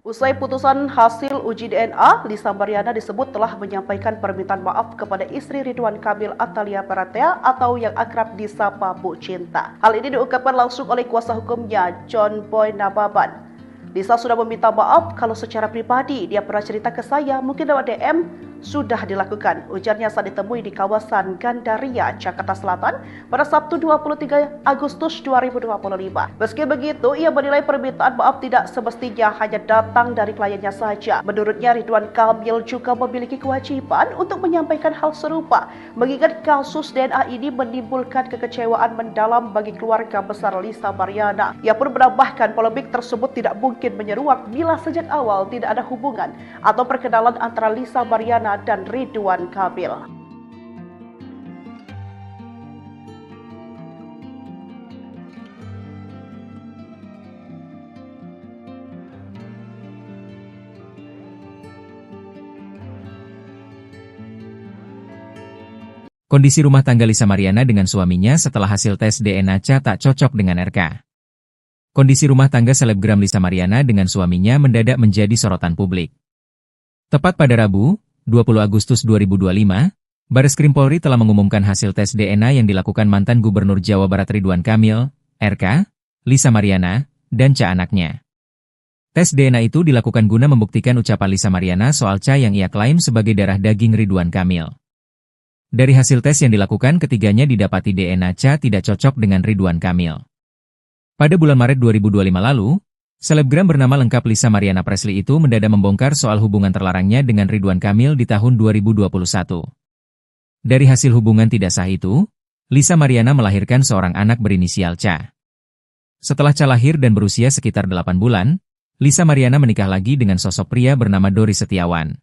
Usai putusan hasil uji DNA, Lisa Mariana disebut telah menyampaikan permintaan maaf kepada istri Ridwan Kamil Atalia Baratea atau yang akrab disapa Bu Cinta. Hal ini diungkapkan langsung oleh kuasa hukumnya, John Boy Nababan. Lisa sudah meminta maaf kalau secara pribadi dia pernah cerita ke saya, mungkin lewat DM, sudah dilakukan. Ujarnya saat ditemui di kawasan Gandaria, Jakarta Selatan pada Sabtu 23 Agustus 2025. Meski begitu, ia menilai permintaan maaf tidak semestinya hanya datang dari kliennya saja. Menurutnya, Ridwan Kamil juga memiliki kewajiban untuk menyampaikan hal serupa, mengingat kasus DNA ini menimbulkan kekecewaan mendalam bagi keluarga besar Lisa Mariana. Ia pun menambahkan polemik tersebut tidak mungkin menyeruak bila sejak awal tidak ada hubungan atau perkenalan antara Lisa Mariana dan Ridwan Kamil. Kondisi rumah tangga Lisa Mariana dengan suaminya setelah hasil tes DNA Cha tak cocok dengan RK. Kondisi rumah tangga selebgram Lisa Mariana dengan suaminya mendadak menjadi sorotan publik. Tepat pada Rabu, 20 Agustus 2025, Bareskrim Polri telah mengumumkan hasil tes DNA yang dilakukan mantan Gubernur Jawa Barat Ridwan Kamil, RK, Lisa Mariana, dan Cha anaknya. Tes DNA itu dilakukan guna membuktikan ucapan Lisa Mariana soal Cha yang ia klaim sebagai darah daging Ridwan Kamil. Dari hasil tes yang dilakukan, ketiganya didapati DNA Cha tidak cocok dengan Ridwan Kamil. Pada bulan Maret 2025 lalu, selebgram bernama lengkap Lisa Mariana Presley itu mendadak membongkar soal hubungan terlarangnya dengan Ridwan Kamil di tahun 2021. Dari hasil hubungan tidak sah itu, Lisa Mariana melahirkan seorang anak berinisial Cha. Setelah Cha lahir dan berusia sekitar 8 bulan, Lisa Mariana menikah lagi dengan sosok pria bernama Dori Setiawan.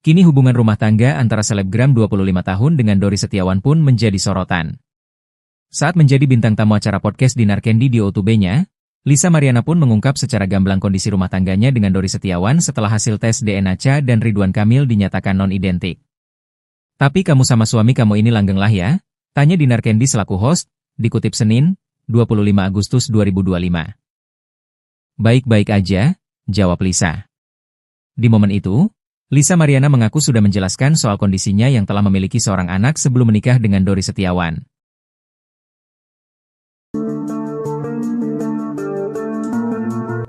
Kini hubungan rumah tangga antara selebgram 25 tahun dengan Dori Setiawan pun menjadi sorotan. Saat menjadi bintang tamu acara podcast Dinar Candy di O2B-nya, Lisa Mariana pun mengungkap secara gamblang kondisi rumah tangganya dengan Dori Setiawan setelah hasil tes DNA Cha dan Ridwan Kamil dinyatakan non-identik. Tapi kamu sama suami kamu ini langgeng lah ya? Tanya Dinar Candy selaku host, dikutip Senin, 25 Agustus 2025. Baik-baik aja, jawab Lisa. Di momen itu, Lisa Mariana mengaku sudah menjelaskan soal kondisinya yang telah memiliki seorang anak sebelum menikah dengan Dori Setiawan.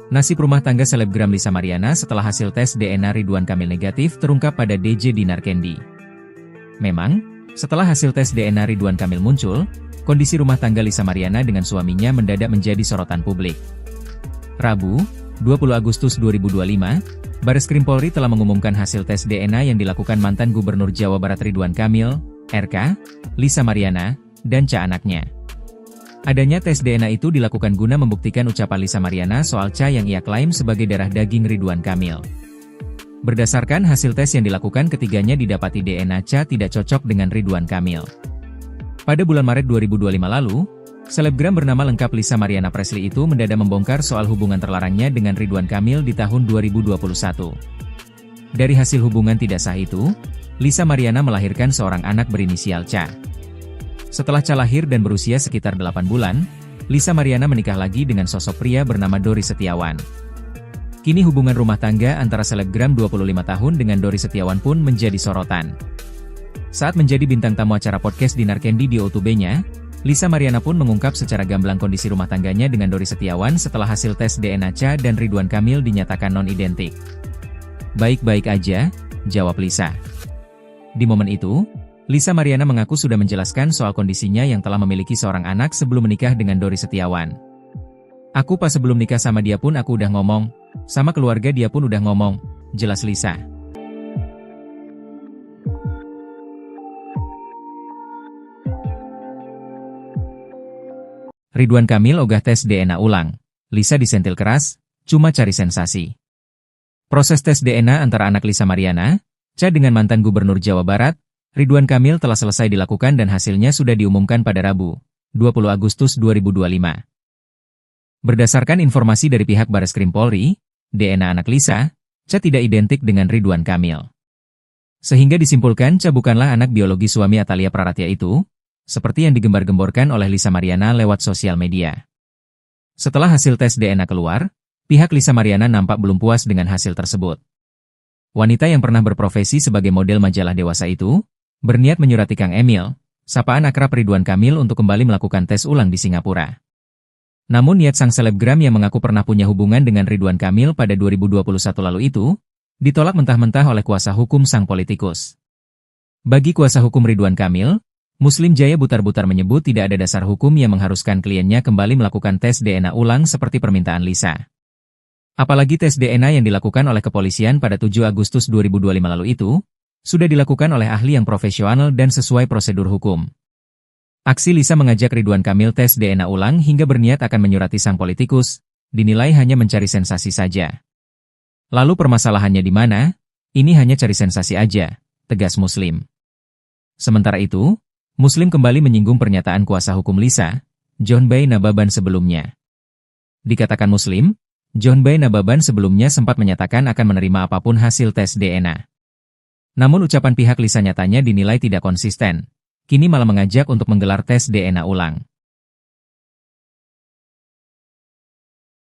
Nasib rumah tangga selebgram Lisa Mariana setelah hasil tes DNA Ridwan Kamil negatif terungkap pada DJ Dinar Candy. Memang, setelah hasil tes DNA Ridwan Kamil muncul, kondisi rumah tangga Lisa Mariana dengan suaminya mendadak menjadi sorotan publik. Rabu, 20 Agustus 2025, Bareskrim Polri telah mengumumkan hasil tes DNA yang dilakukan mantan Gubernur Jawa Barat Ridwan Kamil, RK, Lisa Mariana, dan Cha anaknya. Adanya tes DNA itu dilakukan guna membuktikan ucapan Lisa Mariana soal Cha yang ia klaim sebagai darah daging Ridwan Kamil. Berdasarkan hasil tes yang dilakukan, ketiganya didapati DNA Cha tidak cocok dengan Ridwan Kamil. Pada bulan Maret 2025 lalu, selebgram bernama lengkap Lisa Mariana Presley itu mendadak membongkar soal hubungan terlarangnya dengan Ridwan Kamil di tahun 2021. Dari hasil hubungan tidak sah itu, Lisa Mariana melahirkan seorang anak berinisial Cha. Setelah Cha lahir dan berusia sekitar 8 bulan, Lisa Mariana menikah lagi dengan sosok pria bernama Dori Setiawan. Kini hubungan rumah tangga antara selebgram 25 tahun dengan Dori Setiawan pun menjadi sorotan. Saat menjadi bintang tamu acara podcast Dinar Candy di O2B-nya, Lisa Mariana pun mengungkap secara gamblang kondisi rumah tangganya dengan Dori Setiawan setelah hasil tes DNA Cha dan Ridwan Kamil dinyatakan non-identik. Baik-baik aja, jawab Lisa. Di momen itu, Lisa Mariana mengaku sudah menjelaskan soal kondisinya yang telah memiliki seorang anak sebelum menikah dengan Dori Setiawan. Aku pas sebelum nikah sama dia pun aku udah ngomong, sama keluarga dia pun udah ngomong, jelas Lisa. Ridwan Kamil ogah tes DNA ulang. Lisa disentil keras, cuma cari sensasi. Proses tes DNA antara anak Lisa Mariana, Cha dengan mantan Gubernur Jawa Barat, Ridwan Kamil telah selesai dilakukan dan hasilnya sudah diumumkan pada Rabu, 20 Agustus 2025. Berdasarkan informasi dari pihak Bareskrim Polri, DNA anak Lisa, Cha tidak identik dengan Ridwan Kamil. Sehingga disimpulkan Cha bukanlah anak biologi suami Atalia Praratia itu, seperti yang digembar-gemborkan oleh Lisa Mariana lewat sosial media. Setelah hasil tes DNA keluar, pihak Lisa Mariana nampak belum puas dengan hasil tersebut. Wanita yang pernah berprofesi sebagai model majalah dewasa itu, berniat menyurati Kang Emil, sapaan akrab Ridwan Kamil untuk kembali melakukan tes ulang di Singapura. Namun niat sang selebgram yang mengaku pernah punya hubungan dengan Ridwan Kamil pada 2021 lalu itu, ditolak mentah-mentah oleh kuasa hukum sang politikus. Bagi kuasa hukum Ridwan Kamil, Muslim Jaya butar-butar menyebut tidak ada dasar hukum yang mengharuskan kliennya kembali melakukan tes DNA ulang seperti permintaan Lisa. Apalagi tes DNA yang dilakukan oleh kepolisian pada 7 Agustus 2025 lalu itu, sudah dilakukan oleh ahli yang profesional dan sesuai prosedur hukum. Aksi Lisa mengajak Ridwan Kamil tes DNA ulang hingga berniat akan menyurati sang politikus, dinilai hanya mencari sensasi saja. Lalu permasalahannya di mana? Ini hanya cari sensasi aja, tegas Muslim. Sementara itu, Muslim kembali menyinggung pernyataan kuasa hukum Lisa, John Bay Nababan sebelumnya. Dikatakan Muslim, John Bay Nababan sebelumnya sempat menyatakan akan menerima apapun hasil tes DNA. Namun ucapan pihak Lisa nyatanya dinilai tidak konsisten, kini malah mengajak untuk menggelar tes DNA ulang.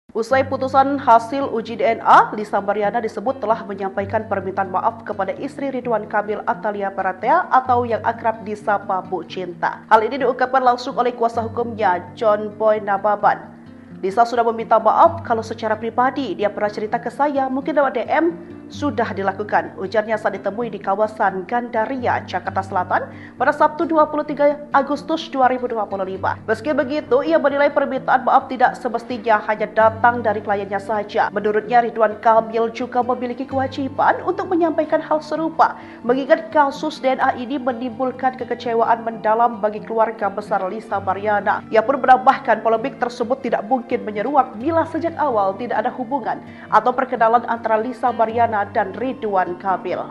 Usai putusan hasil uji DNA, Lisa Mariana disebut telah menyampaikan permintaan maaf kepada istri Ridwan Kamil Atalia Baratea atau yang akrab disapa Bu Cinta. Hal ini diungkapkan langsung oleh kuasa hukumnya, John Boy Nababan. Lisa sudah meminta maaf kalau secara pribadi dia pernah cerita ke saya, mungkin lewat DM, sudah dilakukan. Ujarnya saat ditemui di kawasan Gandaria, Jakarta Selatan pada Sabtu 23 Agustus 2025. Meski begitu, ia menilai permintaan maaf tidak semestinya hanya datang dari kliennya saja. Menurutnya, Ridwan Kamil juga memiliki kewajiban untuk menyampaikan hal serupa, mengingat kasus DNA ini menimbulkan kekecewaan mendalam bagi keluarga besar Lisa Mariana. Ia pun menambahkan polemik tersebut tidak mungkin menyeruak bila sejak awal tidak ada hubungan atau perkenalan antara Lisa Mariana dan Ridwan Kamil.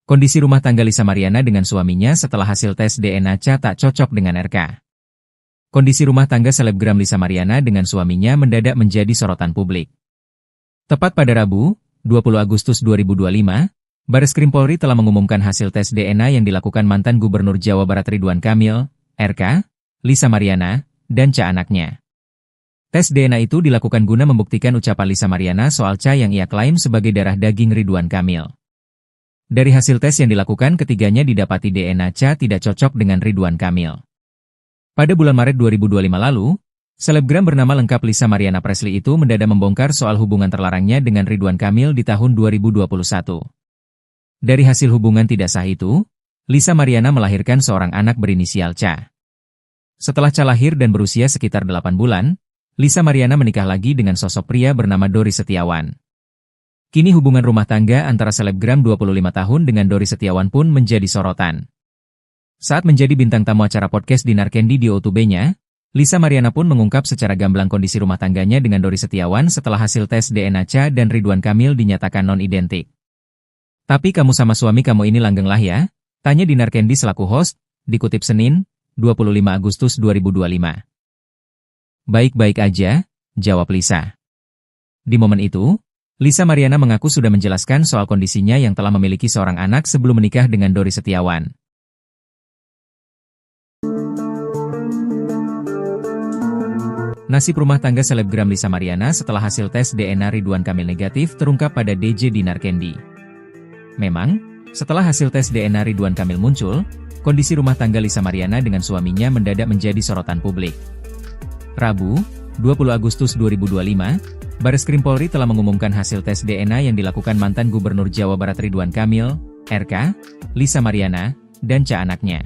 Kondisi rumah tangga Lisa Mariana dengan suaminya setelah hasil tes DNA tak cocok dengan RK. Kondisi rumah tangga selebgram Lisa Mariana dengan suaminya mendadak menjadi sorotan publik. Tepat pada Rabu, 20 Agustus 2025, Bareskrim Polri telah mengumumkan hasil tes DNA yang dilakukan mantan Gubernur Jawa Barat Ridwan Kamil, RK, Lisa Mariana, dan anaknya. Tes DNA itu dilakukan guna membuktikan ucapan Lisa Mariana soal yang ia klaim sebagai darah daging Ridwan Kamil. Dari hasil tes yang dilakukan, ketiganya didapati DNA tidak cocok dengan Ridwan Kamil. Pada bulan Maret 2025 lalu, selebgram bernama lengkap Lisa Mariana Presley itu mendadak membongkar soal hubungan terlarangnya dengan Ridwan Kamil di tahun 2021. Dari hasil hubungan tidak sah itu, Lisa Mariana melahirkan seorang anak berinisial Ca. Setelah Ca lahir dan berusia sekitar 8 bulan, Lisa Mariana menikah lagi dengan sosok pria bernama Dori Setiawan. Kini hubungan rumah tangga antara selebgram 25 tahun dengan Dori Setiawan pun menjadi sorotan. Saat menjadi bintang tamu acara podcast Dinar Candy di O2B-nya, Lisa Mariana pun mengungkap secara gamblang kondisi rumah tangganya dengan Dori Setiawan setelah hasil tes DNA Ca dan Ridwan Kamil dinyatakan non-identik. Tapi kamu sama suami kamu ini langgeng lah ya? Tanya Dinar Candy selaku host, dikutip Senin, 25 Agustus 2025. Baik-baik aja, jawab Lisa. Di momen itu, Lisa Mariana mengaku sudah menjelaskan soal kondisinya yang telah memiliki seorang anak sebelum menikah dengan Dori Setiawan. Nasib rumah tangga selebgram Lisa Mariana setelah hasil tes DNA Ridwan Kamil negatif terungkap pada DJ Dinar Candy. Memang, setelah hasil tes DNA Ridwan Kamil muncul, kondisi rumah tangga Lisa Mariana dengan suaminya mendadak menjadi sorotan publik. Rabu, 20 Agustus 2025, Bareskrim Polri telah mengumumkan hasil tes DNA yang dilakukan mantan Gubernur Jawa Barat Ridwan Kamil, RK, Lisa Mariana, dan anaknya.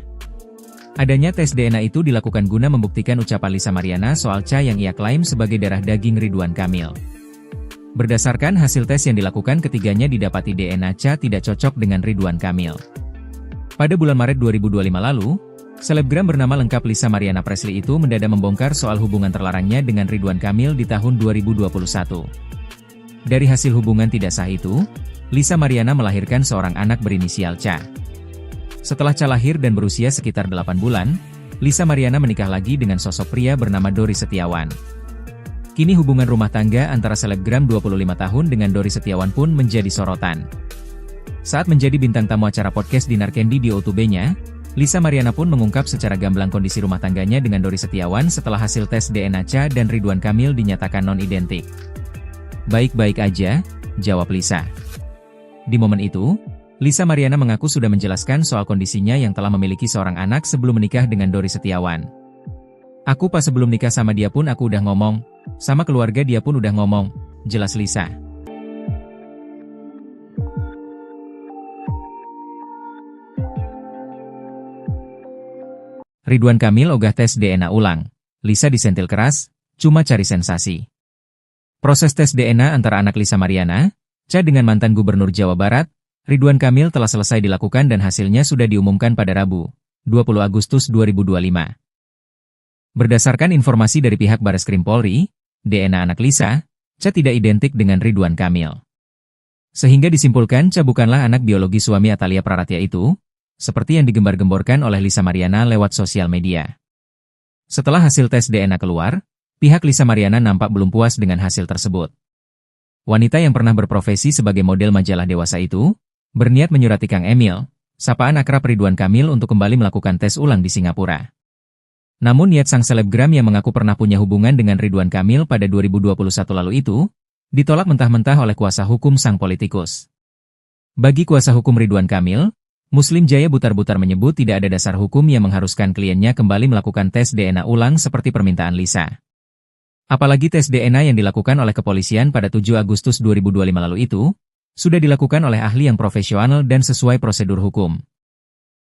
Adanya tes DNA itu dilakukan guna membuktikan ucapan Lisa Mariana soal yang ia klaim sebagai darah daging Ridwan Kamil. Berdasarkan hasil tes yang dilakukan, ketiganya didapati DNA tidak cocok dengan Ridwan Kamil. Pada bulan Maret 2025 lalu, selebgram bernama lengkap Lisa Mariana Presley itu mendadak membongkar soal hubungan terlarangnya dengan Ridwan Kamil di tahun 2021. Dari hasil hubungan tidak sah itu, Lisa Mariana melahirkan seorang anak berinisial Ca. Setelah Ca lahir dan berusia sekitar 8 bulan, Lisa Mariana menikah lagi dengan sosok pria bernama Dori Setiawan. Kini hubungan rumah tangga antara selebgram 25 tahun dengan Dori Setiawan pun menjadi sorotan. Saat menjadi bintang tamu acara podcast Dinar Candy di O2B-nya, Lisa Mariana pun mengungkap secara gamblang kondisi rumah tangganya dengan Dori Setiawan setelah hasil tes DNA Cha dan Ridwan Kamil dinyatakan non-identik. "Baik-baik aja," jawab Lisa. Di momen itu, Lisa Mariana mengaku sudah menjelaskan soal kondisinya yang telah memiliki seorang anak sebelum menikah dengan Dori Setiawan. "Aku pas sebelum nikah sama dia pun aku udah ngomong, sama keluarga dia pun udah ngomong," jelas Lisa. Ridwan Kamil ogah tes DNA ulang. Lisa disentil keras, cuma cari sensasi. Proses tes DNA antara anak Lisa Mariana, Cha dengan mantan Gubernur Jawa Barat, Ridwan Kamil telah selesai dilakukan dan hasilnya sudah diumumkan pada Rabu, 20 Agustus 2025. Berdasarkan informasi dari pihak Bareskrim Polri, DNA anak Lisa, Cha tidak identik dengan Ridwan Kamil. Sehingga disimpulkan Cha bukanlah anak biologi suami Atalia Praratya itu, seperti yang digembar-gemborkan oleh Lisa Mariana lewat sosial media. Setelah hasil tes DNA keluar, pihak Lisa Mariana nampak belum puas dengan hasil tersebut. Wanita yang pernah berprofesi sebagai model majalah dewasa itu, berniat menyurati Kang Emil, sapaan akrab Ridwan Kamil untuk kembali melakukan tes ulang di Singapura. Namun niat sang selebgram yang mengaku pernah punya hubungan dengan Ridwan Kamil pada 2021 lalu itu, ditolak mentah-mentah oleh kuasa hukum sang politikus. Bagi kuasa hukum Ridwan Kamil, Muslim Jaya Butar-Butar menyebut tidak ada dasar hukum yang mengharuskan kliennya kembali melakukan tes DNA ulang seperti permintaan Lisa. Apalagi tes DNA yang dilakukan oleh kepolisian pada 7 Agustus 2025 lalu itu, sudah dilakukan oleh ahli yang profesional dan sesuai prosedur hukum.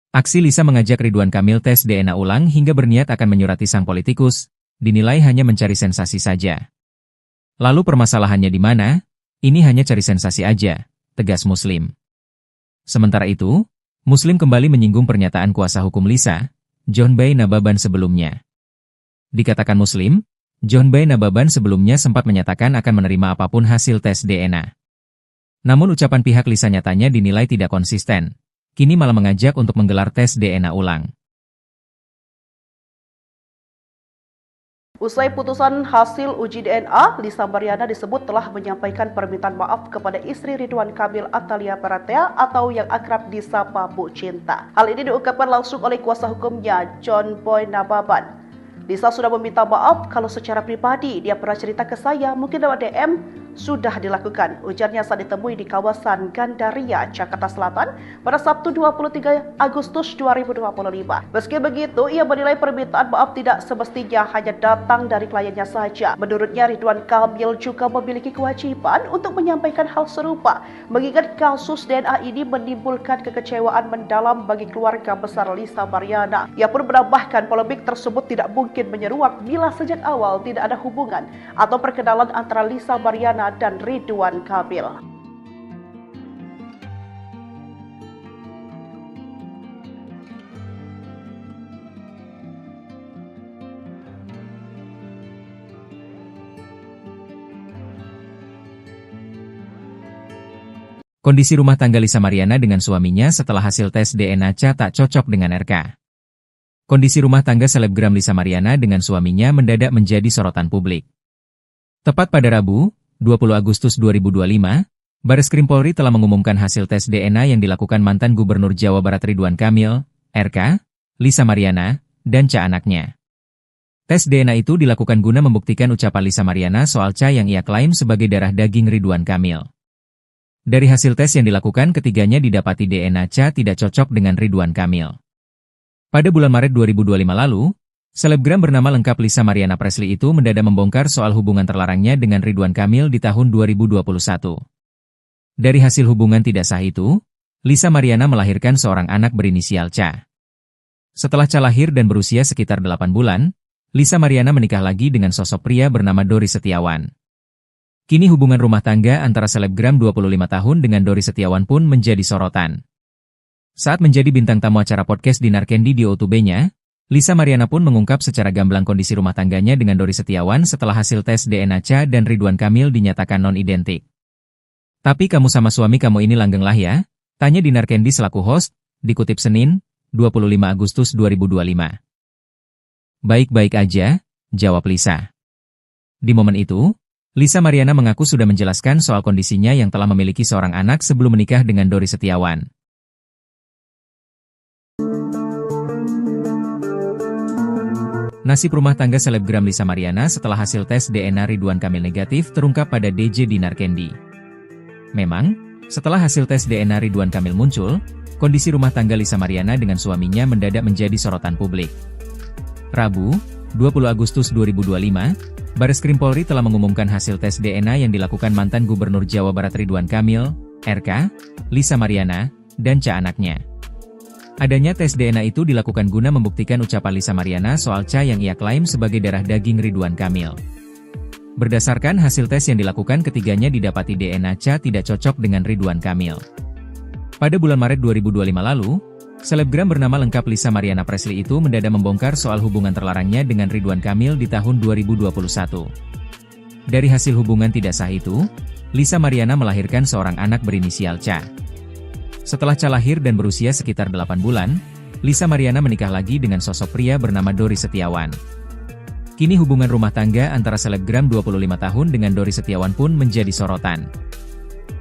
Aksi Lisa mengajak Ridwan Kamil tes DNA ulang hingga berniat akan menyurati sang politikus, dinilai hanya mencari sensasi saja. Lalu permasalahannya di mana? Ini hanya cari sensasi aja, tegas Muslim. Sementara itu, Muslim kembali menyinggung pernyataan kuasa hukum Lisa, John Bay Nababan sebelumnya. Dikatakan Muslim, John Bay Nababan sebelumnya sempat menyatakan akan menerima apapun hasil tes DNA. Namun ucapan pihak Lisa nyatanya dinilai tidak konsisten, kini malah mengajak untuk menggelar tes DNA ulang. Usai putusan hasil uji DNA, Lisa Mariana disebut telah menyampaikan permintaan maaf kepada istri Ridwan Kamil Atalia Praratya atau yang akrab disapa Bu Cinta. Hal ini diungkapkan langsung oleh kuasa hukumnya, John Boy Nababan. Lisa sudah meminta maaf kalau secara pribadi dia pernah cerita ke saya, mungkin lewat DM, sudah dilakukan. Ujarnya saat ditemui di kawasan Gandaria, Jakarta Selatan pada Sabtu 23 Agustus 2025. Meski begitu, ia menilai permintaan maaf tidak semestinya hanya datang dari kliennya saja. Menurutnya, Ridwan Kamil juga memiliki kewajiban untuk menyampaikan hal serupa, mengingat kasus DNA ini menimbulkan kekecewaan mendalam bagi keluarga besar Lisa Mariana. Ia pun menambahkan polemik tersebut tidak mungkin menyeruak bila sejak awal tidak ada hubungan atau perkenalan antara Lisa Mariana dan Ridwan Kamil. Kondisi rumah tangga Lisa Mariana dengan suaminya setelah hasil tes DNA Cha tak cocok dengan RK. Kondisi rumah tangga selebgram Lisa Mariana dengan suaminya mendadak menjadi sorotan publik. Tepat pada Rabu, 20 Agustus 2025, Bareskrim Polri telah mengumumkan hasil tes DNA yang dilakukan mantan Gubernur Jawa Barat Ridwan Kamil, RK, Lisa Mariana, dan Cha anaknya. Tes DNA itu dilakukan guna membuktikan ucapan Lisa Mariana soal Cha yang ia klaim sebagai darah daging Ridwan Kamil. Dari hasil tes yang dilakukan, ketiganya didapati DNA Cha tidak cocok dengan Ridwan Kamil. Pada bulan Maret 2025 lalu, selebgram bernama lengkap Lisa Mariana Presley itu mendadak membongkar soal hubungan terlarangnya dengan Ridwan Kamil di tahun 2021. Dari hasil hubungan tidak sah itu, Lisa Mariana melahirkan seorang anak berinisial Cha. Setelah Cha lahir dan berusia sekitar 8 bulan, Lisa Mariana menikah lagi dengan sosok pria bernama Dori Setiawan. Kini hubungan rumah tangga antara selebgram 25 tahun dengan Dori Setiawan pun menjadi sorotan. Saat menjadi bintang tamu acara podcast Dinar Candy di O2B-nya, Lisa Mariana pun mengungkap secara gamblang kondisi rumah tangganya dengan Dori Setiawan setelah hasil tes DNA Cha dan Ridwan Kamil dinyatakan non-identik. "Tapi kamu sama suami kamu ini langgeng lah ya?" tanya Dinar Candy selaku host, dikutip Senin, 25 Agustus 2025. "Baik-baik aja," jawab Lisa. Di momen itu, Lisa Mariana mengaku sudah menjelaskan soal kondisinya yang telah memiliki seorang anak sebelum menikah dengan Dori Setiawan. Nasib rumah tangga selebgram Lisa Mariana setelah hasil tes DNA Ridwan Kamil negatif terungkap pada DJ Dinar Candy. Memang, setelah hasil tes DNA Ridwan Kamil muncul, kondisi rumah tangga Lisa Mariana dengan suaminya mendadak menjadi sorotan publik. Rabu, 20 Agustus 2025, Bareskrim Polri telah mengumumkan hasil tes DNA yang dilakukan mantan Gubernur Jawa Barat Ridwan Kamil, RK, Lisa Mariana, dan Ca anaknya. Adanya tes DNA itu dilakukan guna membuktikan ucapan Lisa Mariana soal Ca yang ia klaim sebagai darah daging Ridwan Kamil. Berdasarkan hasil tes yang dilakukan, ketiganya didapati DNA Ca tidak cocok dengan Ridwan Kamil. Pada bulan Maret 2025 lalu, selebgram bernama lengkap Lisa Mariana Presley itu mendadak membongkar soal hubungan terlarangnya dengan Ridwan Kamil di tahun 2021. Dari hasil hubungan tidak sah itu, Lisa Mariana melahirkan seorang anak berinisial Ca. Setelah Ca lahir dan berusia sekitar 8 bulan, Lisa Mariana menikah lagi dengan sosok pria bernama Dori Setiawan. Kini hubungan rumah tangga antara selebgram 25 tahun dengan Dori Setiawan pun menjadi sorotan.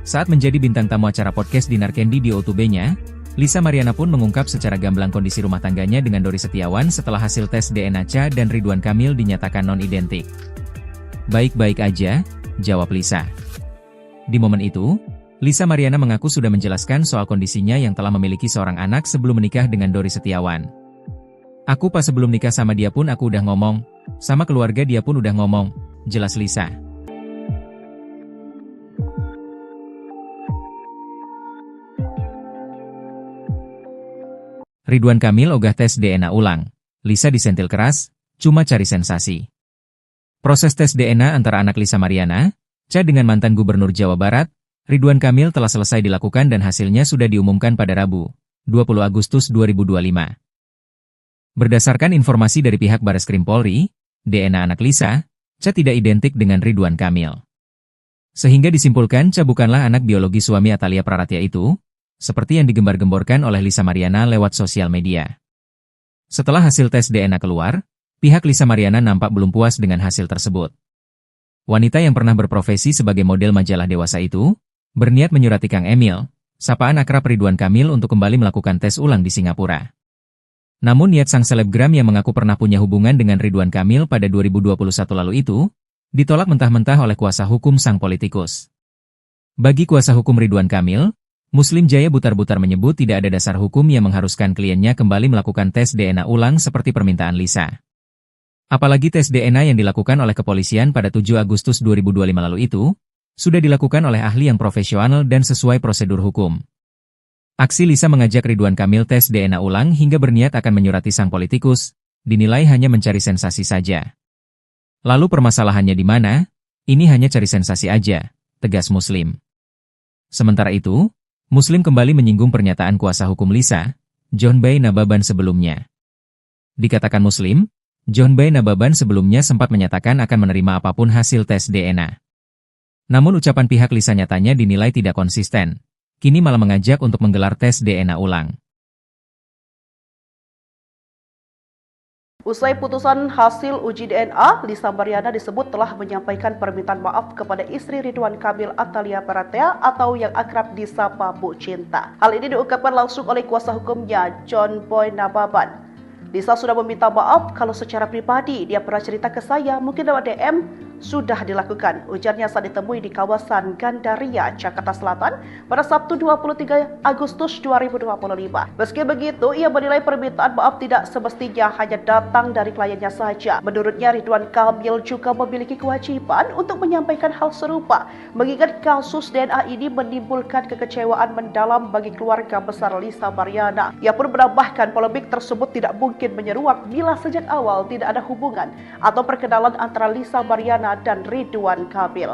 Saat menjadi bintang tamu acara podcast Dinar Candy di O2B-nya, Lisa Mariana pun mengungkap secara gamblang kondisi rumah tangganya dengan Dori Setiawan setelah hasil tes DNA Ca dan Ridwan Kamil dinyatakan non-identik. "Baik-baik aja," jawab Lisa. Di momen itu, Lisa Mariana mengaku sudah menjelaskan soal kondisinya yang telah memiliki seorang anak sebelum menikah dengan Dori Setiawan. "Aku pas sebelum nikah sama dia pun aku udah ngomong, sama keluarga dia pun udah ngomong," jelas Lisa. Ridwan Kamil ogah tes DNA ulang. Lisa disentil keras, cuma cari sensasi. Proses tes DNA antara anak Lisa Mariana, Ca dengan mantan Gubernur Jawa Barat, Ridwan Kamil telah selesai dilakukan dan hasilnya sudah diumumkan pada Rabu, 20 Agustus 2025. Berdasarkan informasi dari pihak Bareskrim Polri, DNA anak Lisa, Ca tidak identik dengan Ridwan Kamil. Sehingga disimpulkan Ca bukanlah anak biologi suami Atalia Praratia itu, seperti yang digembar-gemborkan oleh Lisa Mariana lewat sosial media. Setelah hasil tes DNA keluar, pihak Lisa Mariana nampak belum puas dengan hasil tersebut. Wanita yang pernah berprofesi sebagai model majalah dewasa itu, berniat menyurati Kang Emil, sapaan akrab Ridwan Kamil untuk kembali melakukan tes ulang di Singapura. Namun niat sang selebgram yang mengaku pernah punya hubungan dengan Ridwan Kamil pada 2021 lalu itu, ditolak mentah-mentah oleh kuasa hukum sang politikus. Bagi kuasa hukum Ridwan Kamil, Muslim Jaya Butar-Butar menyebut tidak ada dasar hukum yang mengharuskan kliennya kembali melakukan tes DNA ulang seperti permintaan Lisa. Apalagi tes DNA yang dilakukan oleh kepolisian pada 7 Agustus 2025 lalu itu, sudah dilakukan oleh ahli yang profesional dan sesuai prosedur hukum. Aksi Lisa mengajak Ridwan Kamil tes DNA ulang hingga berniat akan menyurati sang politikus, dinilai hanya mencari sensasi saja. Lalu permasalahannya di mana? Ini hanya cari sensasi aja, tegas Muslim. Sementara itu, Muslim kembali menyinggung pernyataan kuasa hukum Lisa, John Bay Nababan sebelumnya. Dikatakan Muslim, John Bay Nababan sebelumnya sempat menyatakan akan menerima apapun hasil tes DNA. Namun ucapan pihak Lisa nyatanya dinilai tidak konsisten. Kini malah mengajak untuk menggelar tes DNA ulang. Usai putusan hasil uji DNA, Lisa Mariana disebut telah menyampaikan permintaan maaf kepada istri Ridwan Kamil Atalia Praratia atau yang akrab disapa Bu Cinta. Hal ini diungkapkan langsung oleh kuasa hukumnya, John Boy Nababan. Lisa sudah meminta maaf kalau secara pribadi dia pernah cerita ke saya, mungkin lewat DM, sudah dilakukan. Ujarnya saat ditemui di kawasan Gandaria, Jakarta Selatan pada Sabtu 23 Agustus 2025. Meski begitu, ia menilai permintaan maaf tidak semestinya hanya datang dari kliennya saja. Menurutnya, Ridwan Kamil juga memiliki kewajiban untuk menyampaikan hal serupa, mengingat kasus DNA ini menimbulkan kekecewaan mendalam bagi keluarga besar Lisa Mariana. Ia pun menambahkan polemik tersebut tidak mungkin menyeruak bila sejak awal tidak ada hubungan atau perkenalan antara Lisa Mariana dan Ridwan Kamil.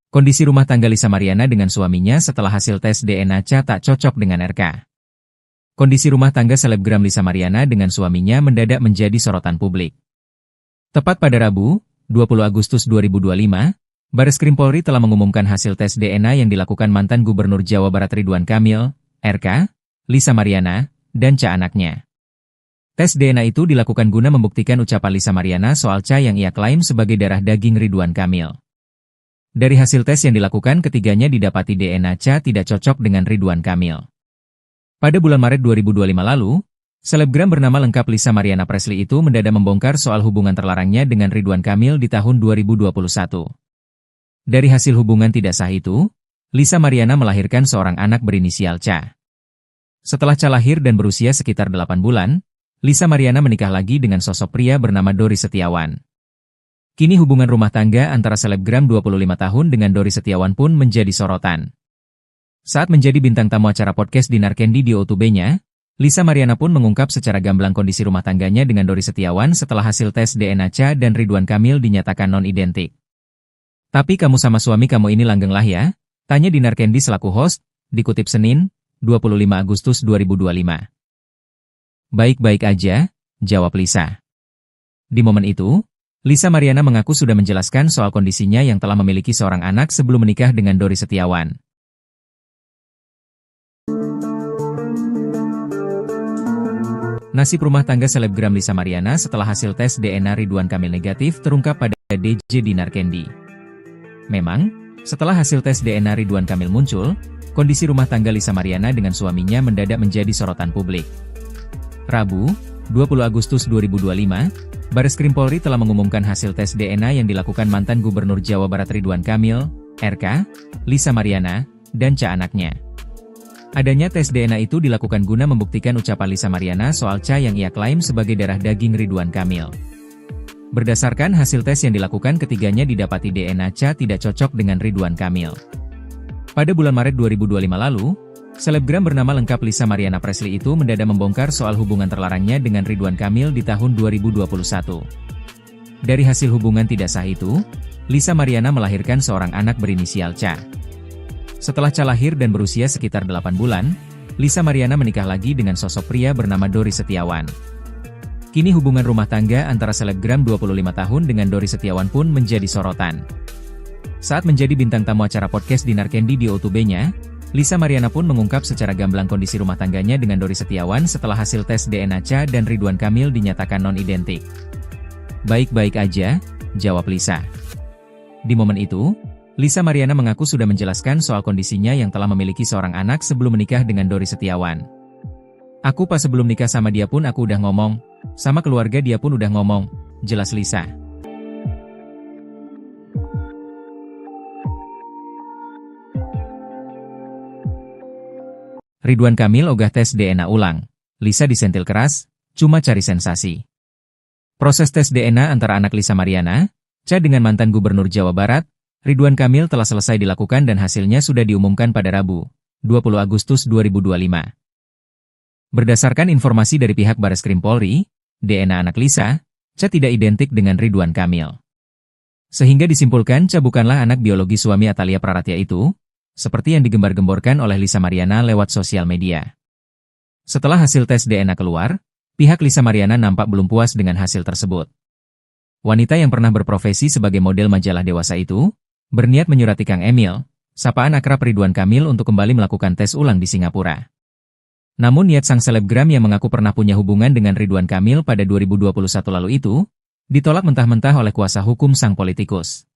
Kondisi rumah tangga Lisa Mariana dengan suaminya setelah hasil tes DNA Ca tak cocok dengan RK. Kondisi rumah tangga selebgram Lisa Mariana dengan suaminya mendadak menjadi sorotan publik. Tepat pada Rabu, 20 Agustus 2025, Bareskrim Polri telah mengumumkan hasil tes DNA yang dilakukan mantan Gubernur Jawa Barat Ridwan Kamil, RK, Lisa Mariana, dan Ca anaknya. Tes DNA itu dilakukan guna membuktikan ucapan Lisa Mariana soal Ca yang ia klaim sebagai darah daging Ridwan Kamil. Dari hasil tes yang dilakukan, ketiganya didapati DNA Ca tidak cocok dengan Ridwan Kamil. Pada bulan Maret 2025 lalu, selebgram bernama lengkap Lisa Mariana Presley itu mendadak membongkar soal hubungan terlarangnya dengan Ridwan Kamil di tahun 2021. Dari hasil hubungan tidak sah itu, Lisa Mariana melahirkan seorang anak berinisial Ca. Setelah Ca lahir dan berusia sekitar 8 bulan, Lisa Mariana menikah lagi dengan sosok pria bernama Dori Setiawan. Kini hubungan rumah tangga antara selebgram 25 tahun dengan Dori Setiawan pun menjadi sorotan. Saat menjadi bintang tamu acara podcast Dinar Candy di YouTube-nya, Lisa Mariana pun mengungkap secara gamblang kondisi rumah tangganya dengan Dori Setiawan setelah hasil tes DNA Ca dan Ridwan Kamil dinyatakan non-identik. "Tapi kamu sama suami kamu ini langgeng lah ya?" tanya Dinar Candy selaku host, dikutip Senin, 25 Agustus 2025. "Baik-baik aja," jawab Lisa. Di momen itu, Lisa Mariana mengaku sudah menjelaskan soal kondisinya yang telah memiliki seorang anak sebelum menikah dengan Dori Setiawan. Nasib rumah tangga selebgram Lisa Mariana setelah hasil tes DNA Ridwan Kamil negatif terungkap pada DJ Dinar Candy. Memang, setelah hasil tes DNA Ridwan Kamil muncul, kondisi rumah tangga Lisa Mariana dengan suaminya mendadak menjadi sorotan publik. Rabu, 20 Agustus 2025, Bareskrim Polri telah mengumumkan hasil tes DNA yang dilakukan mantan Gubernur Jawa Barat Ridwan Kamil, RK, Lisa Mariana, dan Ca anaknya. Adanya tes DNA itu dilakukan guna membuktikan ucapan Lisa Mariana soal Ca yang ia klaim sebagai darah daging Ridwan Kamil. Berdasarkan hasil tes yang dilakukan, ketiganya didapati DNA Ca tidak cocok dengan Ridwan Kamil. Pada bulan Maret 2025 lalu, selebgram bernama lengkap Lisa Mariana Presley itu mendadak membongkar soal hubungan terlarangnya dengan Ridwan Kamil di tahun 2021. Dari hasil hubungan tidak sah itu, Lisa Mariana melahirkan seorang anak berinisial Ca. Setelah Ca lahir dan berusia sekitar 8 bulan, Lisa Mariana menikah lagi dengan sosok pria bernama Dori Setiawan. Kini hubungan rumah tangga antara selebgram 25 tahun dengan Dori Setiawan pun menjadi sorotan. Saat menjadi bintang tamu acara podcast Dinar Candy di YouTube-nya, Lisa Mariana pun mengungkap secara gamblang kondisi rumah tangganya dengan Dori Setiawan setelah hasil tes DNA Ca dan Ridwan Kamil dinyatakan non-identik. "Baik-baik aja," jawab Lisa. Di momen itu, Lisa Mariana mengaku sudah menjelaskan soal kondisinya yang telah memiliki seorang anak sebelum menikah dengan Dori Setiawan. "Aku pas sebelum nikah sama dia pun aku udah ngomong, sama keluarga dia pun udah ngomong," jelas Lisa. Ridwan Kamil ogah tes DNA ulang. Lisa disentil keras, cuma cari sensasi. Proses tes DNA antara anak Lisa Mariana, Ca dengan mantan Gubernur Jawa Barat, Ridwan Kamil telah selesai dilakukan dan hasilnya sudah diumumkan pada Rabu, 20 Agustus 2025. Berdasarkan informasi dari pihak Bareskrim Polri, DNA anak Lisa, Ca tidak identik dengan Ridwan Kamil. Sehingga disimpulkan Ca bukanlah anak biologi suami Atalia Praratia itu, seperti yang digembar-gemborkan oleh Lisa Mariana lewat sosial media. Setelah hasil tes DNA keluar, pihak Lisa Mariana nampak belum puas dengan hasil tersebut. Wanita yang pernah berprofesi sebagai model majalah dewasa itu, berniat menyurati Kang Emil, sapaan akrab Ridwan Kamil untuk kembali melakukan tes ulang di Singapura. Namun niat sang selebgram yang mengaku pernah punya hubungan dengan Ridwan Kamil pada 2021 lalu itu, ditolak mentah-mentah oleh kuasa hukum sang politikus.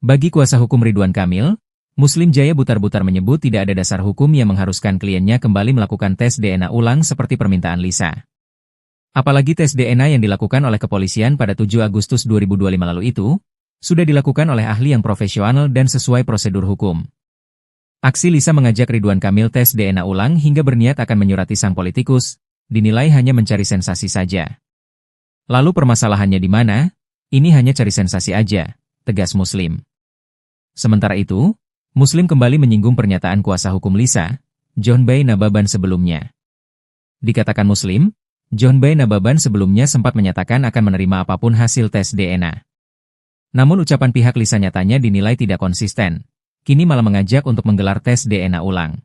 Bagi kuasa hukum Ridwan Kamil, Muslim Jaya Butar-Butar menyebut tidak ada dasar hukum yang mengharuskan kliennya kembali melakukan tes DNA ulang seperti permintaan Lisa. Apalagi tes DNA yang dilakukan oleh kepolisian pada 7 Agustus 2025 lalu itu, sudah dilakukan oleh ahli yang profesional dan sesuai prosedur hukum. Aksi Lisa mengajak Ridwan Kamil tes DNA ulang hingga berniat akan menyurati sang politikus, dinilai hanya mencari sensasi saja. Lalu permasalahannya di mana? Ini hanya cari sensasi aja, tegas Muslim. Sementara itu, Muslim kembali menyinggung pernyataan kuasa hukum Lisa, John Bay Nababan sebelumnya. Dikatakan Muslim, John Bay Nababan sebelumnya sempat menyatakan akan menerima apapun hasil tes DNA. Namun ucapan pihak Lisa nyatanya dinilai tidak konsisten, kini malah mengajak untuk menggelar tes DNA ulang.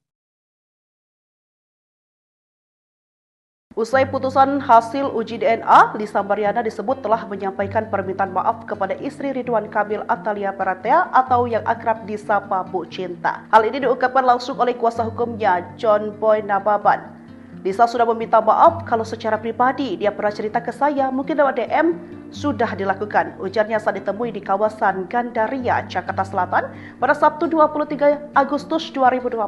Usai putusan hasil uji DNA, Lisa Mariana disebut telah menyampaikan permintaan maaf kepada istri Ridwan Kamil Atalia Paratea atau yang akrab disapa Bu Cinta. Hal ini diungkapkan langsung oleh kuasa hukumnya, John Boy Nababan. Lisa sudah meminta maaf kalau secara pribadi dia pernah cerita ke saya, mungkin lewat DM, sudah dilakukan. Ujarnya saat ditemui di kawasan Gandaria, Jakarta Selatan pada Sabtu 23 Agustus 2025.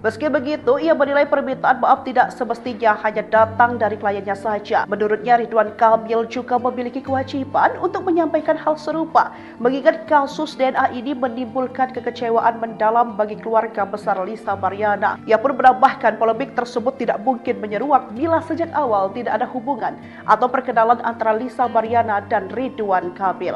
Meski begitu, ia menilai permintaan maaf tidak semestinya hanya datang dari kliennya saja. Menurutnya, Ridwan Kamil juga memiliki kewajiban untuk menyampaikan hal serupa, mengingat kasus DNA ini menimbulkan kekecewaan mendalam bagi keluarga besar Lisa Mariana. Ia pun menambahkan polemik tersebut tidak mungkin menyeruak bila sejak awal tidak ada hubungan atau perkenalan antara Lisa Mariana dan Ridwan Kamil.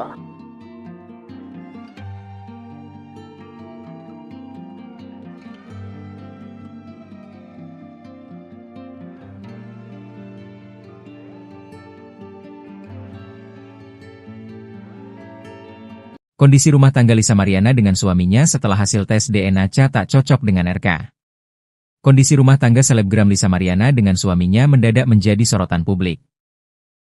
Kondisi rumah tangga Lisa Mariana dengan suaminya setelah hasil tes DNA Cha tak cocok dengan RK. Kondisi rumah tangga selebgram Lisa Mariana dengan suaminya mendadak menjadi sorotan publik.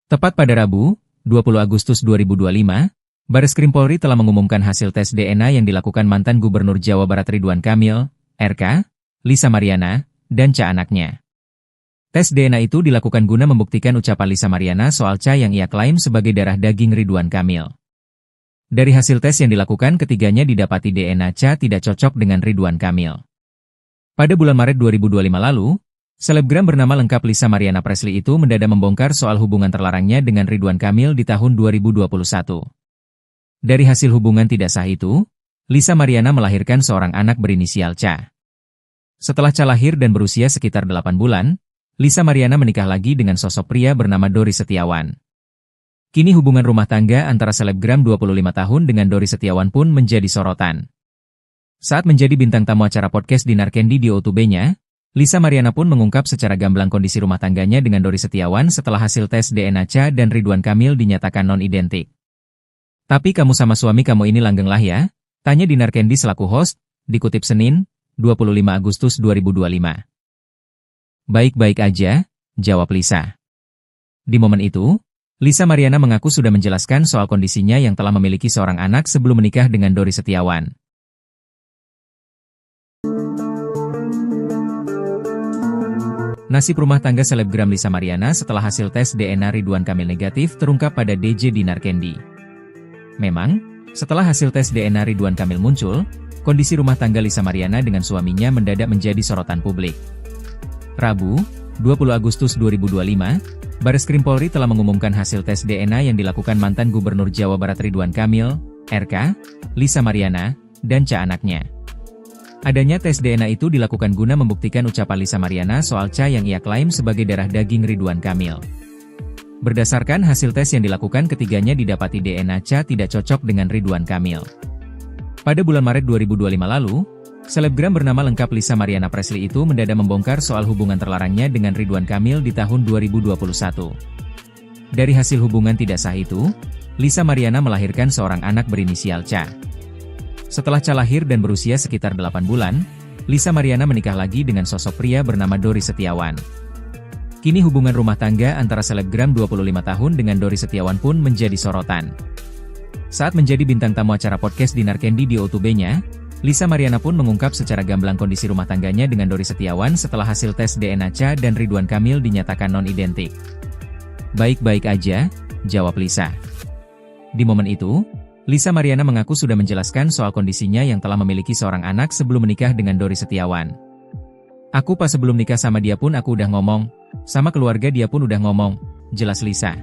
Tepat pada Rabu, 20 Agustus 2025, Bareskrim Polri telah mengumumkan hasil tes DNA yang dilakukan mantan Gubernur Jawa Barat Ridwan Kamil, RK, Lisa Mariana, dan Cha anaknya. Tes DNA itu dilakukan guna membuktikan ucapan Lisa Mariana soal Cha yang ia klaim sebagai darah daging Ridwan Kamil. Dari hasil tes yang dilakukan, ketiganya didapati DNA Cha tidak cocok dengan Ridwan Kamil. Pada bulan Maret 2025 lalu, selebgram bernama lengkap Lisa Mariana Presley itu mendadak membongkar soal hubungan terlarangnya dengan Ridwan Kamil di tahun 2021. Dari hasil hubungan tidak sah itu, Lisa Mariana melahirkan seorang anak berinisial Cha. Setelah Cha lahir dan berusia sekitar 8 bulan, Lisa Mariana menikah lagi dengan sosok pria bernama Dori Setiawan. Kini hubungan rumah tangga antara selebgram 25 tahun dengan Dori Setiawan pun menjadi sorotan. Saat menjadi bintang tamu acara podcast Dinar Candy di O2B-nya, Lisa Mariana pun mengungkap secara gamblang kondisi rumah tangganya dengan Dori Setiawan setelah hasil tes DNA Cha dan Ridwan Kamil dinyatakan non-identik. Tapi kamu sama suami kamu ini langgeng lah ya? Tanya Dinar Candy selaku host, dikutip Senin, 25 Agustus 2025. Baik-baik aja, jawab Lisa. Di momen itu, Lisa Mariana mengaku sudah menjelaskan soal kondisinya yang telah memiliki seorang anak sebelum menikah dengan Dori Setiawan. Nasib rumah tangga selebgram Lisa Mariana setelah hasil tes DNA Ridwan Kamil negatif terungkap pada DJ Dinar Candy. Memang, setelah hasil tes DNA Ridwan Kamil muncul, kondisi rumah tangga Lisa Mariana dengan suaminya mendadak menjadi sorotan publik. Rabu, 20 Agustus 2025, Bareskrim Polri telah mengumumkan hasil tes DNA yang dilakukan mantan Gubernur Jawa Barat Ridwan Kamil, RK, Lisa Mariana, dan Cha anaknya. Adanya tes DNA itu dilakukan guna membuktikan ucapan Lisa Mariana soal Cha yang ia klaim sebagai darah daging Ridwan Kamil. Berdasarkan hasil tes yang dilakukan, ketiganya didapati DNA Cha tidak cocok dengan Ridwan Kamil. Pada bulan Maret 2025 lalu, selebgram bernama lengkap Lisa Mariana Presley itu mendadak membongkar soal hubungan terlarangnya dengan Ridwan Kamil di tahun 2021. Dari hasil hubungan tidak sah itu, Lisa Mariana melahirkan seorang anak berinisial Cha. Setelah Cha lahir dan berusia sekitar 8 bulan, Lisa Mariana menikah lagi dengan sosok pria bernama Dori Setiawan. Kini hubungan rumah tangga antara selebgram 25 tahun dengan Dori Setiawan pun menjadi sorotan. Saat menjadi bintang tamu acara podcast Dinar Candy di O2B-nya, Lisa Mariana pun mengungkap secara gamblang kondisi rumah tangganya dengan Dori Setiawan setelah hasil tes DNA Cha dan Ridwan Kamil dinyatakan non-identik. Baik-baik aja, jawab Lisa. Di momen itu, Lisa Mariana mengaku sudah menjelaskan soal kondisinya yang telah memiliki seorang anak sebelum menikah dengan Dori Setiawan. Aku pas sebelum nikah sama dia pun aku udah ngomong, sama keluarga dia pun udah ngomong, jelas Lisa.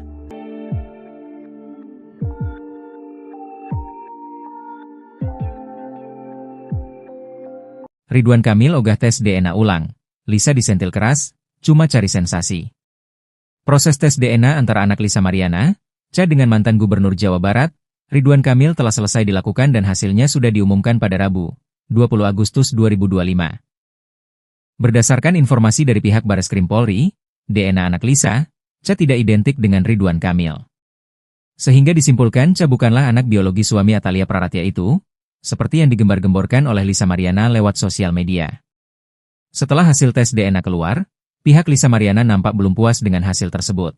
Ridwan Kamil ogah tes DNA ulang, Lisa disentil keras, cuma cari sensasi. Proses tes DNA antara anak Lisa Mariana, Cha dengan mantan Gubernur Jawa Barat, Ridwan Kamil telah selesai dilakukan dan hasilnya sudah diumumkan pada Rabu, 20 Agustus 2025. Berdasarkan informasi dari pihak Bareskrim Polri, DNA anak Lisa, Cha tidak identik dengan Ridwan Kamil. Sehingga disimpulkan Cha bukanlah anak biologi suami Atalia Paratea itu, seperti yang digembar-gemborkan oleh Lisa Mariana lewat sosial media. Setelah hasil tes DNA keluar, pihak Lisa Mariana nampak belum puas dengan hasil tersebut.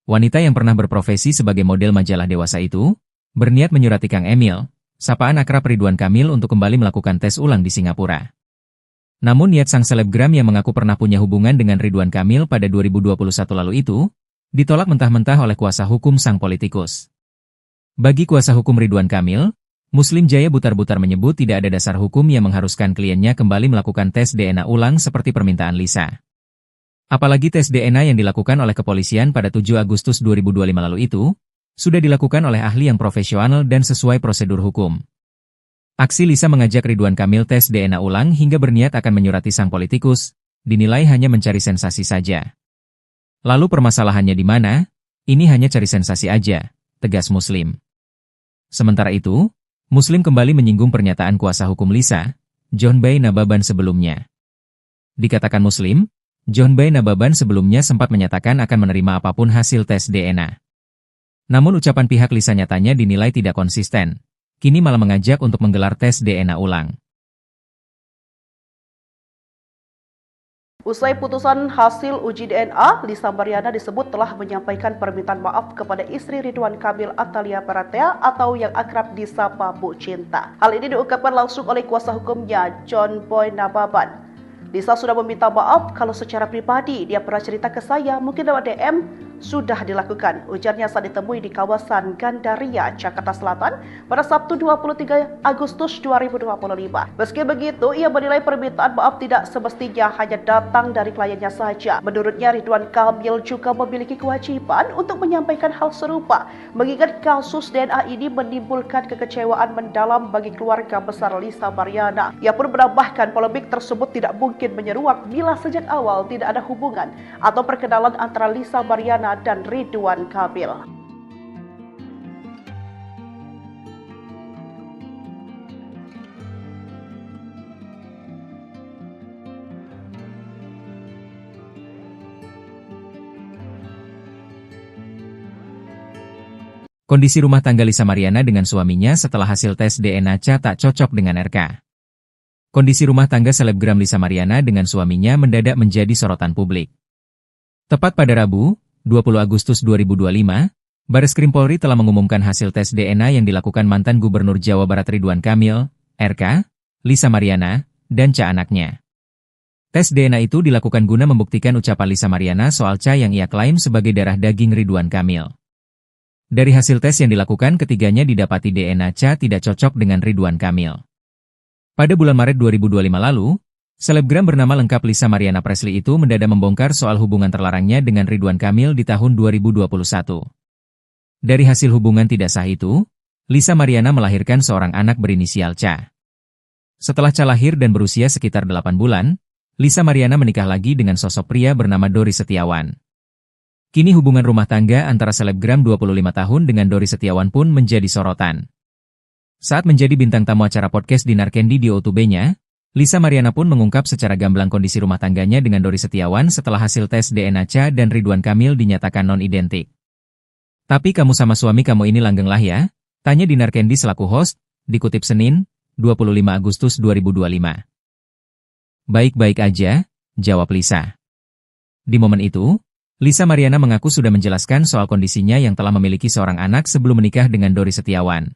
Wanita yang pernah berprofesi sebagai model majalah dewasa itu, berniat menyurati Kang Emil, sapaan akrab Ridwan Kamil untuk kembali melakukan tes ulang di Singapura. Namun niat sang selebgram yang mengaku pernah punya hubungan dengan Ridwan Kamil pada 2021 lalu itu, ditolak mentah-mentah oleh kuasa hukum sang politikus. Bagi kuasa hukum Ridwan Kamil, Muslim Jaya Butar-Butar menyebut tidak ada dasar hukum yang mengharuskan kliennya kembali melakukan tes DNA ulang seperti permintaan Lisa. Apalagi tes DNA yang dilakukan oleh kepolisian pada 7 Agustus 2025 lalu itu, sudah dilakukan oleh ahli yang profesional dan sesuai prosedur hukum. Aksi Lisa mengajak Ridwan Kamil tes DNA ulang hingga berniat akan menyurati sang politikus, dinilai hanya mencari sensasi saja. Lalu permasalahannya di mana? Ini hanya cari sensasi aja, tegas Muslim. Sementara itu, Muslim kembali menyinggung pernyataan kuasa hukum Lisa, John Bay Nababan sebelumnya. Dikatakan Muslim, John Bay Nababan sebelumnya sempat menyatakan akan menerima apapun hasil tes DNA. Namun ucapan pihak Lisa nyatanya dinilai tidak konsisten, kini malah mengajak untuk menggelar tes DNA ulang. Usai putusan hasil uji DNA, Lisa Mariana disebut telah menyampaikan permintaan maaf kepada istri Ridwan Kamil Atalia Baratea atau yang akrab disapa Bu Cinta. Hal ini diungkapkan langsung oleh kuasa hukumnya, John Boy Nababan. Lisa sudah meminta maaf kalau secara pribadi dia pernah cerita ke saya, mungkin lewat DM, sudah dilakukan, ujarnya saat ditemui di kawasan Gandaria, Jakarta Selatan pada Sabtu 23 Agustus 2025. Meski begitu, ia menilai permintaan maaf tidak semestinya hanya datang dari kliennya saja. Menurutnya, Ridwan Kamil juga memiliki kewajiban untuk menyampaikan hal serupa, mengingat kasus DNA ini menimbulkan kekecewaan mendalam bagi keluarga besar Lisa Mariana. Ia pun menambahkan polemik tersebut tidak mungkin menyeruak bila sejak awal tidak ada hubungan atau perkenalan antara Lisa Mariana dan Ridwan Kamil. Kondisi rumah tangga Lisa Mariana dengan suaminya setelah hasil tes DNA tak cocok dengan RK. Kondisi rumah tangga selebgram Lisa Mariana dengan suaminya mendadak menjadi sorotan publik. Tepat pada Rabu, 20 Agustus 2025, Bareskrim Polri telah mengumumkan hasil tes DNA yang dilakukan mantan Gubernur Jawa Barat Ridwan Kamil, RK, Lisa Mariana, dan anaknya. Tes DNA itu dilakukan guna membuktikan ucapan Lisa Mariana soal yang ia klaim sebagai darah daging Ridwan Kamil. Dari hasil tes yang dilakukan, ketiganya didapati DNA tidak cocok dengan Ridwan Kamil. Pada bulan Maret 2025 lalu, selebgram bernama lengkap Lisa Mariana Presley itu mendadak membongkar soal hubungan terlarangnya dengan Ridwan Kamil di tahun 2021. Dari hasil hubungan tidak sah itu, Lisa Mariana melahirkan seorang anak berinisial Ca. Setelah Ca lahir dan berusia sekitar 8 bulan, Lisa Mariana menikah lagi dengan sosok pria bernama Dori Setiawan. Kini hubungan rumah tangga antara selebgram 25 tahun dengan Dori Setiawan pun menjadi sorotan. Saat menjadi bintang tamu acara podcast Dinar Candy di YouTube-nya, Lisa Mariana pun mengungkap secara gamblang kondisi rumah tangganya dengan Dori Setiawan setelah hasil tes DNA Ca dan Ridwan Kamil dinyatakan non-identik. Tapi kamu sama suami kamu ini langgeng lah ya? Tanya Dinar Candy selaku host, dikutip Senin, 25 Agustus 2025. Baik-baik aja, jawab Lisa. Di momen itu, Lisa Mariana mengaku sudah menjelaskan soal kondisinya yang telah memiliki seorang anak sebelum menikah dengan Dori Setiawan.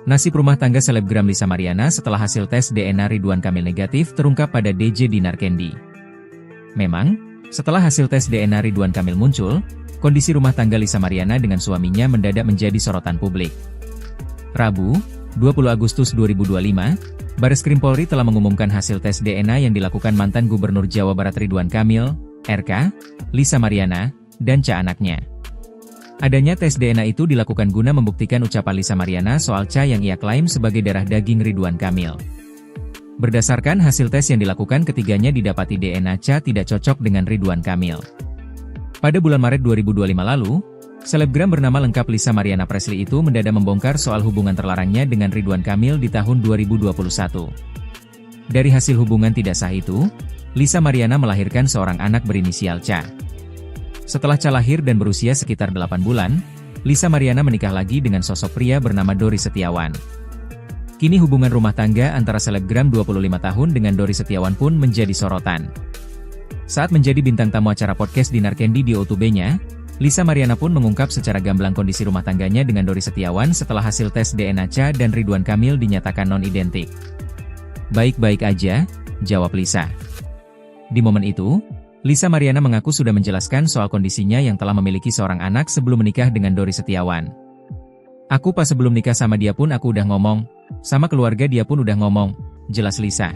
Nasib rumah tangga selebgram Lisa Mariana setelah hasil tes DNA Ridwan Kamil negatif terungkap pada DJ Dinar Candy. Memang, setelah hasil tes DNA Ridwan Kamil muncul, kondisi rumah tangga Lisa Mariana dengan suaminya mendadak menjadi sorotan publik. Rabu, 20 Agustus 2025, Bareskrim Polri telah mengumumkan hasil tes DNA yang dilakukan mantan Gubernur Jawa Barat Ridwan Kamil, RK, Lisa Mariana, dan anaknya. Adanya tes DNA itu dilakukan guna membuktikan ucapan Lisa Mariana soal yang ia klaim sebagai darah daging Ridwan Kamil. Berdasarkan hasil tes yang dilakukan, ketiganya didapati DNA tidak cocok dengan Ridwan Kamil. Pada bulan Maret 2025 lalu, selebgram bernama lengkap Lisa Mariana Presley itu mendadak membongkar soal hubungan terlarangnya dengan Ridwan Kamil di tahun 2021. Dari hasil hubungan tidak sah itu, Lisa Mariana melahirkan seorang anak berinisial Ca. Setelah Ca lahir dan berusia sekitar 8 bulan, Lisa Mariana menikah lagi dengan sosok pria bernama Dori Setiawan. Kini hubungan rumah tangga antara selebgram 25 tahun dengan Dori Setiawan pun menjadi sorotan. Saat menjadi bintang tamu acara podcast Dinar Candy di O2B-nya, Lisa Mariana pun mengungkap secara gamblang kondisi rumah tangganya dengan Dori Setiawan setelah hasil tes DNA Cha dan Ridwan Kamil dinyatakan non-identik. "Baik-baik aja," jawab Lisa. Di momen itu, Lisa Mariana mengaku sudah menjelaskan soal kondisinya yang telah memiliki seorang anak sebelum menikah dengan Dori Setiawan. "Aku pas sebelum nikah sama dia pun aku udah ngomong, sama keluarga dia pun udah ngomong," jelas Lisa.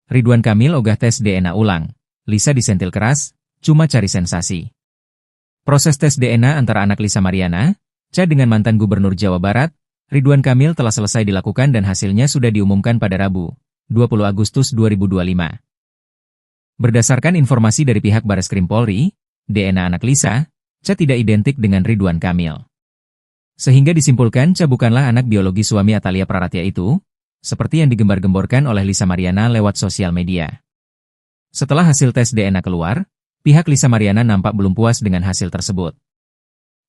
Ridwan Kamil ogah tes DNA ulang. Lisa disentil keras, cuma cari sensasi. Proses tes DNA antara anak Lisa Mariana, Cha dengan mantan Gubernur Jawa Barat, Ridwan Kamil telah selesai dilakukan dan hasilnya sudah diumumkan pada Rabu, 20 Agustus 2025. Berdasarkan informasi dari pihak Bareskrim Polri, DNA anak Lisa, Cha tidak identik dengan Ridwan Kamil. Sehingga disimpulkan Cha bukanlah anak biologi suami Atalia Praratya itu, seperti yang digembar-gemborkan oleh Lisa Mariana lewat sosial media. Setelah hasil tes DNA keluar, pihak Lisa Mariana nampak belum puas dengan hasil tersebut.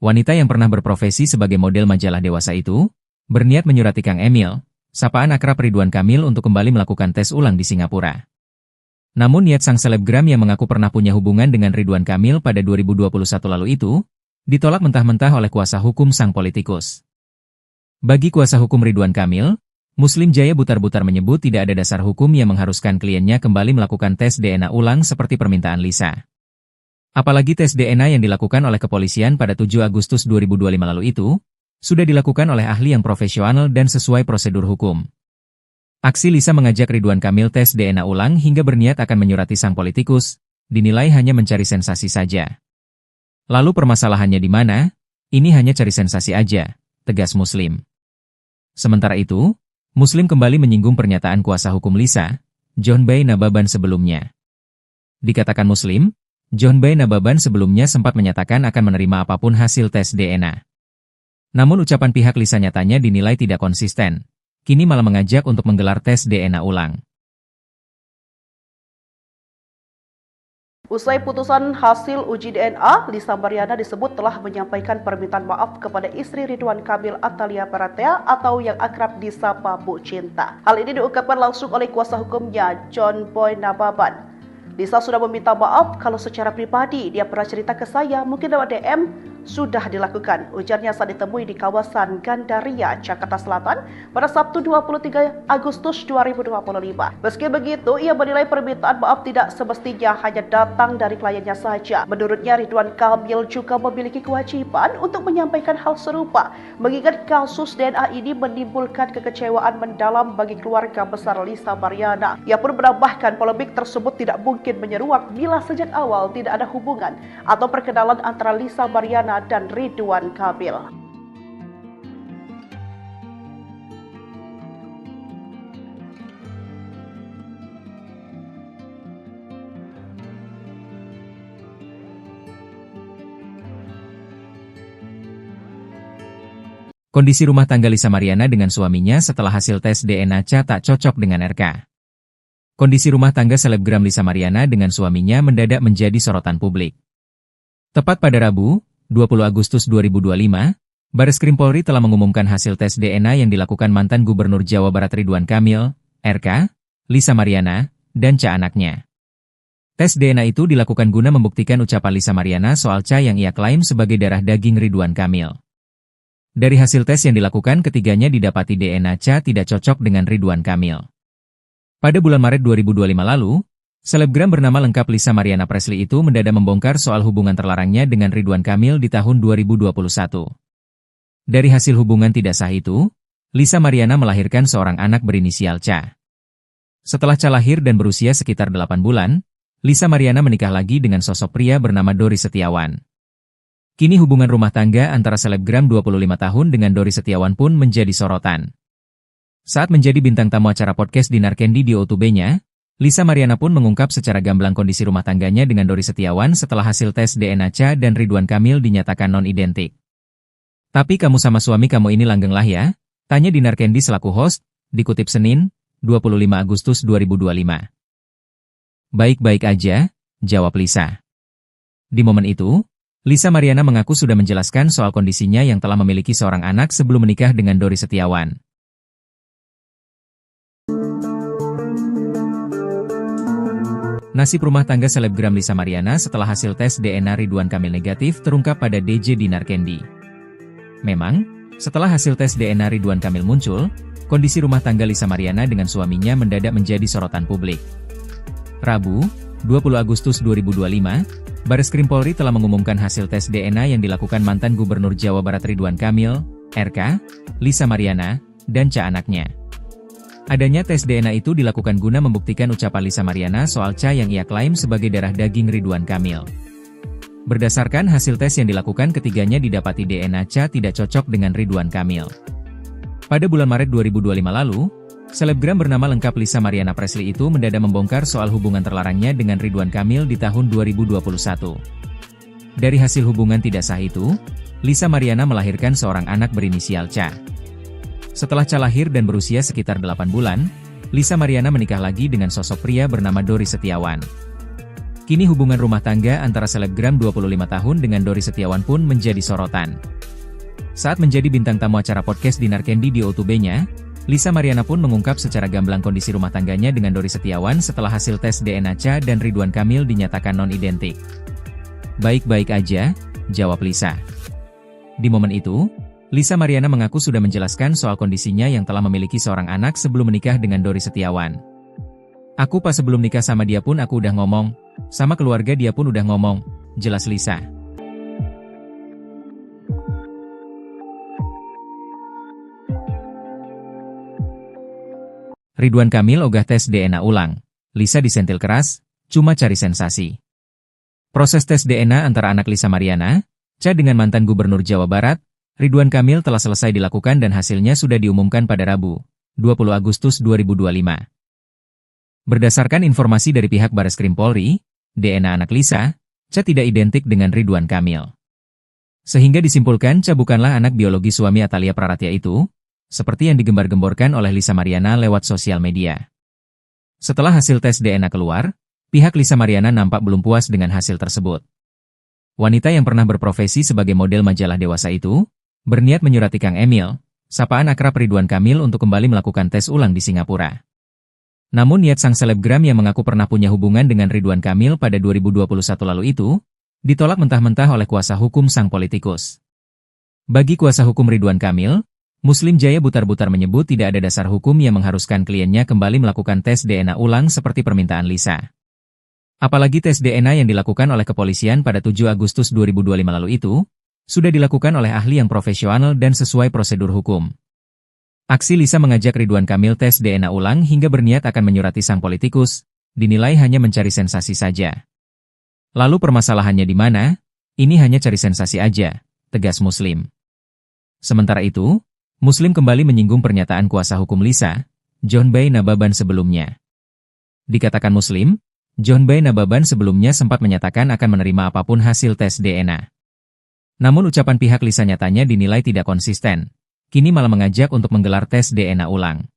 Wanita yang pernah berprofesi sebagai model majalah dewasa itu, berniat menyurati Kang Emil, sapaan akrab Ridwan Kamil untuk kembali melakukan tes ulang di Singapura. Namun niat sang selebgram yang mengaku pernah punya hubungan dengan Ridwan Kamil pada 2021 lalu itu, ditolak mentah-mentah oleh kuasa hukum sang politikus. Bagi kuasa hukum Ridwan Kamil, Muslim Jaya butar-butar menyebut tidak ada dasar hukum yang mengharuskan kliennya kembali melakukan tes DNA ulang seperti permintaan Lisa. Apalagi tes DNA yang dilakukan oleh kepolisian pada 7 Agustus 2025 lalu itu, sudah dilakukan oleh ahli yang profesional dan sesuai prosedur hukum. Aksi Lisa mengajak Ridwan Kamil tes DNA ulang hingga berniat akan menyurati sang politikus, dinilai hanya mencari sensasi saja. Lalu permasalahannya di mana? Ini hanya cari sensasi aja, tegas Muslim. Sementara itu, Muslim kembali menyinggung pernyataan kuasa hukum Lisa, John Bay Nababan sebelumnya. Dikatakan Muslim, John Bay Nababan sebelumnya sempat menyatakan akan menerima apapun hasil tes DNA. Namun ucapan pihak Lisa nyatanya dinilai tidak konsisten, kini malah mengajak untuk menggelar tes DNA ulang. Usai putusan hasil uji DNA, Lisa Mariana disebut telah menyampaikan permintaan maaf kepada istri Ridwan Kamil Atalia Praratya atau yang akrab disapa Bu Cinta. Hal ini diungkapkan langsung oleh kuasa hukumnya, John Boy Nababan. Lisa sudah meminta maaf kalau secara pribadi dia pernah cerita ke saya, mungkin lewat DM, sudah dilakukan. Ujarnya saat ditemui di kawasan Gandaria, Jakarta Selatan pada Sabtu 23 Agustus 2025. Meski begitu, ia menilai permintaan maaf tidak semestinya hanya datang dari kliennya saja. Menurutnya, Ridwan Kamil juga memiliki kewajiban untuk menyampaikan hal serupa, mengingat kasus DNA ini menimbulkan kekecewaan mendalam bagi keluarga besar Lisa Mariana. Ia pun menambahkan polemik tersebut tidak mungkin menyeruak bila sejak awal tidak ada hubungan atau perkenalan antara Lisa Mariana dan Ridwan Kamil. Kondisi rumah tangga Lisa Mariana dengan suaminya setelah hasil tes DNA Cha tak cocok dengan RK. Kondisi rumah tangga selebgram Lisa Mariana dengan suaminya mendadak menjadi sorotan publik. Tepat pada Rabu, 20 Agustus 2025, Bareskrim Polri telah mengumumkan hasil tes DNA yang dilakukan mantan Gubernur Jawa Barat Ridwan Kamil, RK, Lisa Mariana, dan Cha anaknya. Tes DNA itu dilakukan guna membuktikan ucapan Lisa Mariana soal Cha yang ia klaim sebagai darah daging Ridwan Kamil. Dari hasil tes yang dilakukan, ketiganya didapati DNA Cha tidak cocok dengan Ridwan Kamil. Pada bulan Maret 2025 lalu, selebgram bernama lengkap Lisa Mariana Presley itu mendadak membongkar soal hubungan terlarangnya dengan Ridwan Kamil di tahun 2021. Dari hasil hubungan tidak sah itu, Lisa Mariana melahirkan seorang anak berinisial Cha. Setelah Cha lahir dan berusia sekitar 8 bulan, Lisa Mariana menikah lagi dengan sosok pria bernama Dori Setiawan. Kini hubungan rumah tangga antara selebgram 25 tahun dengan Dori Setiawan pun menjadi sorotan. Saat menjadi bintang tamu acara podcast Dinar Candy di O2B-nya, Lisa Mariana pun mengungkap secara gamblang kondisi rumah tangganya dengan Dori Setiawan setelah hasil tes DNA Cha dan Ridwan Kamil dinyatakan non-identik. "Tapi kamu sama suami kamu ini langgeng lah ya?" tanya Dinar Candy selaku host, dikutip Senin, 25 Agustus 2025. "Baik-baik aja," jawab Lisa. Di momen itu, Lisa Mariana mengaku sudah menjelaskan soal kondisinya yang telah memiliki seorang anak sebelum menikah dengan Dori Setiawan. Nasib rumah tangga selebgram Lisa Mariana setelah hasil tes DNA Ridwan Kamil negatif terungkap pada DJ Dinar Candy. Memang, setelah hasil tes DNA Ridwan Kamil muncul, kondisi rumah tangga Lisa Mariana dengan suaminya mendadak menjadi sorotan publik. Rabu, 20 Agustus 2025, Bareskrim Polri telah mengumumkan hasil tes DNA yang dilakukan mantan Gubernur Jawa Barat Ridwan Kamil, RK, Lisa Mariana, dan Ca anaknya. Adanya tes DNA itu dilakukan guna membuktikan ucapan Lisa Mariana soal Ca yang ia klaim sebagai darah daging Ridwan Kamil. Berdasarkan hasil tes yang dilakukan, ketiganya didapati DNA Ca tidak cocok dengan Ridwan Kamil. Pada bulan Maret 2025 lalu, selebgram bernama lengkap Lisa Mariana Presley itu mendadak membongkar soal hubungan terlarangnya dengan Ridwan Kamil di tahun 2021. Dari hasil hubungan tidak sah itu, Lisa Mariana melahirkan seorang anak berinisial Ca. Setelah Ca lahir dan berusia sekitar 8 bulan, Lisa Mariana menikah lagi dengan sosok pria bernama Dori Setiawan. Kini hubungan rumah tangga antara selebgram 25 tahun dengan Dori Setiawan pun menjadi sorotan. Saat menjadi bintang tamu acara podcast Dinar Candy di O2B-nya, Lisa Mariana pun mengungkap secara gamblang kondisi rumah tangganya dengan Dori Setiawan setelah hasil tes DNA Ca dan Ridwan Kamil dinyatakan non-identik. "Baik-baik aja," jawab Lisa. Di momen itu, Lisa Mariana mengaku sudah menjelaskan soal kondisinya yang telah memiliki seorang anak sebelum menikah dengan Dori Setiawan. "Aku pas sebelum nikah sama dia pun aku udah ngomong, sama keluarga dia pun udah ngomong," jelas Lisa. Ridwan Kamil ogah tes DNA ulang. Lisa disentil keras, cuma cari sensasi. Proses tes DNA antara anak Lisa Mariana, Ca dengan mantan Gubernur Jawa Barat, Ridwan Kamil telah selesai dilakukan dan hasilnya sudah diumumkan pada Rabu, 20 Agustus 2025. Berdasarkan informasi dari pihak Bareskrim Polri, DNA anak Lisa, Ca tidak identik dengan Ridwan Kamil. Sehingga disimpulkan Ca bukanlah anak biologi suami Atalia Praratia itu, seperti yang digembar-gemborkan oleh Lisa Mariana lewat sosial media. Setelah hasil tes DNA keluar, pihak Lisa Mariana nampak belum puas dengan hasil tersebut. Wanita yang pernah berprofesi sebagai model majalah dewasa itu, berniat menyurati Kang Emil, sapaan akrab Ridwan Kamil untuk kembali melakukan tes ulang di Singapura. Namun niat sang selebgram yang mengaku pernah punya hubungan dengan Ridwan Kamil pada 2021 lalu itu, ditolak mentah-mentah oleh kuasa hukum sang politikus. Bagi kuasa hukum Ridwan Kamil, Muslim Jaya Butar-Butar menyebut tidak ada dasar hukum yang mengharuskan kliennya kembali melakukan tes DNA ulang seperti permintaan Lisa. Apalagi tes DNA yang dilakukan oleh kepolisian pada 7 Agustus 2025 lalu itu, sudah dilakukan oleh ahli yang profesional dan sesuai prosedur hukum. Aksi Lisa mengajak Ridwan Kamil tes DNA ulang hingga berniat akan menyurati sang politikus, dinilai hanya mencari sensasi saja. Lalu permasalahannya di mana? Ini hanya cari sensasi aja, tegas Muslim. Sementara itu, Muslim kembali menyinggung pernyataan kuasa hukum Lisa, John Bay Nababan sebelumnya. Dikatakan Muslim, John Bay Nababan sebelumnya sempat menyatakan akan menerima apapun hasil tes DNA. Namun ucapan pihak Lisa nyatanya dinilai tidak konsisten. Kini malah mengajak untuk menggelar tes DNA ulang.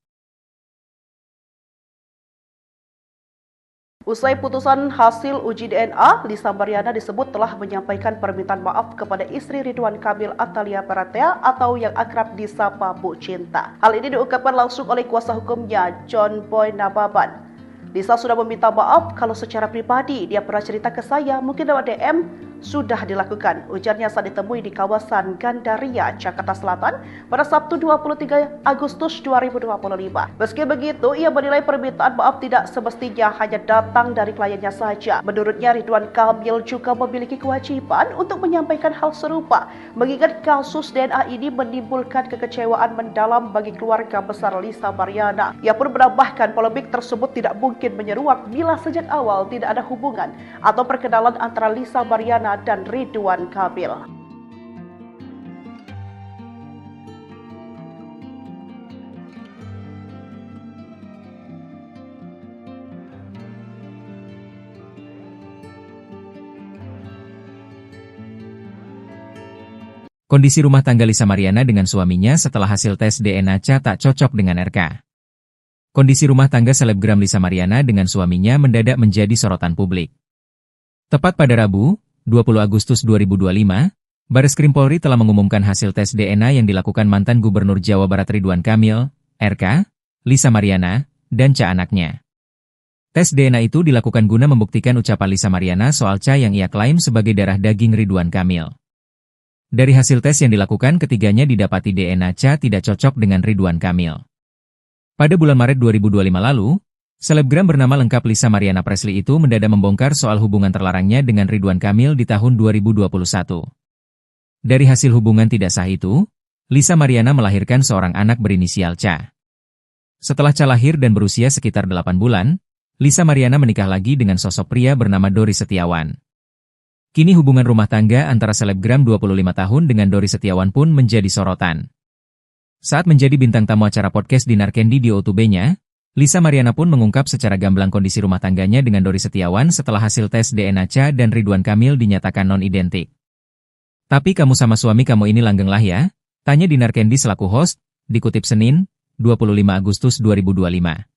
Usai putusan hasil uji DNA, Lisa Mariana disebut telah menyampaikan permintaan maaf kepada istri Ridwan Kamil Atalia Praratia atau yang akrab disapa Bu Cinta. Hal ini diungkapkan langsung oleh kuasa hukumnya, John Boy Nababan. Lisa sudah meminta maaf kalau secara pribadi dia pernah cerita ke saya, mungkin lewat DM, sudah dilakukan, ujarnya saat ditemui di kawasan Gandaria, Jakarta Selatan pada Sabtu 23 Agustus 2025. Meski begitu, ia menilai permintaan maaf tidak semestinya hanya datang dari kliennya saja. Menurutnya, Ridwan Kamil juga memiliki kewajiban untuk menyampaikan hal serupa, mengingat kasus DNA ini menimbulkan kekecewaan mendalam bagi keluarga besar Lisa Mariana. Ia pun menambahkan polemik tersebut tidak mungkin menyeruak bila sejak awal tidak ada hubungan atau perkenalan antara Lisa Mariana dan Ridwan Kamil. Kondisi rumah tangga Lisa Mariana dengan suaminya setelah hasil tes DNA Ca tak cocok dengan RK. Kondisi rumah tangga selebgram Lisa Mariana dengan suaminya mendadak menjadi sorotan publik. Tepat pada Rabu, 20 Agustus 2025, Bareskrim Polri telah mengumumkan hasil tes DNA yang dilakukan mantan Gubernur Jawa Barat Ridwan Kamil, RK, Lisa Mariana, dan Ca anaknya. Tes DNA itu dilakukan guna membuktikan ucapan Lisa Mariana soal Ca yang ia klaim sebagai darah daging Ridwan Kamil. Dari hasil tes yang dilakukan, ketiganya didapati DNA Ca tidak cocok dengan Ridwan Kamil. Pada bulan Maret 2025 lalu, selebgram bernama lengkap Lisa Mariana Presley itu mendadak membongkar soal hubungan terlarangnya dengan Ridwan Kamil di tahun 2021. Dari hasil hubungan tidak sah itu, Lisa Mariana melahirkan seorang anak berinisial Ca. Setelah Ca lahir dan berusia sekitar 8 bulan, Lisa Mariana menikah lagi dengan sosok pria bernama Dori Setiawan. Kini hubungan rumah tangga antara selebgram 25 tahun dengan Dori Setiawan pun menjadi sorotan. Saat menjadi bintang tamu acara podcast Dinar Candy di YouTube-nya, Lisa Mariana pun mengungkap secara gamblang kondisi rumah tangganya dengan Dori Setiawan setelah hasil tes DNA Ca dan Ridwan Kamil dinyatakan non-identik. "Tapi kamu sama suami kamu ini langgeng lah ya?" tanya Dinar Candy selaku host, dikutip Senin, 25 Agustus 2025.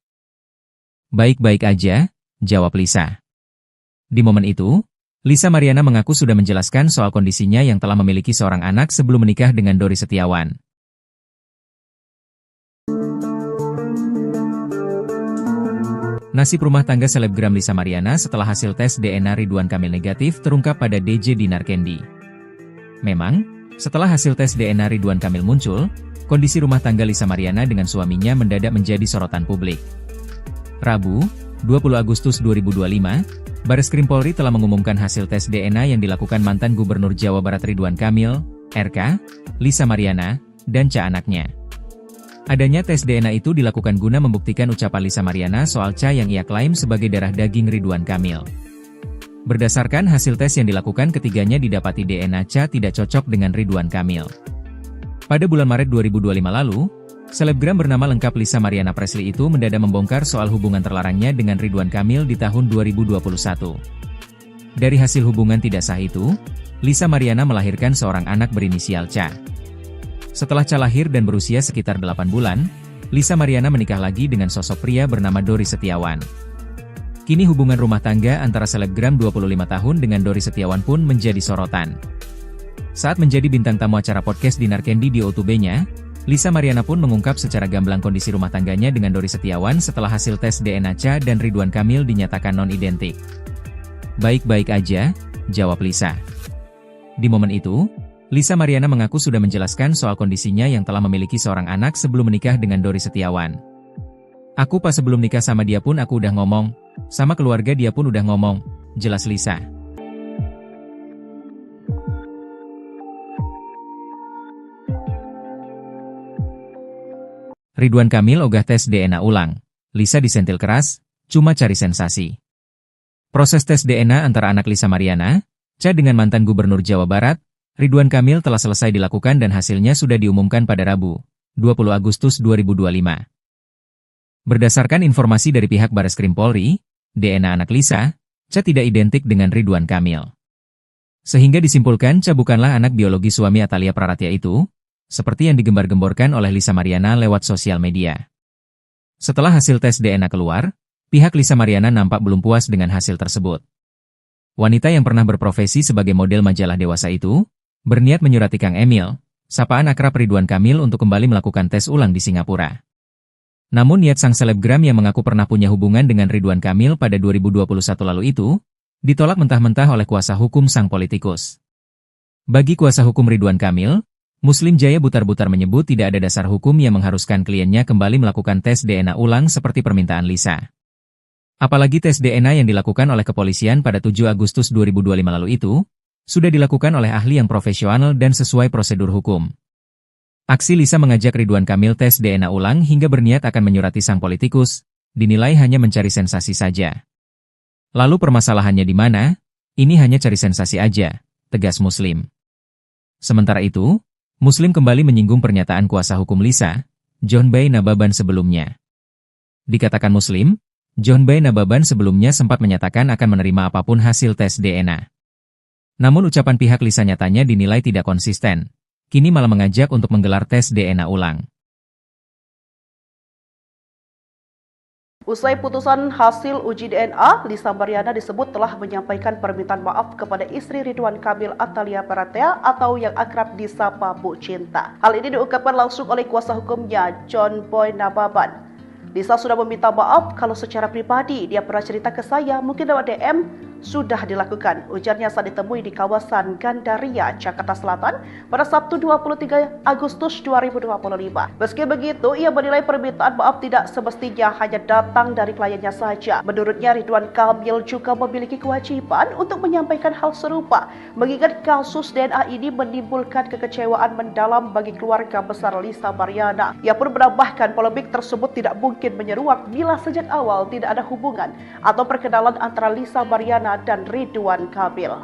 "Baik-baik aja," jawab Lisa. Di momen itu, Lisa Mariana mengaku sudah menjelaskan soal kondisinya yang telah memiliki seorang anak sebelum menikah dengan Dori Setiawan. Nasib rumah tangga selebgram Lisa Mariana setelah hasil tes DNA Ridwan Kamil negatif terungkap pada DJ Dinar Candy. Memang, setelah hasil tes DNA Ridwan Kamil muncul, kondisi rumah tangga Lisa Mariana dengan suaminya mendadak menjadi sorotan publik. Rabu, 20 Agustus 2025, Bareskrim Polri telah mengumumkan hasil tes DNA yang dilakukan mantan Gubernur Jawa Barat Ridwan Kamil, RK, Lisa Mariana, dan Ca anaknya. Adanya tes DNA itu dilakukan guna membuktikan ucapan Lisa Mariana soal Ca yang ia klaim sebagai darah daging Ridwan Kamil. Berdasarkan hasil tes yang dilakukan, ketiganya didapati DNA Ca tidak cocok dengan Ridwan Kamil. Pada bulan Maret 2025 lalu, selebgram bernama lengkap Lisa Mariana Presley itu mendadak membongkar soal hubungan terlarangnya dengan Ridwan Kamil di tahun 2021. Dari hasil hubungan tidak sah itu, Lisa Mariana melahirkan seorang anak berinisial Ca. Setelah Ca lahir dan berusia sekitar 8 bulan, Lisa Mariana menikah lagi dengan sosok pria bernama Dori Setiawan. Kini hubungan rumah tangga antara selebgram 25 tahun dengan Dori Setiawan pun menjadi sorotan. Saat menjadi bintang tamu acara podcast Dinar Candy di YouTube-nya, Lisa Mariana pun mengungkap secara gamblang kondisi rumah tangganya dengan Dori Setiawan setelah hasil tes DNA Ca dan Ridwan Kamil dinyatakan non-identik. "Baik-baik aja," jawab Lisa. Di momen itu, Lisa Mariana mengaku sudah menjelaskan soal kondisinya yang telah memiliki seorang anak sebelum menikah dengan Dori Setiawan. "Aku pas sebelum nikah sama dia pun aku udah ngomong, sama keluarga dia pun udah ngomong," jelas Lisa. Ridwan Kamil ogah tes DNA ulang. Lisa disentil keras, cuma cari sensasi. Proses tes DNA antara anak Lisa Mariana, Ca dengan mantan Gubernur Jawa Barat, Ridwan Kamil telah selesai dilakukan dan hasilnya sudah diumumkan pada Rabu, 20 Agustus 2025. Berdasarkan informasi dari pihak Bareskrim Polri, DNA anak Lisa, Ca tidak identik dengan Ridwan Kamil. Sehingga disimpulkan Ca bukanlah anak biologi suami Atalia Praratya itu, seperti yang digembar-gemborkan oleh Lisa Mariana lewat sosial media. Setelah hasil tes DNA keluar, pihak Lisa Mariana nampak belum puas dengan hasil tersebut. Wanita yang pernah berprofesi sebagai model majalah dewasa itu, berniat menyurati Kang Emil, sapaan akrab Ridwan Kamil untuk kembali melakukan tes ulang di Singapura. Namun niat sang selebgram yang mengaku pernah punya hubungan dengan Ridwan Kamil pada 2021 lalu itu, ditolak mentah-mentah oleh kuasa hukum sang politikus. Bagi kuasa hukum Ridwan Kamil, Muslim Jaya Butar-Butar menyebut tidak ada dasar hukum yang mengharuskan kliennya kembali melakukan tes DNA ulang seperti permintaan Lisa. Apalagi tes DNA yang dilakukan oleh kepolisian pada 7 Agustus 2025 lalu itu, sudah dilakukan oleh ahli yang profesional dan sesuai prosedur hukum. Aksi Lisa mengajak Ridwan Kamil tes DNA ulang hingga berniat akan menyurati sang politikus, dinilai hanya mencari sensasi saja. Lalu permasalahannya di mana? Ini hanya cari sensasi aja, tegas Muslim. Sementara itu, Muslim kembali menyinggung pernyataan kuasa hukum Lisa, John Bay Nababan sebelumnya. Dikatakan Muslim, John Bay Nababan sebelumnya sempat menyatakan akan menerima apapun hasil tes DNA. Namun ucapan pihak Lisa nyatanya dinilai tidak konsisten. Kini malah mengajak untuk menggelar tes DNA ulang. Usai putusan hasil uji DNA, Lisa Mariana disebut telah menyampaikan permintaan maaf kepada istri Ridwan Kamil Atalia Paratea atau yang akrab disapa Bu Cinta. Hal ini diungkapkan langsung oleh kuasa hukumnya, John Boy Nababan. Lisa sudah meminta maaf kalau secara pribadi dia pernah cerita ke saya, mungkin lewat DM, sudah dilakukan. Ujarnya saat ditemui di kawasan Gandaria, Jakarta Selatan pada Sabtu 23 Agustus 2025. Meski begitu, ia menilai permintaan maaf tidak semestinya hanya datang dari kliennya saja. Menurutnya, Ridwan Kamil juga memiliki kewajiban untuk menyampaikan hal serupa, mengingat kasus DNA ini menimbulkan kekecewaan mendalam bagi keluarga besar Lisa Mariana. Ia pun menambahkan polemik tersebut tidak mungkin menyeruak bila sejak awal tidak ada hubungan atau perkenalan antara Lisa Mariana dan Ridwan Kamil.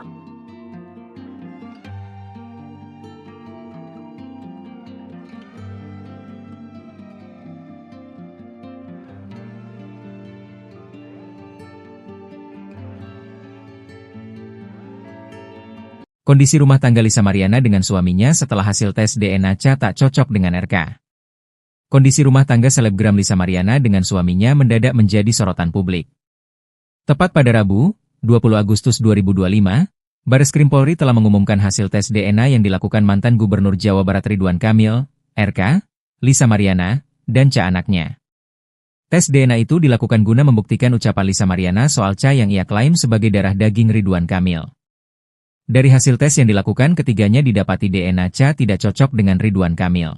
Kondisi rumah tangga Lisa Mariana dengan suaminya setelah hasil tes DNA Cha tak cocok dengan RK. Kondisi rumah tangga selebgram Lisa Mariana dengan suaminya mendadak menjadi sorotan publik. Tepat pada Rabu, 20 Agustus 2025, Bareskrim Polri telah mengumumkan hasil tes DNA yang dilakukan mantan Gubernur Jawa Barat Ridwan Kamil, RK, Lisa Mariana, dan Cha anaknya. Tes DNA itu dilakukan guna membuktikan ucapan Lisa Mariana soal Cha yang ia klaim sebagai darah daging Ridwan Kamil. Dari hasil tes yang dilakukan, ketiganya didapati DNA Cha tidak cocok dengan Ridwan Kamil.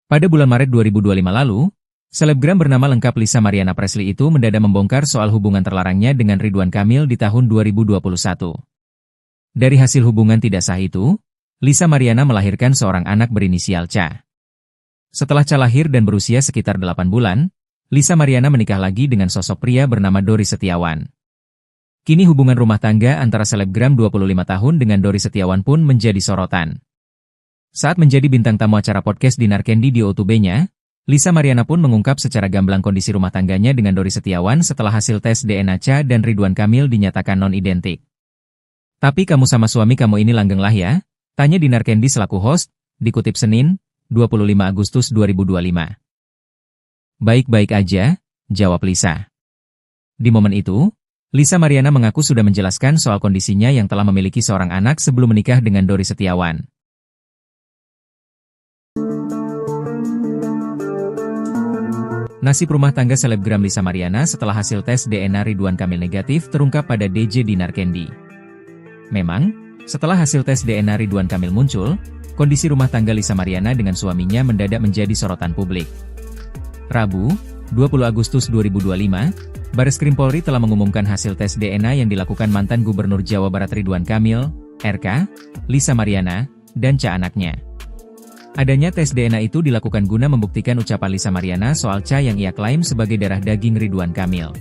Pada bulan Maret 2025 lalu, selebgram bernama lengkap Lisa Mariana Presley itu mendadak membongkar soal hubungan terlarangnya dengan Ridwan Kamil di tahun 2021. Dari hasil hubungan tidak sah itu, Lisa Mariana melahirkan seorang anak berinisial Cha. Setelah Cha lahir dan berusia sekitar 8 bulan, Lisa Mariana menikah lagi dengan sosok pria bernama Dori Setiawan. Kini hubungan rumah tangga antara selebgram 25 tahun dengan Dori Setiawan pun menjadi sorotan. Saat menjadi bintang tamu acara podcast Dinar Candy di O2B-nya, Lisa Mariana pun mengungkap secara gamblang kondisi rumah tangganya dengan Dori Setiawan setelah hasil tes DNA Cha dan Ridwan Kamil dinyatakan non-identik. Tapi kamu sama suami kamu ini langgeng lah ya? Tanya Dinar Candy selaku host, dikutip Senin, 25 Agustus 2025. Baik-baik aja, jawab Lisa. Di momen itu, Lisa Mariana mengaku sudah menjelaskan soal kondisinya yang telah memiliki seorang anak sebelum menikah dengan Dori Setiawan. Nasib rumah tangga selebgram Lisa Mariana setelah hasil tes DNA Ridwan Kamil negatif terungkap pada DJ Dinar Candy. Memang, setelah hasil tes DNA Ridwan Kamil muncul, kondisi rumah tangga Lisa Mariana dengan suaminya mendadak menjadi sorotan publik. Rabu, 20 Agustus 2025, Bareskrim Polri telah mengumumkan hasil tes DNA yang dilakukan mantan Gubernur Jawa Barat Ridwan Kamil, RK, Lisa Mariana, dan Cha anaknya. Adanya tes DNA itu dilakukan guna membuktikan ucapan Lisa Mariana soal Cha yang ia klaim sebagai darah daging Ridwan Kamil.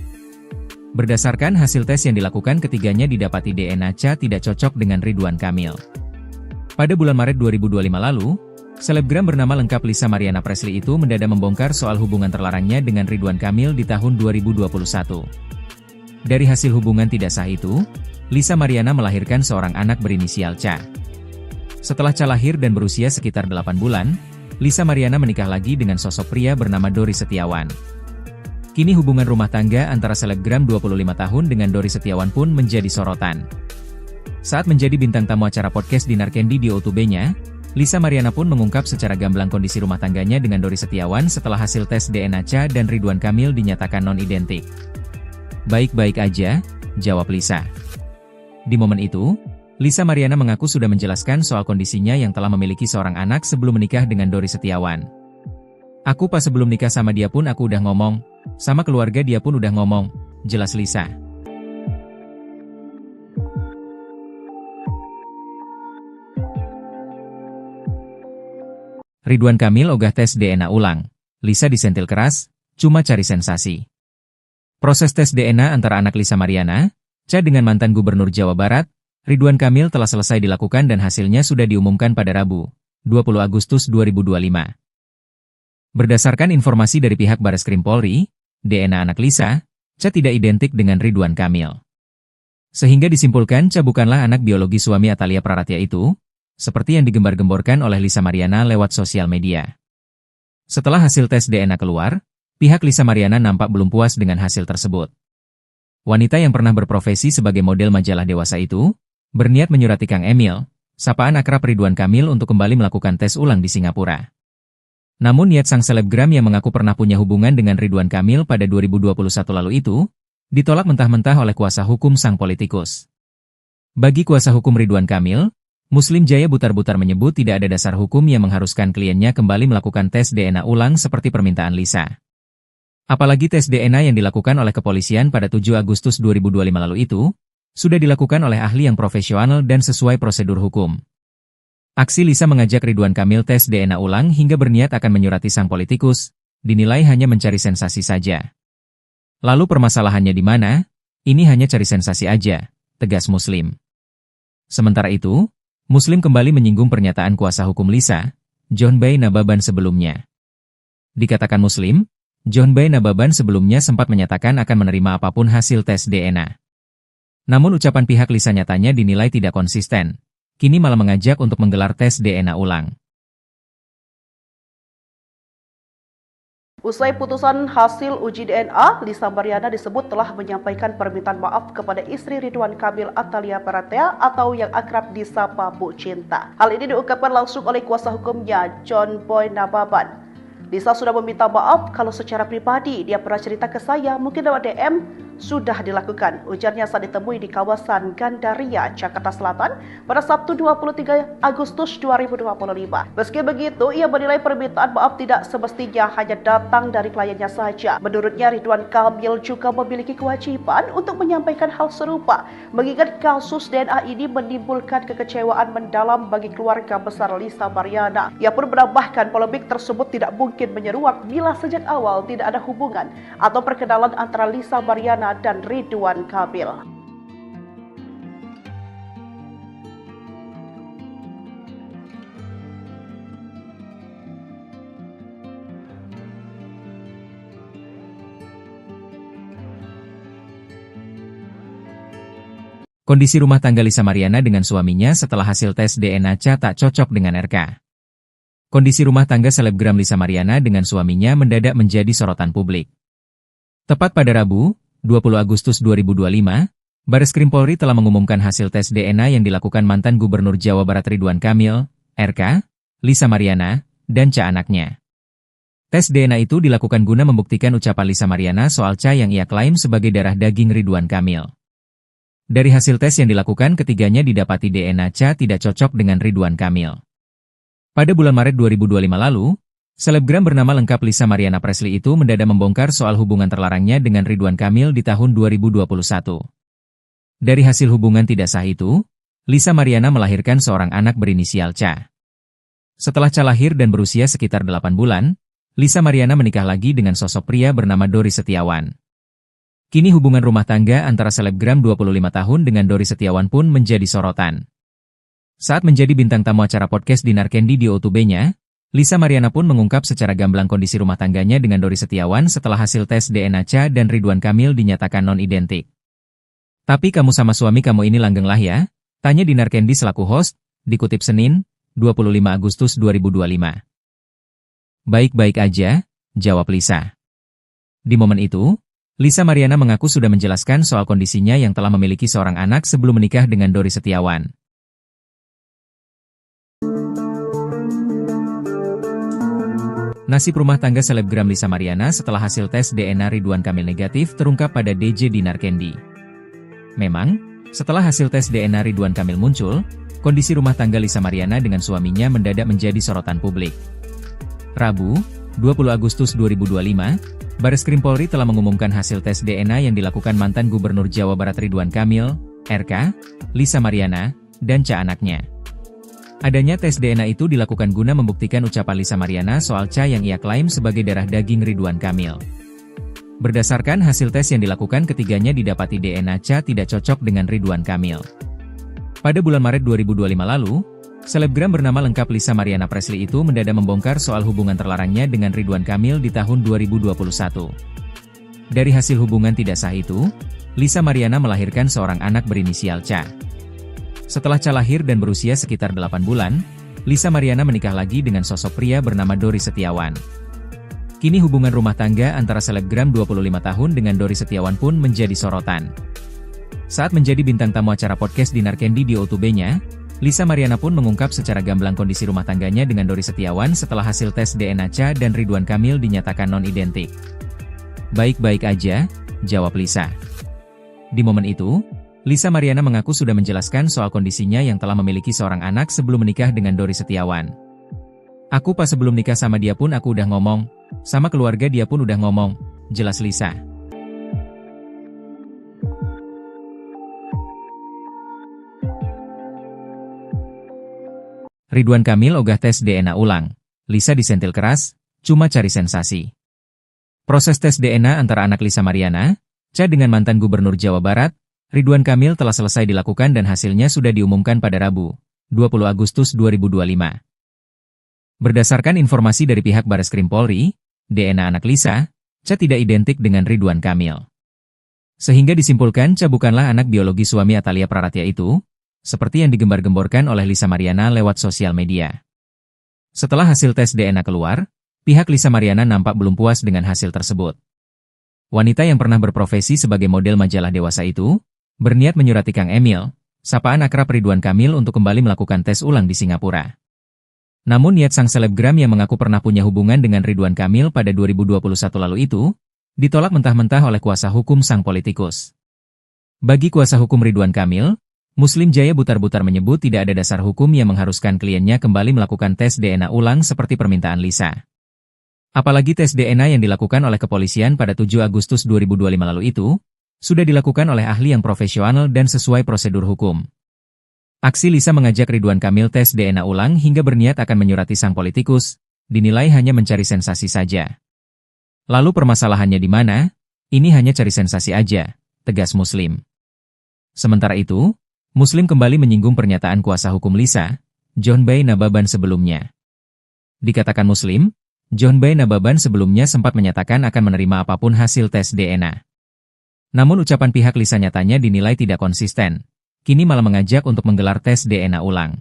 Berdasarkan hasil tes yang dilakukan, ketiganya didapati DNA Cha tidak cocok dengan Ridwan Kamil. Pada bulan Maret 2025 lalu, selebgram bernama lengkap Lisa Mariana Presley itu mendadak membongkar soal hubungan terlarangnya dengan Ridwan Kamil di tahun 2021. Dari hasil hubungan tidak sah itu, Lisa Mariana melahirkan seorang anak berinisial Cha. Setelah Cha lahir dan berusia sekitar 8 bulan, Lisa Mariana menikah lagi dengan sosok pria bernama Dori Setiawan. Kini hubungan rumah tangga antara selebgram 25 tahun dengan Dori Setiawan pun menjadi sorotan. Saat menjadi bintang tamu acara podcast Dinar Candy di O2B-nya, Lisa Mariana pun mengungkap secara gamblang kondisi rumah tangganya dengan Dori Setiawan setelah hasil tes DNA Cha dan Ridwan Kamil dinyatakan non-identik. Baik-baik aja, jawab Lisa. Di momen itu, Lisa Mariana mengaku sudah menjelaskan soal kondisinya yang telah memiliki seorang anak sebelum menikah dengan Dori Setiawan. Aku pas sebelum nikah sama dia pun aku udah ngomong, sama keluarga dia pun udah ngomong, jelas Lisa. Ridwan Kamil ogah tes DNA ulang, Lisa disentil keras, cuma cari sensasi. Proses tes DNA antara anak Lisa Mariana, Cha dengan mantan Gubernur Jawa Barat, Ridwan Kamil telah selesai dilakukan dan hasilnya sudah diumumkan pada Rabu, 20 Agustus 2025. Berdasarkan informasi dari pihak Bareskrim Polri, DNA anak Lisa, Cha tidak identik dengan Ridwan Kamil. Sehingga disimpulkan Cha bukanlah anak biologi suami Atalia Praratia itu, seperti yang digembar-gemborkan oleh Lisa Mariana lewat sosial media. Setelah hasil tes DNA keluar, pihak Lisa Mariana nampak belum puas dengan hasil tersebut. Wanita yang pernah berprofesi sebagai model majalah dewasa itu, berniat menyurati Kang Emil, sapaan akrab Ridwan Kamil untuk kembali melakukan tes ulang di Singapura. Namun niat sang selebgram yang mengaku pernah punya hubungan dengan Ridwan Kamil pada 2021 lalu itu, ditolak mentah-mentah oleh kuasa hukum sang politikus. Bagi kuasa hukum Ridwan Kamil, Muslim Jaya Butar-Butar menyebut tidak ada dasar hukum yang mengharuskan kliennya kembali melakukan tes DNA ulang seperti permintaan Lisa. Apalagi tes DNA yang dilakukan oleh kepolisian pada 7 Agustus 2025 lalu itu, sudah dilakukan oleh ahli yang profesional dan sesuai prosedur hukum. Aksi Lisa mengajak Ridwan Kamil tes DNA ulang hingga berniat akan menyurati sang politikus, dinilai hanya mencari sensasi saja. Lalu permasalahannya di mana? Ini hanya cari sensasi aja, tegas Muslim. Sementara itu, Muslim kembali menyinggung pernyataan kuasa hukum Lisa, John Bay Nababan sebelumnya. Dikatakan Muslim, John Bay Nababan sebelumnya sempat menyatakan akan menerima apapun hasil tes DNA. Namun ucapan pihak Lisa nyatanya dinilai tidak konsisten. Kini malah mengajak untuk menggelar tes DNA ulang. Usai putusan hasil uji DNA, Lisa Mariana disebut telah menyampaikan permintaan maaf kepada istri Ridwan Kamil Atalia Baratea atau yang akrab disapa Bu Cinta. Hal ini diungkapkan langsung oleh kuasa hukumnya, John Boy Nababan. Lisa sudah meminta maaf kalau secara pribadi dia pernah cerita ke saya, mungkin lewat DM, sudah dilakukan. Ujarnya saat ditemui di kawasan Gandaria, Jakarta Selatan pada Sabtu 23 Agustus 2025. Meski begitu, ia menilai permintaan maaf tidak semestinya hanya datang dari kliennya saja. Menurutnya, Ridwan Kamil juga memiliki kewajiban untuk menyampaikan hal serupa, mengingat kasus DNA ini menimbulkan kekecewaan mendalam bagi keluarga besar Lisa Mariana. Ia pun menambahkan polemik tersebut tidak mungkin menyeruak bila sejak awal tidak ada hubungan atau perkenalan antara Lisa Mariana dan Ridwan Kamil. Kondisi rumah tangga Lisa Mariana dengan suaminya setelah hasil tes DNA tak cocok dengan RK. Kondisi rumah tangga selebgram Lisa Mariana dengan suaminya mendadak menjadi sorotan publik. Tepat pada Rabu, 20 Agustus 2025, Bareskrim Polri telah mengumumkan hasil tes DNA yang dilakukan mantan Gubernur Jawa Barat Ridwan Kamil, RK, Lisa Mariana, dan anaknya. Tes DNA itu dilakukan guna membuktikan ucapan Lisa Mariana soal yang ia klaim sebagai darah daging Ridwan Kamil. Dari hasil tes yang dilakukan, ketiganya didapati DNA tidak cocok dengan Ridwan Kamil. Pada bulan Maret 2025 lalu, selebgram bernama lengkap Lisa Mariana Presley itu mendadak membongkar soal hubungan terlarangnya dengan Ridwan Kamil di tahun 2021. Dari hasil hubungan tidak sah itu, Lisa Mariana melahirkan seorang anak berinisial Ca. Setelah Ca lahir dan berusia sekitar 8 bulan, Lisa Mariana menikah lagi dengan sosok pria bernama Dori Setiawan. Kini hubungan rumah tangga antara selebgram 25 tahun dengan Dori Setiawan pun menjadi sorotan. Saat menjadi bintang tamu acara podcast Dinar Candy di O2B-nya, Lisa Mariana pun mengungkap secara gamblang kondisi rumah tangganya dengan Dori Setiawan setelah hasil tes DNA Ca dan Ridwan Kamil dinyatakan non-identik. Tapi kamu sama suami kamu ini langgeng lah ya? Tanya Dinar Candy selaku host, dikutip Senin, 25 Agustus 2025. Baik-baik aja, jawab Lisa. Di momen itu, Lisa Mariana mengaku sudah menjelaskan soal kondisinya yang telah memiliki seorang anak sebelum menikah dengan Dori Setiawan. Nasib rumah tangga selebgram Lisa Mariana setelah hasil tes DNA Ridwan Kamil negatif terungkap pada DJ Dinar Candy. Memang, setelah hasil tes DNA Ridwan Kamil muncul, kondisi rumah tangga Lisa Mariana dengan suaminya mendadak menjadi sorotan publik. Rabu, 20 Agustus 2025, Bareskrim Polri telah mengumumkan hasil tes DNA yang dilakukan mantan Gubernur Jawa Barat Ridwan Kamil, RK, Lisa Mariana, dan anaknya. Adanya tes DNA itu dilakukan guna membuktikan ucapan Lisa Mariana soal yang ia klaim sebagai darah daging Ridwan Kamil. Berdasarkan hasil tes yang dilakukan, ketiganya didapati DNA tidak cocok dengan Ridwan Kamil. Pada bulan Maret 2025 lalu, selebgram bernama lengkap Lisa Mariana Presley itu mendadak membongkar soal hubungan terlarangnya dengan Ridwan Kamil di tahun 2021. Dari hasil hubungan tidak sah itu, Lisa Mariana melahirkan seorang anak berinisial Ca. Setelah Ca lahir dan berusia sekitar 8 bulan, Lisa Mariana menikah lagi dengan sosok pria bernama Dori Setiawan. Kini hubungan rumah tangga antara selebgram 25 tahun dengan Dori Setiawan pun menjadi sorotan. Saat menjadi bintang tamu acara podcast Dinar Candy di O2B-nya, Lisa Mariana pun mengungkap secara gamblang kondisi rumah tangganya dengan Dori Setiawan setelah hasil tes DNA Cha dan Ridwan Kamil dinyatakan non-identik. "Baik-baik aja," jawab Lisa. Di momen itu, Lisa Mariana mengaku sudah menjelaskan soal kondisinya yang telah memiliki seorang anak sebelum menikah dengan Dori Setiawan. "Aku pas sebelum nikah sama dia pun aku udah ngomong, sama keluarga dia pun udah ngomong," jelas Lisa. Ridwan Kamil ogah tes DNA ulang. Lisa disentil keras, cuma cari sensasi. Proses tes DNA antara anak Lisa Mariana, Cha dengan mantan Gubernur Jawa Barat, Ridwan Kamil telah selesai dilakukan dan hasilnya sudah diumumkan pada Rabu, 20 Agustus 2025. Berdasarkan informasi dari pihak Bareskrim Polri, DNA anak Lisa, Cha tidak identik dengan Ridwan Kamil. Sehingga disimpulkan Cha bukanlah anak biologi suami Atalia Praratya itu, seperti yang digembar-gemborkan oleh Lisa Mariana lewat sosial media. Setelah hasil tes DNA keluar, pihak Lisa Mariana nampak belum puas dengan hasil tersebut. Wanita yang pernah berprofesi sebagai model majalah dewasa itu, berniat menyurati Kang Emil, sapaan akrab Ridwan Kamil untuk kembali melakukan tes ulang di Singapura. Namun niat sang selebgram yang mengaku pernah punya hubungan dengan Ridwan Kamil pada 2021 lalu itu, ditolak mentah-mentah oleh kuasa hukum sang politikus. Bagi kuasa hukum Ridwan Kamil, Muslim Jaya butar-butar menyebut tidak ada dasar hukum yang mengharuskan kliennya kembali melakukan tes DNA ulang seperti permintaan Lisa. Apalagi tes DNA yang dilakukan oleh kepolisian pada 7 Agustus 2025 lalu itu, sudah dilakukan oleh ahli yang profesional dan sesuai prosedur hukum. Aksi Lisa mengajak Ridwan Kamil tes DNA ulang hingga berniat akan menyurati sang politikus, dinilai hanya mencari sensasi saja. Lalu permasalahannya di mana? Ini hanya cari sensasi aja, tegas Muslim. Sementara itu, Muslim kembali menyinggung pernyataan kuasa hukum Lisa, John Bay Nababan sebelumnya. Dikatakan Muslim, John Bay Nababan sebelumnya sempat menyatakan akan menerima apapun hasil tes DNA. Namun ucapan pihak Lisa nyatanya dinilai tidak konsisten. Kini malah mengajak untuk menggelar tes DNA ulang.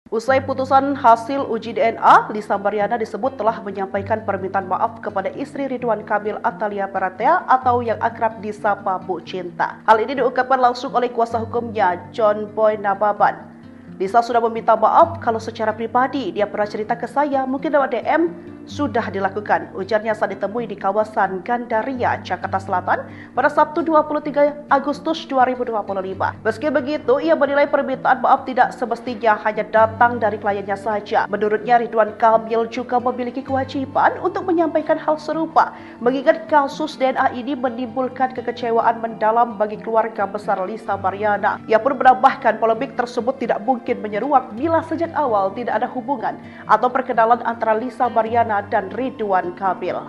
Usai putusan hasil uji DNA, Lisa Mariana disebut telah menyampaikan permintaan maaf kepada istri Ridwan Kamil Atalia Praratya atau yang akrab disapa Bu Cinta. Hal ini diungkapkan langsung oleh kuasa hukumnya, John Boy Nababan. Lisa sudah meminta maaf kalau secara pribadi dia pernah cerita ke saya, mungkin lewat DM, sudah dilakukan, ujarnya saat ditemui di kawasan Gandaria, Jakarta Selatan pada Sabtu 23 Agustus 2025. Meski begitu, ia menilai permintaan maaf tidak semestinya hanya datang dari kliennya saja. Menurutnya, Ridwan Kamil juga memiliki kewajiban untuk menyampaikan hal serupa, mengingat kasus DNA ini menimbulkan kekecewaan mendalam bagi keluarga besar Lisa Mariana. Ia pun menambahkan polemik tersebut tidak mungkin menyeruak bila sejak awal tidak ada hubungan atau perkenalan antara Lisa Mariana dan Ridwan Kamil.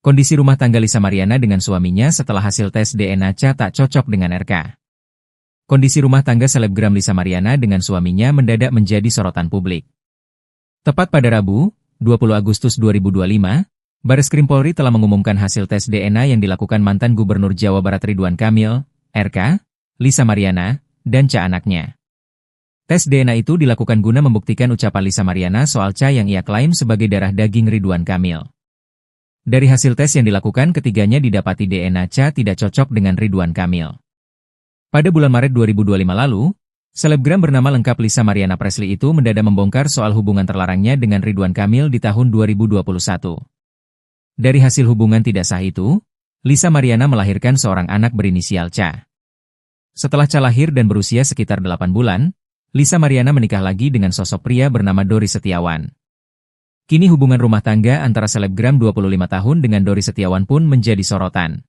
Kondisi rumah tangga Lisa Mariana dengan suaminya setelah hasil tes DNA Cha tak cocok dengan RK. Kondisi rumah tangga selebgram Lisa Mariana dengan suaminya mendadak menjadi sorotan publik. Tepat pada Rabu, 20 Agustus 2025, Bareskrim Polri telah mengumumkan hasil tes DNA yang dilakukan mantan Gubernur Jawa Barat Ridwan Kamil, RK, Lisa Mariana, dan Cha anaknya. Tes DNA itu dilakukan guna membuktikan ucapan Lisa Mariana soal Cha yang ia klaim sebagai darah daging Ridwan Kamil. Dari hasil tes yang dilakukan, ketiganya didapati DNA Cha tidak cocok dengan Ridwan Kamil. Pada bulan Maret 2025 lalu, selebgram bernama lengkap Lisa Mariana Presley itu mendadak membongkar soal hubungan terlarangnya dengan Ridwan Kamil di tahun 2021. Dari hasil hubungan tidak sah itu, Lisa Mariana melahirkan seorang anak berinisial Cha. Setelah Cha lahir dan berusia sekitar 8 bulan, Lisa Mariana menikah lagi dengan sosok pria bernama Dori Setiawan. Kini hubungan rumah tangga antara selebgram 25 tahun dengan Dori Setiawan pun menjadi sorotan.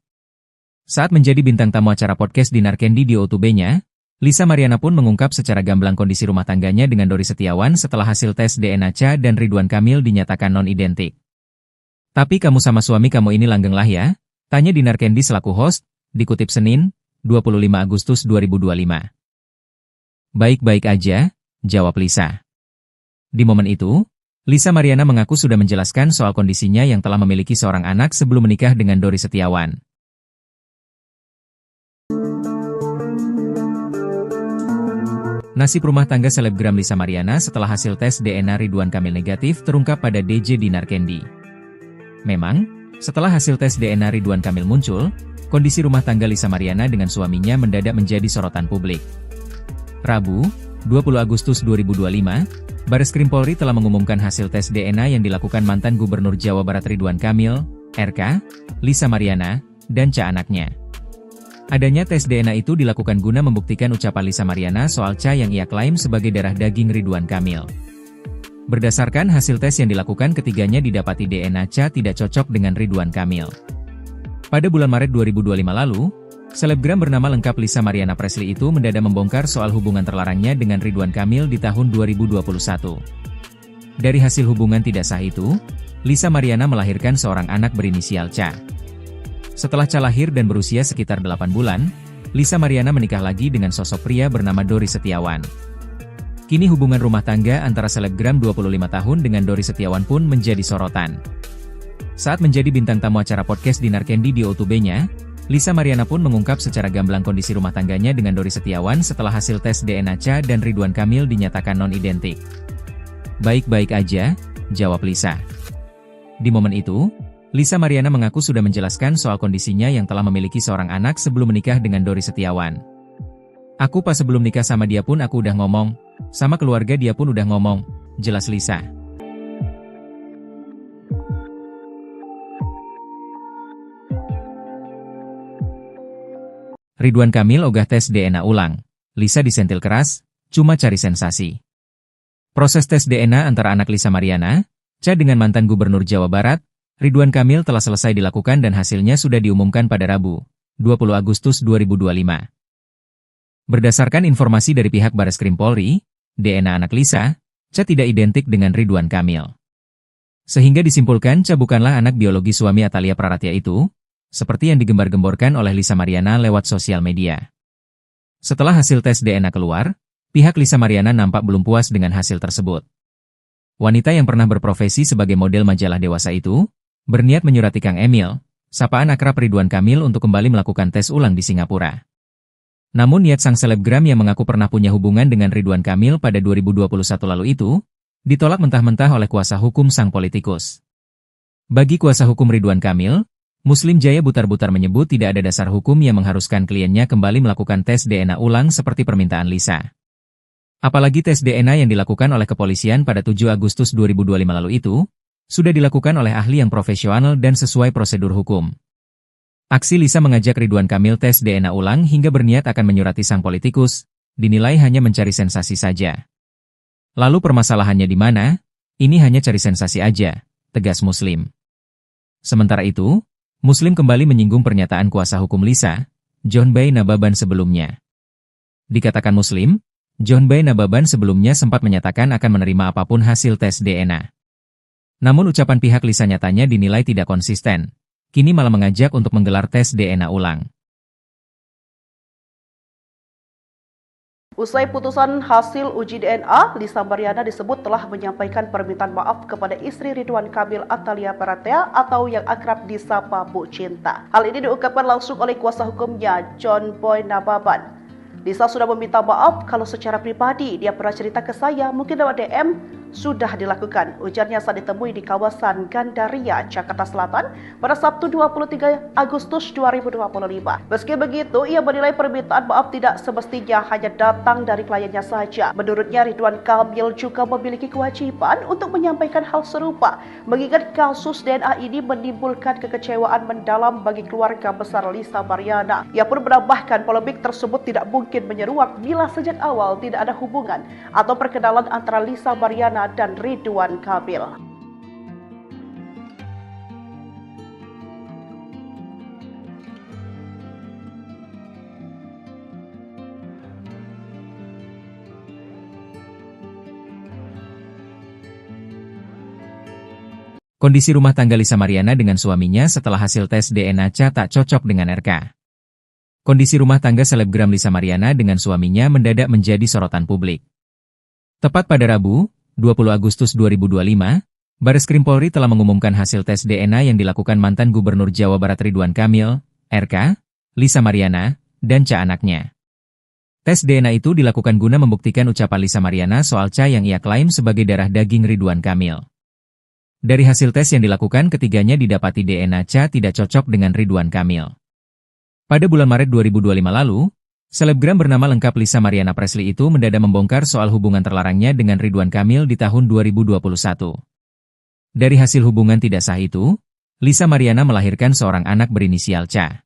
Saat menjadi bintang tamu acara podcast Dinar Candy di O2B-nya, Lisa Mariana pun mengungkap secara gamblang kondisi rumah tangganya dengan Dori Setiawan setelah hasil tes DNA Cha dan Ridwan Kamil dinyatakan non-identik. "Tapi kamu sama suami kamu ini langgeng lah ya?" tanya Dinar Candy selaku host, dikutip Senin, 25 Agustus 2025. "Baik-baik aja," jawab Lisa. Di momen itu, Lisa Mariana mengaku sudah menjelaskan soal kondisinya yang telah memiliki seorang anak sebelum menikah dengan Dori Setiawan. Nasib rumah tangga selebgram Lisa Mariana setelah hasil tes DNA Ridwan Kamil negatif terungkap pada DJ Dinar Candy. Memang, setelah hasil tes DNA Ridwan Kamil muncul, kondisi rumah tangga Lisa Mariana dengan suaminya mendadak menjadi sorotan publik. Rabu, 20 Agustus 2025, Bareskrim Polri telah mengumumkan hasil tes DNA yang dilakukan mantan Gubernur Jawa Barat Ridwan Kamil, RK, Lisa Mariana, dan Ca anaknya. Adanya tes DNA itu dilakukan guna membuktikan ucapan Lisa Mariana soal Ca yang ia klaim sebagai darah daging Ridwan Kamil. Berdasarkan hasil tes yang dilakukan, ketiganya didapati DNA Ca tidak cocok dengan Ridwan Kamil. Pada bulan Maret 2025 lalu, selebgram bernama lengkap Lisa Mariana Presley itu mendadak membongkar soal hubungan terlarangnya dengan Ridwan Kamil di tahun 2021. Dari hasil hubungan tidak sah itu, Lisa Mariana melahirkan seorang anak berinisial Ca. Setelah Ca lahir dan berusia sekitar 8 bulan, Lisa Mariana menikah lagi dengan sosok pria bernama Dori Setiawan. Kini hubungan rumah tangga antara selebgram 25 tahun dengan Dori Setiawan pun menjadi sorotan. Saat menjadi bintang tamu acara podcast Dinar Candy di O2B-nya, Lisa Mariana pun mengungkap secara gamblang kondisi rumah tangganya dengan Dori Setiawan setelah hasil tes DNA Ca dan Ridwan Kamil dinyatakan non-identik. "Baik-baik aja," jawab Lisa. Di momen itu, Lisa Mariana mengaku sudah menjelaskan soal kondisinya yang telah memiliki seorang anak sebelum menikah dengan Dori Setiawan. "Aku pas sebelum nikah sama dia pun aku udah ngomong, sama keluarga dia pun udah ngomong," jelas Lisa. Ridwan Kamil ogah tes DNA ulang. Lisa disentil keras, cuma cari sensasi. Proses tes DNA antara anak Lisa Mariana, Ca dengan mantan Gubernur Jawa Barat, Ridwan Kamil telah selesai dilakukan dan hasilnya sudah diumumkan pada Rabu, 20 Agustus 2025. Berdasarkan informasi dari pihak Bareskrim Polri, DNA anak Lisa, Ca tidak identik dengan Ridwan Kamil. Sehingga disimpulkan Ca bukanlah anak biologi suami Atalia Praratya itu, seperti yang digembar-gemborkan oleh Lisa Mariana lewat sosial media. Setelah hasil tes DNA keluar, pihak Lisa Mariana nampak belum puas dengan hasil tersebut. Wanita yang pernah berprofesi sebagai model majalah dewasa itu, berniat menyurati Kang Emil, sapaan akrab Ridwan Kamil untuk kembali melakukan tes ulang di Singapura. Namun niat sang selebgram yang mengaku pernah punya hubungan dengan Ridwan Kamil pada 2021 lalu itu, ditolak mentah-mentah oleh kuasa hukum sang politikus. Bagi kuasa hukum Ridwan Kamil, Muslim Jaya Butar-Butar menyebut tidak ada dasar hukum yang mengharuskan kliennya kembali melakukan tes DNA ulang seperti permintaan Lisa. Apalagi tes DNA yang dilakukan oleh kepolisian pada 7 Agustus 2025 lalu itu, sudah dilakukan oleh ahli yang profesional dan sesuai prosedur hukum. Aksi Lisa mengajak Ridwan Kamil tes DNA ulang hingga berniat akan menyurati sang politikus, dinilai hanya mencari sensasi saja. Lalu permasalahannya di mana? Ini hanya cari sensasi aja, tegas Muslim. Sementara itu, Muslim kembali menyinggung pernyataan kuasa hukum Lisa, John Bay Nababan sebelumnya. Dikatakan Muslim, John Bay Nababan sebelumnya sempat menyatakan akan menerima apapun hasil tes DNA. Namun ucapan pihak Lisa nyatanya dinilai tidak konsisten, kini malah mengajak untuk menggelar tes DNA ulang. Usai putusan hasil uji DNA, Lisa Mariana disebut telah menyampaikan permintaan maaf kepada istri Ridwan Kamil Atalia Praratya atau yang akrab disapa Bu Cinta. Hal ini diungkapkan langsung oleh kuasa hukumnya, John Boy Nababan. Lisa sudah meminta maaf kalau secara pribadi dia pernah cerita ke saya, mungkin lewat DM, sudah dilakukan. Ujarnya saat ditemui di kawasan Gandaria, Jakarta Selatan pada Sabtu 23 Agustus 2025. Meski begitu, ia menilai permintaan maaf tidak semestinya hanya datang dari kliennya saja. Menurutnya, Ridwan Kamil juga memiliki kewajiban untuk menyampaikan hal serupa, mengingat kasus DNA ini menimbulkan kekecewaan mendalam bagi keluarga besar Lisa Mariana. Ia pun menambahkan polemik tersebut tidak mungkin menyeruak bila sejak awal tidak ada hubungan atau perkenalan antara Lisa Mariana dan Ridwan Kamil. Kondisi rumah tangga Lisa Mariana dengan suaminya setelah hasil tes DNA Ca tak cocok dengan RK. Kondisi rumah tangga selebgram Lisa Mariana dengan suaminya mendadak menjadi sorotan publik. Tepat pada Rabu, 20 Agustus 2025, Bareskrim Polri telah mengumumkan hasil tes DNA yang dilakukan mantan Gubernur Jawa Barat Ridwan Kamil, RK, Lisa Mariana, dan Ca anaknya. Tes DNA itu dilakukan guna membuktikan ucapan Lisa Mariana soal Ca yang ia klaim sebagai darah daging Ridwan Kamil. Dari hasil tes yang dilakukan, ketiganya didapati DNA Ca tidak cocok dengan Ridwan Kamil. Pada bulan Maret 2025 lalu, selebgram bernama lengkap Lisa Mariana Presley itu mendadak membongkar soal hubungan terlarangnya dengan Ridwan Kamil di tahun 2021. Dari hasil hubungan tidak sah itu, Lisa Mariana melahirkan seorang anak berinisial Ca.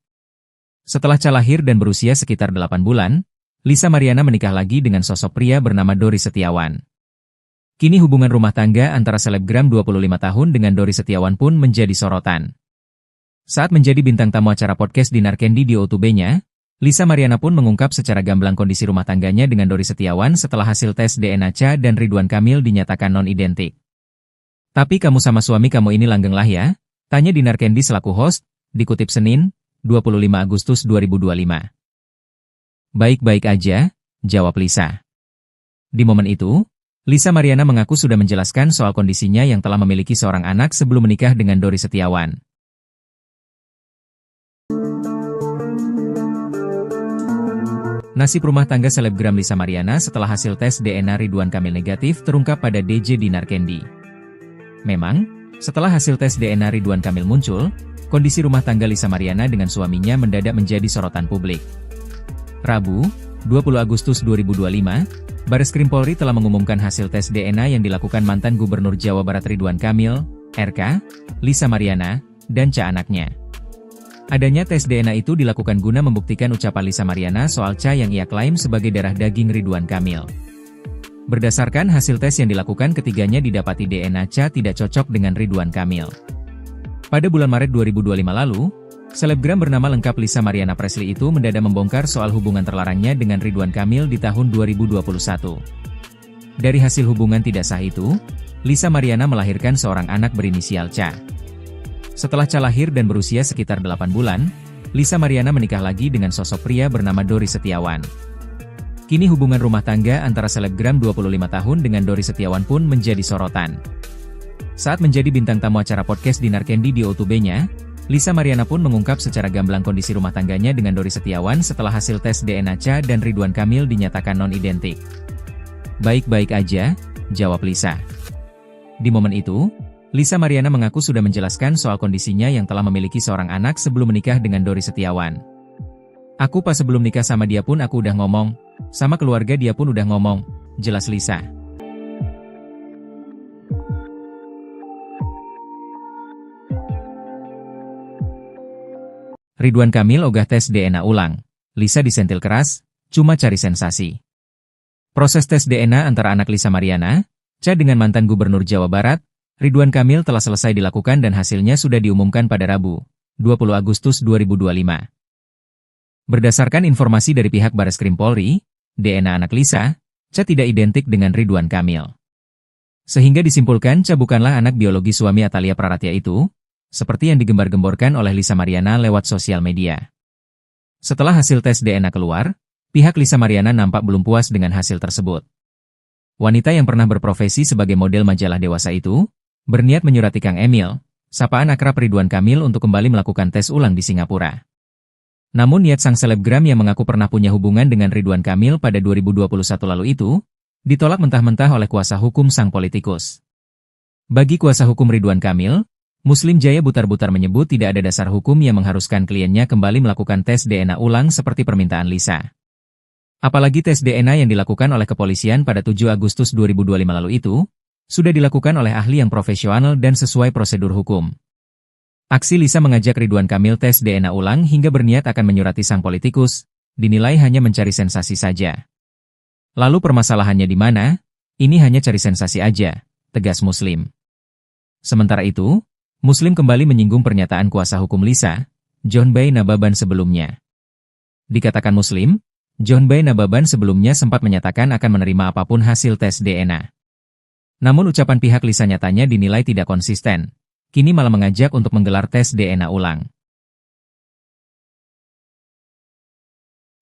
Setelah Ca lahir dan berusia sekitar 8 bulan, Lisa Mariana menikah lagi dengan sosok pria bernama Dori Setiawan. Kini hubungan rumah tangga antara selebgram 25 tahun dengan Dori Setiawan pun menjadi sorotan. Saat menjadi bintang tamu acara podcast Dinar Candy di O2B-nya, Lisa Mariana pun mengungkap secara gamblang kondisi rumah tangganya dengan Dori Setiawan setelah hasil tes DNA Ca dan Ridwan Kamil dinyatakan non-identik. "Tapi kamu sama suami kamu ini langgeng lah ya?" tanya Dinar Candy selaku host, dikutip Senin, 25 Agustus 2025. "Baik-baik aja," jawab Lisa. Di momen itu, Lisa Mariana mengaku sudah menjelaskan soal kondisinya yang telah memiliki seorang anak sebelum menikah dengan Dori Setiawan. Nasib rumah tangga selebgram Lisa Mariana setelah hasil tes DNA Ridwan Kamil negatif terungkap pada DJ Dinar Candy. Memang, setelah hasil tes DNA Ridwan Kamil muncul, kondisi rumah tangga Lisa Mariana dengan suaminya mendadak menjadi sorotan publik. Rabu, 20 Agustus 2025, Bareskrim Polri telah mengumumkan hasil tes DNA yang dilakukan mantan Gubernur Jawa Barat Ridwan Kamil, RK, Lisa Mariana, dan Ca anaknya. Adanya tes DNA itu dilakukan guna membuktikan ucapan Lisa Mariana soal Ca yang ia klaim sebagai darah daging Ridwan Kamil. Berdasarkan hasil tes yang dilakukan, ketiganya didapati DNA Ca tidak cocok dengan Ridwan Kamil. Pada bulan Maret 2025 lalu, selebgram bernama lengkap Lisa Mariana Presley itu mendadak membongkar soal hubungan terlarangnya dengan Ridwan Kamil di tahun 2021. Dari hasil hubungan tidak sah itu, Lisa Mariana melahirkan seorang anak berinisial Ca. Setelah Ca lahir dan berusia sekitar 8 bulan, Lisa Mariana menikah lagi dengan sosok pria bernama Dori Setiawan. Kini hubungan rumah tangga antara selebgram 25 tahun dengan Dori Setiawan pun menjadi sorotan. Saat menjadi bintang tamu acara podcast Dinar Candy di O2B-nya, Lisa Mariana pun mengungkap secara gamblang kondisi rumah tangganya dengan Dori Setiawan setelah hasil tes DNA Ca dan Ridwan Kamil dinyatakan non-identik. "Baik-baik aja," jawab Lisa. Di momen itu, Lisa Mariana mengaku sudah menjelaskan soal kondisinya yang telah memiliki seorang anak sebelum menikah dengan Dori Setiawan. "Aku pas sebelum nikah sama dia pun aku udah ngomong, sama keluarga dia pun udah ngomong," jelas Lisa. Ridwan Kamil ogah tes DNA ulang. Lisa disentil keras, cuma cari sensasi. Proses tes DNA antara anak Lisa Mariana, Ca dengan mantan Gubernur Jawa Barat, Ridwan Kamil telah selesai dilakukan dan hasilnya sudah diumumkan pada Rabu, 20 Agustus 2025. Berdasarkan informasi dari pihak Bareskrim Polri, DNA anak Lisa, Ca tidak identik dengan Ridwan Kamil. Sehingga disimpulkan Ca bukanlah anak biologi suami Atalia Praratia itu, seperti yang digembar-gemborkan oleh Lisa Mariana lewat sosial media. Setelah hasil tes DNA keluar, pihak Lisa Mariana nampak belum puas dengan hasil tersebut. Wanita yang pernah berprofesi sebagai model majalah dewasa itu, berniat menyurati Kang Emil, sapaan akrab Ridwan Kamil untuk kembali melakukan tes ulang di Singapura. Namun niat sang selebgram yang mengaku pernah punya hubungan dengan Ridwan Kamil pada 2021 lalu itu, ditolak mentah-mentah oleh kuasa hukum sang politikus. Bagi kuasa hukum Ridwan Kamil, Muslim Jaya Butar-Butar menyebut tidak ada dasar hukum yang mengharuskan kliennya kembali melakukan tes DNA ulang seperti permintaan Lisa. Apalagi tes DNA yang dilakukan oleh kepolisian pada 7 Agustus 2025 lalu itu, sudah dilakukan oleh ahli yang profesional dan sesuai prosedur hukum. Aksi Lisa mengajak Ridwan Kamil tes DNA ulang hingga berniat akan menyurati sang politikus, dinilai hanya mencari sensasi saja. Lalu permasalahannya di mana? Ini hanya cari sensasi aja, tegas Muslim. Sementara itu, Muslim kembali menyinggung pernyataan kuasa hukum Lisa, John Bay Nababan sebelumnya. Dikatakan Muslim, John Bay Nababan sebelumnya sempat menyatakan akan menerima apapun hasil tes DNA. Namun ucapan pihak Lisa nyatanya dinilai tidak konsisten, kini malah mengajak untuk menggelar tes DNA ulang.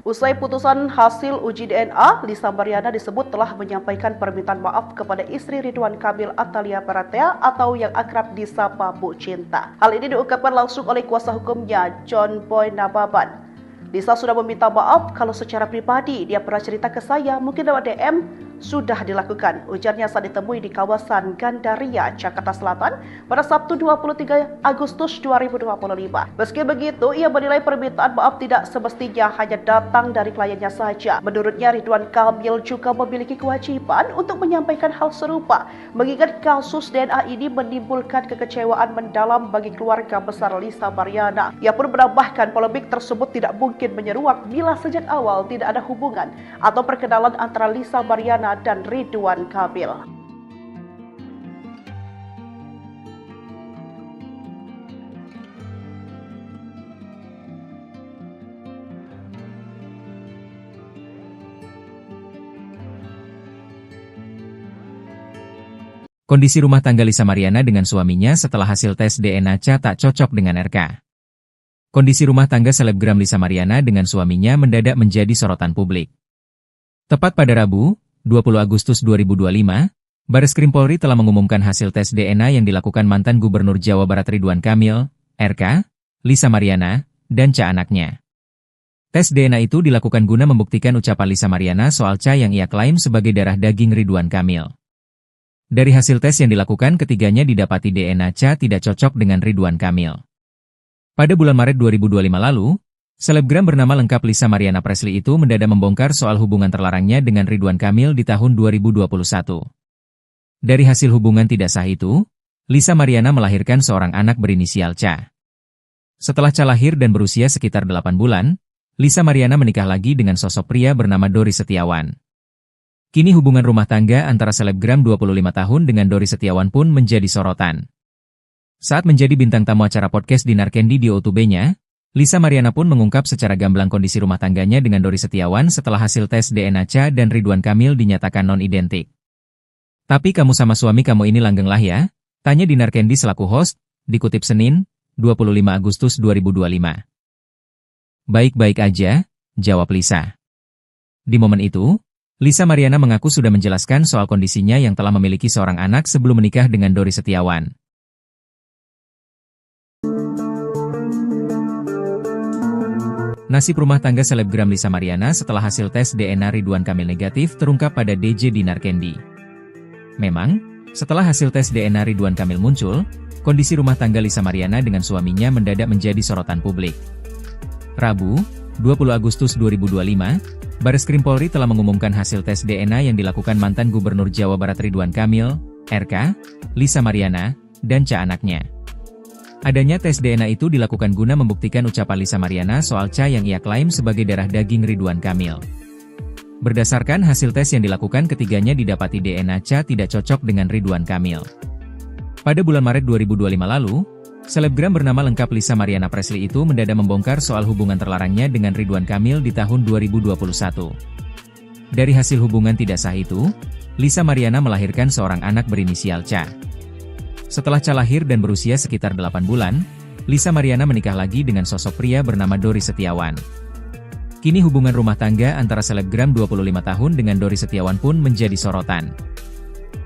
Usai putusan hasil uji DNA, Lisa Mariana disebut telah menyampaikan permintaan maaf kepada istri Ridwan Kamil Atalia Baratea atau yang akrab disapa Bu Cinta. Hal ini diungkapkan langsung oleh kuasa hukumnya, John Boy Nababan. Lisa sudah meminta maaf kalau secara pribadi dia pernah cerita ke saya, mungkin lewat DM, sudah dilakukan. Ujarnya saat ditemui di kawasan Gandaria, Jakarta Selatan pada Sabtu 23 Agustus 2025. Meski begitu, ia menilai permintaan maaf tidak semestinya hanya datang dari kliennya saja. Menurutnya, Ridwan Kamil juga memiliki kewajiban untuk menyampaikan hal serupa, mengingat kasus DNA ini menimbulkan kekecewaan mendalam bagi keluarga besar Lisa Mariana. Ia pun menambahkan polemik tersebut tidak mungkin menyeruak bila sejak awal tidak ada hubungan atau perkenalan antara Lisa Mariana dan Ridwan Kamil. Kondisi rumah tangga Lisa Mariana dengan suaminya setelah hasil tes DNA Cha tak cocok dengan RK. Kondisi rumah tangga selebgram Lisa Mariana dengan suaminya mendadak menjadi sorotan publik. Tepat pada Rabu, 20 Agustus 2025, Bareskrim Polri telah mengumumkan hasil tes DNA yang dilakukan mantan Gubernur Jawa Barat Ridwan Kamil, RK, Lisa Mariana, dan Cha anaknya. Tes DNA itu dilakukan guna membuktikan ucapan Lisa Mariana soal Cha yang ia klaim sebagai darah daging Ridwan Kamil. Dari hasil tes yang dilakukan, ketiganya didapati DNA Cha tidak cocok dengan Ridwan Kamil. Pada bulan Maret 2025 lalu, selebgram bernama lengkap Lisa Mariana Presley itu mendadak membongkar soal hubungan terlarangnya dengan Ridwan Kamil di tahun 2021. Dari hasil hubungan tidak sah itu, Lisa Mariana melahirkan seorang anak berinisial Cha. Setelah Cha lahir dan berusia sekitar 8 bulan, Lisa Mariana menikah lagi dengan sosok pria bernama Dori Setiawan. Kini hubungan rumah tangga antara selebgram 25 tahun dengan Dori Setiawan pun menjadi sorotan. Saat menjadi bintang tamu acara podcast Dinar Candy di YouTube-nya, Lisa Mariana pun mengungkap secara gamblang kondisi rumah tangganya dengan Dori Setiawan setelah hasil tes DNA Cha dan Ridwan Kamil dinyatakan non-identik. Tapi kamu sama suami kamu ini langgeng lah ya? Tanya Dinar Candy selaku host, dikutip Senin, 25 Agustus 2025. Baik-baik aja, jawab Lisa. Di momen itu, Lisa Mariana mengaku sudah menjelaskan soal kondisinya yang telah memiliki seorang anak sebelum menikah dengan Dori Setiawan. Nasib rumah tangga selebgram Lisa Mariana setelah hasil tes DNA Ridwan Kamil negatif terungkap pada DJ Dinar Candy. Memang, setelah hasil tes DNA Ridwan Kamil muncul, kondisi rumah tangga Lisa Mariana dengan suaminya mendadak menjadi sorotan publik. Rabu, 20 Agustus 2025, Bareskrim Polri telah mengumumkan hasil tes DNA yang dilakukan mantan Gubernur Jawa Barat Ridwan Kamil, RK, Lisa Mariana, dan Cha anaknya. Adanya tes DNA itu dilakukan guna membuktikan ucapan Lisa Mariana soal Cha yang ia klaim sebagai darah daging Ridwan Kamil. Berdasarkan hasil tes yang dilakukan, ketiganya didapati DNA Cha tidak cocok dengan Ridwan Kamil. Pada bulan Maret 2025 lalu, selebgram bernama lengkap Lisa Mariana Presley itu mendadak membongkar soal hubungan terlarangnya dengan Ridwan Kamil di tahun 2021. Dari hasil hubungan tidak sah itu, Lisa Mariana melahirkan seorang anak berinisial Cha. Setelah Cha lahir dan berusia sekitar 8 bulan, Lisa Mariana menikah lagi dengan sosok pria bernama Dori Setiawan. Kini hubungan rumah tangga antara selebgram 25 tahun dengan Dori Setiawan pun menjadi sorotan.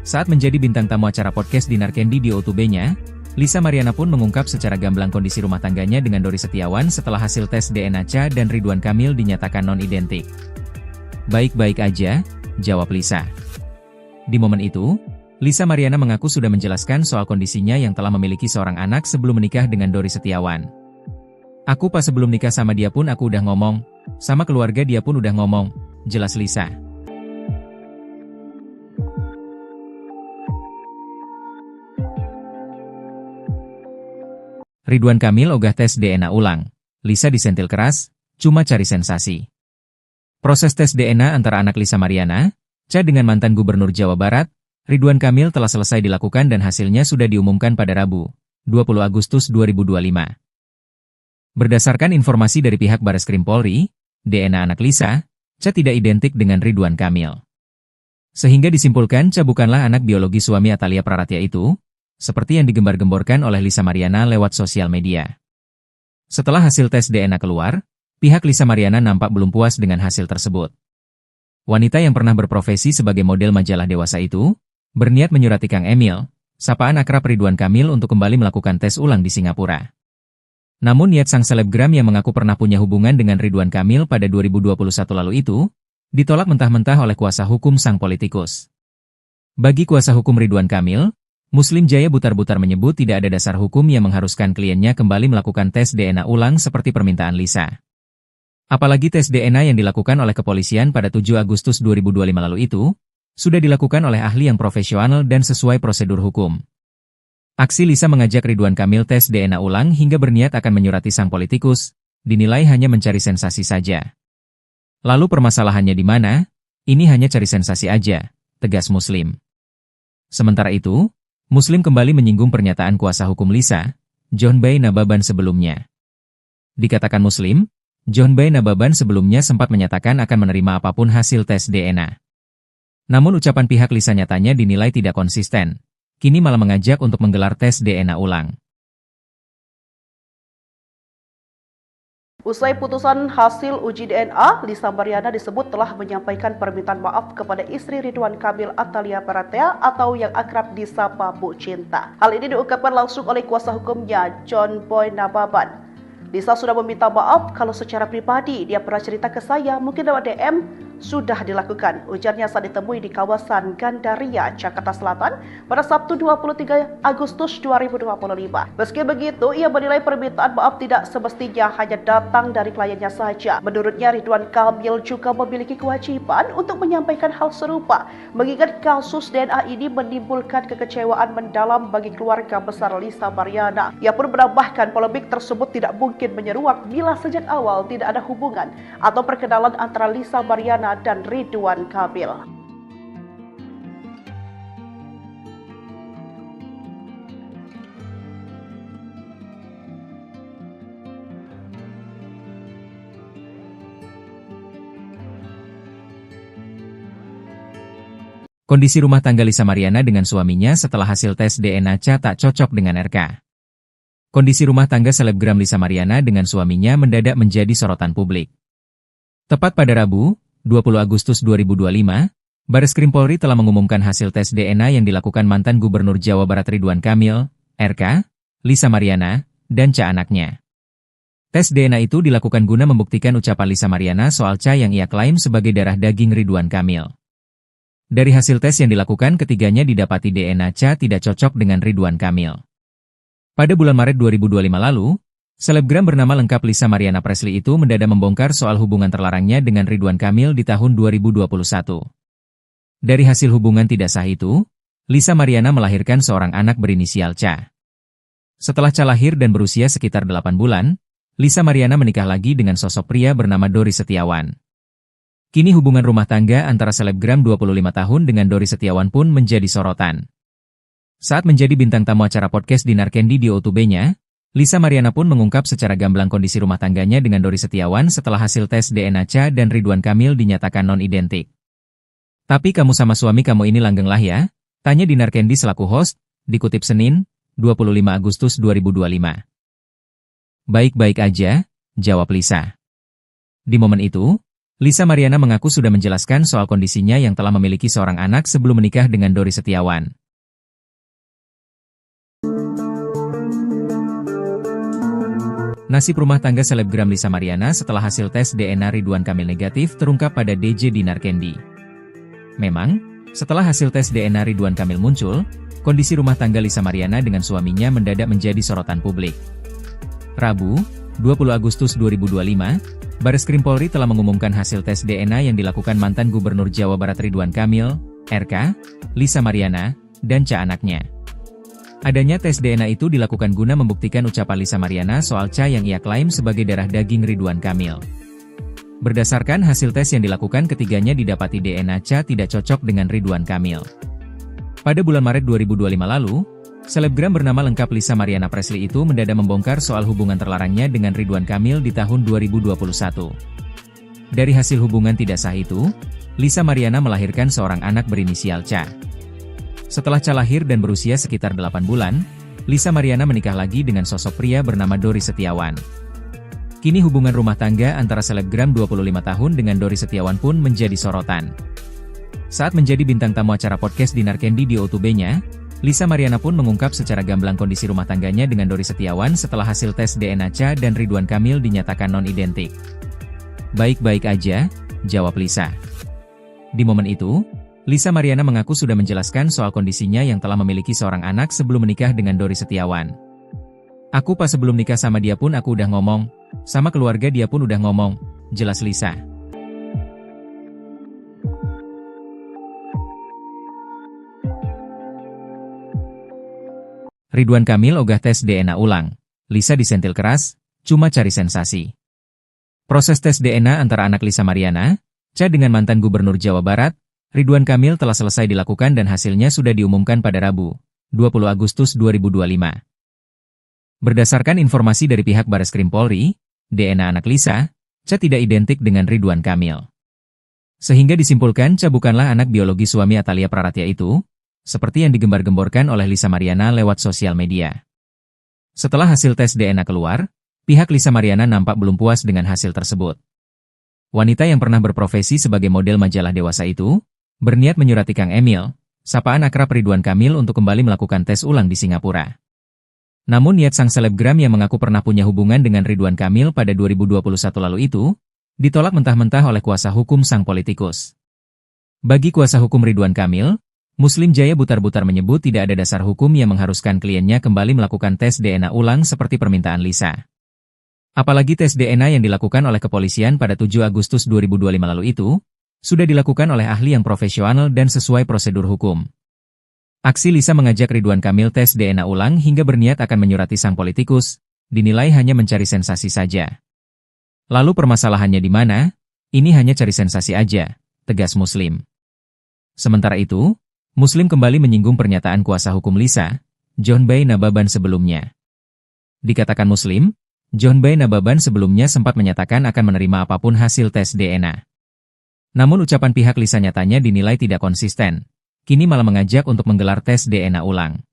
Saat menjadi bintang tamu acara podcast Dinar Candy di YouTube-nya, Lisa Mariana pun mengungkap secara gamblang kondisi rumah tangganya dengan Dori Setiawan setelah hasil tes DNA Cha dan Ridwan Kamil dinyatakan non-identik. Baik-baik aja, jawab Lisa. Di momen itu, Lisa Mariana mengaku sudah menjelaskan soal kondisinya yang telah memiliki seorang anak sebelum menikah dengan Dori Setiawan. Aku pas sebelum nikah sama dia pun aku udah ngomong, sama keluarga dia pun udah ngomong, jelas Lisa. Ridwan Kamil ogah tes DNA ulang, Lisa disentil keras, cuma cari sensasi. Proses tes DNA antara anak Lisa Mariana, Cha dengan mantan Gubernur Jawa Barat, Ridwan Kamil telah selesai dilakukan dan hasilnya sudah diumumkan pada Rabu, 20 Agustus 2025. Berdasarkan informasi dari pihak Bareskrim Polri, DNA anak Lisa, Cha tidak identik dengan Ridwan Kamil. Sehingga disimpulkan Cha bukanlah anak biologi suami Atalia Baratea itu, seperti yang digembar-gemborkan oleh Lisa Mariana lewat sosial media. Setelah hasil tes DNA keluar, pihak Lisa Mariana nampak belum puas dengan hasil tersebut. Wanita yang pernah berprofesi sebagai model majalah dewasa itu, berniat menyurati Kang Emil, sapaan akrab Ridwan Kamil untuk kembali melakukan tes ulang di Singapura. Namun niat sang selebgram yang mengaku pernah punya hubungan dengan Ridwan Kamil pada 2021 lalu itu, ditolak mentah-mentah oleh kuasa hukum sang politikus. Bagi kuasa hukum Ridwan Kamil, Muslim Jaya butar-butar menyebut tidak ada dasar hukum yang mengharuskan kliennya kembali melakukan tes DNA ulang seperti permintaan Lisa. Apalagi tes DNA yang dilakukan oleh kepolisian pada 7 Agustus 2025 lalu itu, sudah dilakukan oleh ahli yang profesional dan sesuai prosedur hukum. Aksi Lisa mengajak Ridwan Kamil tes DNA ulang hingga berniat akan menyurati sang politikus, dinilai hanya mencari sensasi saja. Lalu permasalahannya di mana? Ini hanya cari sensasi aja, tegas Muslim. Sementara itu, Muslim kembali menyinggung pernyataan kuasa hukum Lisa, John Bay Nababan sebelumnya. Dikatakan Muslim, John Bay Nababan sebelumnya sempat menyatakan akan menerima apapun hasil tes DNA. Namun ucapan pihak Lisa nyatanya dinilai tidak konsisten, kini malah mengajak untuk menggelar tes DNA ulang. Usai putusan hasil uji DNA, Lisa Mariana disebut telah menyampaikan permintaan maaf kepada istri Ridwan Kamil Atalia Baratea atau yang akrab disapa Bu Cinta. Hal ini diungkapkan langsung oleh kuasa hukumnya, John Boy Nababan. Lisa sudah meminta maaf kalau secara pribadi dia pernah cerita ke saya, mungkin lewat DM, sudah dilakukan. Ujarnya saat ditemui di kawasan Gandaria, Jakarta Selatan pada Sabtu 23 Agustus 2025. Meski begitu, ia menilai permintaan maaf tidak semestinya hanya datang dari kliennya saja. Menurutnya, Ridwan Kamil juga memiliki kewajiban untuk menyampaikan hal serupa, mengingat kasus DNA ini menimbulkan kekecewaan mendalam bagi keluarga besar Lisa Mariana. Ia pun menambahkan polemik tersebut tidak mungkin menyeruak bila sejak awal tidak ada hubungan atau perkenalan antara Lisa Mariana dan Ridwan Kamil. Kondisi rumah tangga Lisa Mariana dengan suaminya setelah hasil tes DNA tak cocok dengan RK. Kondisi rumah tangga selebgram Lisa Mariana dengan suaminya mendadak menjadi sorotan publik. Tepat pada Rabu, 20 Agustus 2025, Bareskrim Polri telah mengumumkan hasil tes DNA yang dilakukan mantan Gubernur Jawa Barat Ridwan Kamil, RK, Lisa Mariana, dan anaknya. Tes DNA itu dilakukan guna membuktikan ucapan Lisa Mariana soal yang ia klaim sebagai darah daging Ridwan Kamil. Dari hasil tes yang dilakukan, ketiganya didapati DNA tidak cocok dengan Ridwan Kamil. Pada bulan Maret 2025 lalu, selebgram bernama lengkap Lisa Mariana Presley itu mendadak membongkar soal hubungan terlarangnya dengan Ridwan Kamil di tahun 2021. Dari hasil hubungan tidak sah itu, Lisa Mariana melahirkan seorang anak berinisial Ca. Setelah Ca lahir dan berusia sekitar 8 bulan, Lisa Mariana menikah lagi dengan sosok pria bernama Dori Setiawan. Kini hubungan rumah tangga antara selebgram 25 tahun dengan Dori Setiawan pun menjadi sorotan. Saat menjadi bintang tamu acara podcast Dinar Candy di O2B-nya, Lisa Mariana pun mengungkap secara gamblang kondisi rumah tangganya dengan Dori Setiawan setelah hasil tes DNA Ca dan Ridwan Kamil dinyatakan non-identik. Tapi kamu sama suami kamu ini langgeng lah ya? Tanya Dinar Candy selaku host, dikutip Senin, 25 Agustus 2025. Baik-baik aja, jawab Lisa. Di momen itu, Lisa Mariana mengaku sudah menjelaskan soal kondisinya yang telah memiliki seorang anak sebelum menikah dengan Dori Setiawan. Nasib rumah tangga selebgram Lisa Mariana setelah hasil tes DNA Ridwan Kamil negatif terungkap pada DJ Dinar Candy. Memang, setelah hasil tes DNA Ridwan Kamil muncul, kondisi rumah tangga Lisa Mariana dengan suaminya mendadak menjadi sorotan publik. Rabu, 20 Agustus 2025, Bareskrim Polri telah mengumumkan hasil tes DNA yang dilakukan mantan Gubernur Jawa Barat Ridwan Kamil, RK, Lisa Mariana, dan Ca anaknya. Adanya tes DNA itu dilakukan guna membuktikan ucapan Lisa Mariana soal Ca yang ia klaim sebagai darah daging Ridwan Kamil. Berdasarkan hasil tes yang dilakukan, ketiganya didapati DNA Ca tidak cocok dengan Ridwan Kamil. Pada bulan Maret 2025 lalu, selebgram bernama lengkap Lisa Mariana Presley itu mendadak membongkar soal hubungan terlarangnya dengan Ridwan Kamil di tahun 2021. Dari hasil hubungan tidak sah itu, Lisa Mariana melahirkan seorang anak berinisial Ca. Setelah Ca lahir dan berusia sekitar 8 bulan, Lisa Mariana menikah lagi dengan sosok pria bernama Dori Setiawan. Kini hubungan rumah tangga antara selebgram 25 tahun dengan Dori Setiawan pun menjadi sorotan. Saat menjadi bintang tamu acara podcast Dinar Candy di O2B-nya, Lisa Mariana pun mengungkap secara gamblang kondisi rumah tangganya dengan Dori Setiawan setelah hasil tes DNA Cha dan Ridwan Kamil dinyatakan non-identik. "Baik-baik aja," jawab Lisa. Di momen itu, Lisa Mariana mengaku sudah menjelaskan soal kondisinya yang telah memiliki seorang anak sebelum menikah dengan Dori Setiawan. "Aku pas sebelum nikah sama dia pun aku udah ngomong, sama keluarga dia pun udah ngomong," jelas Lisa. Ridwan Kamil ogah tes DNA ulang. Lisa disentil keras, cuma cari sensasi. Proses tes DNA antara anak Lisa Mariana, Cha dengan mantan Gubernur Jawa Barat, Ridwan Kamil telah selesai dilakukan dan hasilnya sudah diumumkan pada Rabu, 20 Agustus 2025. Berdasarkan informasi dari pihak Bareskrim Polri, DNA anak Lisa, Cha tidak identik dengan Ridwan Kamil. Sehingga disimpulkan Cha bukanlah anak biologi suami Atalia Praratya itu, seperti yang digembar-gemborkan oleh Lisa Mariana lewat sosial media. Setelah hasil tes DNA keluar, pihak Lisa Mariana nampak belum puas dengan hasil tersebut. Wanita yang pernah berprofesi sebagai model majalah dewasa itu, berniat menyurati Kang Emil, sapaan akrab Ridwan Kamil untuk kembali melakukan tes ulang di Singapura. Namun niat sang selebgram yang mengaku pernah punya hubungan dengan Ridwan Kamil pada 2021 lalu itu, ditolak mentah-mentah oleh kuasa hukum sang politikus. Bagi kuasa hukum Ridwan Kamil, Muslim Jaya Butar-Butar menyebut tidak ada dasar hukum yang mengharuskan kliennya kembali melakukan tes DNA ulang seperti permintaan Lisa. Apalagi tes DNA yang dilakukan oleh kepolisian pada 7 Agustus 2025 lalu itu, sudah dilakukan oleh ahli yang profesional dan sesuai prosedur hukum. Aksi Lisa mengajak Ridwan Kamil tes DNA ulang hingga berniat akan menyurati sang politikus, dinilai hanya mencari sensasi saja. Lalu permasalahannya di mana? Ini hanya cari sensasi aja, tegas Muslim. Sementara itu, Muslim kembali menyinggung pernyataan kuasa hukum Lisa, John Bay Nababan sebelumnya. Dikatakan Muslim, John Bay Nababan sebelumnya sempat menyatakan akan menerima apapun hasil tes DNA. Namun ucapan pihak Lisa nyatanya dinilai tidak konsisten, kini malah mengajak untuk menggelar tes DNA ulang.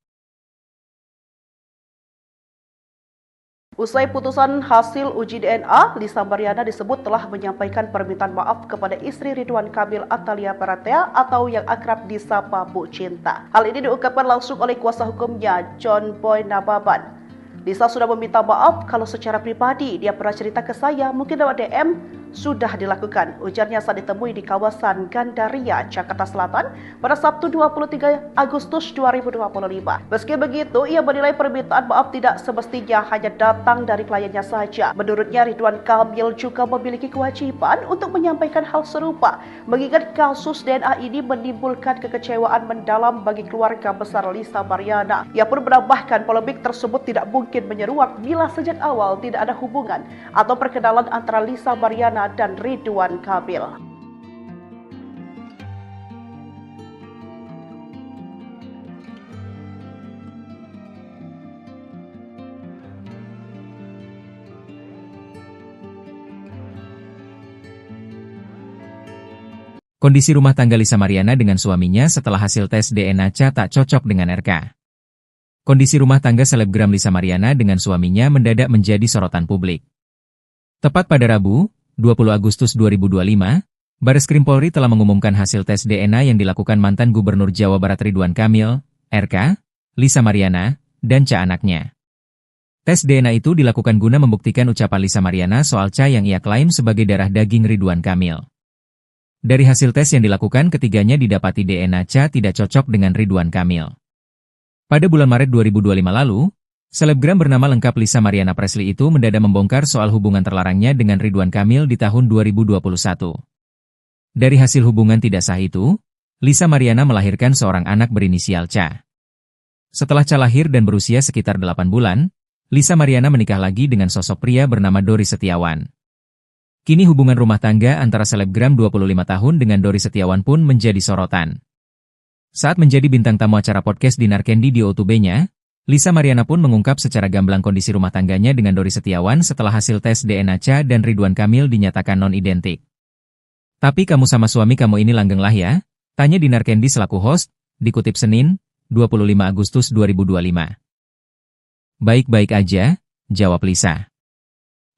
Usai putusan hasil uji DNA, Lisa Mariana disebut telah menyampaikan permintaan maaf kepada istri Ridwan Kamil Atalia Praratya atau yang akrab disapa Bu Cinta. Hal ini diungkapkan langsung oleh kuasa hukumnya, John Boy Nababan. Lisa sudah meminta maaf kalau secara pribadi dia pernah cerita ke saya, mungkin lewat DM, sudah dilakukan, ujarnya saat ditemui di kawasan Gandaria, Jakarta Selatan pada Sabtu 23 Agustus 2025. Meski begitu, ia menilai permintaan maaf tidak semestinya hanya datang dari kliennya saja. Menurutnya, Ridwan Kamil juga memiliki kewajiban untuk menyampaikan hal serupa, mengingat kasus DNA ini menimbulkan kekecewaan mendalam bagi keluarga besar Lisa Mariana. Ia pun menambahkan polemik tersebut tidak mungkin menyeruak bila sejak awal tidak ada hubungan atau perkenalan antara Lisa Mariana dan Ridwan Kamil. Kondisi rumah tangga Lisa Mariana dengan suaminya setelah hasil tes DNA Cha tak cocok dengan RK. Kondisi rumah tangga selebgram Lisa Mariana dengan suaminya mendadak menjadi sorotan publik. Tepat pada Rabu, 20 Agustus 2025, Bareskrim Polri telah mengumumkan hasil tes DNA yang dilakukan mantan Gubernur Jawa Barat Ridwan Kamil, RK, Lisa Mariana, dan Cha anaknya. Tes DNA itu dilakukan guna membuktikan ucapan Lisa Mariana soal Cha yang ia klaim sebagai darah daging Ridwan Kamil. Dari hasil tes yang dilakukan ketiganya didapati DNA Cha tidak cocok dengan Ridwan Kamil. Pada bulan Maret 2025 lalu, selebgram bernama lengkap Lisa Mariana Presley itu mendadak membongkar soal hubungan terlarangnya dengan Ridwan Kamil di tahun 2021. Dari hasil hubungan tidak sah itu, Lisa Mariana melahirkan seorang anak berinisial Cha. Setelah Cha lahir dan berusia sekitar 8 bulan, Lisa Mariana menikah lagi dengan sosok pria bernama Dori Setiawan. Kini hubungan rumah tangga antara selebgram 25 tahun dengan Dori Setiawan pun menjadi sorotan. Saat menjadi bintang tamu acara podcast Dinar Candy di O2B-nya, Lisa Mariana pun mengungkap secara gamblang kondisi rumah tangganya dengan Dori Setiawan setelah hasil tes DNA Cha dan Ridwan Kamil dinyatakan non-identik. "Tapi kamu sama suami kamu ini langgeng lah ya?" tanya Dinar Candy selaku host, dikutip Senin, 25 Agustus 2025. "Baik-baik aja," jawab Lisa.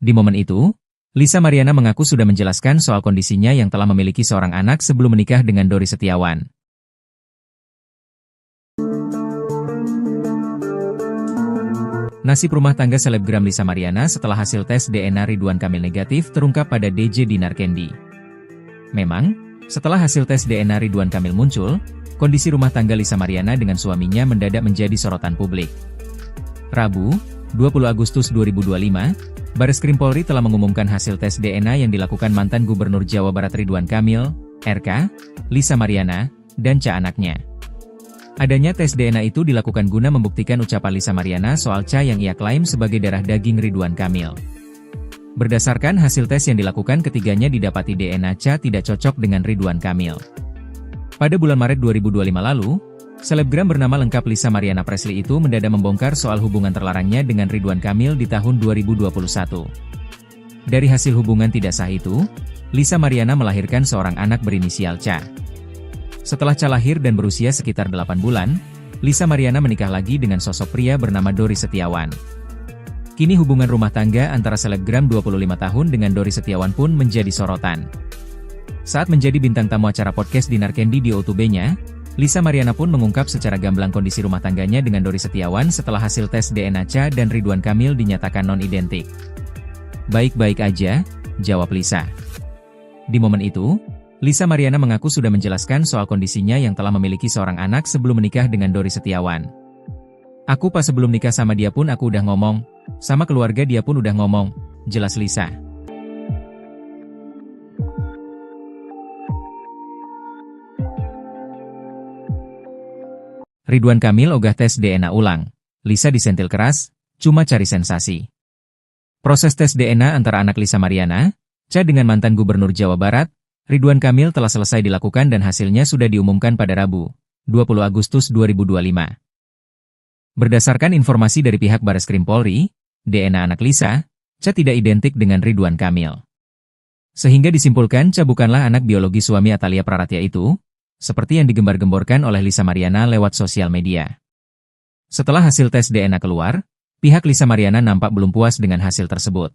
Di momen itu, Lisa Mariana mengaku sudah menjelaskan soal kondisinya yang telah memiliki seorang anak sebelum menikah dengan Dori Setiawan. Nasib rumah tangga selebgram Lisa Mariana setelah hasil tes DNA Ridwan Kamil negatif terungkap pada DJ Dinar Candy. Memang, setelah hasil tes DNA Ridwan Kamil muncul, kondisi rumah tangga Lisa Mariana dengan suaminya mendadak menjadi sorotan publik. Rabu, 20 Agustus 2025, Bareskrim Polri telah mengumumkan hasil tes DNA yang dilakukan mantan Gubernur Jawa Barat Ridwan Kamil, RK, Lisa Mariana, dan Ca anaknya. Adanya tes DNA itu dilakukan guna membuktikan ucapan Lisa Mariana soal Ca yang ia klaim sebagai darah daging Ridwan Kamil. Berdasarkan hasil tes yang dilakukan, ketiganya didapati DNA Ca tidak cocok dengan Ridwan Kamil. Pada bulan Maret 2025 lalu, selebgram bernama lengkap Lisa Mariana Presley itu mendadak membongkar soal hubungan terlarangnya dengan Ridwan Kamil di tahun 2021. Dari hasil hubungan tidak sah itu, Lisa Mariana melahirkan seorang anak berinisial Ca. Setelah Ca lahir dan berusia sekitar 8 bulan, Lisa Mariana menikah lagi dengan sosok pria bernama Dori Setiawan. Kini hubungan rumah tangga antara selebgram 25 tahun dengan Dori Setiawan pun menjadi sorotan. Saat menjadi bintang tamu acara podcast Dinar Candy di O2B-nya, Lisa Mariana pun mengungkap secara gamblang kondisi rumah tangganya dengan Dori Setiawan setelah hasil tes DNA Ca dan Ridwan Kamil dinyatakan non-identik. "Baik-baik aja," jawab Lisa. Di momen itu, Lisa Mariana mengaku sudah menjelaskan soal kondisinya yang telah memiliki seorang anak sebelum menikah dengan Dori Setiawan. "Aku pas sebelum nikah sama dia pun aku udah ngomong, sama keluarga dia pun udah ngomong," jelas Lisa. Ridwan Kamil ogah tes DNA ulang. Lisa disentil keras, cuma cari sensasi. Proses tes DNA antara anak Lisa Mariana, Ca dengan mantan Gubernur Jawa Barat, Ridwan Kamil telah selesai dilakukan dan hasilnya sudah diumumkan pada Rabu, 20 Agustus 2025. Berdasarkan informasi dari pihak Bareskrim Polri, DNA anak Lisa, Ca tidak identik dengan Ridwan Kamil. Sehingga disimpulkan Ca bukanlah anak biologi suami Atalia Praratya itu, seperti yang digembar-gemborkan oleh Lisa Mariana lewat sosial media. Setelah hasil tes DNA keluar, pihak Lisa Mariana nampak belum puas dengan hasil tersebut.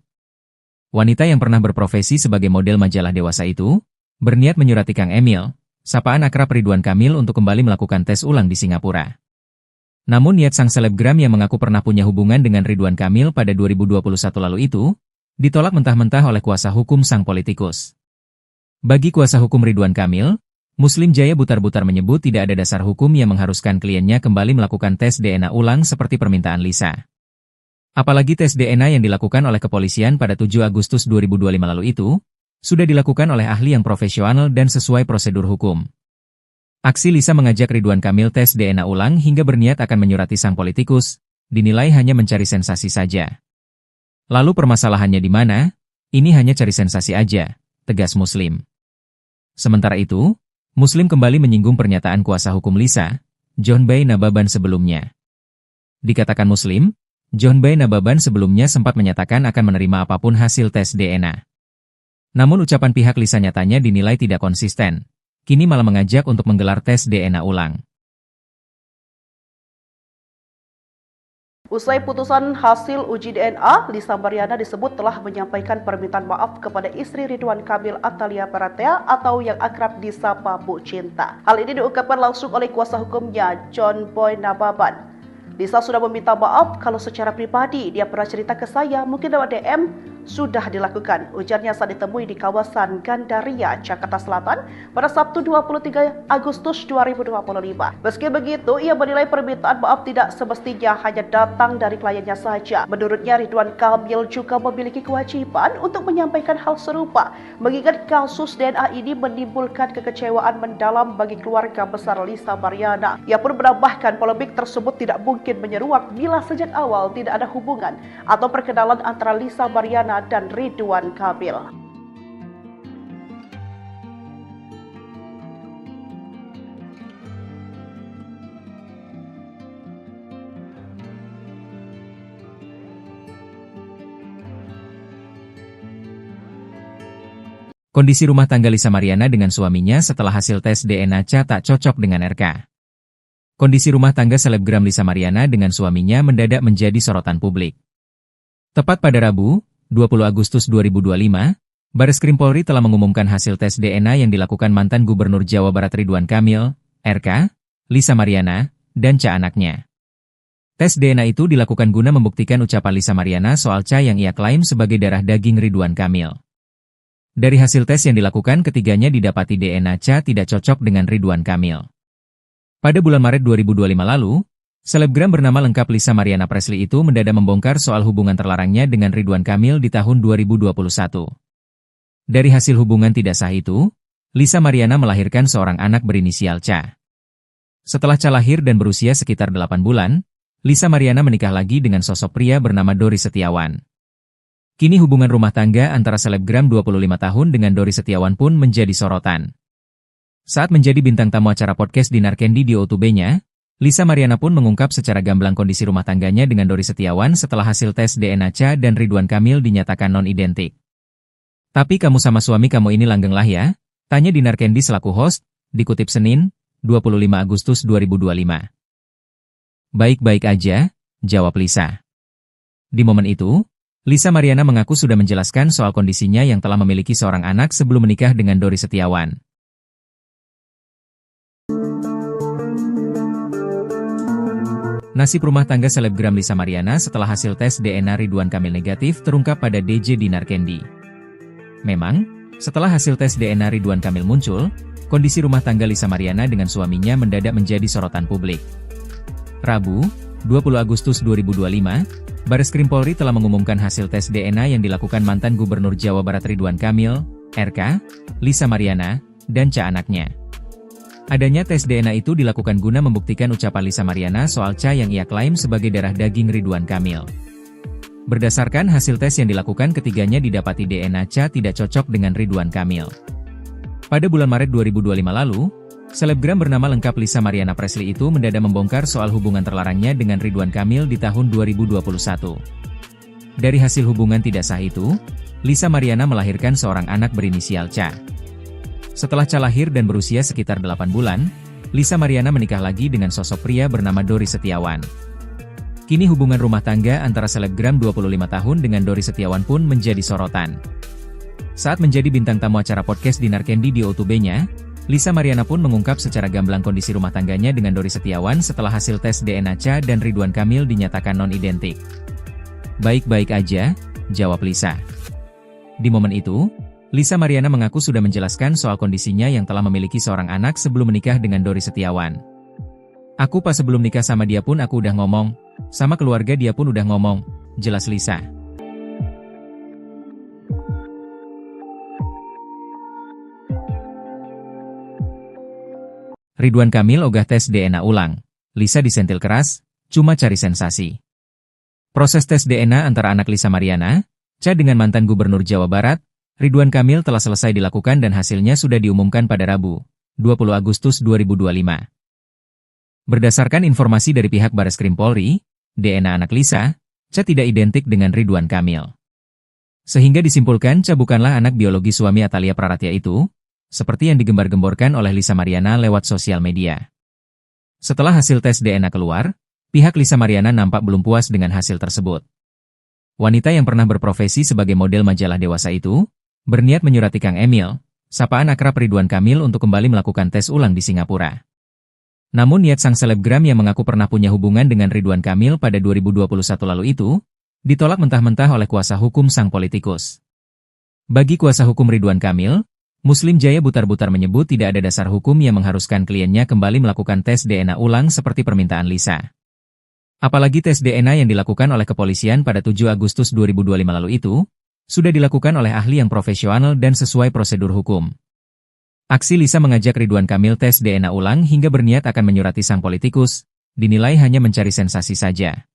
Wanita yang pernah berprofesi sebagai model majalah dewasa itu, berniat menyurati Kang Emil, sapaan akrab Ridwan Kamil untuk kembali melakukan tes ulang di Singapura. Namun niat sang selebgram yang mengaku pernah punya hubungan dengan Ridwan Kamil pada 2021 lalu itu, ditolak mentah-mentah oleh kuasa hukum sang politikus. Bagi kuasa hukum Ridwan Kamil, Muslim Jaya Butar-Butar menyebut tidak ada dasar hukum yang mengharuskan kliennya kembali melakukan tes DNA ulang seperti permintaan Lisa. Apalagi tes DNA yang dilakukan oleh kepolisian pada 7 Agustus 2025 lalu itu, sudah dilakukan oleh ahli yang profesional dan sesuai prosedur hukum. Aksi Lisa mengajak Ridwan Kamil tes DNA ulang hingga berniat akan menyurati sang politikus, dinilai hanya mencari sensasi saja. Lalu permasalahannya di mana? Ini hanya cari sensasi aja, tegas Muslim. Sementara itu, Muslim kembali menyinggung pernyataan kuasa hukum Lisa, John Bay Nababan sebelumnya. Dikatakan Muslim, John Bay Nababan sebelumnya sempat menyatakan akan menerima apapun hasil tes DNA. Namun ucapan pihak Lisa nyatanya dinilai tidak konsisten, kini malah mengajak untuk menggelar tes DNA ulang. Usai putusan hasil uji DNA, Lisa Mariana disebut telah menyampaikan permintaan maaf kepada istri Ridwan Kamil Atalia Praratya atau yang akrab disapa Bu Cinta. Hal ini diungkapkan langsung oleh kuasa hukumnya, John Boy Nababan. Lisa sudah meminta maaf kalau secara pribadi dia pernah cerita ke saya, mungkin lewat DM, sudah dilakukan, ujarnya saat ditemui di kawasan Gandaria, Jakarta Selatan pada Sabtu 23 Agustus 2025. Meski begitu, ia menilai permintaan maaf tidak semestinya hanya datang dari kliennya saja. Menurutnya, Ridwan Kamil juga memiliki kewajiban untuk menyampaikan hal serupa, mengingat kasus DNA ini menimbulkan kekecewaan mendalam bagi keluarga besar Lisa Mariana. Ia pun menambahkan polemik tersebut tidak mungkin menyeruak bila sejak awal tidak ada hubungan atau perkenalan antara Lisa Mariana dan Ridwan Kamil. Kondisi rumah tangga Lisa Mariana dengan suaminya setelah hasil tes DNA Ca tak cocok dengan RK. Kondisi rumah tangga selebgram Lisa Mariana dengan suaminya mendadak menjadi sorotan publik. Tepat pada Rabu, 20 Agustus 2025, Bareskrim Polri telah mengumumkan hasil tes DNA yang dilakukan mantan Gubernur Jawa Barat Ridwan Kamil, RK, Lisa Mariana, dan Ca anaknya. Tes DNA itu dilakukan guna membuktikan ucapan Lisa Mariana soal Ca yang ia klaim sebagai darah daging Ridwan Kamil. Dari hasil tes yang dilakukan, ketiganya didapati DNA Ca tidak cocok dengan Ridwan Kamil. Pada bulan Maret 2025 lalu, selebgram bernama lengkap Lisa Mariana Presley itu mendadak membongkar soal hubungan terlarangnya dengan Ridwan Kamil di tahun 2021. Dari hasil hubungan tidak sah itu, Lisa Mariana melahirkan seorang anak berinisial Ca. Setelah Ca lahir dan berusia sekitar 8 bulan, Lisa Mariana menikah lagi dengan sosok pria bernama Dori Setiawan. Kini hubungan rumah tangga antara selebgram 25 tahun dengan Dori Setiawan pun menjadi sorotan. Saat menjadi bintang tamu acara podcast Dinar Candy di O2B-nya, Lisa Mariana pun mengungkap secara gamblang kondisi rumah tangganya dengan Dori Setiawan setelah hasil tes DNA Ca dan Ridwan Kamil dinyatakan non-identik. "Tapi kamu sama suami kamu ini langgeng lah ya?" tanya Dinar Candy selaku host, dikutip Senin, 25 Agustus 2025. "Baik-baik aja," jawab Lisa. Di momen itu, Lisa Mariana mengaku sudah menjelaskan soal kondisinya yang telah memiliki seorang anak sebelum menikah dengan Dori Setiawan. Nasib rumah tangga selebgram Lisa Mariana setelah hasil tes DNA Ridwan Kamil negatif terungkap pada DJ Dinar Candy. Memang, setelah hasil tes DNA Ridwan Kamil muncul, kondisi rumah tangga Lisa Mariana dengan suaminya mendadak menjadi sorotan publik. Rabu, 20 Agustus 2025, Bareskrim Polri telah mengumumkan hasil tes DNA yang dilakukan mantan Gubernur Jawa Barat Ridwan Kamil, RK, Lisa Mariana, dan Ca anaknya. Adanya tes DNA itu dilakukan guna membuktikan ucapan Lisa Mariana soal Ca yang ia klaim sebagai darah daging Ridwan Kamil. Berdasarkan hasil tes yang dilakukan, ketiganya didapati DNA Ca tidak cocok dengan Ridwan Kamil. Pada bulan Maret 2025 lalu, selebgram bernama lengkap Lisa Mariana Presley itu mendadak membongkar soal hubungan terlarangnya dengan Ridwan Kamil di tahun 2021. Dari hasil hubungan tidak sah itu, Lisa Mariana melahirkan seorang anak berinisial Ca. Setelah Ca lahir dan berusia sekitar 8 bulan, Lisa Mariana menikah lagi dengan sosok pria bernama Dori Setiawan. Kini hubungan rumah tangga antara selebgram 25 tahun dengan Dori Setiawan pun menjadi sorotan. Saat menjadi bintang tamu acara podcast Dinar Candy di O2B-nya, Lisa Mariana pun mengungkap secara gamblang kondisi rumah tangganya dengan Dori Setiawan setelah hasil tes DNA Ca dan Ridwan Kamil dinyatakan non-identik. "Baik-baik aja," jawab Lisa. Di momen itu, Lisa Mariana mengaku sudah menjelaskan soal kondisinya yang telah memiliki seorang anak sebelum menikah dengan Dori Setiawan. "Aku pas sebelum nikah sama dia pun aku udah ngomong, sama keluarga dia pun udah ngomong," jelas Lisa. Ridwan Kamil ogah tes DNA ulang. Lisa disentil keras, cuma cari sensasi. Proses tes DNA antara anak Lisa Mariana, Ca dengan mantan Gubernur Jawa Barat, Ridwan Kamil telah selesai dilakukan dan hasilnya sudah diumumkan pada Rabu, 20 Agustus 2025. Berdasarkan informasi dari pihak Bareskrim Polri, DNA anak Lisa, Ca tidak identik dengan Ridwan Kamil. Sehingga disimpulkan Ca bukanlah anak biologi suami Atalia Praratya itu, seperti yang digembar-gemborkan oleh Lisa Mariana lewat sosial media. Setelah hasil tes DNA keluar, pihak Lisa Mariana nampak belum puas dengan hasil tersebut. Wanita yang pernah berprofesi sebagai model majalah dewasa itu, berniat menyurati Kang Emil, sapaan akrab Ridwan Kamil untuk kembali melakukan tes ulang di Singapura. Namun niat sang selebgram yang mengaku pernah punya hubungan dengan Ridwan Kamil pada 2021 lalu itu, ditolak mentah-mentah oleh kuasa hukum sang politikus. Bagi kuasa hukum Ridwan Kamil, Muslim Jaya Butar-Butar menyebut tidak ada dasar hukum yang mengharuskan kliennya kembali melakukan tes DNA ulang seperti permintaan Lisa. Apalagi tes DNA yang dilakukan oleh kepolisian pada 7 Agustus 2025 lalu itu, sudah dilakukan oleh ahli yang profesional dan sesuai prosedur hukum. Aksi Lisa mengajak Ridwan Kamil tes DNA ulang hingga berniat akan menyurati sang politikus, dinilai hanya mencari sensasi saja.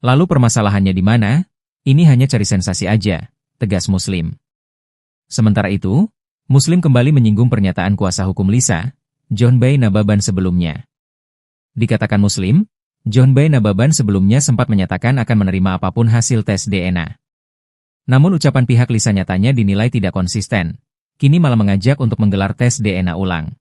Lalu permasalahannya di mana? Ini hanya cari sensasi aja, tegas Muslim. Sementara itu, Muslim kembali menyinggung pernyataan kuasa hukum Lisa, John Bay Nababan sebelumnya. Dikatakan Muslim, John Bay Nababan sebelumnya sempat menyatakan akan menerima apapun hasil tes DNA. Namun ucapan pihak Lisa nyatanya dinilai tidak konsisten. Kini malah mengajak untuk menggelar tes DNA ulang.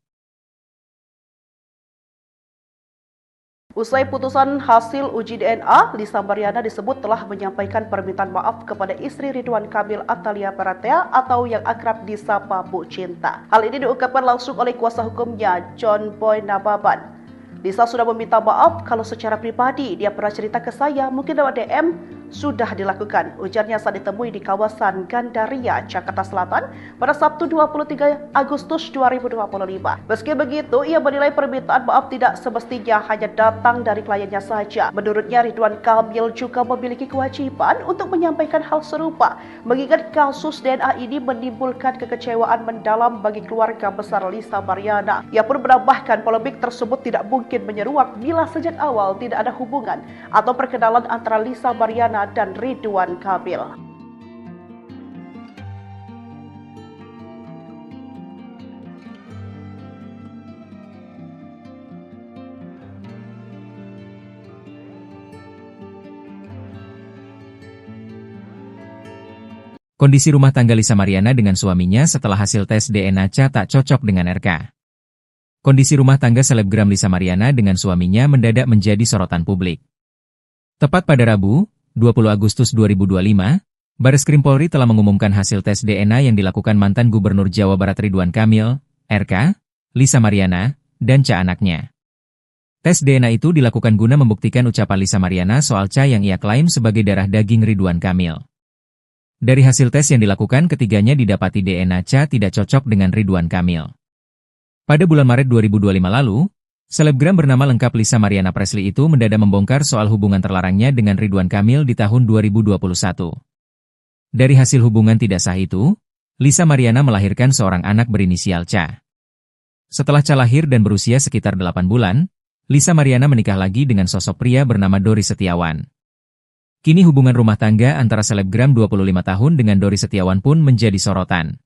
Usai putusan hasil uji DNA, Lisa Mariana disebut telah menyampaikan permintaan maaf kepada istri Ridwan Kamil Atalia Paratea atau yang akrab disapa Bu Cinta. Hal ini diungkapkan langsung oleh kuasa hukumnya, John Boy Nababan. Lisa sudah meminta maaf kalau secara pribadi dia pernah cerita ke saya, mungkin lewat DM, sudah dilakukan. Ujarnya saat ditemui di kawasan Gandaria, Jakarta Selatan pada Sabtu 23 Agustus 2025. Meski begitu, ia menilai permintaan maaf tidak semestinya hanya datang dari kliennya saja. Menurutnya, Ridwan Kamil juga memiliki kewajiban untuk menyampaikan hal serupa, mengingat kasus DNA ini menimbulkan kekecewaan mendalam bagi keluarga besar Lisa Mariana. Ia pun menambahkan polemik tersebut tidak mungkin menyeruak bila sejak awal tidak ada hubungan atau perkenalan antara Lisa Mariana dan Ridwan Kamil. Kondisi rumah tangga Lisa Mariana dengan suaminya setelah hasil tes DNA Cha tak cocok dengan RK. Kondisi rumah tangga selebgram Lisa Mariana dengan suaminya mendadak menjadi sorotan publik. Tepat pada Rabu, 20 Agustus 2025, Bareskrim Polri telah mengumumkan hasil tes DNA yang dilakukan mantan Gubernur Jawa Barat Ridwan Kamil, RK, Lisa Mariana, dan Cha anaknya. Tes DNA itu dilakukan guna membuktikan ucapan Lisa Mariana soal Cha yang ia klaim sebagai darah daging Ridwan Kamil. Dari hasil tes yang dilakukan, ketiganya didapati DNA Cha tidak cocok dengan Ridwan Kamil. Pada bulan Maret 2025 lalu, selebgram bernama lengkap Lisa Mariana Presley itu mendadak membongkar soal hubungan terlarangnya dengan Ridwan Kamil di tahun 2021. Dari hasil hubungan tidak sah itu, Lisa Mariana melahirkan seorang anak berinisial Cha. Setelah Cha lahir dan berusia sekitar 8 bulan, Lisa Mariana menikah lagi dengan sosok pria bernama Dori Setiawan. Kini hubungan rumah tangga antara selebgram 25 tahun dengan Dori Setiawan pun menjadi sorotan.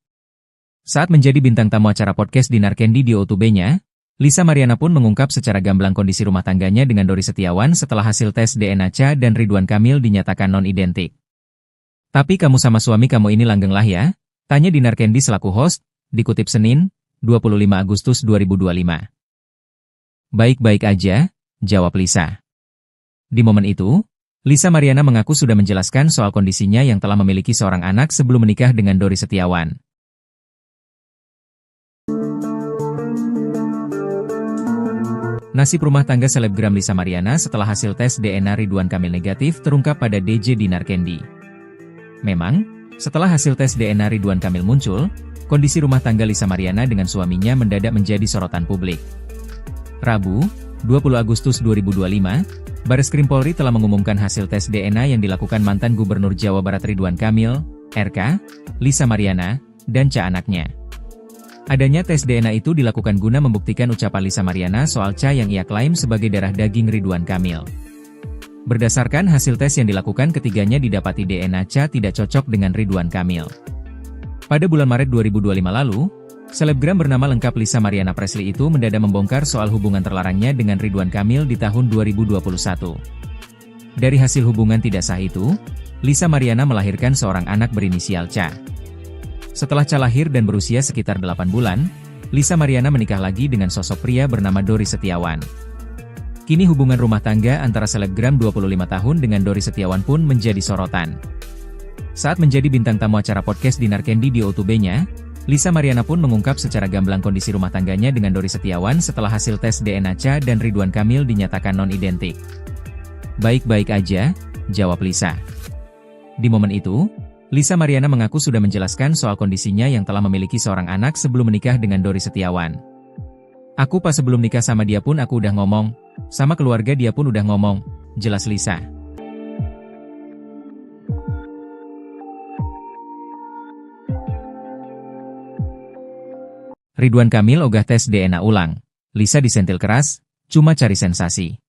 Saat menjadi bintang tamu acara podcast Dinar Candy di O2B-nya, Lisa Mariana pun mengungkap secara gamblang kondisi rumah tangganya dengan Dori Setiawan setelah hasil tes DNA Cha dan Ridwan Kamil dinyatakan non-identik. Tapi kamu sama suami kamu ini langgeng lah ya? Tanya Dinar Candy selaku host, dikutip Senin, 25 Agustus 2025. Baik-baik aja, jawab Lisa. Di momen itu, Lisa Mariana mengaku sudah menjelaskan soal kondisinya yang telah memiliki seorang anak sebelum menikah dengan Dori Setiawan. Nasib rumah tangga selebgram Lisa Mariana setelah hasil tes DNA Ridwan Kamil negatif terungkap pada DJ Dinar Candy. Memang, setelah hasil tes DNA Ridwan Kamil muncul, kondisi rumah tangga Lisa Mariana dengan suaminya mendadak menjadi sorotan publik. Rabu, 20 Agustus 2025, Bareskrim Polri telah mengumumkan hasil tes DNA yang dilakukan mantan Gubernur Jawa Barat Ridwan Kamil, RK, Lisa Mariana, dan Cha anaknya. Adanya tes DNA itu dilakukan guna membuktikan ucapan Lisa Mariana soal Cha yang ia klaim sebagai darah daging Ridwan Kamil. Berdasarkan hasil tes yang dilakukan, ketiganya didapati DNA Cha tidak cocok dengan Ridwan Kamil. Pada bulan Maret 2025 lalu, selebgram bernama lengkap Lisa Mariana Presley itu mendadak membongkar soal hubungan terlarangnya dengan Ridwan Kamil di tahun 2021. Dari hasil hubungan tidak sah itu, Lisa Mariana melahirkan seorang anak berinisial Cha. Setelah Cha lahir dan berusia sekitar 8 bulan, Lisa Mariana menikah lagi dengan sosok pria bernama Dori Setiawan. Kini hubungan rumah tangga antara selebgram 25 tahun dengan Dori Setiawan pun menjadi sorotan. Saat menjadi bintang tamu acara podcast Dinar Candy di O2B-nya, Lisa Mariana pun mengungkap secara gamblang kondisi rumah tangganya dengan Dori Setiawan setelah hasil tes DNA Cha dan Ridwan Kamil dinyatakan non-identik. Baik-baik aja, jawab Lisa. Di momen itu, Lisa Mariana mengaku sudah menjelaskan soal kondisinya yang telah memiliki seorang anak sebelum menikah dengan Dori Setiawan. Aku pas sebelum nikah sama dia pun aku udah ngomong, sama keluarga dia pun udah ngomong, jelas Lisa. Ridwan Kamil ogah tes DNA ulang, Lisa disentil keras, cuma cari sensasi.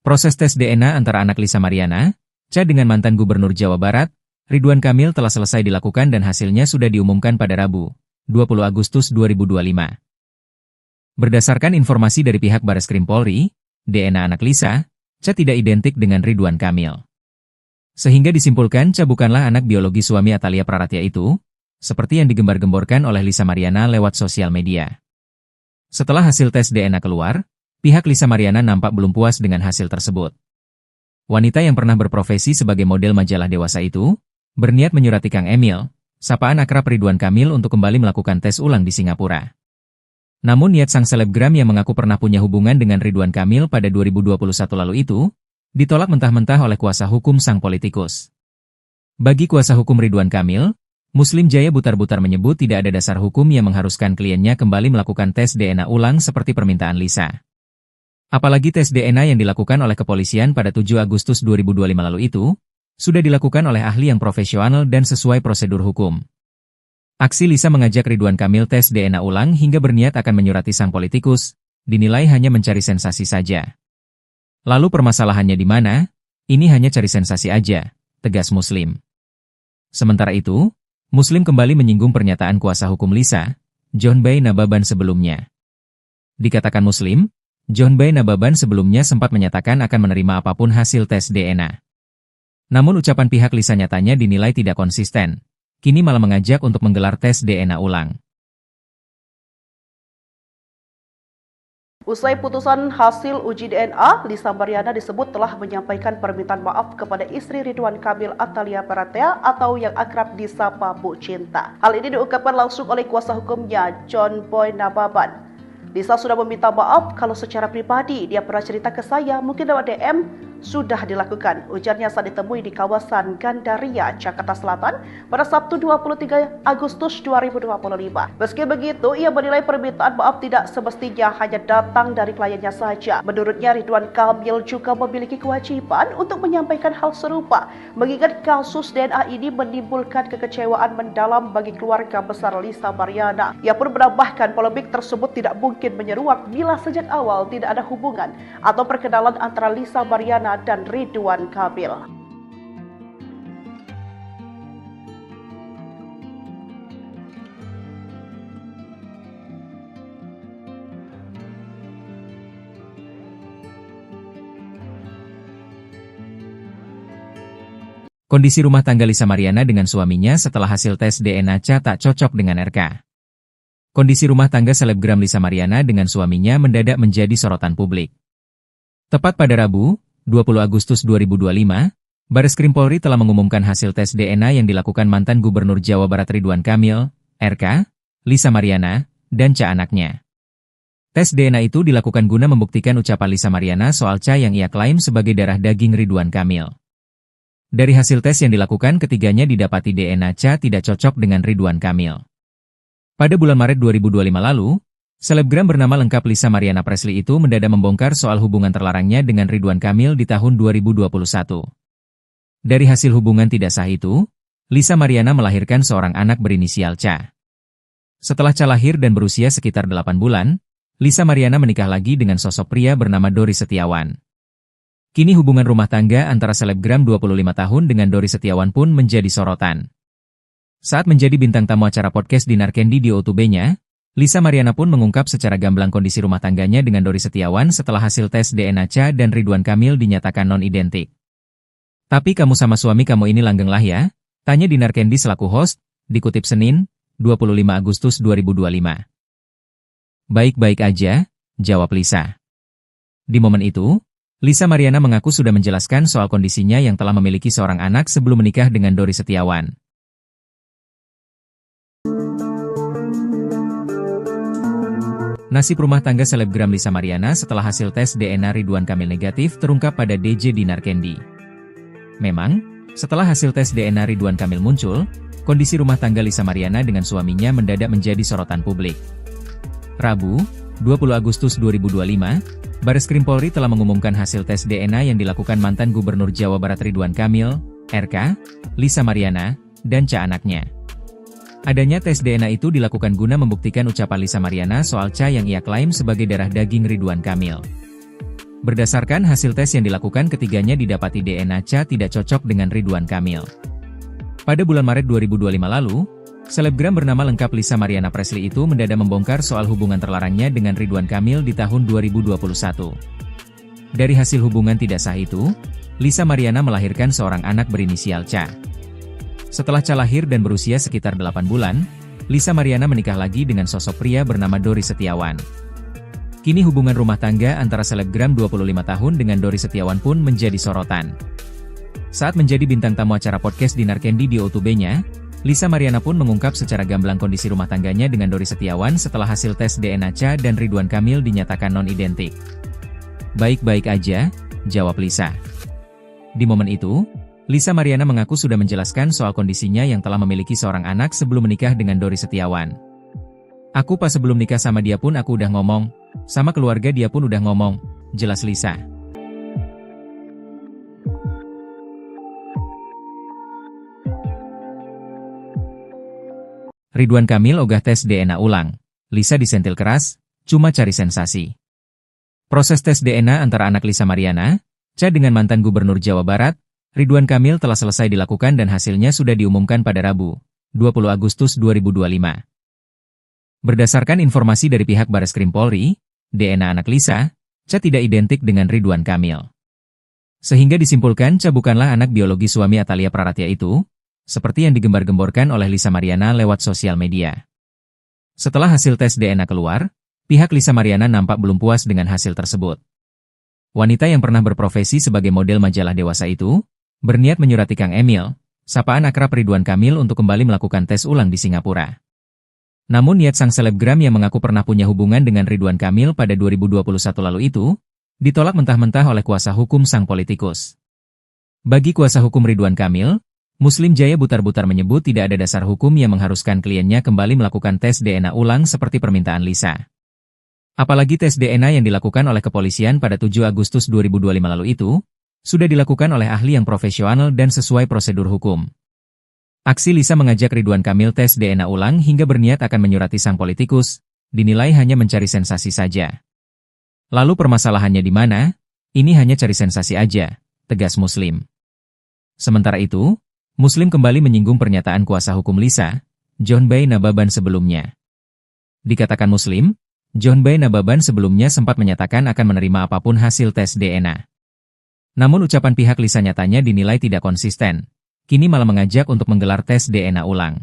Proses tes DNA antara anak Lisa Mariana, Cha dengan mantan Gubernur Jawa Barat, Ridwan Kamil telah selesai dilakukan dan hasilnya sudah diumumkan pada Rabu, 20 Agustus 2025. Berdasarkan informasi dari pihak Bareskrim Polri, DNA anak Lisa, Cha tidak identik dengan Ridwan Kamil. Sehingga disimpulkan Cha bukanlah anak biologi suami Atalia Praratia itu, seperti yang digembar-gemborkan oleh Lisa Mariana lewat sosial media. Setelah hasil tes DNA keluar, Pihak Lisa Mariana nampak belum puas dengan hasil tersebut. Wanita yang pernah berprofesi sebagai model majalah dewasa itu, berniat menyurati Kang Emil, sapaan akrab Ridwan Kamil untuk kembali melakukan tes ulang di Singapura. Namun niat sang selebgram yang mengaku pernah punya hubungan dengan Ridwan Kamil pada 2021 lalu itu, ditolak mentah-mentah oleh kuasa hukum sang politikus. Bagi kuasa hukum Ridwan Kamil, Muslim Jaya Butar-Butar menyebut tidak ada dasar hukum yang mengharuskan kliennya kembali melakukan tes DNA ulang seperti permintaan Lisa. Apalagi tes DNA yang dilakukan oleh kepolisian pada 7 Agustus 2025 lalu itu, sudah dilakukan oleh ahli yang profesional dan sesuai prosedur hukum. Aksi Lisa mengajak Ridwan Kamil tes DNA ulang hingga berniat akan menyurati sang politikus, dinilai hanya mencari sensasi saja. Lalu permasalahannya di mana? Ini hanya cari sensasi aja, tegas Muslim. Sementara itu, Muslim kembali menyinggung pernyataan kuasa hukum Lisa, John Bay Nababan sebelumnya. Dikatakan Muslim, John Bay Nababan sebelumnya sempat menyatakan akan menerima apapun hasil tes DNA. Namun ucapan pihak Lisa nyatanya dinilai tidak konsisten. Kini malah mengajak untuk menggelar tes DNA ulang. Usai putusan hasil uji DNA, Lisa Mariana disebut telah menyampaikan permintaan maaf kepada istri Ridwan Kamil Atalia Baratea atau yang akrab disapa Bu Cinta. Hal ini diungkapkan langsung oleh kuasa hukumnya, John Boy Nababan. Lisa sudah meminta maaf kalau secara pribadi dia pernah cerita ke saya, mungkin lewat DM, sudah dilakukan. Ujarnya saat ditemui di kawasan Gandaria, Jakarta Selatan pada Sabtu 23 Agustus 2025. Meski begitu, ia menilai permintaan maaf tidak semestinya hanya datang dari kliennya saja. Menurutnya, Ridwan Kamil juga memiliki kewajiban untuk menyampaikan hal serupa, mengingat kasus DNA ini menimbulkan kekecewaan mendalam bagi keluarga besar Lisa Mariana. Ia pun menambahkan polemik tersebut tidak mungkin menyeruak bila sejak awal tidak ada hubungan atau perkenalan antara Lisa Mariana dan Ridwan Kamil. Kondisi rumah tangga Lisa Mariana dengan suaminya setelah hasil tes DNA tak cocok dengan RK. Kondisi rumah tangga selebgram Lisa Mariana dengan suaminya mendadak menjadi sorotan publik. Tepat pada Rabu, 20 Agustus 2025, Bareskrim Polri telah mengumumkan hasil tes DNA yang dilakukan mantan Gubernur Jawa Barat Ridwan Kamil, RK, Lisa Mariana, dan anaknya. Tes DNA itu dilakukan guna membuktikan ucapan Lisa Mariana soal yang ia klaim sebagai darah daging Ridwan Kamil. Dari hasil tes yang dilakukan, ketiganya didapati DNA tidak cocok dengan Ridwan Kamil. Pada bulan Maret 2025 lalu, selebgram bernama lengkap Lisa Mariana Presley itu mendadak membongkar soal hubungan terlarangnya dengan Ridwan Kamil di tahun 2021. Dari hasil hubungan tidak sah itu, Lisa Mariana melahirkan seorang anak berinisial Ca. Setelah Ca lahir dan berusia sekitar 8 bulan, Lisa Mariana menikah lagi dengan sosok pria bernama Dori Setiawan. Kini hubungan rumah tangga antara selebgram 25 tahun dengan Dori Setiawan pun menjadi sorotan. Saat menjadi bintang tamu acara podcast Dinar Candy di O2B-nya, Lisa Mariana pun mengungkap secara gamblang kondisi rumah tangganya dengan Dori Setiawan setelah hasil tes DNA Ca dan Ridwan Kamil dinyatakan non-identik. Tapi kamu sama suami kamu ini langgeng lah ya? Tanya Dinar Candy selaku host, dikutip Senin, 25 Agustus 2025. Baik-baik aja, jawab Lisa. Di momen itu, Lisa Mariana mengaku sudah menjelaskan soal kondisinya yang telah memiliki seorang anak sebelum menikah dengan Dori Setiawan. Nasib rumah tangga selebgram Lisa Mariana setelah hasil tes DNA Ridwan Kamil negatif terungkap pada DJ Dinar Candy. Memang, setelah hasil tes DNA Ridwan Kamil muncul, kondisi rumah tangga Lisa Mariana dengan suaminya mendadak menjadi sorotan publik. Rabu, 20 Agustus 2025, Bareskrim Polri telah mengumumkan hasil tes DNA yang dilakukan mantan Gubernur Jawa Barat Ridwan Kamil, RK, Lisa Mariana, dan anaknya. Adanya tes DNA itu dilakukan guna membuktikan ucapan Lisa Mariana soal yang ia klaim sebagai darah daging Ridwan Kamil. Berdasarkan hasil tes yang dilakukan, ketiganya didapati DNA tidak cocok dengan Ridwan Kamil. Pada bulan Maret 2025 lalu, selebgram bernama lengkap Lisa Mariana Presley itu mendadak membongkar soal hubungan terlarangnya dengan Ridwan Kamil di tahun 2021. Dari hasil hubungan tidak sah itu, Lisa Mariana melahirkan seorang anak berinisial Ca. Setelah Ca lahir dan berusia sekitar 8 bulan, Lisa Mariana menikah lagi dengan sosok pria bernama Dori Setiawan. Kini hubungan rumah tangga antara selebgram 25 tahun dengan Dori Setiawan pun menjadi sorotan. Saat menjadi bintang tamu acara podcast Dinar Candy di O2B-nya, Lisa Mariana pun mengungkap secara gamblang kondisi rumah tangganya dengan Dori Setiawan setelah hasil tes DNA Cha dan Ridwan Kamil dinyatakan non-identik. "Baik-baik aja," jawab Lisa. Di momen itu, Lisa Mariana mengaku sudah menjelaskan soal kondisinya yang telah memiliki seorang anak sebelum menikah dengan Dori Setiawan. "Aku pas sebelum nikah sama dia pun aku udah ngomong, sama keluarga dia pun udah ngomong," jelas Lisa. Ridwan Kamil ogah tes DNA ulang. Lisa disentil keras, cuma cari sensasi. Proses tes DNA antara anak Lisa Mariana, Cha dengan mantan Gubernur Jawa Barat, Ridwan Kamil telah selesai dilakukan dan hasilnya sudah diumumkan pada Rabu, 20 Agustus 2025. Berdasarkan informasi dari pihak Bareskrim Polri, DNA anak Lisa, Cha tidak identik dengan Ridwan Kamil. Sehingga disimpulkan Cha bukanlah anak biologi suami Atalia Praratya itu, seperti yang digembar-gemborkan oleh Lisa Mariana lewat sosial media. Setelah hasil tes DNA keluar, pihak Lisa Mariana nampak belum puas dengan hasil tersebut. Wanita yang pernah berprofesi sebagai model majalah dewasa itu, berniat menyurati Kang Emil, sapaan akrab Ridwan Kamil untuk kembali melakukan tes ulang di Singapura. Namun niat sang selebgram yang mengaku pernah punya hubungan dengan Ridwan Kamil pada 2021 lalu itu, ditolak mentah-mentah oleh kuasa hukum sang politikus. Bagi kuasa hukum Ridwan Kamil, Muslim Jaya butar-butar menyebut tidak ada dasar hukum yang mengharuskan kliennya kembali melakukan tes DNA ulang seperti permintaan Lisa. Apalagi tes DNA yang dilakukan oleh kepolisian pada 7 Agustus 2025 lalu itu, sudah dilakukan oleh ahli yang profesional dan sesuai prosedur hukum. Aksi Lisa mengajak Ridwan Kamil tes DNA ulang hingga berniat akan menyurati sang politikus, dinilai hanya mencari sensasi saja. Lalu permasalahannya di mana? Ini hanya cari sensasi aja, tegas Muslim. Sementara itu, Muslim kembali menyinggung pernyataan kuasa hukum Lisa, John Bay Nababan sebelumnya. Dikatakan Muslim, John Bay Nababan sebelumnya sempat menyatakan akan menerima apapun hasil tes DNA. Namun ucapan pihak Lisa nyatanya dinilai tidak konsisten. Kini malah mengajak untuk menggelar tes DNA ulang.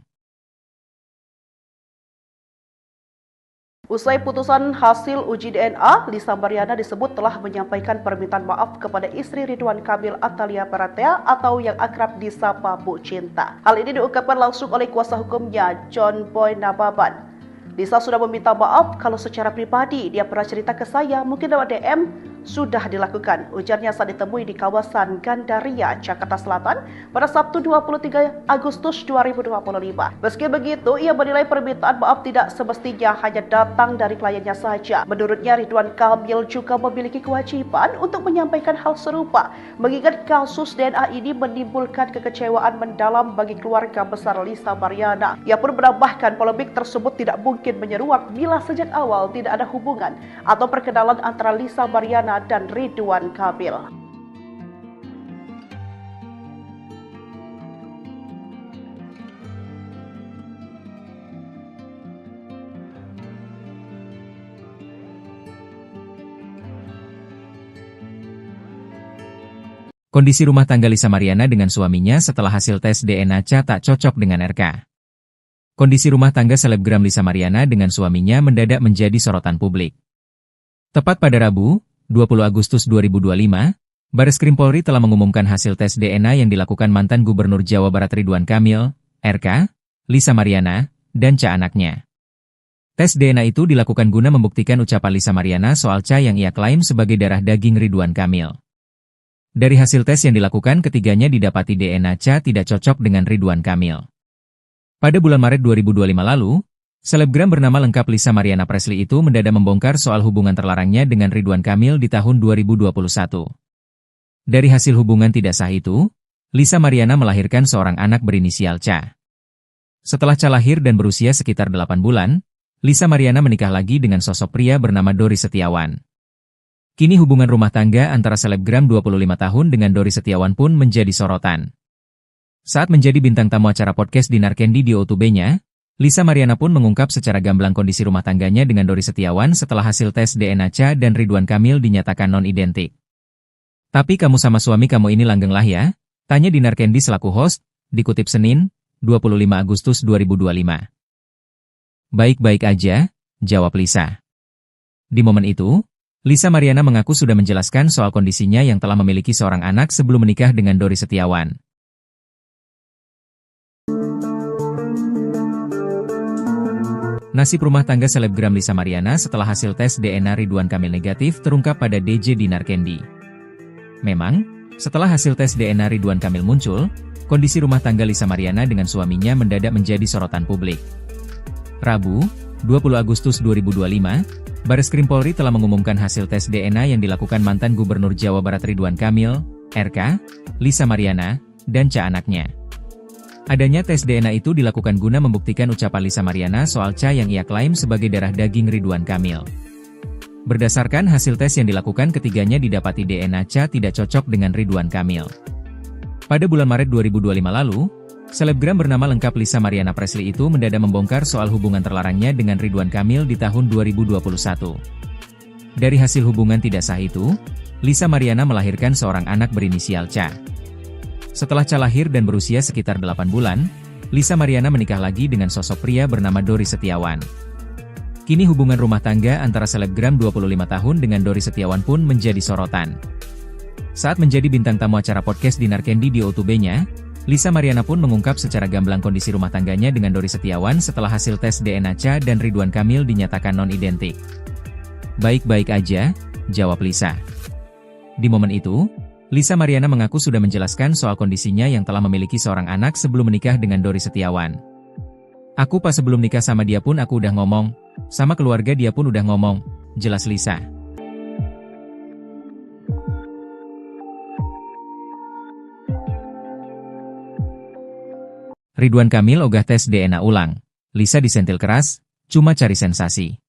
Usai putusan hasil uji DNA, Lisa Mariana disebut telah menyampaikan permintaan maaf kepada istri Ridwan Kamil Atalia Praratya atau yang akrab disapa Bu Cinta. Hal ini diungkapkan langsung oleh kuasa hukumnya, John Boy Nababan. Lisa sudah meminta maaf kalau secara pribadi dia pernah cerita ke saya, mungkin lewat DM, sudah dilakukan, ujarnya saat ditemui di kawasan Gandaria, Jakarta Selatan pada Sabtu 23 Agustus 2025. Meski begitu, ia menilai permintaan maaf tidak semestinya hanya datang dari kliennya saja. Menurutnya, Ridwan Kamil juga memiliki kewajiban untuk menyampaikan hal serupa, mengingat kasus DNA ini menimbulkan kekecewaan mendalam bagi keluarga besar Lisa Mariana. Ia pun menambahkan polemik tersebut tidak mungkin menyeruak bila sejak awal tidak ada hubungan atau perkenalan antara Lisa Mariana dan Ridwan Kamil. Kondisi rumah tangga Lisa Mariana dengan suaminya setelah hasil tes DNA Cha tak cocok dengan RK. Kondisi rumah tangga selebgram Lisa Mariana dengan suaminya mendadak menjadi sorotan publik. Tepat pada Rabu, 20 Agustus 2025, Bareskrim Polri telah mengumumkan hasil tes DNA yang dilakukan mantan Gubernur Jawa Barat Ridwan Kamil, RK, Lisa Mariana, dan Cha anaknya. Tes DNA itu dilakukan guna membuktikan ucapan Lisa Mariana soal Cha yang ia klaim sebagai darah daging Ridwan Kamil. Dari hasil tes yang dilakukan, ketiganya didapati DNA Cha tidak cocok dengan Ridwan Kamil. Pada bulan Maret 2025 lalu, selebgram bernama lengkap Lisa Mariana Presley itu mendadak membongkar soal hubungan terlarangnya dengan Ridwan Kamil di tahun 2021. Dari hasil hubungan tidak sah itu, Lisa Mariana melahirkan seorang anak berinisial Cha. Setelah Cha lahir dan berusia sekitar 8 bulan, Lisa Mariana menikah lagi dengan sosok pria bernama Dori Setiawan. Kini hubungan rumah tangga antara selebgram 25 tahun dengan Dori Setiawan pun menjadi sorotan. Saat menjadi bintang tamu acara podcast Dinar Candy di O2B-nya, Lisa Mariana pun mengungkap secara gamblang kondisi rumah tangganya dengan Dori Setiawan setelah hasil tes DNA Cha dan Ridwan Kamil dinyatakan non-identik. "Tapi kamu sama suami kamu ini langgeng lah ya?" tanya Dinar Candy selaku host, dikutip Senin, 25 Agustus 2025. "Baik-baik aja," jawab Lisa. Di momen itu, Lisa Mariana mengaku sudah menjelaskan soal kondisinya yang telah memiliki seorang anak sebelum menikah dengan Dori Setiawan. Nasib rumah tangga selebgram Lisa Mariana setelah hasil tes DNA Ridwan Kamil negatif terungkap pada DJ Dinar Candy. Memang, setelah hasil tes DNA Ridwan Kamil muncul, kondisi rumah tangga Lisa Mariana dengan suaminya mendadak menjadi sorotan publik. Rabu, 20 Agustus 2025, Bareskrim Polri telah mengumumkan hasil tes DNA yang dilakukan mantan Gubernur Jawa Barat Ridwan Kamil, RK, Lisa Mariana, dan Ca anaknya. Adanya tes DNA itu dilakukan guna membuktikan ucapan Lisa Mariana soal Ca yang ia klaim sebagai darah daging Ridwan Kamil. Berdasarkan hasil tes yang dilakukan, ketiganya didapati DNA Ca tidak cocok dengan Ridwan Kamil. Pada bulan Maret 2025 lalu, selebgram bernama lengkap Lisa Mariana Presley itu mendadak membongkar soal hubungan terlarangnya dengan Ridwan Kamil di tahun 2021. Dari hasil hubungan tidak sah itu, Lisa Mariana melahirkan seorang anak berinisial Ca. Setelah Ca lahir dan berusia sekitar 8 bulan, Lisa Mariana menikah lagi dengan sosok pria bernama Dori Setiawan. Kini hubungan rumah tangga antara selebgram 25 tahun dengan Dori Setiawan pun menjadi sorotan. Saat menjadi bintang tamu acara podcast Dinar Candy di O2B-nya, Lisa Mariana pun mengungkap secara gamblang kondisi rumah tangganya dengan Dori Setiawan setelah hasil tes DNA Ca dan Ridwan Kamil dinyatakan non-identik. "Baik-baik aja," jawab Lisa. Di momen itu, Lisa Mariana mengaku sudah menjelaskan soal kondisinya yang telah memiliki seorang anak sebelum menikah dengan Dori Setiawan. "Aku pas sebelum nikah sama dia pun aku udah ngomong, sama keluarga dia pun udah ngomong," jelas Lisa. Ridwan Kamil ogah tes DNA ulang. Lisa disentil keras, cuma cari sensasi.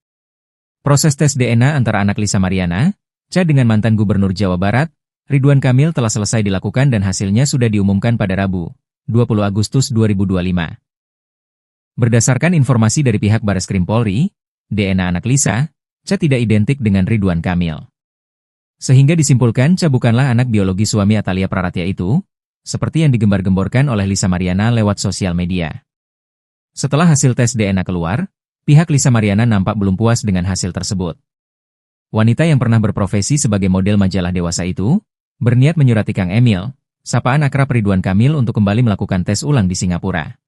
Proses tes DNA antara anak Lisa Mariana, Ca dengan mantan Gubernur Jawa Barat, Ridwan Kamil telah selesai dilakukan dan hasilnya sudah diumumkan pada Rabu, 20 Agustus 2025. Berdasarkan informasi dari pihak Bareskrim Polri, DNA anak Lisa, Ca tidak identik dengan Ridwan Kamil. Sehingga disimpulkan Ca bukanlah anak biologi suami Atalia Praratya itu, seperti yang digembar-gemborkan oleh Lisa Mariana lewat sosial media. Setelah hasil tes DNA keluar, pihak Lisa Mariana nampak belum puas dengan hasil tersebut. Wanita yang pernah berprofesi sebagai model majalah dewasa itu, berniat menyurati Kang Emil, sapaan akrab Ridwan Kamil untuk kembali melakukan tes ulang di Singapura.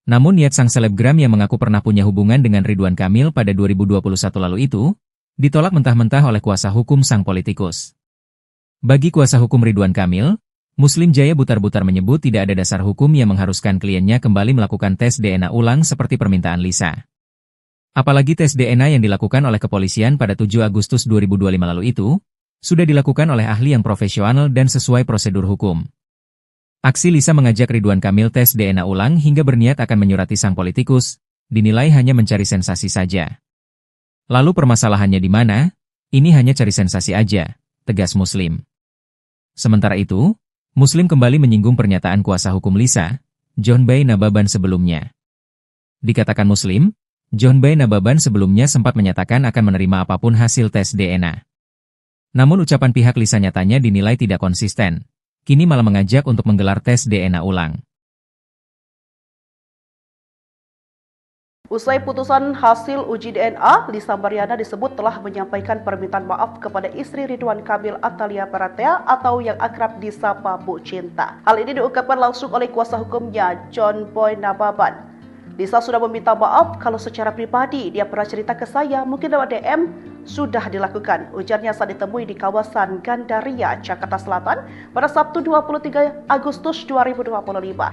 Namun niat sang selebgram yang mengaku pernah punya hubungan dengan Ridwan Kamil pada 2021 lalu itu, ditolak mentah-mentah oleh kuasa hukum sang politikus. Bagi kuasa hukum Ridwan Kamil, Muslim Jaya Butar-Butar menyebut tidak ada dasar hukum yang mengharuskan kliennya kembali melakukan tes DNA ulang seperti permintaan Lisa. Apalagi tes DNA yang dilakukan oleh kepolisian pada 7 Agustus 2025 lalu itu, sudah dilakukan oleh ahli yang profesional dan sesuai prosedur hukum. Aksi Lisa mengajak Ridwan Kamil tes DNA ulang hingga berniat akan menyurati sang politikus, dinilai hanya mencari sensasi saja. Lalu permasalahannya di mana? Ini hanya cari sensasi aja, tegas Muslim. Sementara itu, Muslim kembali menyinggung pernyataan kuasa hukum Lisa, John Bay Nababan sebelumnya. Dikatakan Muslim, John Bay Nababan sebelumnya sempat menyatakan akan menerima apapun hasil tes DNA. Namun ucapan pihak Lisa nyatanya dinilai tidak konsisten, kini malah mengajak untuk menggelar tes DNA ulang. Usai putusan hasil uji DNA, Lisa Mariana disebut telah menyampaikan permintaan maaf kepada istri Ridwan Kamil Atalia Praratya atau yang akrab disapa Bu Cinta. Hal ini diungkapkan langsung oleh kuasa hukumnya, John Boy Nababan. Lisa sudah meminta maaf kalau secara pribadi dia pernah cerita ke saya, mungkin lewat DM, sudah dilakukan, ujarnya saat ditemui di kawasan Gandaria, Jakarta Selatan pada Sabtu 23 Agustus 2025.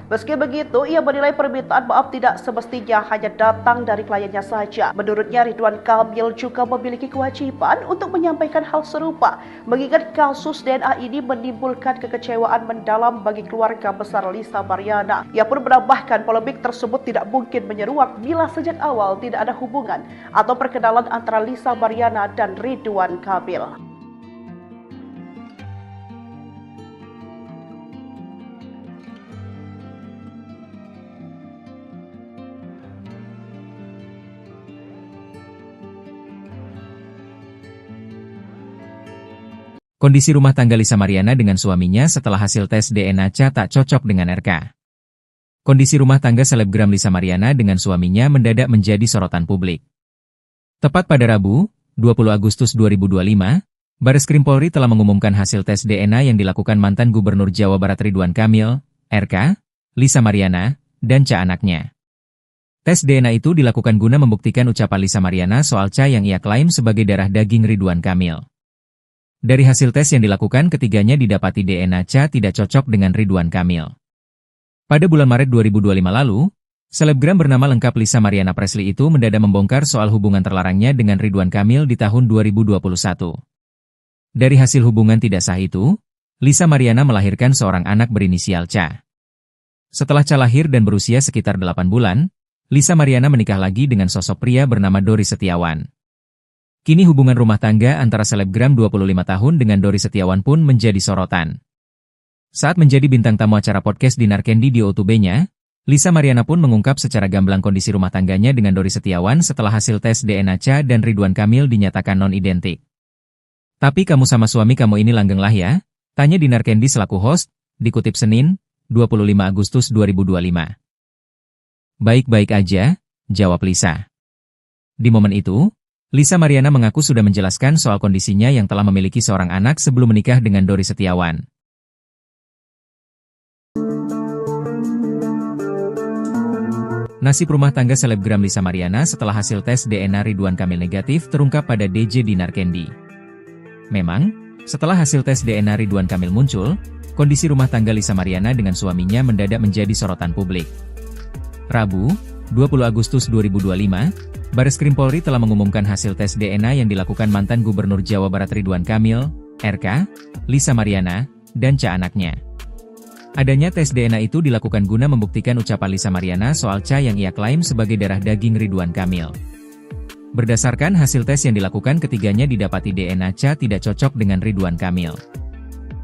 Meski begitu, ia menilai permintaan maaf tidak semestinya hanya datang dari kliennya saja. Menurutnya, Ridwan Kamil juga memiliki kewajiban untuk menyampaikan hal serupa, mengingat kasus DNA ini menimbulkan kekecewaan mendalam bagi keluarga besar Lisa Mariana. Ia pun menambahkan polemik tersebut tidak mungkin menyeruak bila sejak awal tidak ada hubungan atau perkenalan antara Lisa Mariana dan Ridwan Kamil. Kondisi rumah tangga Lisa Mariana dengan suaminya setelah hasil tes DNA Ca tak cocok dengan RK. Kondisi rumah tangga selebgram Lisa Mariana dengan suaminya mendadak menjadi sorotan publik. Tepat pada Rabu, 20 Agustus 2025, Bareskrim Polri telah mengumumkan hasil tes DNA yang dilakukan mantan Gubernur Jawa Barat Ridwan Kamil, RK, Lisa Mariana, dan Ca anaknya. Tes DNA itu dilakukan guna membuktikan ucapan Lisa Mariana soal Ca yang ia klaim sebagai darah daging Ridwan Kamil. Dari hasil tes yang dilakukan, ketiganya didapati DNA Ca tidak cocok dengan Ridwan Kamil. Pada bulan Maret 2025 lalu, selebgram bernama lengkap Lisa Mariana Presley itu mendadak membongkar soal hubungan terlarangnya dengan Ridwan Kamil di tahun 2021. Dari hasil hubungan tidak sah itu, Lisa Mariana melahirkan seorang anak berinisial Ca. Setelah Ca lahir dan berusia sekitar 8 bulan, Lisa Mariana menikah lagi dengan sosok pria bernama Dori Setiawan. Kini hubungan rumah tangga antara selebgram 25 tahun dengan Dori Setiawan pun menjadi sorotan. Saat menjadi bintang tamu acara podcast Dinar Candy di YouTube-nya, Lisa Mariana pun mengungkap secara gamblang kondisi rumah tangganya dengan Dori Setiawan setelah hasil tes DNA Ca dan Ridwan Kamil dinyatakan non-identik. "Tapi kamu sama suami kamu ini langgeng lah ya?" tanya Dinar Candy selaku host, dikutip Senin, 25 Agustus 2025. "Baik-baik aja," jawab Lisa. Di momen itu, Lisa Mariana mengaku sudah menjelaskan soal kondisinya yang telah memiliki seorang anak sebelum menikah dengan Dori Setiawan. Nasib rumah tangga selebgram Lisa Mariana setelah hasil tes DNA Ridwan Kamil negatif terungkap pada DJ Dinar Candy. Memang, setelah hasil tes DNA Ridwan Kamil muncul, kondisi rumah tangga Lisa Mariana dengan suaminya mendadak menjadi sorotan publik. Rabu, 20 Agustus 2025, Bareskrim Polri telah mengumumkan hasil tes DNA yang dilakukan mantan Gubernur Jawa Barat Ridwan Kamil, RK, Lisa Mariana, dan Ca anaknya. Adanya tes DNA itu dilakukan guna membuktikan ucapan Lisa Mariana soal Ca yang ia klaim sebagai darah daging Ridwan Kamil. Berdasarkan hasil tes yang dilakukan, ketiganya didapati DNA Ca tidak cocok dengan Ridwan Kamil.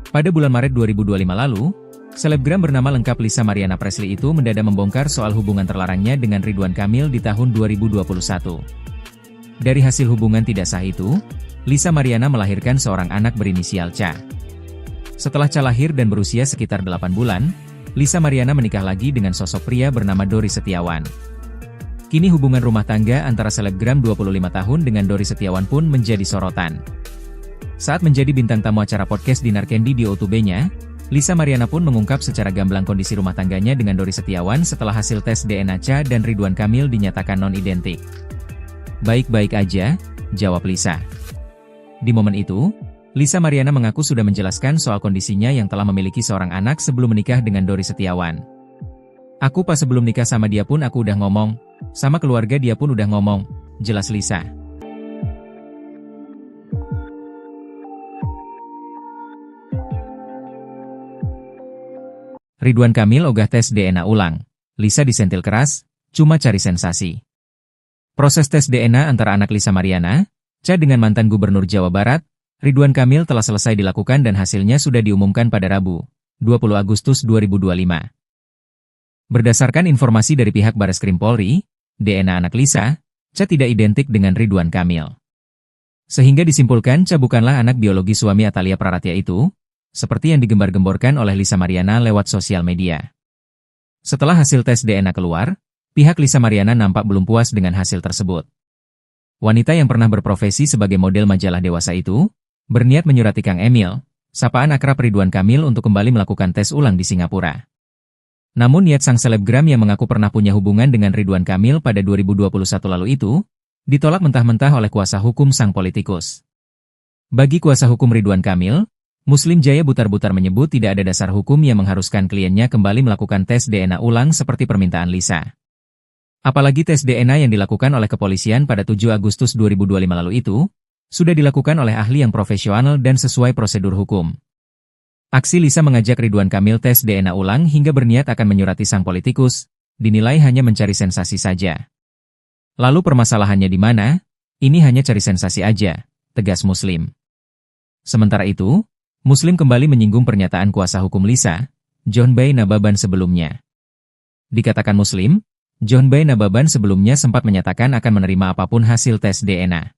Pada bulan Maret 2025 lalu, selebgram bernama lengkap Lisa Mariana Presley itu mendadak membongkar soal hubungan terlarangnya dengan Ridwan Kamil di tahun 2021. Dari hasil hubungan tidak sah itu, Lisa Mariana melahirkan seorang anak berinisial Ca. Setelah Ca lahir dan berusia sekitar 8 bulan, Lisa Mariana menikah lagi dengan sosok pria bernama Dori Setiawan. Kini hubungan rumah tangga antara selebgram 25 tahun dengan Dori Setiawan pun menjadi sorotan. Saat menjadi bintang tamu acara podcast Dinar Candy di YouTube-nya, Lisa Mariana pun mengungkap secara gamblang kondisi rumah tangganya dengan Dori Setiawan setelah hasil tes DNA Ca dan Ridwan Kamil dinyatakan non-identik. "Baik-baik aja," jawab Lisa. Di momen itu, Lisa Mariana mengaku sudah menjelaskan soal kondisinya yang telah memiliki seorang anak sebelum menikah dengan Dori Setiawan. "Aku pas sebelum nikah sama dia pun aku udah ngomong, sama keluarga dia pun udah ngomong," jelas Lisa. Ridwan Kamil ogah tes DNA ulang. Lisa disentil keras, cuma cari sensasi. Proses tes DNA antara anak Lisa Mariana, Ca dengan mantan Gubernur Jawa Barat, Ridwan Kamil telah selesai dilakukan dan hasilnya sudah diumumkan pada Rabu, 20 Agustus 2025. Berdasarkan informasi dari pihak Bareskrim Polri, DNA anak Lisa, Ca tidak identik dengan Ridwan Kamil. Sehingga disimpulkan Ca bukanlah anak biologi suami Atalia Praratia itu, seperti yang digembar-gemborkan oleh Lisa Mariana lewat sosial media. Setelah hasil tes DNA keluar, pihak Lisa Mariana nampak belum puas dengan hasil tersebut. Wanita yang pernah berprofesi sebagai model majalah dewasa itu, berniat menyurati Kang Emil, sapaan akrab Ridwan Kamil untuk kembali melakukan tes ulang di Singapura. Namun niat sang selebgram yang mengaku pernah punya hubungan dengan Ridwan Kamil pada 2021 lalu itu, ditolak mentah-mentah oleh kuasa hukum sang politikus. Bagi kuasa hukum Ridwan Kamil, Muslim Jaya Butar-Butar menyebut tidak ada dasar hukum yang mengharuskan kliennya kembali melakukan tes DNA ulang seperti permintaan Lisa. Apalagi tes DNA yang dilakukan oleh kepolisian pada 7 Agustus 2025 lalu itu, sudah dilakukan oleh ahli yang profesional dan sesuai prosedur hukum. Aksi Lisa mengajak Ridwan Kamil tes DNA ulang hingga berniat akan menyurati sang politikus, dinilai hanya mencari sensasi saja. Lalu permasalahannya di mana? Ini hanya cari sensasi aja, tegas Muslim. Sementara itu, Muslim kembali menyinggung pernyataan kuasa hukum Lisa, John Bay Nababan sebelumnya. Dikatakan Muslim, John Bay Nababan sebelumnya sempat menyatakan akan menerima apapun hasil tes DNA.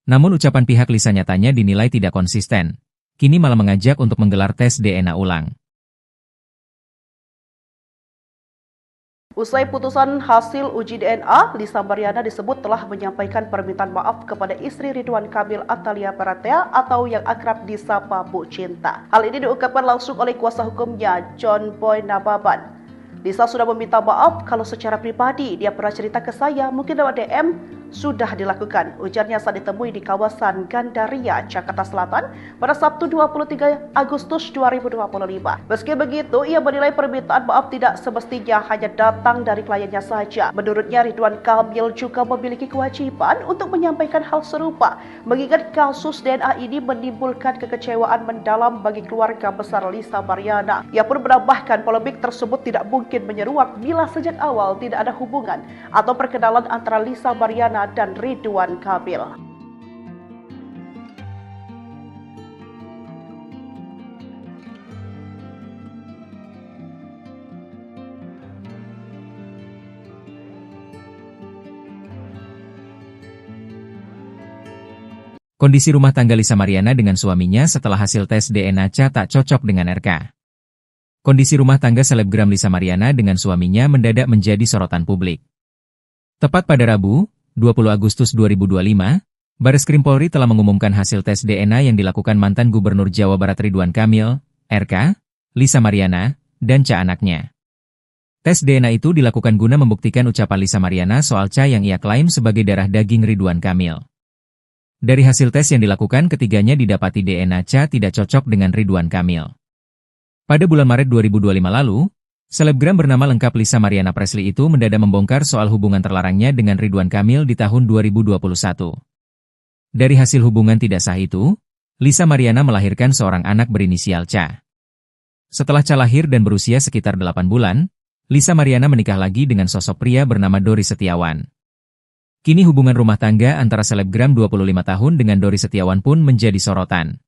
Namun ucapan pihak Lisa nyatanya dinilai tidak konsisten, kini malah mengajak untuk menggelar tes DNA ulang. Usai putusan hasil uji DNA, Lisa Mariana disebut telah menyampaikan permintaan maaf kepada istri Ridwan Kamil Atalia Paratea atau yang akrab disapa Bu Cinta. Hal ini diungkapkan langsung oleh kuasa hukumnya, John Boy Nababan. Lisa sudah meminta maaf kalau secara pribadi dia pernah cerita ke saya, mungkin lewat DM, sudah dilakukan. Ujarnya saat ditemui di kawasan Gandaria, Jakarta Selatan pada Sabtu 23 Agustus 2025. Meski begitu, ia menilai permintaan maaf tidak semestinya hanya datang dari kliennya saja. Menurutnya, Ridwan Kamil juga memiliki kewajiban untuk menyampaikan hal serupa, mengingat kasus DNA ini menimbulkan kekecewaan mendalam bagi keluarga besar Lisa Mariana. Ia pun menambahkan polemik tersebut tidak mungkin menyeruak bila sejak awal tidak ada hubungan atau perkenalan antara Lisa Mariana dan Ridwan Kamil. Kondisi rumah tangga Lisa Mariana dengan suaminya setelah hasil tes DNA Cha tak cocok dengan RK. Kondisi rumah tangga selebgram Lisa Mariana dengan suaminya mendadak menjadi sorotan publik. Tepat pada Rabu, 20 Agustus 2025, Bareskrim Polri telah mengumumkan hasil tes DNA yang dilakukan mantan Gubernur Jawa Barat Ridwan Kamil, RK, Lisa Mariana, dan Cha anaknya. Tes DNA itu dilakukan guna membuktikan ucapan Lisa Mariana soal Cha yang ia klaim sebagai darah daging Ridwan Kamil. Dari hasil tes yang dilakukan, ketiganya didapati DNA Cha tidak cocok dengan Ridwan Kamil. Pada bulan Maret 2025 lalu, selebgram bernama lengkap Lisa Mariana Presley itu mendadak membongkar soal hubungan terlarangnya dengan Ridwan Kamil di tahun 2021. Dari hasil hubungan tidak sah itu, Lisa Mariana melahirkan seorang anak berinisial Cha. Setelah Cha lahir dan berusia sekitar 8 bulan, Lisa Mariana menikah lagi dengan sosok pria bernama Dori Setiawan. Kini hubungan rumah tangga antara selebgram 25 tahun dengan Dori Setiawan pun menjadi sorotan.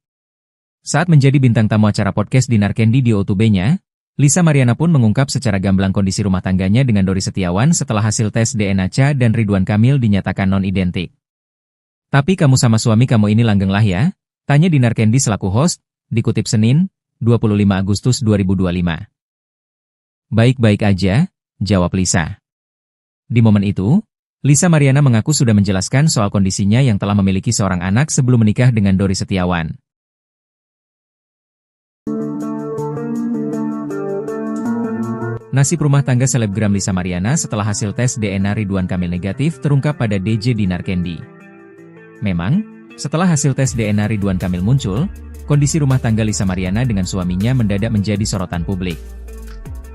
Saat menjadi bintang tamu acara podcast Dinar Candy di O2B-nya, Lisa Mariana pun mengungkap secara gamblang kondisi rumah tangganya dengan Dori Setiawan setelah hasil tes DNA Cha dan Ridwan Kamil dinyatakan non-identik. Tapi kamu sama suami kamu ini langgeng lah ya? Tanya Dinar Candy selaku host, dikutip Senin, 25 Agustus 2025. Baik-baik aja, jawab Lisa. Di momen itu, Lisa Mariana mengaku sudah menjelaskan soal kondisinya yang telah memiliki seorang anak sebelum menikah dengan Dori Setiawan. Nasib rumah tangga selebgram Lisa Mariana setelah hasil tes DNA Ridwan Kamil negatif terungkap pada DJ Dinar Candy. Memang, setelah hasil tes DNA Ridwan Kamil muncul, kondisi rumah tangga Lisa Mariana dengan suaminya mendadak menjadi sorotan publik.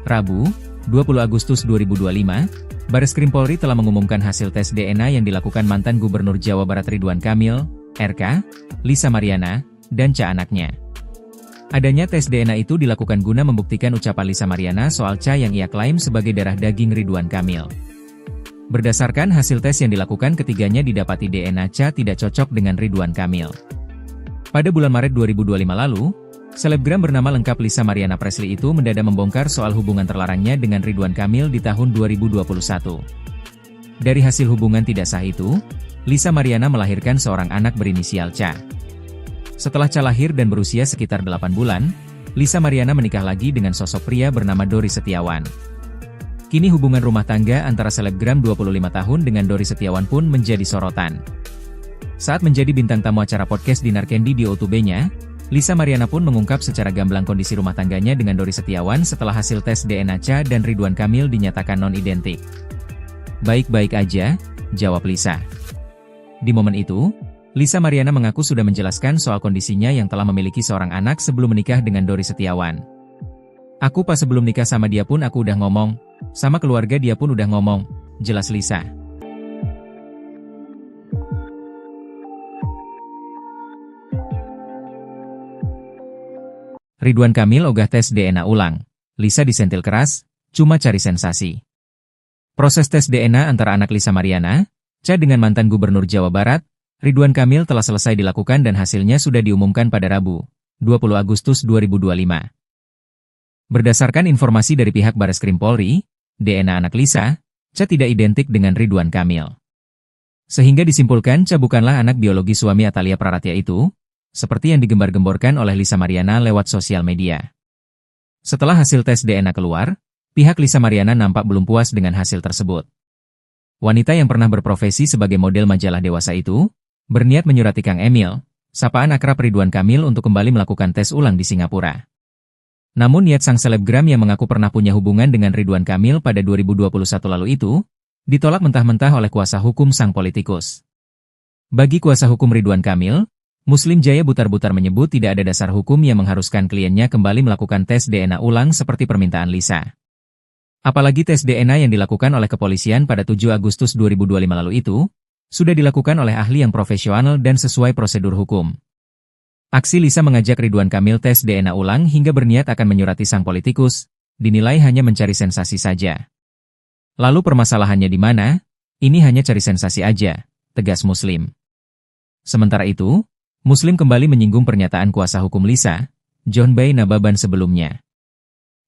Rabu, 20 Agustus 2025, Bareskrim Polri telah mengumumkan hasil tes DNA yang dilakukan mantan Gubernur Jawa Barat Ridwan Kamil, RK, Lisa Mariana, dan Cha anaknya. Adanya tes DNA itu dilakukan guna membuktikan ucapan Lisa Mariana soal Cha yang ia klaim sebagai darah daging Ridwan Kamil. Berdasarkan hasil tes yang dilakukan, ketiganya didapati DNA Cha tidak cocok dengan Ridwan Kamil. Pada bulan Maret 2025 lalu, selebgram bernama lengkap Lisa Mariana Presley itu mendadak membongkar soal hubungan terlarangnya dengan Ridwan Kamil di tahun 2021. Dari hasil hubungan tidak sah itu, Lisa Mariana melahirkan seorang anak berinisial Cha. Setelah Cha lahir dan berusia sekitar 8 bulan, Lisa Mariana menikah lagi dengan sosok pria bernama Dori Setiawan. Kini hubungan rumah tangga antara selebgram 25 tahun dengan Dori Setiawan pun menjadi sorotan. Saat menjadi bintang tamu acara podcast Dinar Candy di O2B-nya, Lisa Mariana pun mengungkap secara gamblang kondisi rumah tangganya dengan Dori Setiawan setelah hasil tes DNA Cha dan Ridwan Kamil dinyatakan non-identik. Baik-baik aja, jawab Lisa. Di momen itu, Lisa Mariana mengaku sudah menjelaskan soal kondisinya yang telah memiliki seorang anak sebelum menikah dengan Dori Setiawan. Aku pas sebelum nikah sama dia pun aku udah ngomong, sama keluarga dia pun udah ngomong, jelas Lisa. Ridwan Kamil ogah tes DNA ulang. Lisa disentil keras, cuma cari sensasi. Proses tes DNA antara anak Lisa Mariana, Cha dengan mantan Gubernur Jawa Barat, Ridwan Kamil telah selesai dilakukan dan hasilnya sudah diumumkan pada Rabu, 20 Agustus 2025. Berdasarkan informasi dari pihak Bareskrim Polri, DNA anak Lisa, Cha tidak identik dengan Ridwan Kamil. Sehingga disimpulkan Cha bukanlah anak biologi suami Atalia Praratia itu, seperti yang digembar-gemborkan oleh Lisa Mariana lewat sosial media. Setelah hasil tes DNA keluar, pihak Lisa Mariana nampak belum puas dengan hasil tersebut. Wanita yang pernah berprofesi sebagai model majalah dewasa itu, berniat menyurati Kang Emil, sapaan akrab Ridwan Kamil untuk kembali melakukan tes ulang di Singapura. Namun niat sang selebgram yang mengaku pernah punya hubungan dengan Ridwan Kamil pada 2021 lalu itu, ditolak mentah-mentah oleh kuasa hukum sang politikus. Bagi kuasa hukum Ridwan Kamil, Muslim Jaya Butar-Butar menyebut tidak ada dasar hukum yang mengharuskan kliennya kembali melakukan tes DNA ulang seperti permintaan Lisa. Apalagi tes DNA yang dilakukan oleh kepolisian pada 7 Agustus 2025 lalu itu, sudah dilakukan oleh ahli yang profesional dan sesuai prosedur hukum. Aksi Lisa mengajak Ridwan Kamil tes DNA ulang hingga berniat akan menyurati sang politikus, dinilai hanya mencari sensasi saja. Lalu permasalahannya di mana? Ini hanya cari sensasi aja, tegas Muslim. Sementara itu, Muslim kembali menyinggung pernyataan kuasa hukum Lisa, John Bay Nababan sebelumnya.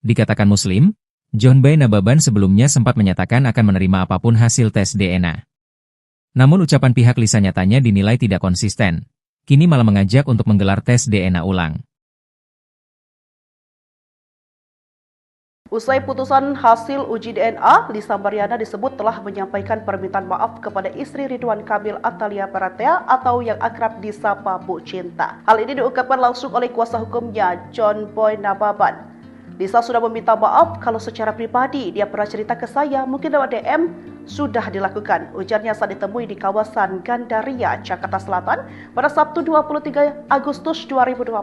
Dikatakan Muslim, John Bay Nababan sebelumnya sempat menyatakan akan menerima apapun hasil tes DNA. Namun ucapan pihak Lisa nyatanya dinilai tidak konsisten. Kini malah mengajak untuk menggelar tes DNA ulang. Usai putusan hasil uji DNA, Lisa Mariana disebut telah menyampaikan permintaan maaf kepada istri Ridwan Kamil Atalia Baratea atau yang akrab disapa Bu Cinta. Hal ini diungkapkan langsung oleh kuasa hukumnya, John Boy Nababan. Lisa sudah meminta maaf kalau secara pribadi dia pernah cerita ke saya, mungkin lewat DM, sudah dilakukan. Ujarnya saat ditemui di kawasan Gandaria, Jakarta Selatan pada Sabtu 23 Agustus 2025.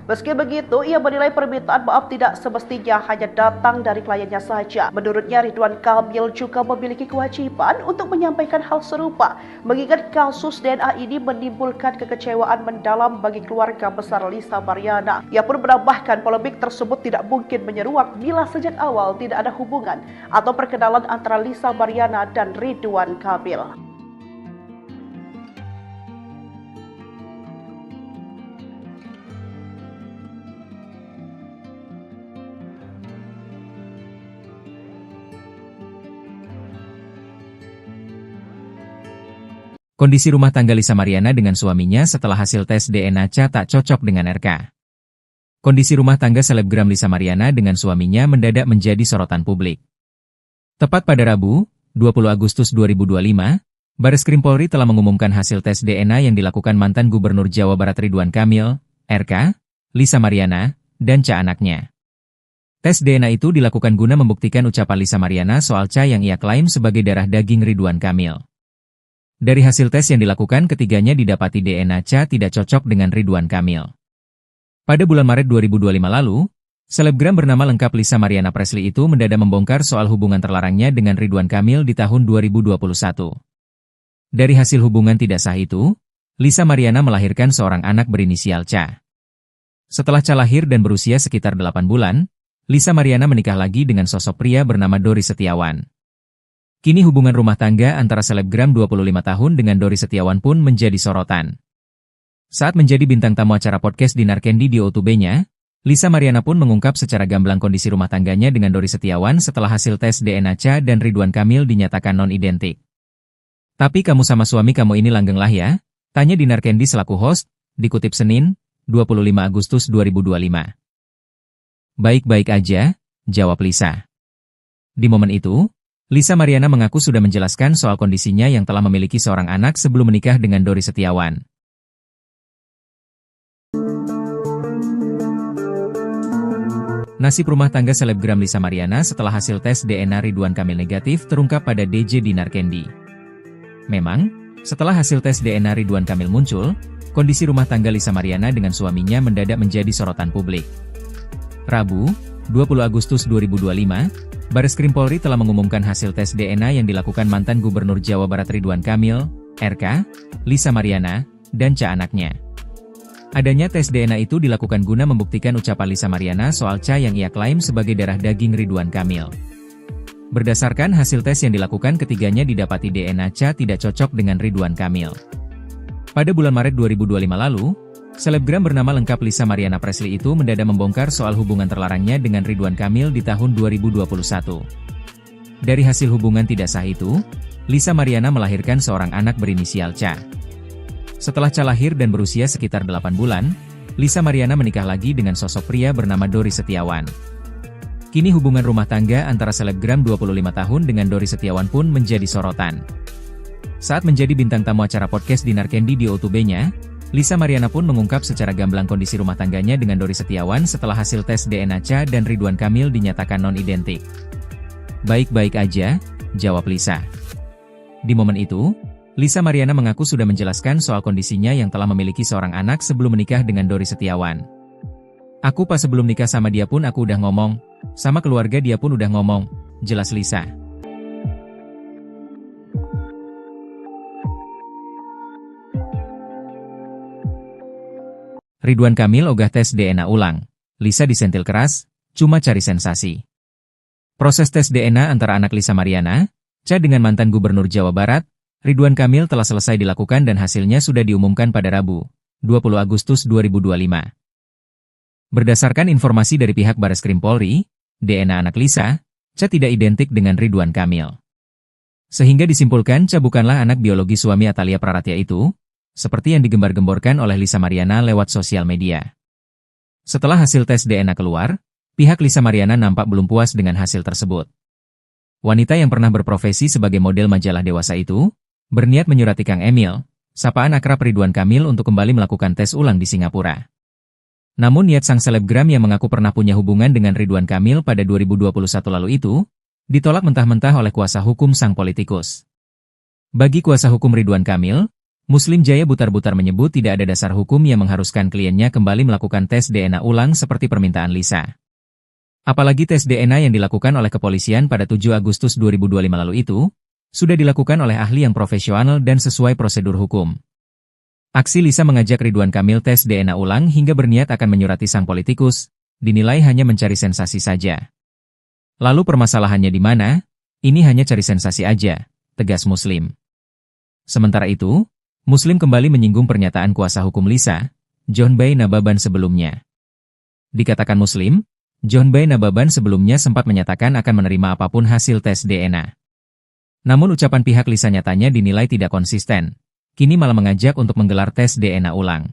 Meski begitu, ia menilai permintaan maaf tidak semestinya hanya datang dari kliennya saja. Menurutnya, Ridwan Kamil juga memiliki kewajiban untuk menyampaikan hal serupa, mengingat kasus DNA ini menimbulkan kekecewaan mendalam bagi keluarga besar Lisa Mariana. Ia pun menambahkan polemik tersebut tidak mungkin menyeruak bila sejak awal tidak ada hubungan atau perkenalan antara Lisa Mariana dan Ridwan Kamil. Kondisi rumah tangga Lisa Mariana dengan suaminya setelah hasil tes DNA tak cocok dengan RK. Kondisi rumah tangga selebgram Lisa Mariana dengan suaminya mendadak menjadi sorotan publik. Tepat pada Rabu, 20 Agustus 2025, Bareskrim Polri telah mengumumkan hasil tes DNA yang dilakukan mantan Gubernur Jawa Barat Ridwan Kamil, RK, Lisa Mariana, dan anaknya. Tes DNA itu dilakukan guna membuktikan ucapan Lisa Mariana soal yang ia klaim sebagai darah daging Ridwan Kamil. Dari hasil tes yang dilakukan, ketiganya didapati DNA tidak cocok dengan Ridwan Kamil. Pada bulan Maret 2025 lalu, selebgram bernama lengkap Lisa Mariana Presley itu mendadak membongkar soal hubungan terlarangnya dengan Ridwan Kamil di tahun 2021. Dari hasil hubungan tidak sah itu, Lisa Mariana melahirkan seorang anak berinisial Ca. Setelah Ca lahir dan berusia sekitar 8 bulan, Lisa Mariana menikah lagi dengan sosok pria bernama Dori Setiawan. Kini hubungan rumah tangga antara selebgram 25 tahun dengan Dori Setiawan pun menjadi sorotan. Saat menjadi bintang tamu acara podcast Dinar Candy di O2B-nya, Lisa Mariana pun mengungkap secara gamblang kondisi rumah tangganya dengan Dori Setiawan setelah hasil tes DNA Ca dan Ridwan Kamil dinyatakan non-identik. Tapi kamu sama suami kamu ini langgeng lah ya? Tanya Dinar Candy selaku host, dikutip Senin, 25 Agustus 2025. Baik-baik aja, jawab Lisa. Di momen itu, Lisa Mariana mengaku sudah menjelaskan soal kondisinya yang telah memiliki seorang anak sebelum menikah dengan Dori Setiawan. Nasib rumah tangga selebgram Lisa Mariana setelah hasil tes DNA Ridwan Kamil negatif terungkap pada DJ Dinar Candy. Memang, setelah hasil tes DNA Ridwan Kamil muncul, kondisi rumah tangga Lisa Mariana dengan suaminya mendadak menjadi sorotan publik. Rabu, 20 Agustus 2025, Bareskrim Polri telah mengumumkan hasil tes DNA yang dilakukan mantan Gubernur Jawa Barat Ridwan Kamil, RK, Lisa Mariana, dan anaknya. Adanya tes DNA itu dilakukan guna membuktikan ucapan Lisa Mariana soal yang ia klaim sebagai darah daging Ridwan Kamil. Berdasarkan hasil tes yang dilakukan, ketiganya didapati DNA tidak cocok dengan Ridwan Kamil. Pada bulan Maret 2025 lalu, selebgram bernama lengkap Lisa Mariana Presley itu mendadak membongkar soal hubungan terlarangnya dengan Ridwan Kamil di tahun 2021. Dari hasil hubungan tidak sah itu, Lisa Mariana melahirkan seorang anak berinisial Ca. Setelah Ca lahir dan berusia sekitar 8 bulan, Lisa Mariana menikah lagi dengan sosok pria bernama Dori Setiawan. Kini hubungan rumah tangga antara selebgram 25 tahun dengan Dori Setiawan pun menjadi sorotan. Saat menjadi bintang tamu acara podcast Dinar Candy di O2B-nya, Lisa Mariana pun mengungkap secara gamblang kondisi rumah tangganya dengan Dori Setiawan setelah hasil tes DNA Cha dan Ridwan Kamil dinyatakan non-identik. "Baik-baik aja," jawab Lisa. Di momen itu, Lisa Mariana mengaku sudah menjelaskan soal kondisinya yang telah memiliki seorang anak sebelum menikah dengan Dori Setiawan. "Aku pas sebelum nikah sama dia pun aku udah ngomong, sama keluarga dia pun udah ngomong," jelas Lisa. Ridwan Kamil ogah tes DNA ulang. Lisa disentil keras, cuma cari sensasi. Proses tes DNA antara anak Lisa Mariana, Cha dengan mantan Gubernur Jawa Barat, Ridwan Kamil telah selesai dilakukan dan hasilnya sudah diumumkan pada Rabu, 20 Agustus 2025. Berdasarkan informasi dari pihak Bareskrim Polri, DNA anak Lisa, Cha tidak identik dengan Ridwan Kamil. Sehingga disimpulkan Cha bukanlah anak biologi suami Atalia Praratya itu, seperti yang digembar-gemborkan oleh Lisa Mariana lewat sosial media. Setelah hasil tes DNA keluar, pihak Lisa Mariana nampak belum puas dengan hasil tersebut. Wanita yang pernah berprofesi sebagai model majalah dewasa itu, berniat menyurati Kang Emil, sapaan akrab Ridwan Kamil untuk kembali melakukan tes ulang di Singapura. Namun niat sang selebgram yang mengaku pernah punya hubungan dengan Ridwan Kamil pada 2021 lalu itu, ditolak mentah-mentah oleh kuasa hukum sang politikus. Bagi kuasa hukum Ridwan Kamil, Muslim Jaya Butar-Butar menyebut tidak ada dasar hukum yang mengharuskan kliennya kembali melakukan tes DNA ulang seperti permintaan Lisa. Apalagi tes DNA yang dilakukan oleh kepolisian pada 7 Agustus 2025 lalu itu, sudah dilakukan oleh ahli yang profesional dan sesuai prosedur hukum. Aksi Lisa mengajak Ridwan Kamil tes DNA ulang hingga berniat akan menyurati sang politikus, dinilai hanya mencari sensasi saja. Lalu permasalahannya di mana? Ini hanya cari sensasi aja, tegas Muslim. Sementara itu, Muslim kembali menyinggung pernyataan kuasa hukum Lisa, John Bay Nababan sebelumnya. Dikatakan Muslim, John Bay Nababan sebelumnya sempat menyatakan akan menerima apapun hasil tes DNA. Namun ucapan pihak Lisa nyatanya dinilai tidak konsisten, kini malah mengajak untuk menggelar tes DNA ulang.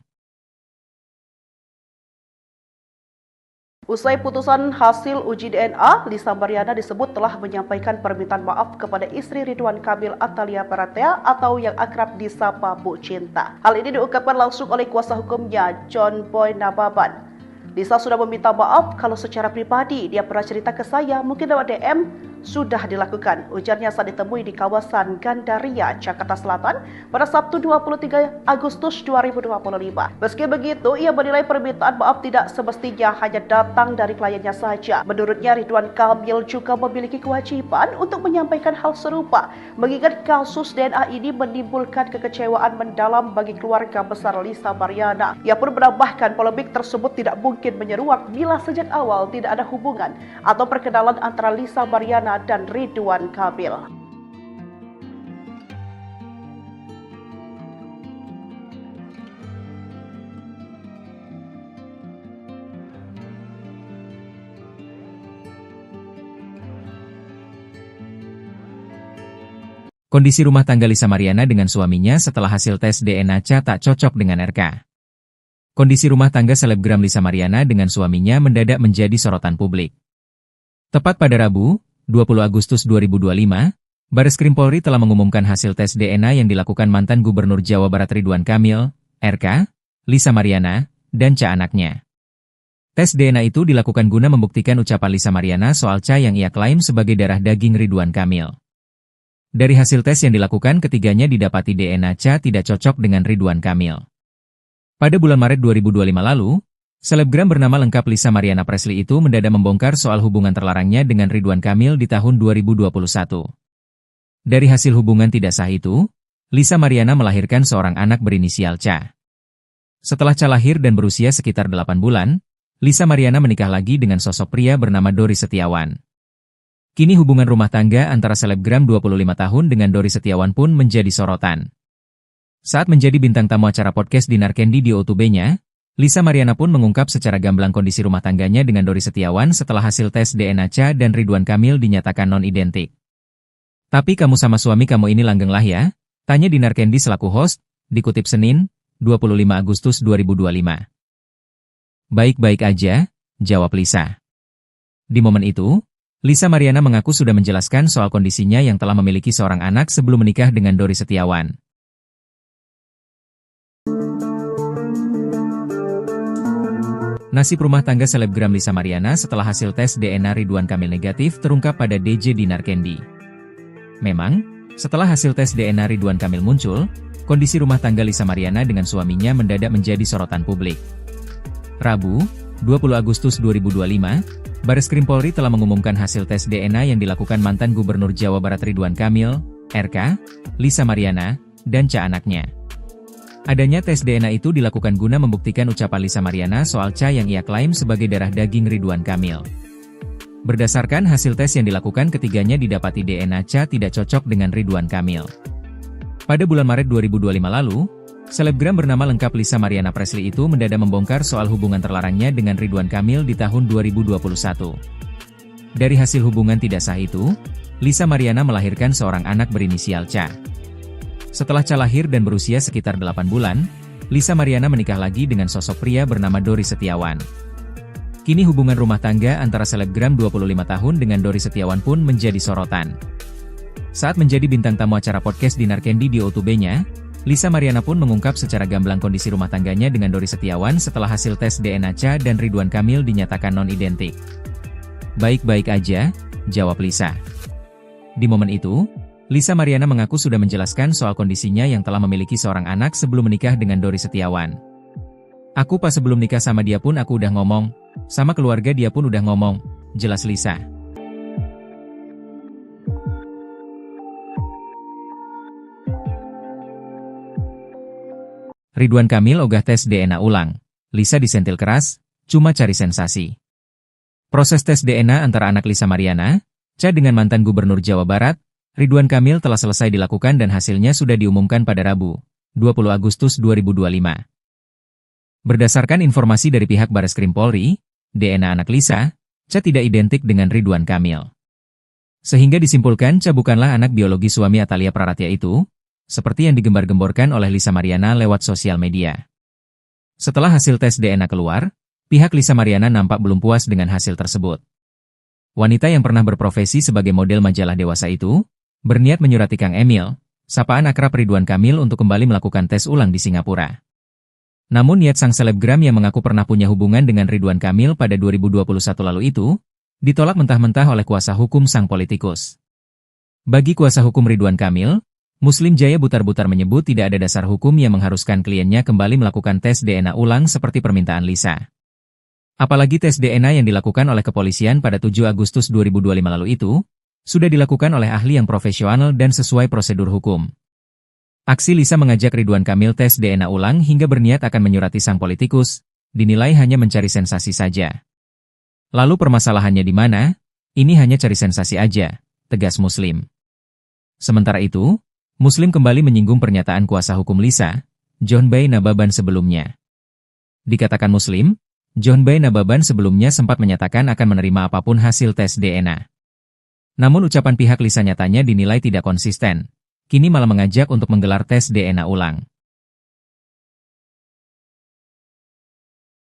Usai putusan hasil uji DNA, Lisa Mariana disebut telah menyampaikan permintaan maaf kepada istri Ridwan Kamil Atalia Praratya atau yang akrab disapa Bu Cinta. Hal ini diungkapkan langsung oleh kuasa hukumnya, John Boy Nababan. Lisa sudah meminta maaf kalau secara pribadi dia pernah cerita ke saya, mungkin lewat DM, sudah dilakukan. Ujarnya saat ditemui di kawasan Gandaria, Jakarta Selatan pada Sabtu 23 Agustus 2025. Meski begitu, ia menilai permintaan maaf tidak semestinya hanya datang dari kliennya saja. Menurutnya, Ridwan Kamil juga memiliki kewajiban untuk menyampaikan hal serupa, mengingat kasus DNA ini menimbulkan kekecewaan mendalam bagi keluarga besar Lisa Mariana. Ia pun menambahkan polemik tersebut tidak mungkin menyeruak bila sejak awal tidak ada hubungan atau perkenalan antara Lisa Mariana dan Ridwan Kamil. Kondisi rumah tangga Lisa Mariana dengan suaminya setelah hasil tes DNA Cha tak cocok dengan RK. Kondisi rumah tangga selebgram Lisa Mariana dengan suaminya mendadak menjadi sorotan publik. Tepat pada Rabu, 20 Agustus 2025, Bareskrim Polri telah mengumumkan hasil tes DNA yang dilakukan mantan Gubernur Jawa Barat Ridwan Kamil, RK, Lisa Mariana, dan Cha anaknya. Tes DNA itu dilakukan guna membuktikan ucapan Lisa Mariana soal Cha yang ia klaim sebagai darah daging Ridwan Kamil. Dari hasil tes yang dilakukan ketiganya didapati DNA Cha tidak cocok dengan Ridwan Kamil. Pada bulan Maret 2025 lalu, selebgram bernama lengkap Lisa Mariana Presley itu mendadak membongkar soal hubungan terlarangnya dengan Ridwan Kamil di tahun 2021. Dari hasil hubungan tidak sah itu, Lisa Mariana melahirkan seorang anak berinisial Cha. Setelah Cha lahir dan berusia sekitar 8 bulan, Lisa Mariana menikah lagi dengan sosok pria bernama Dori Setiawan. Kini hubungan rumah tangga antara selebgram 25 tahun dengan Dori Setiawan pun menjadi sorotan. Saat menjadi bintang tamu acara podcast Dinar Candy di O2B-nya, Lisa Mariana pun mengungkap secara gamblang kondisi rumah tangganya dengan Dori Setiawan setelah hasil tes DNA Cha dan Ridwan Kamil dinyatakan non-identik. "Tapi kamu sama suami kamu ini langgeng lah ya?" tanya Dinar Candy selaku host, dikutip Senin, 25 Agustus 2025. "Baik-baik aja," jawab Lisa. Di momen itu, Lisa Mariana mengaku sudah menjelaskan soal kondisinya yang telah memiliki seorang anak sebelum menikah dengan Dori Setiawan. Nasib rumah tangga selebgram Lisa Mariana setelah hasil tes DNA Ridwan Kamil negatif terungkap pada DJ Dinar Candy. Memang, setelah hasil tes DNA Ridwan Kamil muncul, kondisi rumah tangga Lisa Mariana dengan suaminya mendadak menjadi sorotan publik. Rabu, 20 Agustus 2025, Bareskrim Polri telah mengumumkan hasil tes DNA yang dilakukan mantan Gubernur Jawa Barat Ridwan Kamil, RK, Lisa Mariana, dan Ca anaknya. Adanya tes DNA itu dilakukan guna membuktikan ucapan Lisa Mariana soal Ca yang ia klaim sebagai darah daging Ridwan Kamil. Berdasarkan hasil tes yang dilakukan, ketiganya didapati DNA Ca tidak cocok dengan Ridwan Kamil. Pada bulan Maret 2025 lalu, selebgram bernama lengkap Lisa Mariana Presley itu mendadak membongkar soal hubungan terlarangnya dengan Ridwan Kamil di tahun 2021. Dari hasil hubungan tidak sah itu, Lisa Mariana melahirkan seorang anak berinisial Ca. Setelah Ca lahir dan berusia sekitar 8 bulan, Lisa Mariana menikah lagi dengan sosok pria bernama Dori Setiawan. Kini hubungan rumah tangga antara selebgram 25 tahun dengan Dori Setiawan pun menjadi sorotan. Saat menjadi bintang tamu acara podcast Dinar Candy di O2B-nya, Lisa Mariana pun mengungkap secara gamblang kondisi rumah tangganya dengan Dori Setiawan setelah hasil tes DNA Ca dan Ridwan Kamil dinyatakan non-identik. "Baik-baik aja," jawab Lisa. Di momen itu, Lisa Mariana mengaku sudah menjelaskan soal kondisinya yang telah memiliki seorang anak sebelum menikah dengan Dori Setiawan. "Aku pas sebelum nikah sama dia pun aku udah ngomong, sama keluarga dia pun udah ngomong," jelas Lisa. Ridwan Kamil ogah tes DNA ulang. Lisa disentil keras, cuma cari sensasi. Proses tes DNA antara anak Lisa Mariana, Ca dengan mantan Gubernur Jawa Barat, Ridwan Kamil telah selesai dilakukan dan hasilnya sudah diumumkan pada Rabu, 20 Agustus 2025. Berdasarkan informasi dari pihak Bareskrim Polri, DNA anak Lisa, Ca tidak identik dengan Ridwan Kamil. Sehingga disimpulkan Ca bukanlah anak biologi suami Atalia Praratya itu, seperti yang digembar-gemborkan oleh Lisa Mariana lewat sosial media. Setelah hasil tes DNA keluar, pihak Lisa Mariana nampak belum puas dengan hasil tersebut. Wanita yang pernah berprofesi sebagai model majalah dewasa itu, berniat menyurati Kang Emil, sapaan akrab Ridwan Kamil untuk kembali melakukan tes ulang di Singapura. Namun niat sang selebgram yang mengaku pernah punya hubungan dengan Ridwan Kamil pada 2021 lalu itu, ditolak mentah-mentah oleh kuasa hukum sang politikus. Bagi kuasa hukum Ridwan Kamil, Muslim Jaya Butar-Butar menyebut tidak ada dasar hukum yang mengharuskan kliennya kembali melakukan tes DNA ulang seperti permintaan Lisa. Apalagi tes DNA yang dilakukan oleh kepolisian pada 7 Agustus 2025 lalu itu, sudah dilakukan oleh ahli yang profesional dan sesuai prosedur hukum. Aksi Lisa mengajak Ridwan Kamil tes DNA ulang hingga berniat akan menyurati sang politikus, dinilai hanya mencari sensasi saja. Lalu permasalahannya di mana? Ini hanya cari sensasi aja, tegas Muslim. Sementara itu, Muslim kembali menyinggung pernyataan kuasa hukum Lisa, John Bay Nababan sebelumnya. Dikatakan Muslim, John Bay Nababan sebelumnya sempat menyatakan akan menerima apapun hasil tes DNA. Namun ucapan pihak Lisa nyatanya dinilai tidak konsisten, kini malah mengajak untuk menggelar tes DNA ulang.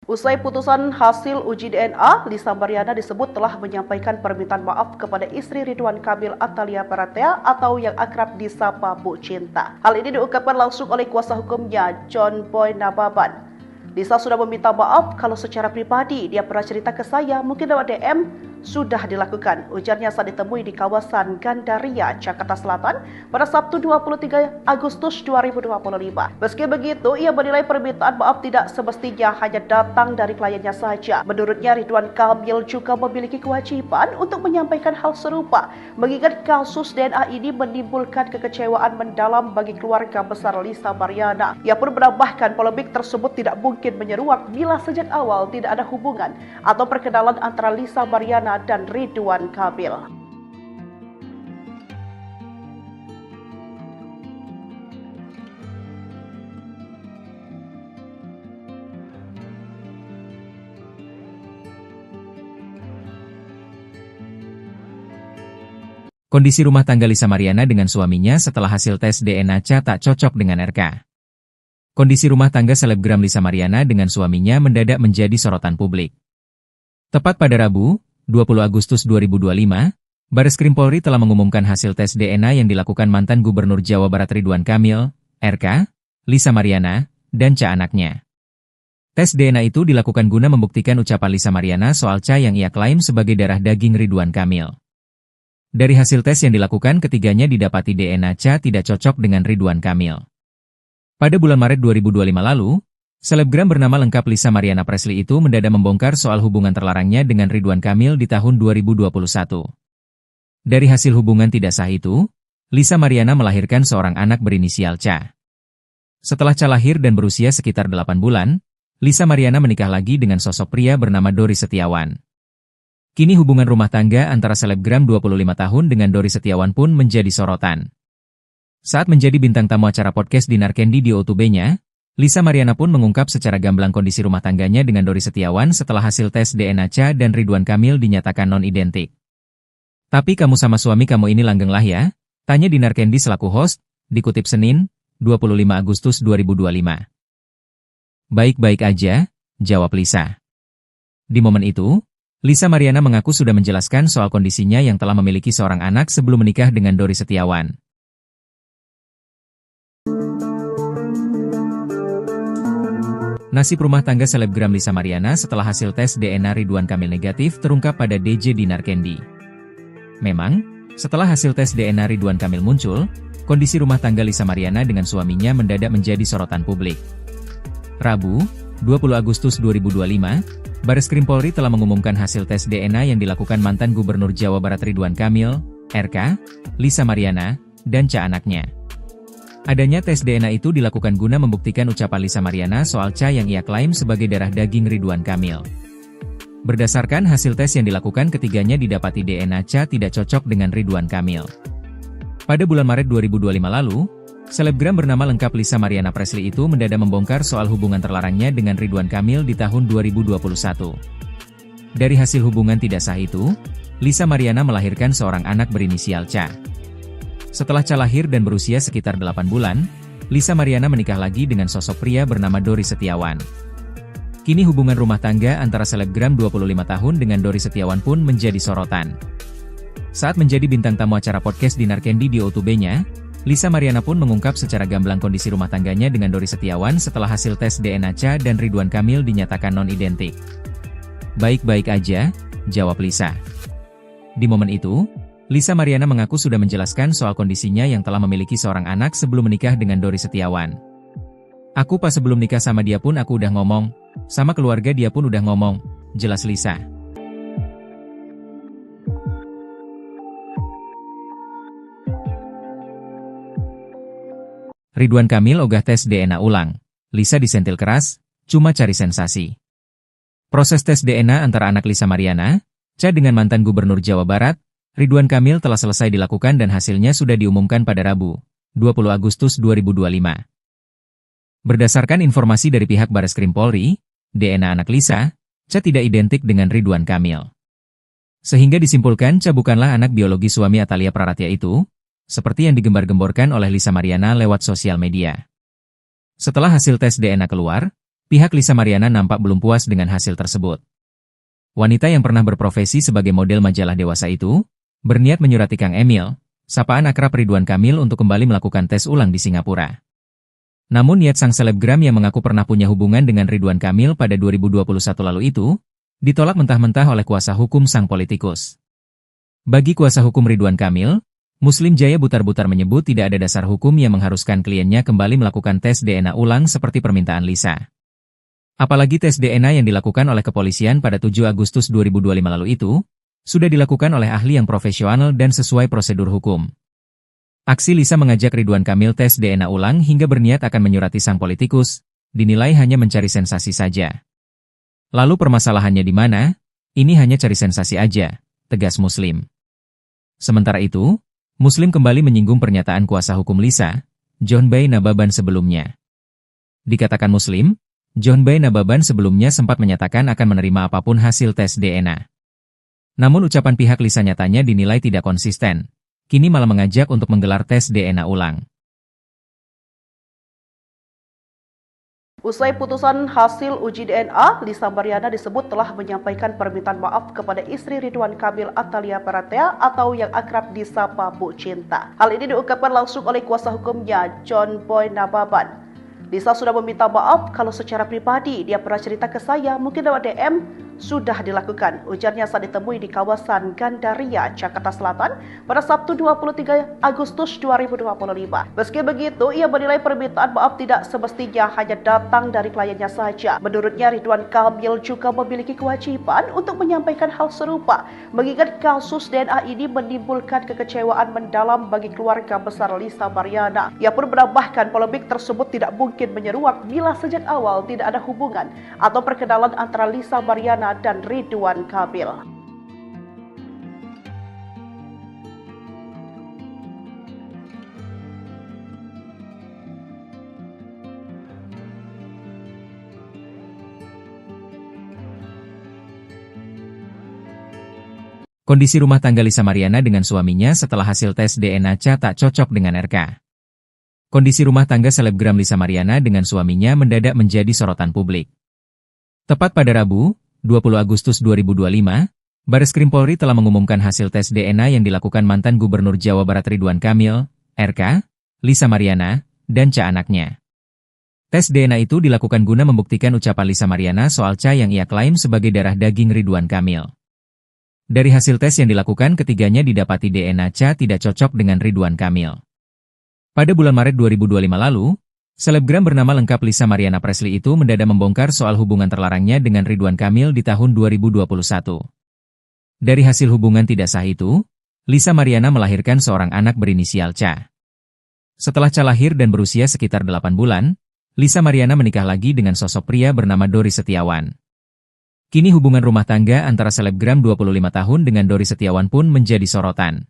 Usai putusan hasil uji DNA, Lisa Mariana disebut telah menyampaikan permintaan maaf kepada istri Ridwan Kamil Atalia Praratya atau yang akrab disapa Bu Cinta. Hal ini diungkapkan langsung oleh kuasa hukumnya, John Boy Nababan. Lisa sudah meminta maaf kalau secara pribadi dia pernah cerita ke saya, mungkin lewat DM, sudah dilakukan. Ujarnya saat ditemui di kawasan Gandaria, Jakarta Selatan pada Sabtu 23 Agustus 2025. Meski begitu, ia menilai permintaan maaf tidak semestinya hanya datang dari kliennya saja. Menurutnya, Ridwan Kamil juga memiliki kewajiban untuk menyampaikan hal serupa, mengingat kasus DNA ini menimbulkan kekecewaan mendalam bagi keluarga besar Lisa Mariana. Ia pun menambahkan polemik tersebut tidak mungkin menyeruak bila sejak awal tidak ada hubungan atau perkenalan antara Lisa Mariana dan Ridwan Kamil. Kondisi rumah tangga Lisa Mariana dengan suaminya setelah hasil tes DNA Ca tak cocok dengan RK. Kondisi rumah tangga selebgram Lisa Mariana dengan suaminya mendadak menjadi sorotan publik. Tepat pada Rabu, 20 Agustus 2025, Bareskrim Polri telah mengumumkan hasil tes DNA yang dilakukan mantan Gubernur Jawa Barat Ridwan Kamil, RK, Lisa Mariana, dan Ca anaknya. Tes DNA itu dilakukan guna membuktikan ucapan Lisa Mariana soal Ca yang ia klaim sebagai darah daging Ridwan Kamil. Dari hasil tes yang dilakukan, ketiganya didapati DNA Ca tidak cocok dengan Ridwan Kamil. Pada bulan Maret 2025 lalu, selebgram bernama lengkap Lisa Mariana Presley itu mendadak membongkar soal hubungan terlarangnya dengan Ridwan Kamil di tahun 2021. Dari hasil hubungan tidak sah itu, Lisa Mariana melahirkan seorang anak berinisial Ca. Setelah Ca lahir dan berusia sekitar 8 bulan, Lisa Mariana menikah lagi dengan sosok pria bernama Dori Setiawan. Kini hubungan rumah tangga antara selebgram 25 tahun dengan Dori Setiawan pun menjadi sorotan. Saat menjadi bintang tamu acara podcast Dinar Candy di O2B-nya, Lisa Mariana pun mengungkap secara gamblang kondisi rumah tangganya dengan Dori Setiawan setelah hasil tes DNA Ca dan Ridwan Kamil dinyatakan non-identik. "Tapi kamu sama suami kamu ini langgeng lah ya?" tanya Dinar Candy selaku host, dikutip Senin, 25 Agustus 2025. "Baik-baik aja," jawab Lisa. Di momen itu, Lisa Mariana mengaku sudah menjelaskan soal kondisinya yang telah memiliki seorang anak sebelum menikah dengan Dori Setiawan. Nasib rumah tangga selebgram Lisa Mariana setelah hasil tes DNA Ridwan Kamil negatif terungkap pada DJ Dinar Candy. Memang, setelah hasil tes DNA Ridwan Kamil muncul, kondisi rumah tangga Lisa Mariana dengan suaminya mendadak menjadi sorotan publik. Rabu, 20 Agustus 2025, Bareskrim Polri telah mengumumkan hasil tes DNA yang dilakukan mantan Gubernur Jawa Barat Ridwan Kamil, RK, Lisa Mariana, dan Ca anaknya. Adanya tes DNA itu dilakukan guna membuktikan ucapan Lisa Mariana soal Ca yang ia klaim sebagai darah daging Ridwan Kamil. Berdasarkan hasil tes yang dilakukan, ketiganya didapati DNA Ca tidak cocok dengan Ridwan Kamil. Pada bulan Maret 2025 lalu, selebgram bernama lengkap Lisa Mariana Presley itu mendadak membongkar soal hubungan terlarangnya dengan Ridwan Kamil di tahun 2021. Dari hasil hubungan tidak sah itu, Lisa Mariana melahirkan seorang anak berinisial Ca. Setelah Ca lahir dan berusia sekitar 8 bulan, Lisa Mariana menikah lagi dengan sosok pria bernama Dori Setiawan. Kini hubungan rumah tangga antara selebgram 25 tahun dengan Dori Setiawan pun menjadi sorotan. Saat menjadi bintang tamu acara podcast Dinar Candy di O2B-nya, Lisa Mariana pun mengungkap secara gamblang kondisi rumah tangganya dengan Dori Setiawan setelah hasil tes DNA Ca dan Ridwan Kamil dinyatakan non-identik. "Baik-baik aja," jawab Lisa. Di momen itu, Lisa Mariana mengaku sudah menjelaskan soal kondisinya yang telah memiliki seorang anak sebelum menikah dengan Dori Setiawan. "Aku pas sebelum nikah sama dia pun aku udah ngomong, sama keluarga dia pun udah ngomong," jelas Lisa. Ridwan Kamil ogah tes DNA ulang. Lisa disentil keras, cuma cari sensasi. Proses tes DNA antara anak Lisa Mariana, Ca dengan mantan Gubernur Jawa Barat, Ridwan Kamil telah selesai dilakukan dan hasilnya sudah diumumkan pada Rabu, 20 Agustus 2025. Berdasarkan informasi dari pihak Bareskrim Polri, DNA anak Lisa, Ca tidak identik dengan Ridwan Kamil. Sehingga disimpulkan Ca bukanlah anak biologi suami Atalia Praratia itu, seperti yang digembar-gemborkan oleh Lisa Mariana lewat sosial media. Setelah hasil tes DNA keluar, pihak Lisa Mariana nampak belum puas dengan hasil tersebut. Wanita yang pernah berprofesi sebagai model majalah dewasa itu, berniat menyurati Kang Emil, sapaan akrab Ridwan Kamil untuk kembali melakukan tes ulang di Singapura. Namun niat sang selebgram yang mengaku pernah punya hubungan dengan Ridwan Kamil pada 2021 lalu itu, ditolak mentah-mentah oleh kuasa hukum sang politikus. Bagi kuasa hukum Ridwan Kamil, Muslim Jaya Butar-Butar menyebut tidak ada dasar hukum yang mengharuskan kliennya kembali melakukan tes DNA ulang seperti permintaan Lisa. Apalagi tes DNA yang dilakukan oleh kepolisian pada 7 Agustus 2025 lalu itu, sudah dilakukan oleh ahli yang profesional dan sesuai prosedur hukum. Aksi Lisa mengajak Ridwan Kamil tes DNA ulang hingga berniat akan menyurati sang politikus, dinilai hanya mencari sensasi saja. Lalu permasalahannya di mana? Ini hanya cari sensasi aja, tegas Muslim. Sementara itu, Muslim kembali menyinggung pernyataan kuasa hukum Lisa, John Bay Nababan sebelumnya. Dikatakan Muslim, John Bay Nababan sebelumnya sempat menyatakan akan menerima apapun hasil tes DNA. Namun ucapan pihak Lisa nyatanya dinilai tidak konsisten, kini malah mengajak untuk menggelar tes DNA ulang. Usai putusan hasil uji DNA, Lisa Mariana disebut telah menyampaikan permintaan maaf kepada istri Ridwan Kamil Atalia Paratea atau yang akrab disapa Bu Cinta. Hal ini diungkapkan langsung oleh kuasa hukumnya, John Boy Nababan. Lisa sudah meminta maaf kalau secara pribadi dia pernah cerita ke saya, mungkin lewat DM, sudah dilakukan. Ujarnya saat ditemui di kawasan Gandaria, Jakarta Selatan pada Sabtu 23 Agustus 2025. Meski begitu, ia menilai permintaan maaf tidak semestinya hanya datang dari kliennya saja. Menurutnya, Ridwan Kamil juga memiliki kewajiban untuk menyampaikan hal serupa, mengingat kasus DNA ini menimbulkan kekecewaan mendalam bagi keluarga besar Lisa Mariana. Ia pun menambahkan polemik tersebut tidak mungkin menyeruak bila sejak awal tidak ada hubungan atau perkenalan antara Lisa Mariana dan Ridwan Kamil. Kondisi rumah tangga Lisa Mariana dengan suaminya setelah hasil tes DNA tak cocok dengan RK. Kondisi rumah tangga selebgram Lisa Mariana dengan suaminya mendadak menjadi sorotan publik. Tepat pada Rabu, 20 Agustus 2025, Bareskrim Polri telah mengumumkan hasil tes DNA yang dilakukan mantan Gubernur Jawa Barat Ridwan Kamil, RK, Lisa Mariana, dan anaknya. Tes DNA itu dilakukan guna membuktikan ucapan Lisa Mariana soal yang ia klaim sebagai darah daging Ridwan Kamil. Dari hasil tes yang dilakukan, ketiganya didapati DNA tidak cocok dengan Ridwan Kamil. Pada bulan Maret 2025 lalu, selebgram bernama lengkap Lisa Mariana Presley itu mendadak membongkar soal hubungan terlarangnya dengan Ridwan Kamil di tahun 2021. Dari hasil hubungan tidak sah itu, Lisa Mariana melahirkan seorang anak berinisial Ca. Setelah Ca lahir dan berusia sekitar 8 bulan, Lisa Mariana menikah lagi dengan sosok pria bernama Dori Setiawan. Kini hubungan rumah tangga antara selebgram 25 tahun dengan Dori Setiawan pun menjadi sorotan.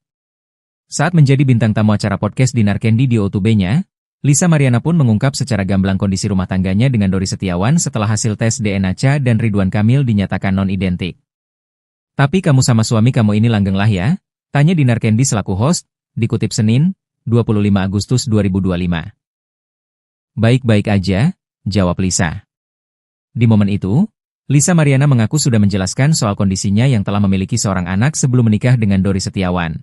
Saat menjadi bintang tamu acara podcast Dinar Candy di O2B-nya, Lisa Mariana pun mengungkap secara gamblang kondisi rumah tangganya dengan Dori Setiawan setelah hasil tes DNA Ca dan Ridwan Kamil dinyatakan non-identik. Tapi kamu sama suami kamu ini langgeng lah ya? Tanya Dinar Candy selaku host, dikutip Senin, 25 Agustus 2025. Baik-baik aja, jawab Lisa. Di momen itu, Lisa Mariana mengaku sudah menjelaskan soal kondisinya yang telah memiliki seorang anak sebelum menikah dengan Dori Setiawan.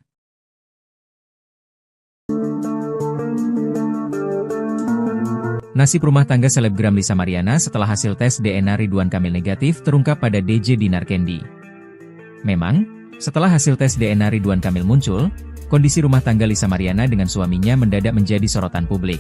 Nasib rumah tangga selebgram Lisa Mariana setelah hasil tes DNA Ridwan Kamil negatif terungkap pada DJ Dinar Candy. Memang, setelah hasil tes DNA Ridwan Kamil muncul, kondisi rumah tangga Lisa Mariana dengan suaminya mendadak menjadi sorotan publik.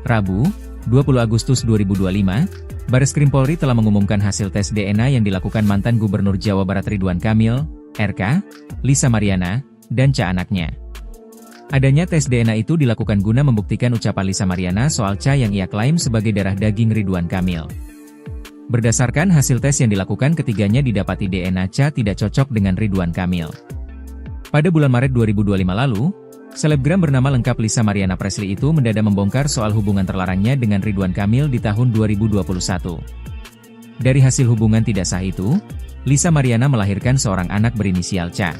Rabu, 20 Agustus 2025, Bareskrim Polri telah mengumumkan hasil tes DNA yang dilakukan mantan Gubernur Jawa Barat Ridwan Kamil, RK, Lisa Mariana, dan anaknya. Adanya tes DNA itu dilakukan guna membuktikan ucapan Lisa Mariana soal yang ia klaim sebagai darah daging Ridwan Kamil. Berdasarkan hasil tes yang dilakukan, ketiganya didapati DNA tidak cocok dengan Ridwan Kamil. Pada bulan Maret 2025 lalu, selebgram bernama lengkap Lisa Mariana Presley itu mendadak membongkar soal hubungan terlarangnya dengan Ridwan Kamil di tahun 2021. Dari hasil hubungan tidak sah itu, Lisa Mariana melahirkan seorang anak berinisial Ca.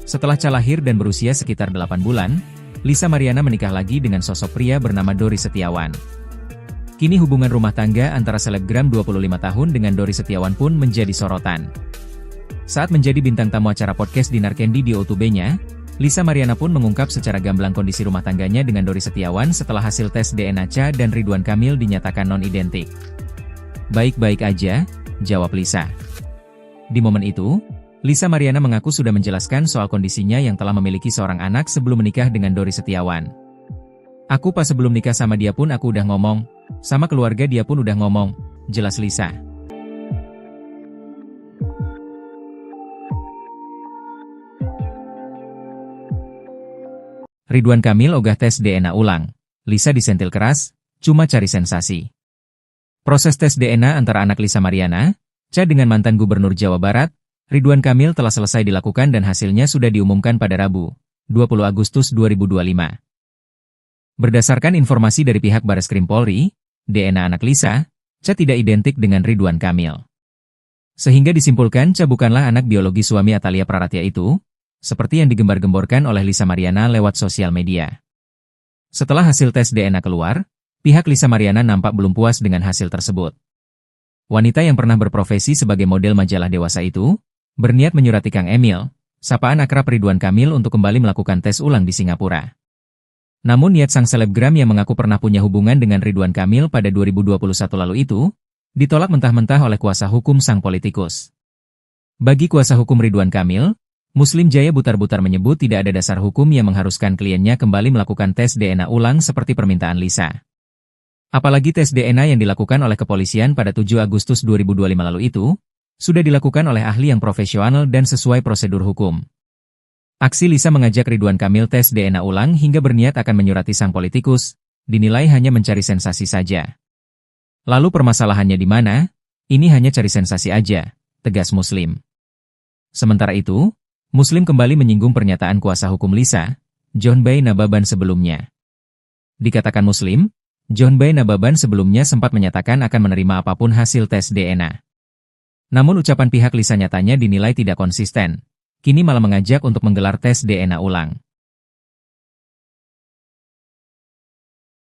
Setelah Ca lahir dan berusia sekitar 8 bulan, Lisa Mariana menikah lagi dengan sosok pria bernama Dori Setiawan. Kini hubungan rumah tangga antara selebgram 25 tahun dengan Dori Setiawan pun menjadi sorotan. Saat menjadi bintang tamu acara podcast Dinar Candy di O2B-nya, Lisa Mariana pun mengungkap secara gamblang kondisi rumah tangganya dengan Dori Setiawan setelah hasil tes DNA Ca dan Ridwan Kamil dinyatakan non-identik. Baik-baik aja, jawab Lisa. Di momen itu, Lisa Mariana mengaku sudah menjelaskan soal kondisinya yang telah memiliki seorang anak sebelum menikah dengan Dori Setiawan. Aku pas sebelum nikah sama dia pun aku udah ngomong, sama keluarga dia pun udah ngomong, jelas Lisa. Ridwan Kamil ogah tes DNA ulang. Lisa disentil keras, cuma cari sensasi. Proses tes DNA antara anak Lisa Mariana, Ca dengan mantan Gubernur Jawa Barat, Ridwan Kamil telah selesai dilakukan dan hasilnya sudah diumumkan pada Rabu, 20 Agustus 2025. Berdasarkan informasi dari pihak Bareskrim Polri, DNA anak Lisa, Ca tidak identik dengan Ridwan Kamil. Sehingga disimpulkan Ca bukanlah anak biologi suami Atalia Paratea itu, seperti yang digembar-gemborkan oleh Lisa Mariana lewat sosial media. Setelah hasil tes DNA keluar, pihak Lisa Mariana nampak belum puas dengan hasil tersebut. Wanita yang pernah berprofesi sebagai model majalah dewasa itu, berniat menyurati Kang Emil, sapaan akrab Ridwan Kamil untuk kembali melakukan tes ulang di Singapura. Namun niat sang selebgram yang mengaku pernah punya hubungan dengan Ridwan Kamil pada 2021 lalu itu, ditolak mentah-mentah oleh kuasa hukum sang politikus. Bagi kuasa hukum Ridwan Kamil, Muslim Jaya butar-butar menyebut tidak ada dasar hukum yang mengharuskan kliennya kembali melakukan tes DNA ulang seperti permintaan Lisa. Apalagi tes DNA yang dilakukan oleh kepolisian pada 7 Agustus 2025 lalu itu, sudah dilakukan oleh ahli yang profesional dan sesuai prosedur hukum. Aksi Lisa mengajak Ridwan Kamil tes DNA ulang hingga berniat akan menyurati sang politikus, dinilai hanya mencari sensasi saja. Lalu permasalahannya di mana? Ini hanya cari sensasi aja, tegas Muslim. Sementara itu, Muslim kembali menyinggung pernyataan kuasa hukum Lisa, John Bay Nababan sebelumnya. Dikatakan Muslim, John Bay Nababan sebelumnya sempat menyatakan akan menerima apapun hasil tes DNA. Namun ucapan pihak Lisa nyatanya dinilai tidak konsisten, kini malah mengajak untuk menggelar tes DNA ulang.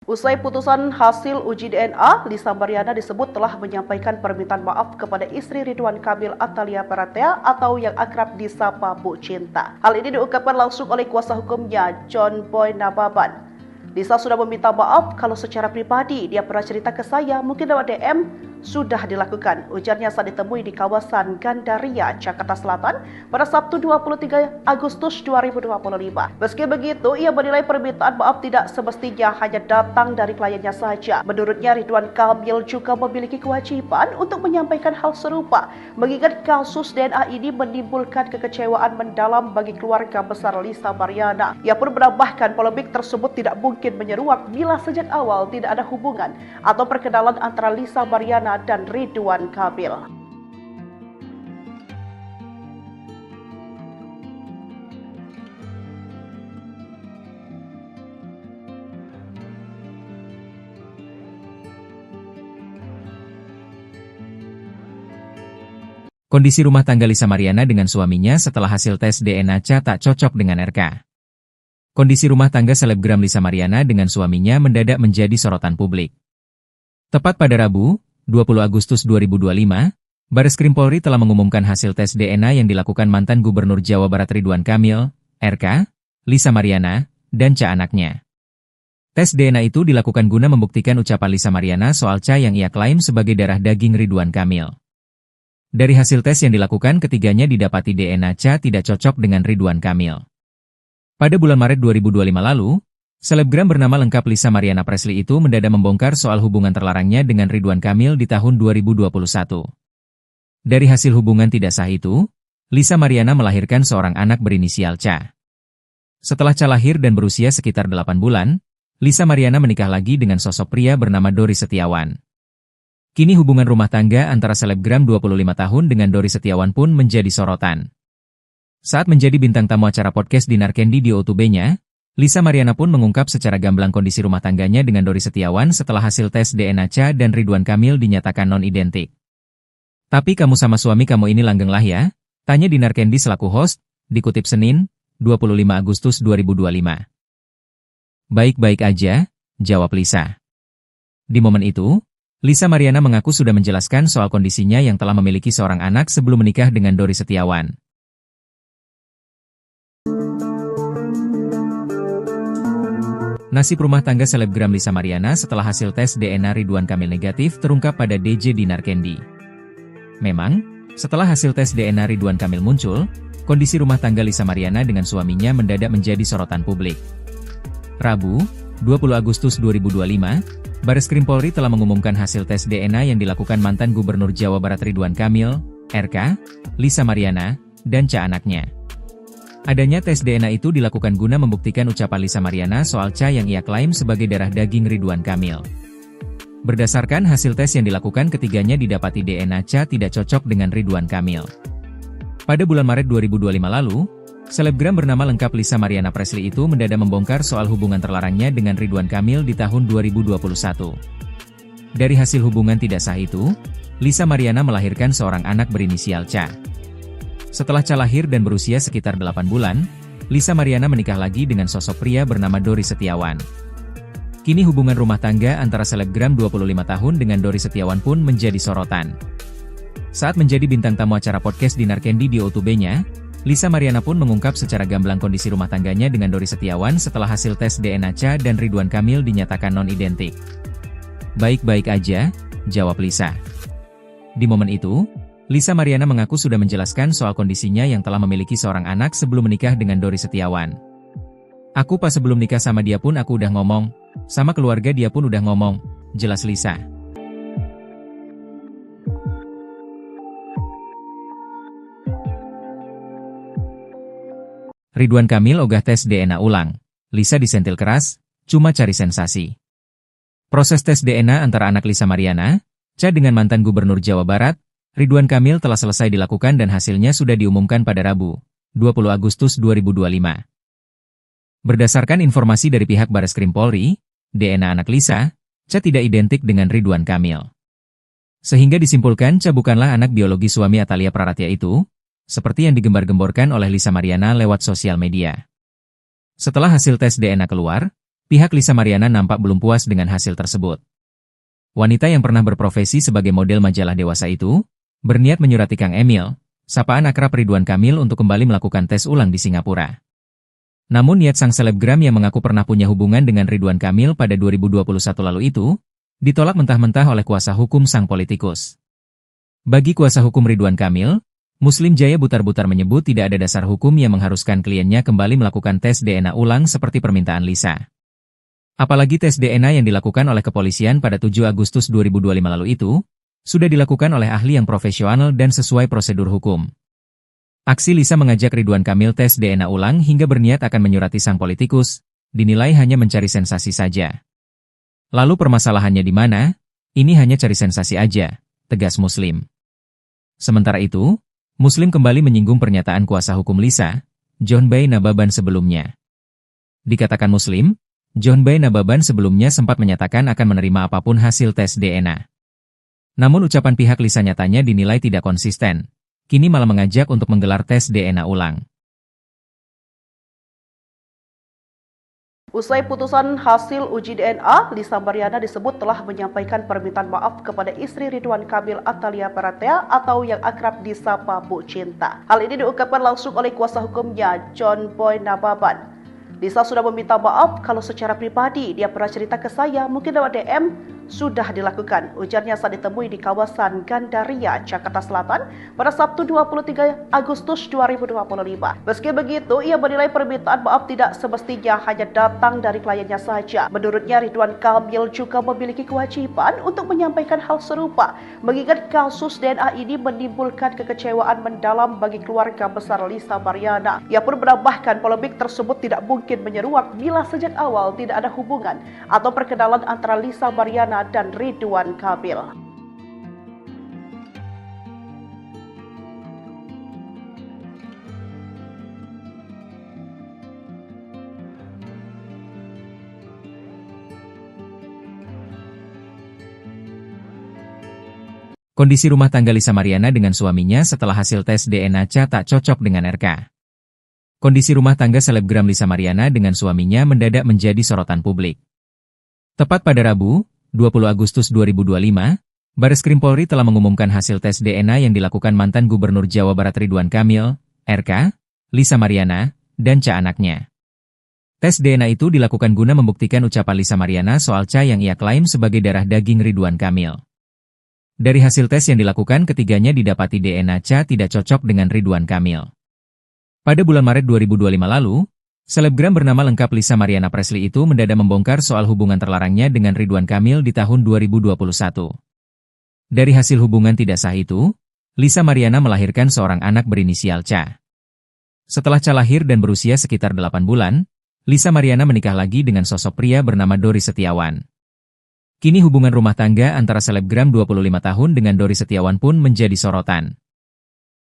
Usai putusan hasil uji DNA, Lisa Mariana disebut telah menyampaikan permintaan maaf kepada istri Ridwan Kamil Atalia Paratea atau yang akrab disapa Bu Cinta. Hal ini diungkapkan langsung oleh kuasa hukumnya, John Boy Nababan. Lisa sudah meminta maaf kalau secara pribadi dia pernah cerita ke saya, mungkin lewat DM, sudah dilakukan. Ujarnya saat ditemui di kawasan Gandaria, Jakarta Selatan pada Sabtu 23 Agustus 2025. Meski begitu, ia menilai permintaan maaf tidak semestinya hanya datang dari kliennya saja. Menurutnya, Ridwan Kamil juga memiliki kewajiban untuk menyampaikan hal serupa, mengingat kasus DNA ini menimbulkan kekecewaan mendalam bagi keluarga besar Lisa Mariana. Ia pun menambahkan polemik tersebut tidak mungkin menyeruak bila sejak awal tidak ada hubungan atau perkenalan antara Lisa Mariana dan Ridwan Kamil. Kondisi rumah tangga Lisa Mariana dengan suaminya setelah hasil tes DNA tak cocok dengan RK. Kondisi rumah tangga selebgram Lisa Mariana dengan suaminya mendadak menjadi sorotan publik. Tepat pada Rabu, 20 Agustus 2025, Bareskrim Polri telah mengumumkan hasil tes DNA yang dilakukan mantan Gubernur Jawa Barat Ridwan Kamil, RK, Lisa Mariana, dan anaknya. Tes DNA itu dilakukan guna membuktikan ucapan Lisa Mariana soal yang ia klaim sebagai darah daging Ridwan Kamil. Dari hasil tes yang dilakukan, ketiganya didapati DNA tidak cocok dengan Ridwan Kamil. Pada bulan Maret 2025 lalu, selebgram bernama lengkap Lisa Mariana Presley itu mendadak membongkar soal hubungan terlarangnya dengan Ridwan Kamil di tahun 2021. Dari hasil hubungan tidak sah itu, Lisa Mariana melahirkan seorang anak berinisial Ca. Setelah Ca lahir dan berusia sekitar 8 bulan, Lisa Mariana menikah lagi dengan sosok pria bernama Dori Setiawan. Kini hubungan rumah tangga antara selebgram 25 tahun dengan Dori Setiawan pun menjadi sorotan. Saat menjadi bintang tamu acara podcast Dinar Candy di O2B-nya, Lisa Mariana pun mengungkap secara gamblang kondisi rumah tangganya dengan Dori Setiawan setelah hasil tes DNA Ca dan Ridwan Kamil dinyatakan non-identik. Tapi kamu sama suami kamu ini langgeng lah ya? Tanya Dinar Candy selaku host, dikutip Senin, 25 Agustus 2025. Baik-baik aja, jawab Lisa. Di momen itu, Lisa Mariana mengaku sudah menjelaskan soal kondisinya yang telah memiliki seorang anak sebelum menikah dengan Dori Setiawan. Nasib rumah tangga selebgram Lisa Mariana setelah hasil tes DNA Ridwan Kamil negatif terungkap pada DJ Dinar Candy. Memang, setelah hasil tes DNA Ridwan Kamil muncul, kondisi rumah tangga Lisa Mariana dengan suaminya mendadak menjadi sorotan publik. Rabu, 20 Agustus 2025, Bareskrim Polri telah mengumumkan hasil tes DNA yang dilakukan mantan Gubernur Jawa Barat Ridwan Kamil, RK, Lisa Mariana, dan anaknya. Adanya tes DNA itu dilakukan guna membuktikan ucapan Lisa Mariana soal yang ia klaim sebagai darah daging Ridwan Kamil. Berdasarkan hasil tes yang dilakukan, ketiganya didapati DNA tidak cocok dengan Ridwan Kamil. Pada bulan Maret 2025 lalu, selebgram bernama lengkap Lisa Mariana Presley itu mendadak membongkar soal hubungan terlarangnya dengan Ridwan Kamil di tahun 2021. Dari hasil hubungan tidak sah itu, Lisa Mariana melahirkan seorang anak berinisial Ca. Setelah Ca lahir dan berusia sekitar 8 bulan, Lisa Mariana menikah lagi dengan sosok pria bernama Dori Setiawan. Kini hubungan rumah tangga antara selebgram 25 tahun dengan Dori Setiawan pun menjadi sorotan. Saat menjadi bintang tamu acara podcast Dinar Candy di O2B-nya, Lisa Mariana pun mengungkap secara gamblang kondisi rumah tangganya dengan Dori Setiawan setelah hasil tes DNA Cha dan Ridwan Kamil dinyatakan non-identik. "Baik-baik aja," jawab Lisa. Di momen itu, Lisa Mariana mengaku sudah menjelaskan soal kondisinya yang telah memiliki seorang anak sebelum menikah dengan Dori Setiawan. "Aku pas sebelum nikah sama dia pun aku udah ngomong, sama keluarga dia pun udah ngomong," jelas Lisa. Ridwan Kamil ogah tes DNA ulang. Lisa disentil keras, cuma cari sensasi. Proses tes DNA antara anak Lisa Mariana, Cha dengan mantan Gubernur Jawa Barat, Ridwan Kamil telah selesai dilakukan dan hasilnya sudah diumumkan pada Rabu, 20 Agustus 2025. Berdasarkan informasi dari pihak Bareskrim Polri, DNA anak Lisa, Cha tidak identik dengan Ridwan Kamil. Sehingga disimpulkan Cha bukanlah anak biologi suami Atalia Praratia itu, seperti yang digembar-gemborkan oleh Lisa Mariana lewat sosial media. Setelah hasil tes DNA keluar, pihak Lisa Mariana nampak belum puas dengan hasil tersebut. Wanita yang pernah berprofesi sebagai model majalah dewasa itu, berniat menyurati Kang Emil, sapaan akrab Ridwan Kamil untuk kembali melakukan tes ulang di Singapura. Namun niat sang selebgram yang mengaku pernah punya hubungan dengan Ridwan Kamil pada 2021 lalu itu, ditolak mentah-mentah oleh kuasa hukum sang politikus. Bagi kuasa hukum Ridwan Kamil, Muslim Jaya Butar-Butar menyebut tidak ada dasar hukum yang mengharuskan kliennya kembali melakukan tes DNA ulang seperti permintaan Lisa. Apalagi tes DNA yang dilakukan oleh kepolisian pada 7 Agustus 2025 lalu itu, sudah dilakukan oleh ahli yang profesional dan sesuai prosedur hukum. Aksi Lisa mengajak Ridwan Kamil tes DNA ulang hingga berniat akan menyurati sang politikus, dinilai hanya mencari sensasi saja. Lalu permasalahannya di mana? Ini hanya cari sensasi aja, tegas Muslim. Sementara itu, Muslim kembali menyinggung pernyataan kuasa hukum Lisa, John Bay Nababan sebelumnya. Dikatakan Muslim, John Bay Nababan sebelumnya sempat menyatakan akan menerima apapun hasil tes DNA. Namun ucapan pihak Lisa nyatanya dinilai tidak konsisten, kini malah mengajak untuk menggelar tes DNA ulang. Usai putusan hasil uji DNA, Lisa Mariana disebut telah menyampaikan permintaan maaf kepada istri Ridwan Kamil Atalia Praratia atau yang akrab disapa Bu Cinta. Hal ini diungkapkan langsung oleh kuasa hukumnya, John Boy Nababan. Lisa sudah meminta maaf kalau secara pribadi dia pernah cerita ke saya, mungkin lewat DM, sudah dilakukan. Ujarnya saat ditemui di kawasan Gandaria, Jakarta Selatan pada Sabtu 23 Agustus 2025. Meski begitu, ia menilai permintaan maaf tidak semestinya hanya datang dari kliennya saja. Menurutnya, Ridwan Kamil juga memiliki kewajiban untuk menyampaikan hal serupa, mengingat kasus DNA ini menimbulkan kekecewaan mendalam bagi keluarga besar Lisa Mariana. Ia pun menambahkan polemik tersebut tidak mungkin menyeruak bila sejak awal tidak ada hubungan atau perkenalan antara Lisa Mariana dan Ridwan Kamil. Kondisi rumah tangga Lisa Mariana dengan suaminya setelah hasil tes DNA Cha tak cocok dengan RK. Kondisi rumah tangga selebgram Lisa Mariana dengan suaminya mendadak menjadi sorotan publik. Tepat pada Rabu, 20 Agustus 2025, Bareskrim Polri telah mengumumkan hasil tes DNA yang dilakukan mantan Gubernur Jawa Barat Ridwan Kamil, RK, Lisa Mariana, dan Cha anaknya. Tes DNA itu dilakukan guna membuktikan ucapan Lisa Mariana soal Cha yang ia klaim sebagai darah daging Ridwan Kamil. Dari hasil tes yang dilakukan, ketiganya didapati DNA Cha tidak cocok dengan Ridwan Kamil. Pada bulan Maret 2025 lalu, selebgram bernama lengkap Lisa Mariana Presley itu mendadak membongkar soal hubungan terlarangnya dengan Ridwan Kamil di tahun 2021. Dari hasil hubungan tidak sah itu, Lisa Mariana melahirkan seorang anak berinisial Cha. Setelah Cha lahir dan berusia sekitar 8 bulan, Lisa Mariana menikah lagi dengan sosok pria bernama Dori Setiawan. Kini hubungan rumah tangga antara selebgram 25 tahun dengan Dori Setiawan pun menjadi sorotan.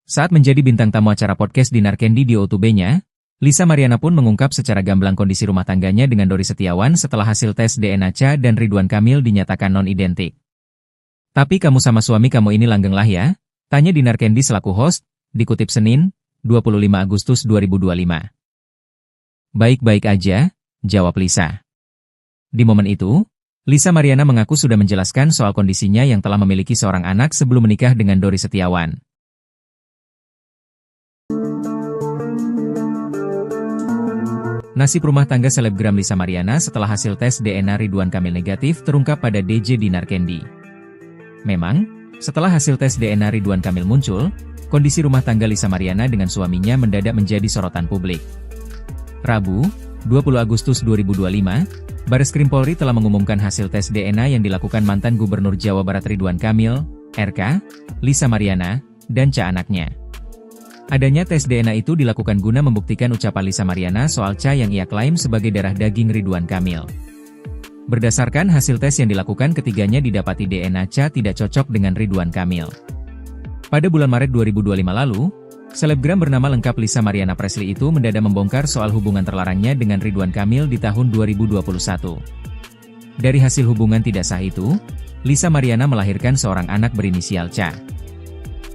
Saat menjadi bintang tamu acara podcast Dinar Candy di O2B-nya, Lisa Mariana pun mengungkap secara gamblang kondisi rumah tangganya dengan Dori Setiawan setelah hasil tes DNA Cha dan Ridwan Kamil dinyatakan non-identik. "Tapi kamu sama suami kamu ini langgeng lah ya?" tanya Dinar Candy selaku host, dikutip Senin, 25 Agustus 2025. "Baik-baik aja," jawab Lisa. Di momen itu, Lisa Mariana mengaku sudah menjelaskan soal kondisinya yang telah memiliki seorang anak sebelum menikah dengan Dori Setiawan. Nasib rumah tangga selebgram Lisa Mariana setelah hasil tes DNA Ridwan Kamil negatif terungkap pada DJ Dinar Candy. Memang, setelah hasil tes DNA Ridwan Kamil muncul, kondisi rumah tangga Lisa Mariana dengan suaminya mendadak menjadi sorotan publik. Rabu, 20 Agustus 2025, Bareskrim Polri telah mengumumkan hasil tes DNA yang dilakukan mantan Gubernur Jawa Barat Ridwan Kamil, RK, Lisa Mariana, dan Ca anaknya. Adanya tes DNA itu dilakukan guna membuktikan ucapan Lisa Mariana soal Ca yang ia klaim sebagai darah daging Ridwan Kamil. Berdasarkan hasil tes yang dilakukan, ketiganya didapati DNA Ca tidak cocok dengan Ridwan Kamil. Pada bulan Maret 2025 lalu, selebgram bernama lengkap Lisa Mariana Presley itu mendadak membongkar soal hubungan terlarangnya dengan Ridwan Kamil di tahun 2021. Dari hasil hubungan tidak sah itu, Lisa Mariana melahirkan seorang anak berinisial Ca.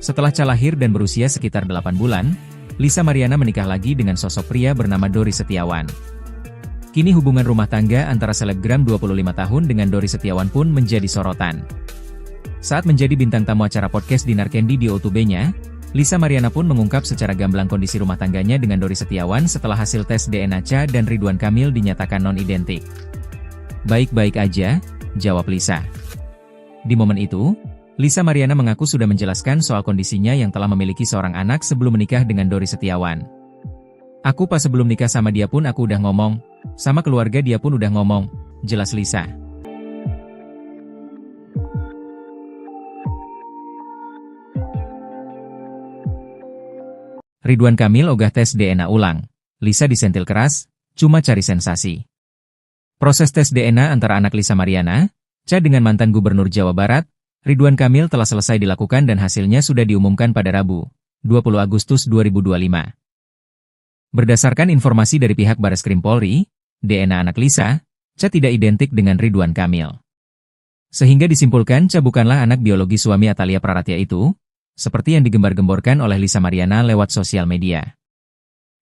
Setelah Ca lahir dan berusia sekitar 8 bulan, Lisa Mariana menikah lagi dengan sosok pria bernama Dori Setiawan. Kini hubungan rumah tangga antara selebgram 25 tahun dengan Dori Setiawan pun menjadi sorotan. Saat menjadi bintang tamu acara podcast Dinar Candy di O2B-nya, Lisa Mariana pun mengungkap secara gamblang kondisi rumah tangganya dengan Dori Setiawan setelah hasil tes DNA Ca dan Ridwan Kamil dinyatakan non-identik. "Baik-baik aja," jawab Lisa. Di momen itu, Lisa Mariana mengaku sudah menjelaskan soal kondisinya yang telah memiliki seorang anak sebelum menikah dengan Dori Setiawan. "Aku pas sebelum nikah sama dia pun aku udah ngomong, sama keluarga dia pun udah ngomong," jelas Lisa. Ridwan Kamil ogah tes DNA ulang. Lisa disentil keras, cuma cari sensasi. Proses tes DNA antara anak Lisa Mariana, Ca dengan mantan Gubernur Jawa Barat, Ridwan Kamil telah selesai dilakukan dan hasilnya sudah diumumkan pada Rabu, 20 Agustus 2025. Berdasarkan informasi dari pihak Bareskrim Polri, DNA anak Lisa, Ca tidak identik dengan Ridwan Kamil. Sehingga disimpulkan Ca bukanlah anak biologi suami Atalia Praratya itu, seperti yang digembar-gemborkan oleh Lisa Mariana lewat sosial media.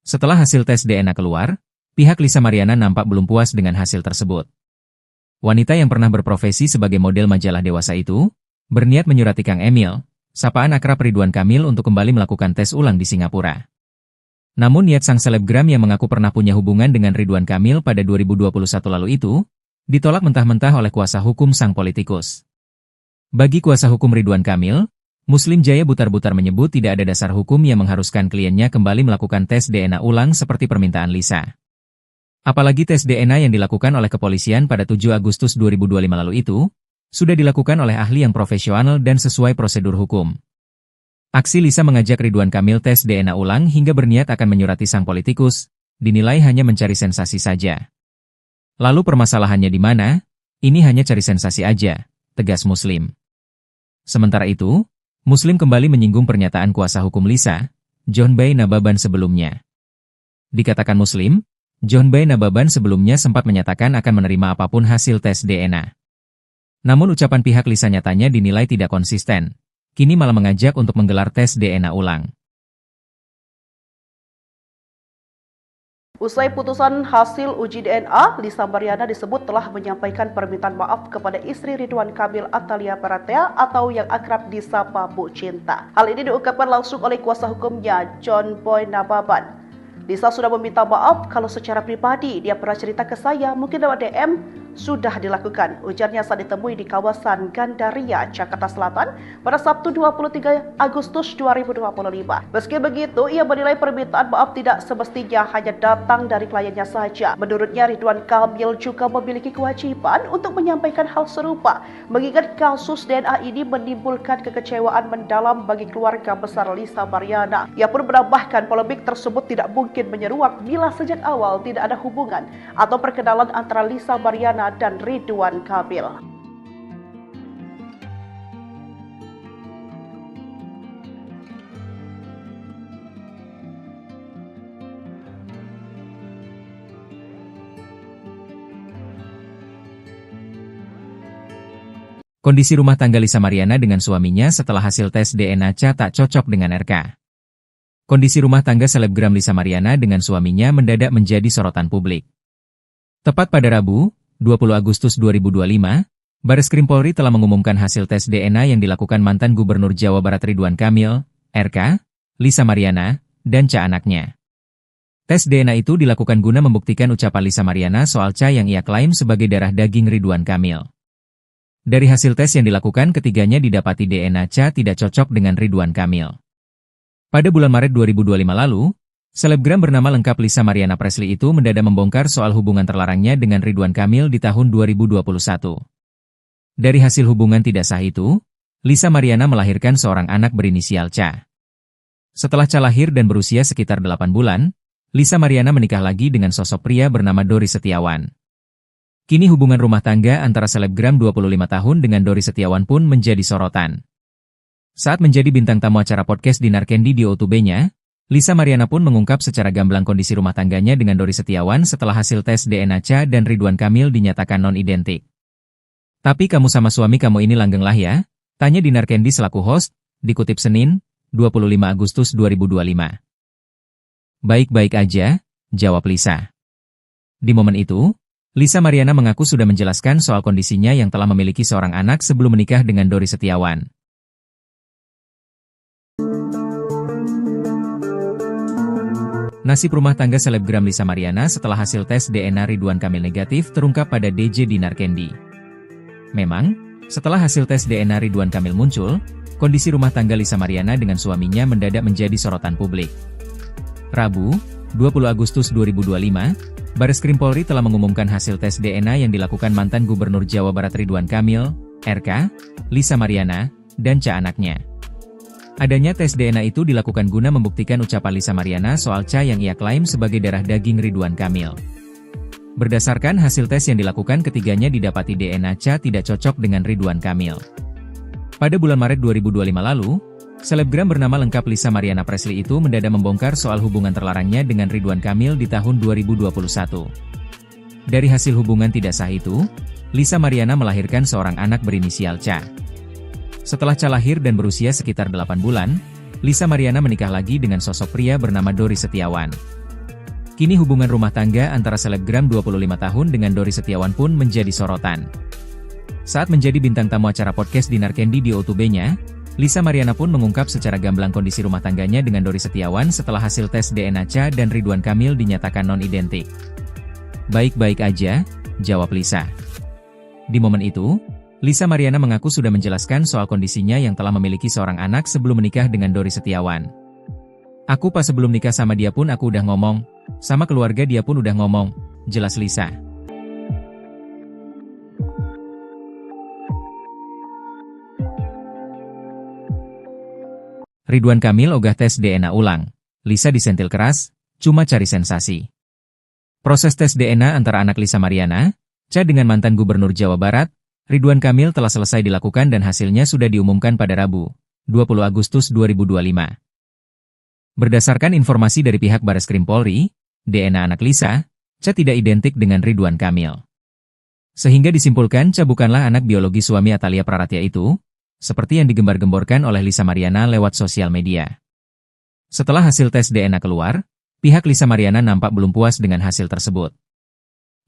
Setelah hasil tes DNA keluar, pihak Lisa Mariana nampak belum puas dengan hasil tersebut. Wanita yang pernah berprofesi sebagai model majalah dewasa itu, berniat menyurati Kang Emil, sapaan akrab Ridwan Kamil untuk kembali melakukan tes ulang di Singapura. Namun niat sang selebgram yang mengaku pernah punya hubungan dengan Ridwan Kamil pada 2021 lalu itu, ditolak mentah-mentah oleh kuasa hukum sang politikus. Bagi kuasa hukum Ridwan Kamil, Muslim Jaya Butar-Butar menyebut tidak ada dasar hukum yang mengharuskan kliennya kembali melakukan tes DNA ulang seperti permintaan Lisa. Apalagi tes DNA yang dilakukan oleh kepolisian pada 7 Agustus 2025 lalu itu, sudah dilakukan oleh ahli yang profesional dan sesuai prosedur hukum. Aksi Lisa mengajak Ridwan Kamil tes DNA ulang hingga berniat akan menyurati sang politikus, dinilai hanya mencari sensasi saja. Lalu permasalahannya di mana? Ini hanya cari sensasi aja, tegas Muslim. Sementara itu, Muslim kembali menyinggung pernyataan kuasa hukum Lisa, John Bay Nababan sebelumnya. Dikatakan Muslim, John Bay Nababan sebelumnya sempat menyatakan akan menerima apapun hasil tes DNA. Namun ucapan pihak Lisa nyatanya dinilai tidak konsisten, kini malah mengajak untuk menggelar tes DNA ulang. Usai putusan hasil uji DNA, Lisa Mariana disebut telah menyampaikan permintaan maaf kepada istri Ridwan Kamil Atalia Praratya atau yang akrab disapa Bu Cinta. Hal ini diungkapkan langsung oleh kuasa hukumnya, John Boy Nababan. Lisa sudah meminta maaf kalau secara pribadi dia pernah cerita ke saya, mungkin lewat DM, sudah dilakukan, ujarnya saat ditemui di kawasan Gandaria, Jakarta Selatan pada Sabtu 23 Agustus 2025. Meski begitu, ia menilai permintaan maaf tidak semestinya hanya datang dari kliennya saja. Menurutnya, Ridwan Kamil juga memiliki kewajiban untuk menyampaikan hal serupa, mengingat kasus DNA ini menimbulkan kekecewaan mendalam bagi keluarga besar Lisa Mariana. Ia pun menambahkan polemik tersebut tidak mungkin menyeruak bila sejak awal tidak ada hubungan atau perkenalan antara Lisa Mariana dan Ridwan Kamil. Kondisi rumah tangga Lisa Mariana dengan suaminya setelah hasil tes DNA Ca tak cocok dengan RK. Kondisi rumah tangga selebgram Lisa Mariana dengan suaminya mendadak menjadi sorotan publik. Tepat pada Rabu, 20 Agustus 2025, Bareskrim Polri telah mengumumkan hasil tes DNA yang dilakukan mantan Gubernur Jawa Barat Ridwan Kamil, RK, Lisa Mariana, dan Ca anaknya. Tes DNA itu dilakukan guna membuktikan ucapan Lisa Mariana soal Ca yang ia klaim sebagai darah daging Ridwan Kamil. Dari hasil tes yang dilakukan, ketiganya didapati DNA Ca tidak cocok dengan Ridwan Kamil. Pada bulan Maret 2025 lalu, selebgram bernama lengkap Lisa Mariana Presley itu mendadak membongkar soal hubungan terlarangnya dengan Ridwan Kamil di tahun 2021. Dari hasil hubungan tidak sah itu, Lisa Mariana melahirkan seorang anak berinisial Ca. Setelah Ca lahir dan berusia sekitar 8 bulan, Lisa Mariana menikah lagi dengan sosok pria bernama Dori Setiawan. Kini hubungan rumah tangga antara selebgram 25 tahun dengan Dori Setiawan pun menjadi sorotan. Saat menjadi bintang tamu acara podcast Dinar Candy di YouTube-nya, Lisa Mariana pun mengungkap secara gamblang kondisi rumah tangganya dengan Dori Setiawan setelah hasil tes DNA Ca dan Ridwan Kamil dinyatakan non-identik. "Tapi kamu sama suami kamu ini langgeng lah ya?" tanya Dinar Candy selaku host, dikutip Senin, 25 Agustus 2025. "Baik-baik aja," jawab Lisa. Di momen itu, Lisa Mariana mengaku sudah menjelaskan soal kondisinya yang telah memiliki seorang anak sebelum menikah dengan Dori Setiawan. Nasib rumah tangga selebgram Lisa Mariana setelah hasil tes DNA Ridwan Kamil negatif terungkap pada DJ Dinar Candy. Memang, setelah hasil tes DNA Ridwan Kamil muncul, kondisi rumah tangga Lisa Mariana dengan suaminya mendadak menjadi sorotan publik. Rabu, 20 Agustus 2025, Bareskrim Polri telah mengumumkan hasil tes DNA yang dilakukan mantan Gubernur Jawa Barat Ridwan Kamil, RK, Lisa Mariana, dan Ca anaknya. Adanya tes DNA itu dilakukan guna membuktikan ucapan Lisa Mariana soal Ca yang ia klaim sebagai darah daging Ridwan Kamil. Berdasarkan hasil tes yang dilakukan, ketiganya didapati DNA Ca tidak cocok dengan Ridwan Kamil. Pada bulan Maret 2025 lalu, selebgram bernama lengkap Lisa Mariana Presley itu mendadak membongkar soal hubungan terlarangnya dengan Ridwan Kamil di tahun 2021. Dari hasil hubungan tidak sah itu, Lisa Mariana melahirkan seorang anak berinisial Ca. Setelah Ca lahir dan berusia sekitar 8 bulan, Lisa Mariana menikah lagi dengan sosok pria bernama Dori Setiawan. Kini hubungan rumah tangga antara selebgram 25 tahun dengan Dori Setiawan pun menjadi sorotan. Saat menjadi bintang tamu acara podcast Dinar Candy di YouTube-nya, Lisa Mariana pun mengungkap secara gamblang kondisi rumah tangganya dengan Dori Setiawan setelah hasil tes DNA Ca dan Ridwan Kamil dinyatakan non-identik. "Baik-baik aja," jawab Lisa. Di momen itu, Lisa Mariana mengaku sudah menjelaskan soal kondisinya yang telah memiliki seorang anak sebelum menikah dengan Dori Setiawan. "Aku pas sebelum nikah sama dia pun aku udah ngomong, sama keluarga dia pun udah ngomong," jelas Lisa. Ridwan Kamil ogah tes DNA ulang. Lisa disentil keras, cuma cari sensasi. Proses tes DNA antara anak Lisa Mariana, Ca dengan mantan Gubernur Jawa Barat, Ridwan Kamil telah selesai dilakukan dan hasilnya sudah diumumkan pada Rabu, 20 Agustus 2025. Berdasarkan informasi dari pihak Bareskrim Polri, DNA anak Lisa, Ca tidak identik dengan Ridwan Kamil. Sehingga disimpulkan Ca bukanlah anak biologi suami Atalia Praratya itu, seperti yang digembar-gemborkan oleh Lisa Mariana lewat sosial media. Setelah hasil tes DNA keluar, pihak Lisa Mariana nampak belum puas dengan hasil tersebut.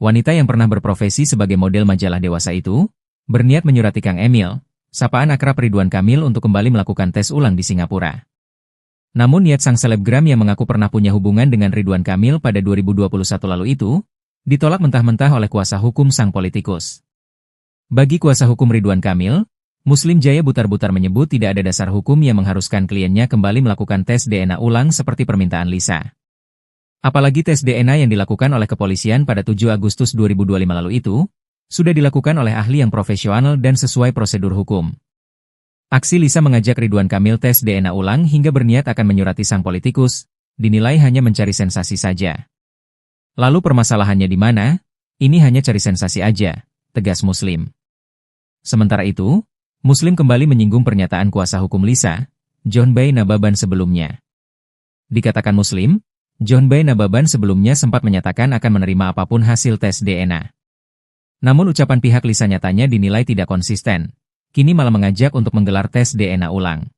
Wanita yang pernah berprofesi sebagai model majalah dewasa itu, berniat menyurati Kang Emil, sapaan akrab Ridwan Kamil untuk kembali melakukan tes ulang di Singapura. Namun niat sang selebgram yang mengaku pernah punya hubungan dengan Ridwan Kamil pada 2021 lalu itu, ditolak mentah-mentah oleh kuasa hukum sang politikus. Bagi kuasa hukum Ridwan Kamil, Muslim Jaya Butar-Butar menyebut tidak ada dasar hukum yang mengharuskan kliennya kembali melakukan tes DNA ulang seperti permintaan Lisa. Apalagi tes DNA yang dilakukan oleh kepolisian pada 7 Agustus 2025 lalu itu, sudah dilakukan oleh ahli yang profesional dan sesuai prosedur hukum. Aksi Lisa mengajak Ridwan Kamil tes DNA ulang hingga berniat akan menyurati sang politikus, dinilai hanya mencari sensasi saja. Lalu permasalahannya di mana? Ini hanya cari sensasi aja, tegas Muslim. Sementara itu, Muslim kembali menyinggung pernyataan kuasa hukum Lisa, John Bay Nababan sebelumnya. Dikatakan Muslim, John Bay Nababan sebelumnya sempat menyatakan akan menerima apapun hasil tes DNA. Namun ucapan pihak Lisa nyatanya dinilai tidak konsisten, kini malah mengajak untuk menggelar tes DNA ulang.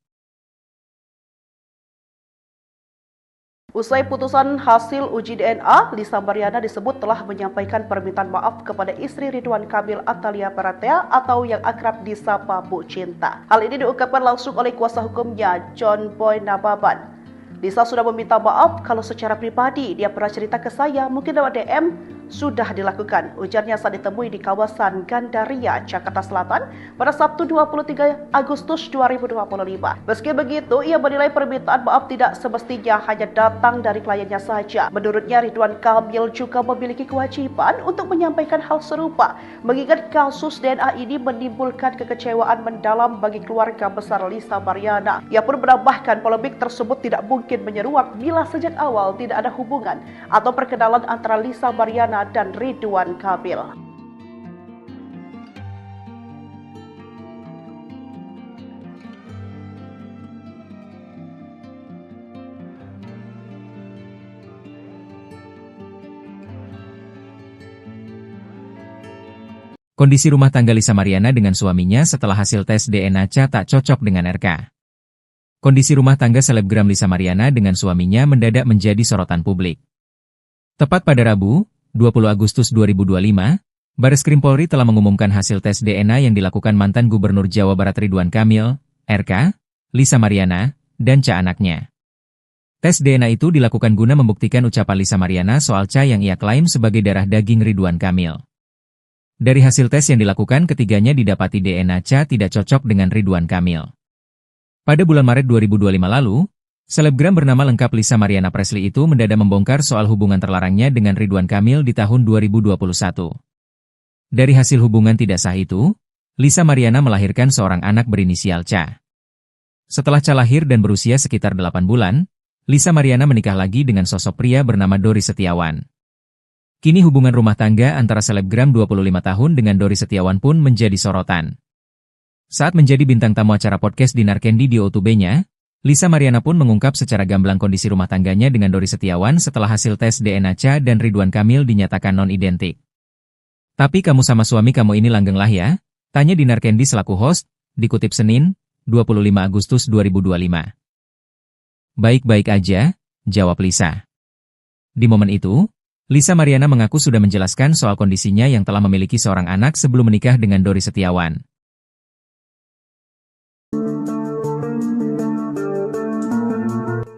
Usai putusan hasil uji DNA, Lisa Mariana disebut telah menyampaikan permintaan maaf kepada istri Ridwan Kamil Atalia Paratea atau yang akrab disapa Bu Cinta. Hal ini diungkapkan langsung oleh kuasa hukumnya, John Boy Nababan. Lisa sudah meminta maaf kalau secara pribadi dia pernah cerita ke saya, mungkin lewat DM, sudah dilakukan. Ujarnya saat ditemui di kawasan Gandaria, Jakarta Selatan pada Sabtu 23 Agustus 2025. Meski begitu, ia menilai permintaan maaf tidak semestinya hanya datang dari kliennya saja. Menurutnya, Ridwan Kamil juga memiliki kewajiban untuk menyampaikan hal serupa, mengingat kasus DNA ini menimbulkan kekecewaan mendalam bagi keluarga besar Lisa Mariana. Ia pun menambahkan polemik tersebut tidak mungkin menyeruak bila sejak awal tidak ada hubungan atau perkenalan antara Lisa Mariana dan Ridwan Kamil. Kondisi rumah tangga Lisa Mariana dengan suaminya setelah hasil tes DNA Cha tak cocok dengan RK. Kondisi rumah tangga selebgram Lisa Mariana dengan suaminya mendadak menjadi sorotan publik. Tepat pada Rabu, 20 Agustus 2025, Bareskrim Polri telah mengumumkan hasil tes DNA yang dilakukan mantan Gubernur Jawa Barat Ridwan Kamil, RK, Lisa Mariana, dan Cha anaknya. Tes DNA itu dilakukan guna membuktikan ucapan Lisa Mariana soal Cha yang ia klaim sebagai darah daging Ridwan Kamil. Dari hasil tes yang dilakukan, ketiganya didapati DNA Cha tidak cocok dengan Ridwan Kamil. Pada bulan Maret 2025 lalu, selebgram bernama lengkap Lisa Mariana Presley itu mendadak membongkar soal hubungan terlarangnya dengan Ridwan Kamil di tahun 2021. Dari hasil hubungan tidak sah itu, Lisa Mariana melahirkan seorang anak berinisial Cha. Setelah Cha lahir dan berusia sekitar 8 bulan, Lisa Mariana menikah lagi dengan sosok pria bernama Dori Setiawan. Kini hubungan rumah tangga antara selebgram 25 tahun dengan Dori Setiawan pun menjadi sorotan. Saat menjadi bintang tamu acara podcast Dinar Candy di O2B-nya, Lisa Mariana pun mengungkap secara gamblang kondisi rumah tangganya dengan Dori Setiawan setelah hasil tes DNA Cha dan Ridwan Kamil dinyatakan non-identik. Tapi kamu sama suami kamu ini langgeng lah ya? Tanya Dinar Candy selaku host, dikutip Senin, 25 Agustus 2025. Baik-baik aja, jawab Lisa. Di momen itu, Lisa Mariana mengaku sudah menjelaskan soal kondisinya yang telah memiliki seorang anak sebelum menikah dengan Dori Setiawan.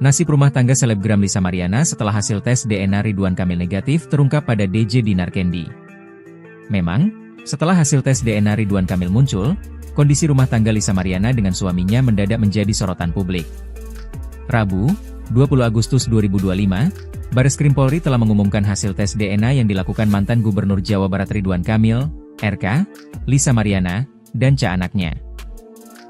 Nasib rumah tangga selebgram Lisa Mariana setelah hasil tes DNA Ridwan Kamil negatif terungkap pada DJ Dinar Candy. Memang, setelah hasil tes DNA Ridwan Kamil muncul, kondisi rumah tangga Lisa Mariana dengan suaminya mendadak menjadi sorotan publik. Rabu, 20 Agustus 2025, Bareskrim Polri telah mengumumkan hasil tes DNA yang dilakukan mantan Gubernur Jawa Barat Ridwan Kamil, RK, Lisa Mariana, dan Cha anaknya.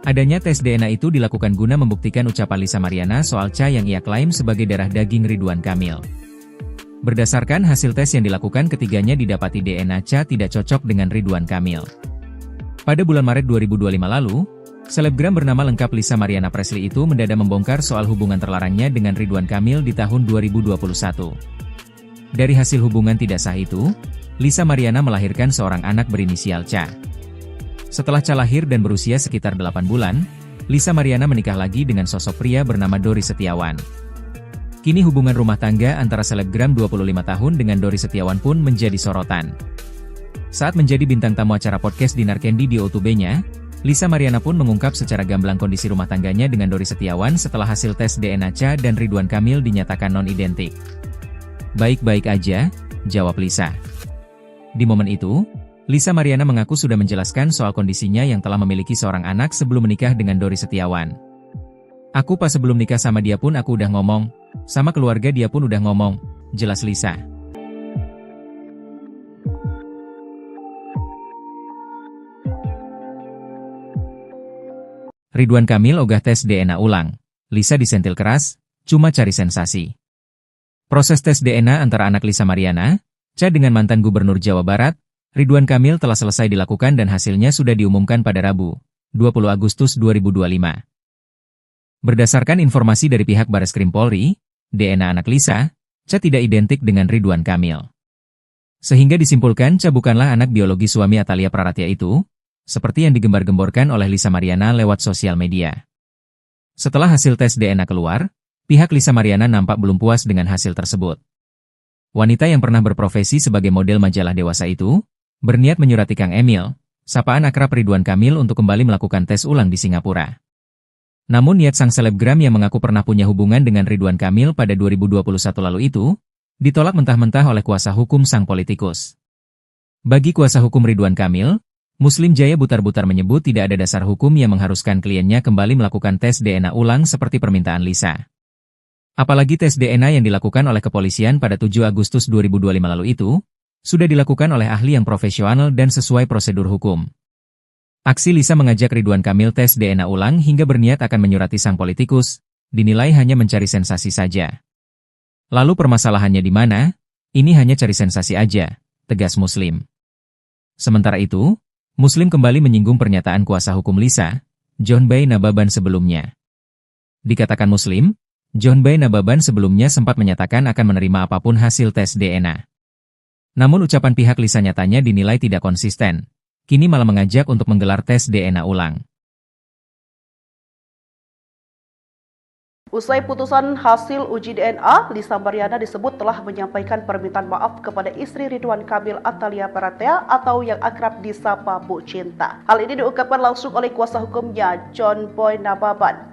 Adanya tes DNA itu dilakukan guna membuktikan ucapan Lisa Mariana soal Cha yang ia klaim sebagai darah daging Ridwan Kamil. Berdasarkan hasil tes yang dilakukan, ketiganya didapati DNA Cha tidak cocok dengan Ridwan Kamil. Pada bulan Maret 2025 lalu, selebgram bernama lengkap Lisa Mariana Presley itu mendadak membongkar soal hubungan terlarangnya dengan Ridwan Kamil di tahun 2021. Dari hasil hubungan tidak sah itu, Lisa Mariana melahirkan seorang anak berinisial Cha. Setelah Cha lahir dan berusia sekitar 8 bulan, Lisa Mariana menikah lagi dengan sosok pria bernama Dori Setiawan. Kini hubungan rumah tangga antara selebgram 25 tahun dengan Dori Setiawan pun menjadi sorotan. Saat menjadi bintang tamu acara podcast Dinar Candy di O2B-nya, Lisa Mariana pun mengungkap secara gamblang kondisi rumah tangganya dengan Dori Setiawan setelah hasil tes DNA Cha dan Ridwan Kamil dinyatakan non-identik. Baik-baik aja, jawab Lisa. Di momen itu, Lisa Mariana mengaku sudah menjelaskan soal kondisinya yang telah memiliki seorang anak sebelum menikah dengan Dori Setiawan. Aku pas sebelum nikah sama dia pun aku udah ngomong, sama keluarga dia pun udah ngomong, jelas Lisa. Ridwan Kamil ogah tes DNA ulang. Lisa disentil keras, cuma cari sensasi. Proses tes DNA antara anak Lisa Mariana, Cha dengan mantan Gubernur Jawa Barat, Ridwan Kamil telah selesai dilakukan dan hasilnya sudah diumumkan pada Rabu, 20 Agustus 2025. Berdasarkan informasi dari pihak Bareskrim Polri, DNA anak Lisa, Cha tidak identik dengan Ridwan Kamil. Sehingga disimpulkan Cha bukanlah anak biologi suami Atalia Praratia itu, seperti yang digembar-gemborkan oleh Lisa Mariana lewat sosial media. Setelah hasil tes DNA keluar, pihak Lisa Mariana nampak belum puas dengan hasil tersebut. Wanita yang pernah berprofesi sebagai model majalah dewasa itu, berniat menyurati Kang Emil, sapaan akrab Ridwan Kamil untuk kembali melakukan tes ulang di Singapura. Namun niat sang selebgram yang mengaku pernah punya hubungan dengan Ridwan Kamil pada 2021 lalu itu, ditolak mentah-mentah oleh kuasa hukum sang politikus. Bagi kuasa hukum Ridwan Kamil, Muslim Jaya Butar-Butar menyebut tidak ada dasar hukum yang mengharuskan kliennya kembali melakukan tes DNA ulang seperti permintaan Lisa. Apalagi tes DNA yang dilakukan oleh kepolisian pada 7 Agustus 2025 lalu itu, sudah dilakukan oleh ahli yang profesional dan sesuai prosedur hukum. Aksi Lisa mengajak Ridwan Kamil tes DNA ulang hingga berniat akan menyurati sang politikus, dinilai hanya mencari sensasi saja. Lalu permasalahannya di mana? Ini hanya cari sensasi aja, tegas Muslim. Sementara itu, Muslim kembali menyinggung pernyataan kuasa hukum Lisa, John Bay Nababan sebelumnya. Dikatakan Muslim, John Bay Nababan sebelumnya sempat menyatakan akan menerima apapun hasil tes DNA. Namun ucapan pihak Lisa nyatanya dinilai tidak konsisten. Kini malah mengajak untuk menggelar tes DNA ulang. Usai putusan hasil uji DNA, Lisa Mariana disebut telah menyampaikan permintaan maaf kepada istri Ridwan Kamil Atalia Baratea atau yang akrab disapa Bu Cinta. Hal ini diungkapkan langsung oleh kuasa hukumnya, John Boy Nababan.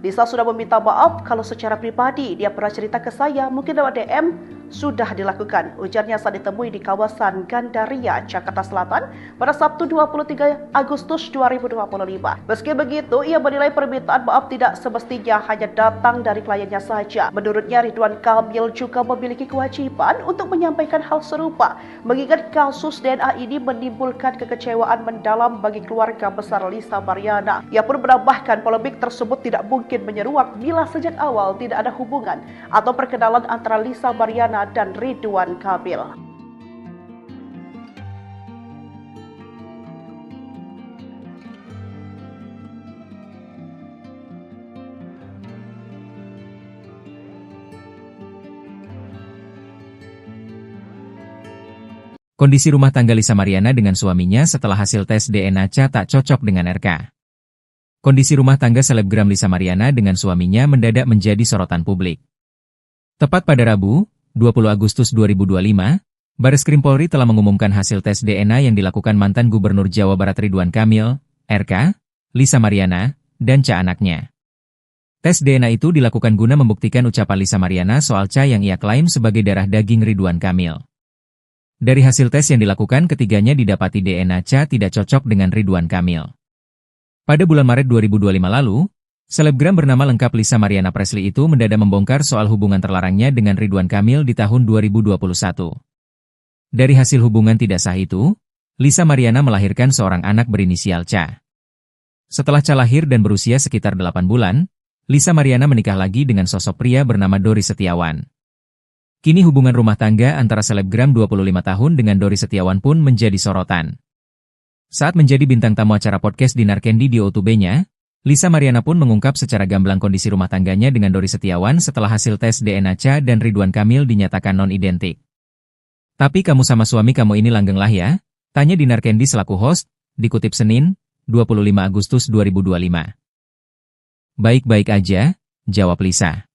Lisa sudah meminta maaf kalau secara pribadi dia pernah cerita ke saya, mungkin lewat DM, sudah dilakukan. Ujarnya saat ditemui di kawasan Gandaria, Jakarta Selatan pada Sabtu 23 Agustus 2025. Meski begitu, ia menilai permintaan maaf tidak semestinya hanya datang dari kliennya saja. Menurutnya, Ridwan Kamil juga memiliki kewajiban untuk menyampaikan hal serupa, mengingat kasus DNA ini menimbulkan kekecewaan mendalam bagi keluarga besar Lisa Mariana. Ia pun menambahkan polemik tersebut tidak mungkin menyeruak bila sejak awal tidak ada hubungan atau perkenalan antara Lisa Mariana dan Ridwan Kamil. Kondisi rumah tangga Lisa Mariana dengan suaminya setelah hasil tes DNA tak cocok dengan RK. Kondisi rumah tangga selebgram Lisa Mariana dengan suaminya mendadak menjadi sorotan publik. Tepat pada Rabu, 20 Agustus 2025, Bareskrim Polri telah mengumumkan hasil tes DNA yang dilakukan mantan Gubernur Jawa Barat Ridwan Kamil, RK, Lisa Mariana, dan anaknya. Tes DNA itu dilakukan guna membuktikan ucapan Lisa Mariana soal yang ia klaim sebagai darah daging Ridwan Kamil. Dari hasil tes yang dilakukan, ketiganya didapati DNA tidak cocok dengan Ridwan Kamil. Pada bulan Maret 2025 lalu, selebgram bernama lengkap Lisa Mariana Presley itu mendadak membongkar soal hubungan terlarangnya dengan Ridwan Kamil di tahun 2021. Dari hasil hubungan tidak sah itu, Lisa Mariana melahirkan seorang anak berinisial Ca. Setelah Ca lahir dan berusia sekitar 8 bulan, Lisa Mariana menikah lagi dengan sosok pria bernama Dori Setiawan. Kini hubungan rumah tangga antara selebgram 25 tahun dengan Dori Setiawan pun menjadi sorotan. Saat menjadi bintang tamu acara podcast Dinar Candy di O2B-nya, Lisa Mariana pun mengungkap secara gamblang kondisi rumah tangganya dengan Dori Setiawan setelah hasil tes DNA Ca dan Ridwan Kamil dinyatakan non-identik. Tapi kamu sama suami kamu ini langgeng lah ya? Tanya Dinar Candy selaku host, dikutip Senin, 25 Agustus 2025. Baik-baik aja, jawab Lisa.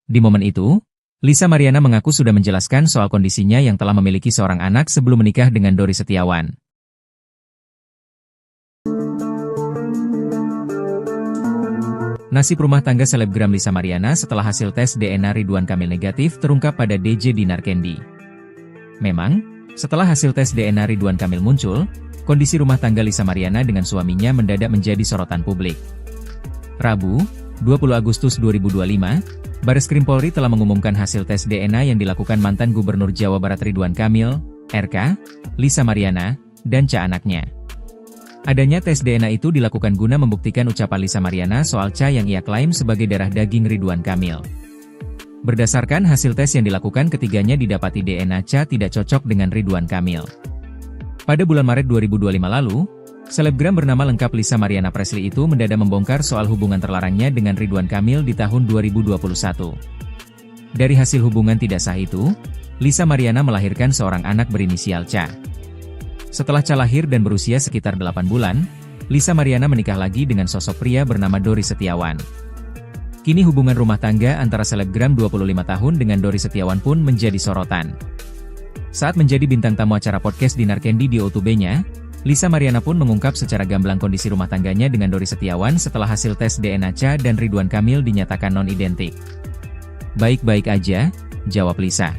Di momen itu, Lisa Mariana mengaku sudah menjelaskan soal kondisinya yang telah memiliki seorang anak sebelum menikah dengan Dori Setiawan. Nasib rumah tangga selebgram Lisa Mariana setelah hasil tes DNA Ridwan Kamil negatif terungkap pada DJ Dinar Candy. Memang, setelah hasil tes DNA Ridwan Kamil muncul, kondisi rumah tangga Lisa Mariana dengan suaminya mendadak menjadi sorotan publik. Rabu, 20 Agustus 2025, Bareskrim Polri telah mengumumkan hasil tes DNA yang dilakukan mantan Gubernur Jawa Barat Ridwan Kamil, RK, Lisa Mariana, dan anaknya. Adanya tes DNA itu dilakukan guna membuktikan ucapan Lisa Mariana soal yang ia klaim sebagai darah daging Ridwan Kamil. Berdasarkan hasil tes yang dilakukan, ketiganya didapati DNA tidak cocok dengan Ridwan Kamil. Pada bulan Maret 2025 lalu, selebgram bernama lengkap Lisa Mariana Presley itu mendadak membongkar soal hubungan terlarangnya dengan Ridwan Kamil di tahun 2021. Dari hasil hubungan tidak sah itu, Lisa Mariana melahirkan seorang anak berinisial Ca. Setelah Ca lahir dan berusia sekitar 8 bulan, Lisa Mariana menikah lagi dengan sosok pria bernama Dori Setiawan. Kini hubungan rumah tangga antara selebgram 25 tahun dengan Dori Setiawan pun menjadi sorotan. Saat menjadi bintang tamu acara podcast Dinar Candy di O2B-nya, Lisa Mariana pun mengungkap secara gamblang kondisi rumah tangganya dengan Dori Setiawan setelah hasil tes DNA Cha dan Ridwan Kamil dinyatakan non-identik. "Baik-baik aja," jawab Lisa.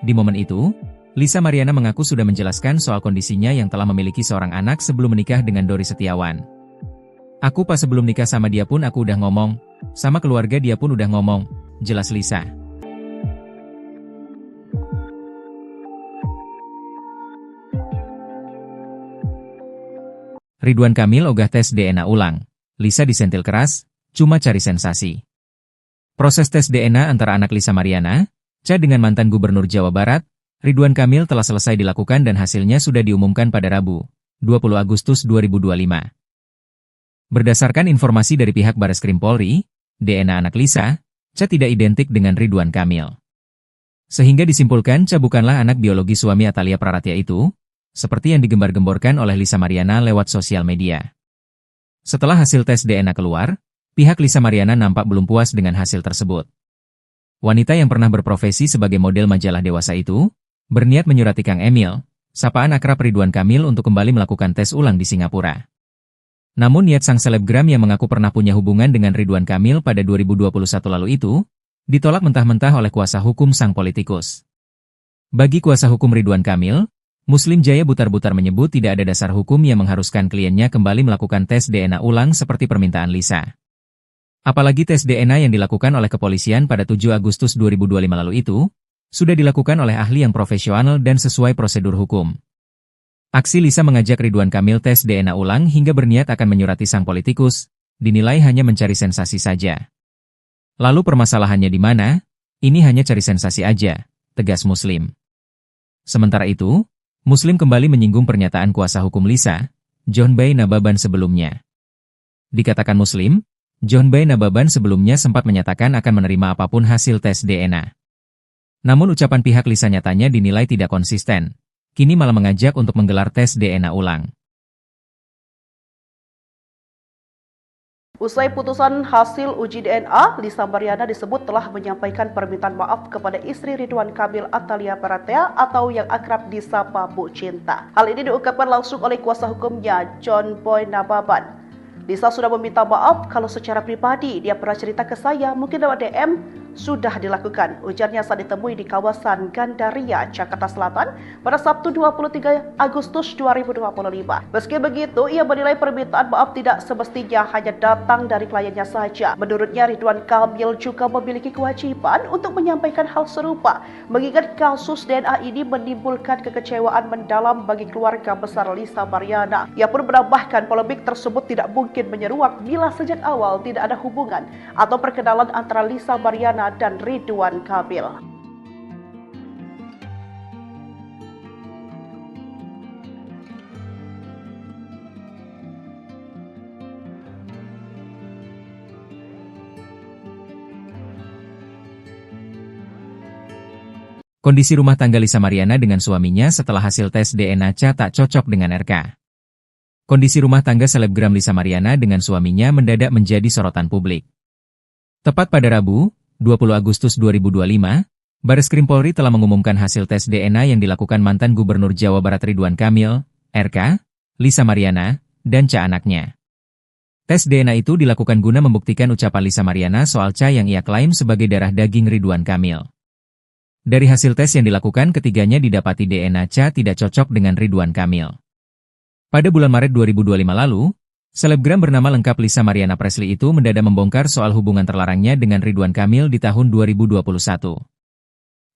Di momen itu, Lisa Mariana mengaku sudah menjelaskan soal kondisinya yang telah memiliki seorang anak sebelum menikah dengan Dori Setiawan. "Aku pas sebelum nikah sama dia pun aku udah ngomong, sama keluarga dia pun udah ngomong," jelas Lisa. Ridwan Kamil ogah tes DNA ulang. Lisa disentil keras, cuma cari sensasi. Proses tes DNA antara anak Lisa Mariana, Cha dengan mantan Gubernur Jawa Barat, Ridwan Kamil telah selesai dilakukan dan hasilnya sudah diumumkan pada Rabu, 20 Agustus 2025. Berdasarkan informasi dari pihak Bareskrim Polri, DNA anak Lisa, Cha tidak identik dengan Ridwan Kamil. Sehingga disimpulkan Cha bukanlah anak biologi suami Atalia Praratia itu, seperti yang digembar-gemborkan oleh Lisa Mariana lewat sosial media. Setelah hasil tes DNA keluar, pihak Lisa Mariana nampak belum puas dengan hasil tersebut. Wanita yang pernah berprofesi sebagai model majalah dewasa itu, berniat menyurati Kang Emil, sapaan akrab Ridwan Kamil untuk kembali melakukan tes ulang di Singapura. Namun niat sang selebgram yang mengaku pernah punya hubungan dengan Ridwan Kamil pada 2021 lalu itu, ditolak mentah-mentah oleh kuasa hukum sang politikus. Bagi kuasa hukum Ridwan Kamil, Muslim Jaya Butar-Butar menyebut tidak ada dasar hukum yang mengharuskan kliennya kembali melakukan tes DNA ulang seperti permintaan Lisa. Apalagi tes DNA yang dilakukan oleh kepolisian pada 7 Agustus 2025 lalu itu, sudah dilakukan oleh ahli yang profesional dan sesuai prosedur hukum. Aksi Lisa mengajak Ridwan Kamil tes DNA ulang hingga berniat akan menyurati sang politikus, dinilai hanya mencari sensasi saja. Lalu permasalahannya di mana? Ini hanya cari sensasi aja, tegas Muslim. Sementara itu, Muslim kembali menyinggung pernyataan kuasa hukum Lisa, John Bay Nababan sebelumnya. Dikatakan Muslim, John Bay Nababan sebelumnya sempat menyatakan akan menerima apapun hasil tes DNA. Namun ucapan pihak Lisa nyatanya dinilai tidak konsisten, kini malah mengajak untuk menggelar tes DNA ulang. Usai putusan hasil uji DNA, Lisa Mariana disebut telah menyampaikan permintaan maaf kepada istri Ridwan Kamil Atalia Praratia atau yang akrab disapa Bu Cinta. Hal ini diungkapkan langsung oleh kuasa hukumnya, John Boy Nababan. Lisa sudah meminta maaf kalau secara pribadi dia pernah cerita ke saya, mungkin lewat DM, sudah dilakukan. Ujarnya saat ditemui di kawasan Gandaria, Jakarta Selatan pada Sabtu 23 Agustus 2025. Meski begitu, ia menilai permintaan maaf tidak semestinya hanya datang dari kliennya saja. Menurutnya, Ridwan Kamil juga memiliki kewajiban untuk menyampaikan hal serupa, mengingat kasus DNA ini menimbulkan kekecewaan mendalam bagi keluarga besar Lisa Mariana. Ia pun menambahkan polemik tersebut tidak mungkin menyeruak bila sejak awal tidak ada hubungan atau perkenalan antara Lisa Mariana dan Ridwan Kamil. Kondisi rumah tangga Lisa Mariana dengan suaminya setelah hasil tes DNA Cha tak cocok dengan RK. Kondisi rumah tangga selebgram Lisa Mariana dengan suaminya mendadak menjadi sorotan publik. Tepat pada Rabu, 20 Agustus 2025, Bareskrim Polri telah mengumumkan hasil tes DNA yang dilakukan mantan Gubernur Jawa Barat Ridwan Kamil, RK, Lisa Mariana, dan Cha anaknya. Tes DNA itu dilakukan guna membuktikan ucapan Lisa Mariana soal Cha yang ia klaim sebagai darah daging Ridwan Kamil. Dari hasil tes yang dilakukan ketiganya didapati DNA Cha tidak cocok dengan Ridwan Kamil. Pada bulan Maret 2025 lalu, selebgram bernama lengkap Lisa Mariana Presley itu mendadak membongkar soal hubungan terlarangnya dengan Ridwan Kamil di tahun 2021.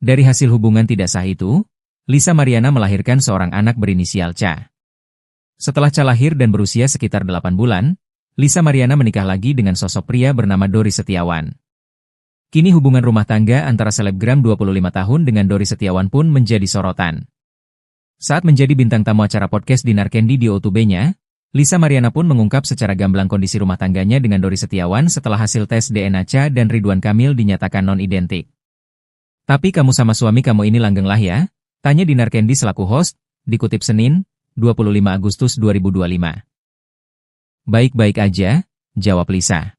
Dari hasil hubungan tidak sah itu, Lisa Mariana melahirkan seorang anak berinisial Cha. Setelah Cha lahir dan berusia sekitar 8 bulan, Lisa Mariana menikah lagi dengan sosok pria bernama Dori Setiawan. Kini hubungan rumah tangga antara selebgram 25 tahun dengan Dori Setiawan pun menjadi sorotan. Saat menjadi bintang tamu acara podcast Dinar Candy di O2B-nya, Lisa Mariana pun mengungkap secara gamblang kondisi rumah tangganya dengan Dori Setiawan setelah hasil tes DNA Cha dan Ridwan Kamil dinyatakan non-identik. "Tapi kamu sama suami kamu ini langgeng lah ya?" tanya Dinar Candy selaku host, dikutip Senin, 25 Agustus 2025. "Baik-baik aja," jawab Lisa.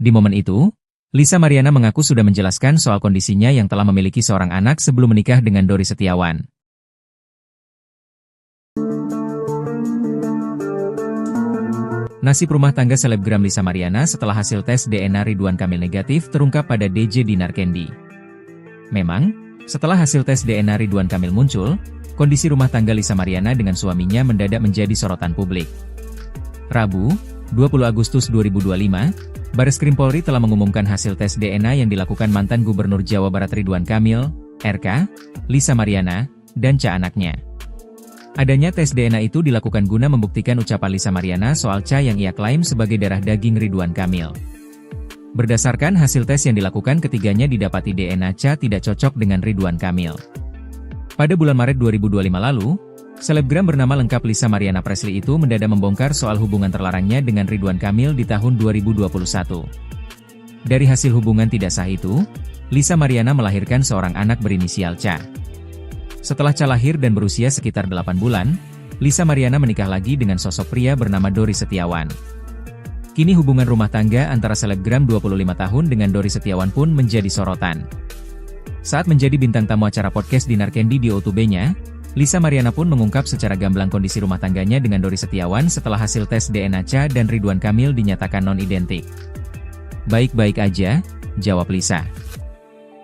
Di momen itu, Lisa Mariana mengaku sudah menjelaskan soal kondisinya yang telah memiliki seorang anak sebelum menikah dengan Dori Setiawan. Nasib rumah tangga selebgram Lisa Mariana setelah hasil tes DNA Ridwan Kamil negatif terungkap pada DJ Dinar Candy. Memang, setelah hasil tes DNA Ridwan Kamil muncul, kondisi rumah tangga Lisa Mariana dengan suaminya mendadak menjadi sorotan publik. Rabu, 20 Agustus 2025, Bareskrim Polri telah mengumumkan hasil tes DNA yang dilakukan mantan Gubernur Jawa Barat Ridwan Kamil, RK, Lisa Mariana, dan Ca anaknya. Adanya tes DNA itu dilakukan guna membuktikan ucapan Lisa Mariana soal Ca yang ia klaim sebagai darah daging Ridwan Kamil. Berdasarkan hasil tes yang dilakukan, ketiganya didapati DNA Ca tidak cocok dengan Ridwan Kamil. Pada bulan Maret 2025 lalu, selebgram bernama lengkap Lisa Mariana Presley itu mendadak membongkar soal hubungan terlarangnya dengan Ridwan Kamil di tahun 2021. Dari hasil hubungan tidak sah itu, Lisa Mariana melahirkan seorang anak berinisial Ca. Setelah Ca lahir dan berusia sekitar 8 bulan, Lisa Mariana menikah lagi dengan sosok pria bernama Dori Setiawan. Kini hubungan rumah tangga antara selebgram 25 tahun dengan Dori Setiawan pun menjadi sorotan. Saat menjadi bintang tamu acara podcast Dinar Candy di O2B-nya, Lisa Mariana pun mengungkap secara gamblang kondisi rumah tangganya dengan Dori Setiawan setelah hasil tes DNA Ca dan Ridwan Kamil dinyatakan non-identik. "Baik-baik aja," jawab Lisa.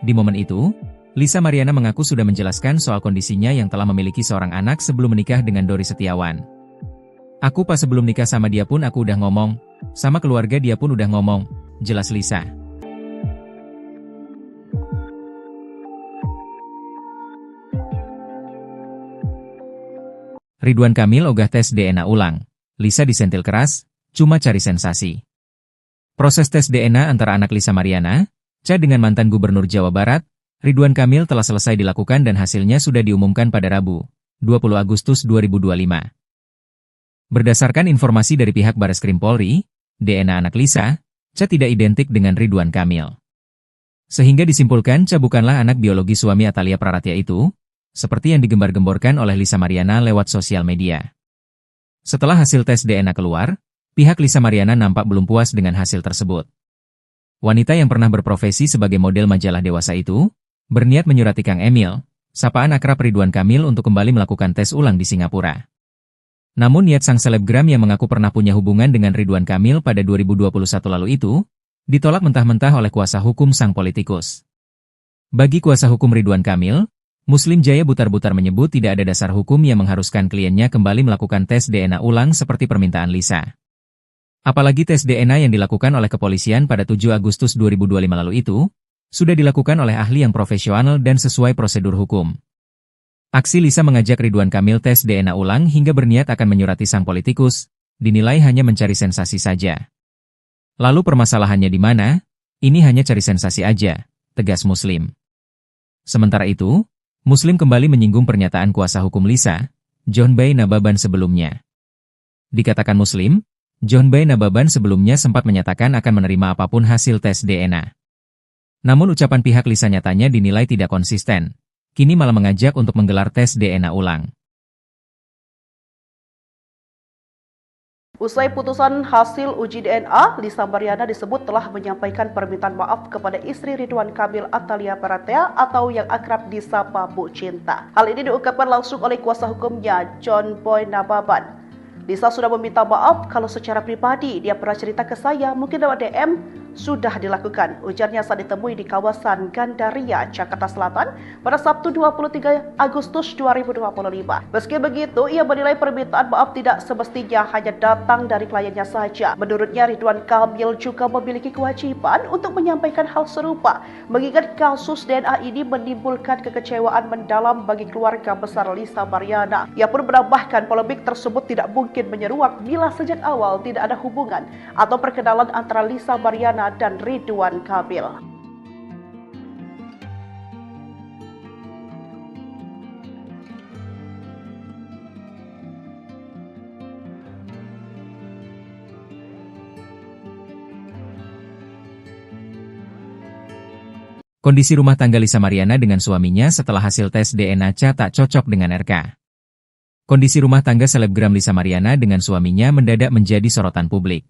Di momen itu, Lisa Mariana mengaku sudah menjelaskan soal kondisinya yang telah memiliki seorang anak sebelum menikah dengan Dori Setiawan. "Aku pas sebelum nikah sama dia pun aku udah ngomong, sama keluarga dia pun udah ngomong," jelas Lisa. Ridwan Kamil ogah tes DNA ulang. Lisa disentil keras, cuma cari sensasi. Proses tes DNA antara anak Lisa Mariana, Ca dengan mantan Gubernur Jawa Barat, Ridwan Kamil telah selesai dilakukan dan hasilnya sudah diumumkan pada Rabu, 20 Agustus 2025. Berdasarkan informasi dari pihak Bareskrim Polri, DNA anak Lisa, Ca tidak identik dengan Ridwan Kamil. Sehingga disimpulkan Ca bukanlah anak biologi suami Atalia Praratya itu, seperti yang digembar-gemborkan oleh Lisa Mariana lewat sosial media. Setelah hasil tes DNA keluar, pihak Lisa Mariana nampak belum puas dengan hasil tersebut. Wanita yang pernah berprofesi sebagai model majalah dewasa itu, berniat menyurati Kang Emil, sapaan akrab Ridwan Kamil untuk kembali melakukan tes ulang di Singapura. Namun niat sang selebgram yang mengaku pernah punya hubungan dengan Ridwan Kamil pada 2021 lalu itu, ditolak mentah-mentah oleh kuasa hukum sang politikus. Bagi kuasa hukum Ridwan Kamil, Muslim Jaya butar-butar menyebut tidak ada dasar hukum yang mengharuskan kliennya kembali melakukan tes DNA ulang seperti permintaan Lisa. Apalagi tes DNA yang dilakukan oleh kepolisian pada 7 Agustus 2025 lalu itu, sudah dilakukan oleh ahli yang profesional dan sesuai prosedur hukum. Aksi Lisa mengajak Ridwan Kamil tes DNA ulang hingga berniat akan menyurati sang politikus, dinilai hanya mencari sensasi saja. Lalu permasalahannya di mana? Ini hanya cari sensasi aja, tegas Muslim. Sementara itu, Muslim kembali menyinggung pernyataan kuasa hukum Lisa, John Bay Nababan sebelumnya. Dikatakan Muslim, John Bay Nababan sebelumnya sempat menyatakan akan menerima apapun hasil tes DNA. Namun ucapan pihak Lisa nyatanya dinilai tidak konsisten. Kini malah mengajak untuk menggelar tes DNA ulang. Usai putusan hasil uji DNA, Lisa Mariana disebut telah menyampaikan permintaan maaf kepada istri Ridwan Kamil Atalia Praratya atau yang akrab disapa Bu Cinta. Hal ini diungkapkan langsung oleh kuasa hukumnya, John Boy Nababan. Lisa sudah meminta maaf kalau secara pribadi dia pernah cerita ke saya, mungkin lewat DM, sudah dilakukan. Ujarnya saat ditemui di kawasan Gandaria, Jakarta Selatan pada Sabtu 23 Agustus 2025. Meski begitu, ia menilai permintaan maaf tidak semestinya hanya datang dari kliennya saja. Menurutnya, Ridwan Kamil juga memiliki kewajiban untuk menyampaikan hal serupa, mengingat kasus DNA ini menimbulkan kekecewaan mendalam bagi keluarga besar Lisa Mariana. Ia pun menambahkan polemik tersebut tidak mungkin menyeruak bila sejak awal tidak ada hubungan atau perkenalan antara Lisa Mariana dan Ridwan Kamil. Kondisi rumah tangga Lisa Mariana dengan suaminya setelah hasil tes DNA Ca tak cocok dengan RK. Kondisi rumah tangga selebgram Lisa Mariana dengan suaminya mendadak menjadi sorotan publik.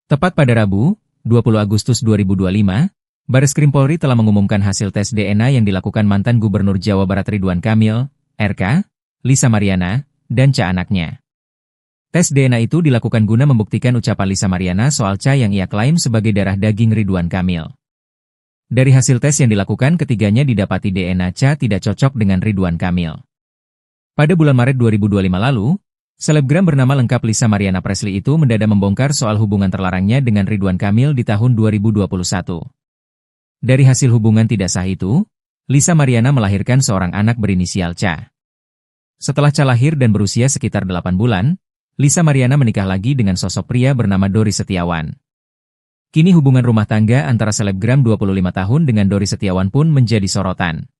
Tepat pada Rabu, 20 Agustus 2025, Bareskrim Polri telah mengumumkan hasil tes DNA yang dilakukan mantan Gubernur Jawa Barat Ridwan Kamil, RK, Lisa Mariana, dan Ca anaknya. Tes DNA itu dilakukan guna membuktikan ucapan Lisa Mariana soal Ca yang ia klaim sebagai darah daging Ridwan Kamil. Dari hasil tes yang dilakukan, ketiganya didapati DNA Ca tidak cocok dengan Ridwan Kamil. Pada bulan Maret 2025 lalu, selebgram bernama lengkap Lisa Mariana Presley itu mendadak membongkar soal hubungan terlarangnya dengan Ridwan Kamil di tahun 2021. Dari hasil hubungan tidak sah itu, Lisa Mariana melahirkan seorang anak berinisial Ca. Setelah Ca lahir dan berusia sekitar 8 bulan, Lisa Mariana menikah lagi dengan sosok pria bernama Dori Setiawan. Kini hubungan rumah tangga antara selebgram 25 tahun dengan Dori Setiawan pun menjadi sorotan.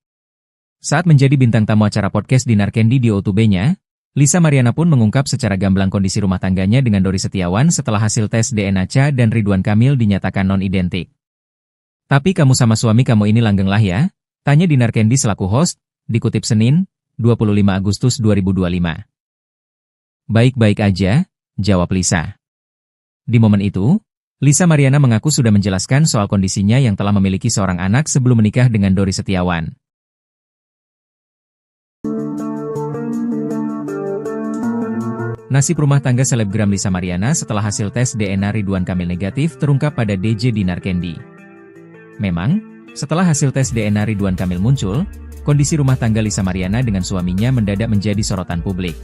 Saat menjadi bintang tamu acara podcast Dinar Candy di O2B-nya, Lisa Mariana pun mengungkap secara gamblang kondisi rumah tangganya dengan Dori Setiawan setelah hasil tes DNA Ca dan Ridwan Kamil dinyatakan non-identik. "Tapi kamu sama suami kamu ini langgeng lah ya?" tanya Dinar Candy selaku host, dikutip Senin, 25 Agustus 2025. "Baik-baik aja," jawab Lisa. Di momen itu, Lisa Mariana mengaku sudah menjelaskan soal kondisinya yang telah memiliki seorang anak sebelum menikah dengan Dori Setiawan. Nasib rumah tangga selebgram Lisa Mariana setelah hasil tes DNA Ridwan Kamil negatif terungkap pada DJ Dinar Candy. Memang, setelah hasil tes DNA Ridwan Kamil muncul, kondisi rumah tangga Lisa Mariana dengan suaminya mendadak menjadi sorotan publik.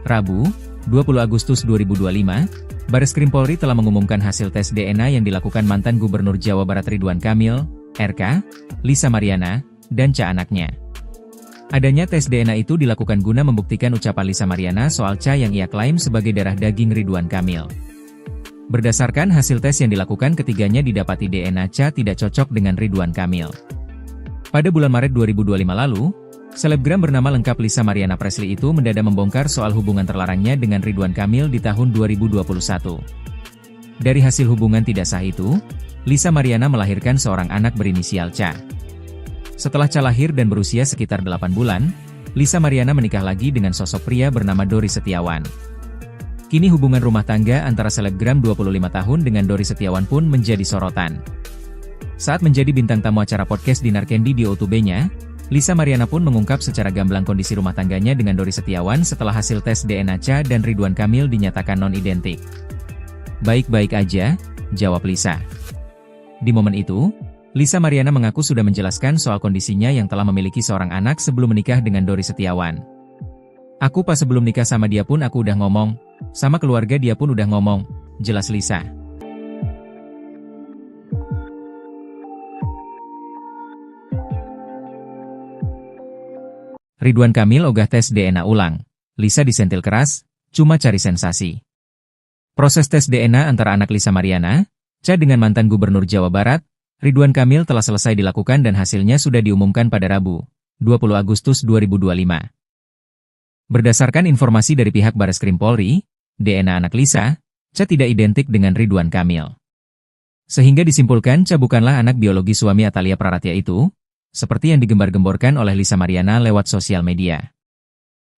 Rabu, 20 Agustus 2025, Bareskrim Polri telah mengumumkan hasil tes DNA yang dilakukan mantan Gubernur Jawa Barat Ridwan Kamil, RK, Lisa Mariana, dan Ca anaknya. Adanya tes DNA itu dilakukan guna membuktikan ucapan Lisa Mariana soal Ca yang ia klaim sebagai darah daging Ridwan Kamil. Berdasarkan hasil tes yang dilakukan, ketiganya didapati DNA Ca tidak cocok dengan Ridwan Kamil. Pada bulan Maret 2025 lalu, selebgram bernama lengkap Lisa Mariana Presley itu mendadak membongkar soal hubungan terlarangnya dengan Ridwan Kamil di tahun 2021. Dari hasil hubungan tidak sah itu, Lisa Mariana melahirkan seorang anak berinisial Ca. Setelah Ca lahir dan berusia sekitar 8 bulan, Lisa Mariana menikah lagi dengan sosok pria bernama Dori Setiawan. Kini hubungan rumah tangga antara selebgram 25 tahun dengan Dori Setiawan pun menjadi sorotan. Saat menjadi bintang tamu acara podcast Dinar Candy di O2B-nya, Lisa Mariana pun mengungkap secara gamblang kondisi rumah tangganya dengan Dori Setiawan setelah hasil tes DNA Ca dan Ridwan Kamil dinyatakan non-identik. "Baik-baik aja," jawab Lisa. Di momen itu, Lisa Mariana mengaku sudah menjelaskan soal kondisinya yang telah memiliki seorang anak sebelum menikah dengan Dori Setiawan. "Aku pas sebelum nikah sama dia pun aku udah ngomong, sama keluarga dia pun udah ngomong," jelas Lisa. Ridwan Kamil ogah tes DNA ulang. Lisa disentil keras, cuma cari sensasi. Proses tes DNA antara anak Lisa Mariana, Ca dengan mantan Gubernur Jawa Barat, Ridwan Kamil telah selesai dilakukan dan hasilnya sudah diumumkan pada Rabu, 20 Agustus 2025. Berdasarkan informasi dari pihak Bareskrim Polri, DNA anak Lisa, Ca tidak identik dengan Ridwan Kamil. Sehingga disimpulkan Ca bukanlah anak biologi suami Atalia Praratia itu, seperti yang digembar-gemborkan oleh Lisa Mariana lewat sosial media.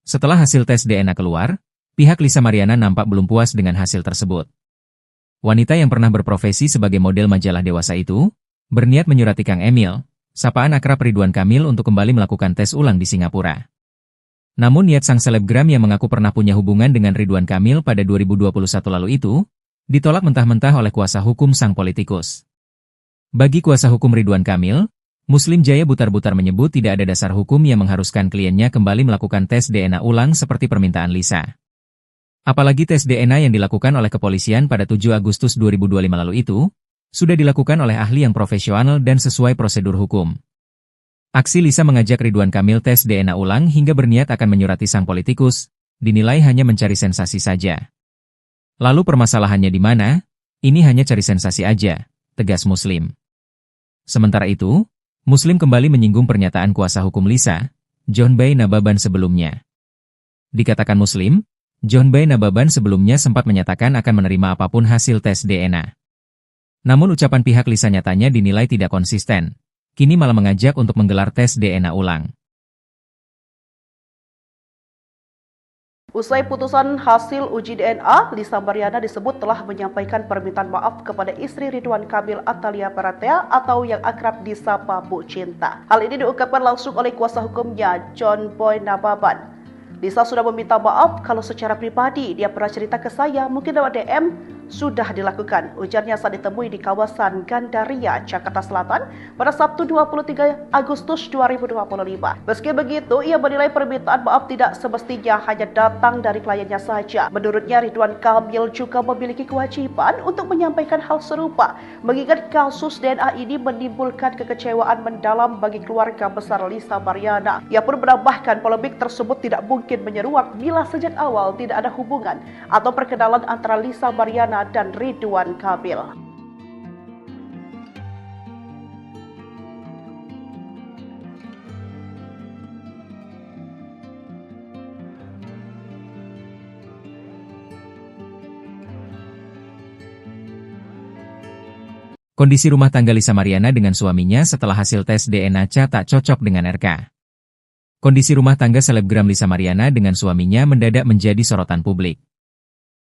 Setelah hasil tes DNA keluar, pihak Lisa Mariana nampak belum puas dengan hasil tersebut. Wanita yang pernah berprofesi sebagai model majalah dewasa itu, berniat menyurati Kang Emil, sapaan akrab Ridwan Kamil untuk kembali melakukan tes ulang di Singapura. Namun niat sang selebgram yang mengaku pernah punya hubungan dengan Ridwan Kamil pada 2021 lalu itu, ditolak mentah-mentah oleh kuasa hukum sang politikus. Bagi kuasa hukum Ridwan Kamil, Muslim Jaya Butar-Butar menyebut tidak ada dasar hukum yang mengharuskan kliennya kembali melakukan tes DNA ulang seperti permintaan Lisa. Apalagi tes DNA yang dilakukan oleh kepolisian pada 7 Agustus 2025 lalu itu, sudah dilakukan oleh ahli yang profesional dan sesuai prosedur hukum. Aksi Lisa mengajak Ridwan Kamil tes DNA ulang hingga berniat akan menyurati sang politikus, dinilai hanya mencari sensasi saja. Lalu permasalahannya di mana? Ini hanya cari sensasi aja, tegas Muslim. Sementara itu, Muslim kembali menyinggung pernyataan kuasa hukum Lisa, John Bay Nababan sebelumnya. Dikatakan Muslim, John Bay Nababan sebelumnya sempat menyatakan akan menerima apapun hasil tes DNA. Namun ucapan pihak Lisa nyatanya dinilai tidak konsisten, kini malah mengajak untuk menggelar tes DNA ulang. Usai putusan hasil uji DNA, Lisa Mariana disebut telah menyampaikan permintaan maaf kepada istri Ridwan Kamil Atalia Baratea atau yang akrab disapa Bu Cinta. Hal ini diungkapkan langsung oleh kuasa hukumnya, John Boy Nababan. Lisa sudah meminta maaf kalau secara pribadi dia pernah cerita ke saya, mungkin lewat DM, sudah dilakukan. Ujarnya saat ditemui di kawasan Gandaria, Jakarta Selatan pada Sabtu 23 Agustus 2025. Meski begitu, ia menilai permintaan maaf tidak semestinya hanya datang dari kliennya saja. Menurutnya, Ridwan Kamil juga memiliki kewajiban untuk menyampaikan hal serupa, mengingat kasus DNA ini menimbulkan kekecewaan mendalam bagi keluarga besar Lisa Mariana. Ia pun menambahkan polemik tersebut tidak mungkin menyeruak bila sejak awal tidak ada hubungan atau perkenalan antara Lisa Mariana dan Ridwan Kamil. Kondisi rumah tangga Lisa Mariana dengan suaminya setelah hasil tes DNA Cha tak cocok dengan RK. Kondisi rumah tangga selebgram Lisa Mariana dengan suaminya mendadak menjadi sorotan publik.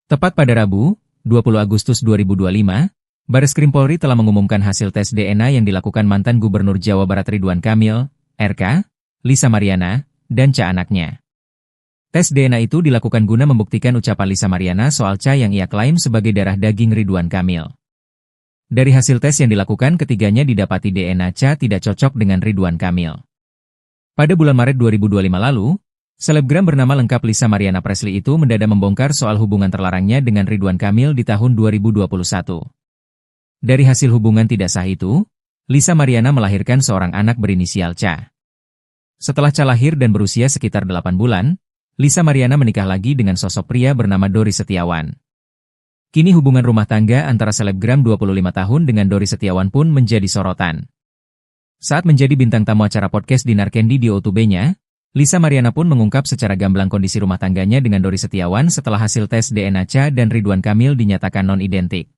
Tepat pada Rabu, 20 Agustus 2025, Bareskrim Polri telah mengumumkan hasil tes DNA yang dilakukan mantan Gubernur Jawa Barat Ridwan Kamil, RK, Lisa Mariana, dan Cha anaknya. Tes DNA itu dilakukan guna membuktikan ucapan Lisa Mariana soal Cha yang ia klaim sebagai darah daging Ridwan Kamil. Dari hasil tes yang dilakukan, ketiganya didapati DNA Cha tidak cocok dengan Ridwan Kamil. Pada bulan Maret 2025 lalu, selebgram bernama lengkap Lisa Mariana Presley itu mendadak membongkar soal hubungan terlarangnya dengan Ridwan Kamil di tahun 2021. Dari hasil hubungan tidak sah itu, Lisa Mariana melahirkan seorang anak berinisial Cha. Setelah Cha lahir dan berusia sekitar 8 bulan, Lisa Mariana menikah lagi dengan sosok pria bernama Dori Setiawan. Kini hubungan rumah tangga antara selebgram 25 tahun dengan Dori Setiawan pun menjadi sorotan. Saat menjadi bintang tamu acara podcast Dinar Candy di O2B-nya, Lisa Mariana pun mengungkap secara gamblang kondisi rumah tangganya dengan Dori Setiawan setelah hasil tes DNA Cha dan Ridwan Kamil dinyatakan non-identik.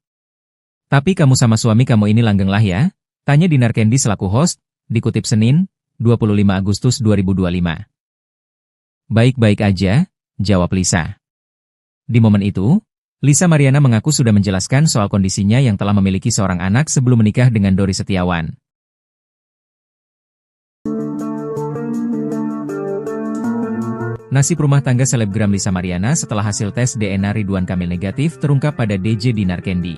Tapi kamu sama suami kamu ini langgeng lah ya? Tanya Dinar Candy selaku host, dikutip Senin, 25 Agustus 2025. Baik-baik aja, jawab Lisa. Di momen itu, Lisa Mariana mengaku sudah menjelaskan soal kondisinya yang telah memiliki seorang anak sebelum menikah dengan Dori Setiawan. Nasib rumah tangga selebgram Lisa Mariana setelah hasil tes DNA Ridwan Kamil negatif terungkap pada DJ Dinar Candy.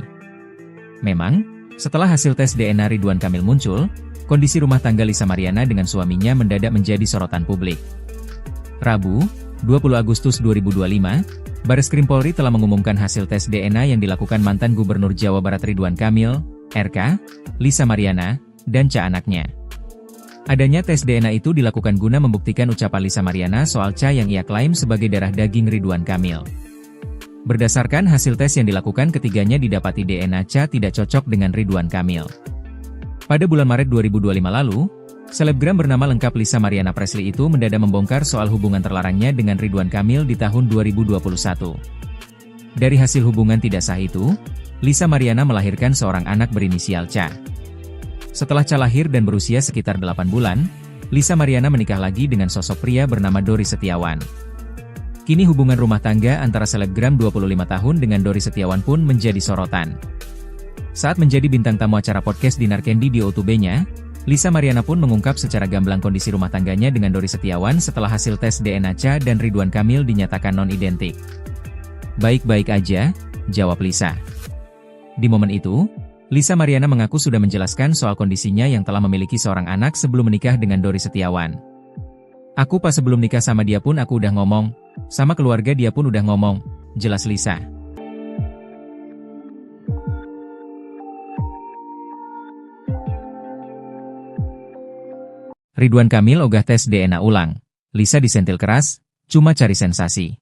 Memang, setelah hasil tes DNA Ridwan Kamil muncul, kondisi rumah tangga Lisa Mariana dengan suaminya mendadak menjadi sorotan publik. Rabu, 20 Agustus 2025, Bareskrim Polri telah mengumumkan hasil tes DNA yang dilakukan mantan Gubernur Jawa Barat Ridwan Kamil, RK, Lisa Mariana, dan Cha anaknya. Adanya tes DNA itu dilakukan guna membuktikan ucapan Lisa Mariana soal Cha yang ia klaim sebagai darah daging Ridwan Kamil. Berdasarkan hasil tes yang dilakukan, ketiganya didapati DNA Cha tidak cocok dengan Ridwan Kamil. Pada bulan Maret 2025 lalu, selebgram bernama lengkap Lisa Mariana Presley itu mendadak membongkar soal hubungan terlarangnya dengan Ridwan Kamil di tahun 2021. Dari hasil hubungan tidak sah itu, Lisa Mariana melahirkan seorang anak berinisial Cha. Setelah Cha lahir dan berusia sekitar 8 bulan, Lisa Mariana menikah lagi dengan sosok pria bernama Dori Setiawan. Kini hubungan rumah tangga antara selebgram 25 tahun dengan Dori Setiawan pun menjadi sorotan. Saat menjadi bintang tamu acara podcast Dinar Candy di O2B-nya, Lisa Mariana pun mengungkap secara gamblang kondisi rumah tangganya dengan Dori Setiawan setelah hasil tes DNA Cha dan Ridwan Kamil dinyatakan non-identik. Baik-baik aja, jawab Lisa. Di momen itu, Lisa Mariana mengaku sudah menjelaskan soal kondisinya yang telah memiliki seorang anak sebelum menikah dengan Dori Setiawan. Aku pas sebelum nikah sama dia pun aku udah ngomong, sama keluarga dia pun udah ngomong, jelas Lisa. Ridwan Kamil ogah tes DNA ulang, Lisa disentil keras, cuma cari sensasi.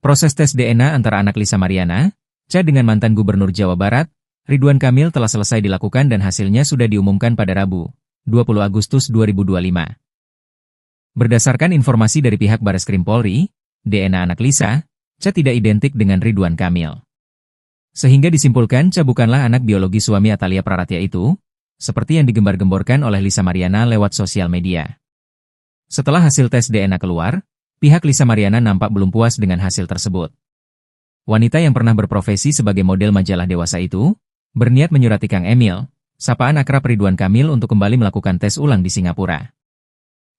Proses tes DNA antara anak Lisa Mariana, Cha dengan mantan Gubernur Jawa Barat, Ridwan Kamil telah selesai dilakukan dan hasilnya sudah diumumkan pada Rabu, 20 Agustus 2025. Berdasarkan informasi dari pihak Bareskrim Polri, DNA anak Lisa, Cha tidak identik dengan Ridwan Kamil. Sehingga disimpulkan Cha bukanlah anak biologi suami Atalia Praratia itu, seperti yang digembar-gemborkan oleh Lisa Mariana lewat sosial media. Setelah hasil tes DNA keluar, pihak Lisa Mariana nampak belum puas dengan hasil tersebut. Wanita yang pernah berprofesi sebagai model majalah dewasa itu, berniat menyurati Kang Emil, sapaan akrab Ridwan Kamil untuk kembali melakukan tes ulang di Singapura.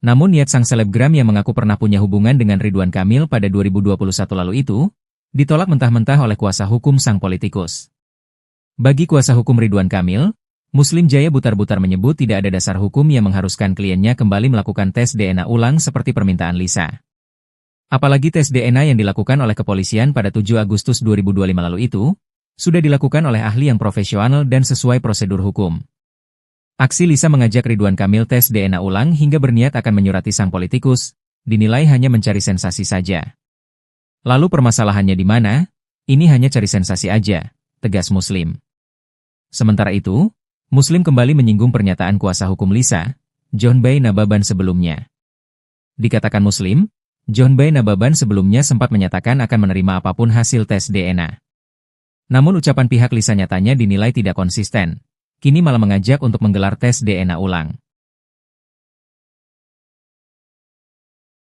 Namun niat sang selebgram yang mengaku pernah punya hubungan dengan Ridwan Kamil pada 2021 lalu itu, ditolak mentah-mentah oleh kuasa hukum sang politikus. Bagi kuasa hukum Ridwan Kamil, Muslim Jaya Butar-Butar menyebut tidak ada dasar hukum yang mengharuskan kliennya kembali melakukan tes DNA ulang seperti permintaan Lisa. Apalagi tes DNA yang dilakukan oleh kepolisian pada 7 Agustus 2025 lalu itu, sudah dilakukan oleh ahli yang profesional dan sesuai prosedur hukum. Aksi Lisa mengajak Ridwan Kamil tes DNA ulang hingga berniat akan menyurati sang politikus, dinilai hanya mencari sensasi saja. Lalu permasalahannya di mana? Ini hanya cari sensasi aja, tegas Muslim. Sementara itu, Muslim kembali menyinggung pernyataan kuasa hukum Lisa, John Bay Nababan sebelumnya. Dikatakan Muslim, John Bay Nababan sebelumnya sempat menyatakan akan menerima apapun hasil tes DNA. Namun ucapan pihak Lisa nyatanya dinilai tidak konsisten, kini malah mengajak untuk menggelar tes DNA ulang.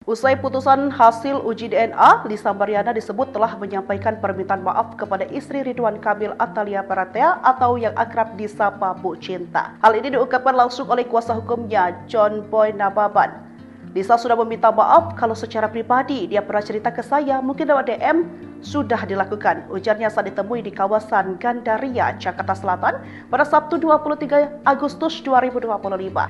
Usai putusan hasil uji DNA, Lisa Mariana disebut telah menyampaikan permintaan maaf kepada istri Ridwan Kamil Atalia Baratea atau yang akrab disapa Bu Cinta. Hal ini diungkapkan langsung oleh kuasa hukumnya, John Boy Nababan. Lisa sudah meminta maaf kalau secara pribadi dia pernah cerita ke saya, mungkin lewat DM, sudah dilakukan. Ujarnya saat ditemui di kawasan Gandaria, Jakarta Selatan pada Sabtu 23 Agustus 2025.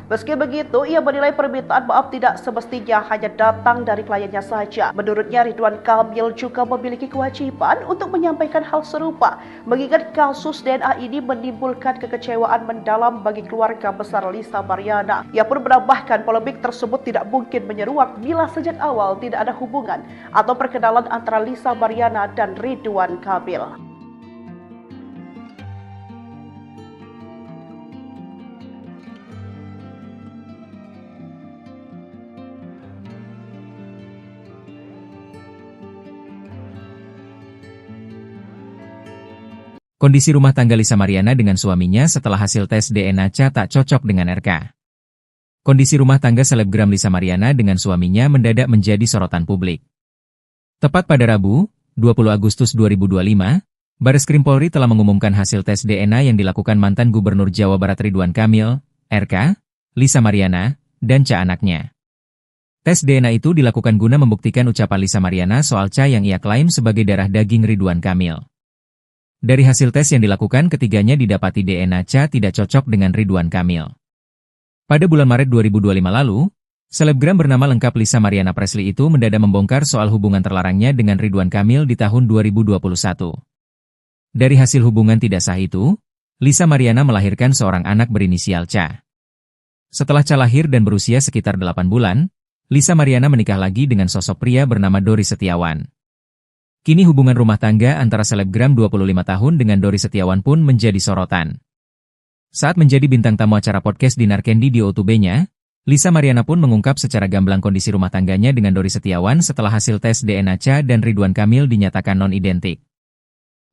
Meski begitu, ia menilai permintaan maaf tidak semestinya hanya datang dari kliennya saja. Menurutnya, Ridwan Kamil juga memiliki kewajiban untuk menyampaikan hal serupa, mengingat kasus DNA ini menimbulkan kekecewaan mendalam bagi keluarga besar Lisa Mariana. Ia pun menambahkan polemik tersebut tidak mungkin menyeruak bila sejak awal tidak ada hubungan atau perkenalan antara Lisa Mariana dan Ridwan Kamil. Kondisi rumah tangga Lisa Mariana dengan suaminya setelah hasil tes DNA tak cocok dengan RK. Kondisi rumah tangga selebgram Lisa Mariana dengan suaminya mendadak menjadi sorotan publik. Tepat pada Rabu, 20 Agustus 2025, Bareskrim Polri telah mengumumkan hasil tes DNA yang dilakukan mantan Gubernur Jawa Barat Ridwan Kamil, RK, Lisa Mariana, dan ca anaknya. Tes DNA itu dilakukan guna membuktikan ucapan Lisa Mariana soal ca yang ia klaim sebagai darah daging Ridwan Kamil. Dari hasil tes yang dilakukan, ketiganya didapati DNA ca tidak cocok dengan Ridwan Kamil. Pada bulan Maret 2025 lalu, selebgram bernama lengkap Lisa Mariana Presley itu mendadak membongkar soal hubungan terlarangnya dengan Ridwan Kamil di tahun 2021. Dari hasil hubungan tidak sah itu, Lisa Mariana melahirkan seorang anak berinisial Ca. Setelah Ca lahir dan berusia sekitar 8 bulan, Lisa Mariana menikah lagi dengan sosok pria bernama Dori Setiawan. Kini hubungan rumah tangga antara selebgram 25 tahun dengan Dori Setiawan pun menjadi sorotan. Saat menjadi bintang tamu acara podcast Dinar Candy di O2B-nya, Lisa Mariana pun mengungkap secara gamblang kondisi rumah tangganya dengan Dori Setiawan setelah hasil tes DNA Ca dan Ridwan Kamil dinyatakan non-identik.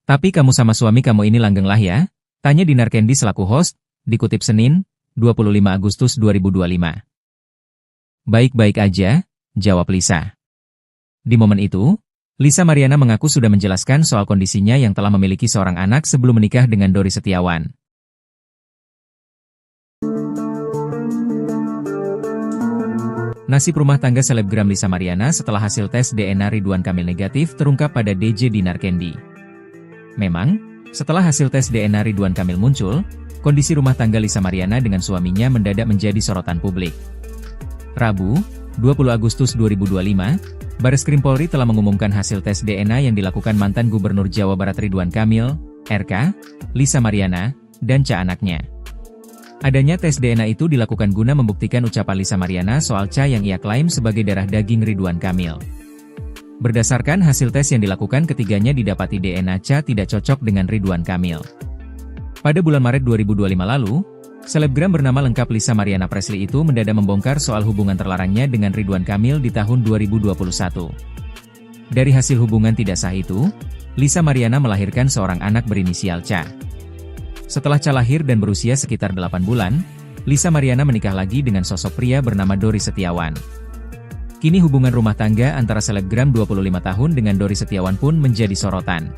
Tapi kamu sama suami kamu ini langgeng lah ya? Tanya Dinar Candy selaku host, dikutip Senin, 25 Agustus 2025. Baik-baik aja, jawab Lisa. Di momen itu, Lisa Mariana mengaku sudah menjelaskan soal kondisinya yang telah memiliki seorang anak sebelum menikah dengan Dori Setiawan. Nasib rumah tangga selebgram Lisa Mariana setelah hasil tes DNA Ridwan Kamil negatif terungkap pada DJ Dinar Candy. Memang, setelah hasil tes DNA Ridwan Kamil muncul, kondisi rumah tangga Lisa Mariana dengan suaminya mendadak menjadi sorotan publik. Rabu, 20 Agustus 2025, Bareskrim Polri telah mengumumkan hasil tes DNA yang dilakukan mantan Gubernur Jawa Barat Ridwan Kamil, RK, Lisa Mariana, dan ca anaknya. Adanya tes DNA itu dilakukan guna membuktikan ucapan Lisa Mariana soal ca yang ia klaim sebagai darah daging Ridwan Kamil. Berdasarkan hasil tes yang dilakukan, ketiganya didapati DNA ca tidak cocok dengan Ridwan Kamil. Pada bulan Maret 2025 lalu, selebgram bernama lengkap Lisa Mariana Presley itu mendadak membongkar soal hubungan terlarangnya dengan Ridwan Kamil di tahun 2021. Dari hasil hubungan tidak sah itu, Lisa Mariana melahirkan seorang anak berinisial Ca. Setelah Ca lahir dan berusia sekitar 8 bulan, Lisa Mariana menikah lagi dengan sosok pria bernama Dori Setiawan. Kini hubungan rumah tangga antara selebgram 25 tahun dengan Dori Setiawan pun menjadi sorotan.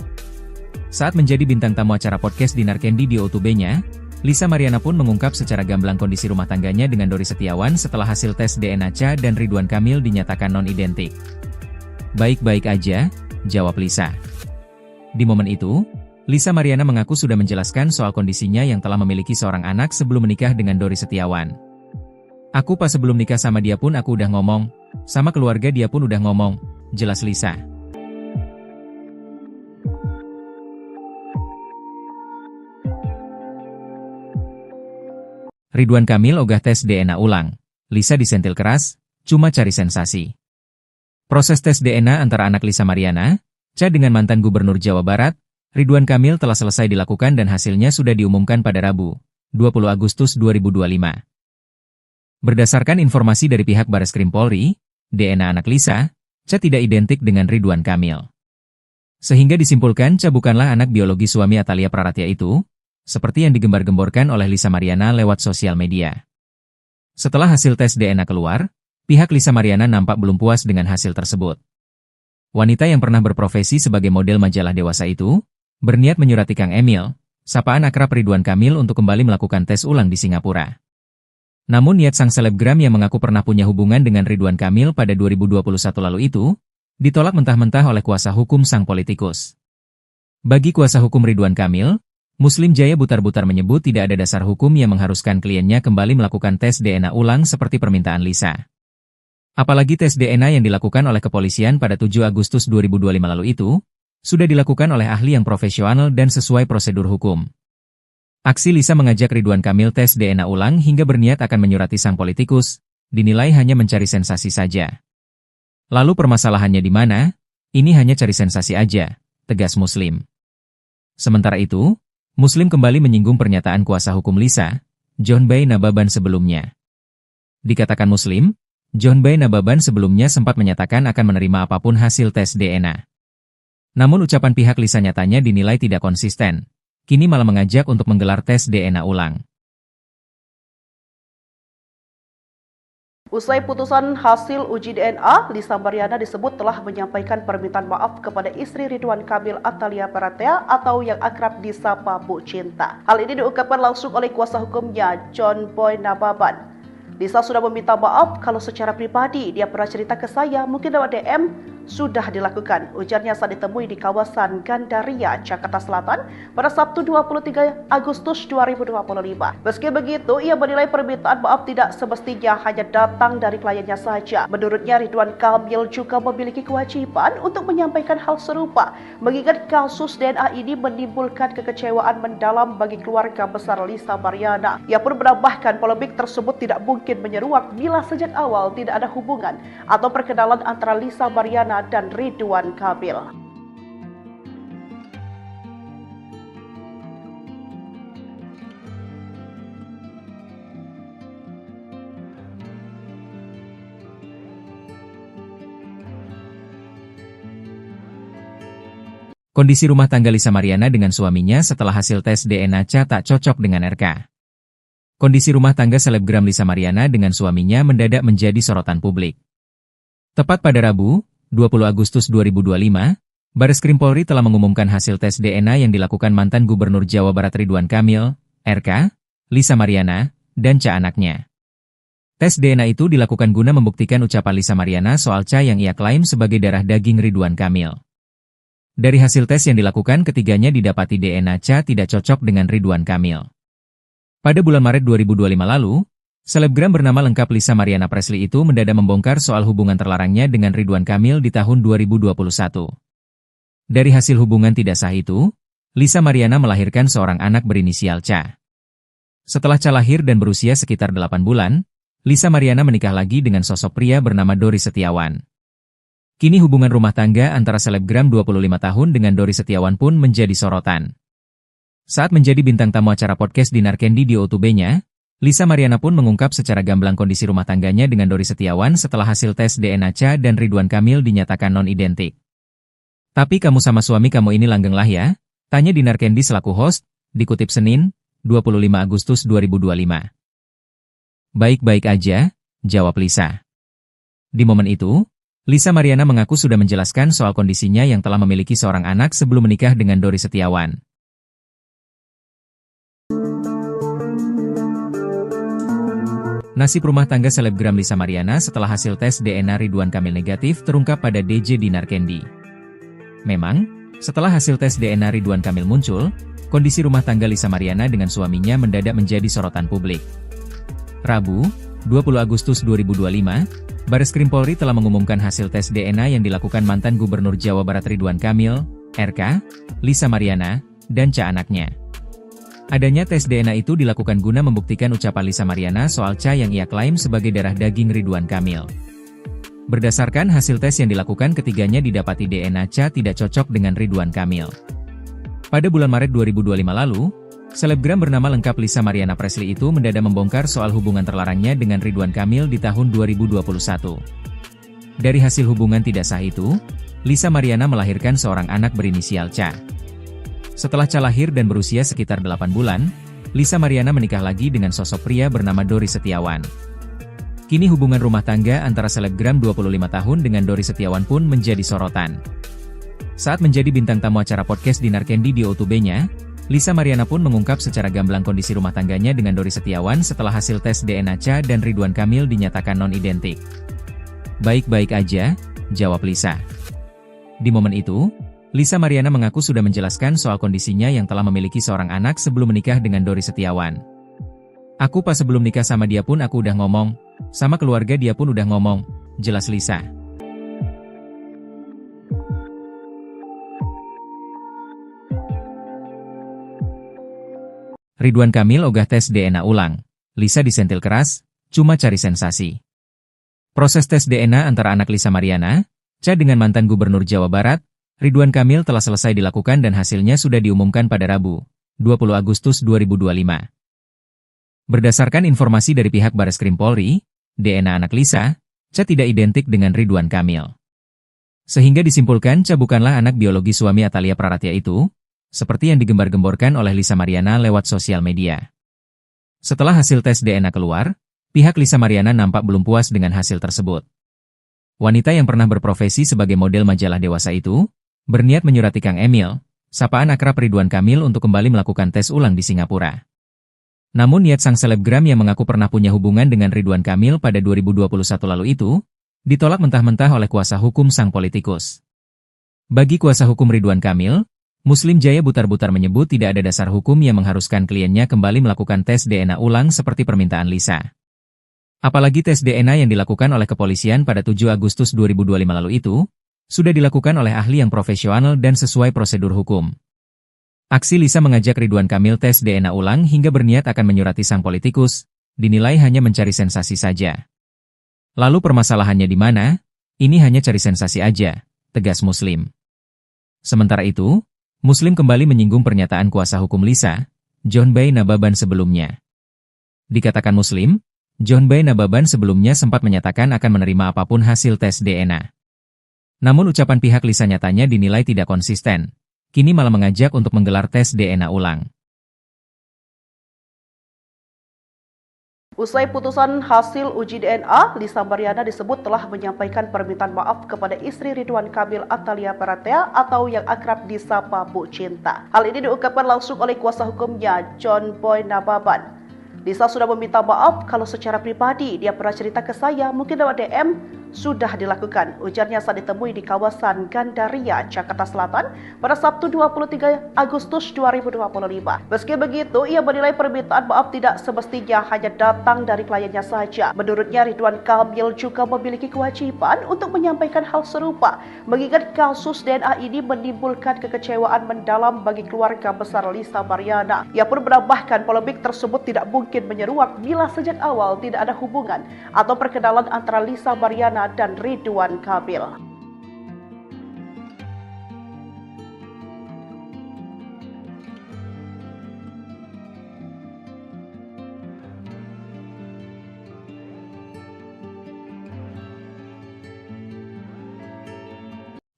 Saat menjadi bintang tamu acara podcast Dinar Candy di O2B-nya, Lisa Mariana pun mengungkap secara gamblang kondisi rumah tangganya dengan Dori Setiawan setelah hasil tes DNA Cha dan Ridwan Kamil dinyatakan non-identik. "Baik-baik aja," jawab Lisa. Di momen itu, Lisa Mariana mengaku sudah menjelaskan soal kondisinya yang telah memiliki seorang anak sebelum menikah dengan Dori Setiawan. "Aku pas sebelum nikah sama dia pun aku udah ngomong, sama keluarga dia pun udah ngomong," jelas Lisa. Ridwan Kamil ogah tes DNA ulang. Lisa disentil keras, cuma cari sensasi. Proses tes DNA antara anak Lisa Mariana, Cha dengan mantan Gubernur Jawa Barat, Ridwan Kamil telah selesai dilakukan dan hasilnya sudah diumumkan pada Rabu, 20 Agustus 2025. Berdasarkan informasi dari pihak Bareskrim Polri, DNA anak Lisa, Cha tidak identik dengan Ridwan Kamil. Sehingga disimpulkan Cha bukanlah anak biologi suami Atalia Praratya itu, seperti yang digembar-gemborkan oleh Lisa Mariana lewat sosial media. Setelah hasil tes DNA keluar, pihak Lisa Mariana nampak belum puas dengan hasil tersebut. Wanita yang pernah berprofesi sebagai model majalah dewasa itu, berniat menyurati Kang Emil, sapaan akrab Ridwan Kamil untuk kembali melakukan tes ulang di Singapura. Namun niat sang selebgram yang mengaku pernah punya hubungan dengan Ridwan Kamil pada 2021 lalu itu, ditolak mentah-mentah oleh kuasa hukum sang politikus. Bagi kuasa hukum Ridwan Kamil, Muslim Jaya butar-butar menyebut tidak ada dasar hukum yang mengharuskan kliennya kembali melakukan tes DNA ulang seperti permintaan Lisa. Apalagi tes DNA yang dilakukan oleh kepolisian pada 7 Agustus 2025 lalu itu, sudah dilakukan oleh ahli yang profesional dan sesuai prosedur hukum. Aksi Lisa mengajak Ridwan Kamil tes DNA ulang hingga berniat akan menyurati sang politikus, dinilai hanya mencari sensasi saja. Lalu permasalahannya di mana? Ini hanya cari sensasi aja, tegas Muslim. Sementara itu, Muslim kembali menyinggung pernyataan kuasa hukum Lisa, John Bay Nababan sebelumnya. Dikatakan Muslim, John Bay Nababan sebelumnya sempat menyatakan akan menerima apapun hasil tes DNA. Namun ucapan pihak Lisa nyatanya dinilai tidak konsisten, kini malah mengajak untuk menggelar tes DNA ulang. Usai putusan hasil uji DNA, Lisa Mariana disebut telah menyampaikan permintaan maaf kepada istri Ridwan Kamil Atalia Praratya atau yang akrab disapa Bu Cinta. Hal ini diungkapkan langsung oleh kuasa hukumnya, John Boy Nababan. Lisa sudah meminta maaf kalau secara pribadi dia pernah cerita ke saya, mungkin lewat DM, sudah dilakukan. Ujarnya saat ditemui di kawasan Gandaria, Jakarta Selatan pada Sabtu 23 Agustus 2025. Meski begitu, ia menilai permintaan maaf tidak semestinya hanya datang dari kliennya saja. Menurutnya, Ridwan Kamil juga memiliki kewajiban untuk menyampaikan hal serupa, mengingat kasus DNA ini menimbulkan kekecewaan mendalam bagi keluarga besar Lisa Mariana. Ia pun menambahkan polemik tersebut tidak mungkin menyeruak bila sejak awal tidak ada hubungan atau perkenalan antara Lisa Mariana dan Ridwan Kamil. Kondisi rumah tangga Lisa Mariana dengan suaminya setelah hasil tes DNA Cha tak cocok dengan RK. Kondisi rumah tangga selebgram Lisa Mariana dengan suaminya mendadak menjadi sorotan publik. Tepat pada Rabu, 20 Agustus 2025, Bareskrim Polri telah mengumumkan hasil tes DNA yang dilakukan mantan Gubernur Jawa Barat Ridwan Kamil, RK, Lisa Mariana, dan Cha anaknya. Tes DNA itu dilakukan guna membuktikan ucapan Lisa Mariana soal Cha yang ia klaim sebagai darah daging Ridwan Kamil. Dari hasil tes yang dilakukan, ketiganya didapati DNA Cha tidak cocok dengan Ridwan Kamil. Pada bulan Maret 2025 lalu, selebgram bernama lengkap Lisa Mariana Presley itu mendadak membongkar soal hubungan terlarangnya dengan Ridwan Kamil di tahun 2021. Dari hasil hubungan tidak sah itu, Lisa Mariana melahirkan seorang anak berinisial Cha. Setelah Cha lahir dan berusia sekitar 8 bulan, Lisa Mariana menikah lagi dengan sosok pria bernama Dori Setiawan. Kini hubungan rumah tangga antara selebgram 25 tahun dengan Dori Setiawan pun menjadi sorotan. Saat menjadi bintang tamu acara podcast Dinar Candy di O2B-nya, Lisa Mariana pun mengungkap secara gamblang kondisi rumah tangganya dengan Dori Setiawan setelah hasil tes DNA Cha dan Ridwan Kamil dinyatakan non-identik. "Tapi kamu sama suami kamu ini langgeng lah ya?" tanya Dinar Candy selaku host, dikutip Senin, 25 Agustus 2025. "Baik-baik aja," jawab Lisa. Di momen itu, Lisa Mariana mengaku sudah menjelaskan soal kondisinya yang telah memiliki seorang anak sebelum menikah dengan Dori Setiawan. Nasib rumah tangga selebgram Lisa Mariana setelah hasil tes DNA Ridwan Kamil negatif terungkap pada DJ Dinar Candy. Memang, setelah hasil tes DNA Ridwan Kamil muncul, kondisi rumah tangga Lisa Mariana dengan suaminya mendadak menjadi sorotan publik. Rabu, 20 Agustus 2025, Bareskrim Polri telah mengumumkan hasil tes DNA yang dilakukan mantan Gubernur Jawa Barat Ridwan Kamil, RK, Lisa Mariana, dan Ca anaknya. Adanya tes DNA itu dilakukan guna membuktikan ucapan Lisa Mariana soal Ca yang ia klaim sebagai darah daging Ridwan Kamil. Berdasarkan hasil tes yang dilakukan, ketiganya didapati DNA Ca tidak cocok dengan Ridwan Kamil. Pada bulan Maret 2025 lalu, selebgram bernama lengkap Lisa Mariana Presley itu mendadak membongkar soal hubungan terlarangnya dengan Ridwan Kamil di tahun 2021. Dari hasil hubungan tidak sah itu, Lisa Mariana melahirkan seorang anak berinisial Ca. Setelah Ca lahir dan berusia sekitar 8 bulan, Lisa Mariana menikah lagi dengan sosok pria bernama Dori Setiawan. Kini hubungan rumah tangga antara selebgram 25 tahun dengan Dori Setiawan pun menjadi sorotan. Saat menjadi bintang tamu acara podcast Dinar Candy di O2B-nya, Lisa Mariana pun mengungkap secara gamblang kondisi rumah tangganya dengan Dori Setiawan setelah hasil tes DNA Ca dan Ridwan Kamil dinyatakan non-identik. "Baik-baik aja," jawab Lisa. Di momen itu, Lisa Mariana mengaku sudah menjelaskan soal kondisinya yang telah memiliki seorang anak sebelum menikah dengan Dori Setiawan. "Aku pas sebelum nikah sama dia pun aku udah ngomong, sama keluarga dia pun udah ngomong," jelas Lisa. Ridwan Kamil ogah tes DNA ulang. Lisa disentil keras, cuma cari sensasi. Proses tes DNA antara anak Lisa Mariana, Ca dengan mantan Gubernur Jawa Barat, Ridwan Kamil telah selesai dilakukan dan hasilnya sudah diumumkan pada Rabu, 20 Agustus 2025. Berdasarkan informasi dari pihak Bareskrim Polri, DNA anak Lisa, Ca tidak identik dengan Ridwan Kamil. Sehingga disimpulkan Ca bukanlah anak biologi suami Atalia Praratia itu, seperti yang digembar-gemborkan oleh Lisa Mariana lewat sosial media. Setelah hasil tes DNA keluar, pihak Lisa Mariana nampak belum puas dengan hasil tersebut. Wanita yang pernah berprofesi sebagai model majalah dewasa itu, berniat menyurati Kang Emil, sapaan akrab Ridwan Kamil untuk kembali melakukan tes ulang di Singapura. Namun niat sang selebgram yang mengaku pernah punya hubungan dengan Ridwan Kamil pada 2021 lalu itu, ditolak mentah-mentah oleh kuasa hukum sang politikus. Bagi kuasa hukum Ridwan Kamil, Muslim Jaya Butar-Butar menyebut tidak ada dasar hukum yang mengharuskan kliennya kembali melakukan tes DNA ulang seperti permintaan Lisa. Apalagi tes DNA yang dilakukan oleh kepolisian pada 7 Agustus 2025 lalu itu, sudah dilakukan oleh ahli yang profesional dan sesuai prosedur hukum. Aksi Lisa mengajak Ridwan Kamil tes DNA ulang hingga berniat akan menyurati sang politikus, dinilai hanya mencari sensasi saja. Lalu permasalahannya di mana? Ini hanya cari sensasi aja, tegas Muslim. Sementara itu, Muslim kembali menyinggung pernyataan kuasa hukum Lisa, John Bay Nababan sebelumnya. Dikatakan Muslim, John Bay Nababan sebelumnya sempat menyatakan akan menerima apapun hasil tes DNA. Namun ucapan pihak Lisa nyatanya dinilai tidak konsisten, kini malah mengajak untuk menggelar tes DNA ulang. Usai putusan hasil uji DNA, Lisa Mariana disebut telah menyampaikan permintaan maaf kepada istri Ridwan Kamil Atalia Praratia atau yang akrab disapa Bu Cinta. Hal ini diungkapkan langsung oleh kuasa hukumnya, John Boy Nababan. Lisa sudah meminta maaf kalau secara pribadi dia pernah cerita ke saya, mungkin lewat DM, sudah dilakukan. Ujarnya saat ditemui di kawasan Gandaria, Jakarta Selatan pada Sabtu 23 Agustus 2025. Meski begitu, ia menilai permintaan maaf tidak semestinya hanya datang dari kliennya saja. Menurutnya, Ridwan Kamil juga memiliki kewajiban untuk menyampaikan hal serupa, mengingat kasus DNA ini menimbulkan kekecewaan mendalam bagi keluarga besar Lisa Mariana. Ia pun menambahkan polemik tersebut tidak mungkin menyeruak bila sejak awal tidak ada hubungan atau perkenalan antara Lisa Mariana dan Ridwan Kamil.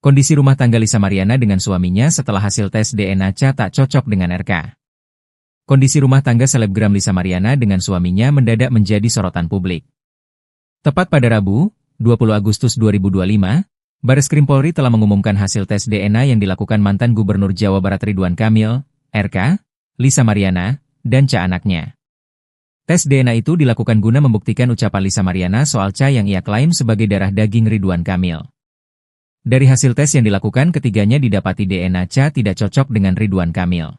Kondisi rumah tangga Lisa Mariana dengan suaminya setelah hasil tes DNA Ca tak cocok dengan RK. Kondisi rumah tangga selebgram Lisa Mariana dengan suaminya mendadak menjadi sorotan publik. Tepat pada Rabu, 20 Agustus 2025, Bareskrim Polri telah mengumumkan hasil tes DNA yang dilakukan mantan Gubernur Jawa Barat Ridwan Kamil, RK, Lisa Mariana, dan Ca anaknya. Tes DNA itu dilakukan guna membuktikan ucapan Lisa Mariana soal Ca yang ia klaim sebagai darah daging Ridwan Kamil. Dari hasil tes yang dilakukan, ketiganya didapati DNA Ca tidak cocok dengan Ridwan Kamil.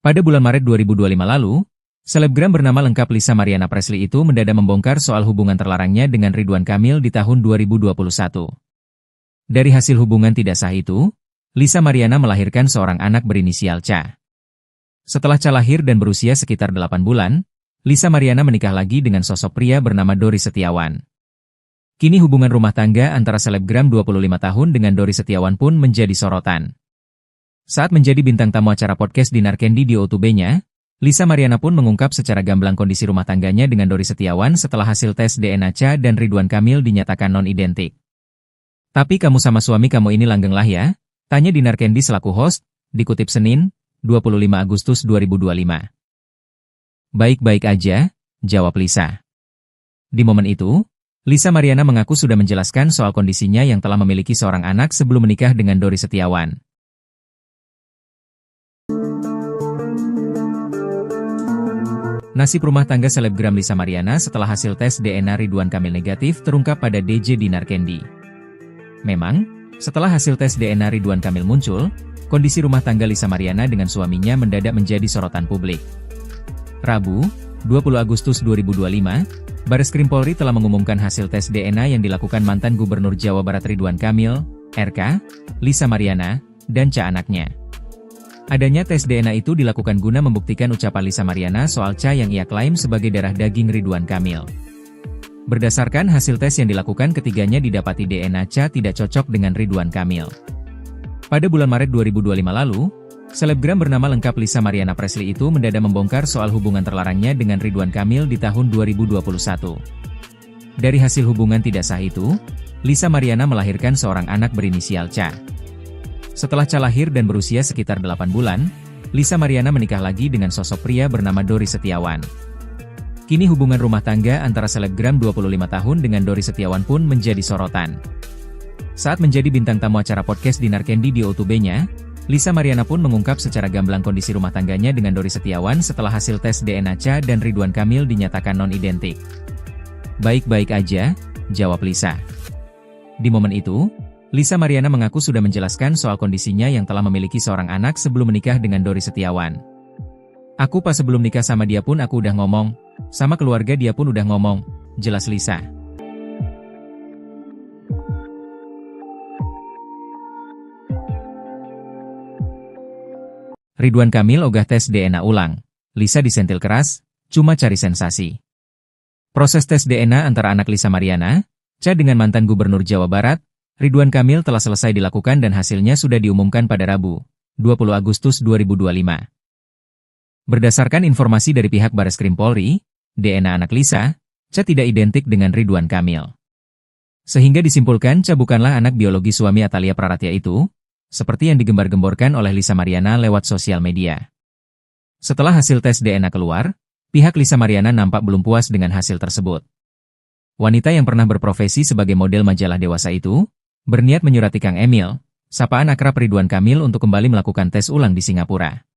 Pada bulan Maret 2025 lalu, selebgram bernama lengkap Lisa Mariana Presley itu mendadak membongkar soal hubungan terlarangnya dengan Ridwan Kamil di tahun 2021. Dari hasil hubungan tidak sah itu, Lisa Mariana melahirkan seorang anak berinisial Ca. Setelah Ca lahir dan berusia sekitar 8 bulan, Lisa Mariana menikah lagi dengan sosok pria bernama Dori Setiawan. Kini hubungan rumah tangga antara selebgram 25 tahun dengan Dori Setiawan pun menjadi sorotan. Saat menjadi bintang tamu acara podcast Dinar Candy di O2B-nya, Lisa Mariana pun mengungkap secara gamblang kondisi rumah tangganya dengan Dori Setiawan setelah hasil tes DNA Ca dan Ridwan Kamil dinyatakan non-identik. "Tapi kamu sama suami kamu ini langgeng lah ya?" tanya Dinar Candy selaku host, dikutip Senin, 25 Agustus 2025. "Baik-baik aja," jawab Lisa. Di momen itu, Lisa Mariana mengaku sudah menjelaskan soal kondisinya yang telah memiliki seorang anak sebelum menikah dengan Dori Setiawan. Nasib rumah tangga selebgram Lisa Mariana setelah hasil tes DNA Ridwan Kamil negatif terungkap pada DJ Dinar Candy. Memang, setelah hasil tes DNA Ridwan Kamil muncul, kondisi rumah tangga Lisa Mariana dengan suaminya mendadak menjadi sorotan publik. Rabu, 20 Agustus 2025, Bareskrim Polri telah mengumumkan hasil tes DNA yang dilakukan mantan Gubernur Jawa Barat Ridwan Kamil, RK, Lisa Mariana, dan Ca anaknya. Adanya tes DNA itu dilakukan guna membuktikan ucapan Lisa Mariana soal Ca yang ia klaim sebagai darah daging Ridwan Kamil. Berdasarkan hasil tes yang dilakukan, ketiganya didapati DNA Ca tidak cocok dengan Ridwan Kamil. Pada bulan Maret 2025 lalu, selebgram bernama lengkap Lisa Mariana Presley itu mendadak membongkar soal hubungan terlarangnya dengan Ridwan Kamil di tahun 2021. Dari hasil hubungan tidak sah itu, Lisa Mariana melahirkan seorang anak berinisial Ca. Setelah Ca lahir dan berusia sekitar 8 bulan, Lisa Mariana menikah lagi dengan sosok pria bernama Dori Setiawan. Kini hubungan rumah tangga antara selebgram 25 tahun dengan Dori Setiawan pun menjadi sorotan. Saat menjadi bintang tamu acara podcast Dinar Candy di O2B-nya, Lisa Mariana pun mengungkap secara gamblang kondisi rumah tangganya dengan Dori Setiawan setelah hasil tes DNA Ca dan Ridwan Kamil dinyatakan non-identik. "Baik-baik aja," jawab Lisa. Di momen itu, Lisa Mariana mengaku sudah menjelaskan soal kondisinya yang telah memiliki seorang anak sebelum menikah dengan Dori Setiawan. "Aku pas sebelum nikah sama dia pun aku udah ngomong, sama keluarga dia pun udah ngomong," jelas Lisa. Ridwan Kamil ogah tes DNA ulang. Lisa disentil keras, cuma cari sensasi. Proses tes DNA antara anak Lisa Mariana, Ca dengan mantan Gubernur Jawa Barat, Ridwan Kamil telah selesai dilakukan dan hasilnya sudah diumumkan pada Rabu, 20 Agustus 2025. Berdasarkan informasi dari pihak Bareskrim Polri, DNA anak Lisa, Ca tidak identik dengan Ridwan Kamil. Sehingga disimpulkan Ca bukanlah anak biologi suami Atalia Praratya itu, seperti yang digembar-gemborkan oleh Lisa Mariana lewat sosial media. Setelah hasil tes DNA keluar, pihak Lisa Mariana nampak belum puas dengan hasil tersebut. Wanita yang pernah berprofesi sebagai model majalah dewasa itu, berniat menyurati Kang Emil, sapaan akrab Ridwan Kamil untuk kembali melakukan tes ulang di Singapura.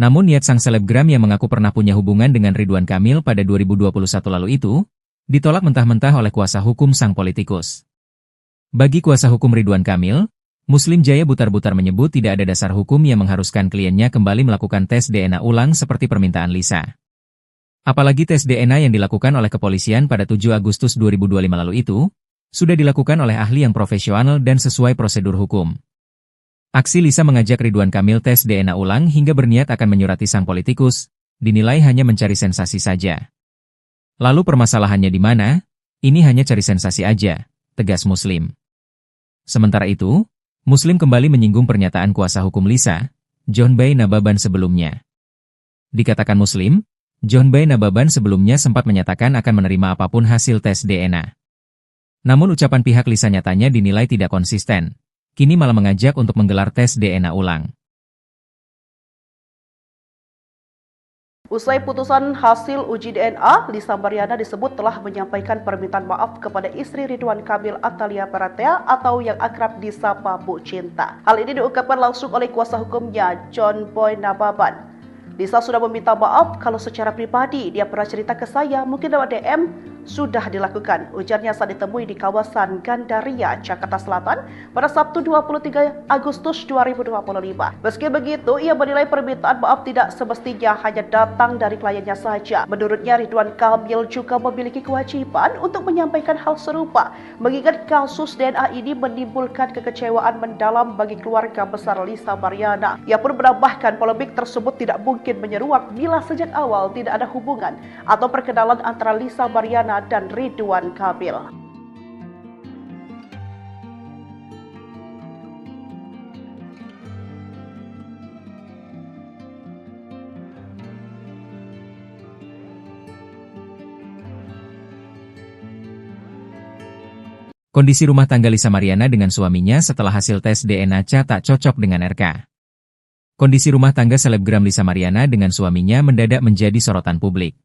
Namun niat sang selebgram yang mengaku pernah punya hubungan dengan Ridwan Kamil pada 2021 lalu itu, ditolak mentah-mentah oleh kuasa hukum sang politikus. Bagi kuasa hukum Ridwan Kamil, Muslim Jaya butar-butar menyebut tidak ada dasar hukum yang mengharuskan kliennya kembali melakukan tes DNA ulang seperti permintaan Lisa. Apalagi tes DNA yang dilakukan oleh kepolisian pada 7 Agustus 2025 lalu itu, sudah dilakukan oleh ahli yang profesional dan sesuai prosedur hukum. Aksi Lisa mengajak Ridwan Kamil tes DNA ulang hingga berniat akan menyurati sang politikus, dinilai hanya mencari sensasi saja. Lalu permasalahannya di mana? Ini hanya cari sensasi aja, tegas Muslim. Sementara itu, Muslim kembali menyinggung pernyataan kuasa hukum Lisa, John Bay Nababan sebelumnya. Dikatakan Muslim, John Bay Nababan sebelumnya sempat menyatakan akan menerima apapun hasil tes DNA. Namun ucapan pihak Lisa nyatanya dinilai tidak konsisten, kini malah mengajak untuk menggelar tes DNA ulang. Usai putusan hasil uji DNA, Lisa Mariana disebut telah menyampaikan permintaan maaf kepada istri Ridwan Kamil Atalia Paratea atau yang akrab disapa Bu Cinta. Hal ini diungkapkan langsung oleh kuasa hukumnya, John Boy Nababan. Lisa sudah meminta maaf kalau secara pribadi dia pernah cerita ke saya, mungkin lewat DM, sudah dilakukan. Ujarnya saat ditemui di kawasan Gandaria, Jakarta Selatan pada Sabtu 23 Agustus 2025. Meski begitu, ia menilai permintaan maaf tidak semestinya hanya datang dari kliennya saja. Menurutnya, Ridwan Kamil juga memiliki kewajiban untuk menyampaikan hal serupa, mengingat kasus DNA ini menimbulkan kekecewaan mendalam bagi keluarga besar Lisa Mariana. Ia pun menambahkan polemik tersebut tidak mungkin menyeruak bila sejak awal tidak ada hubungan atau perkenalan antara Lisa Mariana dan Ridwan Kamil. Kondisi rumah tangga Lisa Mariana dengan suaminya setelah hasil tes DNA Cha tak cocok dengan RK. Kondisi rumah tangga selebgram Lisa Mariana dengan suaminya mendadak menjadi sorotan publik.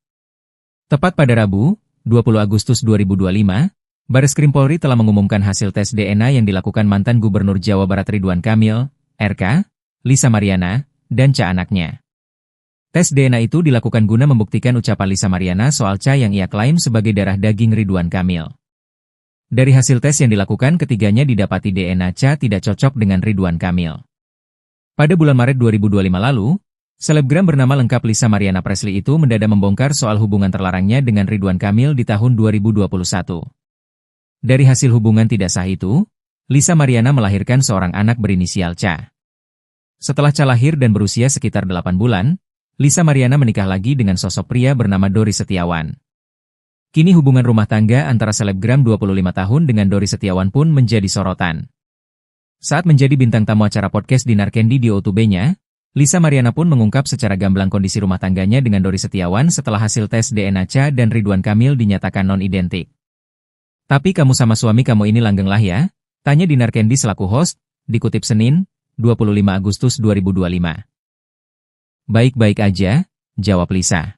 Tepat pada Rabu, 20 Agustus 2025, Bareskrim Polri telah mengumumkan hasil tes DNA yang dilakukan mantan Gubernur Jawa Barat Ridwan Kamil, RK, Lisa Mariana, dan Cha anaknya. Tes DNA itu dilakukan guna membuktikan ucapan Lisa Mariana soal Cha yang ia klaim sebagai darah daging Ridwan Kamil. Dari hasil tes yang dilakukan, ketiganya didapati DNA Cha tidak cocok dengan Ridwan Kamil. Pada bulan Maret 2025 lalu, selebgram bernama lengkap Lisa Mariana Presley itu mendadak membongkar soal hubungan terlarangnya dengan Ridwan Kamil di tahun 2021. Dari hasil hubungan tidak sah itu, Lisa Mariana melahirkan seorang anak berinisial Cha. Setelah Cha lahir dan berusia sekitar 8 bulan, Lisa Mariana menikah lagi dengan sosok pria bernama Dori Setiawan. Kini hubungan rumah tangga antara selebgram 25 tahun dengan Dori Setiawan pun menjadi sorotan. Saat menjadi bintang tamu acara podcast Dinar Candy di O2B-nya, Lisa Mariana pun mengungkap secara gamblang kondisi rumah tangganya dengan Dori Setiawan setelah hasil tes DNA Cha dan Ridwan Kamil dinyatakan non-identik. Tapi kamu sama suami kamu ini langgeng lah ya? Tanya Dinar Candy selaku host, dikutip Senin, 25 Agustus 2025. Baik-baik aja, jawab Lisa.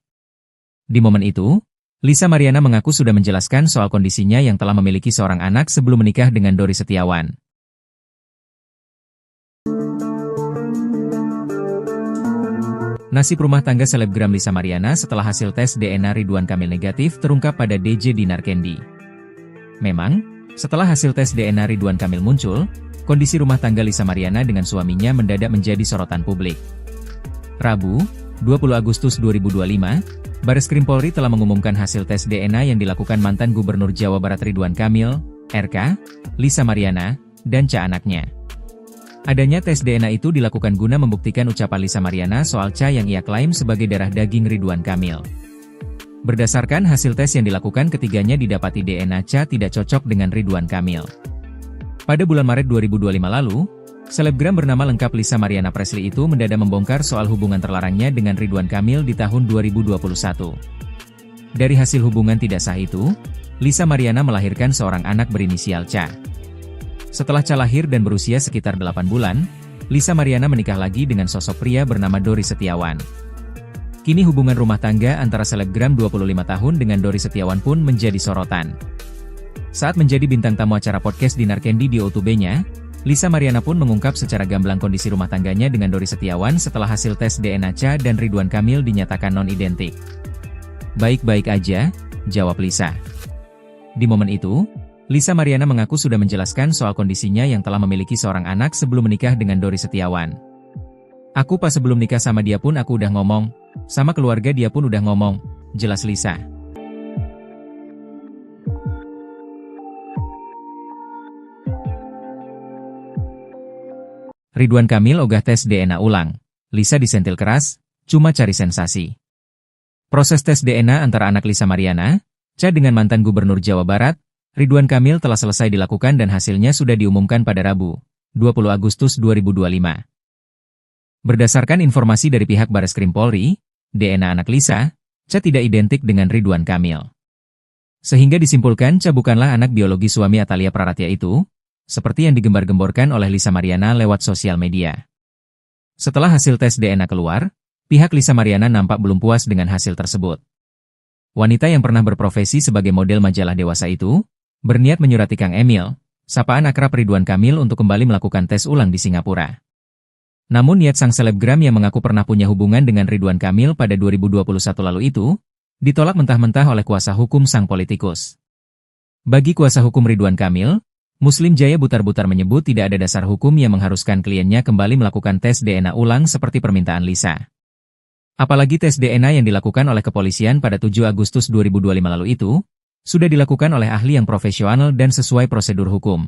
Di momen itu, Lisa Mariana mengaku sudah menjelaskan soal kondisinya yang telah memiliki seorang anak sebelum menikah dengan Dori Setiawan. Nasib rumah tangga selebgram Lisa Mariana setelah hasil tes DNA Ridwan Kamil negatif terungkap pada DJ Dinar Candy. Memang, setelah hasil tes DNA Ridwan Kamil muncul, kondisi rumah tangga Lisa Mariana dengan suaminya mendadak menjadi sorotan publik. Rabu, 20 Agustus 2025, Bareskrim Polri telah mengumumkan hasil tes DNA yang dilakukan mantan Gubernur Jawa Barat Ridwan Kamil, RK, Lisa Mariana, dan Cha anaknya. Adanya tes DNA itu dilakukan guna membuktikan ucapan Lisa Mariana soal Cha yang ia klaim sebagai darah daging Ridwan Kamil. Berdasarkan hasil tes yang dilakukan, ketiganya didapati DNA Cha tidak cocok dengan Ridwan Kamil. Pada bulan Maret 2025 lalu, selebgram bernama lengkap Lisa Mariana Presley itu mendadak membongkar soal hubungan terlarangnya dengan Ridwan Kamil di tahun 2021. Dari hasil hubungan tidak sah itu, Lisa Mariana melahirkan seorang anak berinisial Cha. Setelah Cha lahir dan berusia sekitar 8 bulan, Lisa Mariana menikah lagi dengan sosok pria bernama Dori Setiawan. Kini hubungan rumah tangga antara selebgram 25 tahun dengan Dori Setiawan pun menjadi sorotan. Saat menjadi bintang tamu acara podcast Dinar Candy di O2B-nya, Lisa Mariana pun mengungkap secara gamblang kondisi rumah tangganya dengan Dori Setiawan setelah hasil tes DNA Cha dan Ridwan Kamil dinyatakan non-identik. Baik-baik aja, jawab Lisa. Di momen itu, Lisa Mariana mengaku sudah menjelaskan soal kondisinya yang telah memiliki seorang anak sebelum menikah dengan Dori Setiawan. Aku pas sebelum nikah sama dia pun aku udah ngomong, sama keluarga dia pun udah ngomong, jelas Lisa. Ridwan Kamil ogah tes DNA ulang, Lisa disentil keras, cuma cari sensasi. Proses tes DNA antara anak Lisa Mariana, Cha dengan mantan Gubernur Jawa Barat, Ridwan Kamil telah selesai dilakukan dan hasilnya sudah diumumkan pada Rabu, 20 Agustus 2025. Berdasarkan informasi dari pihak Bareskrim Polri, DNA anak Lisa, Cha tidak identik dengan Ridwan Kamil. Sehingga disimpulkan Cha bukanlah anak biologi suami Atalia Praratia itu, seperti yang digembar-gemborkan oleh Lisa Mariana lewat sosial media. Setelah hasil tes DNA keluar, pihak Lisa Mariana nampak belum puas dengan hasil tersebut. Wanita yang pernah berprofesi sebagai model majalah dewasa itu, berniat menyurati Kang Emil, sapaan akrab Ridwan Kamil untuk kembali melakukan tes ulang di Singapura. Namun niat sang selebgram yang mengaku pernah punya hubungan dengan Ridwan Kamil pada 2021 lalu itu, ditolak mentah-mentah oleh kuasa hukum sang politikus. Bagi kuasa hukum Ridwan Kamil, Muslim Jaya Butar-Butar menyebut tidak ada dasar hukum yang mengharuskan kliennya kembali melakukan tes DNA ulang seperti permintaan Lisa. Apalagi tes DNA yang dilakukan oleh kepolisian pada 7 Agustus 2025 lalu itu, sudah dilakukan oleh ahli yang profesional dan sesuai prosedur hukum.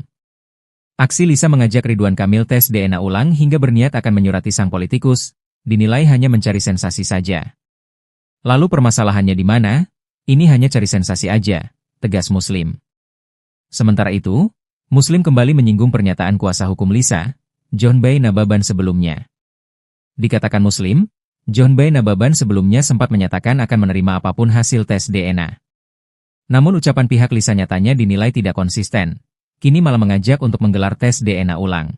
Aksi Lisa mengajak Ridwan Kamil tes DNA ulang hingga berniat akan menyurati sang politikus, dinilai hanya mencari sensasi saja. Lalu permasalahannya di mana? Ini hanya cari sensasi aja, tegas Muslim. Sementara itu, Muslim kembali menyinggung pernyataan kuasa hukum Lisa, John Bay Nababan sebelumnya. Dikatakan Muslim, John Bay Nababan sebelumnya sempat menyatakan akan menerima apapun hasil tes DNA. Namun ucapan pihak Lisa nyatanya dinilai tidak konsisten. Kini malah mengajak untuk menggelar tes DNA ulang.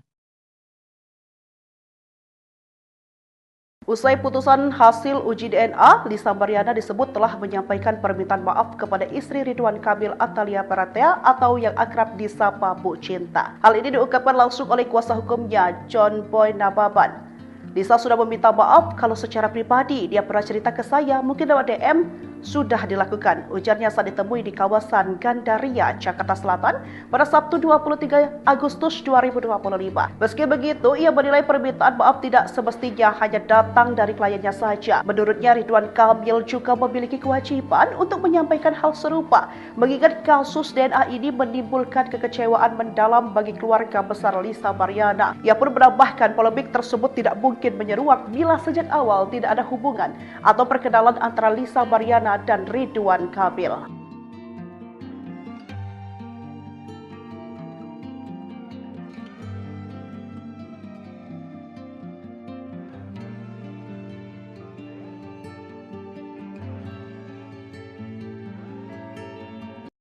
Usai putusan hasil uji DNA, Lisa Mariana disebut telah menyampaikan permintaan maaf kepada istri Ridwan Kamil Atalia Baratea atau yang akrab disapa Bu Cinta. Hal ini diungkapkan langsung oleh kuasa hukumnya, John Boy Nababan. Lisa sudah meminta maaf kalau secara pribadi dia pernah cerita ke saya, mungkin lewat DM, sudah dilakukan. Ujarnya saat ditemui di kawasan Gandaria, Jakarta Selatan pada Sabtu 23 Agustus 2025. Meski begitu, ia menilai permintaan maaf tidak semestinya hanya datang dari kliennya saja. Menurutnya, Ridwan Kamil juga memiliki kewajiban untuk menyampaikan hal serupa, mengingat kasus DNA ini menimbulkan kekecewaan mendalam bagi keluarga besar Lisa Mariana. Ia pun menambahkan polemik tersebut tidak mungkin menyeruak bila sejak awal tidak ada hubungan atau perkenalan antara Lisa Mariana dan Ridwan Kamil.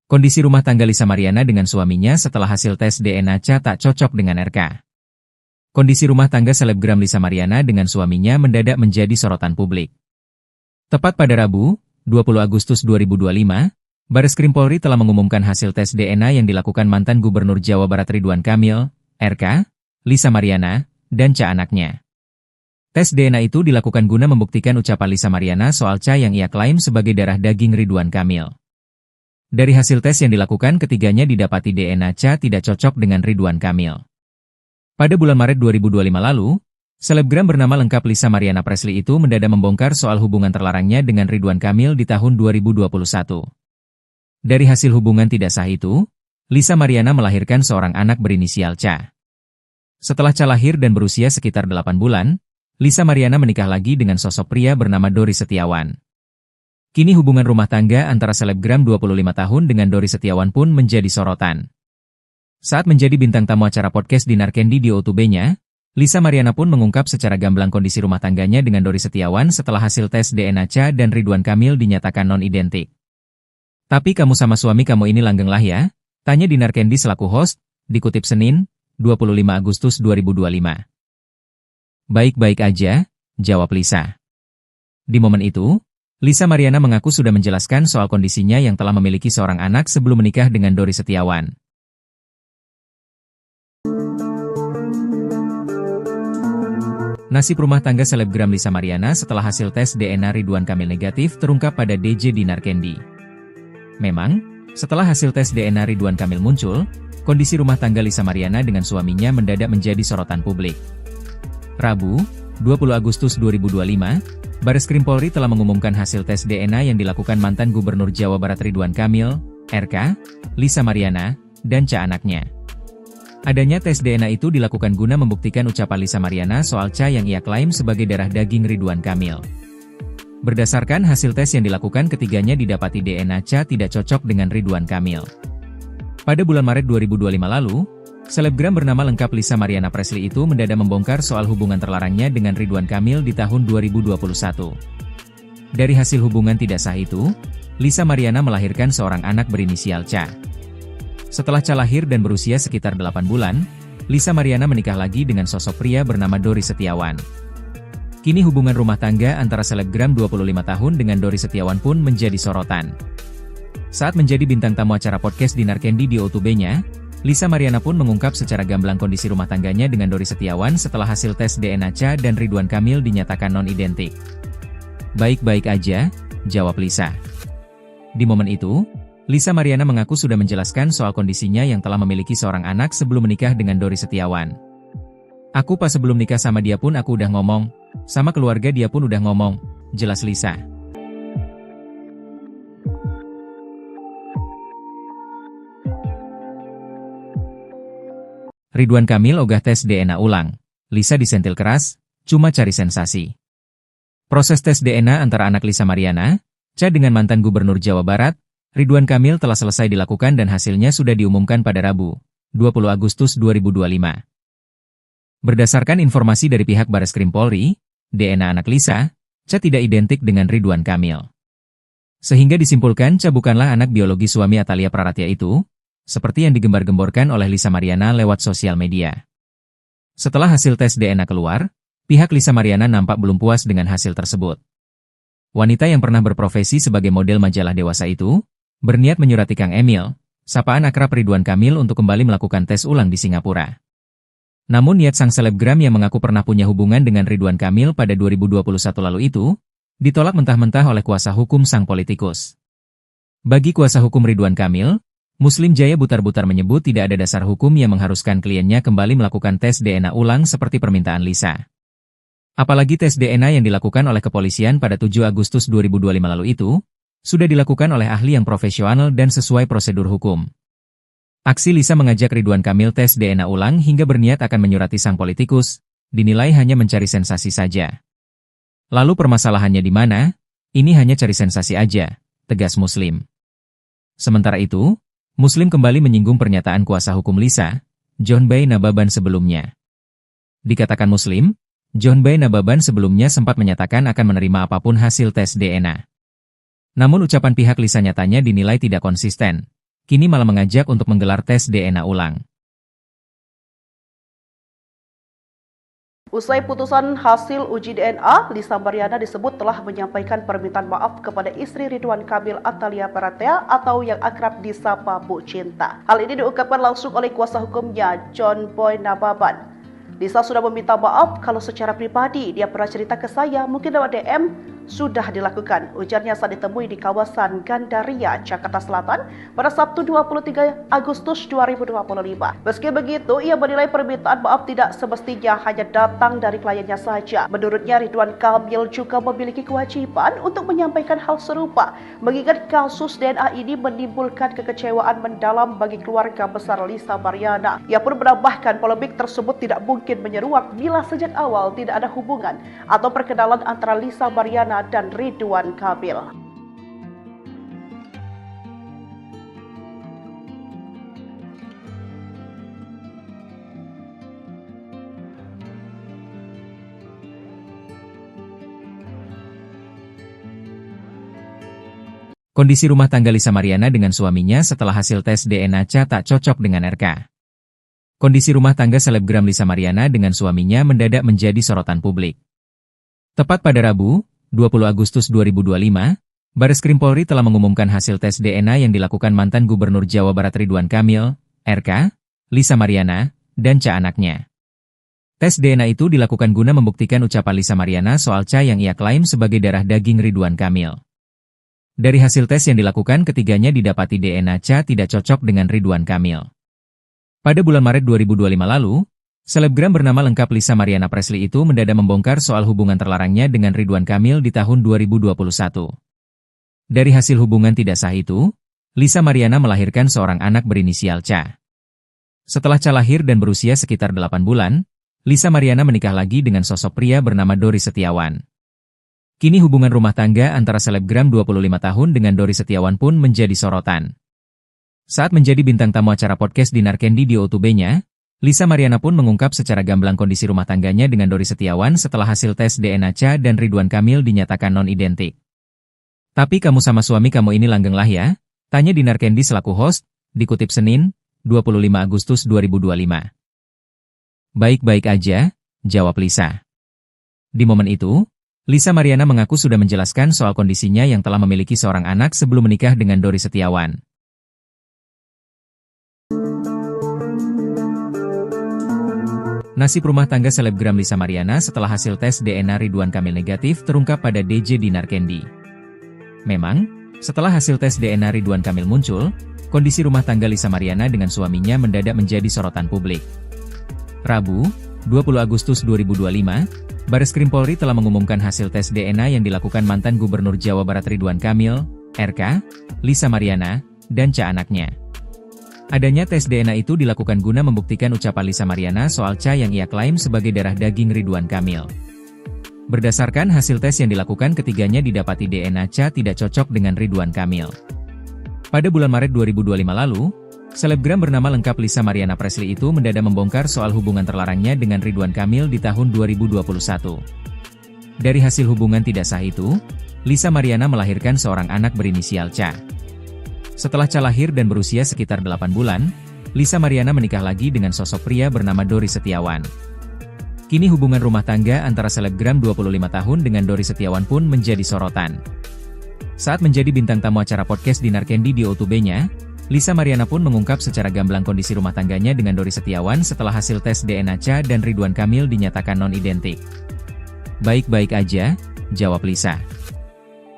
Kondisi rumah tangga Lisa Mariana dengan suaminya setelah hasil tes DNA tak cocok dengan RK. Kondisi rumah tangga selebgram Lisa Mariana dengan suaminya mendadak menjadi sorotan publik. Tepat pada Rabu, 20 Agustus 2025, Bareskrim Polri telah mengumumkan hasil tes DNA yang dilakukan mantan Gubernur Jawa Barat Ridwan Kamil, RK, Lisa Mariana, dan anaknya. Tes DNA itu dilakukan guna membuktikan ucapan Lisa Mariana soal yang ia klaim sebagai darah daging Ridwan Kamil. Dari hasil tes yang dilakukan, ketiganya didapati DNA tidak cocok dengan Ridwan Kamil. Pada bulan Maret 2025 lalu, selebgram bernama lengkap Lisa Mariana Presley itu mendadak membongkar soal hubungan terlarangnya dengan Ridwan Kamil di tahun 2021. Dari hasil hubungan tidak sah itu, Lisa Mariana melahirkan seorang anak berinisial Ca. Setelah Ca lahir dan berusia sekitar 8 bulan, Lisa Mariana menikah lagi dengan sosok pria bernama Dori Setiawan. Kini hubungan rumah tangga antara selebgram 25 tahun dengan Dori Setiawan pun menjadi sorotan. Saat menjadi bintang tamu acara podcast Dinar Candy di O2B-nya, Lisa Mariana pun mengungkap secara gamblang kondisi rumah tangganya dengan Dori Setiawan setelah hasil tes DNA Ca dan Ridwan Kamil dinyatakan non-identik. Tapi kamu sama suami kamu ini langgeng lah ya? Tanya Dinar Candy selaku host, dikutip Senin, 25 Agustus 2025. Baik-baik aja, jawab Lisa. Di momen itu, Lisa Mariana mengaku sudah menjelaskan soal kondisinya yang telah memiliki seorang anak sebelum menikah dengan Dori Setiawan. Nasib rumah tangga selebgram Lisa Mariana setelah hasil tes DNA Ridwan Kamil negatif terungkap pada DJ Dinar Candy. Memang, setelah hasil tes DNA Ridwan Kamil muncul, kondisi rumah tangga Lisa Mariana dengan suaminya mendadak menjadi sorotan publik. Rabu, 20 Agustus 2025, Bareskrim Polri telah mengumumkan hasil tes DNA yang dilakukan mantan Gubernur Jawa Barat Ridwan Kamil, RK, Lisa Mariana, dan anaknya. Adanya tes DNA itu dilakukan guna membuktikan ucapan Lisa Mariana soal yang ia klaim sebagai darah daging Ridwan Kamil. Berdasarkan hasil tes yang dilakukan, ketiganya didapati DNA tidak cocok dengan Ridwan Kamil. Pada bulan Maret 2025 lalu, selebgram bernama lengkap Lisa Mariana Presley itu mendadak membongkar soal hubungan terlarangnya dengan Ridwan Kamil di tahun 2021. Dari hasil hubungan tidak sah itu, Lisa Mariana melahirkan seorang anak berinisial Ca. Setelah Ca lahir dan berusia sekitar 8 bulan, Lisa Mariana menikah lagi dengan sosok pria bernama Dori Setiawan. Kini hubungan rumah tangga antara selebgram 25 tahun dengan Dori Setiawan pun menjadi sorotan. Saat menjadi bintang tamu acara podcast Dinar Candy di O2B-nya, Lisa Mariana pun mengungkap secara gamblang kondisi rumah tangganya dengan Dori Setiawan setelah hasil tes DNA Cha dan Ridwan Kamil dinyatakan non-identik. "Baik-baik aja," jawab Lisa. Di momen itu, Lisa Mariana mengaku sudah menjelaskan soal kondisinya yang telah memiliki seorang anak sebelum menikah dengan Dori Setiawan. "Aku pas sebelum nikah sama dia pun aku udah ngomong, sama keluarga dia pun udah ngomong," jelas Lisa. Ridwan Kamil ogah tes DNA ulang. Lisa disentil keras, cuma cari sensasi. Proses tes DNA antara anak Lisa Mariana, Cha dengan mantan Gubernur Jawa Barat, Ridwan Kamil telah selesai dilakukan dan hasilnya sudah diumumkan pada Rabu, 20 Agustus 2025. Berdasarkan informasi dari pihak Bareskrim Polri, DNA anak Lisa, Cha tidak identik dengan Ridwan Kamil. Sehingga disimpulkan Cha bukanlah anak biologi suami Atalia Praratya itu, seperti yang digembar-gemborkan oleh Lisa Mariana lewat sosial media. Setelah hasil tes DNA keluar, pihak Lisa Mariana nampak belum puas dengan hasil tersebut. Wanita yang pernah berprofesi sebagai model majalah dewasa itu, berniat menyurati Kang Emil, sapaan akrab Ridwan Kamil untuk kembali melakukan tes ulang di Singapura. Namun niat sang selebgram yang mengaku pernah punya hubungan dengan Ridwan Kamil pada 2021 lalu itu, ditolak mentah-mentah oleh kuasa hukum sang politikus. Bagi kuasa hukum Ridwan Kamil, Muslim Jaya butar-butar menyebut tidak ada dasar hukum yang mengharuskan kliennya kembali melakukan tes DNA ulang seperti permintaan Lisa. Apalagi tes DNA yang dilakukan oleh kepolisian pada 7 Agustus 2025 lalu itu, sudah dilakukan oleh ahli yang profesional dan sesuai prosedur hukum. Aksi Lisa mengajak Ridwan Kamil tes DNA ulang hingga berniat akan menyurati sang politikus, dinilai hanya mencari sensasi saja. Lalu permasalahannya di mana? Ini hanya cari sensasi aja, tegas Muslim. Sementara itu, Muslim kembali menyinggung pernyataan kuasa hukum Lisa, John Bay Nababan sebelumnya. Dikatakan Muslim, John Bay Nababan sebelumnya sempat menyatakan akan menerima apapun hasil tes DNA. Namun ucapan pihak Lisa nyatanya dinilai tidak konsisten. Kini malah mengajak untuk menggelar tes DNA ulang. Usai putusan hasil uji DNA, Lisa Mariana disebut telah menyampaikan permintaan maaf kepada istri Ridwan Kamil Atalia Praratya atau yang akrab disapa Bu Cinta. Hal ini diungkapkan langsung oleh kuasa hukumnya, John Boy Nababan. Lisa sudah meminta maaf kalau secara pribadi dia pernah cerita ke saya, mungkin lewat DM, sudah dilakukan, ujarnya saat ditemui di kawasan Gandaria, Jakarta Selatan pada Sabtu 23 Agustus 2025. Meski begitu, ia menilai permintaan maaf tidak semestinya hanya datang dari kliennya saja. Menurutnya, Ridwan Kamil juga memiliki kewajiban untuk menyampaikan hal serupa, mengingat kasus DNA ini menimbulkan kekecewaan mendalam bagi keluarga besar Lisa Mariana. Ia pun menambahkan polemik tersebut tidak mungkin menyeruak bila sejak awal tidak ada hubungan atau perkenalan antara Lisa Mariana dan Ridwan Kamil. Kondisi rumah tangga Lisa Mariana dengan suaminya setelah hasil tes DNA Cha tak cocok dengan RK. Kondisi rumah tangga selebgram Lisa Mariana dengan suaminya mendadak menjadi sorotan publik. Tepat pada Rabu, 20 Agustus 2025, Bareskrim Polri telah mengumumkan hasil tes DNA yang dilakukan mantan Gubernur Jawa Barat Ridwan Kamil, RK, Lisa Mariana, dan Cha anaknya. Tes DNA itu dilakukan guna membuktikan ucapan Lisa Mariana soal Cha yang ia klaim sebagai darah daging Ridwan Kamil. Dari hasil tes yang dilakukan, ketiganya didapati DNA Cha tidak cocok dengan Ridwan Kamil. Pada bulan Maret 2025 lalu, selebgram bernama lengkap Lisa Mariana Presley itu mendadak membongkar soal hubungan terlarangnya dengan Ridwan Kamil di tahun 2021. Dari hasil hubungan tidak sah itu, Lisa Mariana melahirkan seorang anak berinisial Cha. Setelah Cha lahir dan berusia sekitar 8 bulan, Lisa Mariana menikah lagi dengan sosok pria bernama Dori Setiawan. Kini hubungan rumah tangga antara selebgram 25 tahun dengan Dori Setiawan pun menjadi sorotan. Saat menjadi bintang tamu acara podcast Dinar Candy di O2B-nya, Lisa Mariana pun mengungkap secara gamblang kondisi rumah tangganya dengan Dori Setiawan setelah hasil tes DNA Cha dan Ridwan Kamil dinyatakan non-identik. "Tapi kamu sama suami kamu ini langgeng lah ya?" tanya Dinar Candy selaku host, dikutip Senin, 25 Agustus 2025. "Baik-baik aja," jawab Lisa. Di momen itu, Lisa Mariana mengaku sudah menjelaskan soal kondisinya yang telah memiliki seorang anak sebelum menikah dengan Dori Setiawan. Nasib rumah tangga selebgram Lisa Mariana setelah hasil tes DNA Ridwan Kamil negatif terungkap pada DJ Dinar Candy. Memang, setelah hasil tes DNA Ridwan Kamil muncul, kondisi rumah tangga Lisa Mariana dengan suaminya mendadak menjadi sorotan publik. Rabu, 20 Agustus 2025, Bareskrim Polri telah mengumumkan hasil tes DNA yang dilakukan mantan Gubernur Jawa Barat Ridwan Kamil, RK, Lisa Mariana, dan Ca anaknya. Adanya tes DNA itu dilakukan guna membuktikan ucapan Lisa Mariana soal Ca yang ia klaim sebagai darah daging Ridwan Kamil. Berdasarkan hasil tes yang dilakukan, ketiganya didapati DNA Ca tidak cocok dengan Ridwan Kamil. Pada bulan Maret 2025 lalu, selebgram bernama lengkap Lisa Mariana Presley itu mendadak membongkar soal hubungan terlarangnya dengan Ridwan Kamil di tahun 2021. Dari hasil hubungan tidak sah itu, Lisa Mariana melahirkan seorang anak berinisial Ca. Setelah Ca lahir dan berusia sekitar 8 bulan, Lisa Mariana menikah lagi dengan sosok pria bernama Dori Setiawan. Kini hubungan rumah tangga antara selebgram 25 tahun dengan Dori Setiawan pun menjadi sorotan. Saat menjadi bintang tamu acara podcast Dinar Candy di O2B-nya, Lisa Mariana pun mengungkap secara gamblang kondisi rumah tangganya dengan Dori Setiawan setelah hasil tes DNA Ca dan Ridwan Kamil dinyatakan non-identik. "Baik-baik aja," jawab Lisa.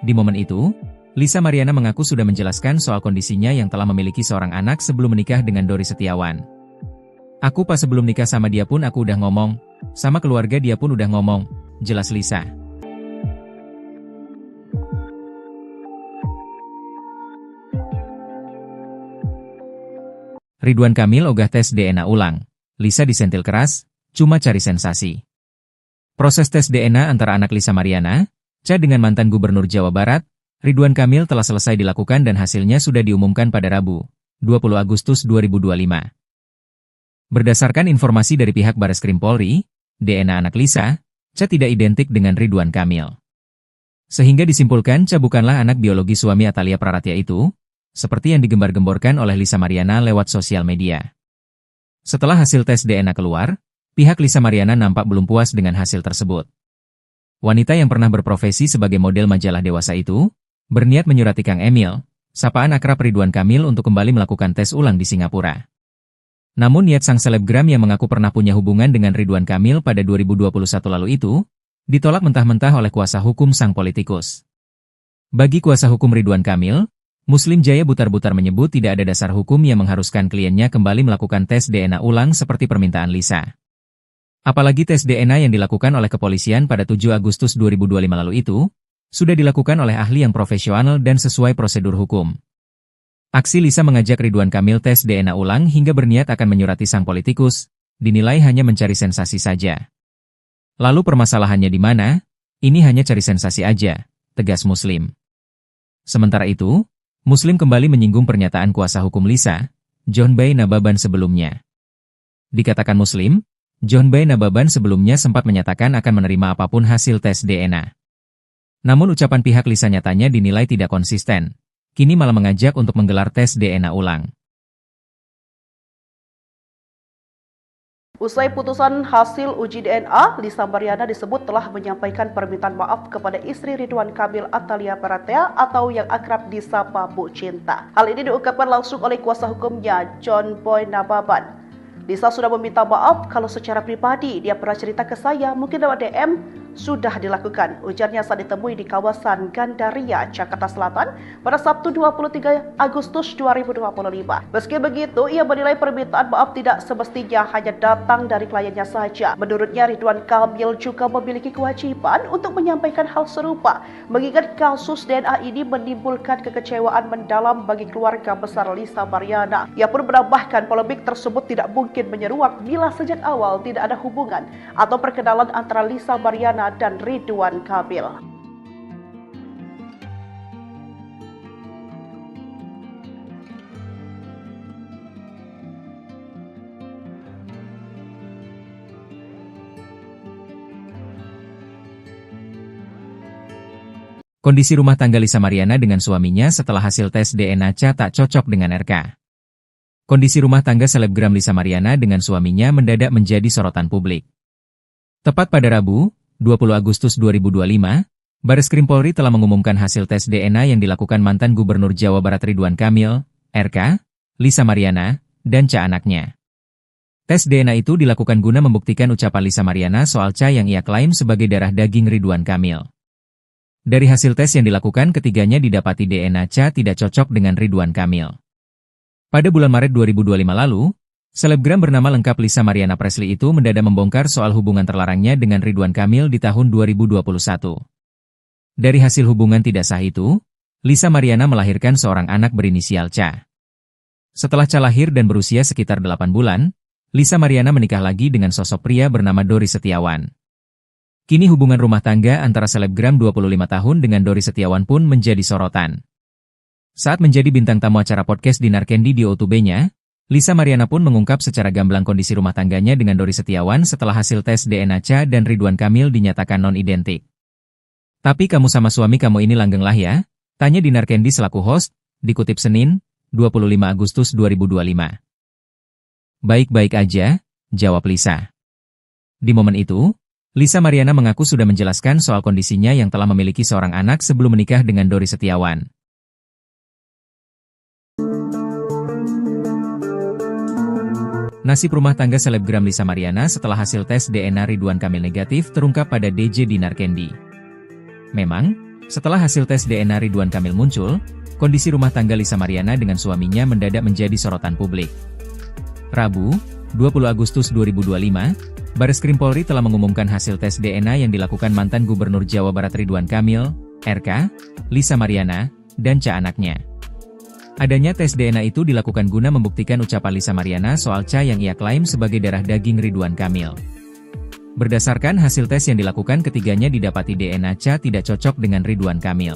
Di momen itu, Lisa Mariana mengaku sudah menjelaskan soal kondisinya yang telah memiliki seorang anak sebelum menikah dengan Dori Setiawan. "Aku pas sebelum nikah sama dia pun aku udah ngomong, sama keluarga dia pun udah ngomong," jelas Lisa. Ridwan Kamil ogah tes DNA ulang. Lisa disentil keras, cuma cari sensasi. Proses tes DNA antara anak Lisa Mariana, Ca dengan mantan Gubernur Jawa Barat, Ridwan Kamil telah selesai dilakukan dan hasilnya sudah diumumkan pada Rabu, 20 Agustus 2025. Berdasarkan informasi dari pihak Bareskrim Polri, DNA anak Lisa, Ca tidak identik dengan Ridwan Kamil. Sehingga disimpulkan Ca bukanlah anak biologi suami Atalia Praratya itu, seperti yang digembar-gemborkan oleh Lisa Mariana lewat sosial media. Setelah hasil tes DNA keluar, pihak Lisa Mariana nampak belum puas dengan hasil tersebut. Wanita yang pernah berprofesi sebagai model majalah dewasa itu, berniat menyurati Kang Emil, sapaan akrab Ridwan Kamil untuk kembali melakukan tes ulang di Singapura. Namun niat sang selebgram yang mengaku pernah punya hubungan dengan Ridwan Kamil pada 2021 lalu itu, ditolak mentah-mentah oleh kuasa hukum sang politikus. Bagi kuasa hukum Ridwan Kamil, Muslim Jaya Butar-Butar menyebut tidak ada dasar hukum yang mengharuskan kliennya kembali melakukan tes DNA ulang seperti permintaan Lisa. Apalagi tes DNA yang dilakukan oleh kepolisian pada 7 Agustus 2025 lalu itu, sudah dilakukan oleh ahli yang profesional dan sesuai prosedur hukum. Aksi Lisa mengajak Ridwan Kamil tes DNA ulang hingga berniat akan menyurati sang politikus, dinilai hanya mencari sensasi saja. Lalu permasalahannya di mana? Ini hanya cari sensasi aja, tegas Muslim. Sementara itu, Muslim kembali menyinggung pernyataan kuasa hukum Lisa, John Bay Nababan sebelumnya. Dikatakan Muslim, John Bay Nababan sebelumnya sempat menyatakan akan menerima apapun hasil tes DNA. Namun ucapan pihak Lisa nyatanya dinilai tidak konsisten. Kini malah mengajak untuk menggelar tes DNA ulang. Usai putusan hasil uji DNA, Lisa Mariana disebut telah menyampaikan permintaan maaf kepada istri Ridwan Kamil Atalia Praratya atau yang akrab disapa Bu Cinta. Hal ini diungkapkan langsung oleh kuasa hukumnya, John Boy Nababan. Lisa sudah meminta maaf kalau secara pribadi dia pernah cerita ke saya, mungkin lewat DM, sudah dilakukan. Ujarnya saat ditemui di kawasan Gandaria, Jakarta Selatan pada Sabtu 23 Agustus 2025. Meski begitu, ia menilai permintaan maaf tidak semestinya hanya datang dari kliennya saja. Menurutnya, Ridwan Kamil juga memiliki kewajiban untuk menyampaikan hal serupa, mengingat kasus DNA ini menimbulkan kekecewaan mendalam bagi keluarga besar Lisa Mariana. Ia pun menambahkan polemik tersebut tidak mungkin menyeruak bila sejak awal tidak ada hubungan atau perkenalan antara Lisa Mariana dan Ridwan Kamil. Kondisi rumah tangga Lisa Mariana dengan suaminya setelah hasil tes DNA Ca tak cocok dengan RK. Kondisi rumah tangga selebgram Lisa Mariana dengan suaminya mendadak menjadi sorotan publik. Tepat pada Rabu, 20 Agustus 2025, Bareskrim Polri telah mengumumkan hasil tes DNA yang dilakukan mantan Gubernur Jawa Barat Ridwan Kamil, RK, Lisa Mariana, dan Ca anaknya. Tes DNA itu dilakukan guna membuktikan ucapan Lisa Mariana soal Ca yang ia klaim sebagai darah daging Ridwan Kamil. Dari hasil tes yang dilakukan, ketiganya didapati DNA Ca tidak cocok dengan Ridwan Kamil. Pada bulan Maret 2025 lalu, selebgram bernama lengkap Lisa Mariana Presley itu mendadak membongkar soal hubungan terlarangnya dengan Ridwan Kamil di tahun 2021. Dari hasil hubungan tidak sah itu, Lisa Mariana melahirkan seorang anak berinisial Ca. Setelah Ca lahir dan berusia sekitar 8 bulan, Lisa Mariana menikah lagi dengan sosok pria bernama Dori Setiawan. Kini hubungan rumah tangga antara selebgram 25 tahun dengan Dori Setiawan pun menjadi sorotan. Saat menjadi bintang tamu acara podcast Dinar Candy di O2B-nya, Lisa Mariana pun mengungkap secara gamblang kondisi rumah tangganya dengan Dori Setiawan setelah hasil tes DNA Ca dan Ridwan Kamil dinyatakan non-identik. "Tapi kamu sama suami kamu ini langgeng lah ya?" tanya Dinar Candy selaku host, dikutip Senin, 25 Agustus 2025. "Baik-baik aja," jawab Lisa. Di momen itu, Lisa Mariana mengaku sudah menjelaskan soal kondisinya yang telah memiliki seorang anak sebelum menikah dengan Dori Setiawan. Nasib rumah tangga selebgram Lisa Mariana setelah hasil tes DNA Ridwan Kamil negatif terungkap pada DJ Dinar Candy. Memang, setelah hasil tes DNA Ridwan Kamil muncul, kondisi rumah tangga Lisa Mariana dengan suaminya mendadak menjadi sorotan publik. Rabu, 20 Agustus 2025, Bareskrim Polri telah mengumumkan hasil tes DNA yang dilakukan mantan Gubernur Jawa Barat Ridwan Kamil, RK, Lisa Mariana, dan Ca anaknya. Adanya tes DNA itu dilakukan guna membuktikan ucapan Lisa Mariana soal Ca yang ia klaim sebagai darah daging Ridwan Kamil. Berdasarkan hasil tes yang dilakukan, ketiganya didapati DNA Ca tidak cocok dengan Ridwan Kamil.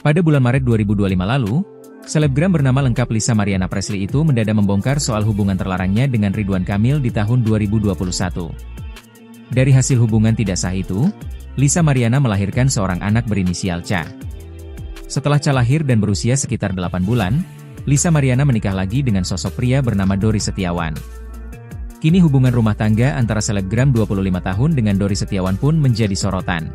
Pada bulan Maret 2025 lalu, selebgram bernama lengkap Lisa Mariana Presley itu mendadak membongkar soal hubungan terlarangnya dengan Ridwan Kamil di tahun 2021. Dari hasil hubungan tidak sah itu, Lisa Mariana melahirkan seorang anak berinisial Ca. Setelah Ca lahir dan berusia sekitar 8 bulan, Lisa Mariana menikah lagi dengan sosok pria bernama Dori Setiawan. Kini hubungan rumah tangga antara selebgram 25 tahun dengan Dori Setiawan pun menjadi sorotan.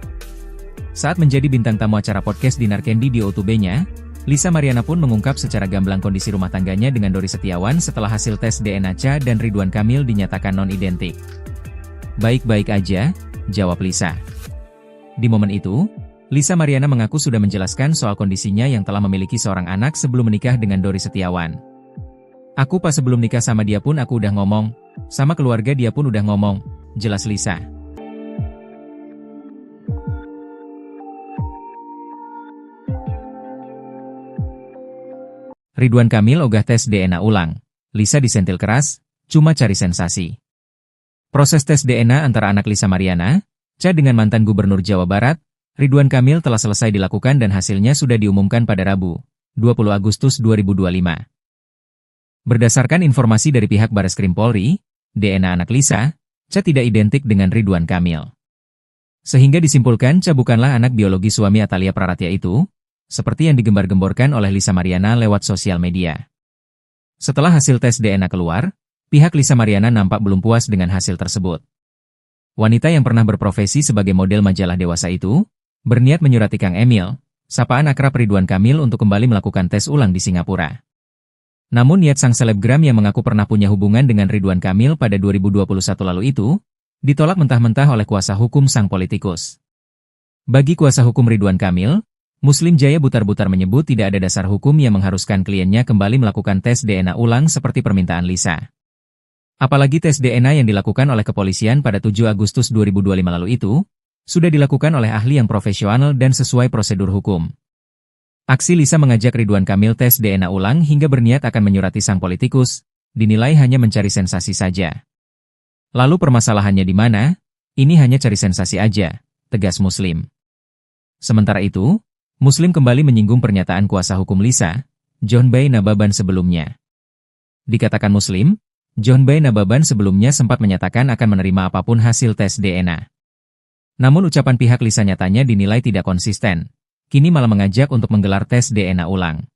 Saat menjadi bintang tamu acara podcast Dinar Candy di O2B-nya, Lisa Mariana pun mengungkap secara gamblang kondisi rumah tangganya dengan Dori Setiawan setelah hasil tes DNA Ca dan Ridwan Kamil dinyatakan non-identik. "Baik-baik aja," jawab Lisa. Di momen itu, Lisa Mariana mengaku sudah menjelaskan soal kondisinya yang telah memiliki seorang anak sebelum menikah dengan Dori Setiawan. "Aku pas sebelum nikah sama dia pun aku udah ngomong, sama keluarga dia pun udah ngomong," jelas Lisa. Ridwan Kamil ogah tes DNA ulang. Lisa disentil keras, cuma cari sensasi. Proses tes DNA antara anak Lisa Mariana, Ca dengan mantan Gubernur Jawa Barat, Ridwan Kamil telah selesai dilakukan dan hasilnya sudah diumumkan pada Rabu, 20 Agustus 2025. Berdasarkan informasi dari pihak Bareskrim Polri, DNA anak Lisa, Ca tidak identik dengan Ridwan Kamil. Sehingga disimpulkan Ca bukanlah anak biologi suami Atalia Praratia itu, seperti yang digembar-gemborkan oleh Lisa Mariana lewat sosial media. Setelah hasil tes DNA keluar, pihak Lisa Mariana nampak belum puas dengan hasil tersebut. Wanita yang pernah berprofesi sebagai model majalah dewasa itu, berniat menyurati Kang Emil, sapaan akrab Ridwan Kamil untuk kembali melakukan tes ulang di Singapura. Namun niat sang selebgram yang mengaku pernah punya hubungan dengan Ridwan Kamil pada 2021 lalu itu, ditolak mentah-mentah oleh kuasa hukum sang politikus. Bagi kuasa hukum Ridwan Kamil, Muslim Jaya Butar-Butar menyebut tidak ada dasar hukum yang mengharuskan kliennya kembali melakukan tes DNA ulang seperti permintaan Lisa. Apalagi tes DNA yang dilakukan oleh kepolisian pada 7 Agustus 2025 lalu itu, sudah dilakukan oleh ahli yang profesional dan sesuai prosedur hukum. Aksi Lisa mengajak Ridwan Kamil tes DNA ulang hingga berniat akan menyurati sang politikus, dinilai hanya mencari sensasi saja. Lalu permasalahannya di mana? Ini hanya cari sensasi aja, tegas Muslim. Sementara itu, Muslim kembali menyinggung pernyataan kuasa hukum Lisa, John Bay Nababan sebelumnya. Dikatakan Muslim, John Bay Nababan sebelumnya sempat menyatakan akan menerima apapun hasil tes DNA. Namun ucapan pihak Lisa nyatanya dinilai tidak konsisten, kini malah mengajak untuk menggelar tes DNA ulang.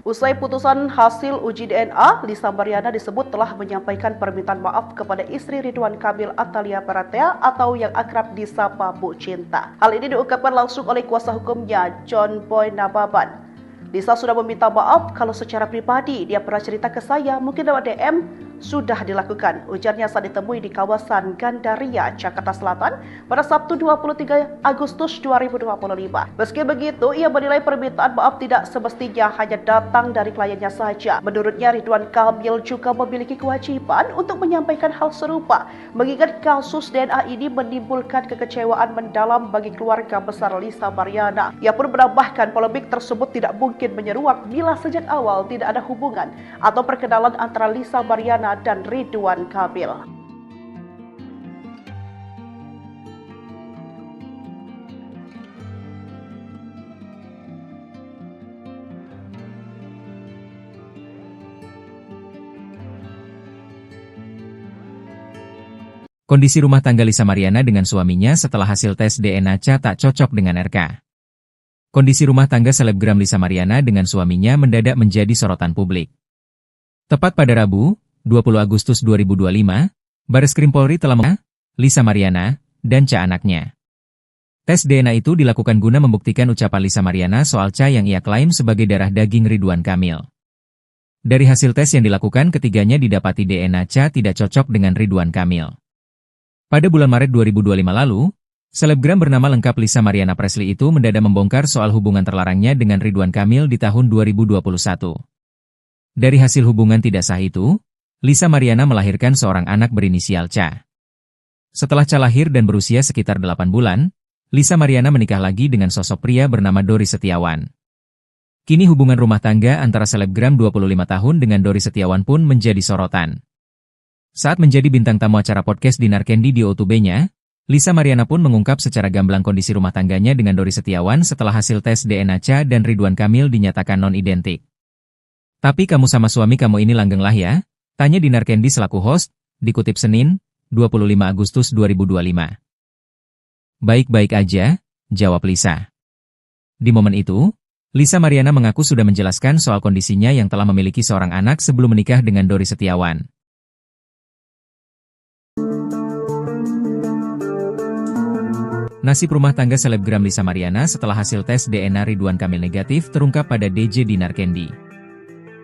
Usai putusan hasil uji DNA, Lisa Mariana disebut telah menyampaikan permintaan maaf kepada istri Ridwan Kamil Atalia Baratea atau yang akrab disapa Bu Cinta. Hal ini diungkapkan langsung oleh kuasa hukumnya, John Boy Nababan. Lisa sudah meminta maaf kalau secara pribadi dia pernah cerita ke saya, mungkin lewat DM, sudah dilakukan. Ujarnya saat ditemui di kawasan Gandaria, Jakarta Selatan pada Sabtu 23 Agustus 2025. Meski begitu, ia menilai permintaan maaf tidak semestinya hanya datang dari kliennya saja. Menurutnya, Ridwan Kamil juga memiliki kewajiban untuk menyampaikan hal serupa, mengingat kasus DNA ini menimbulkan kekecewaan mendalam bagi keluarga besar Lisa Mariana. Ia pun menambahkan polemik tersebut tidak mungkin menyeruak bila sejak awal tidak ada hubungan atau perkenalan antara Lisa Mariana dan Ridwan Kamil. Kondisi rumah tangga Lisa Mariana dengan suaminya setelah hasil tes DNA Cha tak cocok dengan RK. Kondisi rumah tangga selebgram Lisa Mariana dengan suaminya mendadak menjadi sorotan publik. Tepat pada Rabu, 20 Agustus 2025, Bareskrim Polri telah mengamankan Lisa Mariana dan Cha anaknya. Tes DNA itu dilakukan guna membuktikan ucapan Lisa Mariana soal Cha yang ia klaim sebagai darah daging Ridwan Kamil. Dari hasil tes yang dilakukan, ketiganya didapati DNA Cha tidak cocok dengan Ridwan Kamil. Pada bulan Maret 2025 lalu, selebgram bernama lengkap Lisa Mariana Presley itu mendadak membongkar soal hubungan terlarangnya dengan Ridwan Kamil di tahun 2021. Dari hasil hubungan tidak sah itu, Lisa Mariana melahirkan seorang anak berinisial Cha. Setelah Cha lahir dan berusia sekitar 8 bulan, Lisa Mariana menikah lagi dengan sosok pria bernama Dori Setiawan. Kini hubungan rumah tangga antara selebgram 25 tahun dengan Dori Setiawan pun menjadi sorotan. Saat menjadi bintang tamu acara podcast Dinar Candy di O2B-nya, Lisa Mariana pun mengungkap secara gamblang kondisi rumah tangganya dengan Dori Setiawan setelah hasil tes DNA Cha dan Ridwan Kamil dinyatakan non-identik. Tapi kamu sama suami kamu ini langgeng lah ya? Tanya Dinar Candy selaku host, dikutip Senin, 25 Agustus 2025. Baik-baik aja, jawab Lisa. Di momen itu, Lisa Mariana mengaku sudah menjelaskan soal kondisinya yang telah memiliki seorang anak sebelum menikah dengan Dori Setiawan. Nasib rumah tangga selebgram Lisa Mariana setelah hasil tes DNA Ridwan Kamil negatif terungkap pada DJ Dinar Candy.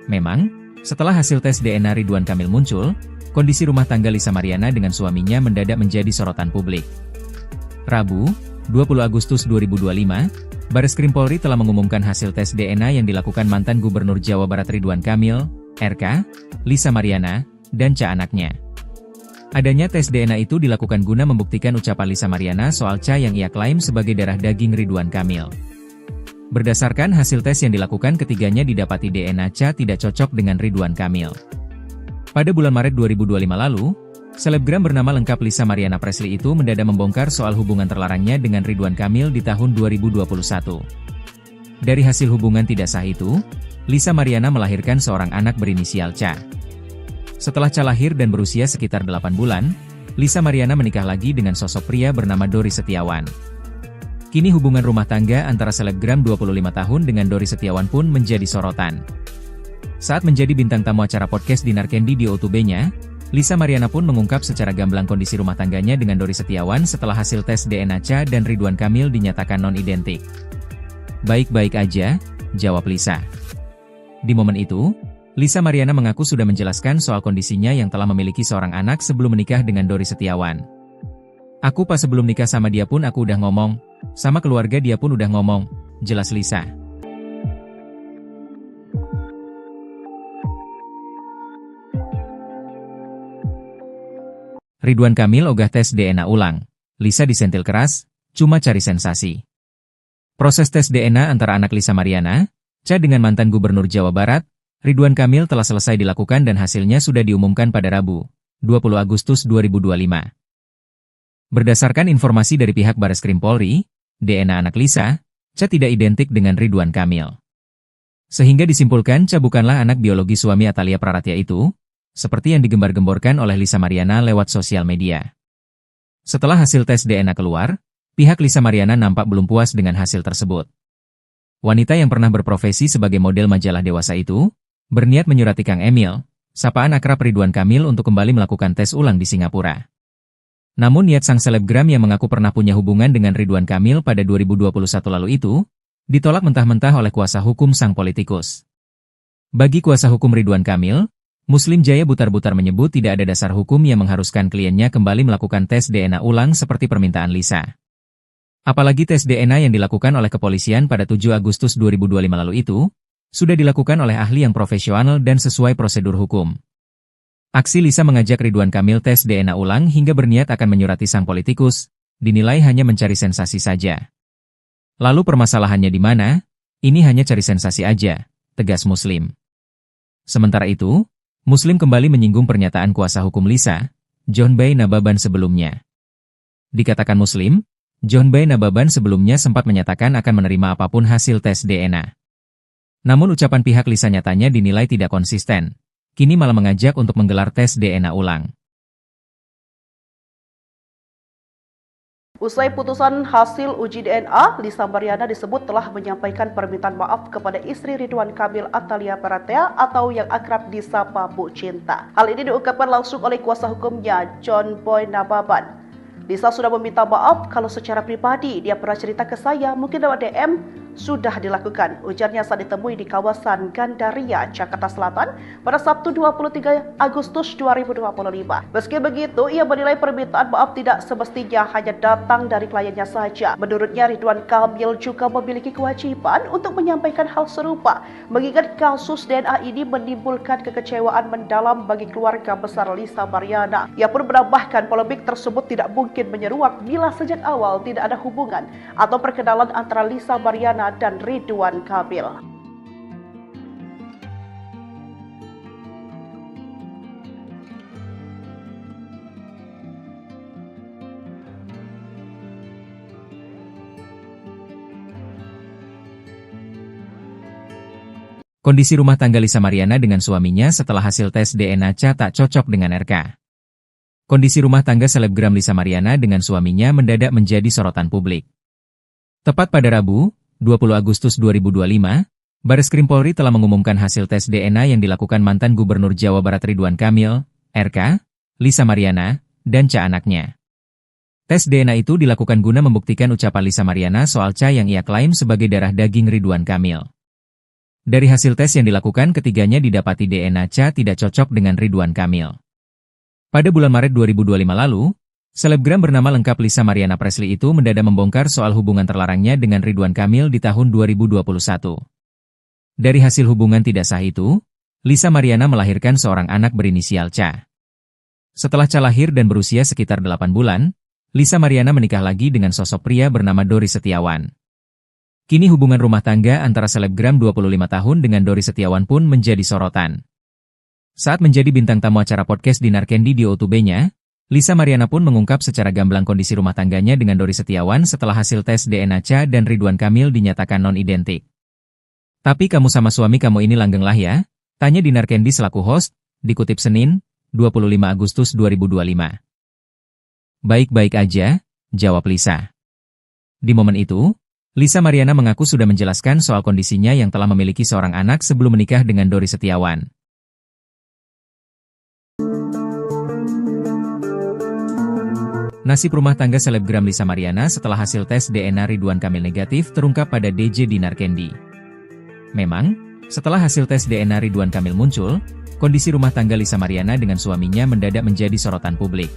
Memang, setelah hasil tes DNA Ridwan Kamil muncul, kondisi rumah tangga Lisa Mariana dengan suaminya mendadak menjadi sorotan publik. Rabu, 20 Agustus 2025, Bareskrim Polri telah mengumumkan hasil tes DNA yang dilakukan mantan Gubernur Jawa Barat Ridwan Kamil, RK, Lisa Mariana, dan Cha anaknya. Adanya tes DNA itu dilakukan guna membuktikan ucapan Lisa Mariana soal Cha yang ia klaim sebagai darah daging Ridwan Kamil. Berdasarkan hasil tes yang dilakukan, ketiganya didapati DNA Cha tidak cocok dengan Ridwan Kamil. Pada bulan Maret 2025 lalu, selebgram bernama lengkap Lisa Mariana Presley itu mendadak membongkar soal hubungan terlarangnya dengan Ridwan Kamil di tahun 2021. Dari hasil hubungan tidak sah itu, Lisa Mariana melahirkan seorang anak berinisial Cha. Setelah Cha lahir dan berusia sekitar 8 bulan, Lisa Mariana menikah lagi dengan sosok pria bernama Dori Setiawan. Kini hubungan rumah tangga antara selebgram 25 tahun dengan Dori Setiawan pun menjadi sorotan. Saat menjadi bintang tamu acara podcast Dinar Candy di O2B-nya, Lisa Mariana pun mengungkap secara gamblang kondisi rumah tangganya dengan Dori Setiawan setelah hasil tes DNA Cha dan Ridwan Kamil dinyatakan non-identik. Baik-baik aja, jawab Lisa. Di momen itu, Lisa Mariana mengaku sudah menjelaskan soal kondisinya yang telah memiliki seorang anak sebelum menikah dengan Dori Setiawan. Aku pas sebelum nikah sama dia pun aku udah ngomong, sama keluarga dia pun udah ngomong, jelas Lisa. Ridwan Kamil ogah tes DNA ulang. Lisa disentil keras, cuma cari sensasi. Proses tes DNA antara anak Lisa Mariana, Cha dengan mantan Gubernur Jawa Barat, Ridwan Kamil telah selesai dilakukan dan hasilnya sudah diumumkan pada Rabu, 20 Agustus 2025. Berdasarkan informasi dari pihak Bareskrim Polri, DNA anak Lisa, Cha tidak identik dengan Ridwan Kamil. Sehingga disimpulkan Cha bukanlah anak biologi suami Atalia Praratia itu, seperti yang digembar-gemborkan oleh Lisa Mariana lewat sosial media. Setelah hasil tes DNA keluar, pihak Lisa Mariana nampak belum puas dengan hasil tersebut. Wanita yang pernah berprofesi sebagai model majalah dewasa itu, berniat menyurati Kang Emil, sapaan akrab Ridwan Kamil untuk kembali melakukan tes ulang di Singapura. Namun niat sang selebgram yang mengaku pernah punya hubungan dengan Ridwan Kamil pada 2021 lalu itu, ditolak mentah-mentah oleh kuasa hukum sang politikus. Bagi kuasa hukum Ridwan Kamil, Muslim Jaya Butar-Butar menyebut tidak ada dasar hukum yang mengharuskan kliennya kembali melakukan tes DNA ulang seperti permintaan Lisa. Apalagi tes DNA yang dilakukan oleh kepolisian pada 7 Agustus 2025 lalu itu, sudah dilakukan oleh ahli yang profesional dan sesuai prosedur hukum. Aksi Lisa mengajak Ridwan Kamil tes DNA ulang hingga berniat akan menyurati sang politikus, dinilai hanya mencari sensasi saja. Lalu permasalahannya di mana? Ini hanya cari sensasi aja, tegas Muslim. Sementara itu, Muslim kembali menyinggung pernyataan kuasa hukum Lisa, John Bay Nababan sebelumnya. Dikatakan Muslim, John Bay Nababan sebelumnya sempat menyatakan akan menerima apapun hasil tes DNA. Namun ucapan pihak Lisa nyatanya dinilai tidak konsisten. Kini malah mengajak untuk menggelar tes DNA ulang. Usai putusan hasil uji DNA, Lisa Mariana disebut telah menyampaikan permintaan maaf kepada istri Ridwan Kamil Atalia Baratea atau yang akrab disapa Bu Cinta. Hal ini diungkapkan langsung oleh kuasa hukumnya, John Boy Nababan. Lisa sudah meminta maaf kalau secara pribadi dia pernah cerita ke saya, mungkin lewat DM, sudah dilakukan. Ujarnya saat ditemui di kawasan Gandaria, Jakarta Selatan pada Sabtu 23 Agustus 2025. Meski begitu, ia menilai permintaan maaf tidak semestinya hanya datang dari kliennya saja. Menurutnya, Ridwan Kamil juga memiliki kewajiban untuk menyampaikan hal serupa, mengingat kasus DNA ini menimbulkan kekecewaan mendalam bagi keluarga besar Lisa Mariana. Ia pun menambahkan polemik tersebut tidak mungkin menyeruak bila sejak awal tidak ada hubungan atau perkenalan antara Lisa Mariana dan Ridwan Kamil. Kondisi rumah tangga Lisa Mariana dengan suaminya setelah hasil tes DNA tak cocok dengan RK. Kondisi rumah tangga selebgram Lisa Mariana dengan suaminya mendadak menjadi sorotan publik. Tepat pada Rabu, 20 Agustus 2025, Bareskrim Polri telah mengumumkan hasil tes DNA yang dilakukan mantan Gubernur Jawa Barat Ridwan Kamil, RK, Lisa Mariana, dan anaknya. Tes DNA itu dilakukan guna membuktikan ucapan Lisa Mariana soal yang ia klaim sebagai darah daging Ridwan Kamil. Dari hasil tes yang dilakukan, ketiganya didapati DNA tidak cocok dengan Ridwan Kamil. Pada bulan Maret 2025 lalu, selebgram bernama lengkap Lisa Mariana Presley itu mendadak membongkar soal hubungan terlarangnya dengan Ridwan Kamil di tahun 2021. Dari hasil hubungan tidak sah itu, Lisa Mariana melahirkan seorang anak berinisial Ca. Setelah Ca lahir dan berusia sekitar 8 bulan, Lisa Mariana menikah lagi dengan sosok pria bernama Dori Setiawan. Kini hubungan rumah tangga antara selebgram 25 tahun dengan Dori Setiawan pun menjadi sorotan. Saat menjadi bintang tamu acara podcast Dinar Candy di O2B-nya, Lisa Mariana pun mengungkap secara gamblang kondisi rumah tangganya dengan Dori Setiawan setelah hasil tes DNA Ca dan Ridwan Kamil dinyatakan non-identik. Tapi kamu sama suami kamu ini langgeng lah ya? Tanya Dinar Candy selaku host, dikutip Senin, 25 Agustus 2025. Baik-baik aja, jawab Lisa. Di momen itu, Lisa Mariana mengaku sudah menjelaskan soal kondisinya yang telah memiliki seorang anak sebelum menikah dengan Dori Setiawan. Nasib rumah tangga selebgram Lisa Mariana setelah hasil tes DNA Ridwan Kamil negatif terungkap pada DJ Dinar Candy. Memang, setelah hasil tes DNA Ridwan Kamil muncul, kondisi rumah tangga Lisa Mariana dengan suaminya mendadak menjadi sorotan publik.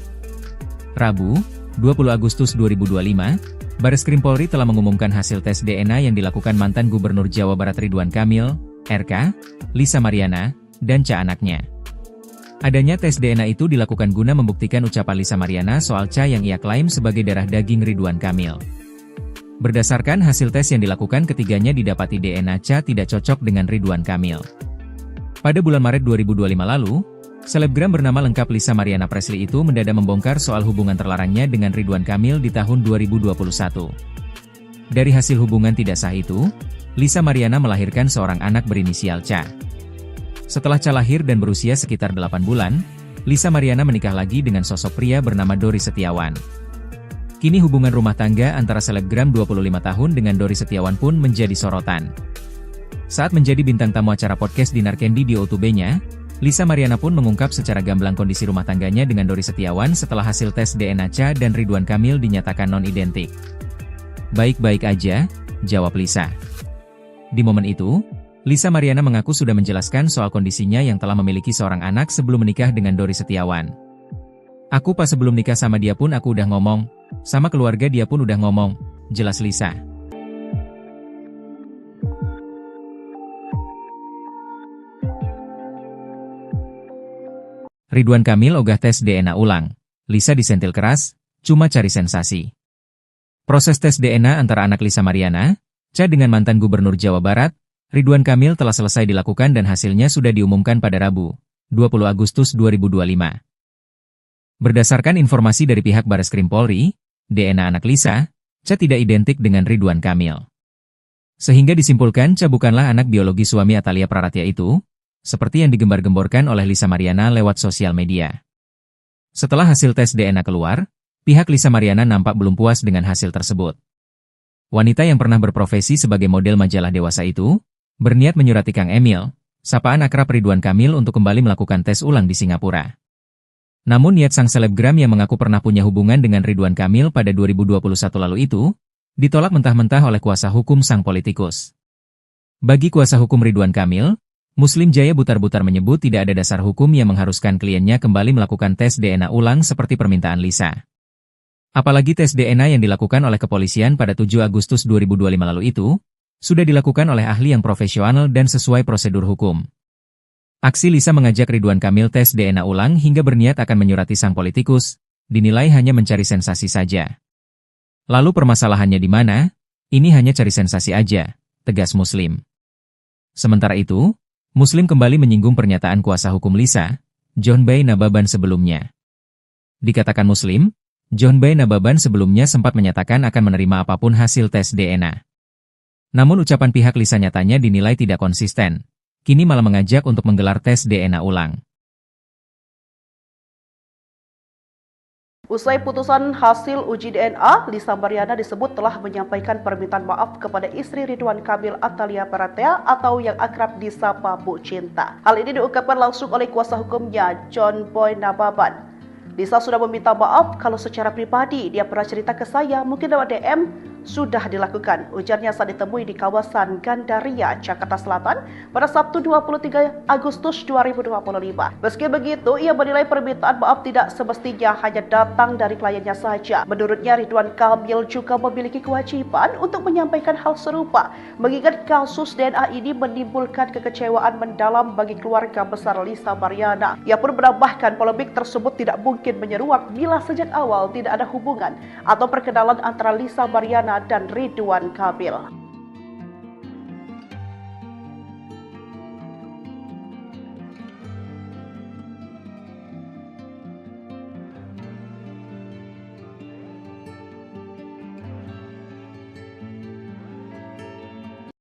Rabu, 20 Agustus 2025, Bareskrim Polri telah mengumumkan hasil tes DNA yang dilakukan mantan Gubernur Jawa Barat Ridwan Kamil, RK, Lisa Mariana, dan anaknya. Adanya tes DNA itu dilakukan guna membuktikan ucapan Lisa Mariana soal yang ia klaim sebagai darah daging Ridwan Kamil. Berdasarkan hasil tes yang dilakukan, ketiganya didapati DNA tidak cocok dengan Ridwan Kamil. Pada bulan Maret 2025 lalu, selebgram bernama lengkap Lisa Mariana Presley itu mendadak membongkar soal hubungan terlarangnya dengan Ridwan Kamil di tahun 2021. Dari hasil hubungan tidak sah itu, Lisa Mariana melahirkan seorang anak berinisial Ca. Setelah Ca lahir dan berusia sekitar 8 bulan, Lisa Mariana menikah lagi dengan sosok pria bernama Dori Setiawan. Kini hubungan rumah tangga antara selebgram 25 tahun dengan Dori Setiawan pun menjadi sorotan. Saat menjadi bintang tamu acara podcast Dinar Candy di O2B-nya, Lisa Mariana pun mengungkap secara gamblang kondisi rumah tangganya dengan Dori Setiawan setelah hasil tes DNA Cha dan Ridwan Kamil dinyatakan non-identik. "Baik-baik aja," jawab Lisa. Di momen itu, Lisa Mariana mengaku sudah menjelaskan soal kondisinya yang telah memiliki seorang anak sebelum menikah dengan Dori Setiawan. "Aku pas sebelum nikah sama dia pun aku udah ngomong, sama keluarga dia pun udah ngomong," jelas Lisa. Ridwan Kamil ogah tes DNA ulang. Lisa disentil keras, cuma cari sensasi. Proses tes DNA antara anak Lisa Mariana, Cha dengan mantan Gubernur Jawa Barat, Ridwan Kamil telah selesai dilakukan dan hasilnya sudah diumumkan pada Rabu, 20 Agustus 2025. Berdasarkan informasi dari pihak Bareskrim Polri, DNA anak Lisa, Cha tidak identik dengan Ridwan Kamil. Sehingga disimpulkan Cha bukanlah anak biologi suami Atalia Praratya itu, seperti yang digembar-gemborkan oleh Lisa Mariana lewat sosial media. Setelah hasil tes DNA keluar, pihak Lisa Mariana nampak belum puas dengan hasil tersebut. Wanita yang pernah berprofesi sebagai model majalah dewasa itu, berniat menyurati Kang Emil, sapaan akrab Ridwan Kamil untuk kembali melakukan tes ulang di Singapura. Namun niat sang selebgram yang mengaku pernah punya hubungan dengan Ridwan Kamil pada 2021 lalu itu, ditolak mentah-mentah oleh kuasa hukum sang politikus. Bagi kuasa hukum Ridwan Kamil, Muslim Jaya Butar-Butar menyebut tidak ada dasar hukum yang mengharuskan kliennya kembali melakukan tes DNA ulang seperti permintaan Lisa. Apalagi tes DNA yang dilakukan oleh kepolisian pada 7 Agustus 2025 lalu itu, sudah dilakukan oleh ahli yang profesional dan sesuai prosedur hukum. Aksi Lisa mengajak Ridwan Kamil tes DNA ulang hingga berniat akan menyurati sang politikus, dinilai hanya mencari sensasi saja. Lalu permasalahannya di mana? Ini hanya cari sensasi aja, tegas Muslim. Sementara itu, Muslim kembali menyinggung pernyataan kuasa hukum Lisa, John Bay Nababan sebelumnya. Dikatakan Muslim, John Bay Nababan sebelumnya sempat menyatakan akan menerima apapun hasil tes DNA. Namun ucapan pihak Lisa nyatanya dinilai tidak konsisten, kini malah mengajak untuk menggelar tes DNA ulang. Usai putusan hasil uji DNA, Lisa Mariana disebut telah menyampaikan permintaan maaf kepada istri Ridwan Kamil Atalia Praratya atau yang akrab disapa Bu Cinta. Hal ini diungkapkan langsung oleh kuasa hukumnya, John Boy Nababan. Lisa sudah meminta maaf kalau secara pribadi dia pernah cerita ke saya, mungkin lewat DM, sudah dilakukan, ujarnya saat ditemui di kawasan Gandaria, Jakarta Selatan pada Sabtu 23 Agustus 2025. Meski begitu, ia menilai permintaan maaf tidak semestinya hanya datang dari kliennya saja. Menurutnya, Ridwan Kamil juga memiliki kewajiban untuk menyampaikan hal serupa, mengingat kasus DNA ini menimbulkan kekecewaan mendalam bagi keluarga besar Lisa Mariana. Ia pun menambahkan polemik tersebut tidak mungkin menyeruak bila sejak awal tidak ada hubungan atau perkenalan antara Lisa Mariana dan Ridwan Kamil.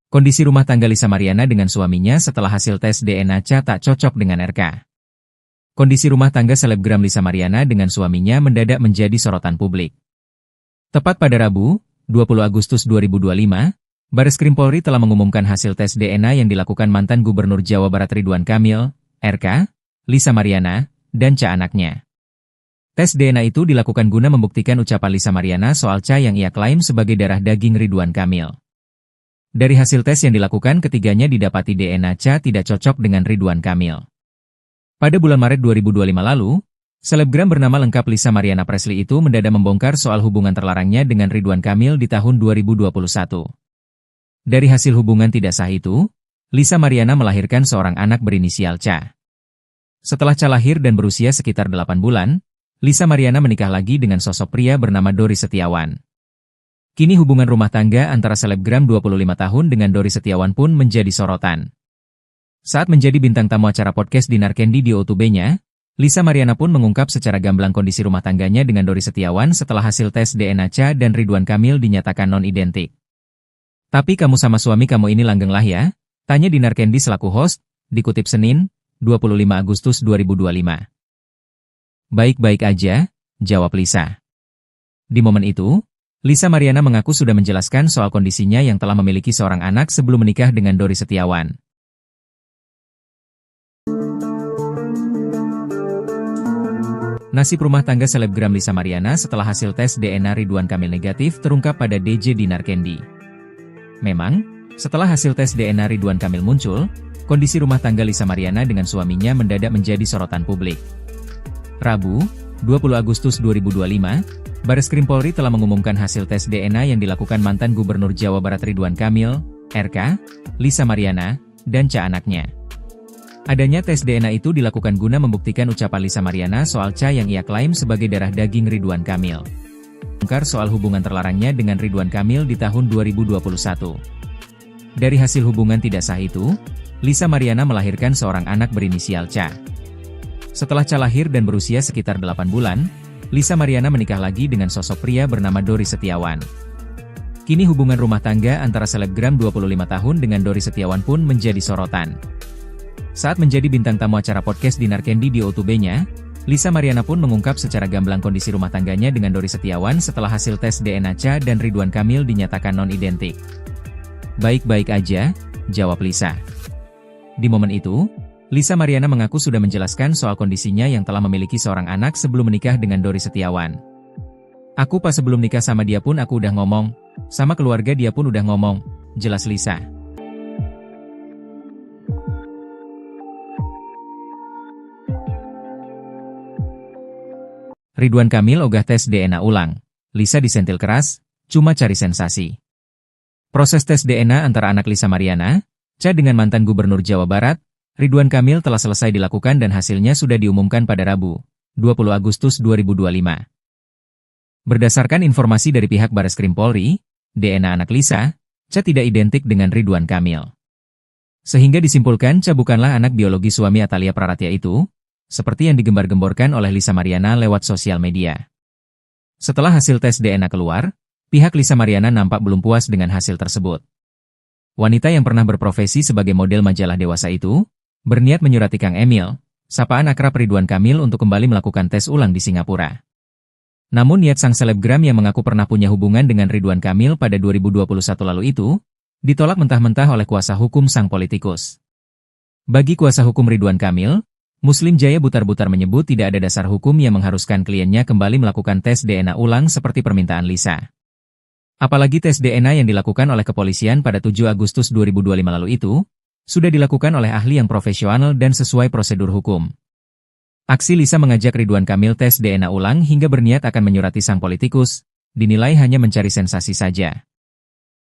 Kondisi rumah tangga Lisa Mariana dengan suaminya setelah hasil tes DNA Cha tak cocok dengan RK. Kondisi rumah tangga selebgram Lisa Mariana dengan suaminya mendadak menjadi sorotan publik. Tepat pada Rabu, 20 Agustus 2025, Bareskrim Polri telah mengumumkan hasil tes DNA yang dilakukan mantan Gubernur Jawa Barat Ridwan Kamil, RK, Lisa Mariana, dan Cha anaknya. Tes DNA itu dilakukan guna membuktikan ucapan Lisa Mariana soal Cha yang ia klaim sebagai darah daging Ridwan Kamil. Dari hasil tes yang dilakukan, ketiganya didapati DNA Cha tidak cocok dengan Ridwan Kamil. Pada bulan Maret 2025 lalu, selebgram bernama lengkap Lisa Mariana Presley itu mendadak membongkar soal hubungan terlarangnya dengan Ridwan Kamil di tahun 2021. Dari hasil hubungan tidak sah itu, Lisa Mariana melahirkan seorang anak berinisial Cha. Setelah Cha lahir dan berusia sekitar 8 bulan, Lisa Mariana menikah lagi dengan sosok pria bernama Dori Setiawan. Kini hubungan rumah tangga antara selebgram 25 tahun dengan Dori Setiawan pun menjadi sorotan. Saat menjadi bintang tamu acara podcast Dinar Candy di O2B-nya, Lisa Mariana pun mengungkap secara gamblang kondisi rumah tangganya dengan Dori Setiawan setelah hasil tes DNA Cha dan Ridwan Kamil dinyatakan non-identik. "Tapi kamu sama suami kamu ini langgeng lah ya?" tanya Dinar Candy selaku host, dikutip Senin, 25 Agustus 2025. "Baik-baik aja," jawab Lisa. Di momen itu, Lisa Mariana mengaku sudah menjelaskan soal kondisinya yang telah memiliki seorang anak sebelum menikah dengan Dori Setiawan. Nasib rumah tangga selebgram Lisa Mariana setelah hasil tes DNA Ridwan Kamil negatif terungkap pada DJ Dinar Candy. Memang, setelah hasil tes DNA Ridwan Kamil muncul, kondisi rumah tangga Lisa Mariana dengan suaminya mendadak menjadi sorotan publik. Rabu, 20 Agustus 2025, Bareskrim Polri telah mengumumkan hasil tes DNA yang dilakukan mantan Gubernur Jawa Barat Ridwan Kamil, RK, Lisa Mariana, dan Ca anaknya. Adanya tes DNA itu dilakukan guna membuktikan ucapan Lisa Mariana soal Ca yang ia klaim sebagai darah daging Ridwan Kamil. Bongkar soal hubungan terlarangnya dengan Ridwan Kamil di tahun 2021. Dari hasil hubungan tidak sah itu, Lisa Mariana melahirkan seorang anak berinisial Ca. Setelah Ca lahir dan berusia sekitar 8 bulan, Lisa Mariana menikah lagi dengan sosok pria bernama Dori Setiawan. Kini hubungan rumah tangga antara selebgram 25 tahun dengan Dori Setiawan pun menjadi sorotan. Saat menjadi bintang tamu acara podcast Dinar Candy di O2B-nya, Lisa Mariana pun mengungkap secara gamblang kondisi rumah tangganya dengan Dori Setiawan setelah hasil tes DNA Ca dan Ridwan Kamil dinyatakan non-identik. "Baik-baik aja," jawab Lisa. Di momen itu, Lisa Mariana mengaku sudah menjelaskan soal kondisinya yang telah memiliki seorang anak sebelum menikah dengan Dori Setiawan. "Aku pas sebelum nikah sama dia pun aku udah ngomong, sama keluarga dia pun udah ngomong," jelas Lisa. Ridwan Kamil ogah tes DNA ulang. Lisa disentil keras, cuma cari sensasi. Proses tes DNA antara anak Lisa Mariana, Ca dengan mantan Gubernur Jawa Barat, Ridwan Kamil telah selesai dilakukan dan hasilnya sudah diumumkan pada Rabu, 20 Agustus 2025. Berdasarkan informasi dari pihak Bareskrim Polri, DNA anak Lisa, Ca tidak identik dengan Ridwan Kamil. Sehingga disimpulkan Ca bukanlah anak biologi suami Atalia Praratya itu, seperti yang digembar-gemborkan oleh Lisa Mariana lewat sosial media. Setelah hasil tes DNA keluar, pihak Lisa Mariana nampak belum puas dengan hasil tersebut. Wanita yang pernah berprofesi sebagai model majalah dewasa itu, berniat menyurati Kang Emil, sapaan akrab Ridwan Kamil untuk kembali melakukan tes ulang di Singapura. Namun niat sang selebgram yang mengaku pernah punya hubungan dengan Ridwan Kamil pada 2021 lalu itu, ditolak mentah-mentah oleh kuasa hukum sang politikus. Bagi kuasa hukum Ridwan Kamil, Muslim Jaya butar-butar menyebut tidak ada dasar hukum yang mengharuskan kliennya kembali melakukan tes DNA ulang seperti permintaan Lisa. Apalagi tes DNA yang dilakukan oleh kepolisian pada 7 Agustus 2025 lalu itu, sudah dilakukan oleh ahli yang profesional dan sesuai prosedur hukum. Aksi Lisa mengajak Ridwan Kamil tes DNA ulang hingga berniat akan menyurati sang politikus, dinilai hanya mencari sensasi saja.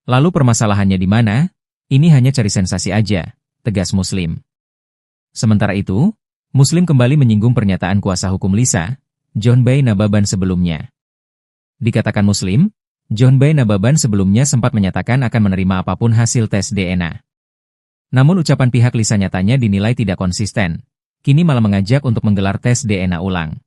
Lalu permasalahannya di mana? Ini hanya cari sensasi aja, tegas Muslim. Sementara itu, Muslim kembali menyinggung pernyataan kuasa hukum Lisa, John Bay Nababan sebelumnya. Dikatakan Muslim, John Bay Nababan sebelumnya sempat menyatakan akan menerima apapun hasil tes DNA. Namun ucapan pihak Lisa nyatanya dinilai tidak konsisten, kini malah mengajak untuk menggelar tes DNA ulang.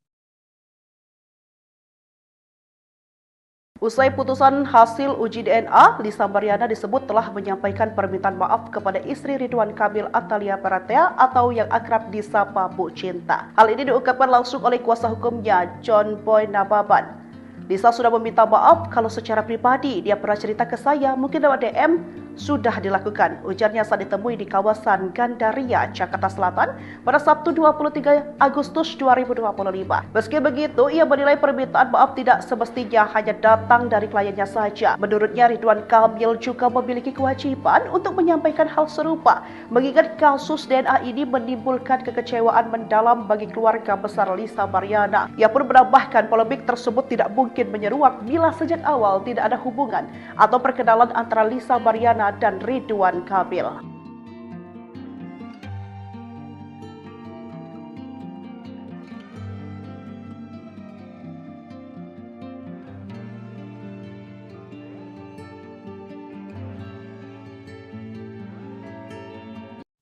Usai putusan hasil uji DNA, Lisa Mariana disebut telah menyampaikan permintaan maaf kepada istri Ridwan Kamil Atalia Praratya atau yang akrab disapa Bu Cinta. Hal ini diungkapkan langsung oleh kuasa hukumnya, John Boy Nababan. Lisa sudah meminta maaf kalau secara pribadi dia pernah cerita ke saya, mungkin lewat DM, sudah dilakukan. Ujarnya saat ditemui di kawasan Gandaria, Jakarta Selatan pada Sabtu 23 Agustus 2025. Meski begitu, ia menilai permintaan maaf tidak semestinya hanya datang dari kliennya saja. Menurutnya, Ridwan Kamil juga memiliki kewajiban untuk menyampaikan hal serupa, mengingat kasus DNA ini menimbulkan kekecewaan mendalam bagi keluarga besar Lisa Mariana. Ia pun menambahkan polemik tersebut tidak mungkin menyeruak bila sejak awal tidak ada hubungan atau perkenalan antara Lisa Mariana dan Ridwan Kamil.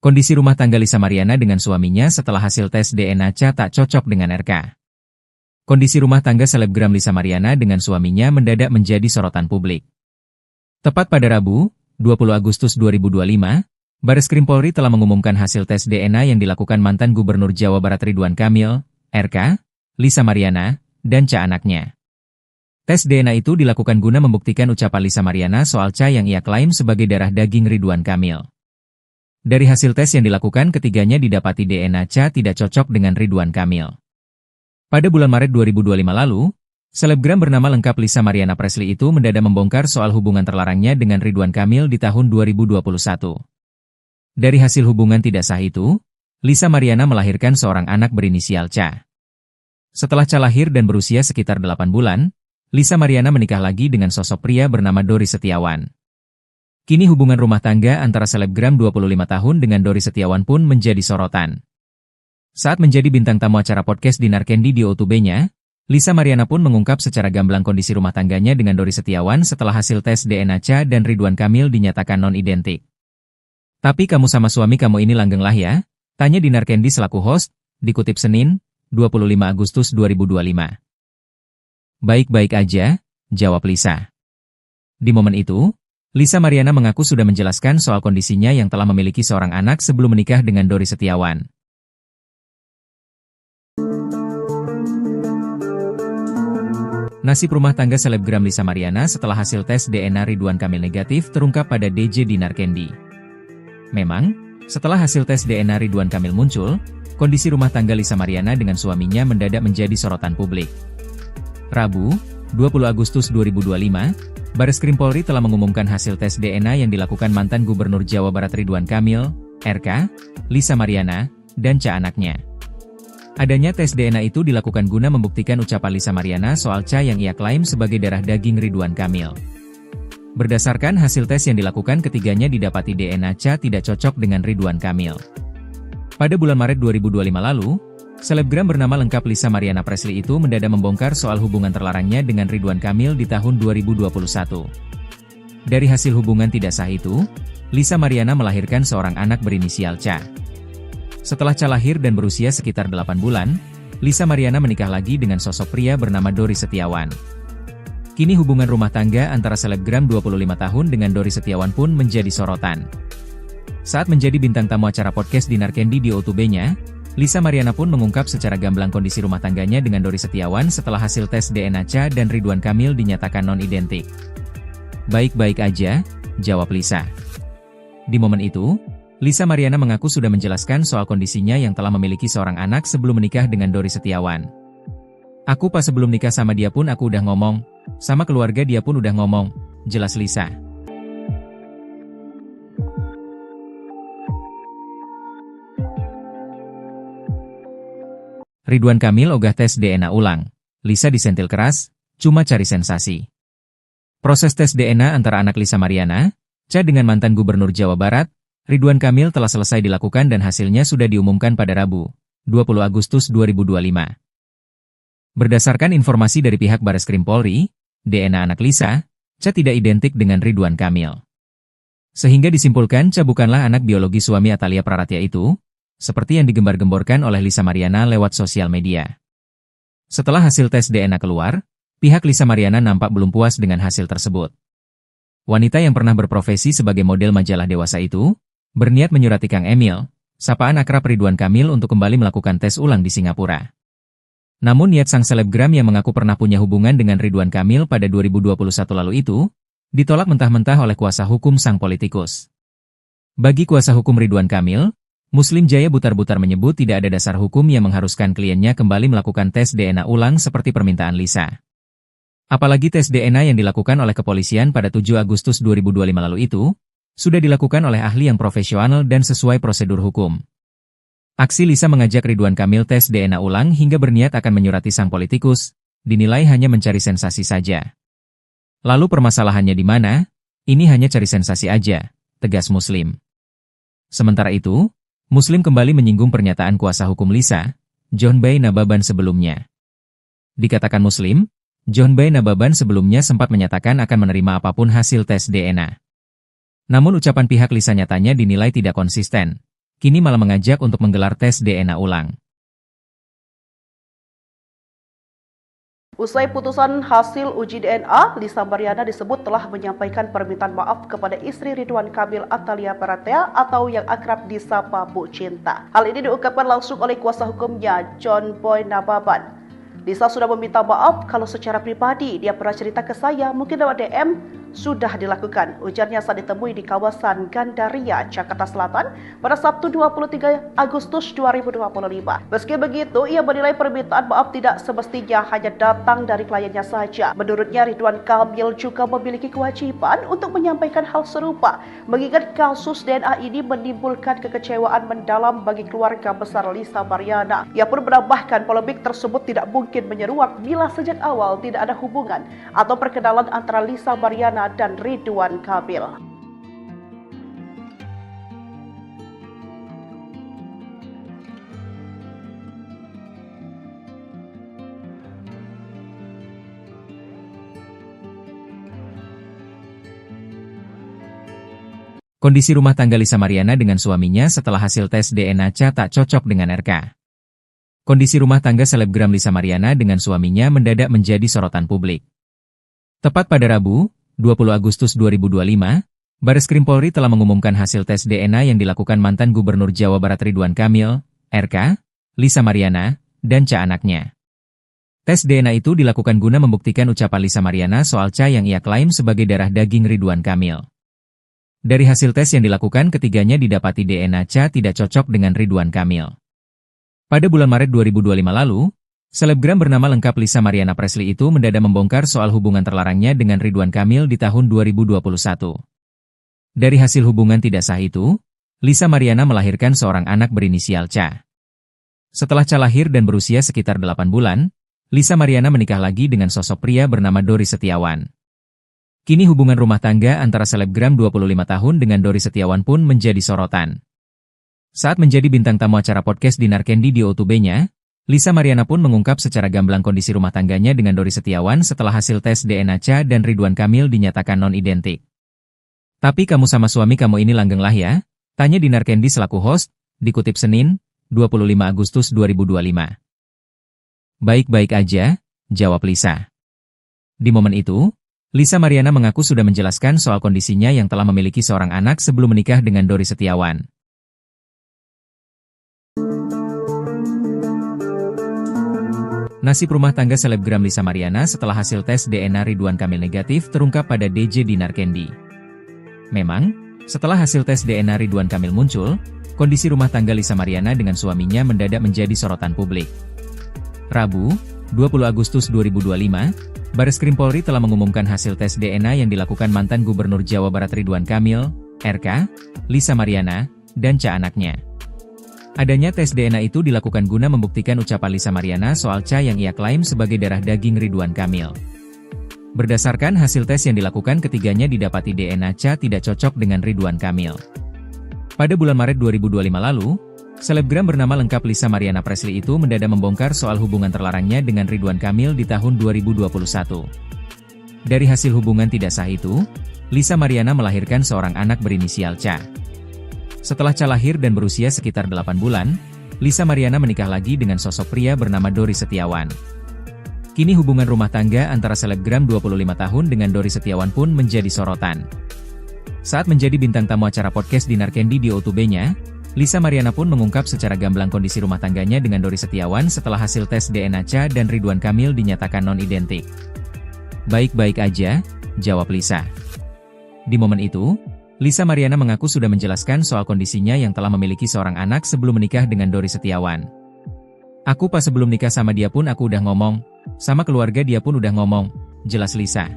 Kondisi rumah tangga Lisa Mariana dengan suaminya setelah hasil tes DNA Ca tak cocok dengan RK. Kondisi rumah tangga selebgram Lisa Mariana dengan suaminya mendadak menjadi sorotan publik. Tepat pada Rabu, 20 Agustus 2025, Bareskrim Polri telah mengumumkan hasil tes DNA yang dilakukan mantan Gubernur Jawa Barat Ridwan Kamil, RK, Lisa Mariana, dan Ca anaknya. Tes DNA itu dilakukan guna membuktikan ucapan Lisa Mariana soal Cha yang ia klaim sebagai darah daging Ridwan Kamil. Dari hasil tes yang dilakukan, ketiganya didapati DNA Cha tidak cocok dengan Ridwan Kamil. Pada bulan Maret 2025 lalu, selebgram bernama lengkap Lisa Mariana Presley itu mendadak membongkar soal hubungan terlarangnya dengan Ridwan Kamil di tahun 2021. Dari hasil hubungan tidak sah itu, Lisa Mariana melahirkan seorang anak berinisial Cha. Setelah Cha lahir dan berusia sekitar 8 bulan, Lisa Mariana menikah lagi dengan sosok pria bernama Dori Setiawan. Kini hubungan rumah tangga antara selebgram 25 tahun dengan Dori Setiawan pun menjadi sorotan. Saat menjadi bintang tamu acara podcast Dinar Candy di O2B-nya, Lisa Mariana pun mengungkap secara gamblang kondisi rumah tangganya dengan Dori Setiawan setelah hasil tes DNA Cha dan Ridwan Kamil dinyatakan non-identik. "Tapi kamu sama suami kamu ini langgeng lah ya?" tanya Dinar Candy selaku host, dikutip Senin, 25 Agustus 2025. "Baik-baik aja," jawab Lisa. Di momen itu, Lisa Mariana mengaku sudah menjelaskan soal kondisinya yang telah memiliki seorang anak sebelum menikah dengan Dori Setiawan. Nasib rumah tangga selebgram Lisa Mariana setelah hasil tes DNA Ridwan Kamil negatif terungkap pada DJ Dinar Candy. Memang, setelah hasil tes DNA Ridwan Kamil muncul, kondisi rumah tangga Lisa Mariana dengan suaminya mendadak menjadi sorotan publik. Rabu, 20 Agustus 2025, Bareskrim Polri telah mengumumkan hasil tes DNA yang dilakukan mantan Gubernur Jawa Barat Ridwan Kamil, RK, Lisa Mariana, dan Cha anaknya. Adanya tes DNA itu dilakukan guna membuktikan ucapan Lisa Mariana soal Cha yang ia klaim sebagai darah daging Ridwan Kamil. Berdasarkan hasil tes yang dilakukan, ketiganya didapati DNA Cha tidak cocok dengan Ridwan Kamil. Pada bulan Maret 2025 lalu, selebgram bernama lengkap Lisa Mariana Presley itu mendadak membongkar soal hubungan terlarangnya dengan Ridwan Kamil di tahun 2021. Dari hasil hubungan tidak sah itu, Lisa Mariana melahirkan seorang anak berinisial Cha. Setelah Cha lahir dan berusia sekitar 8 bulan, Lisa Mariana menikah lagi dengan sosok pria bernama Dori Setiawan. Kini hubungan rumah tangga antara selebgram 25 tahun dengan Dori Setiawan pun menjadi sorotan. Saat menjadi bintang tamu acara podcast Dinar Candy di O2B-nya, Lisa Mariana pun mengungkap secara gamblang kondisi rumah tangganya dengan Dori Setiawan setelah hasil tes DNA Cha dan Ridwan Kamil dinyatakan non-identik. "Baik-baik aja," jawab Lisa. Di momen itu, Lisa Mariana mengaku sudah menjelaskan soal kondisinya yang telah memiliki seorang anak sebelum menikah dengan Dori Setiawan. "Aku pas sebelum nikah sama dia pun aku udah ngomong, sama keluarga dia pun udah ngomong," jelas Lisa. Ridwan Kamil ogah tes DNA ulang. Lisa disentil keras, cuma cari sensasi. Proses tes DNA antara anak Lisa Mariana, Cha dengan mantan Gubernur Jawa Barat, Ridwan Kamil telah selesai dilakukan dan hasilnya sudah diumumkan pada Rabu, 20 Agustus 2025. Berdasarkan informasi dari pihak Bareskrim Polri, DNA anak Lisa, Cha tidak identik dengan Ridwan Kamil. Sehingga disimpulkan Cha bukanlah anak biologi suami Atalia Praratia itu, seperti yang digembar-gemborkan oleh Lisa Mariana lewat sosial media. Setelah hasil tes DNA keluar, pihak Lisa Mariana nampak belum puas dengan hasil tersebut. Wanita yang pernah berprofesi sebagai model majalah dewasa itu, berniat menyurati Kang Emil, sapaan akrab Ridwan Kamil untuk kembali melakukan tes ulang di Singapura. Namun niat sang selebgram yang mengaku pernah punya hubungan dengan Ridwan Kamil pada 2021 lalu itu, ditolak mentah-mentah oleh kuasa hukum sang politikus. Bagi kuasa hukum Ridwan Kamil, Muslim Jaya Butar-Butar menyebut tidak ada dasar hukum yang mengharuskan kliennya kembali melakukan tes DNA ulang seperti permintaan Lisa. Apalagi tes DNA yang dilakukan oleh kepolisian pada 7 Agustus 2025 lalu itu, sudah dilakukan oleh ahli yang profesional dan sesuai prosedur hukum. Aksi Lisa mengajak Ridwan Kamil tes DNA ulang hingga berniat akan menyurati sang politikus, dinilai hanya mencari sensasi saja. Lalu permasalahannya di mana? Ini hanya cari sensasi aja, tegas Muslim. Sementara itu, Muslim kembali menyinggung pernyataan kuasa hukum Lisa, John Bay Nababan sebelumnya. Dikatakan Muslim, John Bay Nababan sebelumnya sempat menyatakan akan menerima apapun hasil tes DNA. Namun ucapan pihak Lisa nyatanya dinilai tidak konsisten, kini malah mengajak untuk menggelar tes DNA ulang. Usai putusan hasil uji DNA, Lisa Mariana disebut telah menyampaikan permintaan maaf kepada istri Ridwan Kamil Atalia Praratia atau yang akrab disapa Bu Cinta. Hal ini diungkapkan langsung oleh kuasa hukumnya John Boy Nababan. Lisa sudah meminta maaf kalau secara pribadi dia pernah cerita ke saya, mungkin lewat DM, sudah dilakukan. Ujarnya saat ditemui di kawasan Gandaria, Jakarta Selatan pada Sabtu 23 Agustus 2025. Meski begitu, ia menilai permintaan maaf tidak semestinya hanya datang dari kliennya saja. Menurutnya, Ridwan Kamil juga memiliki kewajiban untuk menyampaikan hal serupa, mengingat kasus DNA ini menimbulkan kekecewaan mendalam bagi keluarga besar Lisa Mariana. Ia pun menambahkan polemik tersebut tidak mungkin menyeruak bila sejak awal tidak ada hubungan atau perkenalan antara Lisa Mariana dan Ridwan Kamil. Kondisi rumah tangga Lisa Mariana dengan suaminya setelah hasil tes DNA Cha tak cocok dengan RK. Kondisi rumah tangga selebgram Lisa Mariana dengan suaminya mendadak menjadi sorotan publik. Tepat pada Rabu, 20 Agustus 2025, Bareskrim Polri telah mengumumkan hasil tes DNA yang dilakukan mantan Gubernur Jawa Barat Ridwan Kamil, RK, Lisa Mariana, dan Cha anaknya. Tes DNA itu dilakukan guna membuktikan ucapan Lisa Mariana soal Cha yang ia klaim sebagai darah daging Ridwan Kamil. Dari hasil tes yang dilakukan, ketiganya didapati DNA Cha tidak cocok dengan Ridwan Kamil. Pada bulan Maret 2025 lalu, selebgram bernama lengkap Lisa Mariana Presley itu mendadak membongkar soal hubungan terlarangnya dengan Ridwan Kamil di tahun 2021. Dari hasil hubungan tidak sah itu, Lisa Mariana melahirkan seorang anak berinisial Cha. Setelah Cha lahir dan berusia sekitar 8 bulan, Lisa Mariana menikah lagi dengan sosok pria bernama Dori Setiawan. Kini hubungan rumah tangga antara selebgram 25 tahun dengan Dori Setiawan pun menjadi sorotan. Saat menjadi bintang tamu acara podcast Dinar Candy di O2B-nya, Lisa Mariana pun mengungkap secara gamblang kondisi rumah tangganya dengan Dori Setiawan setelah hasil tes DNA Cha dan Ridwan Kamil dinyatakan non-identik. Tapi kamu sama suami kamu ini langgeng lah ya? Tanya Dinar Candy selaku host, dikutip Senin, 25 Agustus 2025. Baik-baik aja, jawab Lisa. Di momen itu, Lisa Mariana mengaku sudah menjelaskan soal kondisinya yang telah memiliki seorang anak sebelum menikah dengan Dori Setiawan. Nasib rumah tangga selebgram Lisa Mariana setelah hasil tes DNA Ridwan Kamil negatif terungkap pada DJ Dinar Candy. Memang, setelah hasil tes DNA Ridwan Kamil muncul, kondisi rumah tangga Lisa Mariana dengan suaminya mendadak menjadi sorotan publik. Rabu, 20 Agustus 2025, Bareskrim Polri telah mengumumkan hasil tes DNA yang dilakukan mantan Gubernur Jawa Barat Ridwan Kamil, RK, Lisa Mariana, dan Cha anaknya. Adanya tes DNA itu dilakukan guna membuktikan ucapan Lisa Mariana soal Cha yang ia klaim sebagai darah daging Ridwan Kamil. Berdasarkan hasil tes yang dilakukan, ketiganya didapati DNA Cha tidak cocok dengan Ridwan Kamil. Pada bulan Maret 2025 lalu, selebgram bernama lengkap Lisa Mariana Presley itu mendadak membongkar soal hubungan terlarangnya dengan Ridwan Kamil di tahun 2021. Dari hasil hubungan tidak sah itu, Lisa Mariana melahirkan seorang anak berinisial Cha. Setelah Cha lahir dan berusia sekitar 8 bulan, Lisa Mariana menikah lagi dengan sosok pria bernama Dori Setiawan. Kini hubungan rumah tangga antara selebgram 25 tahun dengan Dori Setiawan pun menjadi sorotan. Saat menjadi bintang tamu acara podcast Dinar Candy di O2B-nya, Lisa Mariana pun mengungkap secara gamblang kondisi rumah tangganya dengan Dori Setiawan setelah hasil tes DNA Cha dan Ridwan Kamil dinyatakan non-identik. Baik-baik aja, jawab Lisa. Di momen itu, Lisa Mariana mengaku sudah menjelaskan soal kondisinya yang telah memiliki seorang anak sebelum menikah dengan Dori Setiawan. Aku pas sebelum nikah sama dia pun aku udah ngomong, sama keluarga dia pun udah ngomong, jelas Lisa.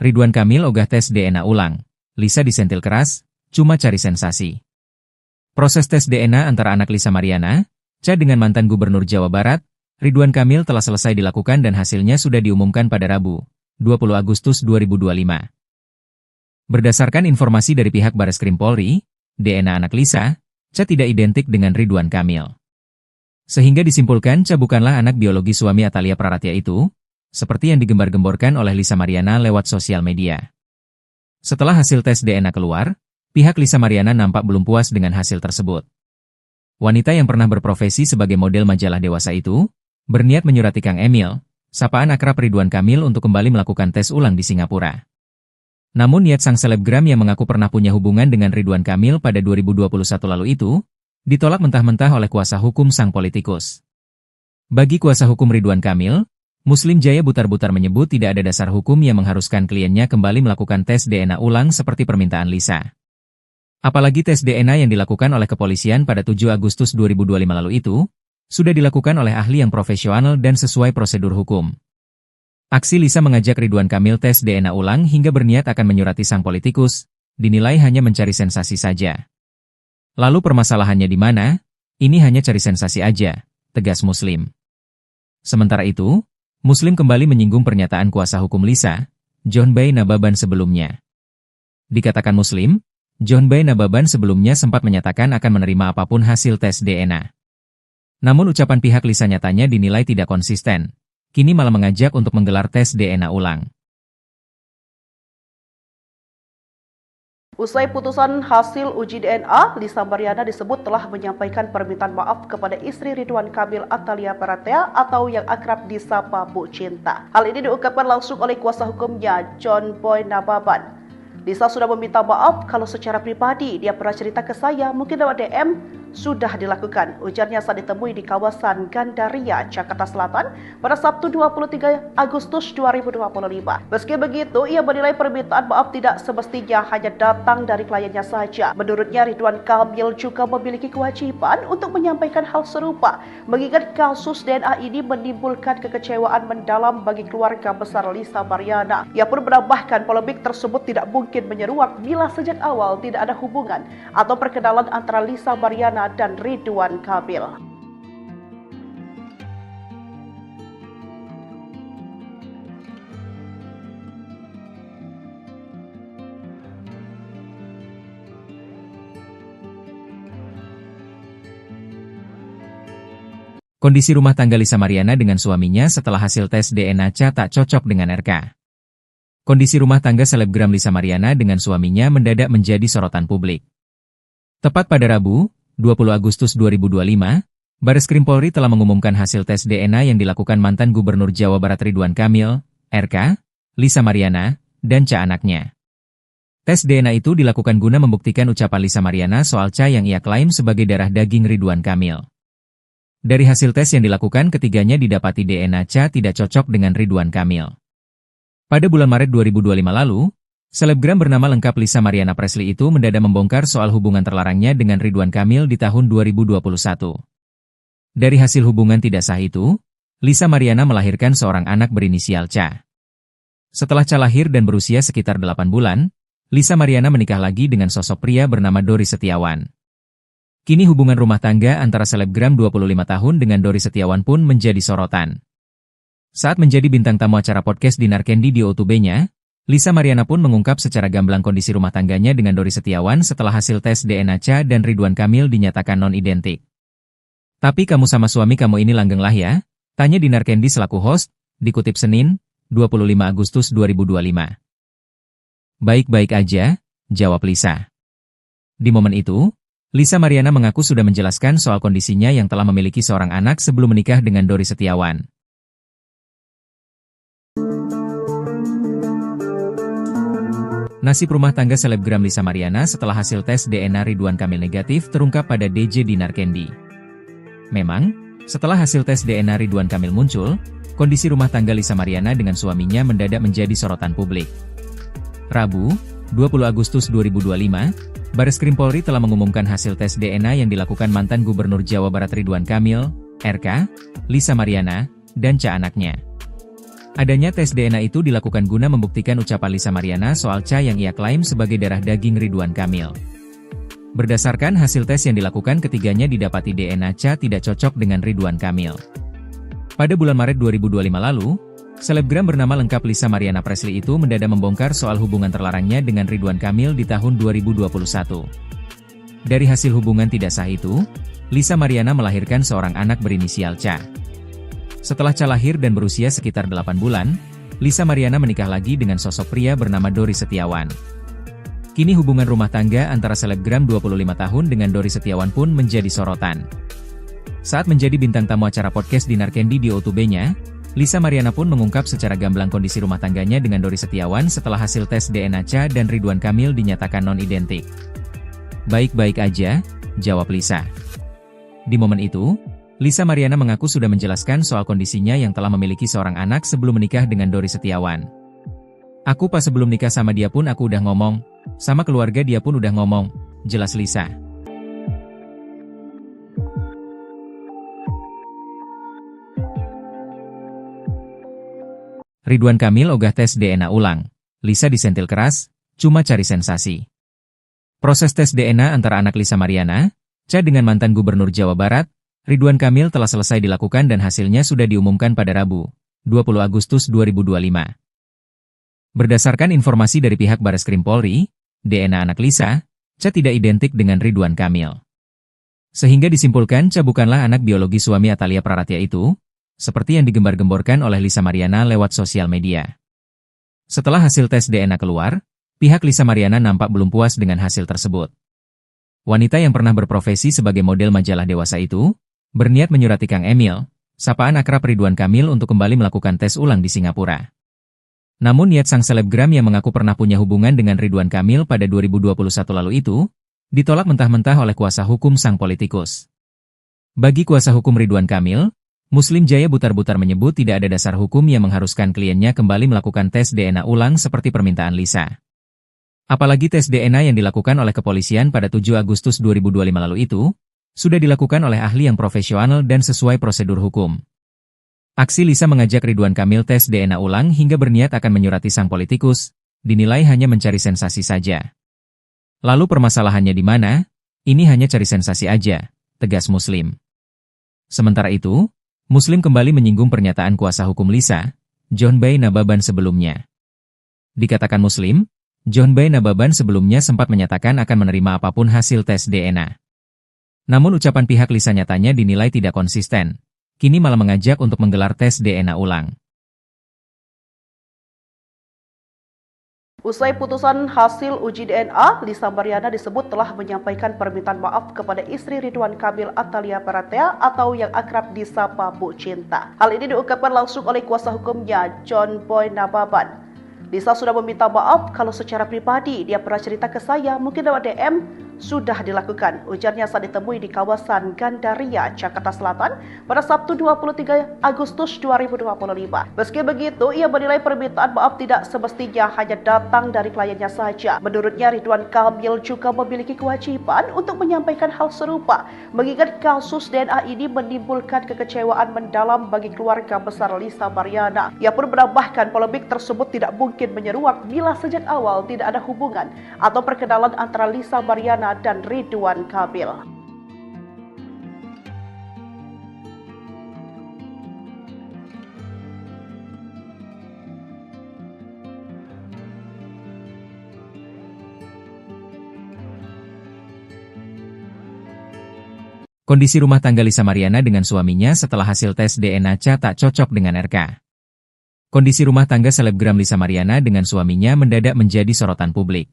Ridwan Kamil ogah tes DNA ulang, Lisa disentil keras, cuma cari sensasi. Proses tes DNA antara anak Lisa Mariana, Cha dengan mantan Gubernur Jawa Barat, Ridwan Kamil telah selesai dilakukan dan hasilnya sudah diumumkan pada Rabu, 20 Agustus 2025. Berdasarkan informasi dari pihak Bareskrim Polri, DNA anak Lisa, Cha tidak identik dengan Ridwan Kamil. Sehingga disimpulkan Cha bukanlah anak biologi suami Atalia Praratia itu, seperti yang digembar-gemborkan oleh Lisa Mariana lewat sosial media. Setelah hasil tes DNA keluar, pihak Lisa Mariana nampak belum puas dengan hasil tersebut. Wanita yang pernah berprofesi sebagai model majalah dewasa itu, berniat menyurati Kang Emil, sapaan akrab Ridwan Kamil untuk kembali melakukan tes ulang di Singapura. Namun niat sang selebgram yang mengaku pernah punya hubungan dengan Ridwan Kamil pada 2021 lalu itu, ditolak mentah-mentah oleh kuasa hukum sang politikus. Bagi kuasa hukum Ridwan Kamil, Muslim Jaya Butar-Butar menyebut tidak ada dasar hukum yang mengharuskan kliennya kembali melakukan tes DNA ulang seperti permintaan Lisa. Apalagi tes DNA yang dilakukan oleh kepolisian pada 7 Agustus 2025 lalu itu, sudah dilakukan oleh ahli yang profesional dan sesuai prosedur hukum. Aksi Lisa mengajak Ridwan Kamil tes DNA ulang hingga berniat akan menyurati sang politikus, dinilai hanya mencari sensasi saja. Lalu permasalahannya di mana? Ini hanya cari sensasi aja, tegas Muslim. Sementara itu, Muslim kembali menyinggung pernyataan kuasa hukum Lisa, John Bay Nababan sebelumnya. Dikatakan Muslim, John Bay Nababan sebelumnya sempat menyatakan akan menerima apapun hasil tes DNA. Namun ucapan pihak Lisa nyatanya dinilai tidak konsisten. Kini malah mengajak untuk menggelar tes DNA ulang. Usai putusan hasil uji DNA, Lisa Mariana disebut telah menyampaikan permintaan maaf kepada istri Ridwan Kamil Atalia Baratea atau yang akrab disapa Bu Cinta. Hal ini diungkapkan langsung oleh kuasa hukumnya, John Boy Nababan. Lisa sudah meminta maaf kalau secara pribadi dia pernah cerita ke saya, mungkin lewat DM, sudah dilakukan. Ujarnya saat ditemui di kawasan Gandaria, Jakarta Selatan pada Sabtu 23 Agustus 2025. Meski begitu, ia menilai permintaan maaf tidak semestinya hanya datang dari kliennya saja. Menurutnya, Ridwan Kamil juga memiliki kewajiban untuk menyampaikan hal serupa, mengingat kasus DNA ini menimbulkan kekecewaan mendalam bagi keluarga besar Lisa Mariana. Ia pun menambahkan polemik tersebut tidak mungkin menyeruak bila sejak awal tidak ada hubungan atau perkenalan antara Lisa Mariana dan Ridwan Kamil. Kondisi rumah tangga Lisa Mariana dengan suaminya setelah hasil tes DNA tak cocok dengan RK. Kondisi rumah tangga selebgram Lisa Mariana dengan suaminya mendadak menjadi sorotan publik. Tepat pada Rabu, 20 Agustus 2025, Bareskrim Polri telah mengumumkan hasil tes DNA yang dilakukan mantan Gubernur Jawa Barat Ridwan Kamil, RK, Lisa Mariana, dan anaknya. Tes DNA itu dilakukan guna membuktikan ucapan Lisa Mariana soal yang ia klaim sebagai darah daging Ridwan Kamil. Dari hasil tes yang dilakukan, ketiganya didapati DNA tidak cocok dengan Ridwan Kamil. Pada bulan Maret 2025 lalu, selebgram bernama lengkap Lisa Mariana Presley itu mendadak membongkar soal hubungan terlarangnya dengan Ridwan Kamil di tahun 2021. Dari hasil hubungan tidak sah itu, Lisa Mariana melahirkan seorang anak berinisial Ca. Setelah Ca lahir dan berusia sekitar 8 bulan, Lisa Mariana menikah lagi dengan sosok pria bernama Dori Setiawan. Kini hubungan rumah tangga antara selebgram 25 tahun dengan Dori Setiawan pun menjadi sorotan. Saat menjadi bintang tamu acara podcast Dinar Candy di O2B-nya, Lisa Mariana pun mengungkap secara gamblang kondisi rumah tangganya dengan Dori Setiawan setelah hasil tes DNA Ca dan Ridwan Kamil dinyatakan non-identik. Tapi kamu sama suami kamu ini langgeng lah ya? Tanya Dinar Candy selaku host, dikutip Senin, 25 Agustus 2025. Baik-baik aja, jawab Lisa. Di momen itu, Lisa Mariana mengaku sudah menjelaskan soal kondisinya yang telah memiliki seorang anak sebelum menikah dengan Dori Setiawan. Nasib rumah tangga selebgram Lisa Mariana setelah hasil tes DNA Ridwan Kamil negatif terungkap pada DJ Dinar Candy. Memang, setelah hasil tes DNA Ridwan Kamil muncul, kondisi rumah tangga Lisa Mariana dengan suaminya mendadak menjadi sorotan publik. Rabu, 20 Agustus 2025, Bareskrim Polri telah mengumumkan hasil tes DNA yang dilakukan mantan Gubernur Jawa Barat Ridwan Kamil, RK, Lisa Mariana, dan anaknya. Adanya tes DNA itu dilakukan guna membuktikan ucapan Lisa Mariana soal yang ia klaim sebagai darah daging Ridwan Kamil. Berdasarkan hasil tes yang dilakukan, ketiganya didapati DNA tidak cocok dengan Ridwan Kamil. Pada bulan Maret 2025 lalu, selebgram bernama lengkap Lisa Mariana Presley itu mendadak membongkar soal hubungan terlarangnya dengan Ridwan Kamil di tahun 2021. Dari hasil hubungan tidak sah itu, Lisa Mariana melahirkan seorang anak berinisial Ca. Setelah Ca lahir dan berusia sekitar 8 bulan, Lisa Mariana menikah lagi dengan sosok pria bernama Dori Setiawan. Kini hubungan rumah tangga antara selebgram 25 tahun dengan Dori Setiawan pun menjadi sorotan. Saat menjadi bintang tamu acara podcast Dinar Candy di O2B-nya, Lisa Mariana pun mengungkap secara gamblang kondisi rumah tangganya dengan Dori Setiawan setelah hasil tes DNA Cha dan Ridwan Kamil dinyatakan non-identik. "Baik-baik aja," jawab Lisa. Di momen itu, Lisa Mariana mengaku sudah menjelaskan soal kondisinya yang telah memiliki seorang anak sebelum menikah dengan Dori Setiawan. "Aku pas sebelum nikah sama dia pun aku udah ngomong, sama keluarga dia pun udah ngomong," jelas Lisa. Ridwan Kamil ogah tes DNA ulang. Lisa disentil keras, cuma cari sensasi. Proses tes DNA antara anak Lisa Mariana, Cha dengan mantan Gubernur Jawa Barat, Ridwan Kamil telah selesai dilakukan dan hasilnya sudah diumumkan pada Rabu, 20 Agustus 2025. Berdasarkan informasi dari pihak Bareskrim Polri, DNA anak Lisa, Cha tidak identik dengan Ridwan Kamil. Sehingga disimpulkan Cha bukanlah anak biologi suami Atalia Praratya itu, seperti yang digembar-gemborkan oleh Lisa Mariana lewat sosial media. Setelah hasil tes DNA keluar, pihak Lisa Mariana nampak belum puas dengan hasil tersebut. Wanita yang pernah berprofesi sebagai model majalah dewasa itu, berniat menyurati Kang Emil, sapaan akrab Ridwan Kamil untuk kembali melakukan tes ulang di Singapura. Namun niat sang selebgram yang mengaku pernah punya hubungan dengan Ridwan Kamil pada 2021 lalu itu, ditolak mentah-mentah oleh kuasa hukum sang politikus. Bagi kuasa hukum Ridwan Kamil, Muslim Jaya butar-butar menyebut tidak ada dasar hukum yang mengharuskan kliennya kembali melakukan tes DNA ulang seperti permintaan Lisa. Apalagi tes DNA yang dilakukan oleh kepolisian pada 7 Agustus 2025 lalu itu, sudah dilakukan oleh ahli yang profesional dan sesuai prosedur hukum. Aksi Lisa mengajak Ridwan Kamil tes DNA ulang hingga berniat akan menyurati sang politikus, dinilai hanya mencari sensasi saja. Lalu permasalahannya di mana? Ini hanya cari sensasi aja, tegas Muslim. Sementara itu, Muslim kembali menyinggung pernyataan kuasa hukum Lisa, John Bay Nababan sebelumnya. Dikatakan Muslim, John Bay Nababan sebelumnya sempat menyatakan akan menerima apapun hasil tes DNA. Namun ucapan pihak Lisa nyatanya dinilai tidak konsisten, kini malah mengajak untuk menggelar tes DNA ulang. Usai putusan hasil uji DNA, Lisa Mariana disebut telah menyampaikan permintaan maaf kepada istri Ridwan Kamil Atalia Praratya atau yang akrab disapa Bu Cinta. Hal ini diungkapkan langsung oleh kuasa hukumnya, John Boy Nababan. Lisa sudah meminta maaf kalau secara pribadi dia pernah cerita ke saya, mungkin lewat DM, sudah dilakukan. Ujarnya saat ditemui di kawasan Gandaria, Jakarta Selatan pada Sabtu 23 Agustus 2025. Meski begitu, ia menilai permintaan maaf tidak semestinya hanya datang dari kliennya saja. Menurutnya, Ridwan Kamil juga memiliki kewajiban untuk menyampaikan hal serupa, mengingat kasus DNA ini menimbulkan kekecewaan mendalam bagi keluarga besar Lisa Mariana. Ia pun menambahkan polemik tersebut tidak mungkin menyeruak bila sejak awal tidak ada hubungan atau perkenalan antara Lisa Mariana dan Ridwan Kamil. Kondisi rumah tangga Lisa Mariana dengan suaminya setelah hasil tes DNA Cha tak cocok dengan RK. Kondisi rumah tangga selebgram Lisa Mariana dengan suaminya mendadak menjadi sorotan publik.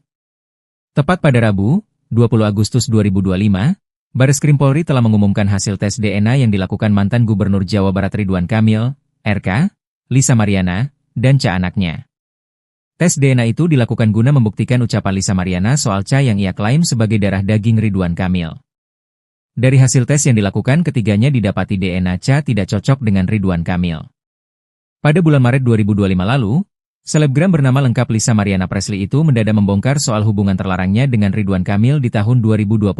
Tepat pada Rabu, 20 Agustus 2025, Bareskrim Polri telah mengumumkan hasil tes DNA yang dilakukan mantan Gubernur Jawa Barat Ridwan Kamil, RK, Lisa Mariana, dan Cha anaknya. Tes DNA itu dilakukan guna membuktikan ucapan Lisa Mariana soal Cha yang ia klaim sebagai darah daging Ridwan Kamil. Dari hasil tes yang dilakukan, ketiganya didapati DNA Cha tidak cocok dengan Ridwan Kamil. Pada bulan Maret 2025 lalu, selebgram bernama lengkap Lisa Mariana Presley itu mendadak membongkar soal hubungan terlarangnya dengan Ridwan Kamil di tahun 2021.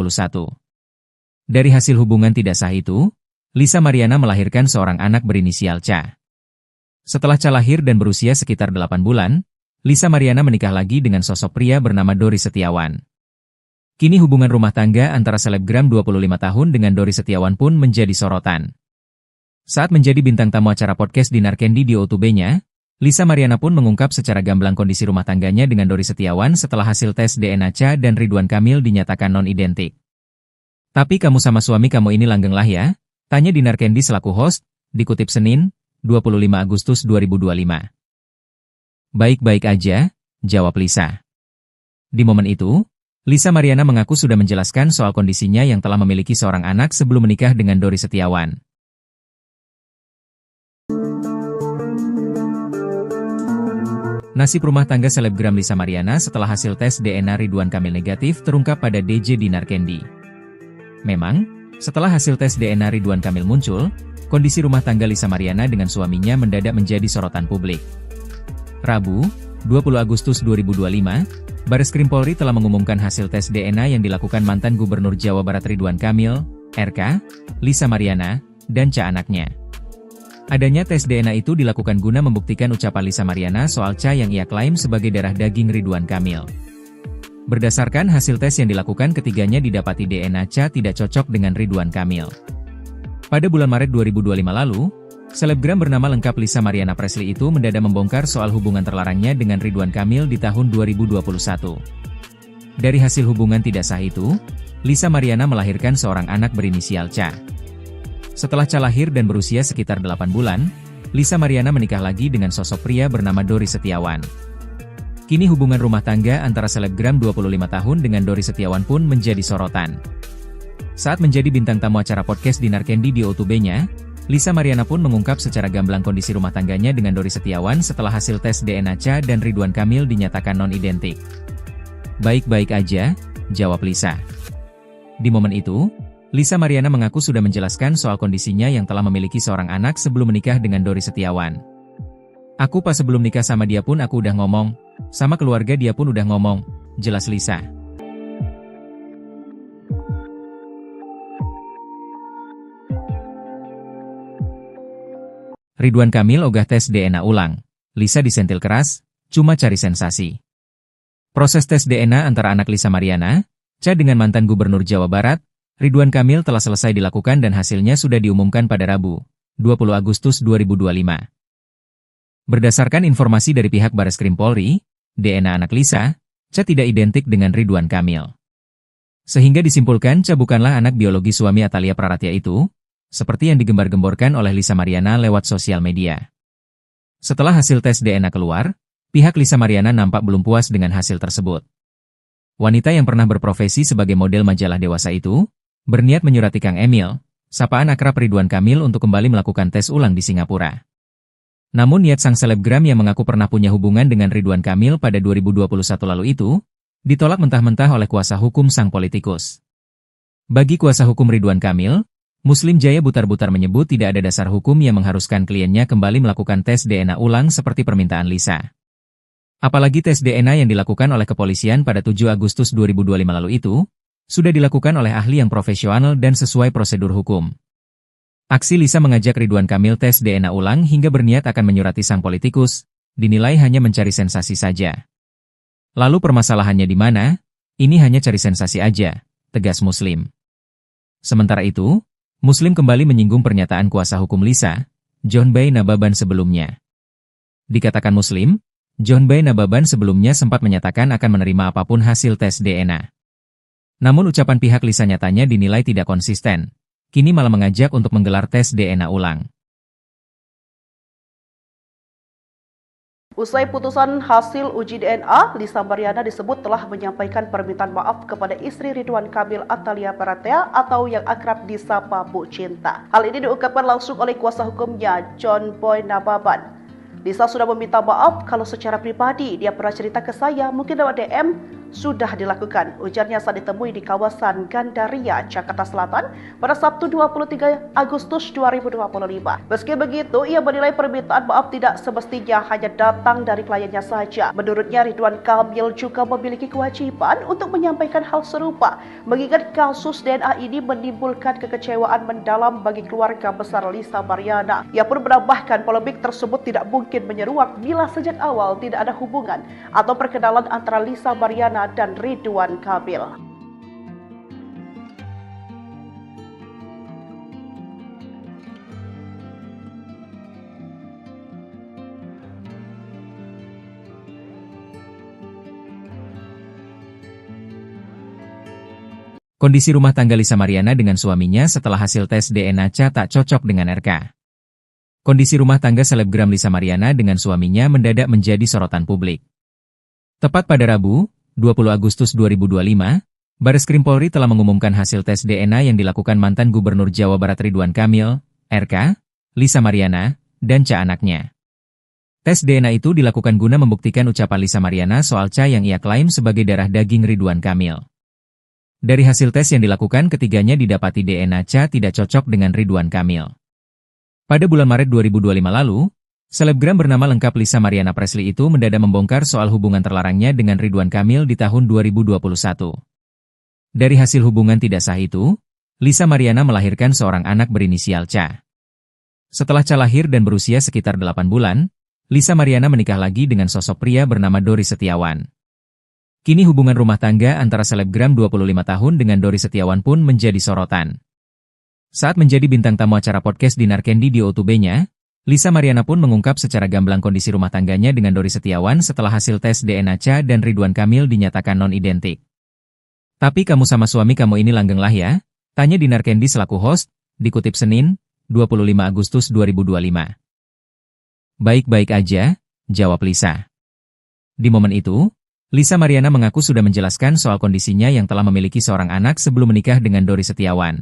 Dari hasil hubungan tidak sah itu, Lisa Mariana melahirkan seorang anak berinisial Cha. Setelah Cha lahir dan berusia sekitar 8 bulan, Lisa Mariana menikah lagi dengan sosok pria bernama Dori Setiawan. Kini hubungan rumah tangga antara selebgram 25 tahun dengan Dori Setiawan pun menjadi sorotan. Saat menjadi bintang tamu acara podcast Dinar Candy di O2B-nya, Lisa Mariana pun mengungkap secara gamblang kondisi rumah tangganya dengan Dori Setiawan setelah hasil tes DNA Cha dan Ridwan Kamil dinyatakan non-identik. "Tapi kamu sama suami kamu ini langgeng lah ya?" tanya Dinar Candy selaku host, dikutip Senin, 25 Agustus 2025. "Baik-baik aja," jawab Lisa. Di momen itu, Lisa Mariana mengaku sudah menjelaskan soal kondisinya yang telah memiliki seorang anak sebelum menikah dengan Dori Setiawan. Nasib rumah tangga selebgram Lisa Mariana setelah hasil tes DNA Ridwan Kamil negatif terungkap pada DJ Dinar Candy. Memang, setelah hasil tes DNA Ridwan Kamil muncul, kondisi rumah tangga Lisa Mariana dengan suaminya mendadak menjadi sorotan publik. Rabu, 20 Agustus 2025, Bareskrim Polri telah mengumumkan hasil tes DNA yang dilakukan mantan Gubernur Jawa Barat Ridwan Kamil, RK, Lisa Mariana, dan Ca anaknya. Adanya tes DNA itu dilakukan guna membuktikan ucapan Lisa Mariana soal Ca yang ia klaim sebagai darah daging Ridwan Kamil. Berdasarkan hasil tes yang dilakukan, ketiganya didapati DNA Ca tidak cocok dengan Ridwan Kamil. Pada bulan Maret 2025 lalu, selebgram bernama lengkap Lisa Mariana Presley itu mendadak membongkar soal hubungan terlarangnya dengan Ridwan Kamil di tahun 2021. Dari hasil hubungan tidak sah itu, Lisa Mariana melahirkan seorang anak berinisial Ca. Setelah Ca lahir dan berusia sekitar 8 bulan, Lisa Mariana menikah lagi dengan sosok pria bernama Dori Setiawan. Kini hubungan rumah tangga antara selebgram 25 tahun dengan Dori Setiawan pun menjadi sorotan. Saat menjadi bintang tamu acara podcast Dinar Candy di O2B-nya, Lisa Mariana pun mengungkap secara gamblang kondisi rumah tangganya dengan Dori Setiawan setelah hasil tes DNA Ca dan Ridwan Kamil dinyatakan non-identik. "Baik-baik aja," jawab Lisa. Di momen itu, Lisa Mariana mengaku sudah menjelaskan soal kondisinya yang telah memiliki seorang anak sebelum menikah dengan Dori Setiawan. "Aku pas sebelum nikah sama dia pun aku udah ngomong, sama keluarga dia pun udah ngomong," jelas Lisa. Ridwan Kamil ogah tes DNA ulang. Lisa disentil keras, cuma cari sensasi. Proses tes DNA antara anak Lisa Mariana, Ca dengan mantan Gubernur Jawa Barat, Ridwan Kamil telah selesai dilakukan dan hasilnya sudah diumumkan pada Rabu, 20 Agustus 2025. Berdasarkan informasi dari pihak Bareskrim Polri, DNA anak Lisa, Ca tidak identik dengan Ridwan Kamil. Sehingga disimpulkan Ca bukanlah anak biologi suami Atalia Praratia itu, seperti yang digembar-gemborkan oleh Lisa Mariana lewat sosial media. Setelah hasil tes DNA keluar, pihak Lisa Mariana nampak belum puas dengan hasil tersebut. Wanita yang pernah berprofesi sebagai model majalah dewasa itu, berniat menyurati Kang Emil, sapaan akrab Ridwan Kamil untuk kembali melakukan tes ulang di Singapura. Namun niat sang selebgram yang mengaku pernah punya hubungan dengan Ridwan Kamil pada 2021 lalu itu, ditolak mentah-mentah oleh kuasa hukum sang politikus. Bagi kuasa hukum Ridwan Kamil, Muslim Jaya Butar-Butar menyebut tidak ada dasar hukum yang mengharuskan kliennya kembali melakukan tes DNA ulang seperti permintaan Lisa. Apalagi tes DNA yang dilakukan oleh kepolisian pada 7 Agustus 2025 lalu itu, sudah dilakukan oleh ahli yang profesional dan sesuai prosedur hukum. Aksi Lisa mengajak Ridwan Kamil tes DNA ulang hingga berniat akan menyurati sang politikus, dinilai hanya mencari sensasi saja. Lalu permasalahannya di mana? Ini hanya cari sensasi aja, tegas Muslim. Sementara itu, Muslim kembali menyinggung pernyataan kuasa hukum Lisa, John Bay Nababan sebelumnya. Dikatakan Muslim, John Bay Nababan sebelumnya sempat menyatakan akan menerima apapun hasil tes DNA. Namun ucapan pihak Lisa nyatanya dinilai tidak konsisten, kini malah mengajak untuk menggelar tes DNA ulang. Usai putusan hasil uji DNA, Lisa Mariana disebut telah menyampaikan permintaan maaf kepada istri Ridwan Kamil Atalia Praratia atau yang akrab disapa Bu Cinta. Hal ini diungkapkan langsung oleh kuasa hukumnya, John Boy Nababan. Lisa sudah meminta maaf kalau secara pribadi dia pernah cerita ke saya, mungkin lewat DM, sudah dilakukan, ujarnya saat ditemui di kawasan Gandaria, Jakarta Selatan pada Sabtu 23 Agustus 2025. Meski begitu, ia menilai permintaan maaf tidak semestinya hanya datang dari kliennya saja. Menurutnya, Ridwan Kamil juga memiliki kewajiban untuk menyampaikan hal serupa, mengingat kasus DNA ini menimbulkan kekecewaan mendalam bagi keluarga besar Lisa Mariana. Ia pun menambahkan polemik tersebut tidak mungkin menyeruak bila sejak awal tidak ada hubungan atau perkenalan antara Lisa Mariana dan Ridwan Kamil. Kondisi rumah tangga Lisa Mariana dengan suaminya setelah hasil tes DNA Ca tak cocok dengan RK. Kondisi rumah tangga selebgram Lisa Mariana dengan suaminya mendadak menjadi sorotan publik. Tepat pada Rabu, 20 Agustus 2025, Bareskrim Polri telah mengumumkan hasil tes DNA yang dilakukan mantan Gubernur Jawa Barat Ridwan Kamil, RK, Lisa Mariana, dan Ca anaknya. Tes DNA itu dilakukan guna membuktikan ucapan Lisa Mariana soal Cha yang ia klaim sebagai darah daging Ridwan Kamil. Dari hasil tes yang dilakukan, ketiganya didapati DNA Cha tidak cocok dengan Ridwan Kamil. Pada bulan Maret 2025 lalu, selebgram bernama lengkap Lisa Mariana Presley itu mendadak membongkar soal hubungan terlarangnya dengan Ridwan Kamil di tahun 2021. Dari hasil hubungan tidak sah itu, Lisa Mariana melahirkan seorang anak berinisial Cha. Setelah Cha lahir dan berusia sekitar 8 bulan, Lisa Mariana menikah lagi dengan sosok pria bernama Dori Setiawan. Kini hubungan rumah tangga antara selebgram 25 tahun dengan Dori Setiawan pun menjadi sorotan. Saat menjadi bintang tamu acara podcast Dinar Candy di O2B-nya, Lisa Mariana pun mengungkap secara gamblang kondisi rumah tangganya dengan Dori Setiawan setelah hasil tes DNA Cha dan Ridwan Kamil dinyatakan non-identik. "Tapi kamu sama suami kamu ini langgeng lah ya?" tanya Dinar Candy selaku host, dikutip Senin, 25 Agustus 2025. "Baik-baik aja," jawab Lisa. Di momen itu, Lisa Mariana mengaku sudah menjelaskan soal kondisinya yang telah memiliki seorang anak sebelum menikah dengan Dori Setiawan.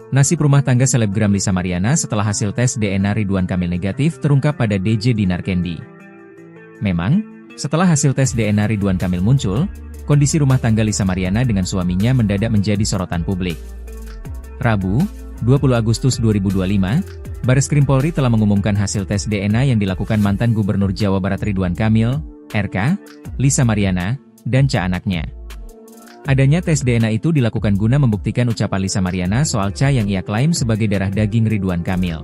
Nasib rumah tangga selebgram Lisa Mariana setelah hasil tes DNA Ridwan Kamil negatif terungkap pada DJ Dinar Candy. Memang, setelah hasil tes DNA Ridwan Kamil muncul, kondisi rumah tangga Lisa Mariana dengan suaminya mendadak menjadi sorotan publik. Rabu, 20 Agustus 2025, Bareskrim Polri telah mengumumkan hasil tes DNA yang dilakukan mantan Gubernur Jawa Barat Ridwan Kamil, RK, Lisa Mariana, dan Cha anaknya. Adanya tes DNA itu dilakukan guna membuktikan ucapan Lisa Mariana soal Cha yang ia klaim sebagai darah daging Ridwan Kamil.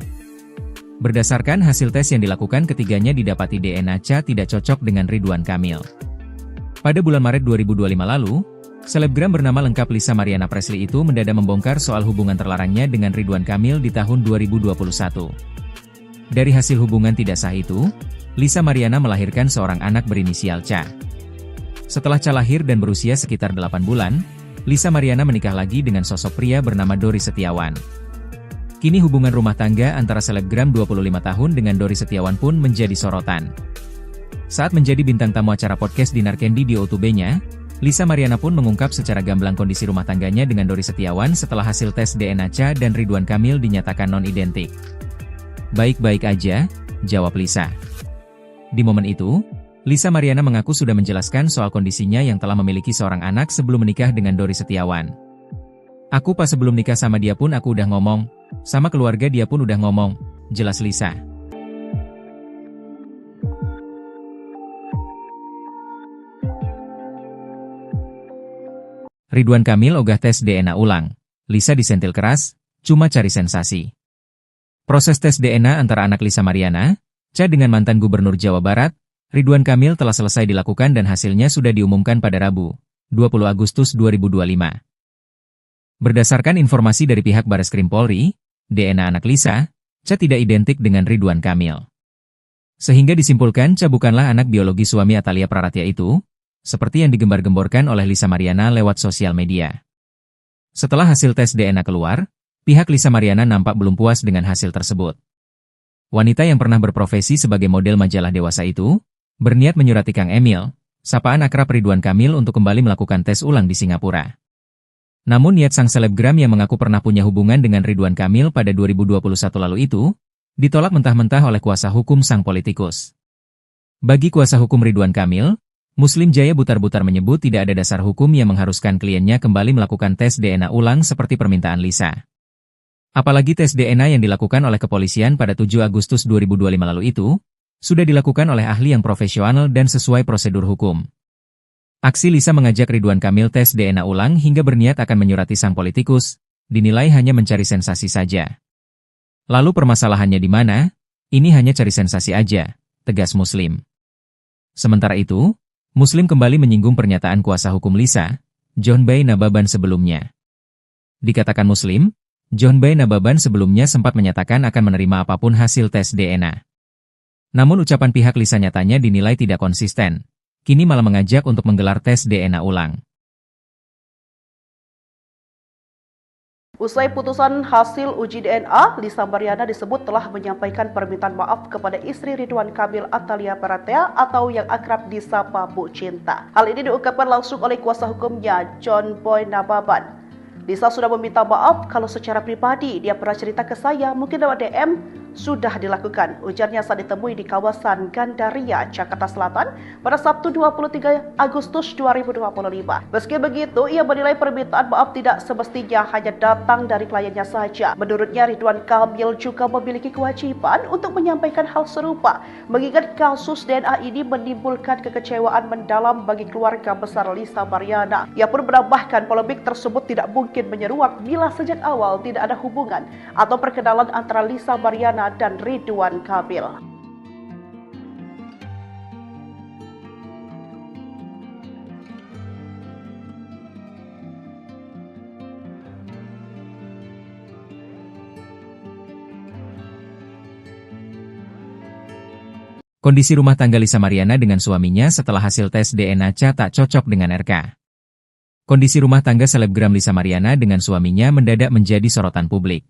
Berdasarkan hasil tes yang dilakukan, ketiganya didapati DNA Cha tidak cocok dengan Ridwan Kamil. Pada bulan Maret 2025 lalu, selebgram bernama lengkap Lisa Mariana Presley itu mendadak membongkar soal hubungan terlarangnya dengan Ridwan Kamil di tahun 2021. Dari hasil hubungan tidak sah itu, Lisa Mariana melahirkan seorang anak berinisial Cha. Setelah Cha lahir dan berusia sekitar 8 bulan, Lisa Mariana menikah lagi dengan sosok pria bernama Dori Setiawan. Kini hubungan rumah tangga antara selebgram 25 tahun dengan Dori Setiawan pun menjadi sorotan. Saat menjadi bintang tamu acara podcast Dinar Candy di O2B-nya, Lisa Mariana pun mengungkap secara gamblang kondisi rumah tangganya dengan Dori Setiawan setelah hasil tes DNA Cha dan Ridwan Kamil dinyatakan non-identik. "Baik-baik aja," jawab Lisa. Di momen itu, Lisa Mariana mengaku sudah menjelaskan soal kondisinya yang telah memiliki seorang anak sebelum menikah dengan Dori Setiawan. "Aku pas sebelum nikah sama dia pun aku udah ngomong, sama keluarga dia pun udah ngomong," jelas Lisa. Ridwan Kamil ogah tes DNA ulang. Lisa disentil keras, cuma cari sensasi. Proses tes DNA antara anak Lisa Mariana, Cha dengan mantan Gubernur Jawa Barat, Ridwan Kamil telah selesai dilakukan dan hasilnya sudah diumumkan pada Rabu, 20 Agustus 2025. Berdasarkan informasi dari pihak Bareskrim Polri, DNA anak Lisa, Cha tidak identik dengan Ridwan Kamil. Sehingga disimpulkan Cha bukanlah anak biologi suami Atalia Praratya itu, seperti yang digembar-gemborkan oleh Lisa Mariana lewat sosial media. Setelah hasil tes DNA keluar, pihak Lisa Mariana nampak belum puas dengan hasil tersebut. Wanita yang pernah berprofesi sebagai model majalah dewasa itu, berniat menyurati Kang Emil, sapaan akrab Ridwan Kamil untuk kembali melakukan tes ulang di Singapura. Namun niat sang selebgram yang mengaku pernah punya hubungan dengan Ridwan Kamil pada 2021 lalu itu, ditolak mentah-mentah oleh kuasa hukum sang politikus. Bagi kuasa hukum Ridwan Kamil, Muslim Jaya Butar-Butar menyebut tidak ada dasar hukum yang mengharuskan kliennya kembali melakukan tes DNA ulang seperti permintaan Lisa. Apalagi tes DNA yang dilakukan oleh kepolisian pada 7 Agustus 2025 lalu itu, sudah dilakukan oleh ahli yang profesional dan sesuai prosedur hukum. Aksi Lisa mengajak Ridwan Kamil tes DNA ulang hingga berniat akan menyurati sang politikus, dinilai hanya mencari sensasi saja. Lalu permasalahannya di mana? Ini hanya cari sensasi aja, tegas Muslim. Sementara itu, Muslim kembali menyinggung pernyataan kuasa hukum Lisa, John Bay Nababan sebelumnya. Dikatakan Muslim, John Bay Nababan sebelumnya sempat menyatakan akan menerima apapun hasil tes DNA. Namun ucapan pihak Lisa nyatanya dinilai tidak konsisten, kini malah mengajak untuk menggelar tes DNA ulang. Usai putusan hasil uji DNA, Lisa Mariana disebut telah menyampaikan permintaan maaf kepada istri Ridwan Kamil Atalia Praratya atau yang akrab disapa Bu Cinta. Hal ini diungkapkan langsung oleh kuasa hukumnya John Boy Nababan. Lisa sudah meminta maaf kalau secara pribadi dia pernah cerita ke saya mungkin lewat DM sudah dilakukan. Ujarnya saat ditemui di kawasan Gandaria, Jakarta Selatan pada Sabtu 23 Agustus 2025. Meski begitu, ia menilai permintaan maaf tidak semestinya hanya datang dari kliennya saja. Menurutnya, Ridwan Kamil juga memiliki kewajiban untuk menyampaikan hal serupa, mengingat kasus DNA ini menimbulkan kekecewaan mendalam bagi keluarga besar Lisa Mariana. Ia pun menambahkan polemik tersebut tidak mungkin menyeruak bila sejak awal tidak ada hubungan atau perkenalan antara Lisa Mariana dan Ridwan Kamil. Kondisi rumah tangga Lisa Mariana dengan suaminya setelah hasil tes DNA Cha tak cocok dengan RK. Kondisi rumah tangga selebgram Lisa Mariana dengan suaminya mendadak menjadi sorotan publik.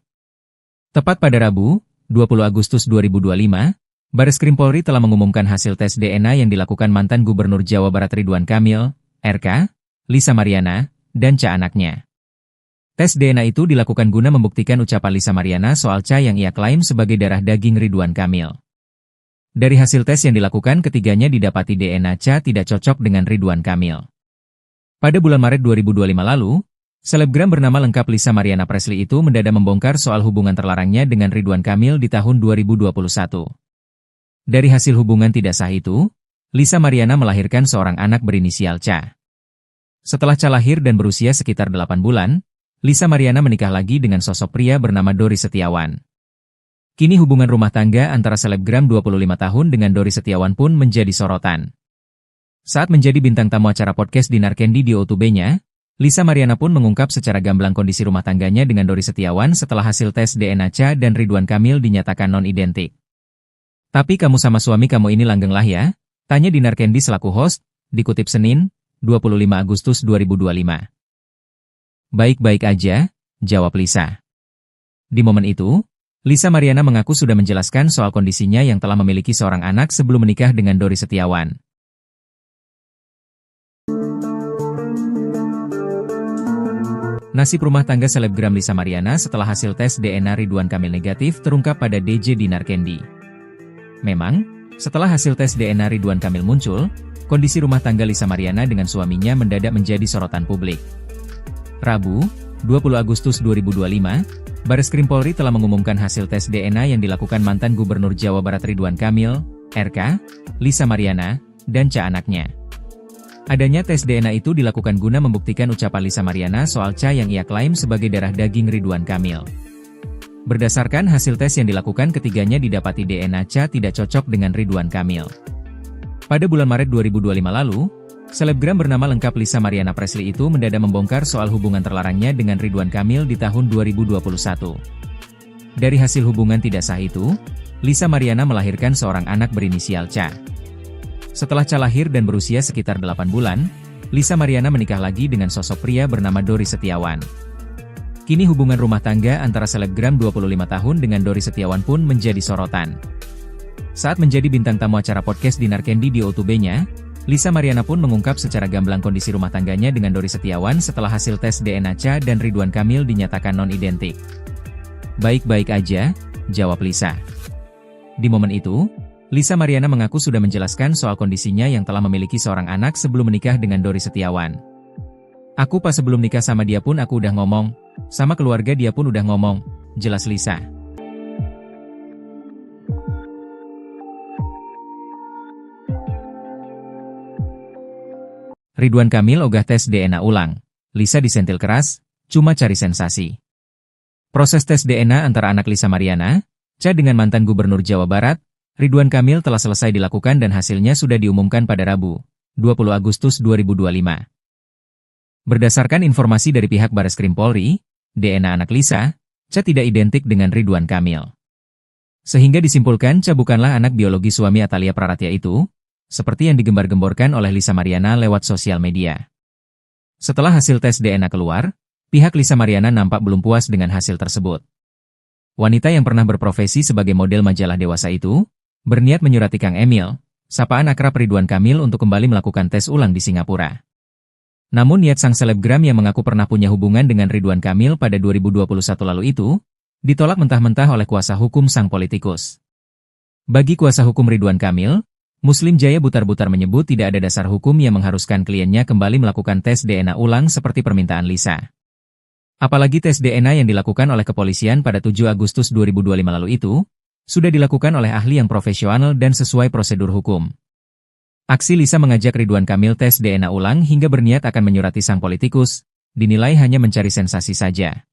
Tepat pada Rabu, 20 Agustus 2025, Bareskrim Polri telah mengumumkan hasil tes DNA yang dilakukan mantan Gubernur Jawa Barat Ridwan Kamil, RK, Lisa Mariana, dan Cha anaknya. Tes DNA itu dilakukan guna membuktikan ucapan Lisa Mariana soal Cha yang ia klaim sebagai darah daging Ridwan Kamil. Dari hasil tes yang dilakukan, ketiganya didapati DNA Cha tidak cocok dengan Ridwan Kamil. Pada bulan Maret 2025 lalu, selebgram bernama lengkap Lisa Mariana Presley itu mendadak membongkar soal hubungan terlarangnya dengan Ridwan Kamil di tahun 2021. Dari hasil hubungan tidak sah itu, Lisa Mariana melahirkan seorang anak berinisial Cha. Setelah Cha lahir dan berusia sekitar 8 bulan, Lisa Mariana menikah lagi dengan sosok pria bernama Dori Setiawan. Kini hubungan rumah tangga antara selebgram 25 tahun dengan Dori Setiawan pun menjadi sorotan. Saat menjadi bintang tamu acara podcast Dinar Candy di O2B-nya, Lisa Mariana pun mengungkap secara gamblang kondisi rumah tangganya dengan Dori Setiawan setelah hasil tes DNA Cha dan Ridwan Kamil dinyatakan non-identik. Tapi kamu sama suami kamu ini langgeng lah ya? Tanya Dinar Candy selaku host, dikutip Senin, 25 Agustus 2025. Baik-baik aja, jawab Lisa. Di momen itu, Lisa Mariana mengaku sudah menjelaskan soal kondisinya yang telah memiliki seorang anak sebelum menikah dengan Dori Setiawan. Nasib rumah tangga selebgram Lisa Mariana setelah hasil tes DNA Ridwan Kamil negatif terungkap pada DJ Dinar Candy. Memang, setelah hasil tes DNA Ridwan Kamil muncul, kondisi rumah tangga Lisa Mariana dengan suaminya mendadak menjadi sorotan publik. Rabu, 20 Agustus 2025, Bareskrim Polri telah mengumumkan hasil tes DNA yang dilakukan mantan Gubernur Jawa Barat Ridwan Kamil, RK, Lisa Mariana, dan Cha anaknya. Adanya tes DNA itu dilakukan guna membuktikan ucapan Lisa Mariana soal Cha yang ia klaim sebagai darah daging Ridwan Kamil. Berdasarkan hasil tes yang dilakukan, ketiganya didapati DNA Cha tidak cocok dengan Ridwan Kamil. Pada bulan Maret 2025 lalu, selebgram bernama lengkap Lisa Mariana Presley itu mendadak membongkar soal hubungan terlarangnya dengan Ridwan Kamil di tahun 2021. Dari hasil hubungan tidak sah itu, Lisa Mariana melahirkan seorang anak berinisial Cha. Setelah Cha lahir dan berusia sekitar 8 bulan, Lisa Mariana menikah lagi dengan sosok pria bernama Dori Setiawan. Kini hubungan rumah tangga antara selebgram 25 tahun dengan Dori Setiawan pun menjadi sorotan. Saat menjadi bintang tamu acara podcast Dinar Candy di O2B-nya, Lisa Mariana pun mengungkap secara gamblang kondisi rumah tangganya dengan Dori Setiawan setelah hasil tes DNA Cha dan Ridwan Kamil dinyatakan non-identik. Baik-baik aja, jawab Lisa. Di momen itu, Lisa Mariana mengaku sudah menjelaskan soal kondisinya yang telah memiliki seorang anak sebelum menikah dengan Dori Setiawan. Aku pas sebelum nikah sama dia pun aku udah ngomong, sama keluarga dia pun udah ngomong, jelas Lisa. Ridwan Kamil ogah tes DNA ulang, Lisa disentil keras, cuma cari sensasi. Proses tes DNA antara anak Lisa Mariana, Cha dengan mantan Gubernur Jawa Barat, Ridwan Kamil telah selesai dilakukan dan hasilnya sudah diumumkan pada Rabu, 20 Agustus 2025. Berdasarkan informasi dari pihak Bareskrim Polri, DNA anak Lisa, Cha tidak identik dengan Ridwan Kamil. Sehingga disimpulkan Cha bukanlah anak biologi suami Atalia Praratya itu, seperti yang digembar-gemborkan oleh Lisa Mariana lewat sosial media. Setelah hasil tes DNA keluar, pihak Lisa Mariana nampak belum puas dengan hasil tersebut. Wanita yang pernah berprofesi sebagai model majalah dewasa itu, berniat menyurati Kang Emil, sapaan akrab Ridwan Kamil untuk kembali melakukan tes ulang di Singapura. Namun niat sang selebgram yang mengaku pernah punya hubungan dengan Ridwan Kamil pada 2021 lalu itu, ditolak mentah-mentah oleh kuasa hukum sang politikus. Bagi kuasa hukum Ridwan Kamil, Muslim Jaya Butar-Butar menyebut tidak ada dasar hukum yang mengharuskan kliennya kembali melakukan tes DNA ulang seperti permintaan Lisa. Apalagi tes DNA yang dilakukan oleh kepolisian pada 7 Agustus 2025 lalu itu, sudah dilakukan oleh ahli yang profesional dan sesuai prosedur hukum. Aksi Lisa mengajak Ridwan Kamil tes DNA ulang hingga berniat akan menyurati sang politikus, dinilai hanya mencari sensasi saja.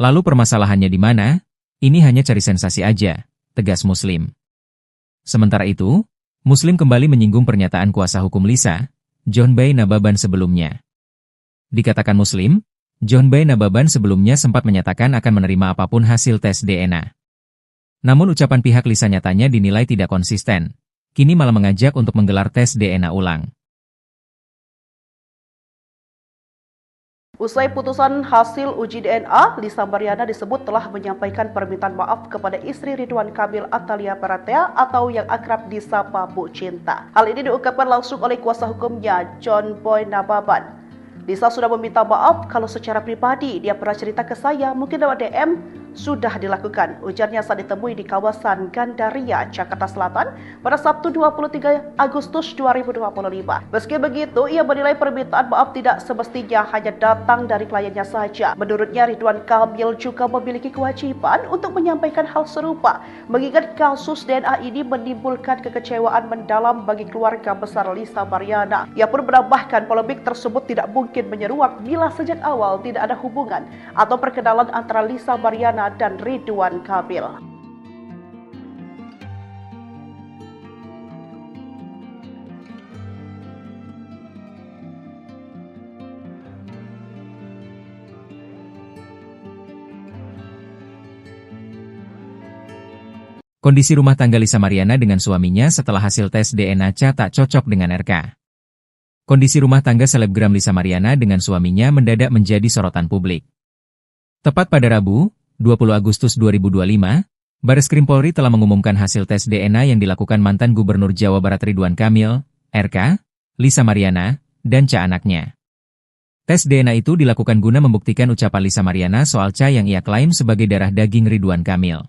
Lalu permasalahannya di mana? Ini hanya cari sensasi aja, tegas Muslim. Sementara itu, Muslim kembali menyinggung pernyataan kuasa hukum Lisa, John Bay Nababan sebelumnya. Dikatakan Muslim, John Bay Nababan sebelumnya sempat menyatakan akan menerima apapun hasil tes DNA. Namun ucapan pihak Lisa nyatanya dinilai tidak konsisten. Kini malah mengajak untuk menggelar tes DNA ulang. Usai putusan hasil uji DNA, Lisa Mariana disebut telah menyampaikan permintaan maaf kepada istri Ridwan Kamil Atalia Baratea atau yang akrab disapa Bu Cinta. Hal ini diungkapkan langsung oleh kuasa hukumnya, John Boy Nababan. Lisa sudah meminta maaf kalau secara pribadi dia pernah cerita ke saya, mungkin lewat DM, sudah dilakukan. Ujarnya saat ditemui di kawasan Gandaria, Jakarta Selatan pada Sabtu 23 Agustus 2025. Meski begitu, ia menilai permintaan maaf tidak semestinya hanya datang dari kliennya saja. Menurutnya, Ridwan Kamil juga memiliki kewajiban untuk menyampaikan hal serupa, mengingat kasus DNA ini menimbulkan kekecewaan mendalam bagi keluarga besar Lisa Mariana. Ia pun menambahkan polemik tersebut tidak mungkin menyeruak bila sejak awal tidak ada hubungan atau perkenalan antara Lisa Mariana dan Ridwan Kamil. Kondisi rumah tangga Lisa Mariana dengan suaminya setelah hasil tes DNA tak cocok dengan RK. Kondisi rumah tangga selebgram Lisa Mariana dengan suaminya mendadak menjadi sorotan publik. Tepat pada Rabu, 20 Agustus 2025, Bareskrim Polri telah mengumumkan hasil tes DNA yang dilakukan mantan Gubernur Jawa Barat Ridwan Kamil, RK, Lisa Mariana, dan anaknya. Tes DNA itu dilakukan guna membuktikan ucapan Lisa Mariana soal yang ia klaim sebagai darah daging Ridwan Kamil.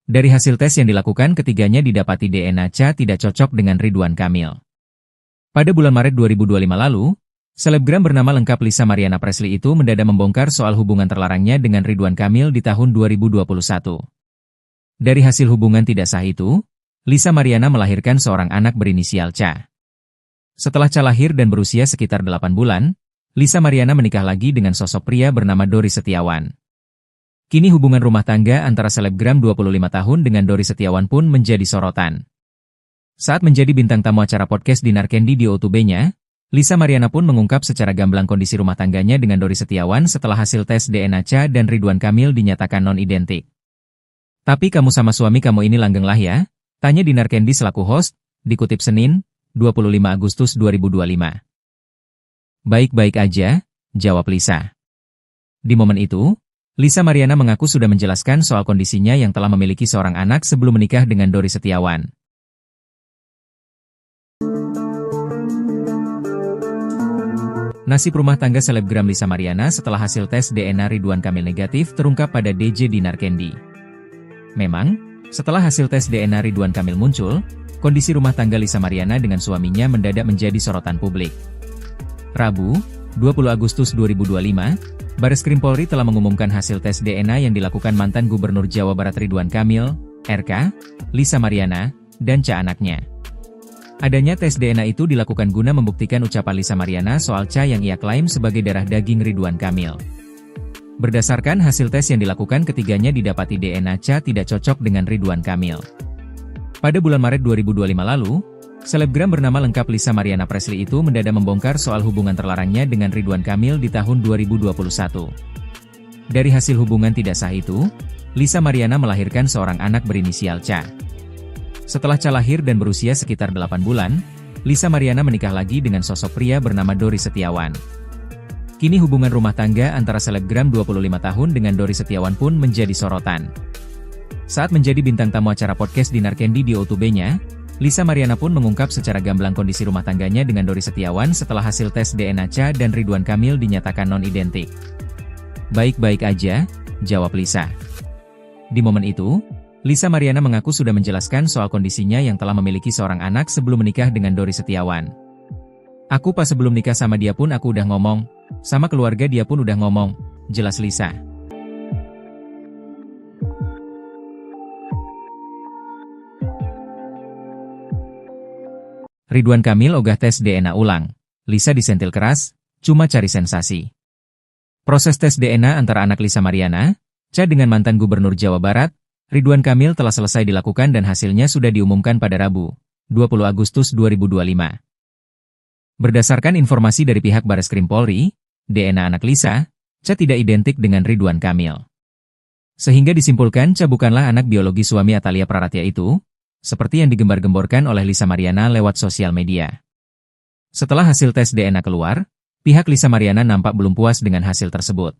Dari hasil tes yang dilakukan, ketiganya didapati DNA tidak cocok dengan Ridwan Kamil. Pada bulan Maret 2025 lalu, selebgram bernama lengkap Lisa Mariana Presley itu mendadak membongkar soal hubungan terlarangnya dengan Ridwan Kamil di tahun 2021. Dari hasil hubungan tidak sah itu, Lisa Mariana melahirkan seorang anak berinisial Ca. Setelah Ca lahir dan berusia sekitar 8 bulan, Lisa Mariana menikah lagi dengan sosok pria bernama Dori Setiawan. Kini hubungan rumah tangga antara selebgram 25 tahun dengan Dori Setiawan pun menjadi sorotan. Saat menjadi bintang tamu acara podcast Dinar Candy di O2B-nya, Lisa Mariana pun mengungkap secara gamblang kondisi rumah tangganya dengan Dori Setiawan setelah hasil tes DNA Ca dan Ridwan Kamil dinyatakan non-identik. Tapi kamu sama suami kamu ini langgeng lah ya? Tanya Dinar Candy selaku host, dikutip Senin, 25 Agustus 2025. Baik-baik aja, jawab Lisa. Di momen itu, Lisa Mariana mengaku sudah menjelaskan soal kondisinya yang telah memiliki seorang anak sebelum menikah dengan Dori Setiawan. Nasib rumah tangga selebgram Lisa Mariana setelah hasil tes DNA Ridwan Kamil negatif terungkap pada DJ Dinar Candy. Memang, setelah hasil tes DNA Ridwan Kamil muncul, kondisi rumah tangga Lisa Mariana dengan suaminya mendadak menjadi sorotan publik. Rabu, 20 Agustus 2025, Bareskrim Polri telah mengumumkan hasil tes DNA yang dilakukan mantan Gubernur Jawa Barat Ridwan Kamil, RK, Lisa Mariana, dan anaknya. Adanya tes DNA itu dilakukan guna membuktikan ucapan Lisa Mariana soal yang ia klaim sebagai darah daging Ridwan Kamil. Berdasarkan hasil tes yang dilakukan, ketiganya didapati DNA tidak cocok dengan Ridwan Kamil. Pada bulan Maret 2025 lalu, selebgram bernama lengkap Lisa Mariana Presley itu mendadak membongkar soal hubungan terlarangnya dengan Ridwan Kamil di tahun 2021. Dari hasil hubungan tidak sah itu, Lisa Mariana melahirkan seorang anak berinisial Ca. Setelah Ca lahir dan berusia sekitar 8 bulan, Lisa Mariana menikah lagi dengan sosok pria bernama Dori Setiawan. Kini hubungan rumah tangga antara selebgram 25 tahun dengan Dori Setiawan pun menjadi sorotan. Saat menjadi bintang tamu acara podcast Dinar Candy di O2B-nya, Lisa Mariana pun mengungkap secara gamblang kondisi rumah tangganya dengan Dori Setiawan setelah hasil tes DNA Cha dan Ridwan Kamil dinyatakan non-identik. "Baik-baik aja," jawab Lisa. Di momen itu, Lisa Mariana mengaku sudah menjelaskan soal kondisinya yang telah memiliki seorang anak sebelum menikah dengan Dori Setiawan. "Aku pas sebelum nikah sama dia pun aku udah ngomong, sama keluarga dia pun udah ngomong," jelas Lisa. Ridwan Kamil ogah tes DNA ulang. Lisa disentil keras, cuma cari sensasi. Proses tes DNA antara anak Lisa Mariana, Cha dengan mantan Gubernur Jawa Barat, Ridwan Kamil telah selesai dilakukan dan hasilnya sudah diumumkan pada Rabu, 20 Agustus 2025. Berdasarkan informasi dari pihak Bareskrim Polri, DNA anak Lisa, Cha tidak identik dengan Ridwan Kamil. Sehingga disimpulkan Cha bukanlah anak biologi suami Atalia Praratya itu, seperti yang digembar-gemborkan oleh Lisa Mariana lewat sosial media. Setelah hasil tes DNA keluar, pihak Lisa Mariana nampak belum puas dengan hasil tersebut.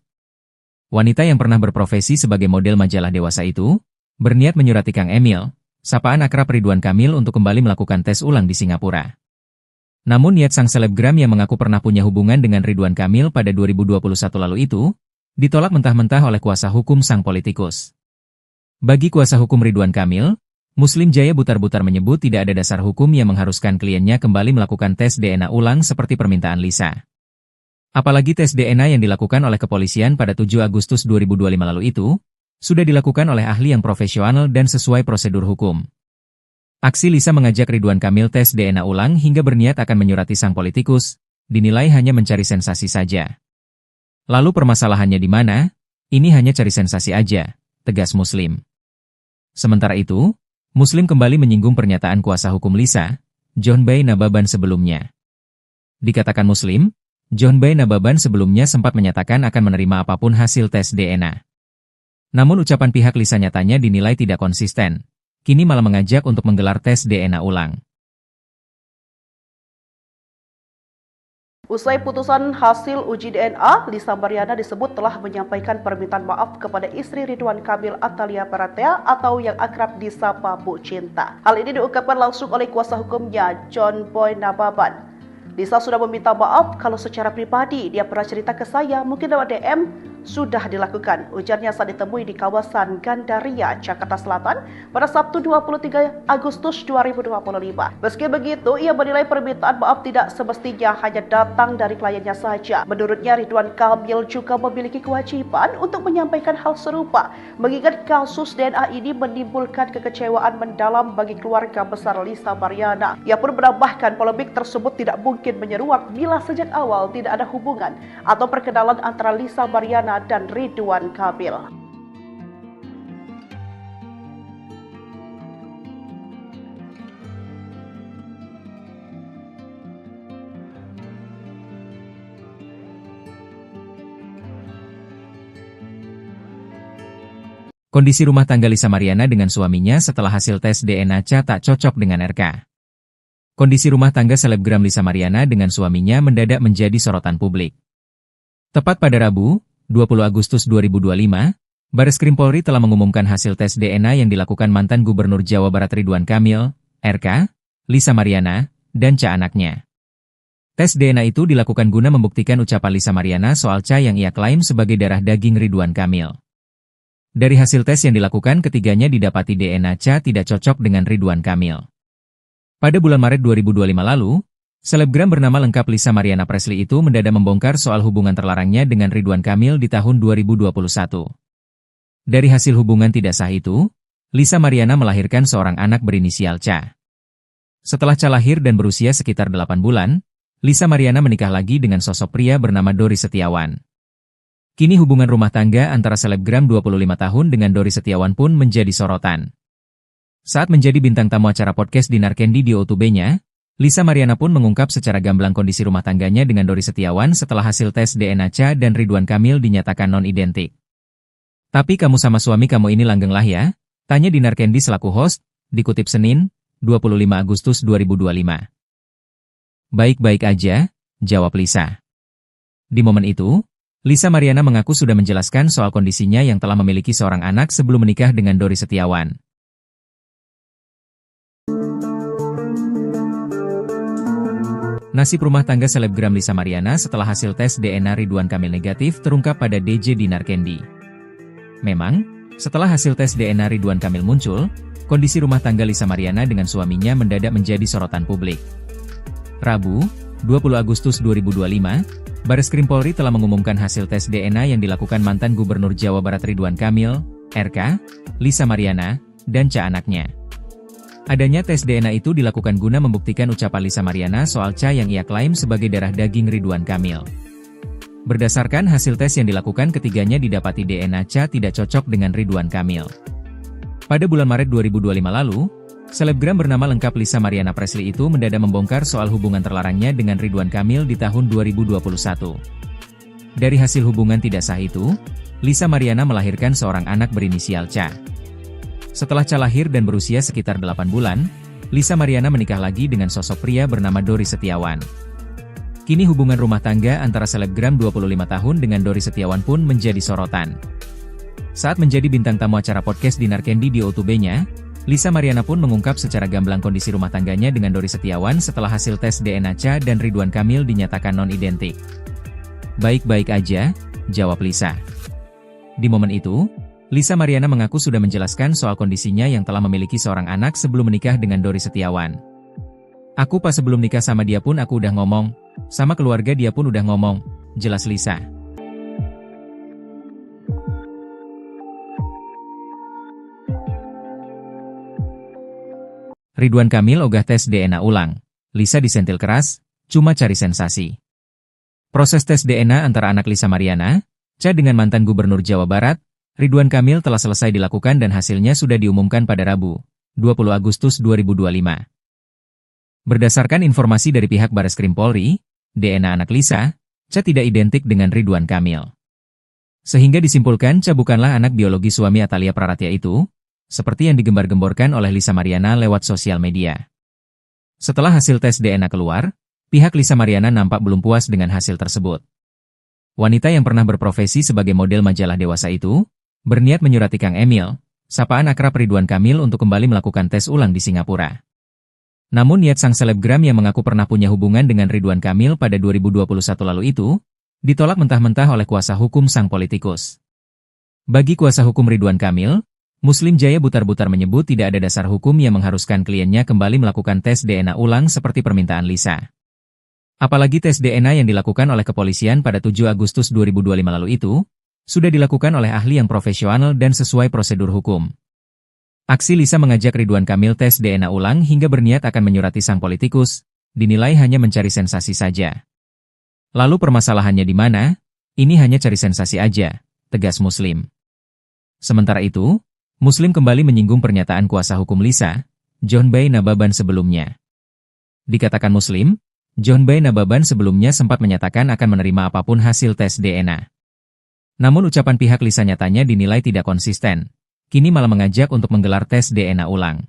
Wanita yang pernah berprofesi sebagai model majalah dewasa itu, berniat menyurati Kang Emil, sapaan akrab Ridwan Kamil untuk kembali melakukan tes ulang di Singapura. Namun niat sang selebgram yang mengaku pernah punya hubungan dengan Ridwan Kamil pada 2021 lalu itu, ditolak mentah-mentah oleh kuasa hukum sang politikus. Bagi kuasa hukum Ridwan Kamil, Muslim Jaya Butar-Butar menyebut tidak ada dasar hukum yang mengharuskan kliennya kembali melakukan tes DNA ulang seperti permintaan Lisa. Apalagi tes DNA yang dilakukan oleh kepolisian pada 7 Agustus 2025 lalu itu, sudah dilakukan oleh ahli yang profesional dan sesuai prosedur hukum. Aksi Lisa mengajak Ridwan Kamil tes DNA ulang hingga berniat akan menyurati sang politikus, dinilai hanya mencari sensasi saja. Lalu permasalahannya di mana? Ini hanya cari sensasi aja, tegas Muslim. Sementara itu, Muslim kembali menyinggung pernyataan kuasa hukum Lisa, John Bay Nababan sebelumnya. Dikatakan Muslim, John Bay Nababan sebelumnya sempat menyatakan akan menerima apapun hasil tes DNA. Namun ucapan pihak Lisa nyatanya dinilai tidak konsisten, kini malah mengajak untuk menggelar tes DNA ulang. Usai putusan hasil uji DNA, Lisa Mariana disebut telah menyampaikan permintaan maaf kepada istri Ridwan Kamil Atalia Praratya atau yang akrab disapa Bu Cinta. Hal ini diungkapkan langsung oleh kuasa hukumnya, John Boy Nababan. Lisa sudah meminta maaf kalau secara pribadi dia pernah cerita ke saya, mungkin lewat DM, sudah dilakukan. Ujarnya saat ditemui di kawasan Gandaria, Jakarta Selatan pada Sabtu 23 Agustus 2025. Meski begitu, ia menilai permintaan maaf tidak semestinya hanya datang dari kliennya saja. Menurutnya, Ridwan Kamil juga memiliki kewajiban untuk menyampaikan hal serupa, mengingat kasus DNA ini menimbulkan kekecewaan mendalam bagi keluarga besar Lisa Mariana. Ia pun menambahkan polemik tersebut tidak mungkin menyeruak bila sejak awal tidak ada hubungan atau perkenalan antara Lisa Mariana dan Ridwan Kamil. Kondisi rumah tangga Lisa Mariana dengan suaminya setelah hasil tes DNA Cha tak cocok dengan RK. Kondisi rumah tangga selebgram Lisa Mariana dengan suaminya mendadak menjadi sorotan publik. Tepat pada Rabu, 20 Agustus 2025, Bareskrim Polri telah mengumumkan hasil tes DNA yang dilakukan mantan Gubernur Jawa Barat Ridwan Kamil, RK, Lisa Mariana, dan Cha anaknya. Tes DNA itu dilakukan guna membuktikan ucapan Lisa Mariana soal Cha yang ia klaim sebagai darah daging Ridwan Kamil. Dari hasil tes yang dilakukan ketiganya didapati DNA Cha tidak cocok dengan Ridwan Kamil. Pada bulan Maret 2025 lalu, selebgram bernama lengkap Lisa Mariana Presley itu mendadak membongkar soal hubungan terlarangnya dengan Ridwan Kamil di tahun 2021. Dari hasil hubungan tidak sah itu, Lisa Mariana melahirkan seorang anak berinisial Cha. Setelah Cha lahir dan berusia sekitar 8 bulan, Lisa Mariana menikah lagi dengan sosok pria bernama Dori Setiawan. Kini hubungan rumah tangga antara selebgram 25 tahun dengan Dori Setiawan pun menjadi sorotan. Saat menjadi bintang tamu acara podcast Dinar Candy di YouTube-nya, Lisa Mariana pun mengungkap secara gamblang kondisi rumah tangganya dengan Dori Setiawan setelah hasil tes DNA Cha dan Ridwan Kamil dinyatakan non-identik. "Tapi kamu sama suami kamu ini langgeng lah ya?" tanya Dinar Candy selaku host, dikutip Senin, 25 Agustus 2025. "Baik-baik aja," jawab Lisa. Di momen itu, Lisa Mariana mengaku sudah menjelaskan soal kondisinya yang telah memiliki seorang anak sebelum menikah dengan Dori Setiawan. Nasib rumah tangga selebgram Lisa Mariana setelah hasil tes DNA Ridwan Kamil negatif terungkap pada DJ Dinar Candy. Memang, setelah hasil tes DNA Ridwan Kamil muncul, kondisi rumah tangga Lisa Mariana dengan suaminya mendadak menjadi sorotan publik. Rabu, 20 Agustus 2025, Bareskrim Polri telah mengumumkan hasil tes DNA yang dilakukan mantan Gubernur Jawa Barat Ridwan Kamil, RK, Lisa Mariana, dan Ca anaknya. Adanya tes DNA itu dilakukan guna membuktikan ucapan Lisa Mariana soal Ca yang ia klaim sebagai darah daging Ridwan Kamil. Berdasarkan hasil tes yang dilakukan, ketiganya didapati DNA Ca tidak cocok dengan Ridwan Kamil. Pada bulan Maret 2025 lalu, selebgram bernama lengkap Lisa Mariana Presley itu mendadak membongkar soal hubungan terlarangnya dengan Ridwan Kamil di tahun 2021. Dari hasil hubungan tidak sah itu, Lisa Mariana melahirkan seorang anak berinisial Ca. Setelah Ca lahir dan berusia sekitar 8 bulan, Lisa Mariana menikah lagi dengan sosok pria bernama Dori Setiawan. Kini hubungan rumah tangga antara selebgram 25 tahun dengan Dori Setiawan pun menjadi sorotan. Saat menjadi bintang tamu acara podcast Dinar Candy di O2B-nya, Lisa Mariana pun mengungkap secara gamblang kondisi rumah tangganya dengan Dori Setiawan setelah hasil tes DNA Ca dan Ridwan Kamil dinyatakan non-identik. "Baik-baik aja," jawab Lisa. Di momen itu, Lisa Mariana mengaku sudah menjelaskan soal kondisinya yang telah memiliki seorang anak sebelum menikah dengan Dori Setiawan. "Aku pas sebelum nikah sama dia pun aku udah ngomong, sama keluarga dia pun udah ngomong," jelas Lisa. Ridwan Kamil ogah tes DNA ulang. Lisa disentil keras, cuma cari sensasi. Proses tes DNA antara anak Lisa Mariana, Ca dengan mantan Gubernur Jawa Barat, Ridwan Kamil telah selesai dilakukan dan hasilnya sudah diumumkan pada Rabu, 20 Agustus 2025. Berdasarkan informasi dari pihak Bareskrim Polri, DNA anak Lisa, Ca tidak identik dengan Ridwan Kamil. Sehingga disimpulkan Ca bukanlah anak biologi suami Atalia Praratya itu, seperti yang digembar-gemborkan oleh Lisa Mariana lewat sosial media. Setelah hasil tes DNA keluar, pihak Lisa Mariana nampak belum puas dengan hasil tersebut. Wanita yang pernah berprofesi sebagai model majalah dewasa itu, berniat menyurati Kang Emil, sapaan akrab Ridwan Kamil untuk kembali melakukan tes ulang di Singapura. Namun niat sang selebgram yang mengaku pernah punya hubungan dengan Ridwan Kamil pada 2021 lalu itu, ditolak mentah-mentah oleh kuasa hukum sang politikus. Bagi kuasa hukum Ridwan Kamil, Muslim Jaya butar-butar menyebut tidak ada dasar hukum yang mengharuskan kliennya kembali melakukan tes DNA ulang seperti permintaan Lisa. Apalagi tes DNA yang dilakukan oleh kepolisian pada 7 Agustus 2025 lalu itu, sudah dilakukan oleh ahli yang profesional dan sesuai prosedur hukum. Aksi Lisa mengajak Ridwan Kamil tes DNA ulang hingga berniat akan menyurati sang politikus, dinilai hanya mencari sensasi saja. Lalu permasalahannya di mana? Ini hanya cari sensasi aja, tegas Muslim. Sementara itu, Muslim kembali menyinggung pernyataan kuasa hukum Lisa, John Bay Nababan sebelumnya. Dikatakan Muslim, John Bay Nababan sebelumnya sempat menyatakan akan menerima apapun hasil tes DNA. Namun ucapan pihak Lisa nyatanya dinilai tidak konsisten. Kini malah mengajak untuk menggelar tes DNA ulang.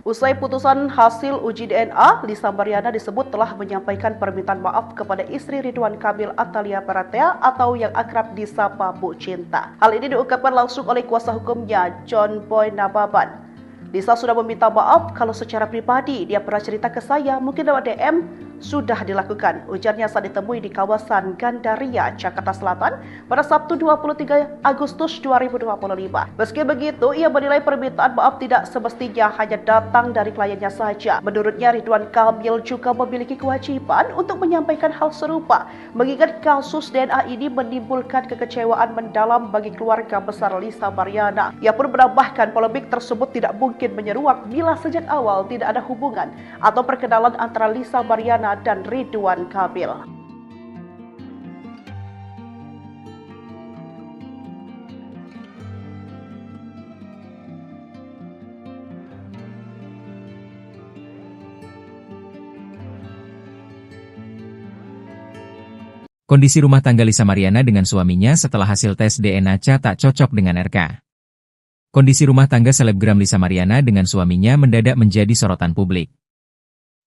Usai putusan hasil uji DNA, Lisa Mariana disebut telah menyampaikan permintaan maaf kepada istri Ridwan Kamil Atalia Praratya atau yang akrab disapa Bu Cinta. Hal ini diungkapkan langsung oleh kuasa hukumnya, John Boy Nababan. Lisa sudah meminta maaf kalau secara pribadi dia pernah cerita ke saya, mungkin lewat DM, sudah dilakukan. Ujarnya saat ditemui di kawasan Gandaria, Jakarta Selatan pada Sabtu 23 Agustus 2025. Meski begitu, ia menilai permintaan maaf tidak semestinya hanya datang dari kliennya saja. Menurutnya, Ridwan Kamil juga memiliki kewajiban untuk menyampaikan hal serupa, mengingat kasus DNA ini menimbulkan kekecewaan mendalam bagi keluarga besar Lisa Mariana. Ia pun menambahkan polemik tersebut tidak mungkin menyeruak bila sejak awal tidak ada hubungan atau perkenalan antara Lisa Mariana dan Ridwan Kamil. Kondisi rumah tangga Lisa Mariana dengan suaminya setelah hasil tes DNA Ca tak cocok dengan RK. Kondisi rumah tangga selebgram Lisa Mariana dengan suaminya mendadak menjadi sorotan publik.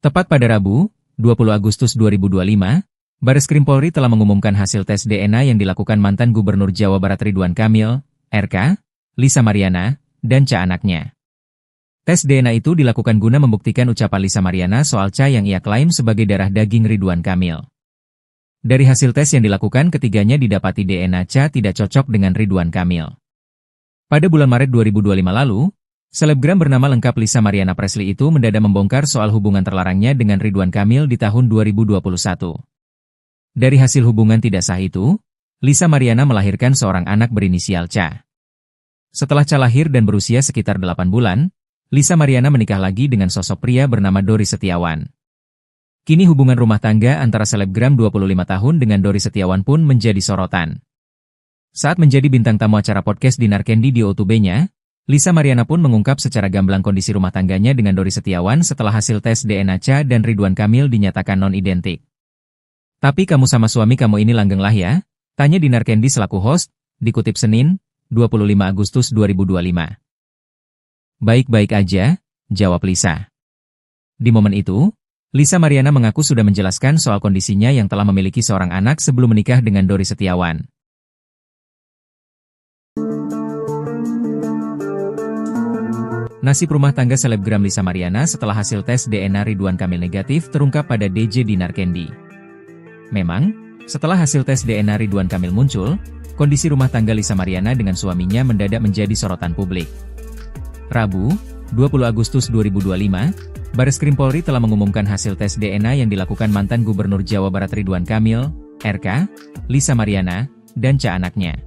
Tepat pada Rabu, 20 Agustus 2025, Bareskrim Polri telah mengumumkan hasil tes DNA yang dilakukan mantan Gubernur Jawa Barat Ridwan Kamil, RK, Lisa Mariana, dan Ca anaknya. Tes DNA itu dilakukan guna membuktikan ucapan Lisa Mariana soal Cha yang ia klaim sebagai darah daging Ridwan Kamil. Dari hasil tes yang dilakukan, ketiganya didapati DNA Cha tidak cocok dengan Ridwan Kamil. Pada bulan Maret 2025 lalu, selebgram bernama lengkap Lisa Mariana Presley itu mendadak membongkar soal hubungan terlarangnya dengan Ridwan Kamil di tahun 2021. Dari hasil hubungan tidak sah itu, Lisa Mariana melahirkan seorang anak berinisial Cha. Setelah Cha lahir dan berusia sekitar 8 bulan, Lisa Mariana menikah lagi dengan sosok pria bernama Dori Setiawan. Kini hubungan rumah tangga antara selebgram 25 tahun dengan Dori Setiawan pun menjadi sorotan. Saat menjadi bintang tamu acara podcast Dinar Candy di OTB-nya, Lisa Mariana pun mengungkap secara gamblang kondisi rumah tangganya dengan Dori Setiawan setelah hasil tes DNA Cha dan Ridwan Kamil dinyatakan non-identik. "Tapi kamu sama suami kamu ini langgeng lah ya?" tanya Dinar Candy selaku host, dikutip Senin, 25 Agustus 2025. "Baik-baik aja," jawab Lisa. Di momen itu, Lisa Mariana mengaku sudah menjelaskan soal kondisinya yang telah memiliki seorang anak sebelum menikah dengan Dori Setiawan. Nasib rumah tangga selebgram Lisa Mariana setelah hasil tes DNA Ridwan Kamil negatif terungkap pada DJ Dinar Candy. Memang, setelah hasil tes DNA Ridwan Kamil muncul, kondisi rumah tangga Lisa Mariana dengan suaminya mendadak menjadi sorotan publik. Rabu, 20 Agustus 2025, Bareskrim Polri telah mengumumkan hasil tes DNA yang dilakukan mantan Gubernur Jawa Barat Ridwan Kamil, RK, Lisa Mariana, dan Cha anaknya.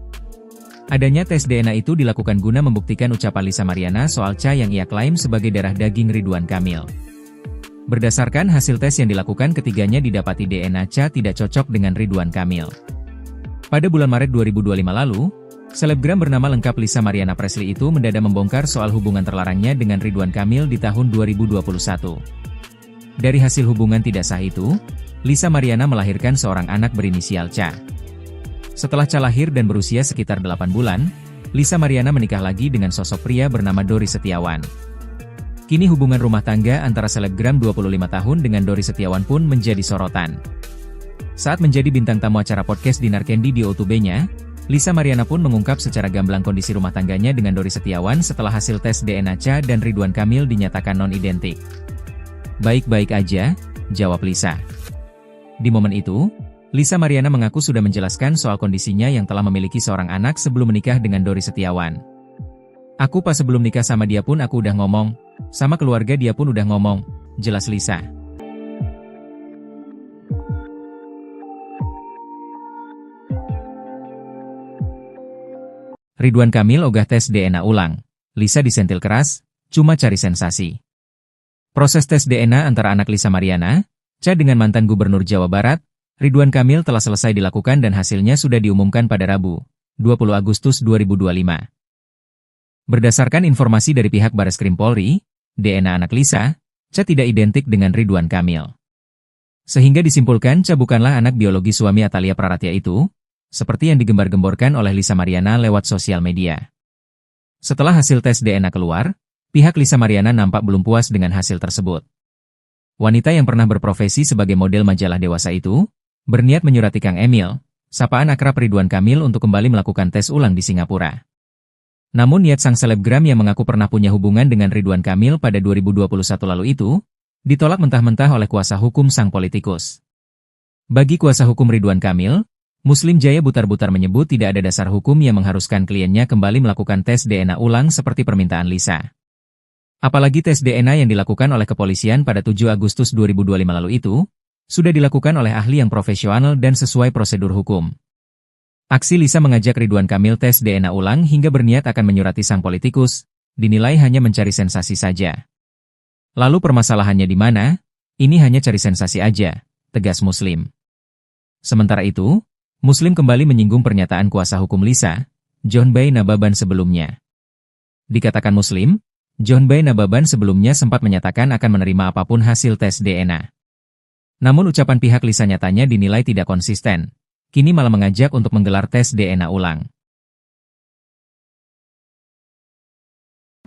Adanya tes DNA itu dilakukan guna membuktikan ucapan Lisa Mariana soal Cha yang ia klaim sebagai darah daging Ridwan Kamil. Berdasarkan hasil tes yang dilakukan, ketiganya didapati DNA Cha tidak cocok dengan Ridwan Kamil. Pada bulan Maret 2025 lalu, selebgram bernama lengkap Lisa Mariana Presley itu mendadak membongkar soal hubungan terlarangnya dengan Ridwan Kamil di tahun 2021. Dari hasil hubungan tidak sah itu, Lisa Mariana melahirkan seorang anak berinisial Cha. Setelah Cha lahir dan berusia sekitar 8 bulan, Lisa Mariana menikah lagi dengan sosok pria bernama Dori Setiawan. Kini hubungan rumah tangga antara selebgram 25 tahun dengan Dori Setiawan pun menjadi sorotan. Saat menjadi bintang tamu acara podcast Dinar Candy di OTB-nya, Lisa Mariana pun mengungkap secara gamblang kondisi rumah tangganya dengan Dori Setiawan setelah hasil tes DNA Cha dan Ridwan Kamil dinyatakan non-identik. "Baik-baik aja," jawab Lisa. Di momen itu, Lisa Mariana mengaku sudah menjelaskan soal kondisinya yang telah memiliki seorang anak sebelum menikah dengan Dori Setiawan. "Aku pas sebelum nikah sama dia pun aku udah ngomong, sama keluarga dia pun udah ngomong," jelas Lisa. Ridwan Kamil ogah tes DNA ulang. Lisa disentil keras, cuma cari sensasi. Proses tes DNA antara anak Lisa Mariana, Cha dengan mantan Gubernur Jawa Barat, Ridwan Kamil telah selesai dilakukan dan hasilnya sudah diumumkan pada Rabu, 20 Agustus 2025. Berdasarkan informasi dari pihak Bareskrim Polri, DNA anak Lisa, Cha tidak identik dengan Ridwan Kamil. Sehingga disimpulkan Cha bukanlah anak biologi suami Atalia Praratia itu, seperti yang digembar-gemborkan oleh Lisa Mariana lewat sosial media. Setelah hasil tes DNA keluar, pihak Lisa Mariana nampak belum puas dengan hasil tersebut. Wanita yang pernah berprofesi sebagai model majalah dewasa itu, berniat menyurati Kang Emil, sapaan akrab Ridwan Kamil untuk kembali melakukan tes ulang di Singapura. Namun niat sang selebgram yang mengaku pernah punya hubungan dengan Ridwan Kamil pada 2021 lalu itu, ditolak mentah-mentah oleh kuasa hukum sang politikus. Bagi kuasa hukum Ridwan Kamil, Muslim Jaya Butar-Butar menyebut tidak ada dasar hukum yang mengharuskan kliennya kembali melakukan tes DNA ulang seperti permintaan Lisa. Apalagi tes DNA yang dilakukan oleh kepolisian pada 7 Agustus 2025 lalu itu, sudah dilakukan oleh ahli yang profesional dan sesuai prosedur hukum. Aksi Lisa mengajak Ridwan Kamil tes DNA ulang hingga berniat akan menyurati sang politikus, dinilai hanya mencari sensasi saja. Lalu permasalahannya di mana? Ini hanya cari sensasi aja, tegas Muslim. Sementara itu, Muslim kembali menyinggung pernyataan kuasa hukum Lisa, John Bay Nababan sebelumnya. Dikatakan Muslim, John Bay Nababan sebelumnya sempat menyatakan akan menerima apapun hasil tes DNA. Namun ucapan pihak Lisa nyatanya dinilai tidak konsisten, kini malah mengajak untuk menggelar tes DNA ulang.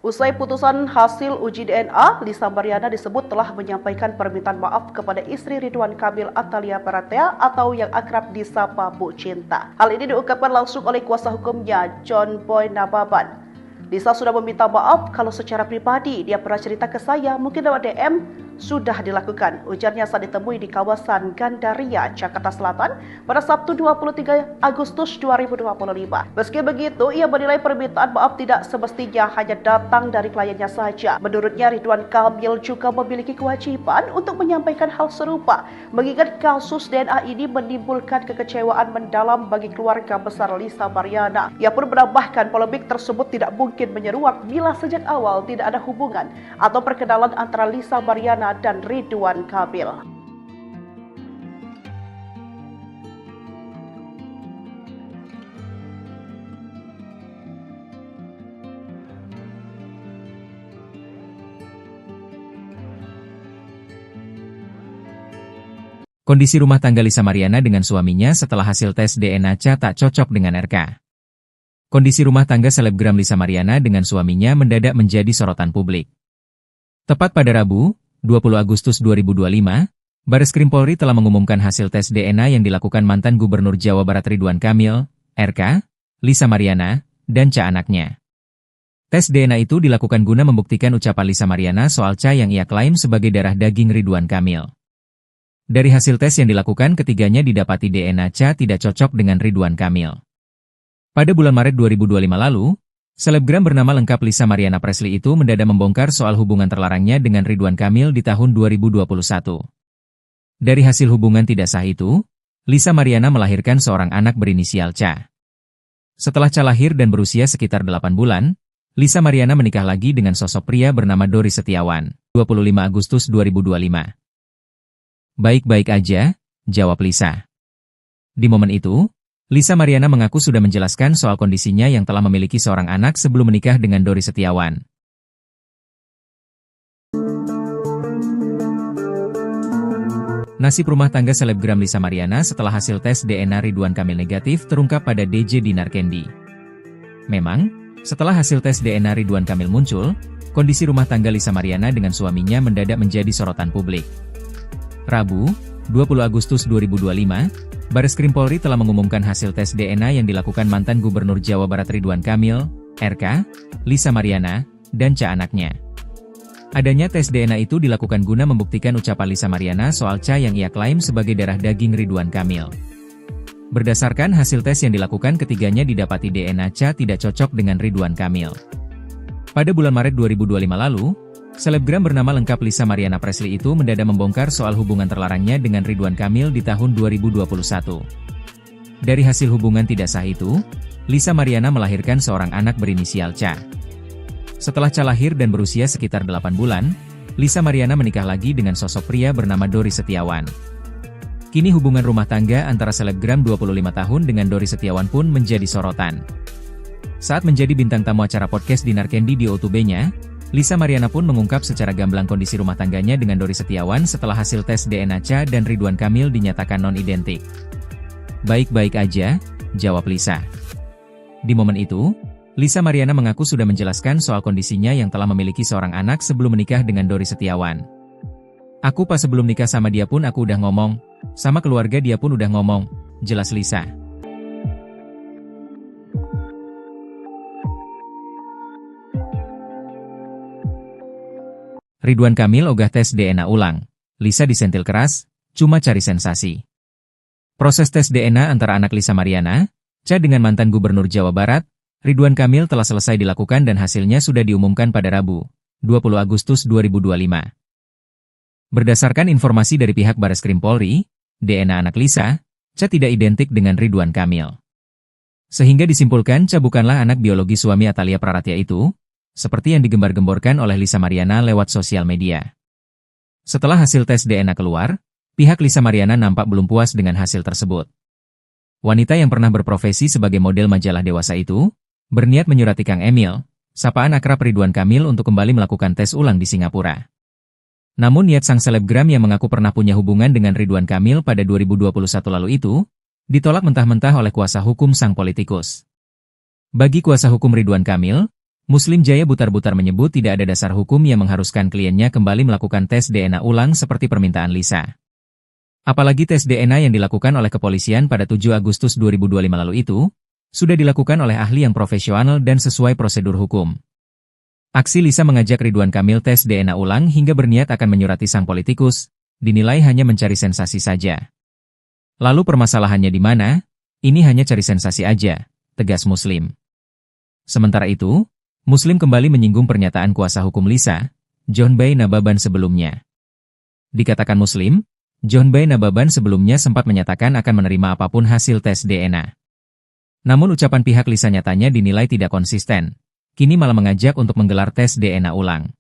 Usai putusan hasil uji DNA, Lisa Mariana disebut telah menyampaikan permintaan maaf kepada istri Ridwan Kamil Atalia Praratia atau yang akrab disapa Bu Cinta. Hal ini diungkapkan langsung oleh kuasa hukumnya John Boy Nababan. Lisa sudah meminta maaf kalau secara pribadi dia pernah cerita ke saya, mungkin lewat DM, sudah dilakukan. Ujarnya saat ditemui di kawasan Gandaria, Jakarta Selatan pada Sabtu 23 Agustus 2025. Meski begitu, ia menilai permintaan maaf tidak semestinya hanya datang dari kliennya saja. Menurutnya, Ridwan Kamil juga memiliki kewajiban untuk menyampaikan hal serupa, mengingat kasus DNA ini menimbulkan kekecewaan mendalam bagi keluarga besar Lisa Mariana. Ia pun menambahkan polemik tersebut tidak mungkin menyeruak bila sejak awal tidak ada hubungan atau perkenalan antara Lisa Mariana dan Ridwan Kamil. Kondisi rumah tangga Lisa Mariana dengan suaminya setelah hasil tes DNA Cha tak cocok dengan RK. Kondisi rumah tangga selebgram Lisa Mariana dengan suaminya mendadak menjadi sorotan publik. Tepat pada Rabu, 20 Agustus 2025, Bareskrim Polri telah mengumumkan hasil tes DNA yang dilakukan mantan Gubernur Jawa Barat Ridwan Kamil, RK, Lisa Mariana, dan Cha anaknya. Tes DNA itu dilakukan guna membuktikan ucapan Lisa Mariana soal Cha yang ia klaim sebagai darah daging Ridwan Kamil. Dari hasil tes yang dilakukan, ketiganya didapati DNA Cha tidak cocok dengan Ridwan Kamil. Pada bulan Maret 2025 lalu, selebgram bernama lengkap Lisa Mariana Presley itu mendadak membongkar soal hubungan terlarangnya dengan Ridwan Kamil di tahun 2021. Dari hasil hubungan tidak sah itu, Lisa Mariana melahirkan seorang anak berinisial Cha. Setelah Cha lahir dan berusia sekitar 8 bulan, Lisa Mariana menikah lagi dengan sosok pria bernama Dori Setiawan, 25 Agustus 2025. Baik-baik aja, jawab Lisa. Di momen itu, Lisa Mariana mengaku sudah menjelaskan soal kondisinya yang telah memiliki seorang anak sebelum menikah dengan Dori Setiawan. Nasib rumah tangga selebgram Lisa Mariana setelah hasil tes DNA Ridwan Kamil negatif terungkap pada DJ Dinar Candy. Memang, setelah hasil tes DNA Ridwan Kamil muncul, kondisi rumah tangga Lisa Mariana dengan suaminya mendadak menjadi sorotan publik. Rabu, 20 Agustus 2025, Bareskrim Polri telah mengumumkan hasil tes DNA yang dilakukan mantan Gubernur Jawa Barat Ridwan Kamil, RK, Lisa Mariana, dan Cha anaknya. Adanya tes DNA itu dilakukan guna membuktikan ucapan Lisa Mariana soal Cha yang ia klaim sebagai darah daging Ridwan Kamil. Berdasarkan hasil tes yang dilakukan, ketiganya didapati DNA Cha tidak cocok dengan Ridwan Kamil. Pada bulan Maret 2025 lalu, selebgram bernama lengkap Lisa Mariana Presley itu mendadak membongkar soal hubungan terlarangnya dengan Ridwan Kamil di tahun 2021. Dari hasil hubungan tidak sah itu, Lisa Mariana melahirkan seorang anak berinisial Cha. Setelah Cha lahir dan berusia sekitar 8 bulan, Lisa Mariana menikah lagi dengan sosok pria bernama Dori Setiawan. Kini hubungan rumah tangga antara selebgram 25 tahun dengan Dori Setiawan pun menjadi sorotan. Saat menjadi bintang tamu acara podcast Dinar Candy di O2B-nya, Lisa Mariana pun mengungkap secara gamblang kondisi rumah tangganya dengan Dori Setiawan setelah hasil tes DNA Cha dan Ridwan Kamil dinyatakan non-identik. Baik-baik aja, jawab Lisa. Di momen itu, Lisa Mariana mengaku sudah menjelaskan soal kondisinya yang telah memiliki seorang anak sebelum menikah dengan Dori Setiawan. Aku pas sebelum nikah sama dia pun aku udah ngomong, sama keluarga dia pun udah ngomong, jelas Lisa. Ridwan Kamil ogah tes DNA ulang. Lisa disentil keras, cuma cari sensasi. Proses tes DNA antara anak Lisa Mariana, Cha dengan mantan Gubernur Jawa Barat, Ridwan Kamil telah selesai dilakukan dan hasilnya sudah diumumkan pada Rabu, 20 Agustus 2025. Berdasarkan informasi dari pihak Bareskrim Polri, DNA anak Lisa, Cha tidak identik dengan Ridwan Kamil. Sehingga disimpulkan Cha bukanlah anak biologi suami Atalia Praratia itu, seperti yang digembar-gemborkan oleh Lisa Mariana lewat sosial media. Setelah hasil tes DNA keluar, pihak Lisa Mariana nampak belum puas dengan hasil tersebut. Wanita yang pernah berprofesi sebagai model majalah dewasa itu, berniat menyurati Kang Emil, sapaan akrab Ridwan Kamil untuk kembali melakukan tes ulang di Singapura. Namun niat sang selebgram yang mengaku pernah punya hubungan dengan Ridwan Kamil pada 2021 lalu itu, ditolak mentah-mentah oleh kuasa hukum sang politikus. Bagi kuasa hukum Ridwan Kamil, Muslim Jaya Butar-Butar menyebut tidak ada dasar hukum yang mengharuskan kliennya kembali melakukan tes DNA ulang seperti permintaan Lisa. Apalagi tes DNA yang dilakukan oleh kepolisian pada 7 Agustus 2025 lalu itu, sudah dilakukan oleh ahli yang profesional dan sesuai prosedur hukum. Aksi Lisa mengajak Ridwan Kamil tes DNA ulang hingga berniat akan menyurati sang politikus, dinilai hanya mencari sensasi saja. Lalu permasalahannya di mana? Ini hanya cari sensasi aja, tegas Muslim. Sementara itu, Muslim kembali menyinggung pernyataan kuasa hukum Lisa, John Bay Nababan sebelumnya. Dikatakan Muslim, John Bay Nababan sebelumnya sempat menyatakan akan menerima apapun hasil tes DNA. Namun ucapan pihak Lisa nyatanya dinilai tidak konsisten. Kini malah mengajak untuk menggelar tes DNA ulang.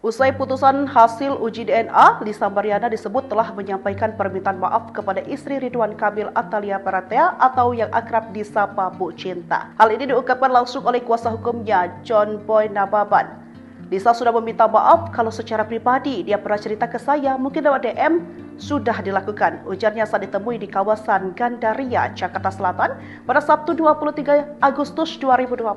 Usai putusan hasil uji DNA, Lisa Mariana disebut telah menyampaikan permintaan maaf kepada istri Ridwan Kamil Atalia Baratea atau yang akrab disapa Bu Cinta. Hal ini diungkapkan langsung oleh kuasa hukumnya, John Boy Nababan. Lisa sudah meminta maaf kalau secara pribadi dia pernah cerita ke saya, mungkin lewat DM, sudah dilakukan. Ujarnya saat ditemui di kawasan Gandaria, Jakarta Selatan pada Sabtu 23 Agustus 2025.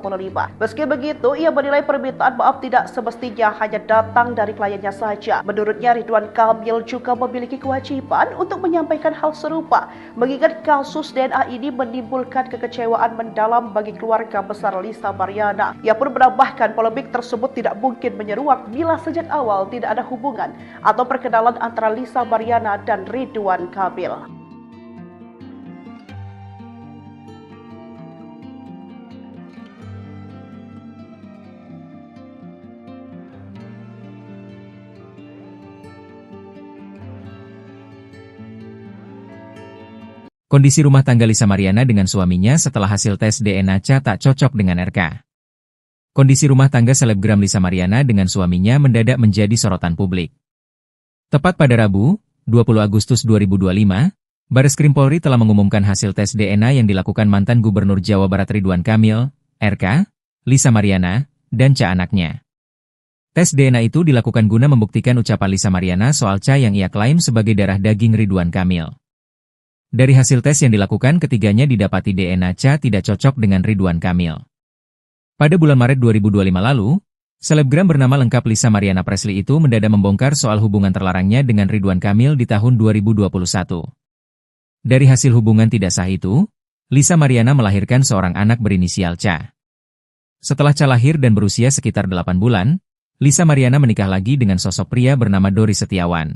Meski begitu, ia menilai permintaan maaf tidak semestinya hanya datang dari kliennya saja. Menurutnya, Ridwan Kamil juga memiliki kewajiban untuk menyampaikan hal serupa, mengingat kasus DNA ini menimbulkan kekecewaan mendalam bagi keluarga besar Lisa Mariana. Ia pun menambahkan polemik tersebut tidak mungkin menyeruak bila sejak awal tidak ada hubungan atau perkenalan antara Lisa Mariana dan Ridwan Kamil. Kondisi rumah tangga Lisa Mariana dengan suaminya setelah hasil tes DNA tak cocok dengan RK. Kondisi rumah tangga selebgram Lisa Mariana dengan suaminya mendadak menjadi sorotan publik. Tepat pada Rabu, 20 Agustus 2025, Bareskrim Polri telah mengumumkan hasil tes DNA yang dilakukan mantan Gubernur Jawa Barat Ridwan Kamil, RK, Lisa Mariana, dan anaknya. Tes DNA itu dilakukan guna membuktikan ucapan Lisa Mariana soal yang ia klaim sebagai darah daging Ridwan Kamil. Dari hasil tes yang dilakukan, ketiganya didapati DNA tidak cocok dengan Ridwan Kamil. Pada bulan Maret 2025 lalu, selebgram bernama lengkap Lisa Mariana Presley itu mendadak membongkar soal hubungan terlarangnya dengan Ridwan Kamil di tahun 2021. Dari hasil hubungan tidak sah itu, Lisa Mariana melahirkan seorang anak berinisial Ca. Setelah Ca lahir dan berusia sekitar 8 bulan, Lisa Mariana menikah lagi dengan sosok pria bernama Dori Setiawan.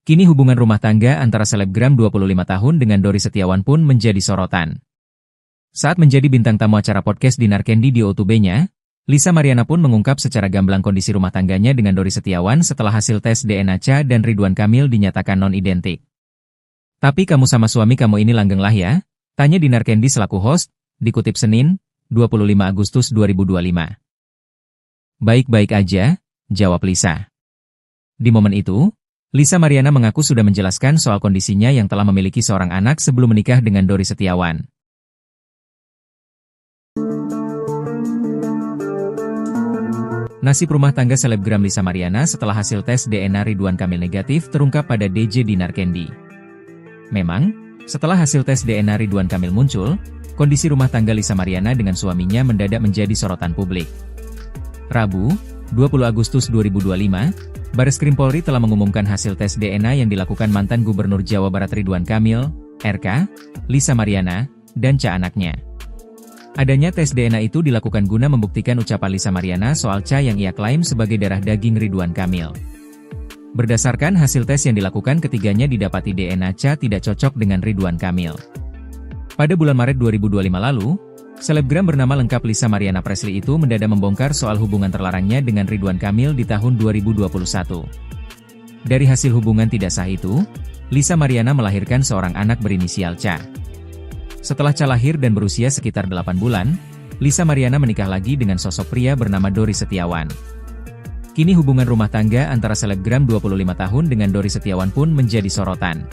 Kini hubungan rumah tangga antara selebgram 25 tahun dengan Dori Setiawan pun menjadi sorotan. Saat menjadi bintang tamu acara podcast Dinar Candy di O2B-nya, Lisa Mariana pun mengungkap secara gamblang kondisi rumah tangganya dengan Dori Setiawan setelah hasil tes DNA Ca dan Ridwan Kamil dinyatakan non-identik. Tapi kamu sama suami kamu ini langgeng lah ya? Tanya Dinar Candy selaku host, dikutip Senin, 25 Agustus 2025. Baik-baik aja, jawab Lisa. Di momen itu, Lisa Mariana mengaku sudah menjelaskan soal kondisinya yang telah memiliki seorang anak sebelum menikah dengan Dori Setiawan. Nasib rumah tangga selebgram Lisa Mariana setelah hasil tes DNA Ridwan Kamil negatif terungkap pada DJ Dinar Candy. Memang, setelah hasil tes DNA Ridwan Kamil muncul, kondisi rumah tangga Lisa Mariana dengan suaminya mendadak menjadi sorotan publik. Rabu, 20 Agustus 2025, Bareskrim Polri telah mengumumkan hasil tes DNA yang dilakukan mantan Gubernur Jawa Barat Ridwan Kamil, RK, Lisa Mariana, dan anaknya. Adanya tes DNA itu dilakukan guna membuktikan ucapan Lisa Mariana soal yang ia klaim sebagai darah daging Ridwan Kamil. Berdasarkan hasil tes yang dilakukan, ketiganya didapati DNA tidak cocok dengan Ridwan Kamil. Pada bulan Maret 2025 lalu, selebgram bernama lengkap Lisa Mariana Presley itu mendadak membongkar soal hubungan terlarangnya dengan Ridwan Kamil di tahun 2021. Dari hasil hubungan tidak sah itu, Lisa Mariana melahirkan seorang anak berinisial Ca. Setelah Ca lahir dan berusia sekitar 8 bulan, Lisa Mariana menikah lagi dengan sosok pria bernama Dori Setiawan. Kini hubungan rumah tangga antara selebgram 25 tahun dengan Dori Setiawan pun menjadi sorotan.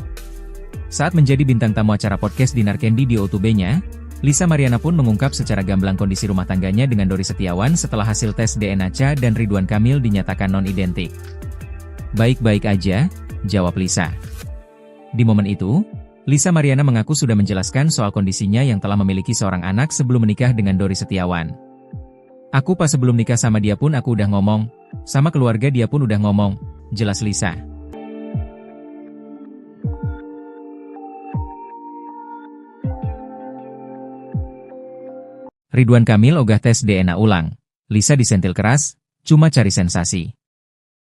Saat menjadi bintang tamu acara podcast Dinar Candy di O2B-nya, Lisa Mariana pun mengungkap secara gamblang kondisi rumah tangganya dengan Dori Setiawan setelah hasil tes DNA Ca dan Ridwan Kamil dinyatakan non-identik. Baik-baik aja, jawab Lisa. Di momen itu, Lisa Mariana mengaku sudah menjelaskan soal kondisinya yang telah memiliki seorang anak sebelum menikah dengan Dori Setiawan. Aku pas sebelum nikah sama dia pun aku udah ngomong, sama keluarga dia pun udah ngomong, jelas Lisa. Ridwan Kamil ogah tes DNA ulang. Lisa disentil keras, cuma cari sensasi.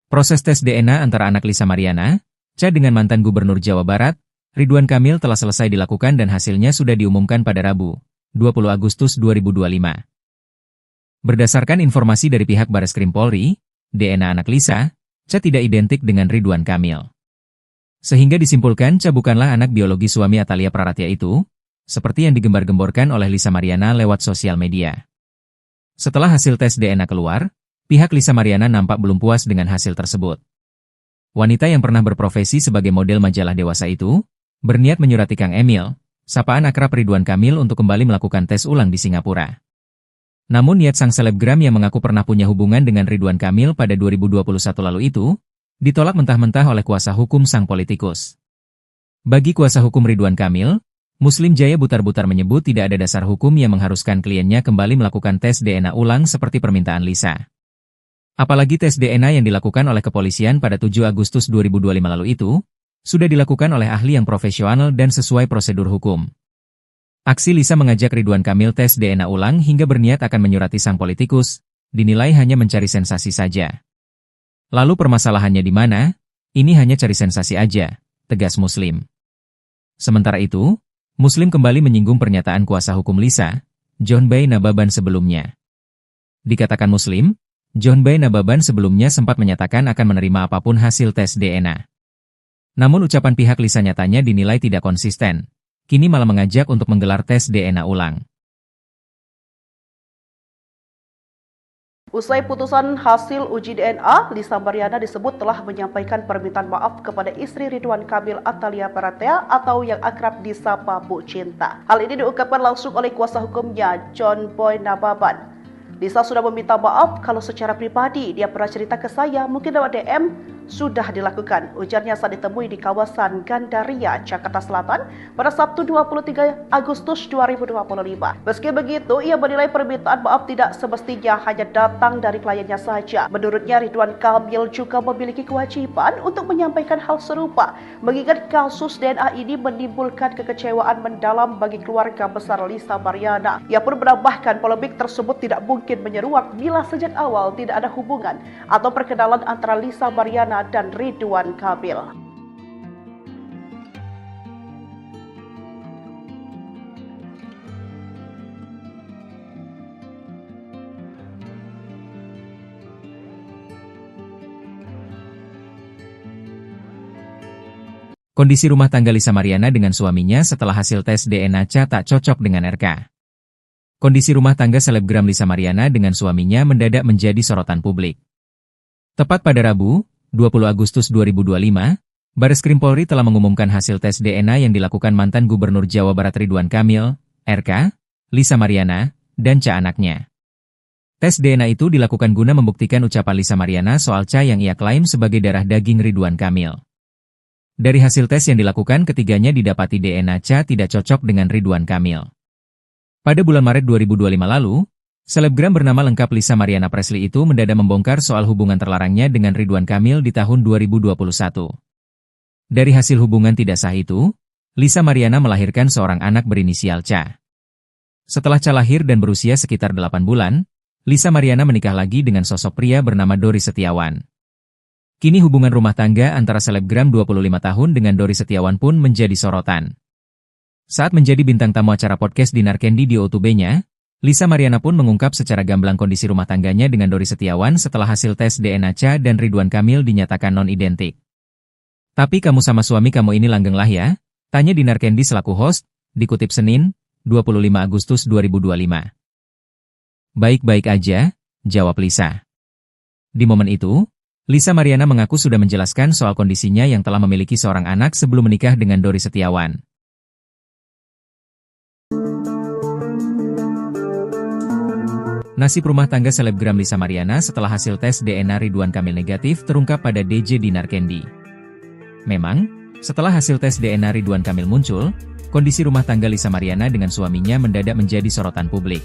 Proses tes DNA antara anak Lisa Mariana, Cha dengan mantan Gubernur Jawa Barat, Ridwan Kamil telah selesai dilakukan dan hasilnya sudah diumumkan pada Rabu, 20 Agustus 2025. Berdasarkan informasi dari pihak Bareskrim Polri, DNA anak Lisa, Cha tidak identik dengan Ridwan Kamil. Sehingga disimpulkan Cha bukanlah anak biologi suami Atalia Praratya itu, seperti yang digembar-gemborkan oleh Lisa Mariana lewat sosial media. Setelah hasil tes DNA keluar, pihak Lisa Mariana nampak belum puas dengan hasil tersebut. Wanita yang pernah berprofesi sebagai model majalah dewasa itu, berniat menyurati Kang Emil, sapaan akrab Ridwan Kamil untuk kembali melakukan tes ulang di Singapura. Namun niat sang selebgram yang mengaku pernah punya hubungan dengan Ridwan Kamil pada 2021 lalu itu, ditolak mentah-mentah oleh kuasa hukum sang politikus. Bagi kuasa hukum Ridwan Kamil, Muslim Jaya butar-butar menyebut tidak ada dasar hukum yang mengharuskan kliennya kembali melakukan tes DNA ulang seperti permintaan Lisa. Apalagi tes DNA yang dilakukan oleh kepolisian pada 7 Agustus 2025 lalu itu, sudah dilakukan oleh ahli yang profesional dan sesuai prosedur hukum. Aksi Lisa mengajak Ridwan Kamil tes DNA ulang hingga berniat akan menyurati sang politikus, dinilai hanya mencari sensasi saja. Lalu permasalahannya di mana? Ini hanya cari sensasi aja, tegas Muslim. Sementara itu, Muslim kembali menyinggung pernyataan kuasa hukum Lisa, John Bay Nababan sebelumnya. Dikatakan Muslim, John Bay Nababan sebelumnya sempat menyatakan akan menerima apapun hasil tes DNA. Namun ucapan pihak Lisa nyatanya dinilai tidak konsisten. Kini malah mengajak untuk menggelar tes DNA ulang. Usai putusan hasil uji DNA, Lisa Mariana disebut telah menyampaikan permintaan maaf kepada istri Ridwan Kamil Atalia Praratya atau yang akrab disapa Bu Cinta. Hal ini diungkapkan langsung oleh kuasa hukumnya, John Boy Nababan. Lisa sudah meminta maaf kalau secara pribadi dia pernah cerita ke saya, mungkin lewat DM, sudah dilakukan. Ujarnya saat ditemui di kawasan Gandaria, Jakarta Selatan pada Sabtu 23 Agustus 2025. Meski begitu, ia menilai permintaan maaf tidak semestinya hanya datang dari kliennya saja. Menurutnya, Ridwan Kamil juga memiliki kewajiban untuk menyampaikan hal serupa, mengingat kasus DNA ini menimbulkan kekecewaan mendalam bagi keluarga besar Lisa Mariana. Ia pun menambahkan polemik tersebut tidak mungkin menyeruak bila sejak awal tidak ada hubungan atau perkenalan antara Lisa Mariana dan Ridwan Kamil. Kondisi rumah tangga Lisa Mariana dengan suaminya setelah hasil tes DNA Cha tak cocok dengan RK. Kondisi rumah tangga selebgram Lisa Mariana dengan suaminya mendadak menjadi sorotan publik. Tepat pada Rabu, 20 Agustus 2025, Bareskrim Polri telah mengumumkan hasil tes DNA yang dilakukan mantan Gubernur Jawa Barat Ridwan Kamil, RK, Lisa Mariana, dan Cha anaknya. Tes DNA itu dilakukan guna membuktikan ucapan Lisa Mariana soal Cha yang ia klaim sebagai darah daging Ridwan Kamil. Dari hasil tes yang dilakukan, ketiganya didapati DNA Cha tidak cocok dengan Ridwan Kamil. Pada bulan Maret 2025 lalu, selebgram bernama lengkap Lisa Mariana Presley itu mendadak membongkar soal hubungan terlarangnya dengan Ridwan Kamil di tahun 2021. Dari hasil hubungan tidak sah itu, Lisa Mariana melahirkan seorang anak berinisial Cha. Setelah Cha lahir dan berusia sekitar 8 bulan, Lisa Mariana menikah lagi dengan sosok pria bernama Dori Setiawan. Kini hubungan rumah tangga antara selebgram 25 tahun dengan Dori Setiawan pun menjadi sorotan. Saat menjadi bintang tamu acara podcast Dinar Candy di YouTube-nya, Lisa Mariana pun mengungkap secara gamblang kondisi rumah tangganya dengan Dori Setiawan setelah hasil tes DNA Cha dan Ridwan Kamil dinyatakan non-identik. Tapi kamu sama suami kamu ini langgeng lah ya? Tanya Dinar Candy selaku host, dikutip Senin, 25 Agustus 2025. Baik-baik aja, jawab Lisa. Di momen itu, Lisa Mariana mengaku sudah menjelaskan soal kondisinya yang telah memiliki seorang anak sebelum menikah dengan Dori Setiawan. Nasib rumah tangga selebgram Lisa Mariana setelah hasil tes DNA Ridwan Kamil negatif terungkap pada DJ Dinar Candy. Memang, setelah hasil tes DNA Ridwan Kamil muncul, kondisi rumah tangga Lisa Mariana dengan suaminya mendadak menjadi sorotan publik.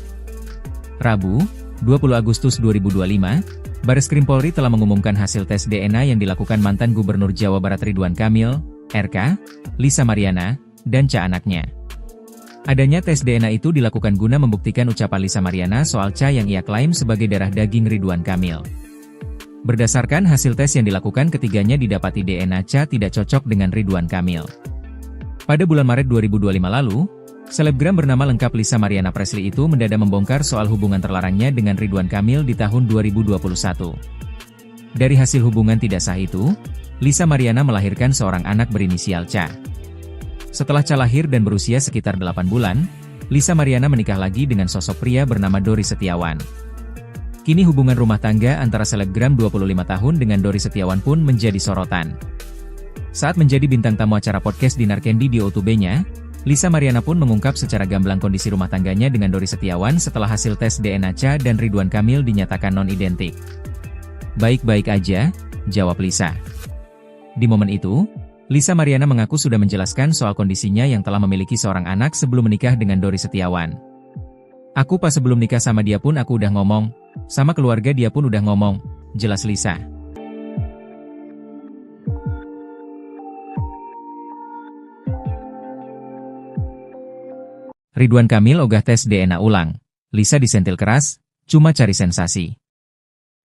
Rabu, 20 Agustus 2025, Bareskrim Polri telah mengumumkan hasil tes DNA yang dilakukan mantan Gubernur Jawa Barat Ridwan Kamil, RK, Lisa Mariana, dan Cha anaknya. Adanya tes DNA itu dilakukan guna membuktikan ucapan Lisa Mariana soal Cha yang ia klaim sebagai darah daging Ridwan Kamil. Berdasarkan hasil tes yang dilakukan, ketiganya didapati DNA Cha tidak cocok dengan Ridwan Kamil. Pada bulan Maret 2025 lalu, selebgram bernama lengkap Lisa Mariana Presley itu mendadak membongkar soal hubungan terlarangnya dengan Ridwan Kamil di tahun 2021. Dari hasil hubungan tidak sah itu, Lisa Mariana melahirkan seorang anak berinisial Cha. Setelah Cha lahir dan berusia sekitar 8 bulan, Lisa Mariana menikah lagi dengan sosok pria bernama Dori Setiawan. Kini hubungan rumah tangga antara selebgram 25 tahun dengan Dori Setiawan pun menjadi sorotan. Saat menjadi bintang tamu acara podcast Dinar Candy di O2B-nya, Lisa Mariana pun mengungkap secara gamblang kondisi rumah tangganya dengan Dori Setiawan setelah hasil tes DNA Cha dan Ridwan Kamil dinyatakan non-identik. "Baik-baik aja," jawab Lisa. Di momen itu, Lisa Mariana mengaku sudah menjelaskan soal kondisinya yang telah memiliki seorang anak sebelum menikah dengan Dori Setiawan. "Aku pas sebelum nikah sama dia pun aku udah ngomong, sama keluarga dia pun udah ngomong," jelas Lisa. Ridwan Kamil ogah tes DNA ulang. Lisa disentil keras, cuma cari sensasi.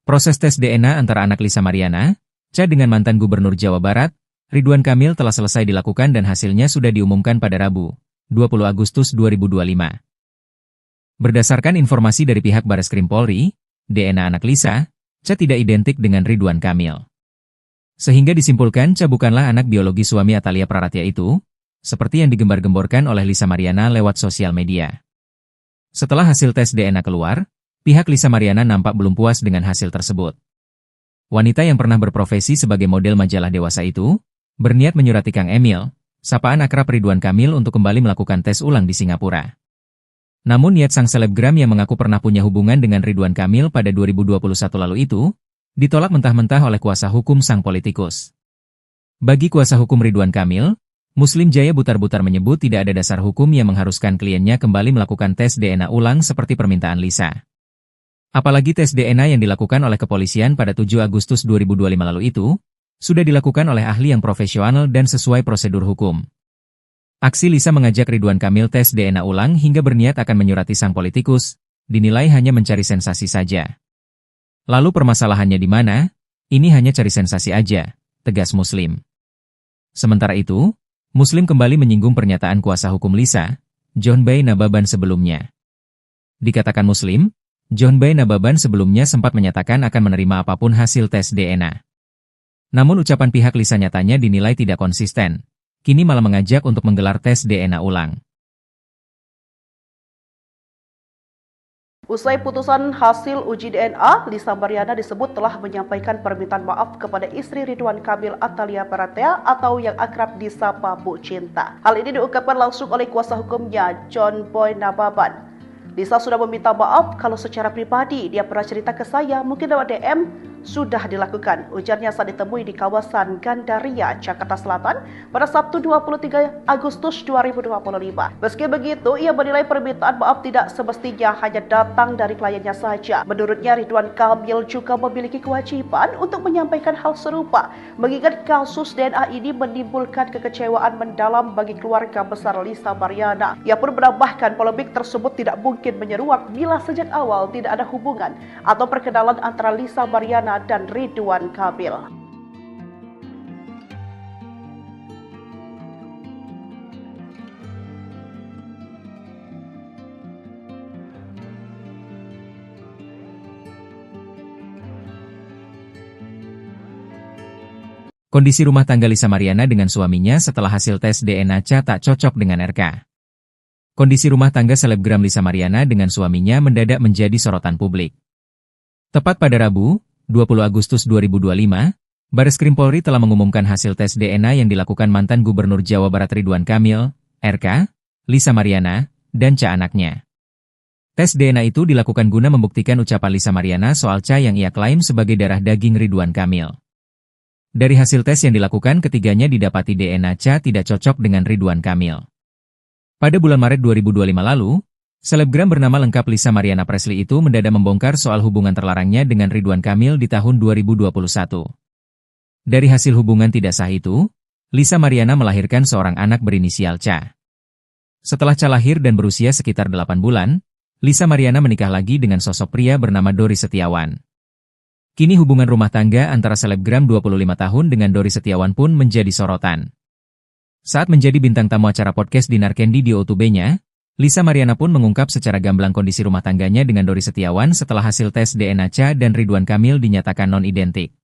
Proses tes DNA antara anak Lisa Mariana, Cha dengan mantan Gubernur Jawa Barat, Ridwan Kamil telah selesai dilakukan dan hasilnya sudah diumumkan pada Rabu, 20 Agustus 2025. Berdasarkan informasi dari pihak Bareskrim Polri, DNA anak Lisa, Cha tidak identik dengan Ridwan Kamil. Sehingga disimpulkan Cha bukanlah anak biologi suami Atalia Praratya itu, seperti yang digembar-gemborkan oleh Lisa Mariana lewat sosial media. Setelah hasil tes DNA keluar, pihak Lisa Mariana nampak belum puas dengan hasil tersebut. Wanita yang pernah berprofesi sebagai model majalah dewasa itu, berniat menyurati Kang Emil, sapaan akrab Ridwan Kamil untuk kembali melakukan tes ulang di Singapura. Namun niat sang selebgram yang mengaku pernah punya hubungan dengan Ridwan Kamil pada 2021 lalu itu, ditolak mentah-mentah oleh kuasa hukum sang politikus. Bagi kuasa hukum Ridwan Kamil, Muslim Jaya Butar-Butar menyebut tidak ada dasar hukum yang mengharuskan kliennya kembali melakukan tes DNA ulang seperti permintaan Lisa. Apalagi tes DNA yang dilakukan oleh kepolisian pada 7 Agustus 2025 lalu itu, sudah dilakukan oleh ahli yang profesional dan sesuai prosedur hukum. Aksi Lisa mengajak Ridwan Kamil tes DNA ulang hingga berniat akan menyurati sang politikus, dinilai hanya mencari sensasi saja. Lalu permasalahannya di mana? Ini hanya cari sensasi aja, tegas Muslim. Sementara itu, Muslim kembali menyinggung pernyataan kuasa hukum Lisa, John Bay Nababan sebelumnya. Dikatakan Muslim, John Bay Nababan sebelumnya sempat menyatakan akan menerima apapun hasil tes DNA. Namun ucapan pihak Lisa nyatanya dinilai tidak konsisten. Kini malah mengajak untuk menggelar tes DNA ulang. Usai putusan hasil uji DNA, Lisa Mariana disebut telah menyampaikan permintaan maaf kepada istri Ridwan Kamil Atalia Praratya atau yang akrab disapa Bu Cinta. Hal ini diungkapkan langsung oleh kuasa hukumnya, John Boy Nababan. Lisa sudah meminta maaf kalau secara pribadi dia pernah cerita ke saya, mungkin lewat DM, sudah dilakukan. Ujarnya saat ditemui di kawasan Gandaria, Jakarta Selatan pada Sabtu 23 Agustus 2025. Meski begitu, ia menilai permintaan maaf tidak semestinya hanya datang dari kliennya saja. Menurutnya, Ridwan Kamil juga memiliki kewajiban untuk menyampaikan hal serupa, mengingat kasus DNA ini menimbulkan kekecewaan mendalam bagi keluarga besar Lisa Mariana. Ia pun menambahkan polemik tersebut tidak mungkin menyeruak bila sejak awal tidak ada hubungan atau perkenalan antara Lisa Mariana dan Ridwan Kamil. Kondisi rumah tangga Lisa Mariana dengan suaminya setelah hasil tes DNA Cha tak cocok dengan RK. Kondisi rumah tangga selebgram Lisa Mariana dengan suaminya mendadak menjadi sorotan publik. Tepat pada Rabu, 20 Agustus 2025, Bareskrim Polri telah mengumumkan hasil tes DNA yang dilakukan mantan Gubernur Jawa Barat Ridwan Kamil, RK, Lisa Mariana, dan Cha anaknya. Tes DNA itu dilakukan guna membuktikan ucapan Lisa Mariana soal Cha yang ia klaim sebagai darah daging Ridwan Kamil. Dari hasil tes yang dilakukan, ketiganya didapati DNA Cha tidak cocok dengan Ridwan Kamil. Pada bulan Maret 2025 lalu, selebgram bernama lengkap Lisa Mariana Presley itu mendadak membongkar soal hubungan terlarangnya dengan Ridwan Kamil di tahun 2021. Dari hasil hubungan tidak sah itu, Lisa Mariana melahirkan seorang anak berinisial Cha. Setelah Cha lahir dan berusia sekitar 8 bulan, Lisa Mariana menikah lagi dengan sosok pria bernama Dori Setiawan. Kini hubungan rumah tangga antara selebgram 25 tahun dengan Dori Setiawan pun menjadi sorotan. Saat menjadi bintang tamu acara podcast Dinar Candy di O2B-nya, Lisa Mariana pun mengungkap secara gamblang kondisi rumah tangganya dengan Dori Setiawan setelah hasil tes DNA Cha dan Ridwan Kamil dinyatakan non-identik.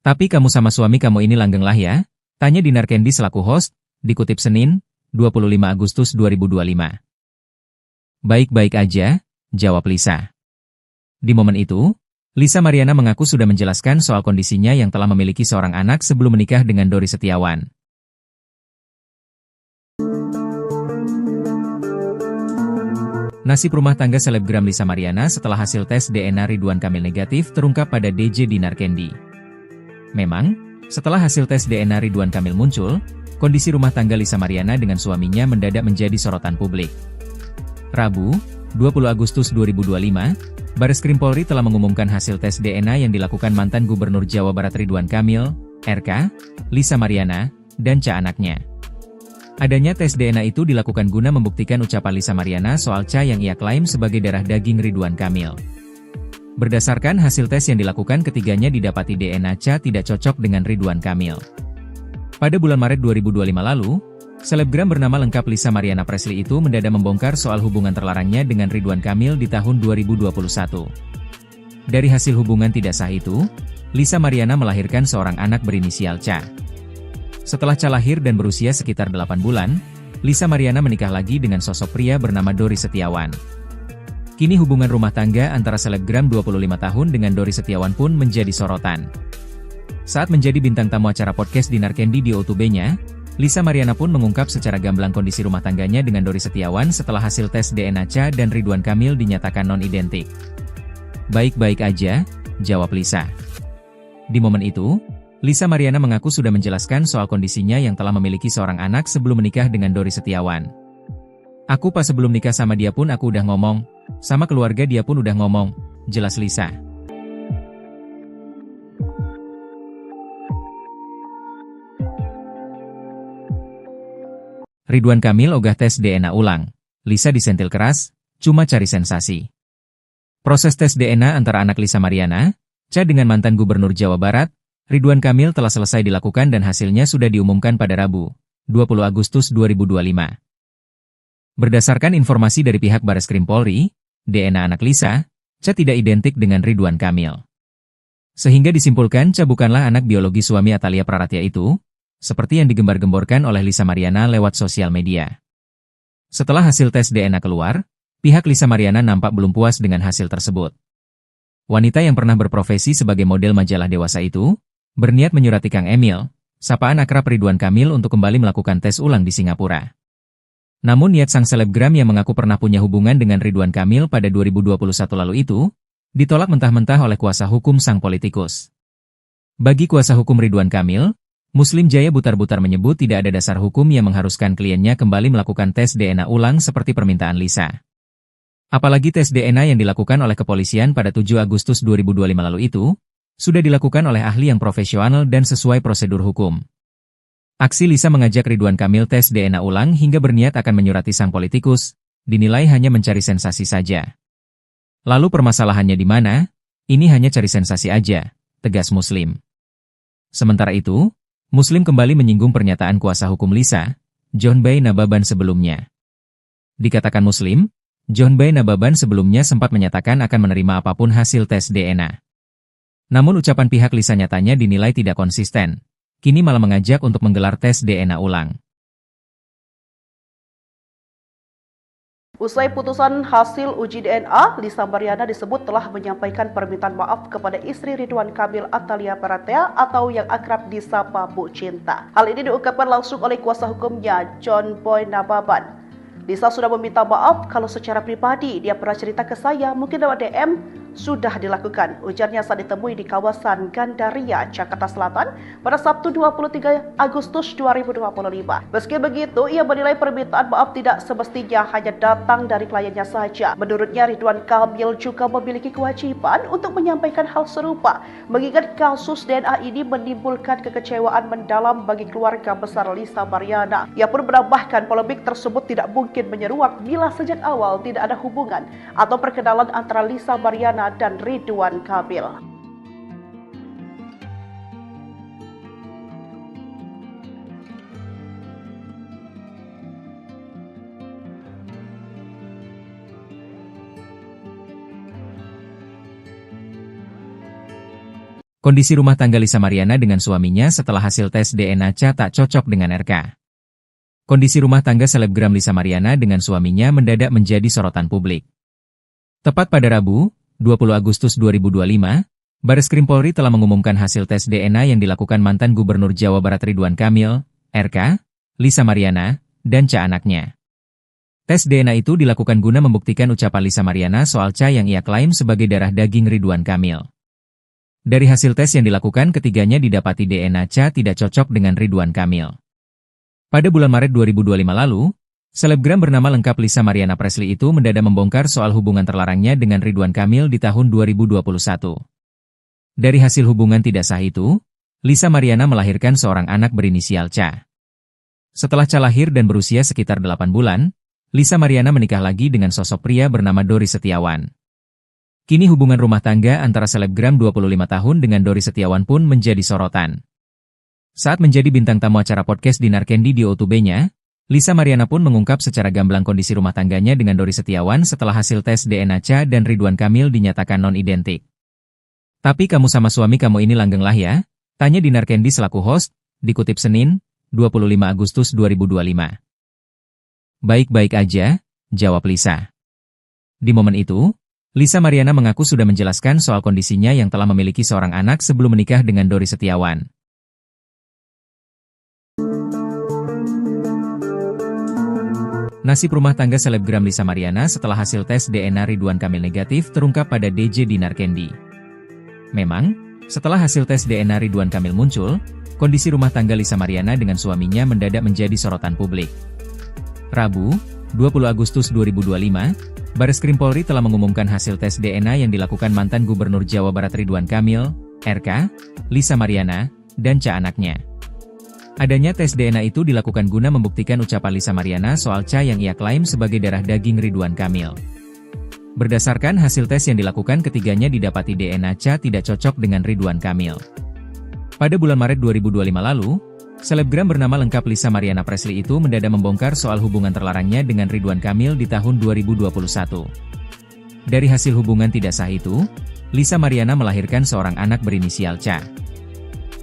"Tapi kamu sama suami kamu ini langgeng lah ya?" tanya Dinar Candy selaku host, dikutip Senin, 25 Agustus 2025. "Baik-baik aja," jawab Lisa. Di momen itu, Lisa Mariana mengaku sudah menjelaskan soal kondisinya yang telah memiliki seorang anak sebelum menikah dengan Dori Setiawan. Nasib rumah tangga selebgram Lisa Mariana setelah hasil tes DNA Ridwan Kamil negatif terungkap pada DJ Dinar Candy. Memang, setelah hasil tes DNA Ridwan Kamil muncul, kondisi rumah tangga Lisa Mariana dengan suaminya mendadak menjadi sorotan publik. Rabu, 20 Agustus 2025, Bareskrim Polri telah mengumumkan hasil tes DNA yang dilakukan mantan Gubernur Jawa Barat Ridwan Kamil, RK, Lisa Mariana, dan Cha anaknya. Adanya tes DNA itu dilakukan guna membuktikan ucapan Lisa Mariana soal Cha yang ia klaim sebagai darah daging Ridwan Kamil. Berdasarkan hasil tes yang dilakukan, ketiganya didapati DNA Cha tidak cocok dengan Ridwan Kamil. Pada bulan Maret 2025 lalu, selebgram bernama lengkap Lisa Mariana Presley itu mendadak membongkar soal hubungan terlarangnya dengan Ridwan Kamil di tahun 2021. Dari hasil hubungan tidak sah itu, Lisa Mariana melahirkan seorang anak berinisial Cha. Setelah Cha lahir dan berusia sekitar 8 bulan, Lisa Mariana menikah lagi dengan sosok pria bernama Dori Setiawan. Kini hubungan rumah tangga antara selebgram 25 tahun dengan Dori Setiawan pun menjadi sorotan. Saat menjadi bintang tamu acara podcast Dinar Candy di O2B-nya, Lisa Mariana pun mengungkap secara gamblang kondisi rumah tangganya dengan Dori Setiawan setelah hasil tes DNA Cha dan Ridwan Kamil dinyatakan non-identik. "Baik-baik aja," jawab Lisa. Di momen itu, Lisa Mariana mengaku sudah menjelaskan soal kondisinya yang telah memiliki seorang anak sebelum menikah dengan Dori Setiawan. "Aku pas sebelum nikah sama dia pun aku udah ngomong, sama keluarga dia pun udah ngomong," jelas Lisa. Ridwan Kamil ogah tes DNA ulang. Lisa disentil keras, cuma cari sensasi. Proses tes DNA antara anak Lisa Mariana, Cha dengan mantan Gubernur Jawa Barat, Ridwan Kamil telah selesai dilakukan dan hasilnya sudah diumumkan pada Rabu, 20 Agustus 2025. Berdasarkan informasi dari pihak Bareskrim Polri, DNA anak Lisa, Cha tidak identik dengan Ridwan Kamil. Sehingga disimpulkan Cha bukanlah anak biologi suami Atalia Praratia itu, seperti yang digembar-gemborkan oleh Lisa Mariana lewat sosial media. Setelah hasil tes DNA keluar, pihak Lisa Mariana nampak belum puas dengan hasil tersebut. Wanita yang pernah berprofesi sebagai model majalah dewasa itu, berniat menyurati Kang Emil, sapaan akrab Ridwan Kamil untuk kembali melakukan tes ulang di Singapura. Namun niat sang selebgram yang mengaku pernah punya hubungan dengan Ridwan Kamil pada 2021 lalu itu, ditolak mentah-mentah oleh kuasa hukum sang politikus. Bagi kuasa hukum Ridwan Kamil, Muslim Jaya Butar-Butar menyebut tidak ada dasar hukum yang mengharuskan kliennya kembali melakukan tes DNA ulang seperti permintaan Lisa. Apalagi tes DNA yang dilakukan oleh kepolisian pada 7 Agustus 2025 lalu itu, sudah dilakukan oleh ahli yang profesional dan sesuai prosedur hukum. Aksi Lisa mengajak Ridwan Kamil tes DNA ulang hingga berniat akan menyurati sang politikus, dinilai hanya mencari sensasi saja. Lalu permasalahannya di mana? Ini hanya cari sensasi aja, tegas Muslim. Sementara itu, Muslim kembali menyinggung pernyataan kuasa hukum Lisa, John Bay Nababan sebelumnya. Dikatakan Muslim, John Bay Nababan sebelumnya sempat menyatakan akan menerima apapun hasil tes DNA. Namun ucapan pihak Lisa nyatanya dinilai tidak konsisten. Kini malah mengajak untuk menggelar tes DNA ulang. Usai putusan hasil uji DNA, Lisa Mariana disebut telah menyampaikan permintaan maaf kepada istri Ridwan Kamil Atalia Praratia atau yang akrab disapa Bu Cinta. Hal ini diungkapkan langsung oleh kuasa hukumnya, John Boy Nababan. Lisa sudah meminta maaf kalau secara pribadi dia pernah cerita ke saya, mungkin lewat DM, sudah dilakukan. Ujarnya saat ditemui di kawasan Gandaria, Jakarta Selatan pada Sabtu 23 Agustus 2025. Meski begitu, ia menilai permintaan maaf tidak semestinya hanya datang dari kliennya saja. Menurutnya, Ridwan Kamil juga memiliki kewajiban untuk menyampaikan hal serupa, mengingat kasus DNA ini menimbulkan kekecewaan mendalam bagi keluarga besar Lisa Mariana. Ia pun menambahkan polemik tersebut tidak mungkin menyeruak bila sejak awal tidak ada hubungan atau perkenalan antara Lisa Mariana dan Ridwan Kamil. Kondisi rumah tangga Lisa Mariana dengan suaminya setelah hasil tes DNA Cha tak cocok dengan RK. Kondisi rumah tangga selebgram Lisa Mariana dengan suaminya mendadak menjadi sorotan publik. Tepat pada Rabu, 20 Agustus 2025, Bareskrim Polri telah mengumumkan hasil tes DNA yang dilakukan mantan Gubernur Jawa Barat Ridwan Kamil, RK, Lisa Mariana, dan Cha anaknya. Tes DNA itu dilakukan guna membuktikan ucapan Lisa Mariana soal Cha yang ia klaim sebagai darah daging Ridwan Kamil. Dari hasil tes yang dilakukan, ketiganya didapati DNA Cha tidak cocok dengan Ridwan Kamil. Pada bulan Maret 2025 lalu, selebgram bernama lengkap Lisa Mariana Presley itu mendadak membongkar soal hubungan terlarangnya dengan Ridwan Kamil di tahun 2021. Dari hasil hubungan tidak sah itu, Lisa Mariana melahirkan seorang anak berinisial Cha. Setelah Cha lahir dan berusia sekitar 8 bulan, Lisa Mariana menikah lagi dengan sosok pria bernama Dori Setiawan. Kini hubungan rumah tangga antara selebgram 25 tahun dengan Dori Setiawan pun menjadi sorotan. Saat menjadi bintang tamu acara podcast Dinar Candy di O2B-nya, Lisa Mariana pun mengungkap secara gamblang kondisi rumah tangganya dengan Dori Setiawan setelah hasil tes DNA Cha dan Ridwan Kamil dinyatakan non-identik. Tapi kamu sama suami kamu ini langgeng lah ya? Tanya Dinar Candy selaku host, dikutip Senin, 25 Agustus 2025. Baik-baik aja, jawab Lisa. Di momen itu, Lisa Mariana mengaku sudah menjelaskan soal kondisinya yang telah memiliki seorang anak sebelum menikah dengan Dori Setiawan. Nasib rumah tangga selebgram Lisa Mariana setelah hasil tes DNA Ridwan Kamil negatif terungkap pada DJ Dinar Candy. Memang, setelah hasil tes DNA Ridwan Kamil muncul, kondisi rumah tangga Lisa Mariana dengan suaminya mendadak menjadi sorotan publik. Rabu, 20 Agustus 2025, Bareskrim Polri telah mengumumkan hasil tes DNA yang dilakukan mantan Gubernur Jawa Barat Ridwan Kamil, RK, Lisa Mariana, dan Cha anaknya. Adanya tes DNA itu dilakukan guna membuktikan ucapan Lisa Mariana soal Cha yang ia klaim sebagai darah daging Ridwan Kamil. Berdasarkan hasil tes yang dilakukan, ketiganya didapati DNA Cha tidak cocok dengan Ridwan Kamil. Pada bulan Maret 2025 lalu, selebgram bernama lengkap Lisa Mariana Presley itu mendadak membongkar soal hubungan terlarangnya dengan Ridwan Kamil di tahun 2021. Dari hasil hubungan tidak sah itu, Lisa Mariana melahirkan seorang anak berinisial Cha.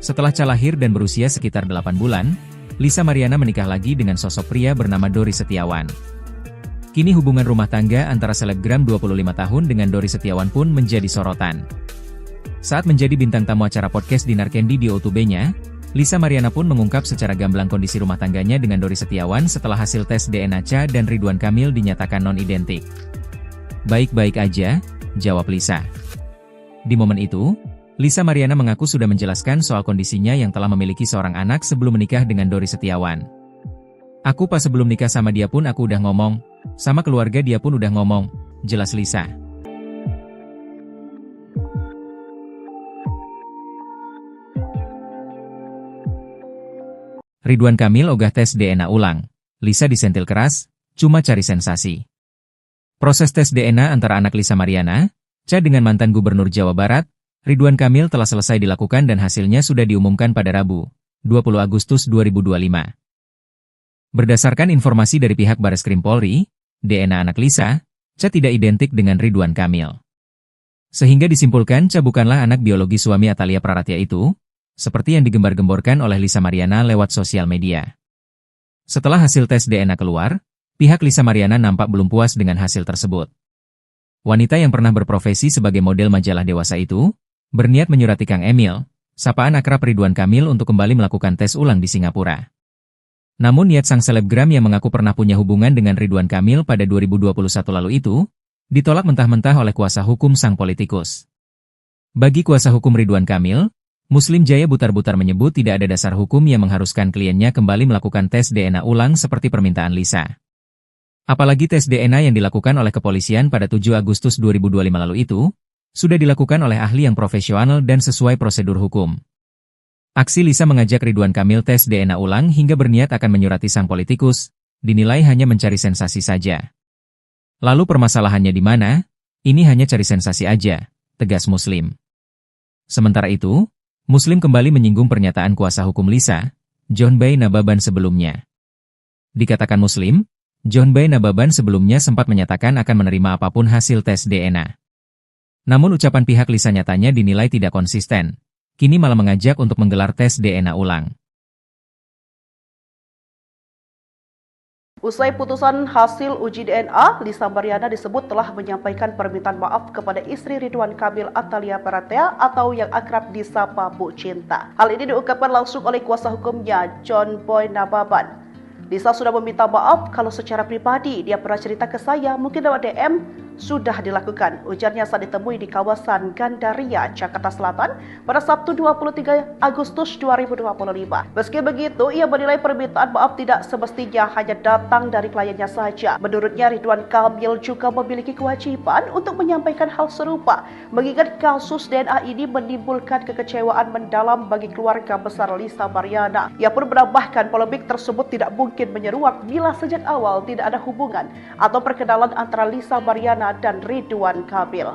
Setelah Cha lahir dan berusia sekitar 8 bulan, Lisa Mariana menikah lagi dengan sosok pria bernama Dori Setiawan. Kini hubungan rumah tangga antara selebgram 25 tahun dengan Dori Setiawan pun menjadi sorotan. Saat menjadi bintang tamu acara podcast Dinar Candy di O2B-nya, Lisa Mariana pun mengungkap secara gamblang kondisi rumah tangganya dengan Dori Setiawan setelah hasil tes DNA Cha dan Ridwan Kamil dinyatakan non-identik. Baik-baik aja, jawab Lisa. Di momen itu, Lisa Mariana mengaku sudah menjelaskan soal kondisinya yang telah memiliki seorang anak sebelum menikah dengan Dori Setiawan. Aku pas sebelum nikah sama dia pun aku udah ngomong, sama keluarga dia pun udah ngomong, jelas Lisa. Ridwan Kamil ogah tes DNA ulang. Lisa disentil keras, cuma cari sensasi. Proses tes DNA antara anak Lisa Mariana, Cha dengan mantan Gubernur Jawa Barat, Ridwan Kamil telah selesai dilakukan dan hasilnya sudah diumumkan pada Rabu, 20 Agustus 2025. Berdasarkan informasi dari pihak Bareskrim Polri, DNA anak Lisa, Cha tidak identik dengan Ridwan Kamil. Sehingga disimpulkan Cha bukanlah anak biologi suami Atalia Praratya itu, seperti yang digembar-gemborkan oleh Lisa Mariana lewat sosial media. Setelah hasil tes DNA keluar, pihak Lisa Mariana nampak belum puas dengan hasil tersebut. Wanita yang pernah berprofesi sebagai model majalah dewasa itu, berniat menyurati Kang Emil, sapaan akrab Ridwan Kamil untuk kembali melakukan tes ulang di Singapura. Namun niat sang selebgram yang mengaku pernah punya hubungan dengan Ridwan Kamil pada 2021 lalu itu, ditolak mentah-mentah oleh kuasa hukum sang politikus. Bagi kuasa hukum Ridwan Kamil, Muslim Jaya Butar-Butar menyebut tidak ada dasar hukum yang mengharuskan kliennya kembali melakukan tes DNA ulang seperti permintaan Lisa. Apalagi tes DNA yang dilakukan oleh kepolisian pada 7 Agustus 2025 lalu itu, sudah dilakukan oleh ahli yang profesional dan sesuai prosedur hukum. Aksi Lisa mengajak Ridwan Kamil tes DNA ulang hingga berniat akan menyurati sang politikus, dinilai hanya mencari sensasi saja. Lalu permasalahannya di mana? Ini hanya cari sensasi aja, tegas Muslim. Sementara itu, Muslim kembali menyinggung pernyataan kuasa hukum Lisa, John Bay Nababan sebelumnya. Dikatakan Muslim, John Bay Nababan sebelumnya sempat menyatakan akan menerima apapun hasil tes DNA. Namun ucapan pihak Lisa nyatanya dinilai tidak konsisten, kini malah mengajak untuk menggelar tes DNA ulang. Usai putusan hasil uji DNA, Lisa Mariana disebut telah menyampaikan permintaan maaf kepada istri Ridwan Kamil Atalia Baratea atau yang akrab disapa Bu Cinta. Hal ini diungkapkan langsung oleh kuasa hukumnya, John Boy Nababan. Lisa sudah meminta maaf kalau secara pribadi dia pernah cerita ke saya, mungkin lewat DM, sudah dilakukan, ujarnya saat ditemui di kawasan Gandaria, Jakarta Selatan pada Sabtu 23 Agustus 2025. Meski begitu, ia menilai permintaan maaf tidak semestinya hanya datang dari kliennya saja. Menurutnya, Ridwan Kamil juga memiliki kewajiban untuk menyampaikan hal serupa, mengingat kasus DNA ini menimbulkan kekecewaan mendalam bagi keluarga besar Lisa Mariana. Ia pun menambahkan polemik tersebut tidak mungkin menyeruak bila sejak awal tidak ada hubungan atau perkenalan antara Lisa Mariana dan Ridwan Kamil.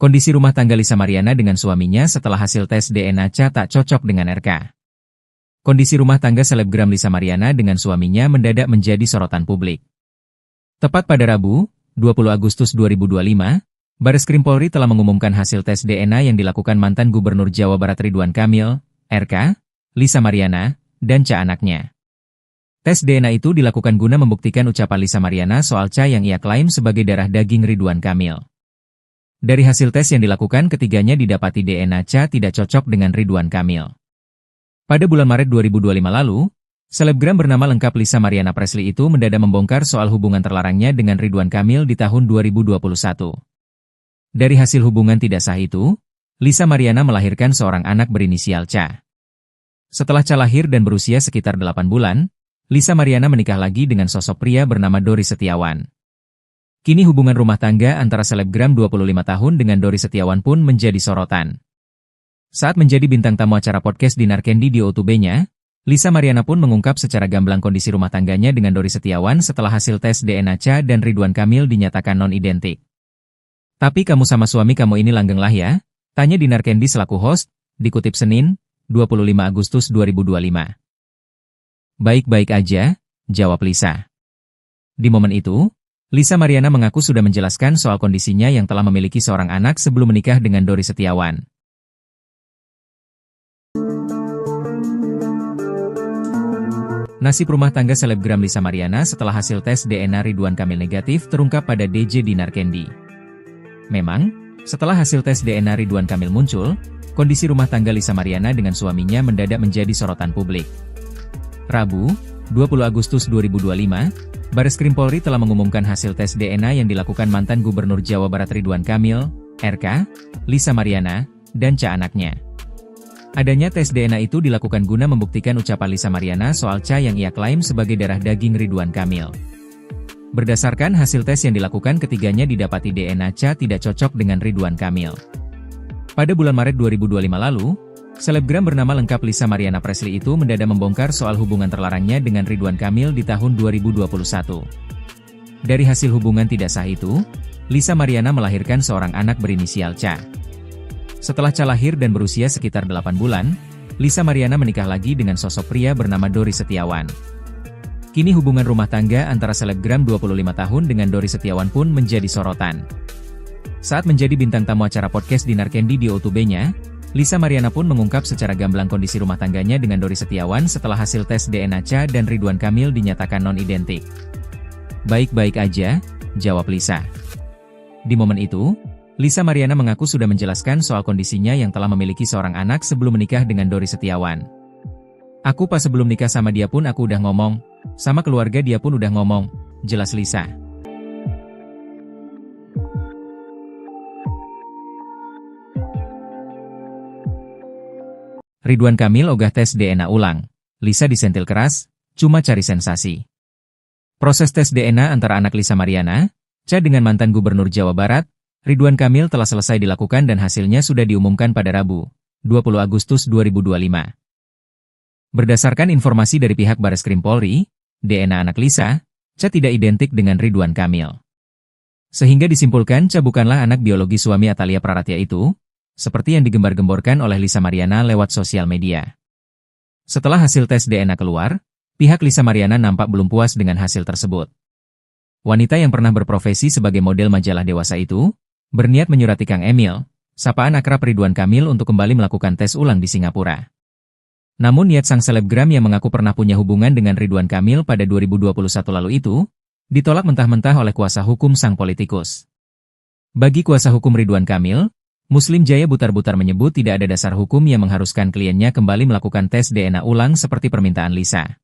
Kondisi rumah tangga Lisa Mariana dengan suaminya setelah hasil tes DNA tak cocok dengan RK. Kondisi rumah tangga selebgram Lisa Mariana dengan suaminya mendadak menjadi sorotan publik. Tepat pada Rabu, 20 Agustus 2025, Bareskrim Polri telah mengumumkan hasil tes DNA yang dilakukan mantan Gubernur Jawa Barat Ridwan Kamil, RK, Lisa Mariana, dan anaknya. Tes DNA itu dilakukan guna membuktikan ucapan Lisa Mariana soal yang ia klaim sebagai darah daging Ridwan Kamil. Dari hasil tes yang dilakukan, ketiganya didapati DNA tidak cocok dengan Ridwan Kamil. Pada bulan Maret 2025 lalu, selebgram bernama lengkap Lisa Mariana Presley itu mendadak membongkar soal hubungan terlarangnya dengan Ridwan Kamil di tahun 2021. Dari hasil hubungan tidak sah itu, Lisa Mariana melahirkan seorang anak berinisial Ca. Setelah Ca lahir dan berusia sekitar 8 bulan, Lisa Mariana menikah lagi dengan sosok pria bernama Dori Setiawan. Kini hubungan rumah tangga antara selebgram 25 tahun dengan Dori Setiawan pun menjadi sorotan. Saat menjadi bintang tamu acara podcast Dinar Candy di O2B-nya, Lisa Mariana pun mengungkap secara gamblang kondisi rumah tangganya dengan Dori Setiawan setelah hasil tes DNA Ca dan Ridwan Kamil dinyatakan non-identik. Tapi kamu sama suami kamu ini langgeng lah ya? Tanya Dinar Candy selaku host, dikutip Senin, 25 Agustus 2025. Baik-baik aja, jawab Lisa. Di momen itu, Lisa Mariana mengaku sudah menjelaskan soal kondisinya yang telah memiliki seorang anak sebelum menikah dengan Dori Setiawan. Nasib rumah tangga selebgram Lisa Mariana setelah hasil tes DNA Ridwan Kamil negatif terungkap pada DJ Dinar Candy. Memang, setelah hasil tes DNA Ridwan Kamil muncul, kondisi rumah tangga Lisa Mariana dengan suaminya mendadak menjadi sorotan publik. Rabu, 20 Agustus 2025, Bareskrim Polri telah mengumumkan hasil tes DNA yang dilakukan mantan Gubernur Jawa Barat Ridwan Kamil, RK, Lisa Mariana, dan anaknya. Adanya tes DNA itu dilakukan guna membuktikan ucapan Lisa Mariana soal yang ia klaim sebagai darah daging Ridwan Kamil. Berdasarkan hasil tes yang dilakukan, ketiganya didapati DNA tidak cocok dengan Ridwan Kamil. Pada bulan Maret 2025 lalu, selebgram bernama lengkap Lisa Mariana Presley itu mendadak membongkar soal hubungan terlarangnya dengan Ridwan Kamil di tahun 2021. Dari hasil hubungan tidak sah itu, Lisa Mariana melahirkan seorang anak berinisial Ca. Setelah Ca lahir dan berusia sekitar 8 bulan, Lisa Mariana menikah lagi dengan sosok pria bernama Dori Setiawan. Kini hubungan rumah tangga antara selebgram 25 tahun dengan Dori Setiawan pun menjadi sorotan. Saat menjadi bintang tamu acara podcast Dinar Candy di O2B-nya, Lisa Mariana pun mengungkap secara gamblang kondisi rumah tangganya dengan Dori Setiawan setelah hasil tes DNA Ca dan Ridwan Kamil dinyatakan non-identik. Baik-baik aja, jawab Lisa. Di momen itu, Lisa Mariana mengaku sudah menjelaskan soal kondisinya yang telah memiliki seorang anak sebelum menikah dengan Dori Setiawan. "Aku pas sebelum nikah sama dia pun aku udah ngomong, sama keluarga dia pun udah ngomong," jelas Lisa. Ridwan Kamil ogah tes DNA ulang. Lisa disentil keras, cuma cari sensasi. Proses tes DNA antara anak Lisa Mariana, Cha dengan mantan Gubernur Jawa Barat, Ridwan Kamil telah selesai dilakukan dan hasilnya sudah diumumkan pada Rabu, 20 Agustus 2025. Berdasarkan informasi dari pihak Bareskrim Polri, DNA anak Lisa, Cha tidak identik dengan Ridwan Kamil. Sehingga disimpulkan Cha bukanlah anak biologi suami Atalia Praratya itu, seperti yang digembar-gemborkan oleh Lisa Mariana lewat sosial media. Setelah hasil tes DNA keluar, pihak Lisa Mariana nampak belum puas dengan hasil tersebut. Wanita yang pernah berprofesi sebagai model majalah dewasa itu, berniat menyurati Kang Emil, sapaan akrab Ridwan Kamil untuk kembali melakukan tes ulang di Singapura. Namun niat sang selebgram yang mengaku pernah punya hubungan dengan Ridwan Kamil pada 2021 lalu itu, ditolak mentah-mentah oleh kuasa hukum sang politikus. Bagi kuasa hukum Ridwan Kamil, Muslim Jaya Butar-Butar menyebut tidak ada dasar hukum yang mengharuskan kliennya kembali melakukan tes DNA ulang seperti permintaan Lisa.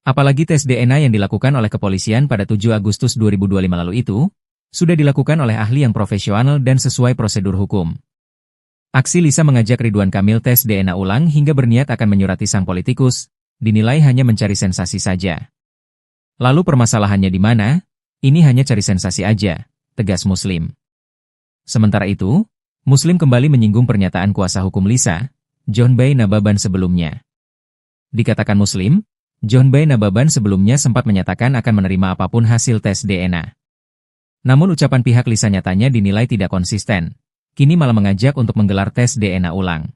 Apalagi tes DNA yang dilakukan oleh kepolisian pada 7 Agustus 2025 lalu itu, sudah dilakukan oleh ahli yang profesional dan sesuai prosedur hukum. Aksi Lisa mengajak Ridwan Kamil tes DNA ulang hingga berniat akan menyurati sang politikus, dinilai hanya mencari sensasi saja. Lalu permasalahannya di mana? Ini hanya cari sensasi aja, tegas Muslim. Sementara itu, Muslim kembali menyinggung pernyataan kuasa hukum Lisa, John Bay Nababan sebelumnya. Dikatakan Muslim, John Bay Nababan sebelumnya sempat menyatakan akan menerima apapun hasil tes DNA. Namun ucapan pihak Lisa nyatanya dinilai tidak konsisten. Kini malah mengajak untuk menggelar tes DNA ulang.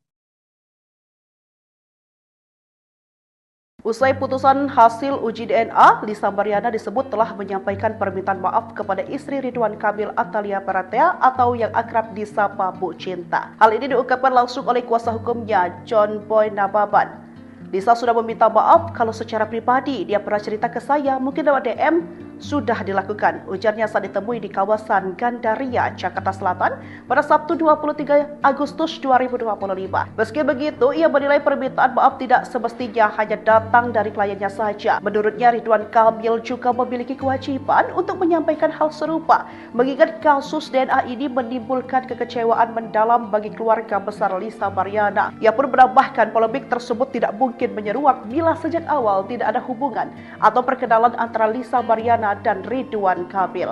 Usai putusan hasil uji DNA, Lisa Mariana disebut telah menyampaikan permintaan maaf kepada istri Ridwan Kamil Atalia Praratya atau yang akrab disapa Bu Cinta. Hal ini diungkapkan langsung oleh kuasa hukumnya, John Boy Nababan. Lisa sudah meminta maaf kalau secara pribadi dia pernah cerita ke saya, mungkin lewat DM, sudah dilakukan. Ujarnya saat ditemui di kawasan Gandaria, Jakarta Selatan pada Sabtu 23 Agustus 2025. Meski begitu, ia menilai permintaan maaf tidak semestinya hanya datang dari kliennya saja. Menurutnya, Ridwan Kamil juga memiliki kewajiban untuk menyampaikan hal serupa, mengingat kasus DNA ini menimbulkan kekecewaan mendalam bagi keluarga besar Lisa Mariana. Ia pun menambahkan polemik tersebut tidak mungkin menyeruak bila sejak awal tidak ada hubungan atau perkenalan antara Lisa Mariana dan Ridwan Kamil.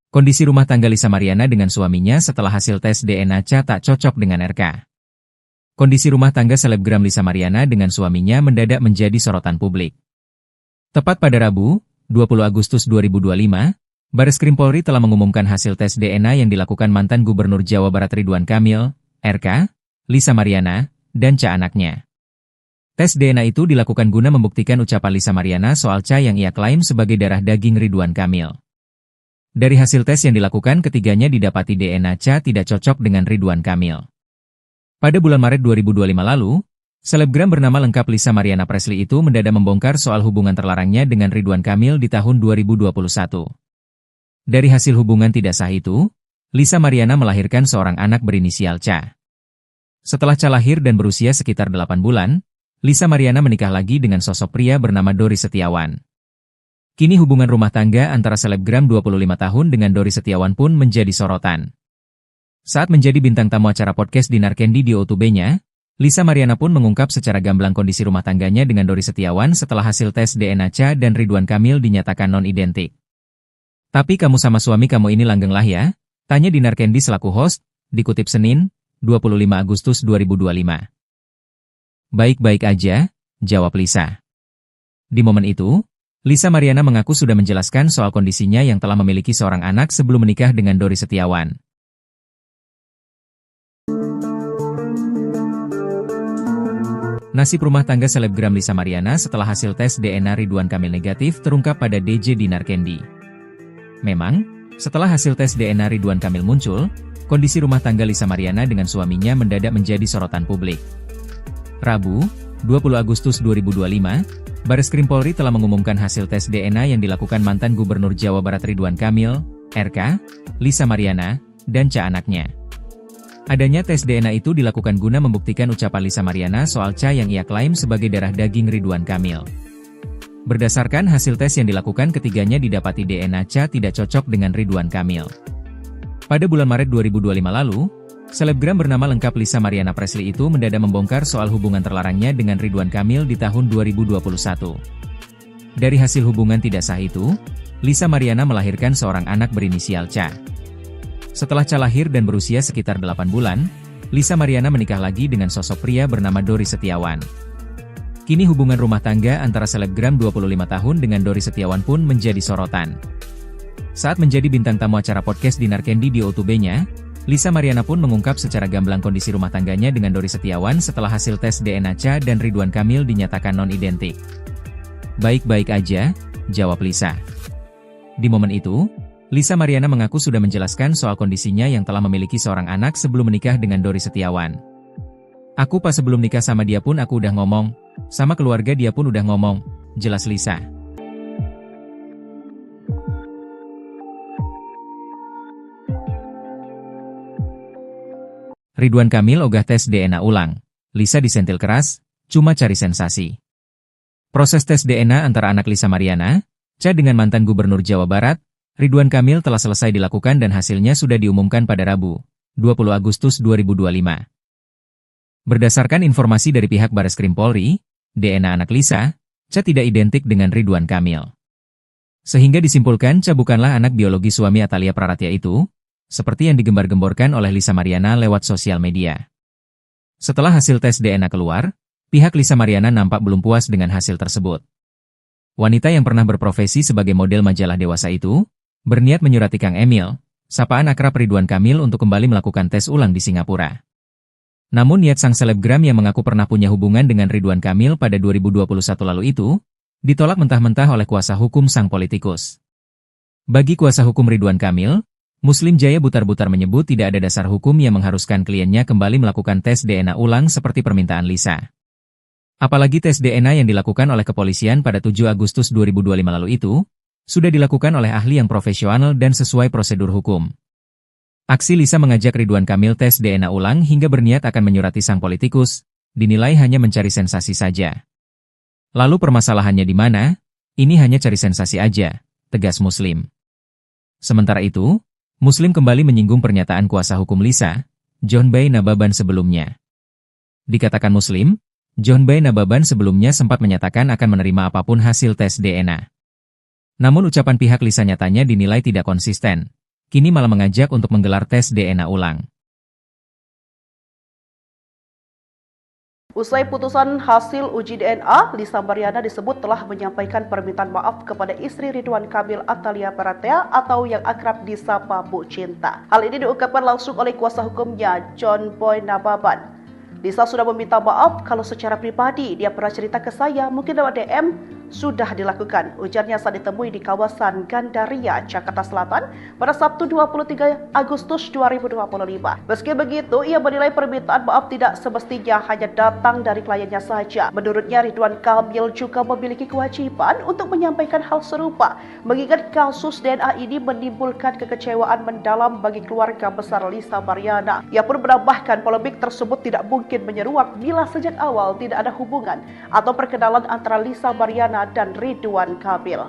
Kondisi rumah tangga Lisa Mariana dengan suaminya setelah hasil tes DNA Cha tak cocok dengan RK. Kondisi rumah tangga selebgram Lisa Mariana dengan suaminya mendadak menjadi sorotan publik. Tepat pada Rabu, 20 Agustus 2025, Bareskrim Polri telah mengumumkan hasil tes DNA yang dilakukan mantan Gubernur Jawa Barat Ridwan Kamil, RK, Lisa Mariana, dan Cha anaknya. Tes DNA itu dilakukan guna membuktikan ucapan Lisa Mariana soal Cha yang ia klaim sebagai darah daging Ridwan Kamil. Dari hasil tes yang dilakukan, ketiganya didapati DNA Cha tidak cocok dengan Ridwan Kamil. Pada bulan Maret 2025 lalu, selebgram bernama lengkap Lisa Mariana Presley itu mendadak membongkar soal hubungan terlarangnya dengan Ridwan Kamil di tahun 2021. Dari hasil hubungan tidak sah itu, Lisa Mariana melahirkan seorang anak berinisial Cha. Setelah Cha lahir dan berusia sekitar 8 bulan, Lisa Mariana menikah lagi dengan sosok pria bernama Dori Setiawan. Kini hubungan rumah tangga antara selebgram 25 tahun dengan Dori Setiawan pun menjadi sorotan. Saat menjadi bintang tamu acara podcast Dinar Candy di O2B-nya, Lisa Mariana pun mengungkap secara gamblang kondisi rumah tangganya dengan Dori Setiawan setelah hasil tes DNA Cha dan Ridwan Kamil dinyatakan non-identik. "Tapi kamu sama suami kamu ini langgeng lah ya?" tanya Dinar Candy selaku host, dikutip Senin, 25 Agustus 2025. "Baik-baik aja," jawab Lisa. Di momen itu, Lisa Mariana mengaku sudah menjelaskan soal kondisinya yang telah memiliki seorang anak sebelum menikah dengan Dori Setiawan. Nasib rumah tangga selebgram Lisa Mariana setelah hasil tes DNA Ridwan Kamil negatif terungkap pada DJ Dinar Candy. Memang, Setelah hasil tes DNA Ridwan Kamil muncul, kondisi rumah tangga Lisa Mariana dengan suaminya mendadak menjadi sorotan publik. Rabu, 20 Agustus 2025, Bareskrim Polri telah mengumumkan hasil tes DNA yang dilakukan mantan Gubernur Jawa Barat Ridwan Kamil, RK, Lisa Mariana, dan Ca anaknya. Adanya tes DNA itu dilakukan guna membuktikan ucapan Lisa Mariana soal Ca yang ia klaim sebagai darah daging Ridwan Kamil. Berdasarkan hasil tes yang dilakukan, ketiganya didapati DNA Ca tidak cocok dengan Ridwan Kamil. Pada bulan Maret 2025 lalu, selebgram bernama lengkap Lisa Mariana Presley itu mendadak membongkar soal hubungan terlarangnya dengan Ridwan Kamil di tahun 2021. Dari hasil hubungan tidak sah itu, Lisa Mariana melahirkan seorang anak berinisial Ca. Setelah Ca lahir dan berusia sekitar 8 bulan, Lisa Mariana menikah lagi dengan sosok pria bernama Dori Setiawan. Kini hubungan rumah tangga antara selebgram 25 tahun dengan Dori Setiawan pun menjadi sorotan. Saat menjadi bintang tamu acara podcast Dinar Candy di O2B-nya, Lisa Mariana pun mengungkap secara gamblang kondisi rumah tangganya dengan Dori Setiawan setelah hasil tes DNA Ca dan Ridwan Kamil dinyatakan non-identik. "Baik-baik aja," jawab Lisa. Di momen itu, Lisa Mariana mengaku sudah menjelaskan soal kondisinya yang telah memiliki seorang anak sebelum menikah dengan Dori Setiawan. "Aku pas sebelum nikah sama dia pun aku udah ngomong, sama keluarga dia pun udah ngomong," jelas Lisa. Ridwan Kamil ogah tes DNA ulang. Lisa disentil keras, cuma cari sensasi. Proses tes DNA antara anak Lisa Mariana, Ca dengan mantan Gubernur Jawa Barat, Ridwan Kamil telah selesai dilakukan dan hasilnya sudah diumumkan pada Rabu, 20 Agustus 2025. Berdasarkan informasi dari pihak Bareskrim Polri, DNA anak Lisa, Ca tidak identik dengan Ridwan Kamil. Sehingga disimpulkan Ca bukanlah anak biologi suami Atalia Praratia itu, seperti yang digembar-gemborkan oleh Lisa Mariana lewat sosial media. Setelah hasil tes DNA keluar, pihak Lisa Mariana nampak belum puas dengan hasil tersebut. Wanita yang pernah berprofesi sebagai model majalah dewasa itu, berniat menyurati Kang Emil, sapaan akrab Ridwan Kamil untuk kembali melakukan tes ulang di Singapura. Namun niat sang selebgram yang mengaku pernah punya hubungan dengan Ridwan Kamil pada 2021 lalu itu, ditolak mentah-mentah oleh kuasa hukum sang politikus. Bagi kuasa hukum Ridwan Kamil, Muslim Jaya Butar-Butar menyebut tidak ada dasar hukum yang mengharuskan kliennya kembali melakukan tes DNA ulang seperti permintaan Lisa. Apalagi tes DNA yang dilakukan oleh kepolisian pada 7 Agustus 2025 lalu itu, sudah dilakukan oleh ahli yang profesional dan sesuai prosedur hukum. Aksi Lisa mengajak Ridwan Kamil tes DNA ulang hingga berniat akan menyurati sang politikus, dinilai hanya mencari sensasi saja. Lalu permasalahannya di mana? Ini hanya cari sensasi aja, tegas Muslim. Sementara itu, Muslim kembali menyinggung pernyataan kuasa hukum Lisa, John Bay Nababan sebelumnya. Dikatakan Muslim, John Bay Nababan sebelumnya sempat menyatakan akan menerima apapun hasil tes DNA. Namun ucapan pihak Lisa nyatanya dinilai tidak konsisten. Kini malah mengajak untuk menggelar tes DNA ulang. Usai putusan hasil uji DNA, Lisa Mariana disebut telah menyampaikan permintaan maaf kepada istri Ridwan Kamil Atalia Praratia atau yang akrab disapa Bu Cinta. Hal ini diungkapkan langsung oleh kuasa hukumnya, John Boy Nababan. Lisa sudah meminta maaf kalau secara pribadi dia pernah cerita ke saya, mungkin lewat DM, sudah dilakukan. Ujarnya saat ditemui di kawasan Gandaria, Jakarta Selatan pada Sabtu 23 Agustus 2025. Meski begitu, ia menilai permintaan maaf tidak semestinya hanya datang dari kliennya saja. Menurutnya, Ridwan Kamil juga memiliki kewajiban untuk menyampaikan hal serupa, mengingat kasus DNA ini menimbulkan kekecewaan mendalam bagi keluarga besar Lisa Mariana. Ia pun menambahkan polemik tersebut tidak mungkin menyeruak bila sejak awal tidak ada hubungan atau perkenalan antara Lisa Mariana dan Ridwan Kamil.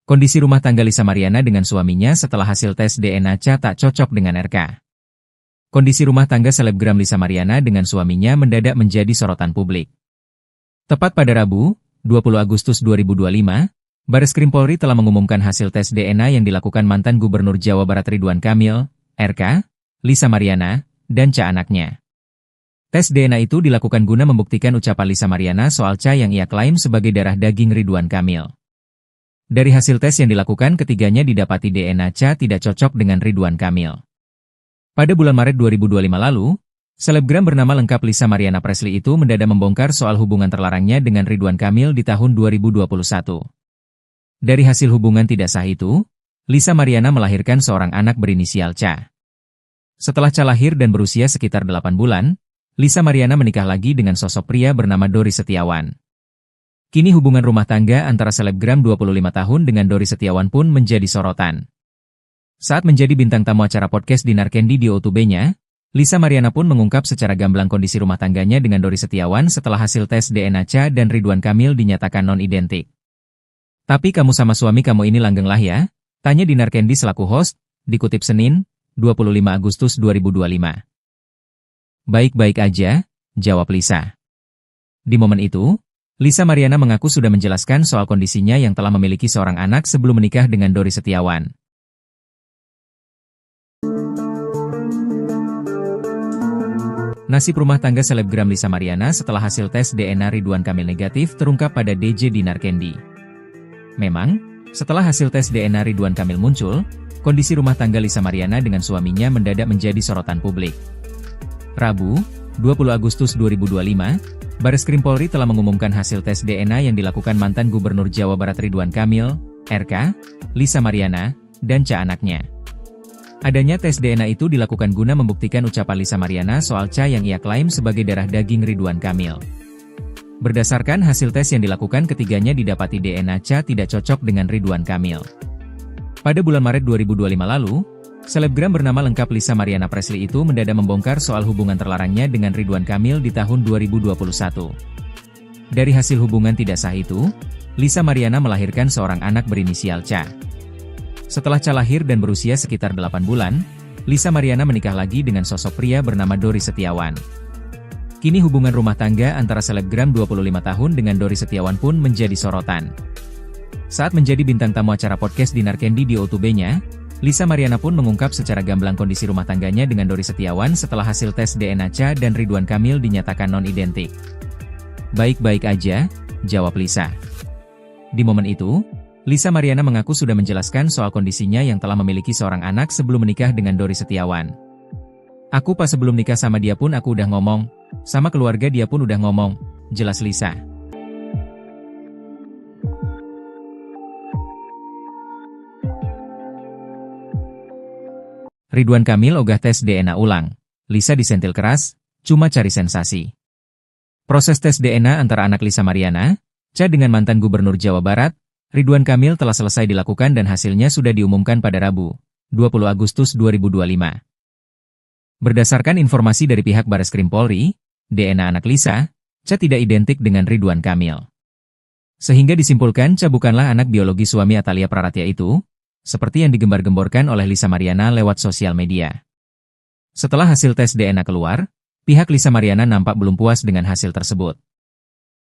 Kondisi rumah tangga Lisa Mariana dengan suaminya setelah hasil tes DNA Ca tak cocok dengan RK. Kondisi rumah tangga selebgram Lisa Mariana dengan suaminya mendadak menjadi sorotan publik. Tepat pada Rabu, 20 Agustus 2025, Bareskrim Polri telah mengumumkan hasil tes DNA yang dilakukan mantan Gubernur Jawa Barat Ridwan Kamil, RK, Lisa Mariana, dan Ca anaknya. Tes DNA itu dilakukan guna membuktikan ucapan Lisa Mariana soal Ca yang ia klaim sebagai darah daging Ridwan Kamil. Dari hasil tes yang dilakukan ketiganya didapati DNA Cha tidak cocok dengan Ridwan Kamil. Pada bulan Maret 2025 lalu, selebgram bernama lengkap Lisa Mariana Presley itu mendadak membongkar soal hubungan terlarangnya dengan Ridwan Kamil di tahun 2021. Dari hasil hubungan tidak sah itu, Lisa Mariana melahirkan seorang anak berinisial Cha. Setelah Cha lahir dan berusia sekitar 8 bulan, Lisa Mariana menikah lagi dengan sosok pria bernama Dori Setiawan. Kini hubungan rumah tangga antara selebgram 25 tahun dengan Dori Setiawan pun menjadi sorotan. Saat menjadi bintang tamu acara podcast Dinar Candy di O2B-nya, Lisa Mariana pun mengungkap secara gamblang kondisi rumah tangganya dengan Dori Setiawan setelah hasil tes DNA Cha dan Ridwan Kamil dinyatakan non-identik. Tapi kamu sama suami kamu ini langgeng lah ya? Tanya Dinar Candy selaku host, dikutip Senin, 25 Agustus 2025. Baik-baik aja, jawab Lisa. Di momen itu, Lisa Mariana mengaku sudah menjelaskan soal kondisinya yang telah memiliki seorang anak sebelum menikah dengan Dori Setiawan. Nasib rumah tangga selebgram Lisa Mariana setelah hasil tes DNA Ridwan Kamil negatif terungkap pada DJ Dinar Candy. Memang, setelah hasil tes DNA Ridwan Kamil muncul, kondisi rumah tangga Lisa Mariana dengan suaminya mendadak menjadi sorotan publik. Rabu, 20 Agustus 2025, Bareskrim Polri telah mengumumkan hasil tes DNA yang dilakukan mantan Gubernur Jawa Barat Ridwan Kamil, RK, Lisa Mariana, dan Cha anaknya. Adanya tes DNA itu dilakukan guna membuktikan ucapan Lisa Mariana soal Cha yang ia klaim sebagai darah daging Ridwan Kamil. Berdasarkan hasil tes yang dilakukan ketiganya didapati DNA Cha tidak cocok dengan Ridwan Kamil. Pada bulan Maret 2025 lalu, selebgram bernama lengkap Lisa Mariana Presley itu mendadak membongkar soal hubungan terlarangnya dengan Ridwan Kamil di tahun 2021. Dari hasil hubungan tidak sah itu, Lisa Mariana melahirkan seorang anak berinisial Cha. Setelah Cha lahir dan berusia sekitar 8 bulan, Lisa Mariana menikah lagi dengan sosok pria bernama Dori Setiawan. Kini hubungan rumah tangga antara selebgram 25 tahun dengan Dori Setiawan pun menjadi sorotan. Saat menjadi bintang tamu acara podcast Dinar Candy di O2B-nya, Lisa Mariana pun mengungkap secara gamblang kondisi rumah tangganya dengan Dori Setiawan setelah hasil tes DNA Cha dan Ridwan Kamil dinyatakan non-identik. Baik-baik aja, jawab Lisa. Di momen itu, Lisa Mariana mengaku sudah menjelaskan soal kondisinya yang telah memiliki seorang anak sebelum menikah dengan Dori Setiawan. Aku pas sebelum nikah sama dia pun aku udah ngomong, sama keluarga dia pun udah ngomong, jelas Lisa. Ridwan Kamil ogah tes DNA ulang. Lisa disentil keras, cuma cari sensasi. Proses tes DNA antara anak Lisa Mariana, Cha dengan mantan Gubernur Jawa Barat, Ridwan Kamil telah selesai dilakukan dan hasilnya sudah diumumkan pada Rabu, 20 Agustus 2025. Berdasarkan informasi dari pihak Bareskrim Polri, DNA anak Lisa, Cha tidak identik dengan Ridwan Kamil. Sehingga disimpulkan Cha bukanlah anak biologi suami Atalia Praratya itu, seperti yang digembar-gemborkan oleh Lisa Mariana lewat sosial media. Setelah hasil tes DNA keluar, pihak Lisa Mariana nampak belum puas dengan hasil tersebut.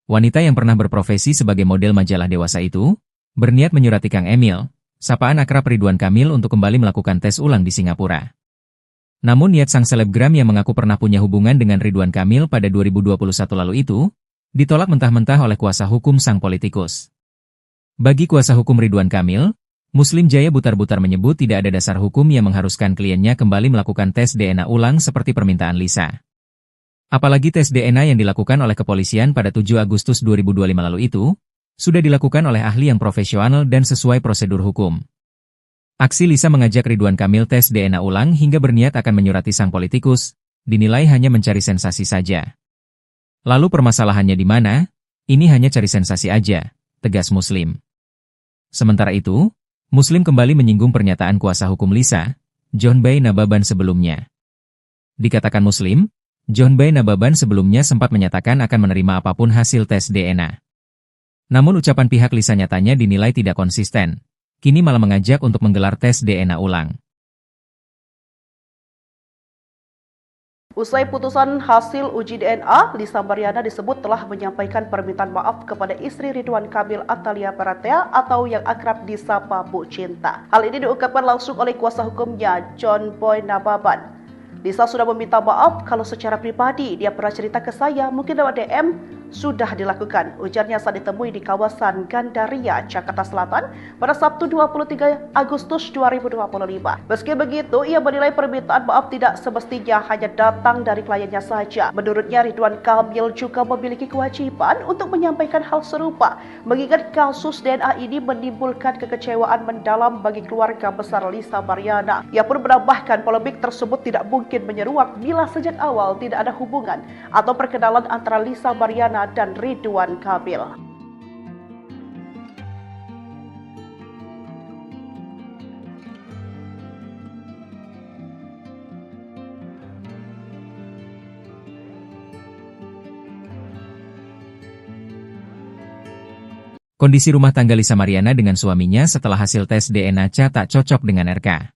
Wanita yang pernah berprofesi sebagai model majalah dewasa itu, berniat menyurati Kang Emil, sapaan akrab Ridwan Kamil untuk kembali melakukan tes ulang di Singapura. Namun niat sang selebgram yang mengaku pernah punya hubungan dengan Ridwan Kamil pada 2021 lalu itu, ditolak mentah-mentah oleh kuasa hukum sang politikus. Bagi kuasa hukum Ridwan Kamil, Muslim Jaya butar-butar menyebut tidak ada dasar hukum yang mengharuskan kliennya kembali melakukan tes DNA ulang seperti permintaan Lisa. Apalagi tes DNA yang dilakukan oleh kepolisian pada 7 Agustus 2025 lalu itu, sudah dilakukan oleh ahli yang profesional dan sesuai prosedur hukum. Aksi Lisa mengajak Ridwan Kamil tes DNA ulang hingga berniat akan menyurati sang politikus, dinilai hanya mencari sensasi saja. Lalu permasalahannya di mana? Ini hanya cari sensasi aja, tegas Muslim. Sementara itu, Muslim kembali menyinggung pernyataan kuasa hukum Lisa, John Bay Nababan sebelumnya. Dikatakan Muslim, John Bay Nababan sebelumnya sempat menyatakan akan menerima apapun hasil tes DNA. Namun ucapan pihak Lisa nyatanya dinilai tidak konsisten, kini malah mengajak untuk menggelar tes DNA ulang. Usai putusan hasil uji DNA, Lisa Mariana disebut telah menyampaikan permintaan maaf kepada istri Ridwan Kamil Atalia Praratya atau yang akrab disapa Bu Cinta. Hal ini diungkapkan langsung oleh kuasa hukumnya, John Boy Nababan. Lisa sudah meminta maaf kalau secara pribadi dia pernah cerita ke saya, mungkin lewat DM, sudah dilakukan, ujarnya saat ditemui di kawasan Gandaria, Jakarta Selatan pada Sabtu 23 Agustus 2025. Meski begitu, ia menilai permintaan maaf tidak semestinya hanya datang dari kliennya saja. Menurutnya, Ridwan Kamil juga memiliki kewajiban untuk menyampaikan hal serupa, mengingat kasus DNA ini menimbulkan kekecewaan mendalam bagi keluarga besar Lisa Mariana. Ia pun menambahkan polemik tersebut tidak mungkin menyeruak bila sejak awal tidak ada hubungan atau perkenalan antara Lisa Mariana dan Ridwan Kamil. Kondisi rumah tangga Lisa Mariana dengan suaminya setelah hasil tes DNA Cha tak cocok dengan RK.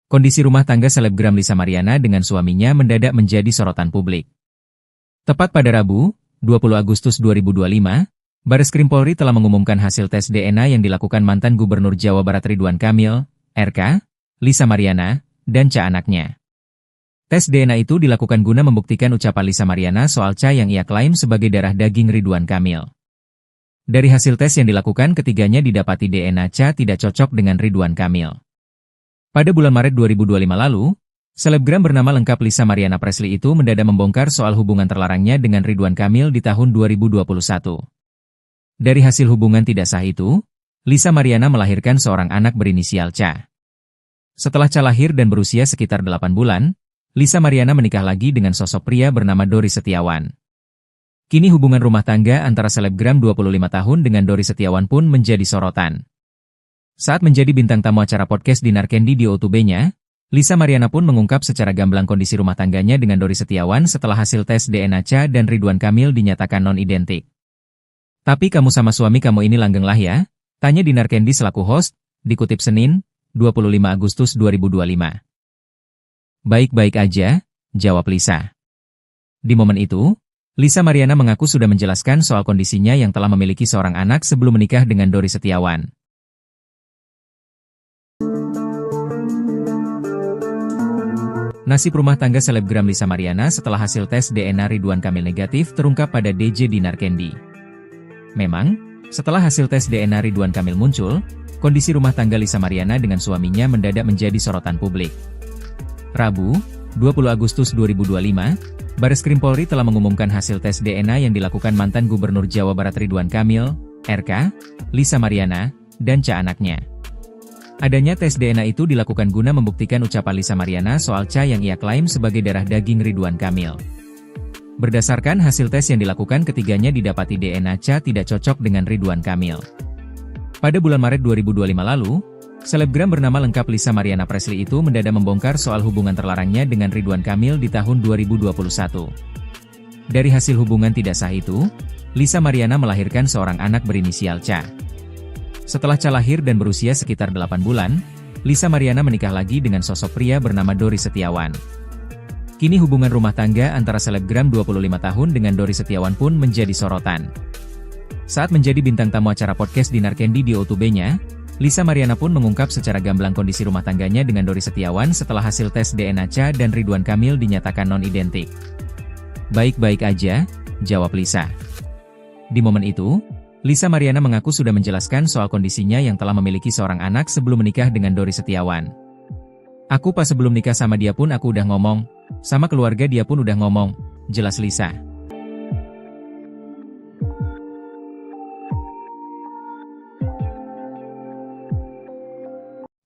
Kondisi rumah tangga selebgram Lisa Mariana dengan suaminya mendadak menjadi sorotan publik. Tepat pada Rabu, 20 Agustus 2025, Bareskrim Polri telah mengumumkan hasil tes DNA yang dilakukan mantan Gubernur Jawa Barat Ridwan Kamil, RK, Lisa Mariana, dan Cha anaknya. Tes DNA itu dilakukan guna membuktikan ucapan Lisa Mariana soal Cha yang ia klaim sebagai darah daging Ridwan Kamil. Dari hasil tes yang dilakukan, ketiganya didapati DNA Cha tidak cocok dengan Ridwan Kamil. Pada bulan Maret 2025 lalu, selebgram bernama lengkap Lisa Mariana Presley itu mendadak membongkar soal hubungan terlarangnya dengan Ridwan Kamil di tahun 2021. Dari hasil hubungan tidak sah itu, Lisa Mariana melahirkan seorang anak berinisial Cha. Setelah Cha lahir dan berusia sekitar 8 bulan, Lisa Mariana menikah lagi dengan sosok pria bernama Dori Setiawan. Kini hubungan rumah tangga antara selebgram 25 tahun dengan Dori Setiawan pun menjadi sorotan. Saat menjadi bintang tamu acara podcast Dinar Candy di O2B-nya, Lisa Mariana pun mengungkap secara gamblang kondisi rumah tangganya dengan Dori Setiawan setelah hasil tes DNA Cha dan Ridwan Kamil dinyatakan non-identik. Tapi kamu sama suami kamu ini langgeng lah ya? Tanya Dinar Candy selaku host, dikutip Senin, 25 Agustus 2025. Baik-baik aja, jawab Lisa. Di momen itu, Lisa Mariana mengaku sudah menjelaskan soal kondisinya yang telah memiliki seorang anak sebelum menikah dengan Dori Setiawan. Nasib rumah tangga selebgram Lisa Mariana setelah hasil tes DNA Ridwan Kamil negatif terungkap pada DJ Dinar Candy. Memang, setelah hasil tes DNA Ridwan Kamil muncul, kondisi rumah tangga Lisa Mariana dengan suaminya mendadak menjadi sorotan publik. Rabu, 20 Agustus 2025, Bareskrim Polri telah mengumumkan hasil tes DNA yang dilakukan mantan Gubernur Jawa Barat Ridwan Kamil, RK, Lisa Mariana, dan Cha anaknya. Adanya tes DNA itu dilakukan guna membuktikan ucapan Lisa Mariana soal Cha yang ia klaim sebagai darah daging Ridwan Kamil. Berdasarkan hasil tes yang dilakukan, ketiganya didapati DNA Cha tidak cocok dengan Ridwan Kamil. Pada bulan Maret 2025 lalu, selebgram bernama lengkap Lisa Mariana Presley itu mendadak membongkar soal hubungan terlarangnya dengan Ridwan Kamil di tahun 2021. Dari hasil hubungan tidak sah itu, Lisa Mariana melahirkan seorang anak berinisial Cha. Setelah Cha lahir dan berusia sekitar 8 bulan, Lisa Mariana menikah lagi dengan sosok pria bernama Dori Setiawan. Kini hubungan rumah tangga antara selebgram 25 tahun dengan Dori Setiawan pun menjadi sorotan. Saat menjadi bintang tamu acara podcast Dinar Candy di O2B-nya, Lisa Mariana pun mengungkap secara gamblang kondisi rumah tangganya dengan Dori Setiawan setelah hasil tes DNA Cha dan Ridwan Kamil dinyatakan non-identik. Baik-baik aja, jawab Lisa. Di momen itu, Lisa Mariana mengaku sudah menjelaskan soal kondisinya yang telah memiliki seorang anak sebelum menikah dengan Dori Setiawan. Aku pas sebelum nikah sama dia pun aku udah ngomong, sama keluarga dia pun udah ngomong, jelas Lisa.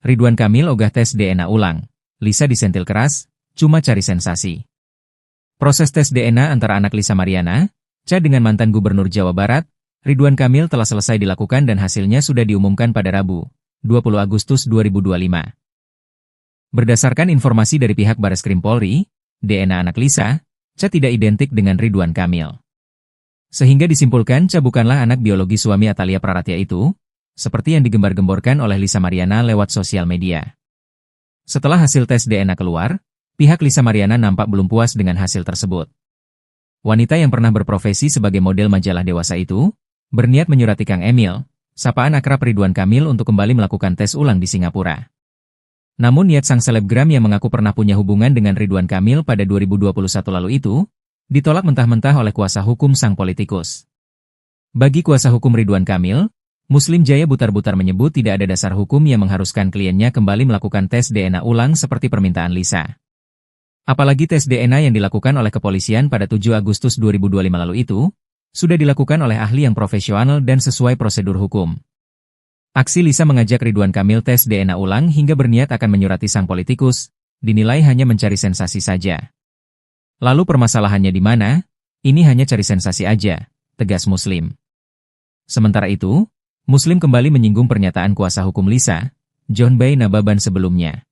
Ridwan Kamil ogah tes DNA ulang, Lisa disentil keras, cuma cari sensasi. Proses tes DNA antara anak Lisa Mariana, Cha dengan mantan Gubernur Jawa Barat, Ridwan Kamil telah selesai dilakukan dan hasilnya sudah diumumkan pada Rabu, 20 Agustus 2025. Berdasarkan informasi dari pihak Bareskrim Polri, DNA anak Lisa, Cha tidak identik dengan Ridwan Kamil. Sehingga disimpulkan Cha bukanlah anak biologi suami Atalia Praratia itu, seperti yang digembar-gemborkan oleh Lisa Mariana lewat sosial media. Setelah hasil tes DNA keluar, pihak Lisa Mariana nampak belum puas dengan hasil tersebut. Wanita yang pernah berprofesi sebagai model majalah dewasa itu, berniat menyurati Kang Emil, sapaan akrab Ridwan Kamil untuk kembali melakukan tes ulang di Singapura. Namun niat sang selebgram yang mengaku pernah punya hubungan dengan Ridwan Kamil pada 2021 lalu itu, ditolak mentah-mentah oleh kuasa hukum sang politikus. Bagi kuasa hukum Ridwan Kamil, Muslim Jaya Butar-Butar menyebut tidak ada dasar hukum yang mengharuskan kliennya kembali melakukan tes DNA ulang seperti permintaan Lisa. Apalagi tes DNA yang dilakukan oleh kepolisian pada 7 Agustus 2025 lalu itu, sudah dilakukan oleh ahli yang profesional dan sesuai prosedur hukum. Aksi Lisa mengajak Ridwan Kamil tes DNA ulang hingga berniat akan menyurati sang politikus, dinilai hanya mencari sensasi saja. Lalu permasalahannya di mana? Ini hanya cari sensasi aja, tegas Muslim. Sementara itu, Muslim kembali menyinggung pernyataan kuasa hukum Lisa, John Bay Nababan sebelumnya.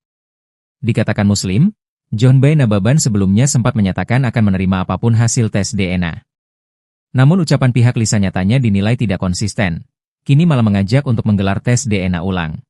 Dikatakan Muslim, John Bay Nababan sebelumnya sempat menyatakan akan menerima apapun hasil tes DNA. Namun ucapan pihak Lisa nyatanya dinilai tidak konsisten. Kini malah mengajak untuk menggelar tes DNA ulang.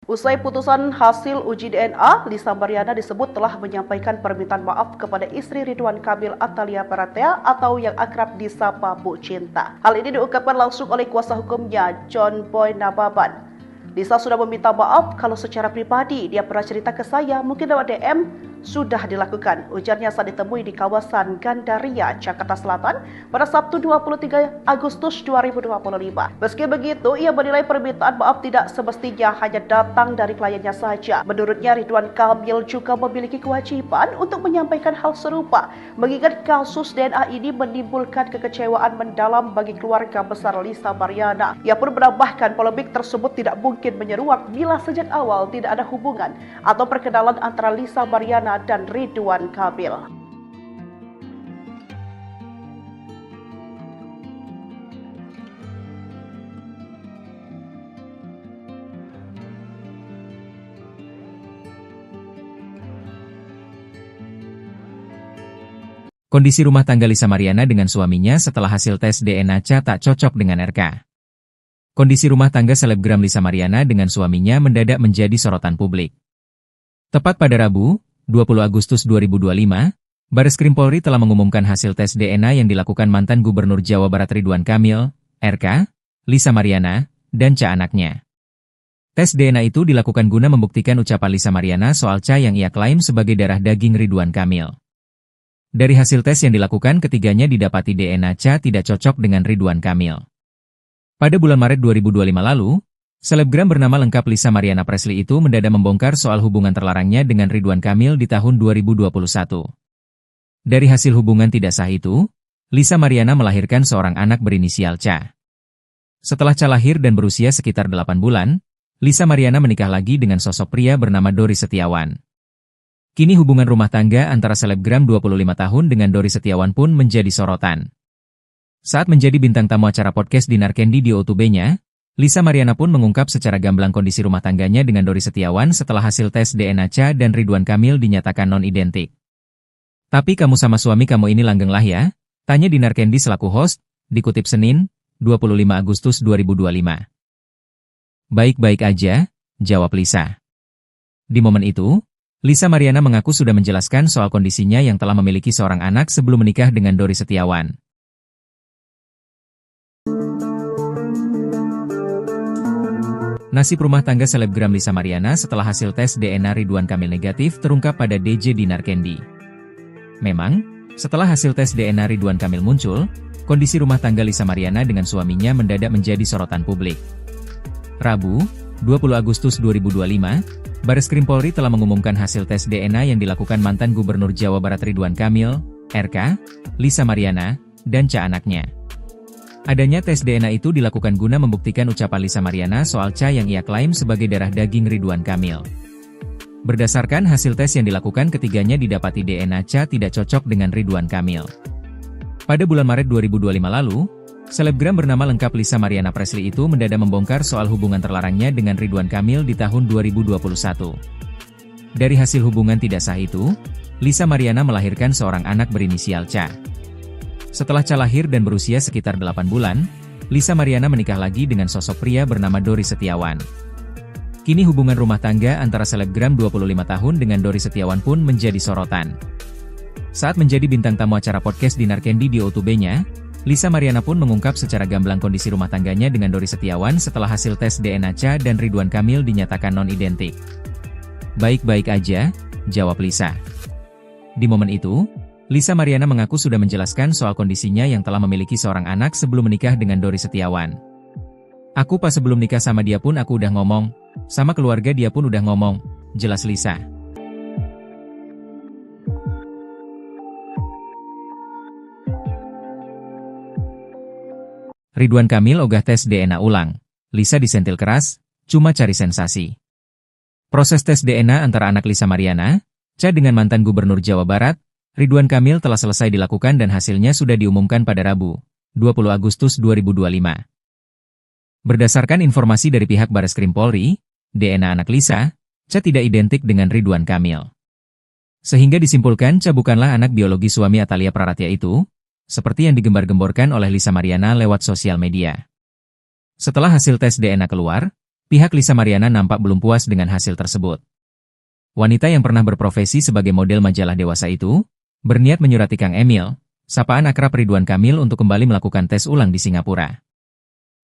Usai putusan hasil uji DNA, Lisa Mariana disebut telah menyampaikan permintaan maaf kepada istri Ridwan Kamil Atalia Baratea atau yang akrab disapa Bu Cinta. Hal ini diungkapkan langsung oleh kuasa hukumnya, John Boy Nababan. Lisa sudah meminta maaf kalau secara pribadi dia pernah cerita ke saya, mungkin lewat DM, sudah dilakukan. Ujarnya saat ditemui di kawasan Gandaria, Jakarta Selatan pada Sabtu 23 Agustus 2025. Meski begitu, ia menilai permintaan maaf tidak semestinya hanya datang dari kliennya saja. Menurutnya, Ridwan Kamil juga memiliki kewajiban untuk menyampaikan hal serupa, mengingat kasus DNA ini menimbulkan kekecewaan mendalam bagi keluarga besar Lisa Mariana. Ia pun menambahkan polemik tersebut tidak mungkin menyeruak bila sejak awal tidak ada hubungan atau perkenalan antara Lisa Mariana dan Ridwan Kamil. Kondisi rumah tangga Lisa Mariana dengan suaminya setelah hasil tes DNA tak cocok dengan RK. Kondisi rumah tangga selebgram Lisa Mariana dengan suaminya mendadak menjadi sorotan publik. Tepat pada Rabu, 20 Agustus 2025, Bareskrim Polri telah mengumumkan hasil tes DNA yang dilakukan mantan Gubernur Jawa Barat Ridwan Kamil, RK, Lisa Mariana, dan anaknya. Tes DNA itu dilakukan guna membuktikan ucapan Lisa Mariana soal yang ia klaim sebagai darah daging Ridwan Kamil. Dari hasil tes yang dilakukan, ketiganya didapati DNA tidak cocok dengan Ridwan Kamil. Pada bulan Maret 2025 lalu, selebgram bernama lengkap Lisa Mariana Presley itu mendadak membongkar soal hubungan terlarangnya dengan Ridwan Kamil di tahun 2021. Dari hasil hubungan tidak sah itu, Lisa Mariana melahirkan seorang anak berinisial Ca. Setelah Ca lahir dan berusia sekitar 8 bulan, Lisa Mariana menikah lagi dengan sosok pria bernama Dori Setiawan. Kini hubungan rumah tangga antara selebgram 25 tahun dengan Dori Setiawan pun menjadi sorotan. Saat menjadi bintang tamu acara podcast Dinar Candy di O2B-nya, Lisa Mariana pun mengungkap secara gamblang kondisi rumah tangganya dengan Dori Setiawan setelah hasil tes DNA Ca dan Ridwan Kamil dinyatakan non-identik. Tapi kamu sama suami kamu ini langgeng lah ya? Tanya Dinar Candy selaku host, dikutip Senin, 25 Agustus 2025. Baik-baik aja, jawab Lisa. Di momen itu, Lisa Mariana mengaku sudah menjelaskan soal kondisinya yang telah memiliki seorang anak sebelum menikah dengan Dori Setiawan. Nasib rumah tangga selebgram Lisa Mariana setelah hasil tes DNA Ridwan Kamil negatif terungkap pada DJ Dinar Candy. Memang, setelah hasil tes DNA Ridwan Kamil muncul, kondisi rumah tangga Lisa Mariana dengan suaminya mendadak menjadi sorotan publik. Rabu, 20 Agustus 2025, Bareskrim Polri telah mengumumkan hasil tes DNA yang dilakukan mantan Gubernur Jawa Barat Ridwan Kamil, RK, Lisa Mariana, dan anaknya. Adanya tes DNA itu dilakukan guna membuktikan ucapan Lisa Mariana soal yang ia klaim sebagai darah daging Ridwan Kamil. Berdasarkan hasil tes yang dilakukan, ketiganya didapati DNA tidak cocok dengan Ridwan Kamil. Pada bulan Maret 2025 lalu, selebgram bernama lengkap Lisa Mariana Presley itu mendadak membongkar soal hubungan terlarangnya dengan Ridwan Kamil di tahun 2021. Dari hasil hubungan tidak sah itu, Lisa Mariana melahirkan seorang anak berinisial Ca. Setelah Ca lahir dan berusia sekitar 8 bulan, Lisa Mariana menikah lagi dengan sosok pria bernama Dori Setiawan. Kini hubungan rumah tangga antara selebgram 25 tahun dengan Dori Setiawan pun menjadi sorotan. Saat menjadi bintang tamu acara podcast Dinar Candy di O2B-nya, Lisa Mariana pun mengungkap secara gamblang kondisi rumah tangganya dengan Dori Setiawan setelah hasil tes DNA Ca dan Ridwan Kamil dinyatakan non-identik. Baik-baik aja, jawab Lisa. Di momen itu, Lisa Mariana mengaku sudah menjelaskan soal kondisinya yang telah memiliki seorang anak sebelum menikah dengan Dori Setiawan. "Aku pas sebelum nikah sama dia pun aku udah ngomong, sama keluarga dia pun udah ngomong," jelas Lisa. Ridwan Kamil ogah tes DNA ulang. Lisa disentil keras, cuma cari sensasi. Proses tes DNA antara anak Lisa Mariana, Cha dengan mantan Gubernur Jawa Barat, Ridwan Kamil telah selesai dilakukan dan hasilnya sudah diumumkan pada Rabu, 20 Agustus 2025. Berdasarkan informasi dari pihak Bareskrim Polri, DNA anak Lisa, Cha tidak identik dengan Ridwan Kamil. Sehingga disimpulkan Cha bukanlah anak biologi suami Atalia Praratya itu, seperti yang digembar-gemborkan oleh Lisa Mariana lewat sosial media. Setelah hasil tes DNA keluar, pihak Lisa Mariana nampak belum puas dengan hasil tersebut. Wanita yang pernah berprofesi sebagai model majalah dewasa itu, berniat menyurati Kang Emil, sapaan akrab Ridwan Kamil untuk kembali melakukan tes ulang di Singapura.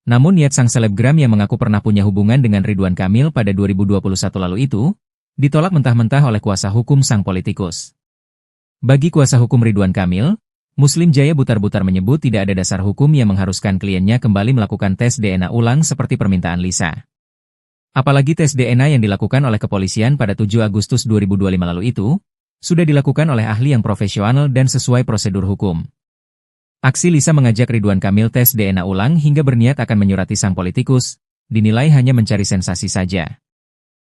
Namun niat sang selebgram yang mengaku pernah punya hubungan dengan Ridwan Kamil pada 2021 lalu itu, ditolak mentah-mentah oleh kuasa hukum sang politikus. Bagi kuasa hukum Ridwan Kamil, Muslim Jaya Butar-Butar menyebut tidak ada dasar hukum yang mengharuskan kliennya kembali melakukan tes DNA ulang seperti permintaan Lisa. Apalagi tes DNA yang dilakukan oleh kepolisian pada 7 Agustus 2025 lalu itu, sudah dilakukan oleh ahli yang profesional dan sesuai prosedur hukum. Aksi Lisa mengajak Ridwan Kamil tes DNA ulang hingga berniat akan menyurati sang politikus, dinilai hanya mencari sensasi saja.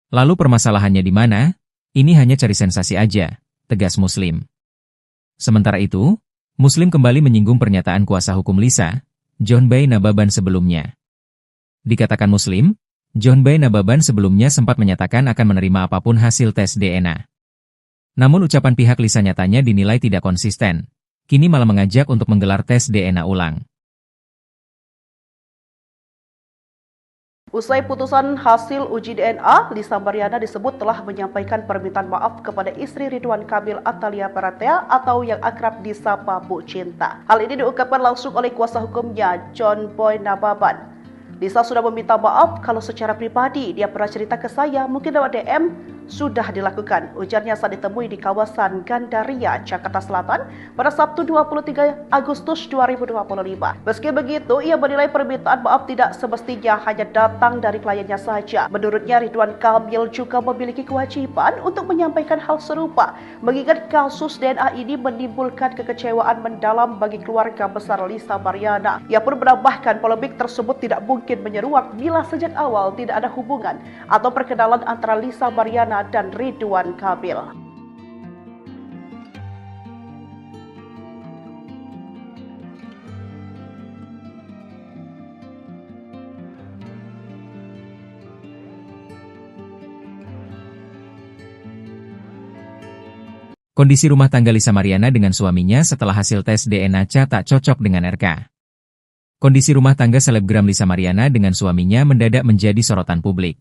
Lalu permasalahannya di mana? Ini hanya cari sensasi aja, tegas Muslim. Sementara itu, Muslim kembali menyinggung pernyataan kuasa hukum Lisa, John Bay Nababan sebelumnya. Dikatakan Muslim, John Bay Nababan sebelumnya sempat menyatakan akan menerima apapun hasil tes DNA. Namun ucapan pihak Lisa nyatanya dinilai tidak konsisten, kini malah mengajak untuk menggelar tes DNA ulang. Usai putusan hasil uji DNA, Lisa Mariana disebut telah menyampaikan permintaan maaf kepada istri Ridwan Kamil Atalia Praratya atau yang akrab disapa Bu Cinta. Hal ini diungkapkan langsung oleh kuasa hukumnya, John Boy Nababan. Lisa sudah meminta maaf kalau secara pribadi dia pernah cerita ke saya, mungkin lewat DM, sudah dilakukan. Ujarnya saat ditemui di kawasan Gandaria, Jakarta Selatan pada Sabtu 23 Agustus 2025. Meski begitu, ia menilai permintaan maaf tidak semestinya hanya datang dari kliennya saja. Menurutnya, Ridwan Kamil juga memiliki kewajiban untuk menyampaikan hal serupa, mengingat kasus DNA ini menimbulkan kekecewaan mendalam bagi keluarga besar Lisa Mariana. Ia pun menambahkan polemik tersebut tidak mungkin menyeruak bila sejak awal tidak ada hubungan atau perkenalan antara Lisa Mariana dan Ridwan Kamil. Kondisi rumah tangga Lisa Mariana dengan suaminya setelah hasil tes DNA Cha tak cocok dengan RK. Kondisi rumah tangga selebgram Lisa Mariana dengan suaminya mendadak menjadi sorotan publik.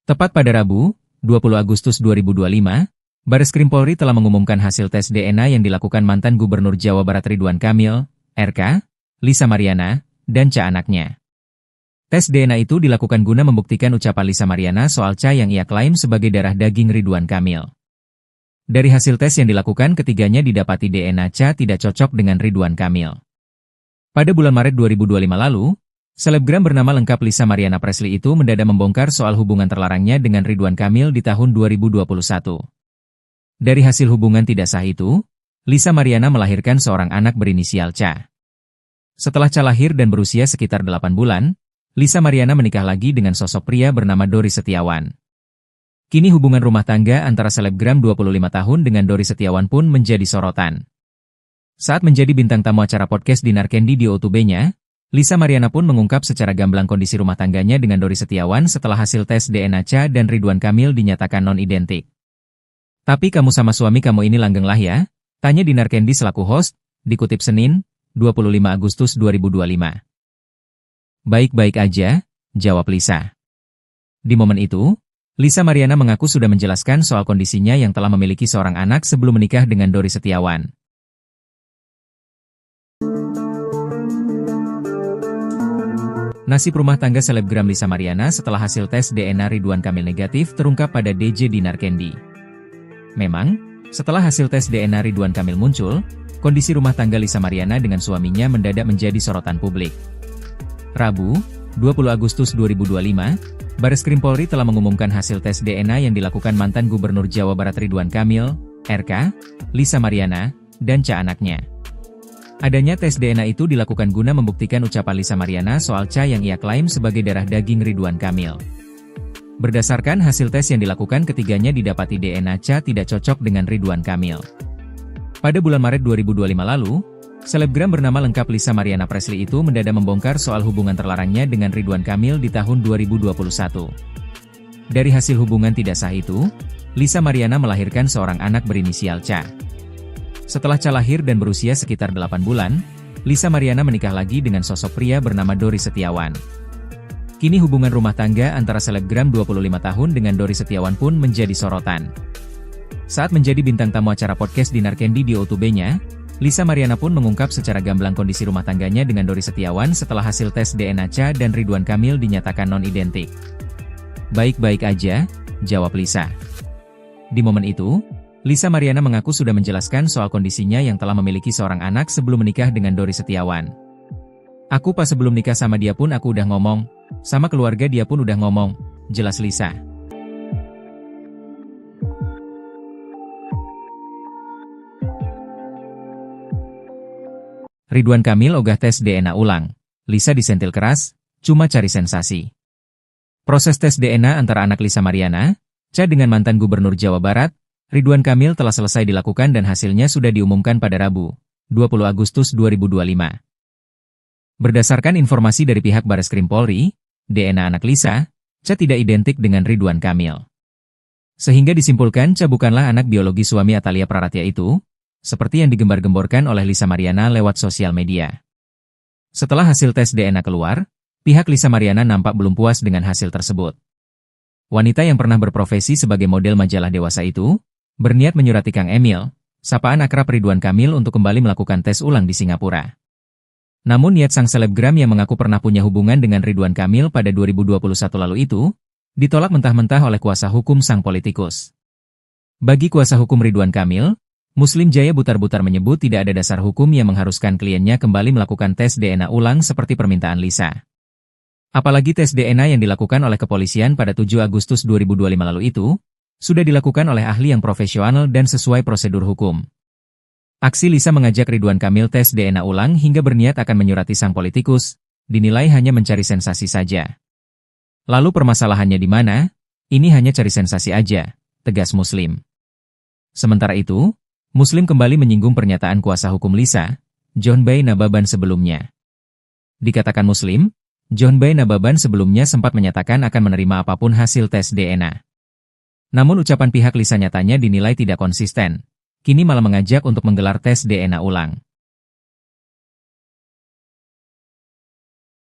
Tepat pada Rabu, 20 Agustus 2025, Bareskrim Polri telah mengumumkan hasil tes DNA yang dilakukan mantan Gubernur Jawa Barat Ridwan Kamil, RK, Lisa Mariana, dan Cha anaknya. Tes DNA itu dilakukan guna membuktikan ucapan Lisa Mariana soal Cha yang ia klaim sebagai darah daging Ridwan Kamil. Dari hasil tes yang dilakukan, ketiganya didapati DNA Cha tidak cocok dengan Ridwan Kamil. Pada bulan Maret 2025 lalu, selebgram bernama lengkap Lisa Mariana Presley itu mendadak membongkar soal hubungan terlarangnya dengan Ridwan Kamil di tahun 2021. Dari hasil hubungan tidak sah itu, Lisa Mariana melahirkan seorang anak berinisial Cha. Setelah Cha lahir dan berusia sekitar 8 bulan, Lisa Mariana menikah lagi dengan sosok pria bernama Dori Setiawan. Kini hubungan rumah tangga antara selebgram 25 tahun dengan Dori Setiawan pun menjadi sorotan. Saat menjadi bintang tamu acara podcast Dinar Candy di YouTube-nya, Lisa Mariana pun mengungkap secara gamblang kondisi rumah tangganya dengan Dori Setiawan setelah hasil tes DNA Cha dan Ridwan Kamil dinyatakan non-identik. "Tapi kamu sama suami kamu ini langgeng lah ya?" tanya Dinar Candy selaku host, dikutip Senin, 25 Agustus 2025. "Baik-baik aja," jawab Lisa. Di momen itu, Lisa Mariana mengaku sudah menjelaskan soal kondisinya yang telah memiliki seorang anak sebelum menikah dengan Dori Setiawan. Nasib rumah tangga selebgram Lisa Mariana setelah hasil tes DNA Ridwan Kamil negatif terungkap pada DJ Dinar Candy. Memang, Setelah hasil tes DNA Ridwan Kamil muncul, kondisi rumah tangga Lisa Mariana dengan suaminya mendadak menjadi sorotan publik. Rabu, 20 Agustus 2025, Bareskrim Polri telah mengumumkan hasil tes DNA yang dilakukan mantan Gubernur Jawa Barat Ridwan Kamil, RK, Lisa Mariana, dan Ca anaknya. Adanya tes DNA itu dilakukan guna membuktikan ucapan Lisa Mariana soal Ca yang ia klaim sebagai darah daging Ridwan Kamil. Berdasarkan hasil tes yang dilakukan, ketiganya didapati DNA Ca tidak cocok dengan Ridwan Kamil. Pada bulan Maret 2025 lalu, selebgram bernama lengkap Lisa Mariana Presley itu mendadak membongkar soal hubungan terlarangnya dengan Ridwan Kamil di tahun 2021. Dari hasil hubungan tidak sah itu, Lisa Mariana melahirkan seorang anak berinisial Ca. Setelah Ca lahir dan berusia sekitar 8 bulan, Lisa Mariana menikah lagi dengan sosok pria bernama Dori Setiawan. Kini hubungan rumah tangga antara selebgram 25 tahun dengan Dori Setiawan pun menjadi sorotan. Saat menjadi bintang tamu acara podcast Dinar Candy di O2B-nya, Lisa Mariana pun mengungkap secara gamblang kondisi rumah tangganya dengan Dori Setiawan setelah hasil tes DNA Ca dan Ridwan Kamil dinyatakan non-identik. "Baik-baik aja," jawab Lisa. Di momen itu, Lisa Mariana mengaku sudah menjelaskan soal kondisinya yang telah memiliki seorang anak sebelum menikah dengan Dori Setiawan. "Aku pas sebelum nikah sama dia pun aku udah ngomong, sama keluarga dia pun udah ngomong," jelas Lisa. Ridwan Kamil ogah tes DNA ulang. Lisa disentil keras, cuma cari sensasi. Proses tes DNA antara anak Lisa Mariana, Ca dengan mantan Gubernur Jawa Barat, Ridwan Kamil telah selesai dilakukan dan hasilnya sudah diumumkan pada Rabu, 20 Agustus 2025. Berdasarkan informasi dari pihak Bareskrim Polri, DNA anak Lisa, Ca tidak identik dengan Ridwan Kamil. Sehingga disimpulkan Ca bukanlah anak biologi suami Atalia Praratya itu, seperti yang digembar-gemborkan oleh Lisa Mariana lewat sosial media. Setelah hasil tes DNA keluar, pihak Lisa Mariana nampak belum puas dengan hasil tersebut. Wanita yang pernah berprofesi sebagai model majalah dewasa itu, berniat menyurati Kang Emil, sapaan akrab Ridwan Kamil untuk kembali melakukan tes ulang di Singapura. Namun niat sang selebgram yang mengaku pernah punya hubungan dengan Ridwan Kamil pada 2021 lalu itu, ditolak mentah-mentah oleh kuasa hukum sang politikus. Bagi kuasa hukum Ridwan Kamil, Muslim Jaya Butar-Butar menyebut tidak ada dasar hukum yang mengharuskan kliennya kembali melakukan tes DNA ulang seperti permintaan Lisa. Apalagi tes DNA yang dilakukan oleh kepolisian pada 7 Agustus 2025 lalu itu, sudah dilakukan oleh ahli yang profesional dan sesuai prosedur hukum. Aksi Lisa mengajak Ridwan Kamil tes DNA ulang hingga berniat akan menyurati sang politikus, dinilai hanya mencari sensasi saja. Lalu permasalahannya di mana? Ini hanya cari sensasi aja, tegas Muslim. Sementara itu, Muslim kembali menyinggung pernyataan kuasa hukum Lisa, John Bay Nababan sebelumnya. Dikatakan Muslim, John Bay Nababan sebelumnya sempat menyatakan akan menerima apapun hasil tes DNA. Namun ucapan pihak Lisa nyatanya dinilai tidak konsisten. Kini malah mengajak untuk menggelar tes DNA ulang.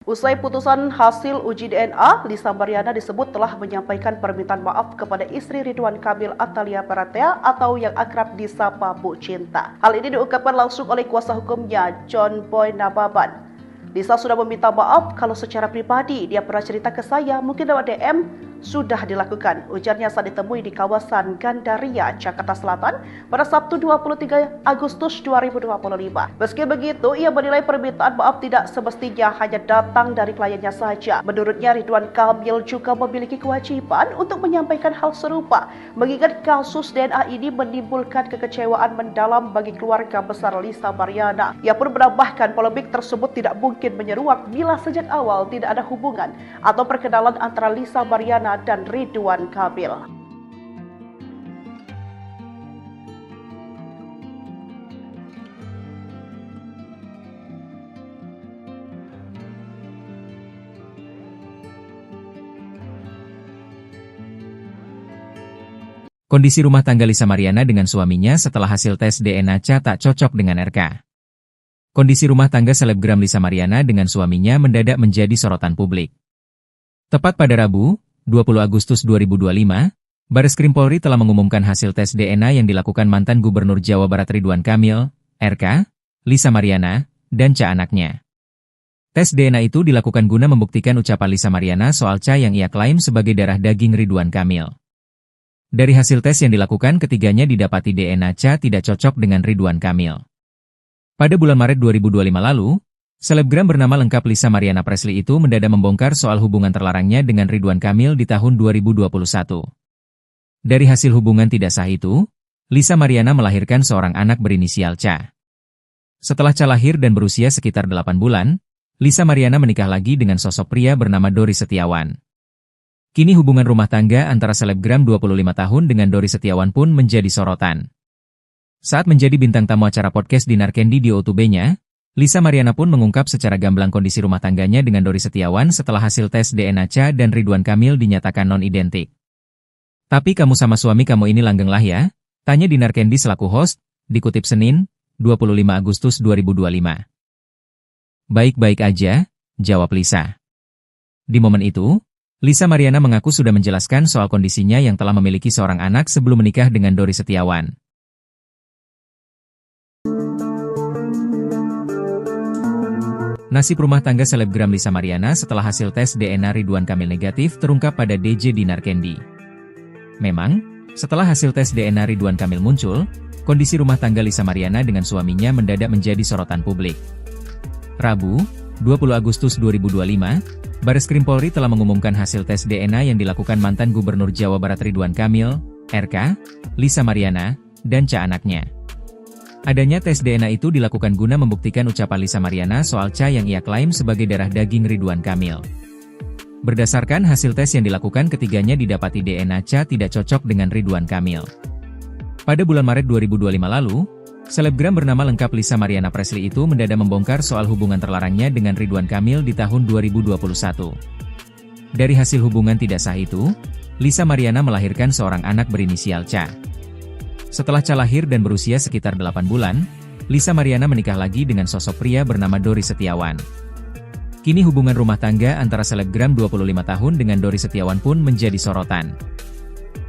Usai putusan hasil uji DNA, Lisa Mariana disebut telah menyampaikan permintaan maaf kepada istri Ridwan Kamil Atalia Praratya atau yang akrab disapa Bu Cinta. Hal ini diungkapkan langsung oleh kuasa hukumnya, John Boy Nababan. Lisa sudah meminta maaf kalau secara pribadi dia pernah cerita ke saya, mungkin lewat DM, sudah dilakukan. Ujarnya saat ditemui di kawasan Gandaria, Jakarta Selatan pada Sabtu 23 Agustus 2025. Meski begitu, ia menilai permintaan maaf tidak semestinya hanya datang dari kliennya saja. Menurutnya, Ridwan Kamil juga memiliki kewajiban untuk menyampaikan hal serupa, mengingat kasus DNA ini menimbulkan kekecewaan mendalam bagi keluarga besar Lisa Mariana. Ia pun menambahkan polemik tersebut tidak mungkin menyeruak bila sejak awal tidak ada hubungan atau perkenalan antara Lisa Mariana dan Ridwan Kamil. Kondisi rumah tangga Lisa Mariana dengan suaminya setelah hasil tes DNA Ca tak cocok dengan RK. Kondisi rumah tangga selebgram Lisa Mariana dengan suaminya mendadak menjadi sorotan publik. Tepat pada Rabu, 20 Agustus 2025, Bareskrim Polri telah mengumumkan hasil tes DNA yang dilakukan mantan Gubernur Jawa Barat Ridwan Kamil, RK, Lisa Mariana, dan Ca anaknya. Tes DNA itu dilakukan guna membuktikan ucapan Lisa Mariana soal Ca yang ia klaim sebagai darah daging Ridwan Kamil. Dari hasil tes yang dilakukan, ketiganya didapati DNA Cha tidak cocok dengan Ridwan Kamil. Pada bulan Maret 2025 lalu, selebgram bernama lengkap Lisa Mariana Presley itu mendadak membongkar soal hubungan terlarangnya dengan Ridwan Kamil di tahun 2021. Dari hasil hubungan tidak sah itu, Lisa Mariana melahirkan seorang anak berinisial Cha. Setelah Cha lahir dan berusia sekitar 8 bulan, Lisa Mariana menikah lagi dengan sosok pria bernama Dori Setiawan. Kini hubungan rumah tangga antara selebgram 25 tahun dengan Dori Setiawan pun menjadi sorotan. Saat menjadi bintang tamu acara podcast Dinar Candy di O2B-nya, Lisa Mariana pun mengungkap secara gamblang kondisi rumah tangganya dengan Dori Setiawan setelah hasil tes DNA Cha dan Ridwan Kamil dinyatakan non-identik. "Tapi kamu sama suami kamu ini langgeng lah ya?" tanya Dinar Candy selaku host, dikutip Senin, 25 Agustus 2025. "Baik-baik aja," jawab Lisa. Di momen itu, Lisa Mariana mengaku sudah menjelaskan soal kondisinya yang telah memiliki seorang anak sebelum menikah dengan Dori Setiawan. Nasib rumah tangga selebgram Lisa Mariana setelah hasil tes DNA Ridwan Kamil negatif terungkap pada DJ Dinar Candy. Memang, setelah hasil tes DNA Ridwan Kamil muncul, kondisi rumah tangga Lisa Mariana dengan suaminya mendadak menjadi sorotan publik. Rabu, 20 Agustus 2025, Bareskrim Polri telah mengumumkan hasil tes DNA yang dilakukan mantan Gubernur Jawa Barat Ridwan Kamil, RK, Lisa Mariana, dan Cha anaknya. Adanya tes DNA itu dilakukan guna membuktikan ucapan Lisa Mariana soal Cha yang ia klaim sebagai darah daging Ridwan Kamil. Berdasarkan hasil tes yang dilakukan, ketiganya didapati DNA Cha tidak cocok dengan Ridwan Kamil. Pada bulan Maret 2025 lalu, selebgram bernama lengkap Lisa Mariana Presley itu mendadak membongkar soal hubungan terlarangnya dengan Ridwan Kamil di tahun 2021. Dari hasil hubungan tidak sah itu, Lisa Mariana melahirkan seorang anak berinisial Cha. Setelah Cha lahir dan berusia sekitar 8 bulan, Lisa Mariana menikah lagi dengan sosok pria bernama Dori Setiawan. Kini hubungan rumah tangga antara selebgram 25 tahun dengan Dori Setiawan pun menjadi sorotan.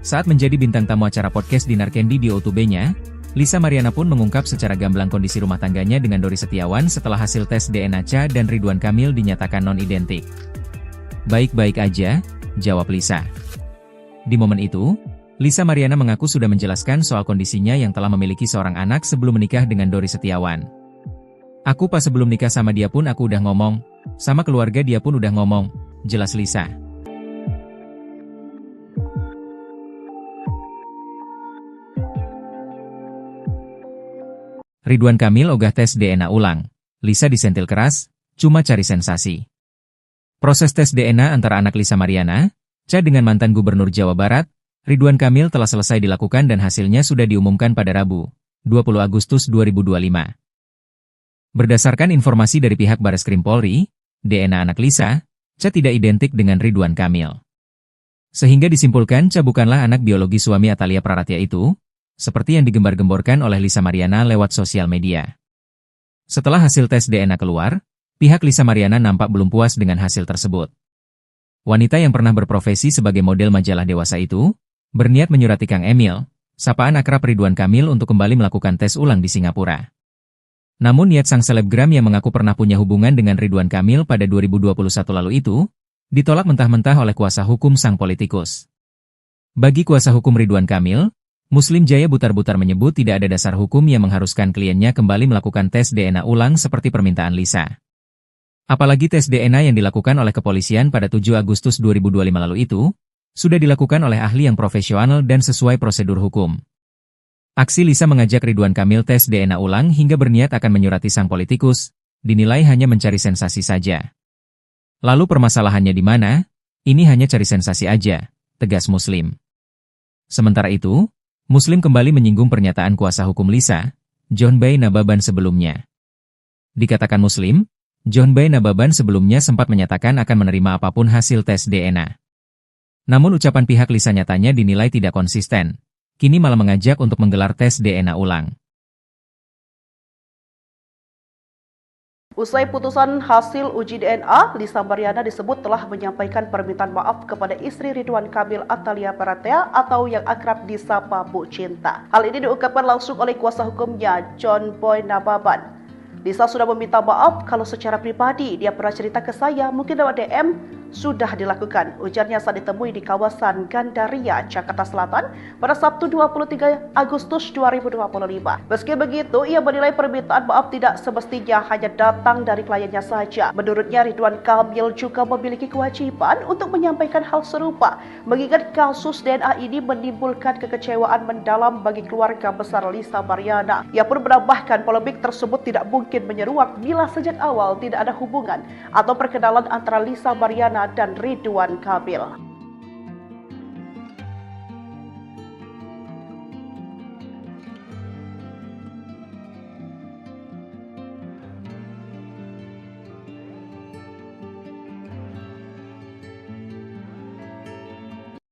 Saat menjadi bintang tamu acara podcast Dinar Candy di O2B-nya, Lisa Mariana pun mengungkap secara gamblang kondisi rumah tangganya dengan Dori Setiawan setelah hasil tes DNA Cha dan Ridwan Kamil dinyatakan non-identik. "Baik-baik aja," jawab Lisa. Di momen itu, Lisa Mariana mengaku sudah menjelaskan soal kondisinya yang telah memiliki seorang anak sebelum menikah dengan Dori Setiawan. "Aku pas sebelum nikah sama dia pun aku udah ngomong, sama keluarga dia pun udah ngomong," jelas Lisa. Ridwan Kamil ogah tes DNA ulang. Lisa disentil keras, cuma cari sensasi. Proses tes DNA antara anak Lisa Mariana, Cha dengan mantan Gubernur Jawa Barat, Ridwan Kamil telah selesai dilakukan dan hasilnya sudah diumumkan pada Rabu, 20 Agustus 2025. Berdasarkan informasi dari pihak Bareskrim Polri, DNA anak Lisa, Cha tidak identik dengan Ridwan Kamil. Sehingga disimpulkan Cha bukanlah anak biologi suami Atalia Praratia itu, seperti yang digembar-gemborkan oleh Lisa Mariana lewat sosial media. Setelah hasil tes DNA keluar, pihak Lisa Mariana nampak belum puas dengan hasil tersebut. Wanita yang pernah berprofesi sebagai model majalah dewasa itu, berniat menyurati Kang Emil, sapaan akrab Ridwan Kamil untuk kembali melakukan tes ulang di Singapura. Namun niat sang selebgram yang mengaku pernah punya hubungan dengan Ridwan Kamil pada 2021 lalu itu, ditolak mentah-mentah oleh kuasa hukum sang politikus. Bagi kuasa hukum Ridwan Kamil, Muslim Jaya Butar-Butar menyebut tidak ada dasar hukum yang mengharuskan kliennya kembali melakukan tes DNA ulang seperti permintaan Lisa. Apalagi tes DNA yang dilakukan oleh kepolisian pada 7 Agustus 2025 lalu itu, sudah dilakukan oleh ahli yang profesional dan sesuai prosedur hukum. Aksi Lisa mengajak Ridwan Kamil tes DNA ulang hingga berniat akan menyurati sang politikus, dinilai hanya mencari sensasi saja. Lalu permasalahannya di mana? Ini hanya cari sensasi aja, tegas Muslim. Sementara itu, Muslim kembali menyinggung pernyataan kuasa hukum Lisa, John Bay Nababan sebelumnya. Dikatakan Muslim, John Bay Nababan sebelumnya sempat menyatakan akan menerima apapun hasil tes DNA. Namun ucapan pihak Lisa nyatanya dinilai tidak konsisten, kini malah mengajak untuk menggelar tes DNA ulang. Usai putusan hasil uji DNA, Lisa Mariana disebut telah menyampaikan permintaan maaf kepada istri Ridwan Kamil Atalia Praratia atau yang akrab disapa Bu Cinta. Hal ini diungkapkan langsung oleh kuasa hukumnya, John Boy Nababan. Lisa sudah meminta maaf kalau secara pribadi dia pernah cerita ke saya, mungkin lewat DM, sudah dilakukan, ujarnya saat ditemui di kawasan Gandaria, Jakarta Selatan pada Sabtu 23 Agustus 2025. Meski begitu, ia menilai permintaan maaf tidak semestinya hanya datang dari kliennya saja. Menurutnya, Ridwan Kamil juga memiliki kewajiban untuk menyampaikan hal serupa, mengingat kasus DNA ini menimbulkan kekecewaan mendalam bagi keluarga besar Lisa Mariana. Ia pun menambahkan polemik tersebut tidak mungkin menyeruak bila sejak awal tidak ada hubungan atau perkenalan antara Lisa Mariana dan Ridwan Kamil.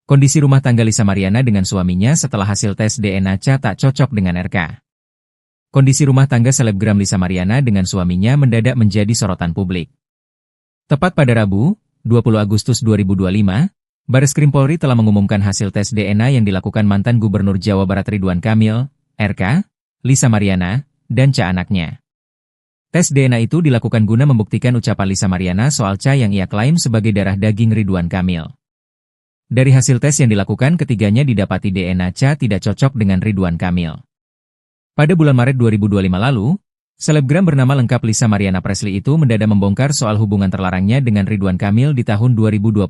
Kondisi rumah tangga Lisa Mariana dengan suaminya setelah hasil tes DNA Cha tak cocok dengan RK. Kondisi rumah tangga selebgram Lisa Mariana dengan suaminya mendadak menjadi sorotan publik. Tepat pada Rabu, 20 Agustus 2025, Bareskrim Polri telah mengumumkan hasil tes DNA yang dilakukan mantan Gubernur Jawa Barat Ridwan Kamil, RK, Lisa Mariana, dan Cha anaknya. Tes DNA itu dilakukan guna membuktikan ucapan Lisa Mariana soal Cha yang ia klaim sebagai darah daging Ridwan Kamil. Dari hasil tes yang dilakukan, ketiganya didapati DNA Cha tidak cocok dengan Ridwan Kamil. Pada bulan Maret 2025 lalu, selebgram bernama lengkap Lisa Mariana Presley itu mendadak membongkar soal hubungan terlarangnya dengan Ridwan Kamil di tahun 2021.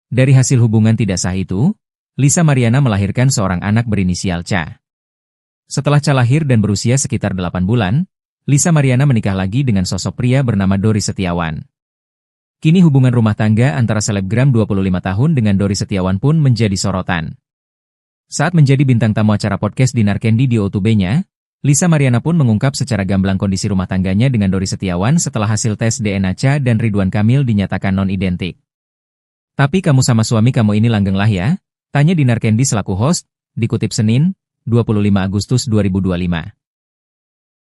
Dari hasil hubungan tidak sah itu, Lisa Mariana melahirkan seorang anak berinisial Cha. Setelah Cha lahir dan berusia sekitar 8 bulan, Lisa Mariana menikah lagi dengan sosok pria bernama Dori Setiawan. Kini hubungan rumah tangga antara selebgram 25 tahun dengan Dori Setiawan pun menjadi sorotan. Saat menjadi bintang tamu acara podcast Dinar Candy di O2B-nya, Lisa Mariana pun mengungkap secara gamblang kondisi rumah tangganya dengan Dori Setiawan setelah hasil tes DNA Cha dan Ridwan Kamil dinyatakan non-identik. Tapi kamu sama suami kamu ini langgeng lah ya? Tanya Dinar Candy selaku host, dikutip Senin, 25 Agustus 2025.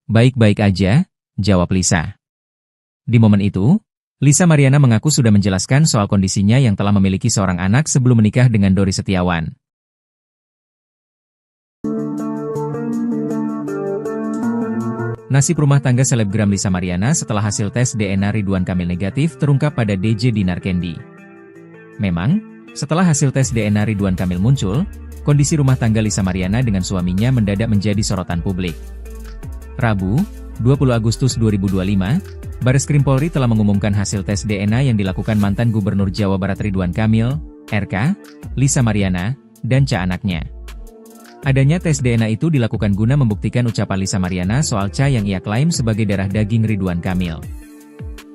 Baik-baik aja, jawab Lisa. Di momen itu, Lisa Mariana mengaku sudah menjelaskan soal kondisinya yang telah memiliki seorang anak sebelum menikah dengan Dori Setiawan. Nasib rumah tangga selebgram Lisa Mariana setelah hasil tes DNA Ridwan Kamil negatif terungkap pada DJ Dinar Candy. Memang, setelah hasil tes DNA Ridwan Kamil muncul, kondisi rumah tangga Lisa Mariana dengan suaminya mendadak menjadi sorotan publik. Rabu, 20 Agustus 2025, Bareskrim Polri telah mengumumkan hasil tes DNA yang dilakukan mantan Gubernur Jawa Barat Ridwan Kamil, RK, Lisa Mariana, dan Cha anaknya. Adanya tes DNA itu dilakukan guna membuktikan ucapan Lisa Mariana soal Cha yang ia klaim sebagai darah daging Ridwan Kamil.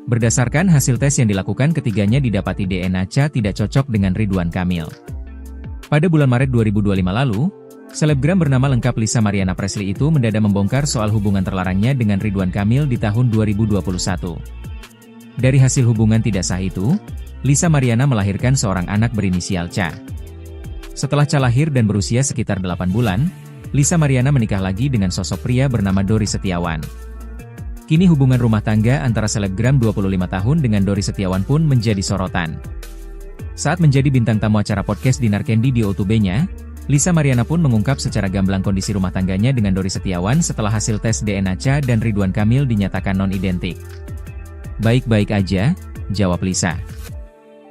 Berdasarkan hasil tes yang dilakukan, ketiganya didapati DNA Cha tidak cocok dengan Ridwan Kamil. Pada bulan Maret 2025 lalu, selebgram bernama lengkap Lisa Mariana Presley itu mendadak membongkar soal hubungan terlarangnya dengan Ridwan Kamil di tahun 2021. Dari hasil hubungan tidak sah itu, Lisa Mariana melahirkan seorang anak berinisial Cha. Setelah Cha lahir dan berusia sekitar 8 bulan, Lisa Mariana menikah lagi dengan sosok pria bernama Dori Setiawan. Kini hubungan rumah tangga antara selebgram 25 tahun dengan Dori Setiawan pun menjadi sorotan. Saat menjadi bintang tamu acara podcast Dinar Candy di O2B-nya, Lisa Mariana pun mengungkap secara gamblang kondisi rumah tangganya dengan Dori Setiawan setelah hasil tes DNA Cha dan Ridwan Kamil dinyatakan non-identik. Baik-baik aja, jawab Lisa.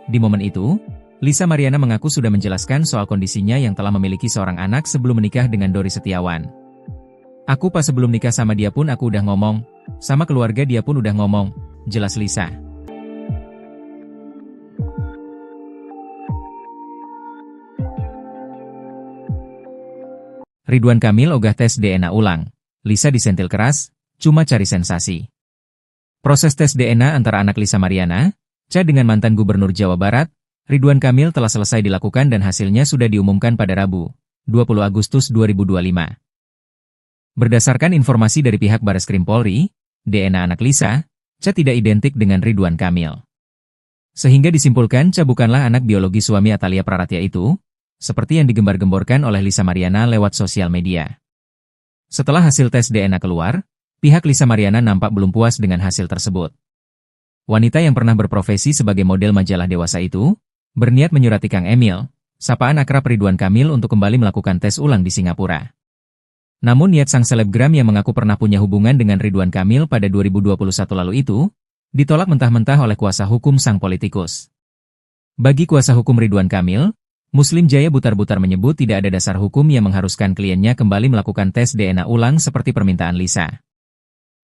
Di momen itu, Lisa Mariana mengaku sudah menjelaskan soal kondisinya yang telah memiliki seorang anak sebelum menikah dengan Dori Setiawan. Aku pas sebelum nikah sama dia pun aku udah ngomong, sama keluarga dia pun udah ngomong, jelas Lisa. Ridwan Kamil ogah tes DNA ulang. Lisa disentil keras, cuma cari sensasi. Proses tes DNA antara anak Lisa Mariana, Cha dengan mantan Gubernur Jawa Barat, Ridwan Kamil telah selesai dilakukan dan hasilnya sudah diumumkan pada Rabu, 20 Agustus 2025. Berdasarkan informasi dari pihak Bareskrim Polri, DNA anak Lisa, Cha tidak identik dengan Ridwan Kamil. Sehingga disimpulkan Cha bukanlah anak biologi suami Atalia Praratya itu, seperti yang digembar-gemborkan oleh Lisa Mariana lewat sosial media. Setelah hasil tes DNA keluar, pihak Lisa Mariana nampak belum puas dengan hasil tersebut. Wanita yang pernah berprofesi sebagai model majalah dewasa itu, berniat menyurati Kang Emil, sapaan akrab Ridwan Kamil untuk kembali melakukan tes ulang di Singapura. Namun niat sang selebgram yang mengaku pernah punya hubungan dengan Ridwan Kamil pada 2021 lalu itu, ditolak mentah-mentah oleh kuasa hukum sang politikus. Bagi kuasa hukum Ridwan Kamil, Muslim Jaya Butar-Butar menyebut tidak ada dasar hukum yang mengharuskan kliennya kembali melakukan tes DNA ulang seperti permintaan Lisa.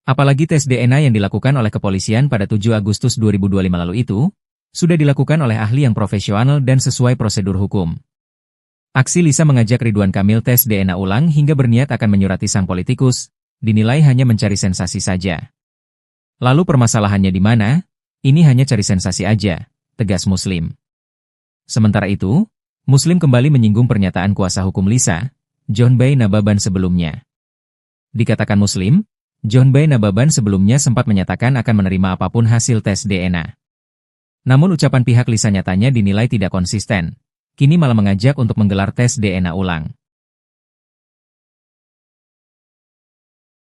Apalagi tes DNA yang dilakukan oleh kepolisian pada 7 Agustus 2025 lalu itu, sudah dilakukan oleh ahli yang profesional dan sesuai prosedur hukum. Aksi Lisa mengajak Ridwan Kamil tes DNA ulang hingga berniat akan menyurati sang politikus, dinilai hanya mencari sensasi saja. Lalu permasalahannya di mana? Ini hanya cari sensasi aja, tegas Muslim. Sementara itu, Muslim kembali menyinggung pernyataan kuasa hukum Lisa, John Bay Nababan sebelumnya. Dikatakan Muslim, John Bay Nababan sebelumnya sempat menyatakan akan menerima apapun hasil tes DNA. Namun ucapan pihak Lisa nyatanya dinilai tidak konsisten, kini malah mengajak untuk menggelar tes DNA ulang.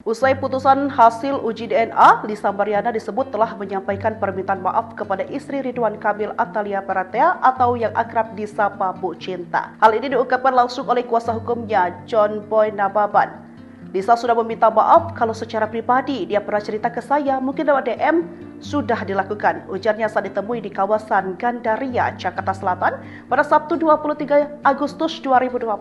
Usai putusan hasil uji DNA, Lisa Mariana disebut telah menyampaikan permintaan maaf kepada istri Ridwan Kamil Atalia Baratea atau yang akrab disapa Bu Cinta. Hal ini diungkapkan langsung oleh kuasa hukumnya, John Boy Nababan. Lisa sudah meminta maaf kalau secara pribadi dia pernah cerita ke saya, mungkin lewat DM, sudah dilakukan, ujarnya saat ditemui di kawasan Gandaria, Jakarta Selatan pada Sabtu 23 Agustus 2025.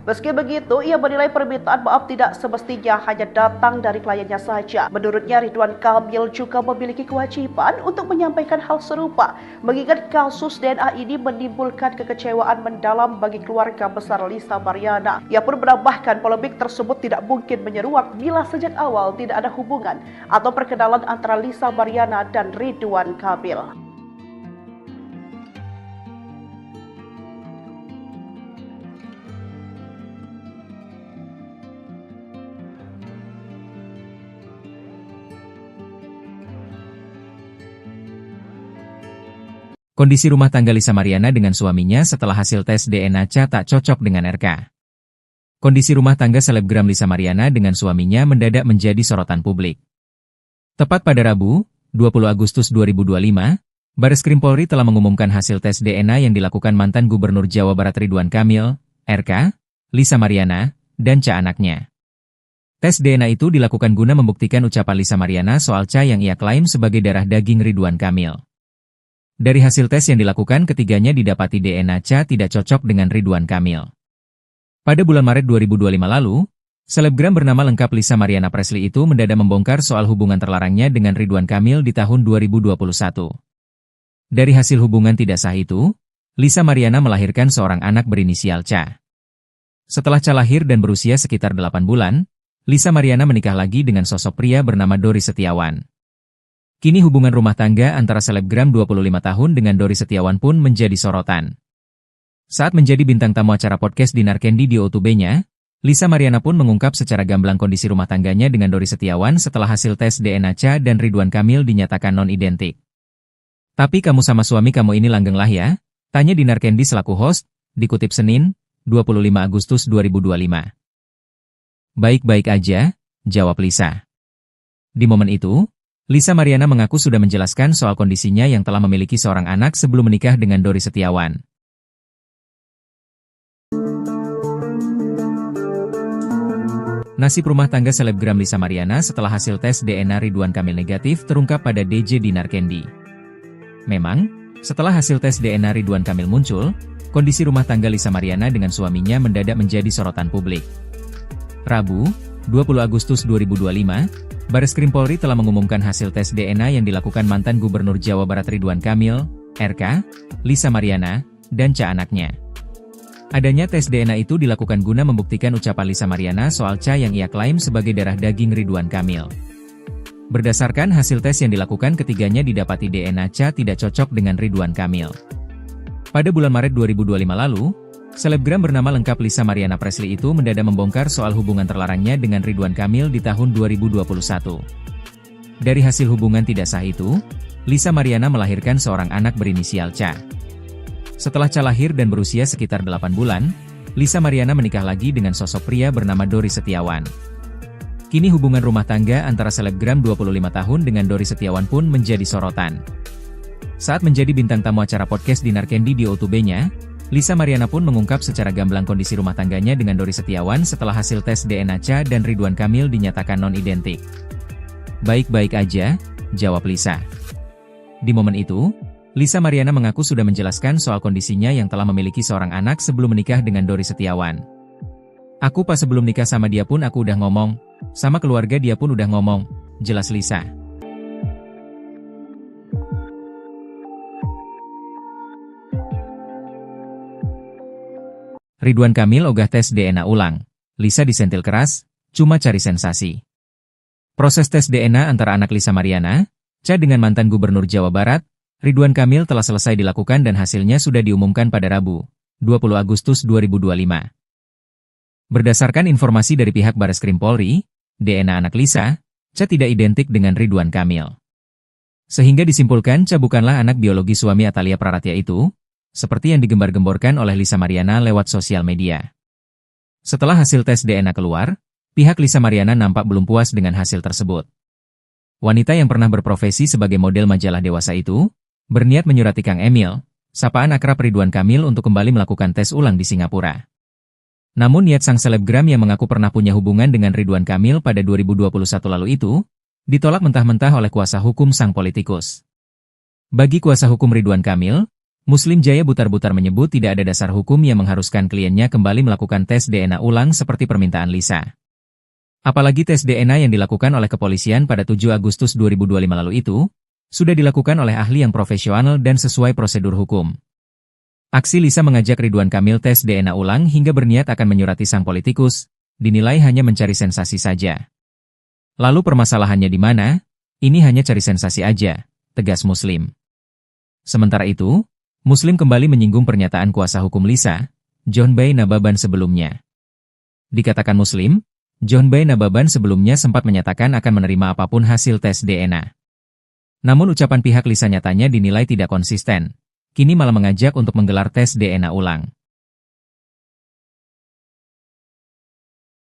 Meski begitu, ia menilai permintaan maaf tidak semestinya hanya datang dari kliennya saja. Menurutnya, Ridwan Kamil juga memiliki kewajiban untuk menyampaikan hal serupa, mengingat kasus DNA ini menimbulkan kekecewaan mendalam bagi keluarga besar Lisa Mariana. Ia pun menambahkan polemik tersebut tidak mungkin menyeruak bila sejak awal tidak ada hubungan atau perkenalan antara Lisa Mariana dan Ridwan Kamil. Kondisi rumah tangga Lisa Mariana dengan suaminya setelah hasil tes DNA tak cocok dengan RK. Kondisi rumah tangga selebgram Lisa Mariana dengan suaminya mendadak menjadi sorotan publik. Tepat pada Rabu, 20 Agustus 2025, Bareskrim Polri telah mengumumkan hasil tes DNA yang dilakukan mantan Gubernur Jawa Barat Ridwan Kamil, RK, Lisa Mariana, dan anaknya. Tes DNA itu dilakukan guna membuktikan ucapan Lisa Mariana soal yang ia klaim sebagai darah daging Ridwan Kamil. Dari hasil tes yang dilakukan, ketiganya didapati DNA tidak cocok dengan Ridwan Kamil. Pada bulan Maret 2025 lalu, selebgram bernama lengkap Lisa Mariana Presley itu mendadak membongkar soal hubungan terlarangnya dengan Ridwan Kamil di tahun 2021. Dari hasil hubungan tidak sah itu, Lisa Mariana melahirkan seorang anak berinisial Ca. Setelah Ca lahir dan berusia sekitar 8 bulan, Lisa Mariana menikah lagi dengan sosok pria bernama Dori Setiawan. Kini hubungan rumah tangga antara selebgram 25 tahun dengan Dori Setiawan pun menjadi sorotan. Saat menjadi bintang tamu acara podcast Dinar Candy di OTB-nya, Lisa Mariana pun mengungkap secara gamblang kondisi rumah tangganya dengan Dori Setiawan setelah hasil tes DNA Ca dan Ridwan Kamil dinyatakan non-identik. Tapi kamu sama suami kamu ini langgeng lah ya? Tanya Dinar Candy selaku host, dikutip Senin, 25 Agustus 2025. Baik-baik aja, jawab Lisa. Di momen itu, Lisa Mariana mengaku sudah menjelaskan soal kondisinya yang telah memiliki seorang anak sebelum menikah dengan Dori Setiawan. Nasib rumah tangga selebgram Lisa Mariana setelah hasil tes DNA Ridwan Kamil negatif terungkap pada DJ Dinar Candy. Memang, setelah hasil tes DNA Ridwan Kamil muncul, kondisi rumah tangga Lisa Mariana dengan suaminya mendadak menjadi sorotan publik. Rabu, 20 Agustus 2025, Bareskrim Polri telah mengumumkan hasil tes DNA yang dilakukan mantan Gubernur Jawa Barat Ridwan Kamil, RK, Lisa Mariana, dan anaknya. Adanya tes DNA itu dilakukan guna membuktikan ucapan Lisa Mariana soal yang ia klaim sebagai darah daging Ridwan Kamil. Berdasarkan hasil tes yang dilakukan, ketiganya didapati DNA tidak cocok dengan Ridwan Kamil. Pada bulan Maret 2025 lalu, selebgram bernama lengkap Lisa Mariana Presley itu mendadak membongkar soal hubungan terlarangnya dengan Ridwan Kamil di tahun 2021. Dari hasil hubungan tidak sah itu, Lisa Mariana melahirkan seorang anak berinisial Ca. Setelah Ca lahir dan berusia sekitar 8 bulan, Lisa Mariana menikah lagi dengan sosok pria bernama Dori Setiawan. Kini hubungan rumah tangga antara selebgram 25 tahun dengan Dori Setiawan pun menjadi sorotan. Saat menjadi bintang tamu acara podcast Dinar Candy di OTB-nya, Lisa Mariana pun mengungkap secara gamblang kondisi rumah tangganya dengan Dori Setiawan setelah hasil tes DNA Ca dan Ridwan Kamil dinyatakan non-identik. Baik-baik aja, jawab Lisa. Di momen itu, Lisa Mariana mengaku sudah menjelaskan soal kondisinya yang telah memiliki seorang anak sebelum menikah dengan Dori Setiawan. "Aku pas sebelum nikah sama dia pun aku udah ngomong, sama keluarga dia pun udah ngomong," jelas Lisa. Ridwan Kamil ogah tes DNA ulang. Lisa disentil keras, cuma cari sensasi. Proses tes DNA antara anak Lisa Mariana, Cha dengan mantan Gubernur Jawa Barat, Ridwan Kamil telah selesai dilakukan dan hasilnya sudah diumumkan pada Rabu, 20 Agustus 2025. Berdasarkan informasi dari pihak Bareskrim Polri, DNA anak Lisa, Cha tidak identik dengan Ridwan Kamil. Sehingga disimpulkan Cha bukanlah anak biologi suami Atalia Praratya itu, seperti yang digembar-gemborkan oleh Lisa Mariana lewat sosial media. Setelah hasil tes DNA keluar, pihak Lisa Mariana nampak belum puas dengan hasil tersebut. Wanita yang pernah berprofesi sebagai model majalah dewasa itu, berniat menyurati Kang Emil, sapaan akrab Ridwan Kamil untuk kembali melakukan tes ulang di Singapura. Namun niat sang selebgram yang mengaku pernah punya hubungan dengan Ridwan Kamil pada 2021 lalu itu, ditolak mentah-mentah oleh kuasa hukum sang politikus. Bagi kuasa hukum Ridwan Kamil, Muslim Jaya Butar-Butar menyebut tidak ada dasar hukum yang mengharuskan kliennya kembali melakukan tes DNA ulang seperti permintaan Lisa. Apalagi tes DNA yang dilakukan oleh kepolisian pada 7 Agustus 2025 lalu itu, sudah dilakukan oleh ahli yang profesional dan sesuai prosedur hukum. Aksi Lisa mengajak Ridwan Kamil tes DNA ulang hingga berniat akan menyurati sang politikus, dinilai hanya mencari sensasi saja. Lalu permasalahannya di mana? Ini hanya cari sensasi aja, tegas Muslim. Sementara itu, Muslim kembali menyinggung pernyataan kuasa hukum Lisa, John Bay Nababan sebelumnya. Dikatakan Muslim, John Bay Nababan sebelumnya sempat menyatakan akan menerima apapun hasil tes DNA. Namun ucapan pihak Lisa nyatanya dinilai tidak konsisten, kini malah mengajak untuk menggelar tes DNA ulang.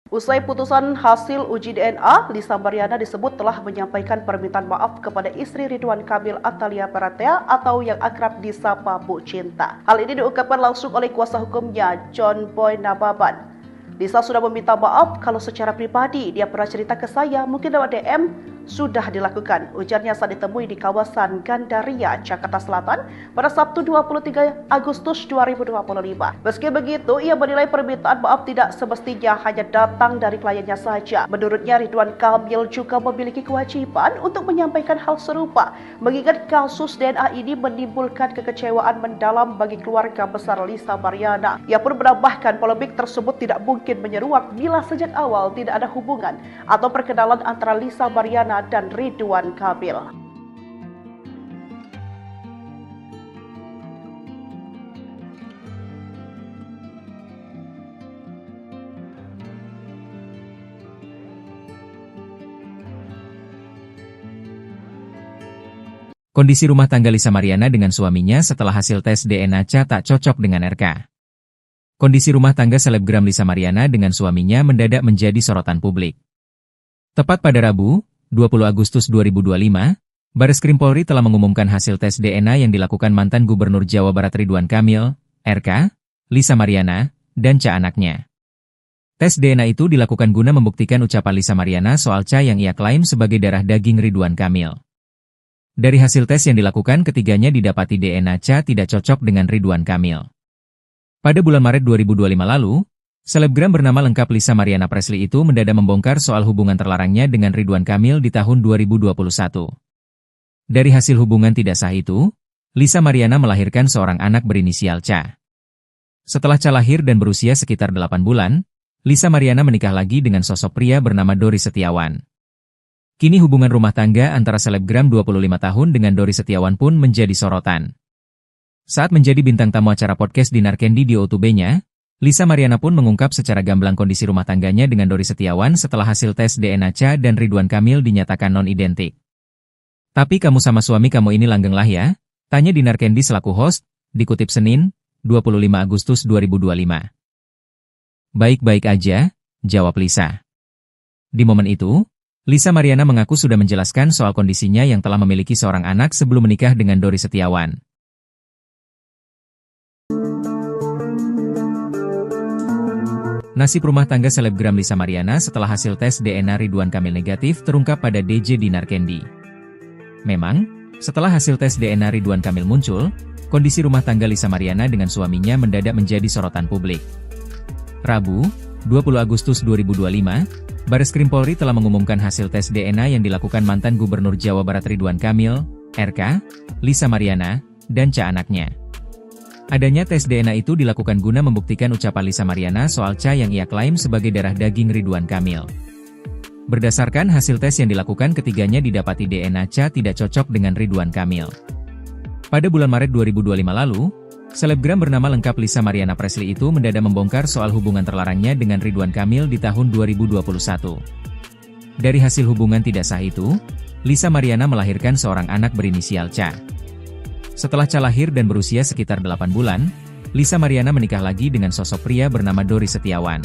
Usai putusan hasil uji DNA, Lisa Mariana disebut telah menyampaikan permintaan maaf kepada istri Ridwan Kamil Atalia Praratya atau yang akrab disapa Bu Cinta. Hal ini diungkapkan langsung oleh kuasa hukumnya, John Boy Nababan. Lisa sudah meminta maaf kalau secara pribadi dia pernah cerita ke saya, mungkin lewat DM, sudah dilakukan. Ujarnya saat ditemui di kawasan Gandaria, Jakarta Selatan pada Sabtu 23 Agustus 2025. Meski begitu, ia menilai permintaan maaf tidak semestinya hanya datang dari kliennya saja. Menurutnya, Ridwan Kamil juga memiliki kewajiban untuk menyampaikan hal serupa, mengingat kasus DNA ini menimbulkan kekecewaan mendalam bagi keluarga besar Lisa Mariana. Ia pun menambahkan polemik tersebut tidak mungkin menyeruak bila sejak awal tidak ada hubungan atau perkenalan antara Lisa Mariana dan Ridwan Kamil. Kondisi rumah tangga Lisa Mariana dengan suaminya setelah hasil tes DNA Cha tak cocok dengan RK. Kondisi rumah tangga selebgram Lisa Mariana dengan suaminya mendadak menjadi sorotan publik. Tepat pada Rabu, 20 Agustus 2025, Bareskrim Polri telah mengumumkan hasil tes DNA yang dilakukan mantan Gubernur Jawa Barat Ridwan Kamil, RK, Lisa Mariana, dan Cha anaknya. Tes DNA itu dilakukan guna membuktikan ucapan Lisa Mariana soal Cha yang ia klaim sebagai darah daging Ridwan Kamil. Dari hasil tes yang dilakukan, ketiganya didapati DNA Cha tidak cocok dengan Ridwan Kamil. Pada bulan Maret 2025 lalu, selebgram bernama lengkap Lisa Mariana Presley itu mendadak membongkar soal hubungan terlarangnya dengan Ridwan Kamil di tahun 2021. Dari hasil hubungan tidak sah itu, Lisa Mariana melahirkan seorang anak berinisial Cha. Setelah Cha lahir dan berusia sekitar 8 bulan, Lisa Mariana menikah lagi dengan sosok pria bernama Dori Setiawan. Kini hubungan rumah tangga antara selebgram 25 tahun dengan Dori Setiawan pun menjadi sorotan. Saat menjadi bintang tamu acara podcast Dinar Candy di O2B-nya, Lisa Mariana pun mengungkap secara gamblang kondisi rumah tangganya dengan Dori Setiawan setelah hasil tes DNA Cha dan Ridwan Kamil dinyatakan non-identik. "Tapi kamu sama suami kamu ini langgeng lah ya?" tanya Dinar Candy selaku host, dikutip Senin, 25 Agustus 2025. "Baik-baik aja," jawab Lisa. Di momen itu, Lisa Mariana mengaku sudah menjelaskan soal kondisinya yang telah memiliki seorang anak sebelum menikah dengan Dori Setiawan. Nasib rumah tangga selebgram Lisa Mariana setelah hasil tes DNA Ridwan Kamil negatif terungkap pada DJ Dinar Candy. Memang, Setelah hasil tes DNA Ridwan Kamil muncul, kondisi rumah tangga Lisa Mariana dengan suaminya mendadak menjadi sorotan publik. Rabu, 20 Agustus 2025, Bareskrim Polri telah mengumumkan hasil tes DNA yang dilakukan mantan Gubernur Jawa Barat Ridwan Kamil, RK, Lisa Mariana, dan Ca anaknya. Adanya tes DNA itu dilakukan guna membuktikan ucapan Lisa Mariana soal Ca yang ia klaim sebagai darah daging Ridwan Kamil. Berdasarkan hasil tes yang dilakukan, ketiganya didapati DNA Ca tidak cocok dengan Ridwan Kamil. Pada bulan Maret 2025 lalu, selebgram bernama lengkap Lisa Mariana Presley itu mendadak membongkar soal hubungan terlarangnya dengan Ridwan Kamil di tahun 2021. Dari hasil hubungan tidak sah itu, Lisa Mariana melahirkan seorang anak berinisial Ca. Setelah Ca lahir dan berusia sekitar 8 bulan, Lisa Mariana menikah lagi dengan sosok pria bernama Dori Setiawan.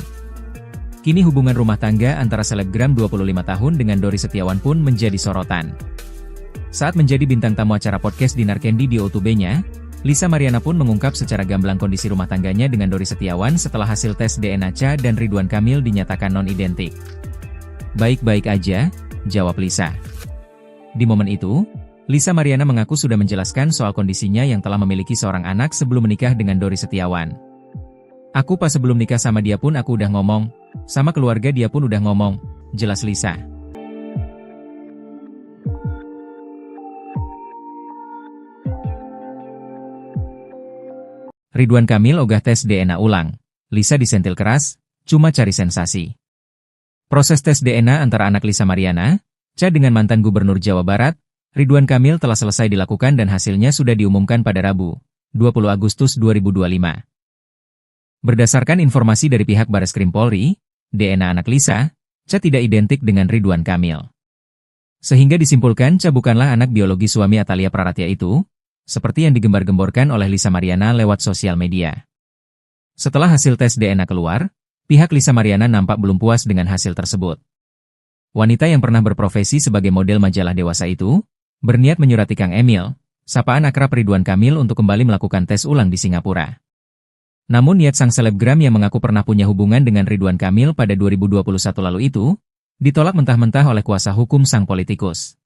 Kini hubungan rumah tangga antara selebgram 25 tahun dengan Dori Setiawan pun menjadi sorotan. Saat menjadi bintang tamu acara podcast Dinar Candy di O2B-nya, Lisa Mariana pun mengungkap secara gamblang kondisi rumah tangganya dengan Dori Setiawan setelah hasil tes DNA Ca dan Ridwan Kamil dinyatakan non-identik. "Baik-baik aja," jawab Lisa. Di momen itu, Lisa Mariana mengaku sudah menjelaskan soal kondisinya yang telah memiliki seorang anak sebelum menikah dengan Dori Setiawan. "Aku pas sebelum nikah sama dia pun aku udah ngomong, sama keluarga dia pun udah ngomong," jelas Lisa. Ridwan Kamil ogah tes DNA ulang. Lisa disentil keras, cuma cari sensasi. Proses tes DNA antara anak Lisa Mariana, Ca dengan mantan Gubernur Jawa Barat, Ridwan Kamil telah selesai dilakukan dan hasilnya sudah diumumkan pada Rabu, 20 Agustus 2025. Berdasarkan informasi dari pihak Bareskrim Polri, DNA anak Lisa, Ca tidak identik dengan Ridwan Kamil. Sehingga disimpulkan Ca bukanlah anak biologi suami Atalia Praratia itu, seperti yang digembar-gemborkan oleh Lisa Mariana lewat sosial media. Setelah hasil tes DNA keluar, pihak Lisa Mariana nampak belum puas dengan hasil tersebut. Wanita yang pernah berprofesi sebagai model majalah dewasa itu, berniat menyurati Kang Emil, sapaan akrab Ridwan Kamil untuk kembali melakukan tes ulang di Singapura. Namun niat sang selebgram yang mengaku pernah punya hubungan dengan Ridwan Kamil pada 2021 lalu itu, ditolak mentah-mentah oleh kuasa hukum sang politikus.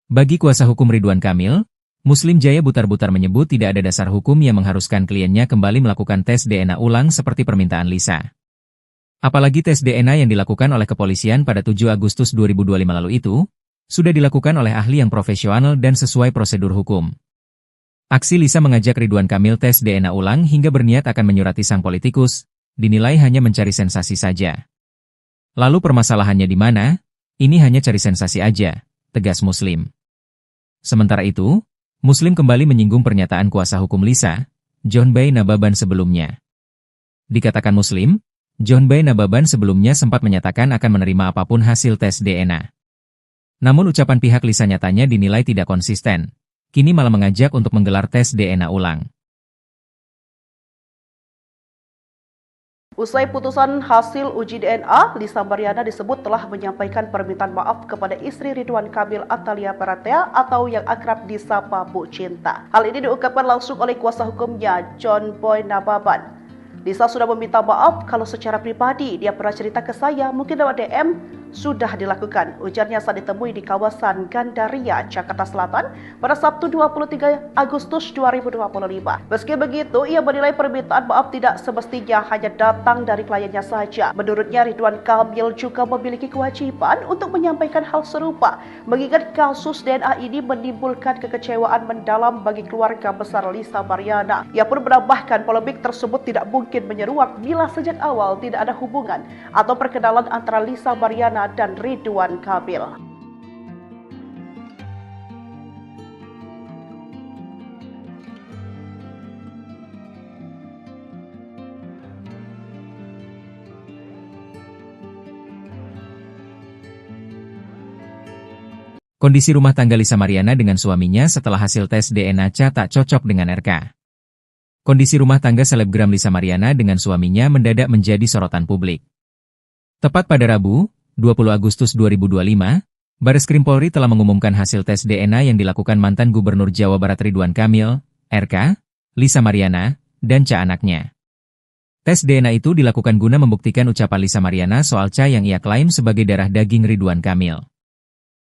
Bagi kuasa hukum Ridwan Kamil, Muslim Jaya Butar-Butar menyebut tidak ada dasar hukum yang mengharuskan kliennya kembali melakukan tes DNA ulang seperti permintaan Lisa. Apalagi tes DNA yang dilakukan oleh kepolisian pada 7 Agustus 2025 lalu itu, sudah dilakukan oleh ahli yang profesional dan sesuai prosedur hukum. Aksi Lisa mengajak Ridwan Kamil tes DNA ulang hingga berniat akan menyurati sang politikus, dinilai hanya mencari sensasi saja. Lalu permasalahannya di mana? Ini hanya cari sensasi aja, tegas Muslim. Sementara itu, Muslim kembali menyinggung pernyataan kuasa hukum Lisa, John Bay Nababan sebelumnya. Dikatakan Muslim, John Bay Nababan sebelumnya sempat menyatakan akan menerima apapun hasil tes DNA. Namun ucapan pihak Lisa nyatanya dinilai tidak konsisten. Kini malah mengajak untuk menggelar tes DNA ulang. Usai putusan hasil uji DNA, Lisa Mariana disebut telah menyampaikan permintaan maaf kepada istri Ridwan Kamil Atalia Praratia atau yang akrab disapa Bu Cinta. Hal ini diungkapkan langsung oleh kuasa hukumnya, John Boy Nababan. Lisa sudah meminta maaf kalau secara pribadi dia pernah cerita ke saya, mungkin lewat DM, sudah dilakukan. Ujarnya saat ditemui di kawasan Gandaria, Jakarta Selatan pada Sabtu 23 Agustus 2025. Meski begitu, ia menilai permintaan maaf tidak semestinya hanya datang dari kliennya saja. Menurutnya, Ridwan Kamil juga memiliki kewajiban untuk menyampaikan hal serupa, mengingat kasus DNA ini menimbulkan kekecewaan mendalam bagi keluarga besar Lisa Mariana. Ia pun menambahkan polemik tersebut tidak mungkin menyeruak bila sejak awal tidak ada hubungan atau perkenalan antara Lisa Mariana dan Ridwan Kamil. Kondisi rumah tangga Lisa Mariana dengan suaminya setelah hasil tes DNA Ca tak cocok dengan RK. Kondisi rumah tangga selebgram Lisa Mariana dengan suaminya mendadak menjadi sorotan publik. Tepat pada Rabu, 20 Agustus 2025, Bareskrim Polri telah mengumumkan hasil tes DNA yang dilakukan mantan Gubernur Jawa Barat Ridwan Kamil, RK, Lisa Mariana, dan Ca anaknya. Tes DNA itu dilakukan guna membuktikan ucapan Lisa Mariana soal Ca yang ia klaim sebagai darah daging Ridwan Kamil.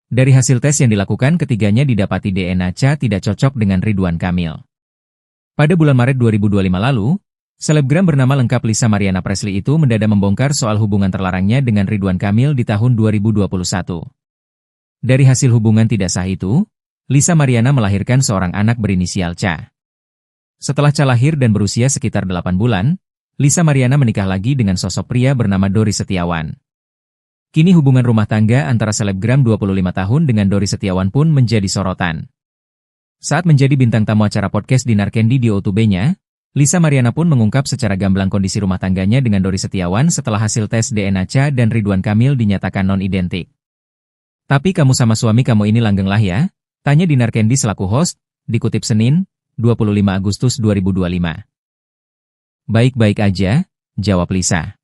Dari hasil tes yang dilakukan ketiganya didapati DNA Cha tidak cocok dengan Ridwan Kamil. Pada bulan Maret 2025 lalu, selebgram bernama lengkap Lisa Mariana Presley itu mendadak membongkar soal hubungan terlarangnya dengan Ridwan Kamil di tahun 2021. Dari hasil hubungan tidak sah itu, Lisa Mariana melahirkan seorang anak berinisial Cha. Setelah Cha lahir dan berusia sekitar 8 bulan, Lisa Mariana menikah lagi dengan sosok pria bernama Dori Setiawan. Kini hubungan rumah tangga antara selebgram 25 tahun dengan Dori Setiawan pun menjadi sorotan. Saat menjadi bintang tamu acara podcast Dinar Candy di O2B-nya, Lisa Mariana pun mengungkap secara gamblang kondisi rumah tangganya dengan Dori Setiawan setelah hasil tes DNA Cha dan Ridwan Kamil dinyatakan non-identik. Tapi kamu sama suami kamu ini langgeng lah ya? Tanya Dinar Candy selaku host, dikutip Senin, 25 Agustus 2025. Baik-baik aja, jawab Lisa.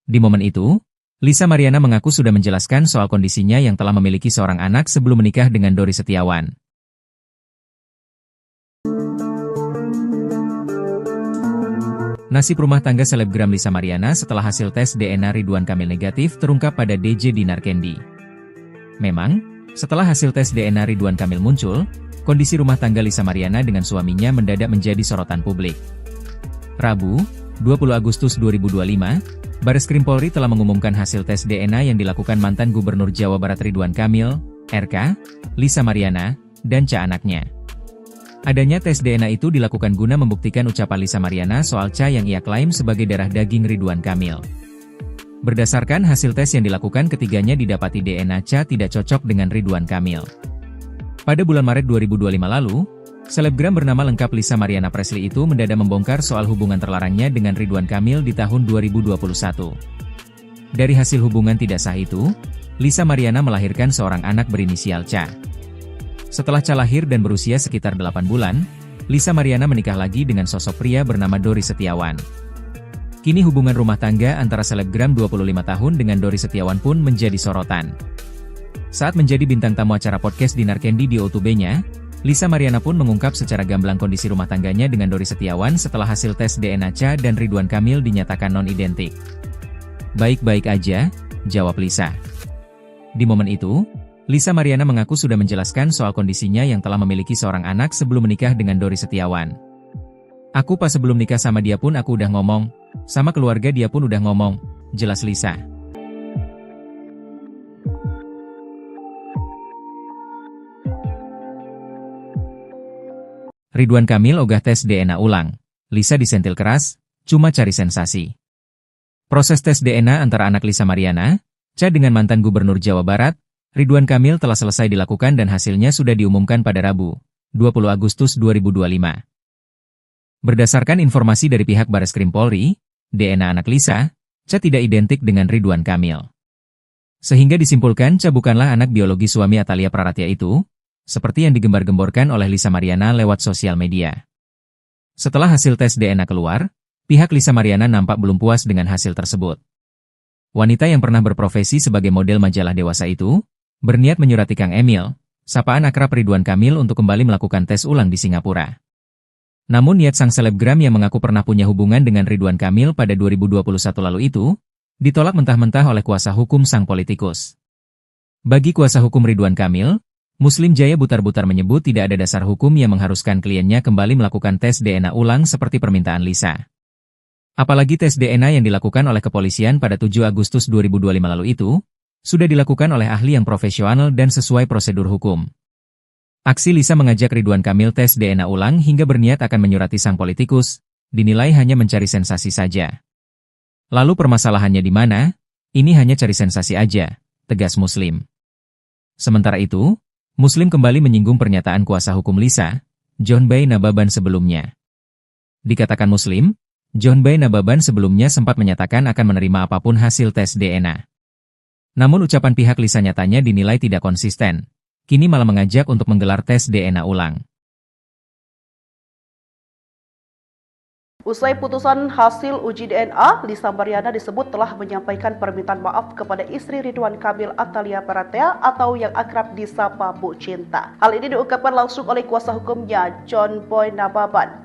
Di momen itu, Lisa Mariana mengaku sudah menjelaskan soal kondisinya yang telah memiliki seorang anak sebelum menikah dengan Dori Setiawan. Nasib rumah tangga selebgram Lisa Mariana setelah hasil tes DNA Ridwan Kamil negatif terungkap pada DJ Dinar Candy. Memang, setelah hasil tes DNA Ridwan Kamil muncul, kondisi rumah tangga Lisa Mariana dengan suaminya mendadak menjadi sorotan publik. Rabu, 20 Agustus 2025, Bareskrim Polri telah mengumumkan hasil tes DNA yang dilakukan mantan Gubernur Jawa Barat Ridwan Kamil, RK, Lisa Mariana, dan Cha anaknya. Adanya tes DNA itu dilakukan guna membuktikan ucapan Lisa Mariana soal Cha yang ia klaim sebagai darah daging Ridwan Kamil. Berdasarkan hasil tes yang dilakukan ketiganya didapati DNA Cha tidak cocok dengan Ridwan Kamil. Pada bulan Maret 2025 lalu, selebgram bernama lengkap Lisa Mariana Presley itu mendadak membongkar soal hubungan terlarangnya dengan Ridwan Kamil di tahun 2021. Dari hasil hubungan tidak sah itu, Lisa Mariana melahirkan seorang anak berinisial Cha. Setelah Cha lahir dan berusia sekitar 8 bulan, Lisa Mariana menikah lagi dengan sosok pria bernama Dori Setiawan. Kini hubungan rumah tangga antara selebgram 25 tahun dengan Dori Setiawan pun menjadi sorotan. Saat menjadi bintang tamu acara podcast Dinar Candy di O2B-nya, Lisa Mariana pun mengungkap secara gamblang kondisi rumah tangganya dengan Dori Setiawan setelah hasil tes DNA Cha dan Ridwan Kamil dinyatakan non-identik. Baik-baik aja, jawab Lisa. Di momen itu, Lisa Mariana mengaku sudah menjelaskan soal kondisinya yang telah memiliki seorang anak sebelum menikah dengan Dori Setiawan. Aku pas sebelum nikah sama dia pun aku udah ngomong, sama keluarga dia pun udah ngomong, jelas Lisa. Ridwan Kamil ogah tes DNA ulang. Lisa disentil keras, cuma cari sensasi. Proses tes DNA antara anak Lisa Mariana, Cha dengan mantan Gubernur Jawa Barat, Ridwan Kamil telah selesai dilakukan dan hasilnya sudah diumumkan pada Rabu, 20 Agustus 2025. Berdasarkan informasi dari pihak Bareskrim Polri, DNA anak Lisa, Cha tidak identik dengan Ridwan Kamil. Sehingga disimpulkan Cha bukanlah anak biologi suami Atalia Praratya itu, seperti yang digembar-gemborkan oleh Lisa Mariana lewat sosial media. Setelah hasil tes DNA keluar, pihak Lisa Mariana nampak belum puas dengan hasil tersebut. Wanita yang pernah berprofesi sebagai model majalah dewasa itu, berniat menyurati Kang Emil, sapaan akrab Ridwan Kamil untuk kembali melakukan tes ulang di Singapura. Namun niat sang selebgram yang mengaku pernah punya hubungan dengan Ridwan Kamil pada 2021 lalu itu, ditolak mentah-mentah oleh kuasa hukum sang politikus. Bagi kuasa hukum Ridwan Kamil, Muslim Jaya butar-butar menyebut tidak ada dasar hukum yang mengharuskan kliennya kembali melakukan tes DNA ulang seperti permintaan Lisa. Apalagi tes DNA yang dilakukan oleh kepolisian pada 7 Agustus 2025 lalu itu, sudah dilakukan oleh ahli yang profesional dan sesuai prosedur hukum. Aksi Lisa mengajak Ridwan Kamil tes DNA ulang hingga berniat akan menyurati sang politikus, dinilai hanya mencari sensasi saja. Lalu permasalahannya di mana? Ini hanya cari sensasi aja, tegas Muslim. Sementara itu, Muslim kembali menyinggung pernyataan kuasa hukum Lisa, John Bay Nababan sebelumnya. Dikatakan Muslim, John Bay Nababan sebelumnya sempat menyatakan akan menerima apapun hasil tes DNA. Namun ucapan pihak Lisa nyatanya dinilai tidak konsisten, kini malah mengajak untuk menggelar tes DNA ulang. Usai putusan hasil uji DNA, Lisa Mariana disebut telah menyampaikan permintaan maaf kepada istri Ridwan Kamil Atalia Praratya atau yang akrab disapa Bu Cinta. Hal ini diungkapkan langsung oleh kuasa hukumnya, John Boy Nababan.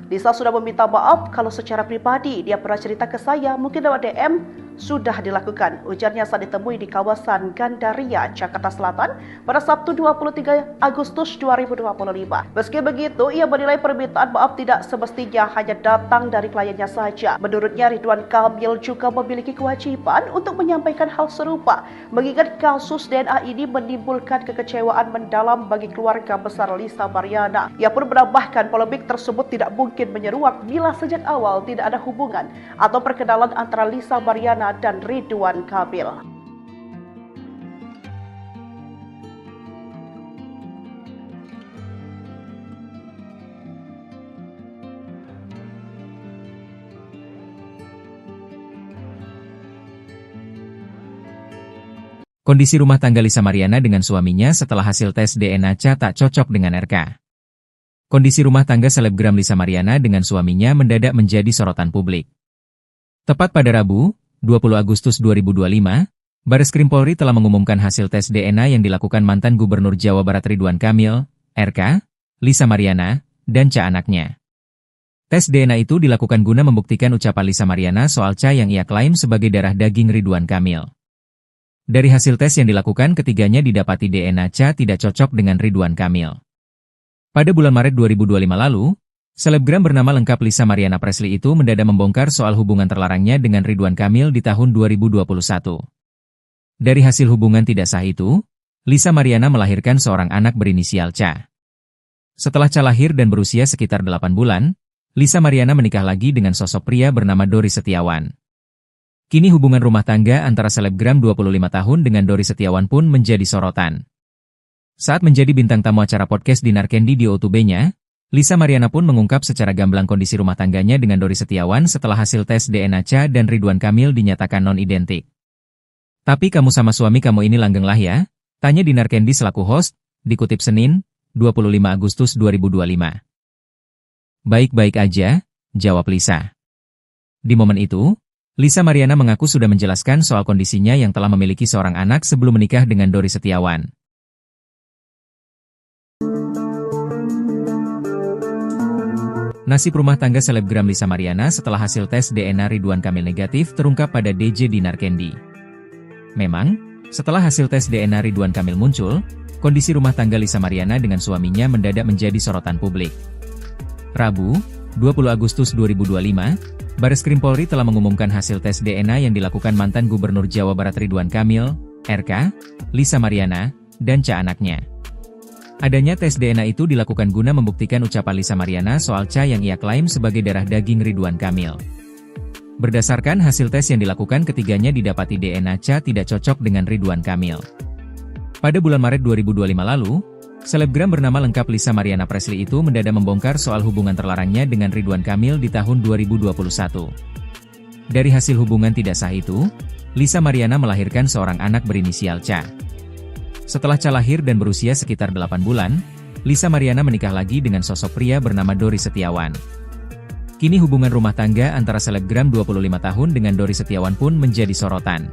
Lisa sudah meminta maaf kalau secara pribadi dia pernah cerita ke saya, mungkin lewat DM, sudah dilakukan. Ujarnya saat ditemui di kawasan Gandaria, Jakarta Selatan pada Sabtu 23 Agustus 2025. Meski begitu, ia menilai permintaan maaf tidak semestinya hanya datang dari kliennya saja. Menurutnya, Ridwan Kamil juga memiliki kewajiban untuk menyampaikan hal serupa, mengingat kasus DNA ini menimbulkan kekecewaan mendalam bagi keluarga besar Lisa Mariana. Ia pun menambahkan polemik tersebut tidak mungkin menyeruak bila sejak awal tidak ada hubungan atau perkenalan antara Lisa Mariana dan Ridwan Kamil. Kondisi rumah tangga Lisa Mariana dengan suaminya setelah hasil tes DNA Cha tak cocok dengan RK. Kondisi rumah tangga selebgram Lisa Mariana dengan suaminya mendadak menjadi sorotan publik. Tepat pada Rabu, 20 Agustus 2025, Bareskrim Polri telah mengumumkan hasil tes DNA yang dilakukan mantan Gubernur Jawa Barat Ridwan Kamil, RK, Lisa Mariana, dan Cha anaknya. Tes DNA itu dilakukan guna membuktikan ucapan Lisa Mariana soal Cha yang ia klaim sebagai darah daging Ridwan Kamil. Dari hasil tes yang dilakukan, ketiganya didapati DNA Cha tidak cocok dengan Ridwan Kamil. Pada bulan Maret 2025 lalu, selebgram bernama lengkap Lisa Mariana Presley itu mendadak membongkar soal hubungan terlarangnya dengan Ridwan Kamil di tahun 2021. Dari hasil hubungan tidak sah itu, Lisa Mariana melahirkan seorang anak berinisial Cha. Setelah Cha lahir dan berusia sekitar 8 bulan, Lisa Mariana menikah lagi dengan sosok pria bernama Dori Setiawan. Kini hubungan rumah tangga antara selebgram 25 tahun dengan Dori Setiawan pun menjadi sorotan. Saat menjadi bintang tamu acara podcast Dinar Candy di O2B-nya, Lisa Mariana pun mengungkap secara gamblang kondisi rumah tangganya dengan Dori Setiawan setelah hasil tes DNA Cha dan Ridwan Kamil dinyatakan non-identik. Tapi kamu sama suami kamu ini langgeng lah ya? Tanya Dinar Candy selaku host, dikutip Senin, 25 Agustus 2025. Baik-baik aja, jawab Lisa. Di momen itu, Lisa Mariana mengaku sudah menjelaskan soal kondisinya yang telah memiliki seorang anak sebelum menikah dengan Dori Setiawan. Nasib rumah tangga selebgram Lisa Mariana setelah hasil tes DNA Ridwan Kamil negatif terungkap pada DJ Dinar Candy. Memang, setelah hasil tes DNA Ridwan Kamil muncul, kondisi rumah tangga Lisa Mariana dengan suaminya mendadak menjadi sorotan publik. Rabu, 20 Agustus 2025, Bareskrim Polri telah mengumumkan hasil tes DNA yang dilakukan mantan Gubernur Jawa Barat Ridwan Kamil, RK, Lisa Mariana, dan Cha anaknya. Adanya tes DNA itu dilakukan guna membuktikan ucapan Lisa Mariana soal Cha yang ia klaim sebagai darah daging Ridwan Kamil. Berdasarkan hasil tes yang dilakukan, ketiganya didapati DNA Cha tidak cocok dengan Ridwan Kamil. Pada bulan Maret 2025 lalu, selebgram bernama lengkap Lisa Mariana Presley itu mendadak membongkar soal hubungan terlarangnya dengan Ridwan Kamil di tahun 2021. Dari hasil hubungan tidak sah itu, Lisa Mariana melahirkan seorang anak berinisial Cha. Setelah Cha lahir dan berusia sekitar 8 bulan, Lisa Mariana menikah lagi dengan sosok pria bernama Dori Setiawan. Kini hubungan rumah tangga antara selebgram 25 tahun dengan Dori Setiawan pun menjadi sorotan.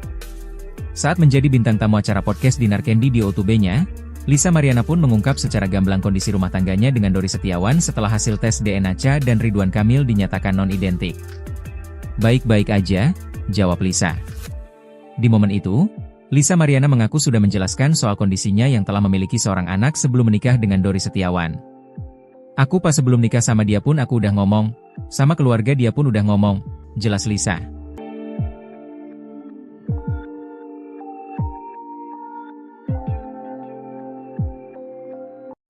Saat menjadi bintang tamu acara podcast Dinar Candy di O2B-nya, Lisa Mariana pun mengungkap secara gamblang kondisi rumah tangganya dengan Dori Setiawan setelah hasil tes DNA Cha dan Ridwan Kamil dinyatakan non-identik. Baik-baik aja, jawab Lisa. Di momen itu, Lisa Mariana mengaku sudah menjelaskan soal kondisinya yang telah memiliki seorang anak sebelum menikah dengan Dori Setiawan. Aku pas sebelum nikah sama dia pun aku udah ngomong, sama keluarga dia pun udah ngomong, jelas Lisa.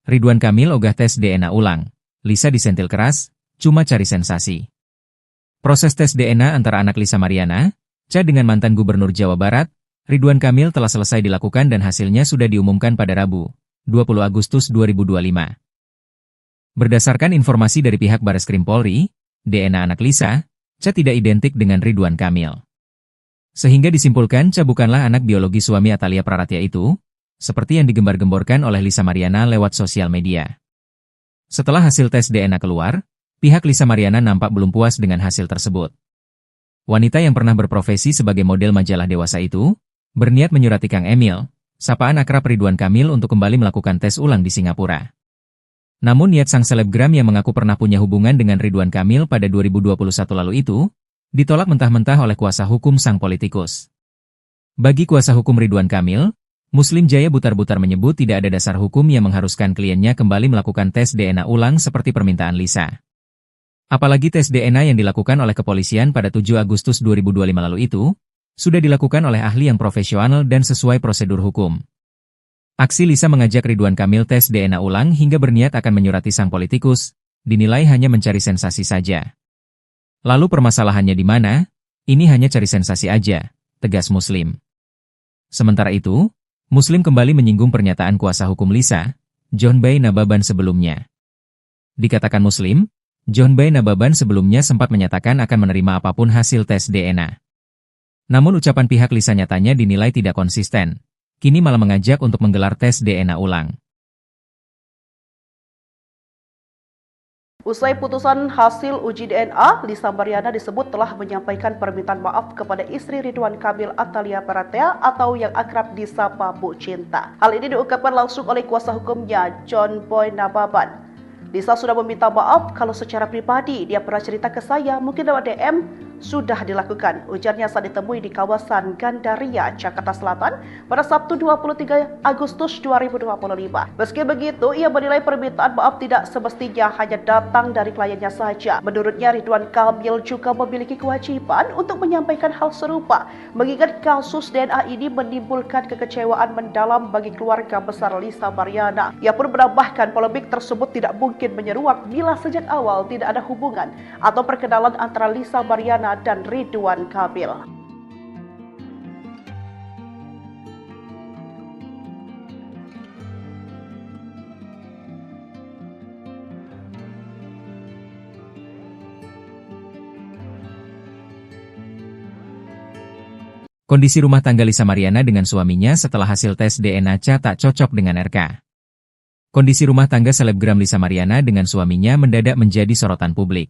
Ridwan Kamil ogah tes DNA ulang. Lisa disentil keras, cuma cari sensasi. Proses tes DNA antara anak Lisa Mariana, Cha dengan mantan Gubernur Jawa Barat, Ridwan Kamil telah selesai dilakukan dan hasilnya sudah diumumkan pada Rabu, 20 Agustus 2025. Berdasarkan informasi dari pihak Bareskrim Polri, DNA anak Lisa, Cha tidak identik dengan Ridwan Kamil. Sehingga disimpulkan Cha bukanlah anak biologi suami Atalia Praratya itu, seperti yang digembar-gemborkan oleh Lisa Mariana lewat sosial media. Setelah hasil tes DNA keluar, pihak Lisa Mariana nampak belum puas dengan hasil tersebut. Wanita yang pernah berprofesi sebagai model majalah dewasa itu, berniat menyurati Kang Emil, sapaan akrab Ridwan Kamil untuk kembali melakukan tes ulang di Singapura. Namun niat sang selebgram yang mengaku pernah punya hubungan dengan Ridwan Kamil pada 2021 lalu itu, ditolak mentah-mentah oleh kuasa hukum sang politikus. Bagi kuasa hukum Ridwan Kamil, Muslim Jaya Butar-Butar menyebut tidak ada dasar hukum yang mengharuskan kliennya kembali melakukan tes DNA ulang seperti permintaan Lisa. Apalagi tes DNA yang dilakukan oleh kepolisian pada 7 Agustus 2025 lalu itu, sudah dilakukan oleh ahli yang profesional dan sesuai prosedur hukum. Aksi Lisa mengajak Ridwan Kamil tes DNA ulang hingga berniat akan menyurati sang politikus, dinilai hanya mencari sensasi saja. Lalu permasalahannya di mana? Ini hanya cari sensasi aja, tegas Muslim. Sementara itu, Muslim kembali menyinggung pernyataan kuasa hukum Lisa, John Bay Nababan sebelumnya. Dikatakan Muslim, John Bay Nababan sebelumnya sempat menyatakan akan menerima apapun hasil tes DNA. Namun ucapan pihak Lisa nyatanya dinilai tidak konsisten, kini malah mengajak untuk menggelar tes DNA ulang. Usai putusan hasil uji DNA, Lisa Mariana disebut telah menyampaikan permintaan maaf kepada istri Ridwan Kamil Atalia Baratea atau yang akrab disapa Bu Cinta. Hal ini diungkapkan langsung oleh kuasa hukumnya, John Boy Nababan. Lisa sudah meminta maaf kalau secara pribadi dia pernah cerita ke saya, mungkin lewat DM, sudah dilakukan. Ujarnya saat ditemui di kawasan Gandaria, Jakarta Selatan pada Sabtu 23 Agustus 2025. Meski begitu, ia menilai permintaan maaf tidak semestinya hanya datang dari kliennya saja. Menurutnya, Ridwan Kamil juga memiliki kewajiban untuk menyampaikan hal serupa, mengingat kasus DNA ini menimbulkan kekecewaan mendalam bagi keluarga besar Lisa Mariana. Ia pun menambahkan polemik tersebut tidak mungkin menyeruak bila sejak awal tidak ada hubungan atau perkenalan antara Lisa Mariana dan Ridwan Kamil. Kondisi rumah tangga Lisa Mariana dengan suaminya setelah hasil tes DNA tak cocok dengan RK. Kondisi rumah tangga selebgram Lisa Mariana dengan suaminya mendadak menjadi sorotan publik.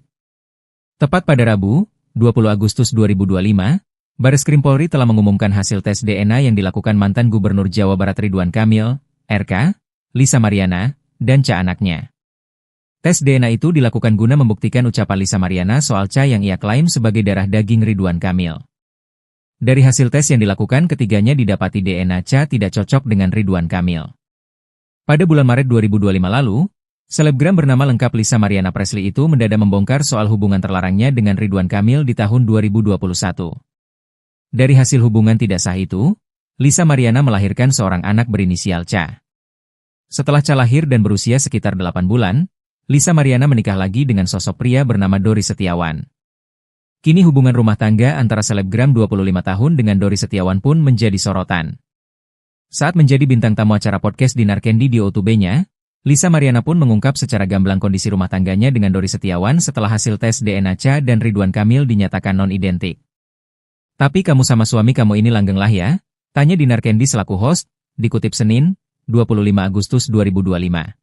Tepat pada Rabu, 20 Agustus 2025, Bareskrim Polri telah mengumumkan hasil tes DNA yang dilakukan mantan Gubernur Jawa Barat Ridwan Kamil, RK, Lisa Mariana, dan anaknya. Tes DNA itu dilakukan guna membuktikan ucapan Lisa Mariana soal yang ia klaim sebagai darah daging Ridwan Kamil. Dari hasil tes yang dilakukan, ketiganya didapati DNA tidak cocok dengan Ridwan Kamil. Pada bulan Maret 2025 lalu, selebgram bernama lengkap Lisa Mariana Presley itu mendadak membongkar soal hubungan terlarangnya dengan Ridwan Kamil di tahun 2021. Dari hasil hubungan tidak sah itu, Lisa Mariana melahirkan seorang anak berinisial Ca. Setelah Ca lahir dan berusia sekitar 8 bulan, Lisa Mariana menikah lagi dengan sosok pria bernama Dori Setiawan. Kini hubungan rumah tangga antara selebgram 25 tahun dengan Dori Setiawan pun menjadi sorotan. Saat menjadi bintang tamu acara podcast Dinar Candy di O2B-nya, Lisa Mariana pun mengungkap secara gamblang kondisi rumah tangganya dengan Dori Setiawan setelah hasil tes DNA Ca dan Ridwan Kamil dinyatakan non-identik. Tapi kamu sama suami kamu ini langgeng lah ya? Tanya Dinar Candy selaku host, dikutip Senin, 25 Agustus 2025.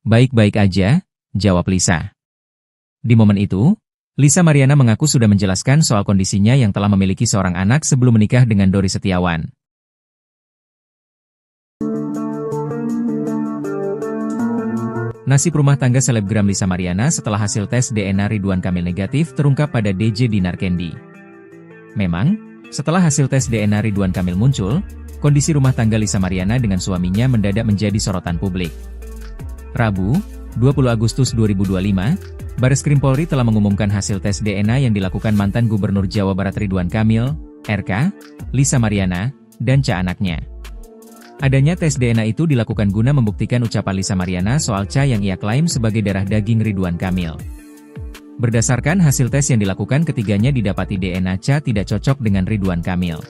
Baik-baik aja, jawab Lisa. Di momen itu, Lisa Mariana mengaku sudah menjelaskan soal kondisinya yang telah memiliki seorang anak sebelum menikah dengan Dori Setiawan. Nasib rumah tangga selebgram Lisa Mariana setelah hasil tes DNA Ridwan Kamil negatif terungkap pada DJ Dinar Candy. Memang, setelah hasil tes DNA Ridwan Kamil muncul, kondisi rumah tangga Lisa Mariana dengan suaminya mendadak menjadi sorotan publik. Rabu, 20 Agustus 2025, Bareskrim Polri telah mengumumkan hasil tes DNA yang dilakukan mantan Gubernur Jawa Barat Ridwan Kamil, RK, Lisa Mariana, dan anaknya. Adanya tes DNA itu dilakukan guna membuktikan ucapan Lisa Mariana soal yang ia klaim sebagai darah daging Ridwan Kamil. Berdasarkan hasil tes yang dilakukan, ketiganya didapati DNA tidak cocok dengan Ridwan Kamil.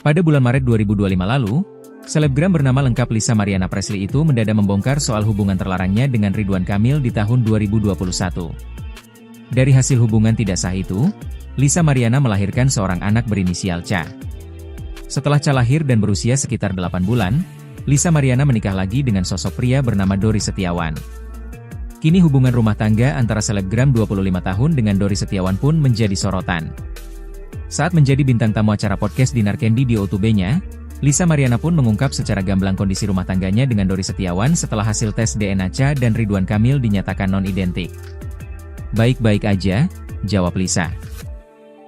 Pada bulan Maret 2025 lalu, selebgram bernama lengkap Lisa Mariana Presley itu mendadak membongkar soal hubungan terlarangnya dengan Ridwan Kamil di tahun 2021. Dari hasil hubungan tidak sah itu, Lisa Mariana melahirkan seorang anak berinisial Ca. Setelah Ca lahir dan berusia sekitar 8 bulan, Lisa Mariana menikah lagi dengan sosok pria bernama Dori Setiawan. Kini hubungan rumah tangga antara selebgram 25 tahun dengan Dori Setiawan pun menjadi sorotan. Saat menjadi bintang tamu acara podcast Dinar Candy di O2B-nya, Lisa Mariana pun mengungkap secara gamblang kondisi rumah tangganya dengan Dori Setiawan setelah hasil tes DNA Ca dan Ridwan Kamil dinyatakan non-identik. Baik-baik aja, jawab Lisa.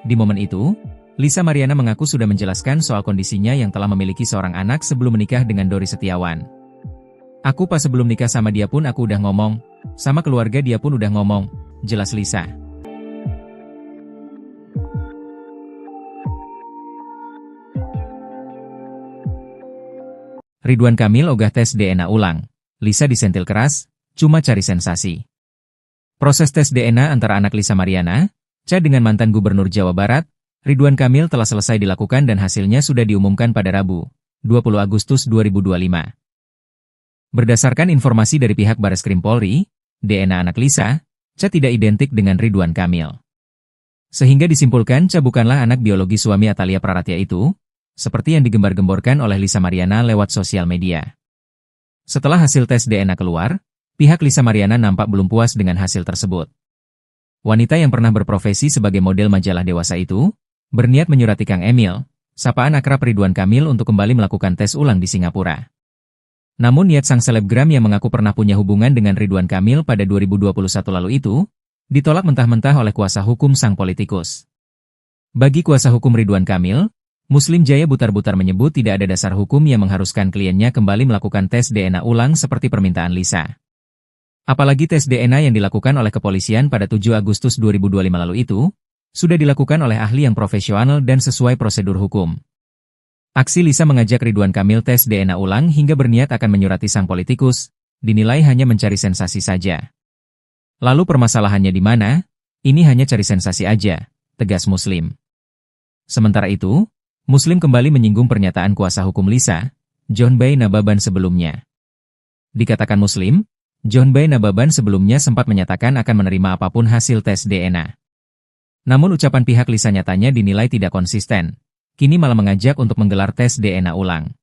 Di momen itu, Lisa Mariana mengaku sudah menjelaskan soal kondisinya yang telah memiliki seorang anak sebelum menikah dengan Dori Setiawan. "Aku pas sebelum nikah sama dia pun aku udah ngomong, sama keluarga dia pun udah ngomong," jelas Lisa. Ridwan Kamil ogah tes DNA ulang. Lisa disentil keras, cuma cari sensasi. Proses tes DNA antara anak Lisa Mariana, Cha dengan mantan Gubernur Jawa Barat, Ridwan Kamil telah selesai dilakukan dan hasilnya sudah diumumkan pada Rabu, 20 Agustus 2025. Berdasarkan informasi dari pihak Bareskrim Polri, DNA anak Lisa, Cha tidak identik dengan Ridwan Kamil. Sehingga disimpulkan Cha bukanlah anak biologi suami Atalia Praratia itu, seperti yang digembar-gemborkan oleh Lisa Mariana lewat sosial media. Setelah hasil tes DNA keluar, pihak Lisa Mariana nampak belum puas dengan hasil tersebut. Wanita yang pernah berprofesi sebagai model majalah dewasa itu, berniat menyurati Kang Emil, sapaan akrab Ridwan Kamil untuk kembali melakukan tes ulang di Singapura. Namun niat sang selebgram yang mengaku pernah punya hubungan dengan Ridwan Kamil pada 2021 lalu itu, ditolak mentah-mentah oleh kuasa hukum sang politikus. Bagi kuasa hukum Ridwan Kamil, Muslim Jaya Butar-Butar menyebut tidak ada dasar hukum yang mengharuskan kliennya kembali melakukan tes DNA ulang seperti permintaan Lisa. Apalagi tes DNA yang dilakukan oleh kepolisian pada 7 Agustus 2025 lalu itu, sudah dilakukan oleh ahli yang profesional dan sesuai prosedur hukum. Aksi Lisa mengajak Ridwan Kamil tes DNA ulang hingga berniat akan menyurati sang politikus, dinilai hanya mencari sensasi saja. Lalu permasalahannya di mana? Ini hanya cari sensasi aja, tegas Muslim. Sementara itu, Muslim kembali menyinggung pernyataan kuasa hukum Lisa, John Bay Nababan sebelumnya. Dikatakan Muslim, John Bay Nababan sebelumnya sempat menyatakan akan menerima apapun hasil tes DNA. Namun ucapan pihak Lisa nyatanya dinilai tidak konsisten, kini malah mengajak untuk menggelar tes DNA ulang.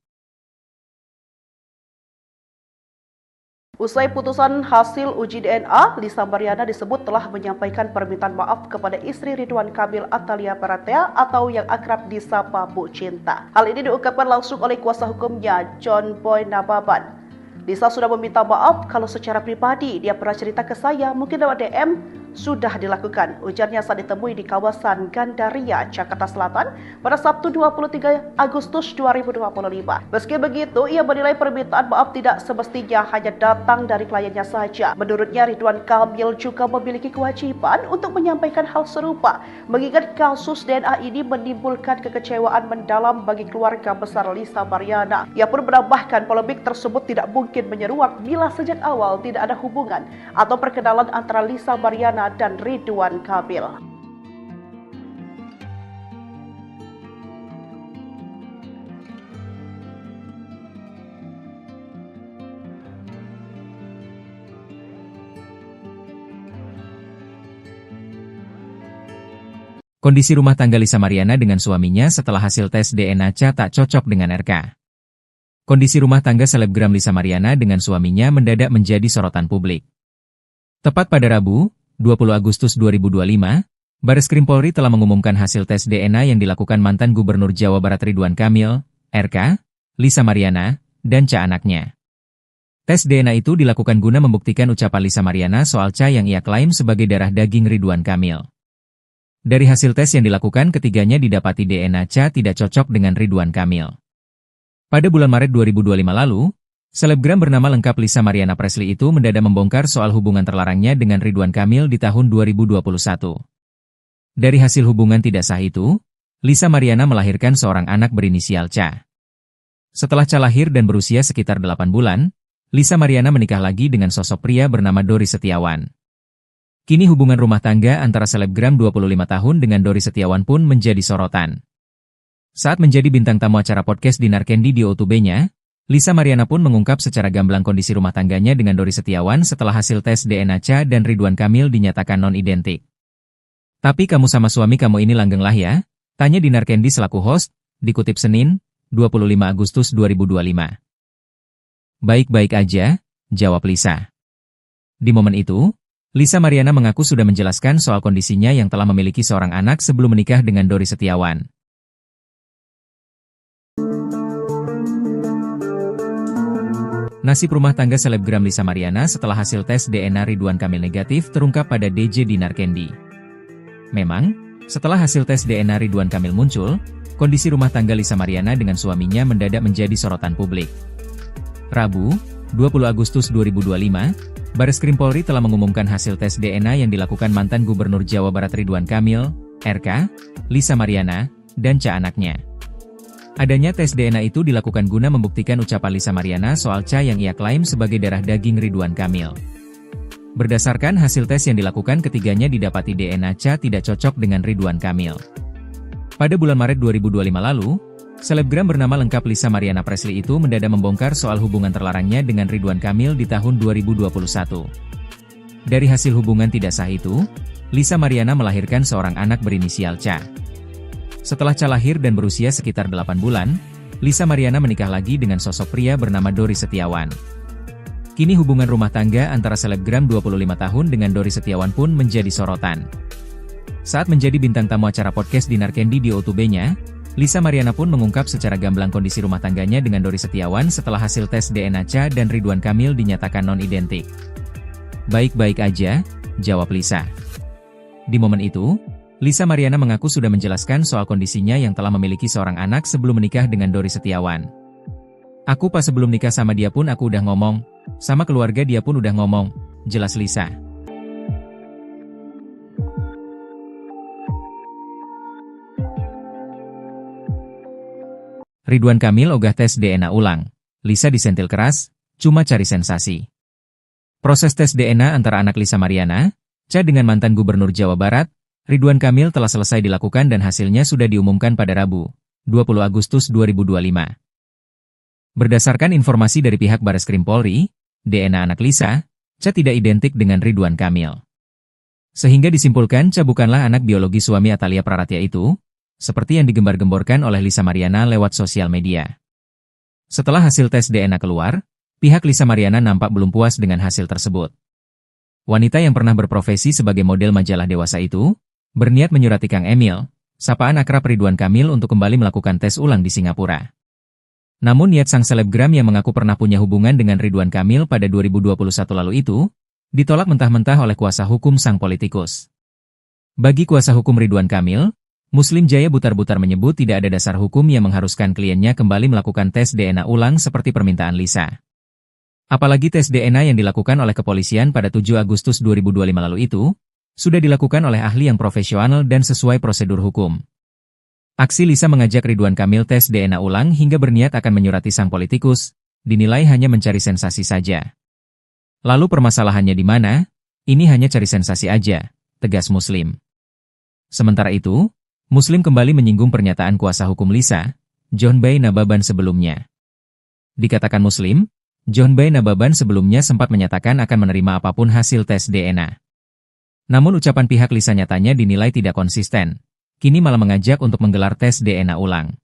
Usai putusan hasil uji DNA, Lisa Mariana disebut telah menyampaikan permintaan maaf kepada istri Ridwan Kamil Atalia Praratia atau yang akrab disapa Bu Cinta. Hal ini diungkapkan langsung oleh kuasa hukumnya, John Boy Nababan. Lisa sudah meminta maaf kalau secara pribadi dia pernah cerita ke saya, mungkin lewat DM, sudah dilakukan. Ujarnya saat ditemui di kawasan Gandaria, Jakarta Selatan pada Sabtu 23 Agustus 2025. Meski begitu, ia menilai permintaan maaf tidak semestinya hanya datang dari kliennya saja. Menurutnya, Ridwan Kamil juga memiliki kewajiban untuk menyampaikan hal serupa, mengingat kasus DNA ini menimbulkan kekecewaan mendalam bagi keluarga besar Lisa Mariana. Ia pun menambahkan polemik tersebut tidak mungkin menyeruak bila sejak awal tidak ada hubungan atau perkenalan antara Lisa Mariana dan Ridwan Kamil. Kondisi rumah tangga Lisa Mariana dengan suaminya setelah hasil tes DNA Cha tak cocok dengan RK. Kondisi rumah tangga selebgram Lisa Mariana dengan suaminya mendadak menjadi sorotan publik. Tepat pada Rabu, 20 Agustus 2025, Bareskrim Polri telah mengumumkan hasil tes DNA yang dilakukan mantan Gubernur Jawa Barat Ridwan Kamil, RK, Lisa Mariana, dan Cha anaknya. Tes DNA itu dilakukan guna membuktikan ucapan Lisa Mariana soal Cha yang ia klaim sebagai darah daging Ridwan Kamil. Dari hasil tes yang dilakukan ketiganya didapati DNA Cha tidak cocok dengan Ridwan Kamil. Pada bulan Maret 2025 lalu, selebgram bernama lengkap Lisa Mariana Presley itu mendadak membongkar soal hubungan terlarangnya dengan Ridwan Kamil di tahun 2021. Dari hasil hubungan tidak sah itu, Lisa Mariana melahirkan seorang anak berinisial Cha. Setelah Cha lahir dan berusia sekitar 8 bulan, Lisa Mariana menikah lagi dengan sosok pria bernama Dori Setiawan. Kini hubungan rumah tangga antara selebgram 25 tahun dengan Dori Setiawan pun menjadi sorotan. Saat menjadi bintang tamu acara podcast Dinar Candy di O2B-nya, Lisa Mariana pun mengungkap secara gamblang kondisi rumah tangganya dengan Dori Setiawan setelah hasil tes DNA Cha dan Ridwan Kamil dinyatakan non-identik. "Tapi kamu sama suami kamu ini langgeng lah ya?" tanya Dinar Candy selaku host, dikutip Senin, 25 Agustus 2025. "Baik-baik aja," jawab Lisa. Di momen itu, Lisa Mariana mengaku sudah menjelaskan soal kondisinya yang telah memiliki seorang anak sebelum menikah dengan Dori Setiawan. Nasib rumah tangga selebgram Lisa Mariana setelah hasil tes DNA Ridwan Kamil negatif terungkap pada DJ Dinar Candy. Memang, Setelah hasil tes DNA Ridwan Kamil muncul, kondisi rumah tangga Lisa Mariana dengan suaminya mendadak menjadi sorotan publik. Rabu, 20 Agustus 2025, Bareskrim Polri telah mengumumkan hasil tes DNA yang dilakukan mantan Gubernur Jawa Barat Ridwan Kamil, RK, Lisa Mariana, dan Ca anaknya. Adanya tes DNA itu dilakukan guna membuktikan ucapan Lisa Mariana soal Ca yang ia klaim sebagai darah daging Ridwan Kamil. Berdasarkan hasil tes yang dilakukan, ketiganya didapati DNA Ca tidak cocok dengan Ridwan Kamil. Pada bulan Maret 2025 lalu, selebgram bernama lengkap Lisa Mariana Presley itu mendadak membongkar soal hubungan terlarangnya dengan Ridwan Kamil di tahun 2021. Dari hasil hubungan tidak sah itu, Lisa Mariana melahirkan seorang anak berinisial Ca. Setelah Ca lahir dan berusia sekitar 8 bulan, Lisa Mariana menikah lagi dengan sosok pria bernama Dori Setiawan. Kini hubungan rumah tangga antara selebgram 25 tahun dengan Dori Setiawan pun menjadi sorotan. Saat menjadi bintang tamu acara podcast Dinar Candy di O2B-nya, Lisa Mariana pun mengungkap secara gamblang kondisi rumah tangganya dengan Dori Setiawan setelah hasil tes DNA Ca dan Ridwan Kamil dinyatakan non-identik. "Baik-baik aja," jawab Lisa. Di momen itu, Lisa Mariana mengaku sudah menjelaskan soal kondisinya yang telah memiliki seorang anak sebelum menikah dengan Dori Setiawan. "Aku pas sebelum nikah sama dia pun aku udah ngomong, sama keluarga dia pun udah ngomong," jelas Lisa. Ridwan Kamil ogah tes DNA ulang. Lisa disentil keras, cuma cari sensasi. Proses tes DNA antara anak Lisa Mariana, Ca dengan mantan Gubernur Jawa Barat, Ridwan Kamil telah selesai dilakukan dan hasilnya sudah diumumkan pada Rabu, 20 Agustus 2025. Berdasarkan informasi dari pihak Bareskrim Polri, DNA anak Lisa, Ca tidak identik dengan Ridwan Kamil. Sehingga disimpulkan Ca bukanlah anak biologi suami Atalia Praratya itu, seperti yang digembar-gemborkan oleh Lisa Mariana lewat sosial media. Setelah hasil tes DNA keluar, pihak Lisa Mariana nampak belum puas dengan hasil tersebut. Wanita yang pernah berprofesi sebagai model majalah dewasa itu, berniat menyurati Kang Emil, sapaan akrab Ridwan Kamil untuk kembali melakukan tes ulang di Singapura. Namun niat sang selebgram yang mengaku pernah punya hubungan dengan Ridwan Kamil pada 2021 lalu itu, ditolak mentah-mentah oleh kuasa hukum sang politikus. Bagi kuasa hukum Ridwan Kamil, Muslim Jaya Butar-Butar menyebut tidak ada dasar hukum yang mengharuskan kliennya kembali melakukan tes DNA ulang seperti permintaan Lisa. Apalagi tes DNA yang dilakukan oleh kepolisian pada 7 Agustus 2025 lalu itu, sudah dilakukan oleh ahli yang profesional dan sesuai prosedur hukum. Aksi Lisa mengajak Ridwan Kamil tes DNA ulang hingga berniat akan menyurati sang politikus, dinilai hanya mencari sensasi saja. Lalu permasalahannya di mana? Ini hanya cari sensasi aja, tegas Muslim. Sementara itu, Muslim kembali menyinggung pernyataan kuasa hukum Lisa, John Bay Nababan sebelumnya. Dikatakan Muslim, John Bay Nababan sebelumnya sempat menyatakan akan menerima apapun hasil tes DNA. Namun ucapan pihak Lisa nyatanya dinilai tidak konsisten, kini malah mengajak untuk menggelar tes DNA ulang.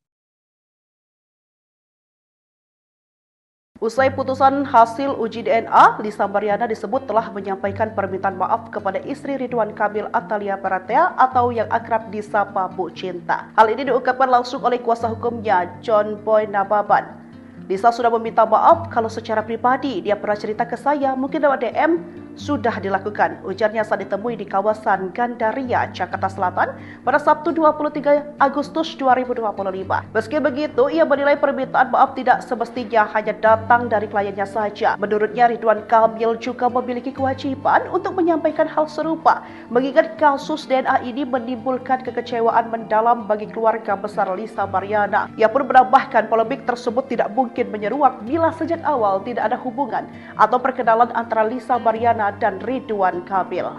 Usai putusan hasil uji DNA, Lisa Mariana disebut telah menyampaikan permintaan maaf kepada istri Ridwan Kamil Atalia Praratya atau yang akrab disapa Bu Cinta. Hal ini diungkapkan langsung oleh kuasa hukumnya, John Boy Nababan. Lisa sudah meminta maaf kalau secara pribadi dia pernah cerita ke saya, mungkin lewat DM, sudah dilakukan. Ujarnya saat ditemui di kawasan Gandaria, Jakarta Selatan pada Sabtu 23 Agustus 2025. Meski begitu, ia menilai permintaan maaf tidak semestinya hanya datang dari kliennya saja. Menurutnya, Ridwan Kamil juga memiliki kewajiban untuk menyampaikan hal serupa, mengingat kasus DNA ini menimbulkan kekecewaan mendalam bagi keluarga besar Lisa Mariana. Ia pun menambahkan polemik tersebut tidak mungkin menyeruak bila sejak awal tidak ada hubungan atau perkenalan antara Lisa Mariana dan Ridwan Kamil.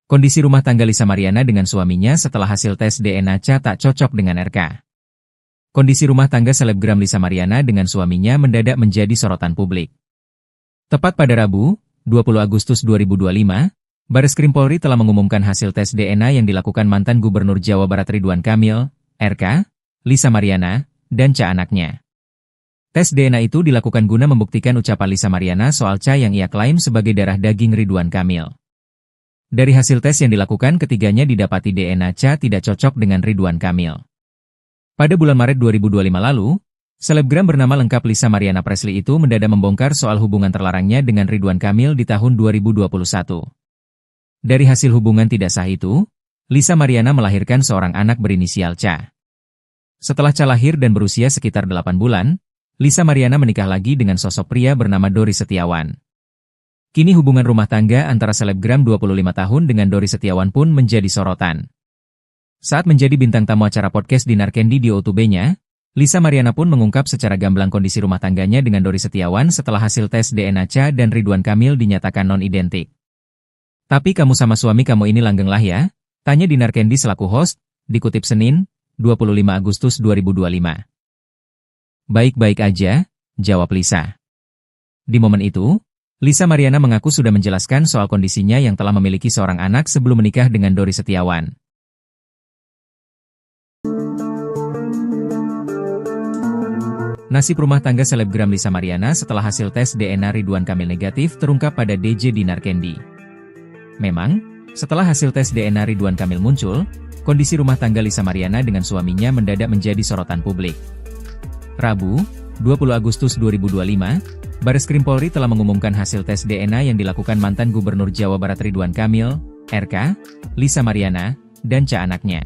Kondisi rumah tangga Lisa Mariana dengan suaminya setelah hasil tes DNA Ca tak cocok dengan RK. Kondisi rumah tangga selebgram Lisa Mariana dengan suaminya mendadak menjadi sorotan publik. Tepat pada Rabu, 20 Agustus 2025, Bareskrim Polri telah mengumumkan hasil tes DNA yang dilakukan mantan Gubernur Jawa Barat Ridwan Kamil, RK, Lisa Mariana, dan Ca anaknya. Tes DNA itu dilakukan guna membuktikan ucapan Lisa Mariana soal Ca yang ia klaim sebagai darah daging Ridwan Kamil. Dari hasil tes yang dilakukan ketiganya didapati DNA Cha tidak cocok dengan Ridwan Kamil. Pada bulan Maret 2025 lalu, selebgram bernama lengkap Lisa Mariana Presley itu mendadak membongkar soal hubungan terlarangnya dengan Ridwan Kamil di tahun 2021. Dari hasil hubungan tidak sah itu, Lisa Mariana melahirkan seorang anak berinisial Cha. Setelah Cha lahir dan berusia sekitar 8 bulan, Lisa Mariana menikah lagi dengan sosok pria bernama Dori Setiawan. Kini hubungan rumah tangga antara selebgram 25 tahun dengan Dori Setiawan pun menjadi sorotan. Saat menjadi bintang tamu acara podcast Dinar Candy di OTB-nya, Lisa Mariana pun mengungkap secara gamblang kondisi rumah tangganya dengan Dori Setiawan setelah hasil tes DNA Cha dan Ridwan Kamil dinyatakan non-identik. Tapi kamu sama suami kamu ini langgeng lah ya? Tanya Dinar Candy selaku host, dikutip Senin, 25 Agustus 2025. Baik-baik aja, jawab Lisa. Di momen itu, Lisa Mariana mengaku sudah menjelaskan soal kondisinya yang telah memiliki seorang anak sebelum menikah dengan Dori Setiawan. Nasib rumah tangga selebgram Lisa Mariana setelah hasil tes DNA Ridwan Kamil negatif terungkap pada DJ Dinar Candy. Memang, setelah hasil tes DNA Ridwan Kamil muncul, kondisi rumah tangga Lisa Mariana dengan suaminya mendadak menjadi sorotan publik. Rabu, 20 Agustus 2025, Bareskrim Polri telah mengumumkan hasil tes DNA yang dilakukan mantan Gubernur Jawa Barat Ridwan Kamil, RK, Lisa Mariana, dan Cha anaknya.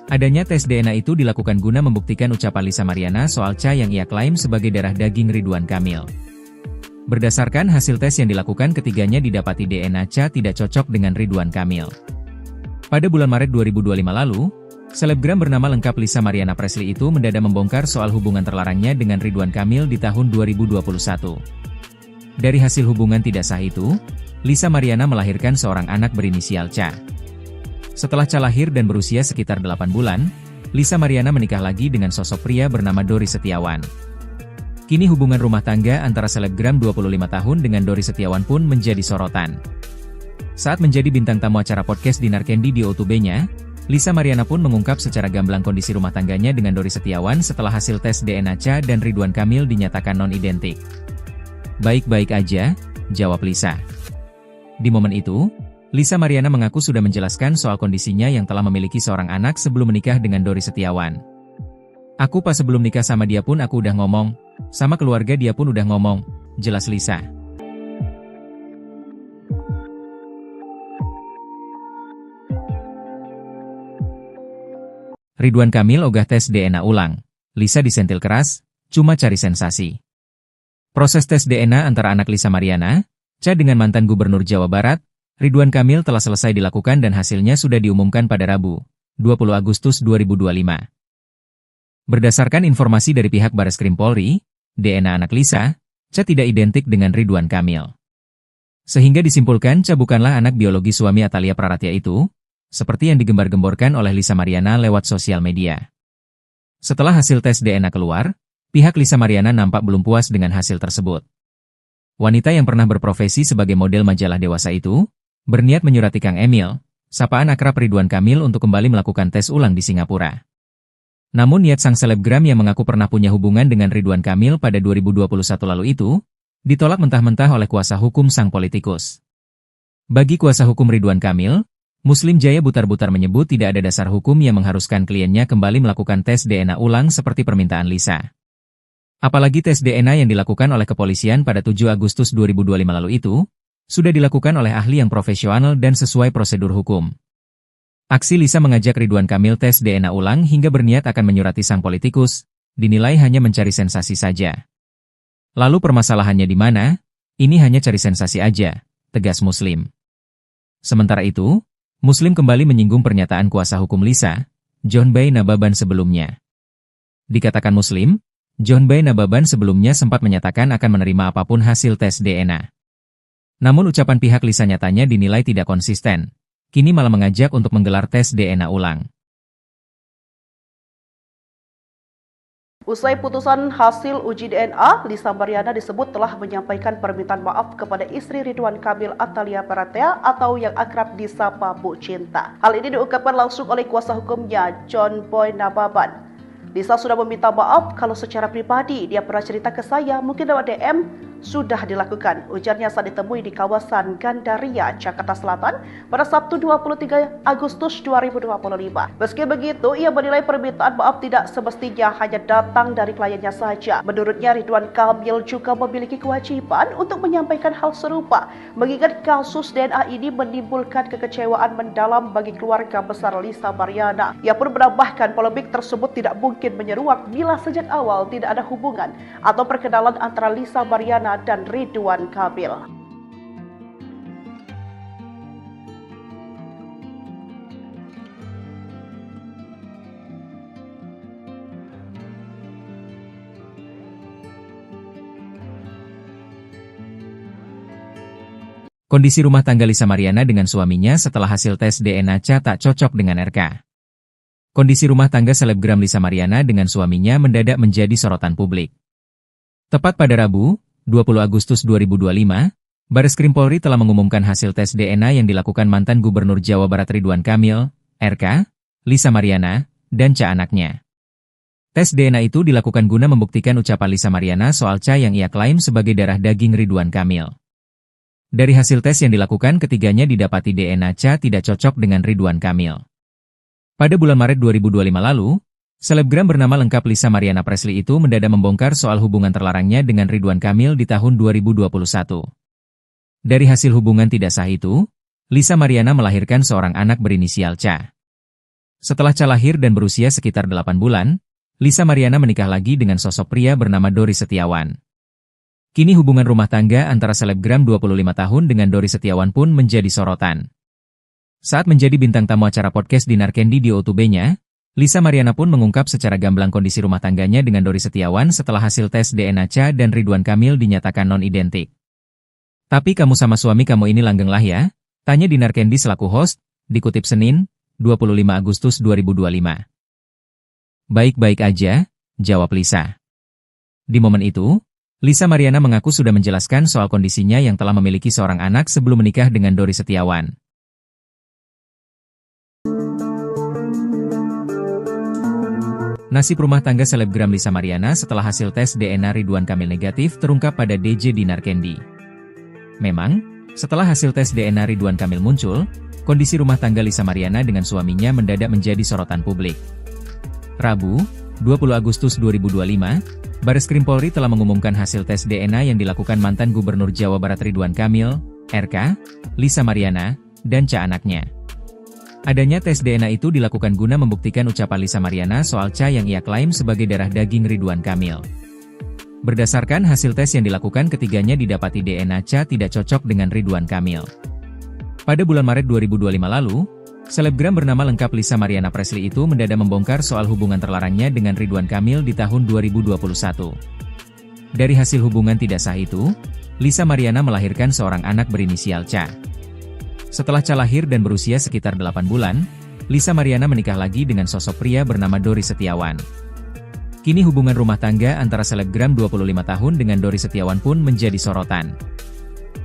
Adanya tes DNA itu dilakukan guna membuktikan ucapan Lisa Mariana soal Cha yang ia klaim sebagai darah daging Ridwan Kamil. Berdasarkan hasil tes yang dilakukan ketiganya didapati DNA Cha tidak cocok dengan Ridwan Kamil. Pada bulan Maret 2025 lalu, selebgram bernama lengkap Lisa Mariana Presley itu mendadak membongkar soal hubungan terlarangnya dengan Ridwan Kamil di tahun 2021. Dari hasil hubungan tidak sah itu, Lisa Mariana melahirkan seorang anak berinisial Cha. Setelah Cha lahir dan berusia sekitar 8 bulan, Lisa Mariana menikah lagi dengan sosok pria bernama Dori Setiawan. Kini hubungan rumah tangga antara selebgram 25 tahun dengan Dori Setiawan pun menjadi sorotan. Saat menjadi bintang tamu acara podcast Dinar Candy di OTB-nya, Lisa Mariana pun mengungkap secara gamblang kondisi rumah tangganya dengan Dori Setiawan setelah hasil tes DNA Cha dan Ridwan Kamil dinyatakan non-identik. Baik-baik aja, jawab Lisa. Di momen itu, Lisa Mariana mengaku sudah menjelaskan soal kondisinya yang telah memiliki seorang anak sebelum menikah dengan Dori Setiawan. Aku pas sebelum nikah sama dia pun aku udah ngomong, sama keluarga dia pun udah ngomong, jelas Lisa. Ridwan Kamil ogah tes DNA ulang. Lisa disentil keras, cuma cari sensasi. Proses tes DNA antara anak Lisa Mariana, Cha dengan mantan Gubernur Jawa Barat, Ridwan Kamil telah selesai dilakukan dan hasilnya sudah diumumkan pada Rabu, 20 Agustus 2025. Berdasarkan informasi dari pihak Bareskrim Polri, DNA anak Lisa, Cha tidak identik dengan Ridwan Kamil. Sehingga disimpulkan Cha bukanlah anak biologi suami Atalia Praratia itu, seperti yang digembar-gemborkan oleh Lisa Mariana lewat sosial media. Setelah hasil tes DNA keluar, pihak Lisa Mariana nampak belum puas dengan hasil tersebut. Wanita yang pernah berprofesi sebagai model majalah dewasa itu, berniat menyurati Kang Emil, sapaan akrab Ridwan Kamil untuk kembali melakukan tes ulang di Singapura. Namun niat sang selebgram yang mengaku pernah punya hubungan dengan Ridwan Kamil pada 2021 lalu itu, ditolak mentah-mentah oleh kuasa hukum sang politikus. Bagi kuasa hukum Ridwan Kamil, Muslim Jaya Butar-Butar menyebut tidak ada dasar hukum yang mengharuskan kliennya kembali melakukan tes DNA ulang seperti permintaan Lisa. Apalagi tes DNA yang dilakukan oleh kepolisian pada 7 Agustus 2025 lalu itu, sudah dilakukan oleh ahli yang profesional dan sesuai prosedur hukum. Aksi Lisa mengajak Ridwan Kamil tes DNA ulang hingga berniat akan menyurati sang politikus, dinilai hanya mencari sensasi saja. Lalu permasalahannya di mana? Ini hanya cari sensasi aja, tegas Muslim. Sementara itu, Muslim kembali menyinggung pernyataan kuasa hukum Lisa, John Bay Nababan sebelumnya. Dikatakan Muslim, John Bay Nababan sebelumnya sempat menyatakan akan menerima apapun hasil tes DNA. Namun ucapan pihak Lisa nyatanya dinilai tidak konsisten. Kini malah mengajak untuk menggelar tes DNA ulang. Usai putusan hasil uji DNA, Lisa Mariana disebut telah menyampaikan permintaan maaf kepada istri Ridwan Kamil Atalia Praratia atau yang akrab disapa Bu Cinta. Hal ini diungkapkan langsung oleh kuasa hukumnya, John Boy Nababan. Lisa sudah meminta maaf kalau secara pribadi dia pernah cerita ke saya, mungkin lewat DM, sudah dilakukan, ujarnya saat ditemui di kawasan Gandaria, Jakarta Selatan pada Sabtu 23 Agustus 2025. Meski begitu, ia menilai permintaan maaf tidak semestinya hanya datang dari kliennya saja. Menurutnya, Ridwan Kamil juga memiliki kewajiban untuk menyampaikan hal serupa, mengingat kasus DNA ini menimbulkan kekecewaan mendalam bagi keluarga besar Lisa Mariana. Ia pun menambahkan polemik tersebut tidak mungkin menyeruak bila sejak awal tidak ada hubungan atau perkenalan antara Lisa Mariana dan Ridwan Kamil. Kondisi rumah tangga Lisa Mariana dengan suaminya setelah hasil tes DNA Cha tak cocok dengan RK. Kondisi rumah tangga selebgram Lisa Mariana dengan suaminya mendadak menjadi sorotan publik. Tepat pada Rabu, 20 Agustus 2025, Bareskrim Polri telah mengumumkan hasil tes DNA yang dilakukan mantan Gubernur Jawa Barat Ridwan Kamil, RK, Lisa Mariana, dan Cha anaknya. Tes DNA itu dilakukan guna membuktikan ucapan Lisa Mariana soal Cha yang ia klaim sebagai darah daging Ridwan Kamil. Dari hasil tes yang dilakukan, ketiganya didapati DNA Cha tidak cocok dengan Ridwan Kamil. Pada bulan Maret 2025 lalu, selebgram bernama lengkap Lisa Mariana Presley itu mendadak membongkar soal hubungan terlarangnya dengan Ridwan Kamil di tahun 2021. Dari hasil hubungan tidak sah itu, Lisa Mariana melahirkan seorang anak berinisial Cha. Setelah Cha lahir dan berusia sekitar 8 bulan, Lisa Mariana menikah lagi dengan sosok pria bernama Dori Setiawan. Kini hubungan rumah tangga antara selebgram 25 tahun dengan Dori Setiawan pun menjadi sorotan. Saat menjadi bintang tamu acara podcast Dinar Candy di O2B-nya, Lisa Mariana pun mengungkap secara gamblang kondisi rumah tangganya dengan Dori Setiawan setelah hasil tes DNA Cha dan Ridwan Kamil dinyatakan non-identik. Tapi kamu sama suami kamu ini langgeng lah ya? Tanya Dinar Candy selaku host, dikutip Senin, 25 Agustus 2025. Baik-baik aja, jawab Lisa. Di momen itu, Lisa Mariana mengaku sudah menjelaskan soal kondisinya yang telah memiliki seorang anak sebelum menikah dengan Dori Setiawan. Nasib rumah tangga selebgram Lisa Mariana setelah hasil tes DNA Ridwan Kamil negatif terungkap pada DJ Dinar Candy. Memang, setelah hasil tes DNA Ridwan Kamil muncul, kondisi rumah tangga Lisa Mariana dengan suaminya mendadak menjadi sorotan publik. Rabu, 20 Agustus 2025, Bareskrim Polri telah mengumumkan hasil tes DNA yang dilakukan mantan Gubernur Jawa Barat Ridwan Kamil, RK, Lisa Mariana, dan Cha anaknya. Adanya tes DNA itu dilakukan guna membuktikan ucapan Lisa Mariana soal Cha yang ia klaim sebagai darah daging Ridwan Kamil. Berdasarkan hasil tes yang dilakukan, ketiganya didapati DNA Cha tidak cocok dengan Ridwan Kamil. Pada bulan Maret 2025 lalu, selebgram bernama lengkap Lisa Mariana Presley itu mendadak membongkar soal hubungan terlarangnya dengan Ridwan Kamil di tahun 2021. Dari hasil hubungan tidak sah itu, Lisa Mariana melahirkan seorang anak berinisial Cha. Setelah Cha lahir dan berusia sekitar 8 bulan, Lisa Mariana menikah lagi dengan sosok pria bernama Dori Setiawan. Kini hubungan rumah tangga antara selebgram 25 tahun dengan Dori Setiawan pun menjadi sorotan.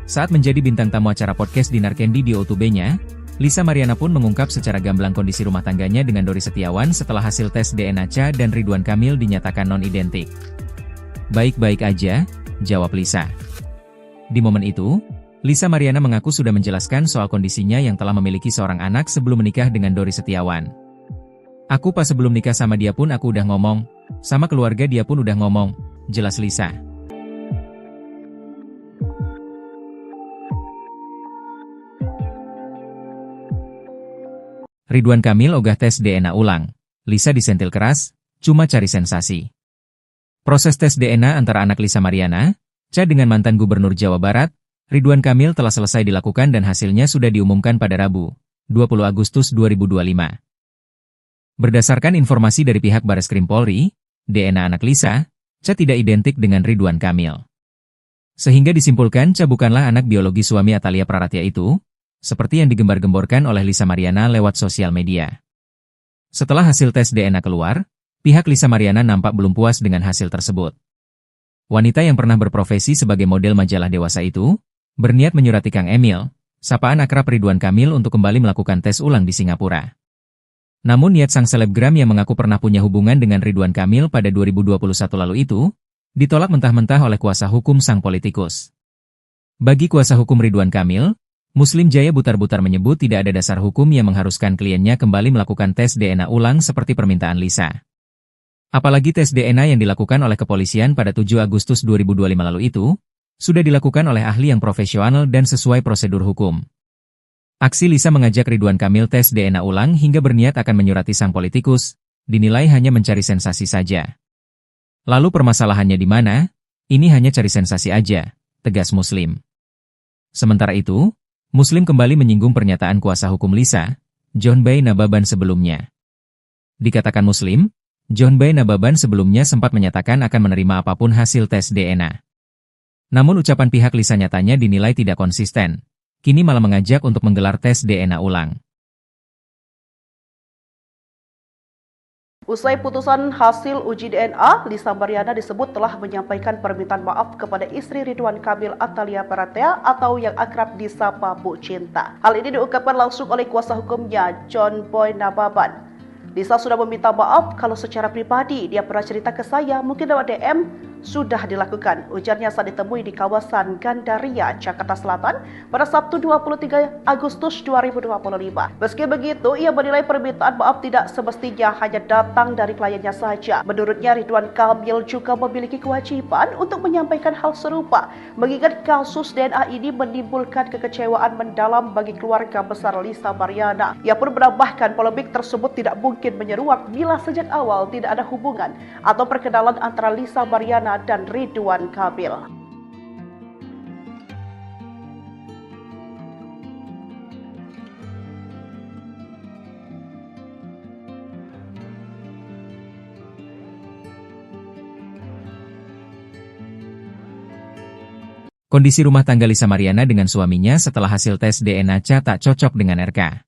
Saat menjadi bintang tamu acara podcast Dinar Candy di O2B-nya, Lisa Mariana pun mengungkap secara gamblang kondisi rumah tangganya dengan Dori Setiawan setelah hasil tes DNA Cha dan Ridwan Kamil dinyatakan non-identik. Baik-baik aja, jawab Lisa. Di momen itu, Lisa Mariana mengaku sudah menjelaskan soal kondisinya yang telah memiliki seorang anak sebelum menikah dengan Dori Setiawan. Aku pas sebelum nikah sama dia pun aku udah ngomong, sama keluarga dia pun udah ngomong, jelas Lisa. Ridwan Kamil ogah tes DNA ulang. Lisa disentil keras, cuma cari sensasi. Proses tes DNA antara anak Lisa Mariana, Cha dengan mantan Gubernur Jawa Barat, Ridwan Kamil telah selesai dilakukan dan hasilnya sudah diumumkan pada Rabu, 20 Agustus 2025. Berdasarkan informasi dari pihak Bareskrim Polri, DNA anak Lisa, Cha tidak identik dengan Ridwan Kamil. Sehingga disimpulkan Cha bukanlah anak biologi suami Atalia Praratya itu, seperti yang digembar-gemborkan oleh Lisa Mariana lewat sosial media. Setelah hasil tes DNA keluar, pihak Lisa Mariana nampak belum puas dengan hasil tersebut. Wanita yang pernah berprofesi sebagai model majalah dewasa itu, berniat menyurati Kang Emil, sapaan akrab Ridwan Kamil untuk kembali melakukan tes ulang di Singapura. Namun niat sang selebgram yang mengaku pernah punya hubungan dengan Ridwan Kamil pada 2021 lalu itu, ditolak mentah-mentah oleh kuasa hukum sang politikus. Bagi kuasa hukum Ridwan Kamil, Muslim Jaya Butar-Butar menyebut tidak ada dasar hukum yang mengharuskan kliennya kembali melakukan tes DNA ulang seperti permintaan Lisa. Apalagi tes DNA yang dilakukan oleh kepolisian pada 7 Agustus 2025 lalu itu, sudah dilakukan oleh ahli yang profesional dan sesuai prosedur hukum. Aksi Lisa mengajak Ridwan Kamil tes DNA ulang hingga berniat akan menyurati sang politikus, dinilai hanya mencari sensasi saja. Lalu permasalahannya di mana? Ini hanya cari sensasi aja, tegas Muslim. Sementara itu, Muslim kembali menyinggung pernyataan kuasa hukum Lisa, John Bay Nababan sebelumnya. Dikatakan Muslim, John Bay Nababan sebelumnya sempat menyatakan akan menerima apapun hasil tes DNA. Namun ucapan pihak Lisa nyatanya dinilai tidak konsisten, kini malah mengajak untuk menggelar tes DNA ulang. Usai putusan hasil uji DNA, Lisa Mariana disebut telah menyampaikan permintaan maaf kepada istri Ridwan Kamil Atalia Baratea atau yang akrab disapa Bu Cinta. Hal ini diungkapkan langsung oleh kuasa hukumnya, John Boy Nababan. Lisa sudah meminta maaf kalau secara pribadi dia pernah cerita ke saya, mungkin lewat DM, sudah dilakukan, ujarnya saat ditemui di kawasan Gandaria, Jakarta Selatan pada Sabtu 23 Agustus 2025. Meski begitu, ia menilai permintaan maaf tidak semestinya hanya datang dari kliennya saja. Menurutnya, Ridwan Kamil juga memiliki kewajiban untuk menyampaikan hal serupa, mengingat kasus DNA ini menimbulkan kekecewaan mendalam bagi keluarga besar Lisa Mariana. Ia pun menambahkan polemik tersebut tidak mungkin menyeruak bila sejak awal tidak ada hubungan atau perkenalan antara Lisa Mariana dan Ridwan Kamil. Kondisi rumah tangga Lisa Mariana dengan suaminya setelah hasil tes DNA tak cocok dengan RK.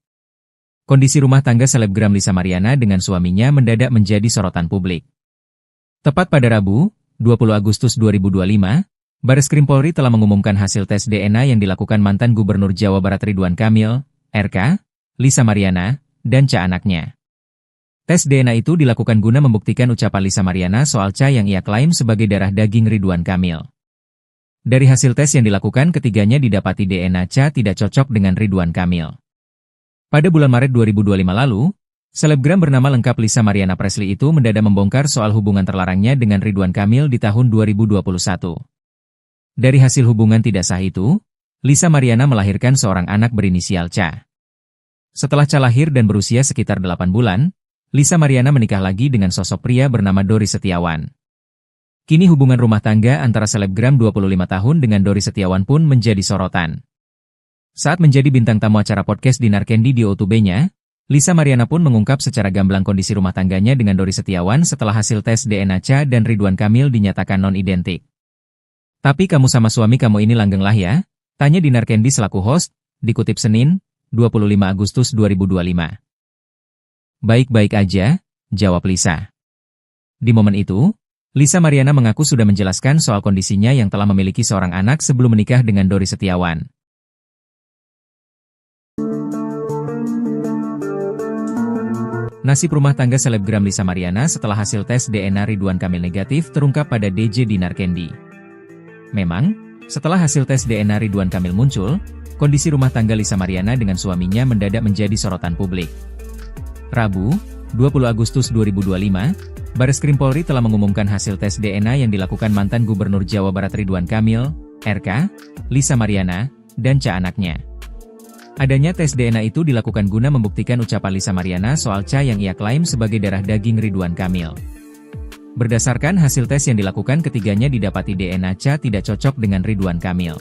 Kondisi rumah tangga selebgram Lisa Mariana dengan suaminya mendadak menjadi sorotan publik. Tepat pada Rabu, 20 Agustus 2025, Bareskrim Polri telah mengumumkan hasil tes DNA yang dilakukan mantan Gubernur Jawa Barat Ridwan Kamil, RK, Lisa Mariana, dan anaknya. Tes DNA itu dilakukan guna membuktikan ucapan Lisa Mariana soal yang ia klaim sebagai darah daging Ridwan Kamil. Dari hasil tes yang dilakukan, ketiganya didapati DNA tidak cocok dengan Ridwan Kamil. Pada bulan Maret 2025 lalu, selebgram bernama lengkap Lisa Mariana Presley itu mendadak membongkar soal hubungan terlarangnya dengan Ridwan Kamil di tahun 2021. Dari hasil hubungan tidak sah itu, Lisa Mariana melahirkan seorang anak berinisial Ca. Setelah Ca lahir dan berusia sekitar 8 bulan, Lisa Mariana menikah lagi dengan sosok pria bernama Dori Setiawan. Kini hubungan rumah tangga antara selebgram 25 tahun dengan Dori Setiawan pun menjadi sorotan. Saat menjadi bintang tamu acara podcast Dinar Candy di OTB-nya, Lisa Mariana pun mengungkap secara gamblang kondisi rumah tangganya dengan Dori Setiawan setelah hasil tes DNA Ca dan Ridwan Kamil dinyatakan non-identik. Tapi kamu sama suami kamu ini langgeng lah ya? Tanya Dinar Candy selaku host, dikutip Senin, 25 Agustus 2025. Baik-baik aja, jawab Lisa. Di momen itu, Lisa Mariana mengaku sudah menjelaskan soal kondisinya yang telah memiliki seorang anak sebelum menikah dengan Dori Setiawan. Nasib rumah tangga selebgram Lisa Mariana setelah hasil tes DNA Ridwan Kamil negatif terungkap pada DJ Dinar Candy. Memang, setelah hasil tes DNA Ridwan Kamil muncul, kondisi rumah tangga Lisa Mariana dengan suaminya mendadak menjadi sorotan publik. Rabu, 20 Agustus 2025, Bareskrim Polri telah mengumumkan hasil tes DNA yang dilakukan mantan Gubernur Jawa Barat Ridwan Kamil, RK, Lisa Mariana, dan anaknya. Adanya tes DNA itu dilakukan guna membuktikan ucapan Lisa Mariana soal yang ia klaim sebagai darah daging Ridwan Kamil. Berdasarkan hasil tes yang dilakukan, ketiganya didapati DNA tidak cocok dengan Ridwan Kamil.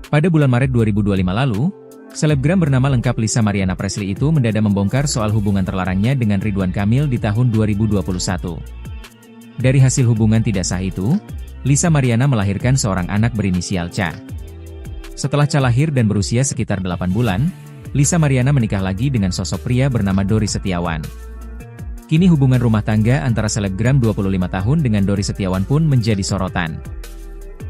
Pada bulan Maret 2025 lalu, selebgram bernama lengkap Lisa Mariana Presley itu mendadak membongkar soal hubungan terlarangnya dengan Ridwan Kamil di tahun 2021. Dari hasil hubungan tidak sah itu, Lisa Mariana melahirkan seorang anak berinisial Ca. Setelah Ca lahir dan berusia sekitar 8 bulan, Lisa Mariana menikah lagi dengan sosok pria bernama Dori Setiawan. Kini hubungan rumah tangga antara selebgram 25 tahun dengan Dori Setiawan pun menjadi sorotan.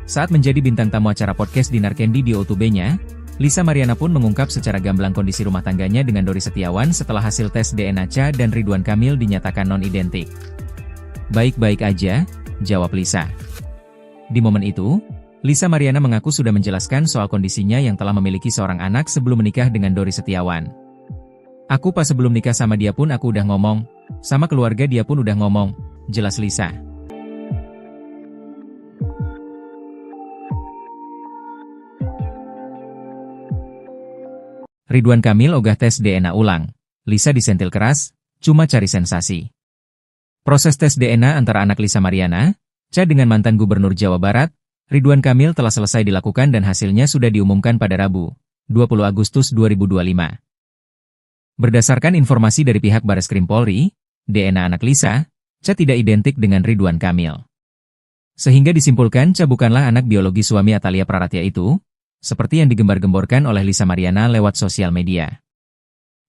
Saat menjadi bintang tamu acara podcast Dinar Candy di OTB-nya, Lisa Mariana pun mengungkap secara gamblang kondisi rumah tangganya dengan Dori Setiawan setelah hasil tes DNA Ca dan Ridwan Kamil dinyatakan non-identik. Baik-baik aja, jawab Lisa. Di momen itu, Lisa Mariana mengaku sudah menjelaskan soal kondisinya yang telah memiliki seorang anak sebelum menikah dengan Dori Setiawan. Aku pas sebelum nikah sama dia pun aku udah ngomong, sama keluarga dia pun udah ngomong, jelas Lisa. Ridwan Kamil ogah tes DNA ulang. Lisa disentil keras, cuma cari sensasi. Proses tes DNA antara anak Lisa Mariana, Cha dengan mantan Gubernur Jawa Barat, Ridwan Kamil telah selesai dilakukan dan hasilnya sudah diumumkan pada Rabu, 20 Agustus 2025. Berdasarkan informasi dari pihak Bareskrim Polri, DNA anak Lisa, Cha tidak identik dengan Ridwan Kamil. Sehingga disimpulkan Cha bukanlah anak biologi suami Atalia Praratya itu, seperti yang digembar-gemborkan oleh Lisa Mariana lewat sosial media.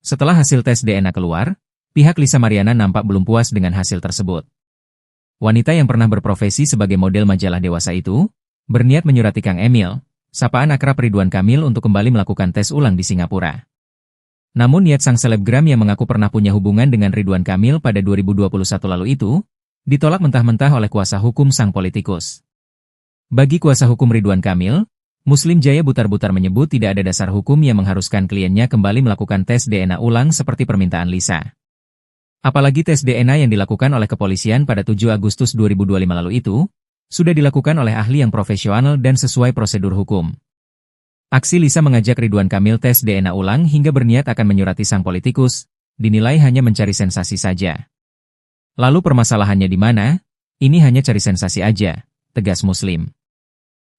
Setelah hasil tes DNA keluar, pihak Lisa Mariana nampak belum puas dengan hasil tersebut. Wanita yang pernah berprofesi sebagai model majalah dewasa itu, berniat menyurati Kang Emil, sapaan akrab Ridwan Kamil untuk kembali melakukan tes ulang di Singapura. Namun niat sang selebgram yang mengaku pernah punya hubungan dengan Ridwan Kamil pada 2021 lalu itu, ditolak mentah-mentah oleh kuasa hukum sang politikus. Bagi kuasa hukum Ridwan Kamil, Muslim Jaya Butar-Butar menyebut tidak ada dasar hukum yang mengharuskan kliennya kembali melakukan tes DNA ulang seperti permintaan Lisa. Apalagi tes DNA yang dilakukan oleh kepolisian pada 7 Agustus 2025 lalu itu, sudah dilakukan oleh ahli yang profesional dan sesuai prosedur hukum. Aksi Lisa mengajak Ridwan Kamil tes DNA ulang hingga berniat akan menyurati sang politikus, dinilai hanya mencari sensasi saja. Lalu permasalahannya di mana? Ini hanya cari sensasi aja, tegas Muslim.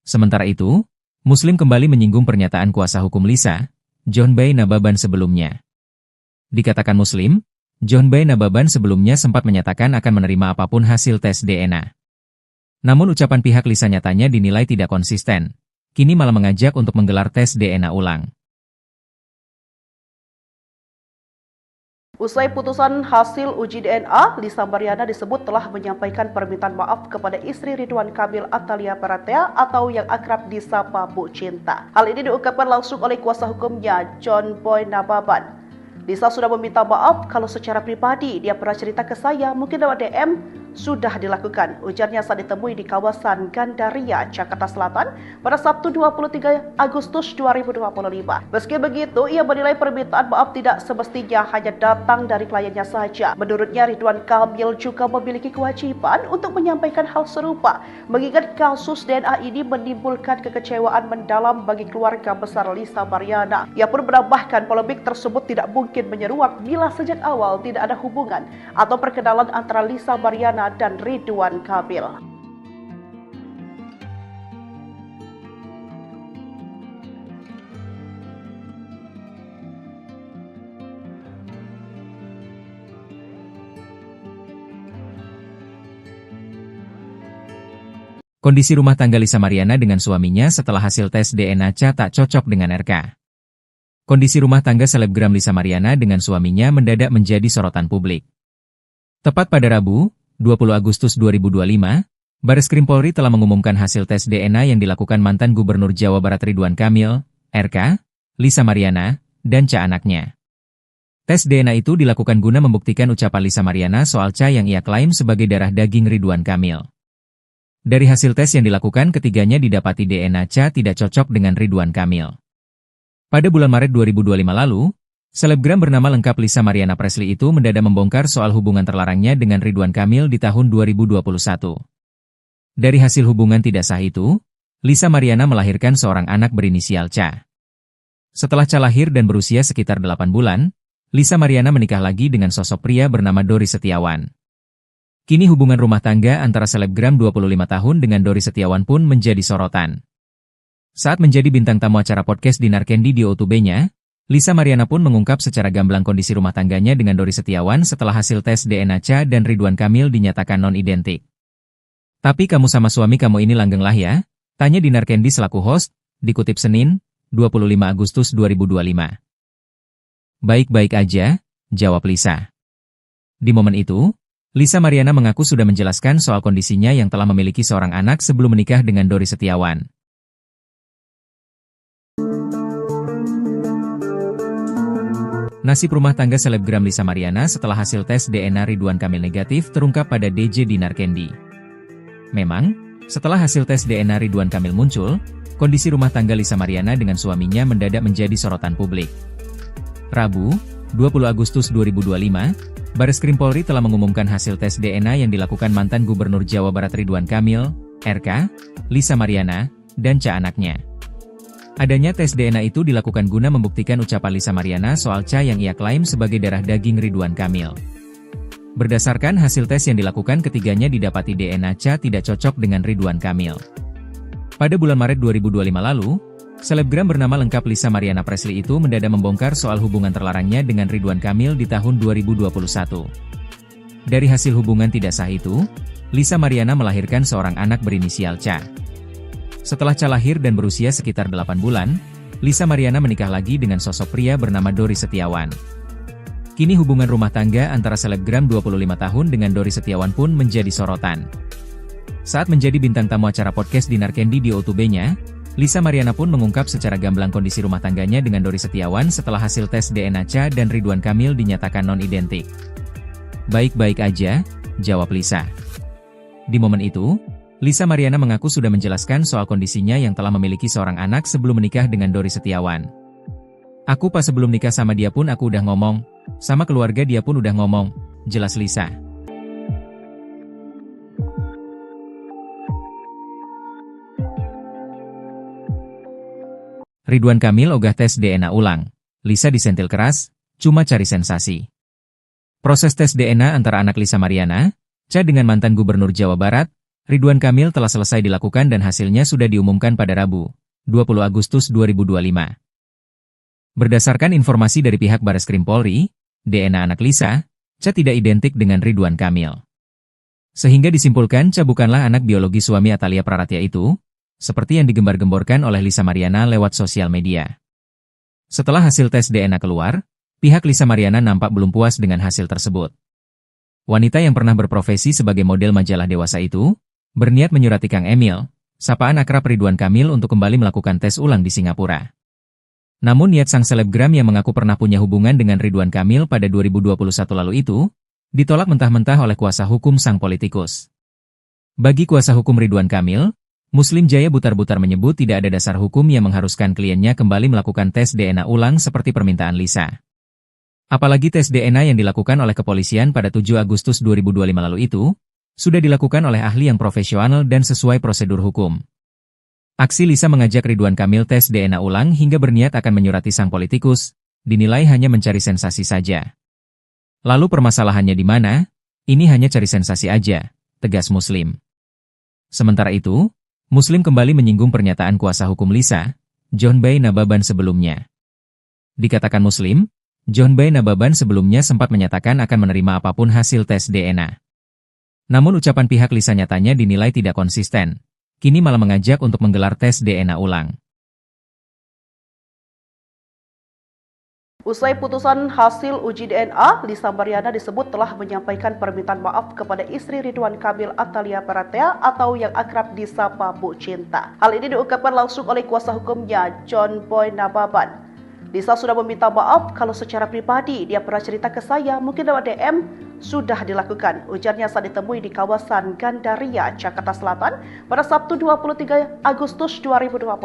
Sementara itu, Muslim kembali menyinggung pernyataan kuasa hukum Lisa, John Bay Nababan sebelumnya. Dikatakan Muslim, John Bay Nababan sebelumnya sempat menyatakan akan menerima apapun hasil tes DNA. Namun ucapan pihak Lisa nyatanya dinilai tidak konsisten. Kini malah mengajak untuk menggelar tes DNA ulang. Usai putusan hasil uji DNA, Lisa Mariana disebut telah menyampaikan permintaan maaf kepada istri Ridwan Kamil Atalia Praratya atau yang akrab disapa Bu Cinta. Hal ini diungkapkan langsung oleh kuasa hukumnya, John Boy Nababan. Lisa sudah meminta maaf kalau secara pribadi dia pernah cerita ke saya, mungkin lewat DM, sudah dilakukan. Ujarnya saat ditemui di kawasan Gandaria, Jakarta Selatan pada Sabtu 23 Agustus 2025. Meski begitu, ia menilai permintaan maaf tidak semestinya hanya datang dari kliennya saja. Menurutnya, Ridwan Kamil juga memiliki kewajiban untuk menyampaikan hal serupa, mengingat kasus DNA ini menimbulkan kekecewaan mendalam bagi keluarga besar Lisa Mariana. Ia pun menambahkan polemik tersebut tidak mungkin menyeruak bila sejak awal tidak ada hubungan atau perkenalan antara Lisa Mariana dan Ridwan Kamil. Kondisi rumah tangga Lisa Mariana dengan suaminya setelah hasil tes DNA Cha tak cocok dengan RK. Kondisi rumah tangga selebgram Lisa Mariana dengan suaminya mendadak menjadi sorotan publik. Tepat pada Rabu, 20 Agustus 2025, Bareskrim Polri telah mengumumkan hasil tes DNA yang dilakukan mantan Gubernur Jawa Barat Ridwan Kamil, RK, Lisa Mariana, dan Cha anaknya. Tes DNA itu dilakukan guna membuktikan ucapan Lisa Mariana soal Cha yang ia klaim sebagai darah daging Ridwan Kamil. Dari hasil tes yang dilakukan, ketiganya didapati DNA Cha tidak cocok dengan Ridwan Kamil. Pada bulan Maret 2025 lalu, selebgram bernama lengkap Lisa Mariana Presley itu mendadak membongkar soal hubungan terlarangnya dengan Ridwan Kamil di tahun 2021. Dari hasil hubungan tidak sah itu, Lisa Mariana melahirkan seorang anak berinisial Cha. Setelah Cha lahir dan berusia sekitar 8 bulan, Lisa Mariana menikah lagi dengan sosok pria bernama Dori Setiawan. Kini hubungan rumah tangga antara selebgram 25 tahun dengan Dori Setiawan pun menjadi sorotan. Saat menjadi bintang tamu acara podcast Dinar Candy di O2B-nya, Lisa Mariana pun mengungkap secara gamblang kondisi rumah tangganya dengan Dori Setiawan setelah hasil tes DNA Cha dan Ridwan Kamil dinyatakan non-identik. Tapi kamu sama suami kamu ini langgeng lah ya? Tanya Dinar Candy selaku host, dikutip Senin, 25 Agustus 2025. Baik-baik aja, jawab Lisa. Di momen itu, Lisa Mariana mengaku sudah menjelaskan soal kondisinya yang telah memiliki seorang anak sebelum menikah dengan Dori Setiawan. Nasib rumah tangga selebgram Lisa Mariana setelah hasil tes DNA Ridwan Kamil negatif terungkap pada DJ Dinar Candy. Memang, setelah hasil tes DNA Ridwan Kamil muncul, kondisi rumah tangga Lisa Mariana dengan suaminya mendadak menjadi sorotan publik. Rabu, 20 Agustus 2025, Bareskrim Polri telah mengumumkan hasil tes DNA yang dilakukan mantan Gubernur Jawa Barat Ridwan Kamil, RK, Lisa Mariana, dan Ca anaknya. Adanya tes DNA itu dilakukan guna membuktikan ucapan Lisa Mariana soal Ca yang ia klaim sebagai darah daging Ridwan Kamil. Berdasarkan hasil tes yang dilakukan, ketiganya didapati DNA Ca tidak cocok dengan Ridwan Kamil. Pada bulan Maret 2025 lalu, selebgram bernama lengkap Lisa Mariana Presley itu mendadak membongkar soal hubungan terlarangnya dengan Ridwan Kamil di tahun 2021. Dari hasil hubungan tidak sah itu, Lisa Mariana melahirkan seorang anak berinisial Ca. Setelah Ca lahir dan berusia sekitar 8 bulan, Lisa Mariana menikah lagi dengan sosok pria bernama Dori Setiawan. Kini hubungan rumah tangga antara selebgram 25 tahun dengan Dori Setiawan pun menjadi sorotan. Saat menjadi bintang tamu acara podcast Dinar Candy di O2B-nya, Lisa Mariana pun mengungkap secara gamblang kondisi rumah tangganya dengan Dori Setiawan setelah hasil tes DNA Ca dan Ridwan Kamil dinyatakan non-identik. "Baik-baik aja," jawab Lisa. Di momen itu, Lisa Mariana mengaku sudah menjelaskan soal kondisinya yang telah memiliki seorang anak sebelum menikah dengan Dori Setiawan. "Aku pas sebelum nikah sama dia pun aku udah ngomong, sama keluarga dia pun udah ngomong," jelas Lisa. Ridwan Kamil ogah tes DNA ulang. Lisa disentil keras, cuma cari sensasi. Proses tes DNA antara anak Lisa Mariana, Ca dengan mantan Gubernur Jawa Barat, Ridwan Kamil telah selesai dilakukan dan hasilnya sudah diumumkan pada Rabu, 20 Agustus 2025. Berdasarkan informasi dari pihak Bareskrim Polri, DNA anak Lisa, Ca tidak identik dengan Ridwan Kamil. Sehingga disimpulkan Ca bukanlah anak biologi suami Atalia Praratia itu, seperti yang digembar-gemborkan oleh Lisa Mariana lewat sosial media. Setelah hasil tes DNA keluar, pihak Lisa Mariana nampak belum puas dengan hasil tersebut. Wanita yang pernah berprofesi sebagai model majalah dewasa itu, berniat menyurati Kang Emil, sapaan akrab Ridwan Kamil untuk kembali melakukan tes ulang di Singapura. Namun niat sang selebgram yang mengaku pernah punya hubungan dengan Ridwan Kamil pada 2021 lalu itu, ditolak mentah-mentah oleh kuasa hukum sang politikus. Bagi kuasa hukum Ridwan Kamil, Muslim Jaya Butar-Butar menyebut tidak ada dasar hukum yang mengharuskan kliennya kembali melakukan tes DNA ulang seperti permintaan Lisa. Apalagi tes DNA yang dilakukan oleh kepolisian pada 7 Agustus 2025 lalu itu, sudah dilakukan oleh ahli yang profesional dan sesuai prosedur hukum. Aksi Lisa mengajak Ridwan Kamil tes DNA ulang hingga berniat akan menyurati sang politikus, dinilai hanya mencari sensasi saja. Lalu permasalahannya di mana? Ini hanya cari sensasi aja, tegas Muslim. Sementara itu, Muslim kembali menyinggung pernyataan kuasa hukum Lisa, John Bay Nababan sebelumnya. Dikatakan Muslim, John Bay Nababan sebelumnya sempat menyatakan akan menerima apapun hasil tes DNA. Namun ucapan pihak Lisa nyatanya dinilai tidak konsisten. Kini malah mengajak untuk menggelar tes DNA ulang. Usai putusan hasil uji DNA, Lisa Mariana disebut telah menyampaikan permintaan maaf kepada istri Ridwan Kamil Atalia Praratia atau yang akrab disapa Bu Cinta. Hal ini diungkapkan langsung oleh kuasa hukumnya, John Boy Nababan. Lisa sudah meminta maaf kalau secara pribadi dia pernah cerita ke saya, mungkin lewat DM, sudah dilakukan. Ujarnya saat ditemui di kawasan Gandaria, Jakarta Selatan pada Sabtu 23 Agustus 2025.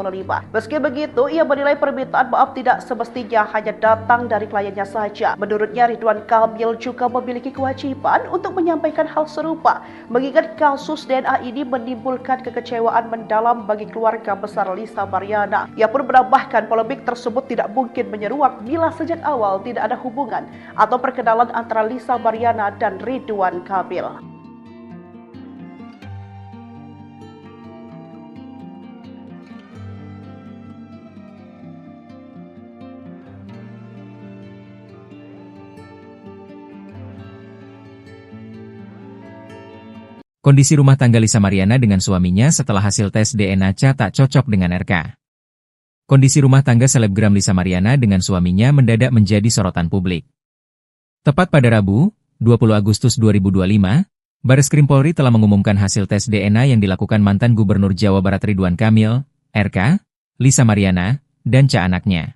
Meski begitu, ia menilai permintaan maaf tidak semestinya hanya datang dari kliennya saja. Menurutnya, Ridwan Kamil juga memiliki kewajiban untuk menyampaikan hal serupa, mengingat kasus DNA ini menimbulkan kekecewaan mendalam bagi keluarga besar Lisa Mariana. Ia pun menambahkan polemik tersebut tidak mungkin menyeruak bila sejak awal tidak ada hubungan atau perkenalan antara Lisa Mariana dan Ridwan Kamil. Kondisi rumah tangga Lisa Mariana dengan suaminya setelah hasil tes DNA Ca tak cocok dengan RK. Kondisi rumah tangga selebgram Lisa Mariana dengan suaminya mendadak menjadi sorotan publik. Tepat pada Rabu, 20 Agustus 2025, Bareskrim Polri telah mengumumkan hasil tes DNA yang dilakukan mantan Gubernur Jawa Barat Ridwan Kamil, RK, Lisa Mariana, dan Ca anaknya.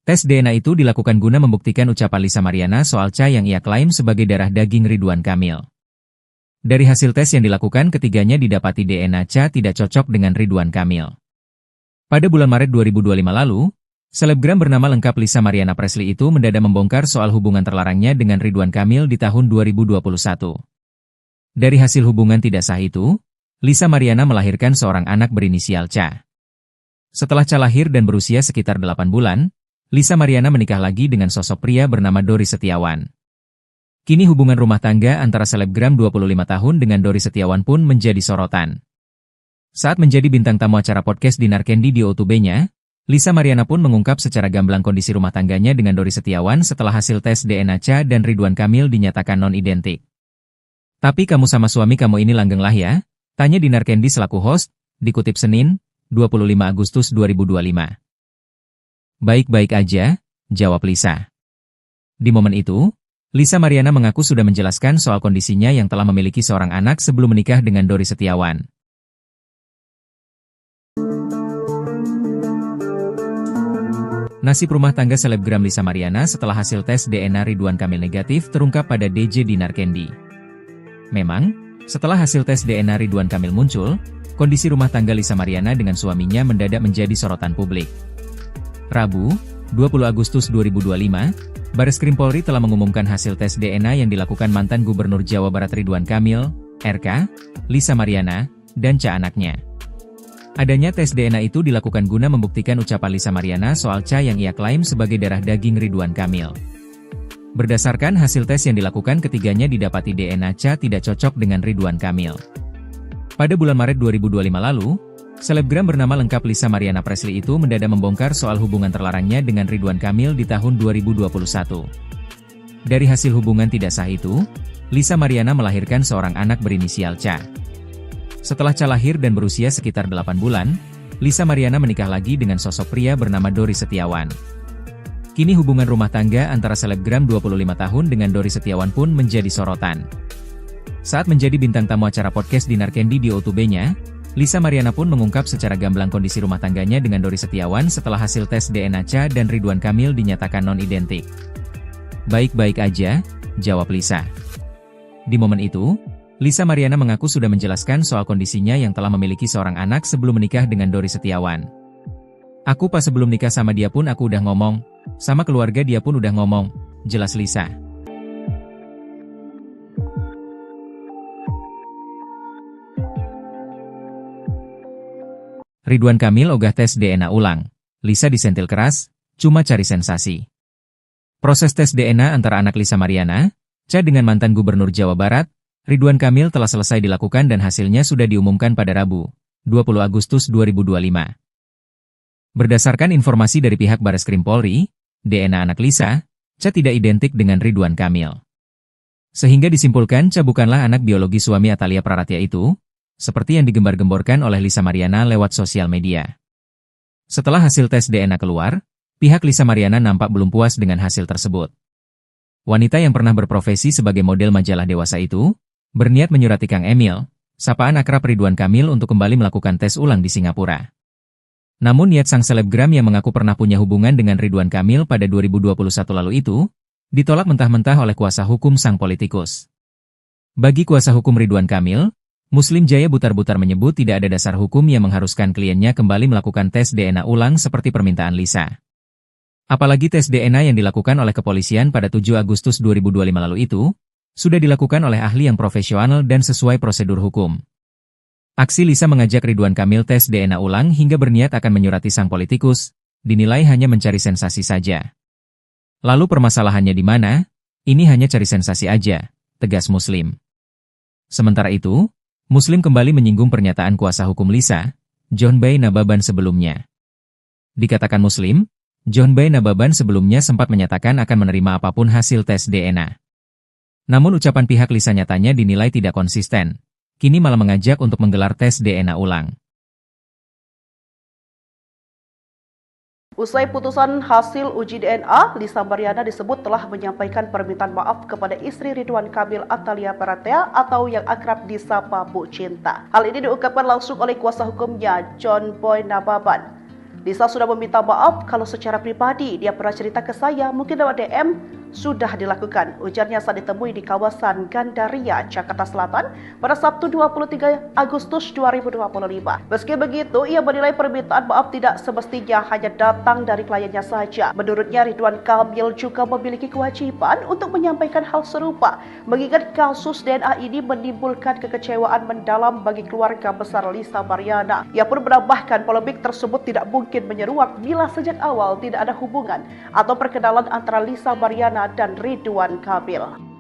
Tes DNA itu dilakukan guna membuktikan ucapan Lisa Mariana soal Ca yang ia klaim sebagai darah daging Ridwan Kamil. Dari hasil tes yang dilakukan ketiganya didapati DNA Cha tidak cocok dengan Ridwan Kamil. Pada bulan Maret 2025 lalu, selebgram bernama lengkap Lisa Mariana Presley itu mendadak membongkar soal hubungan terlarangnya dengan Ridwan Kamil di tahun 2021. Dari hasil hubungan tidak sah itu, Lisa Mariana melahirkan seorang anak berinisial Cha. Setelah Cha lahir dan berusia sekitar 8 bulan, Lisa Mariana menikah lagi dengan sosok pria bernama Dori Setiawan. Kini hubungan rumah tangga antara selebgram 25 tahun dengan Dori Setiawan pun menjadi sorotan. Saat menjadi bintang tamu acara podcast Dinar Candy di O2B-nya, Lisa Mariana pun mengungkap secara gamblang kondisi rumah tangganya dengan Dori Setiawan setelah hasil tes DNA Cha dan Ridwan Kamil dinyatakan non-identik. Tapi kamu sama suami kamu ini langgeng lah ya? Tanya Dinar Candy selaku host, dikutip Senin, 25 Agustus 2025. Baik-baik aja, jawab Lisa. Di momen itu, Lisa Mariana mengaku sudah menjelaskan soal kondisinya yang telah memiliki seorang anak sebelum menikah dengan Dori Setiawan. Nasib rumah tangga selebgram Lisa Mariana setelah hasil tes DNA Ridwan Kamil negatif terungkap pada DJ Dinar Candy. Memang, setelah hasil tes DNA Ridwan Kamil muncul, kondisi rumah tangga Lisa Mariana dengan suaminya mendadak menjadi sorotan publik. Rabu, 20 Agustus 2025, Bareskrim Polri telah mengumumkan hasil tes DNA yang dilakukan mantan Gubernur Jawa Barat Ridwan Kamil, RK, Lisa Mariana, dan Cha anaknya. Adanya tes DNA itu dilakukan guna membuktikan ucapan Lisa Mariana soal Cha yang ia klaim sebagai darah daging Ridwan Kamil. Berdasarkan hasil tes yang dilakukan ketiganya didapati DNA Cha tidak cocok dengan Ridwan Kamil. Pada bulan Maret 2025 lalu, selebgram bernama lengkap Lisa Mariana Presley itu mendadak membongkar soal hubungan terlarangnya dengan Ridwan Kamil di tahun 2021. Dari hasil hubungan tidak sah itu, Lisa Mariana melahirkan seorang anak berinisial Cha. Setelah Cha lahir dan berusia sekitar 8 bulan, Lisa Mariana menikah lagi dengan sosok pria bernama Dori Setiawan. Kini hubungan rumah tangga antara selebgram 25 tahun dengan Dori Setiawan pun menjadi sorotan. Saat menjadi bintang tamu acara podcast Dinar Candy di O2B-nya, Lisa Mariana pun mengungkap secara gamblang kondisi rumah tangganya dengan Dori Setiawan setelah hasil tes DNA Cha dan Ridwan Kamil dinyatakan non-identik. Baik-baik aja, jawab Lisa. Di momen itu, Lisa Mariana mengaku sudah menjelaskan soal kondisinya yang telah memiliki seorang anak sebelum menikah dengan Dori Setiawan. Aku pas sebelum nikah sama dia pun aku udah ngomong, sama keluarga dia pun udah ngomong, jelas Lisa. Ridwan Kamil ogah tes DNA ulang. Lisa disentil keras, cuma cari sensasi. Proses tes DNA antara anak Lisa Mariana, Cha dengan mantan Gubernur Jawa Barat, Ridwan Kamil telah selesai dilakukan dan hasilnya sudah diumumkan pada Rabu, 20 Agustus 2025. Berdasarkan informasi dari pihak Bareskrim Polri, DNA anak Lisa, Cha tidak identik dengan Ridwan Kamil. Sehingga disimpulkan Cha bukanlah anak biologi suami Atalia Praratya itu, seperti yang digembar-gemborkan oleh Lisa Mariana lewat sosial media. Setelah hasil tes DNA keluar, pihak Lisa Mariana nampak belum puas dengan hasil tersebut. Wanita yang pernah berprofesi sebagai model majalah dewasa itu, berniat menyurati Kang Emil, sapaan akrab Ridwan Kamil untuk kembali melakukan tes ulang di Singapura. Namun niat sang selebgram yang mengaku pernah punya hubungan dengan Ridwan Kamil pada 2021 lalu itu, ditolak mentah-mentah oleh kuasa hukum sang politikus. Bagi kuasa hukum Ridwan Kamil, Muslim Jaya butar-butar menyebut tidak ada dasar hukum yang mengharuskan kliennya kembali melakukan tes DNA ulang seperti permintaan Lisa. Apalagi tes DNA yang dilakukan oleh kepolisian pada 7 Agustus 2025 lalu itu, sudah dilakukan oleh ahli yang profesional dan sesuai prosedur hukum. Aksi Lisa mengajak Ridwan Kamil tes DNA ulang hingga berniat akan menyurati sang politikus, dinilai hanya mencari sensasi saja. Lalu permasalahannya di mana? Ini hanya cari sensasi aja, tegas Muslim. Sementara itu, Muslim kembali menyinggung pernyataan kuasa hukum Lisa, John Bay Nababan sebelumnya. Dikatakan Muslim, John Bay Nababan sebelumnya sempat menyatakan akan menerima apapun hasil tes DNA. Namun ucapan pihak Lisa nyatanya dinilai tidak konsisten, kini malah mengajak untuk menggelar tes DNA ulang. Usai putusan hasil uji DNA, Lisa Mariana disebut telah menyampaikan permintaan maaf kepada istri Ridwan Kamil Atalia Praratya atau yang akrab disapa Bu Cinta. Hal ini diungkapkan langsung oleh kuasa hukumnya, John Boy Nababan. Lisa sudah meminta maaf kalau secara pribadi dia pernah cerita ke saya, mungkin lewat DM, sudah dilakukan. Ujarnya saat ditemui di kawasan Gandaria, Jakarta Selatan pada Sabtu 23 Agustus 2025. Meski begitu, ia menilai permintaan maaf tidak semestinya hanya datang dari kliennya saja. Menurutnya, Ridwan Kamil juga memiliki kewajiban untuk menyampaikan hal serupa, mengingat kasus DNA ini menimbulkan kekecewaan mendalam bagi keluarga besar Lisa Mariana. Ia pun menambahkan polemik tersebut tidak mungkin menyeruak bila sejak awal tidak ada hubungan atau perkenalan antara Lisa Mariana dan Ridwan Kamil.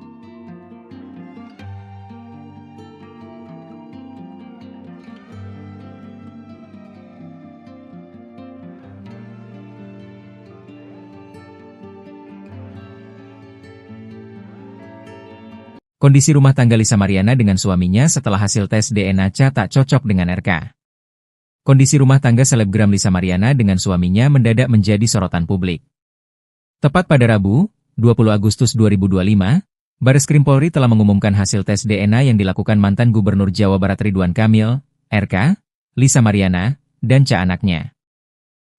Kondisi rumah tangga Lisa Mariana dengan suaminya setelah hasil tes DNA Cha tak cocok dengan RK. Kondisi rumah tangga selebgram Lisa Mariana dengan suaminya mendadak menjadi sorotan publik. Tepat pada Rabu, 20 Agustus 2025, Bareskrim Polri telah mengumumkan hasil tes DNA yang dilakukan mantan Gubernur Jawa Barat Ridwan Kamil, RK, Lisa Mariana, dan Cha anaknya.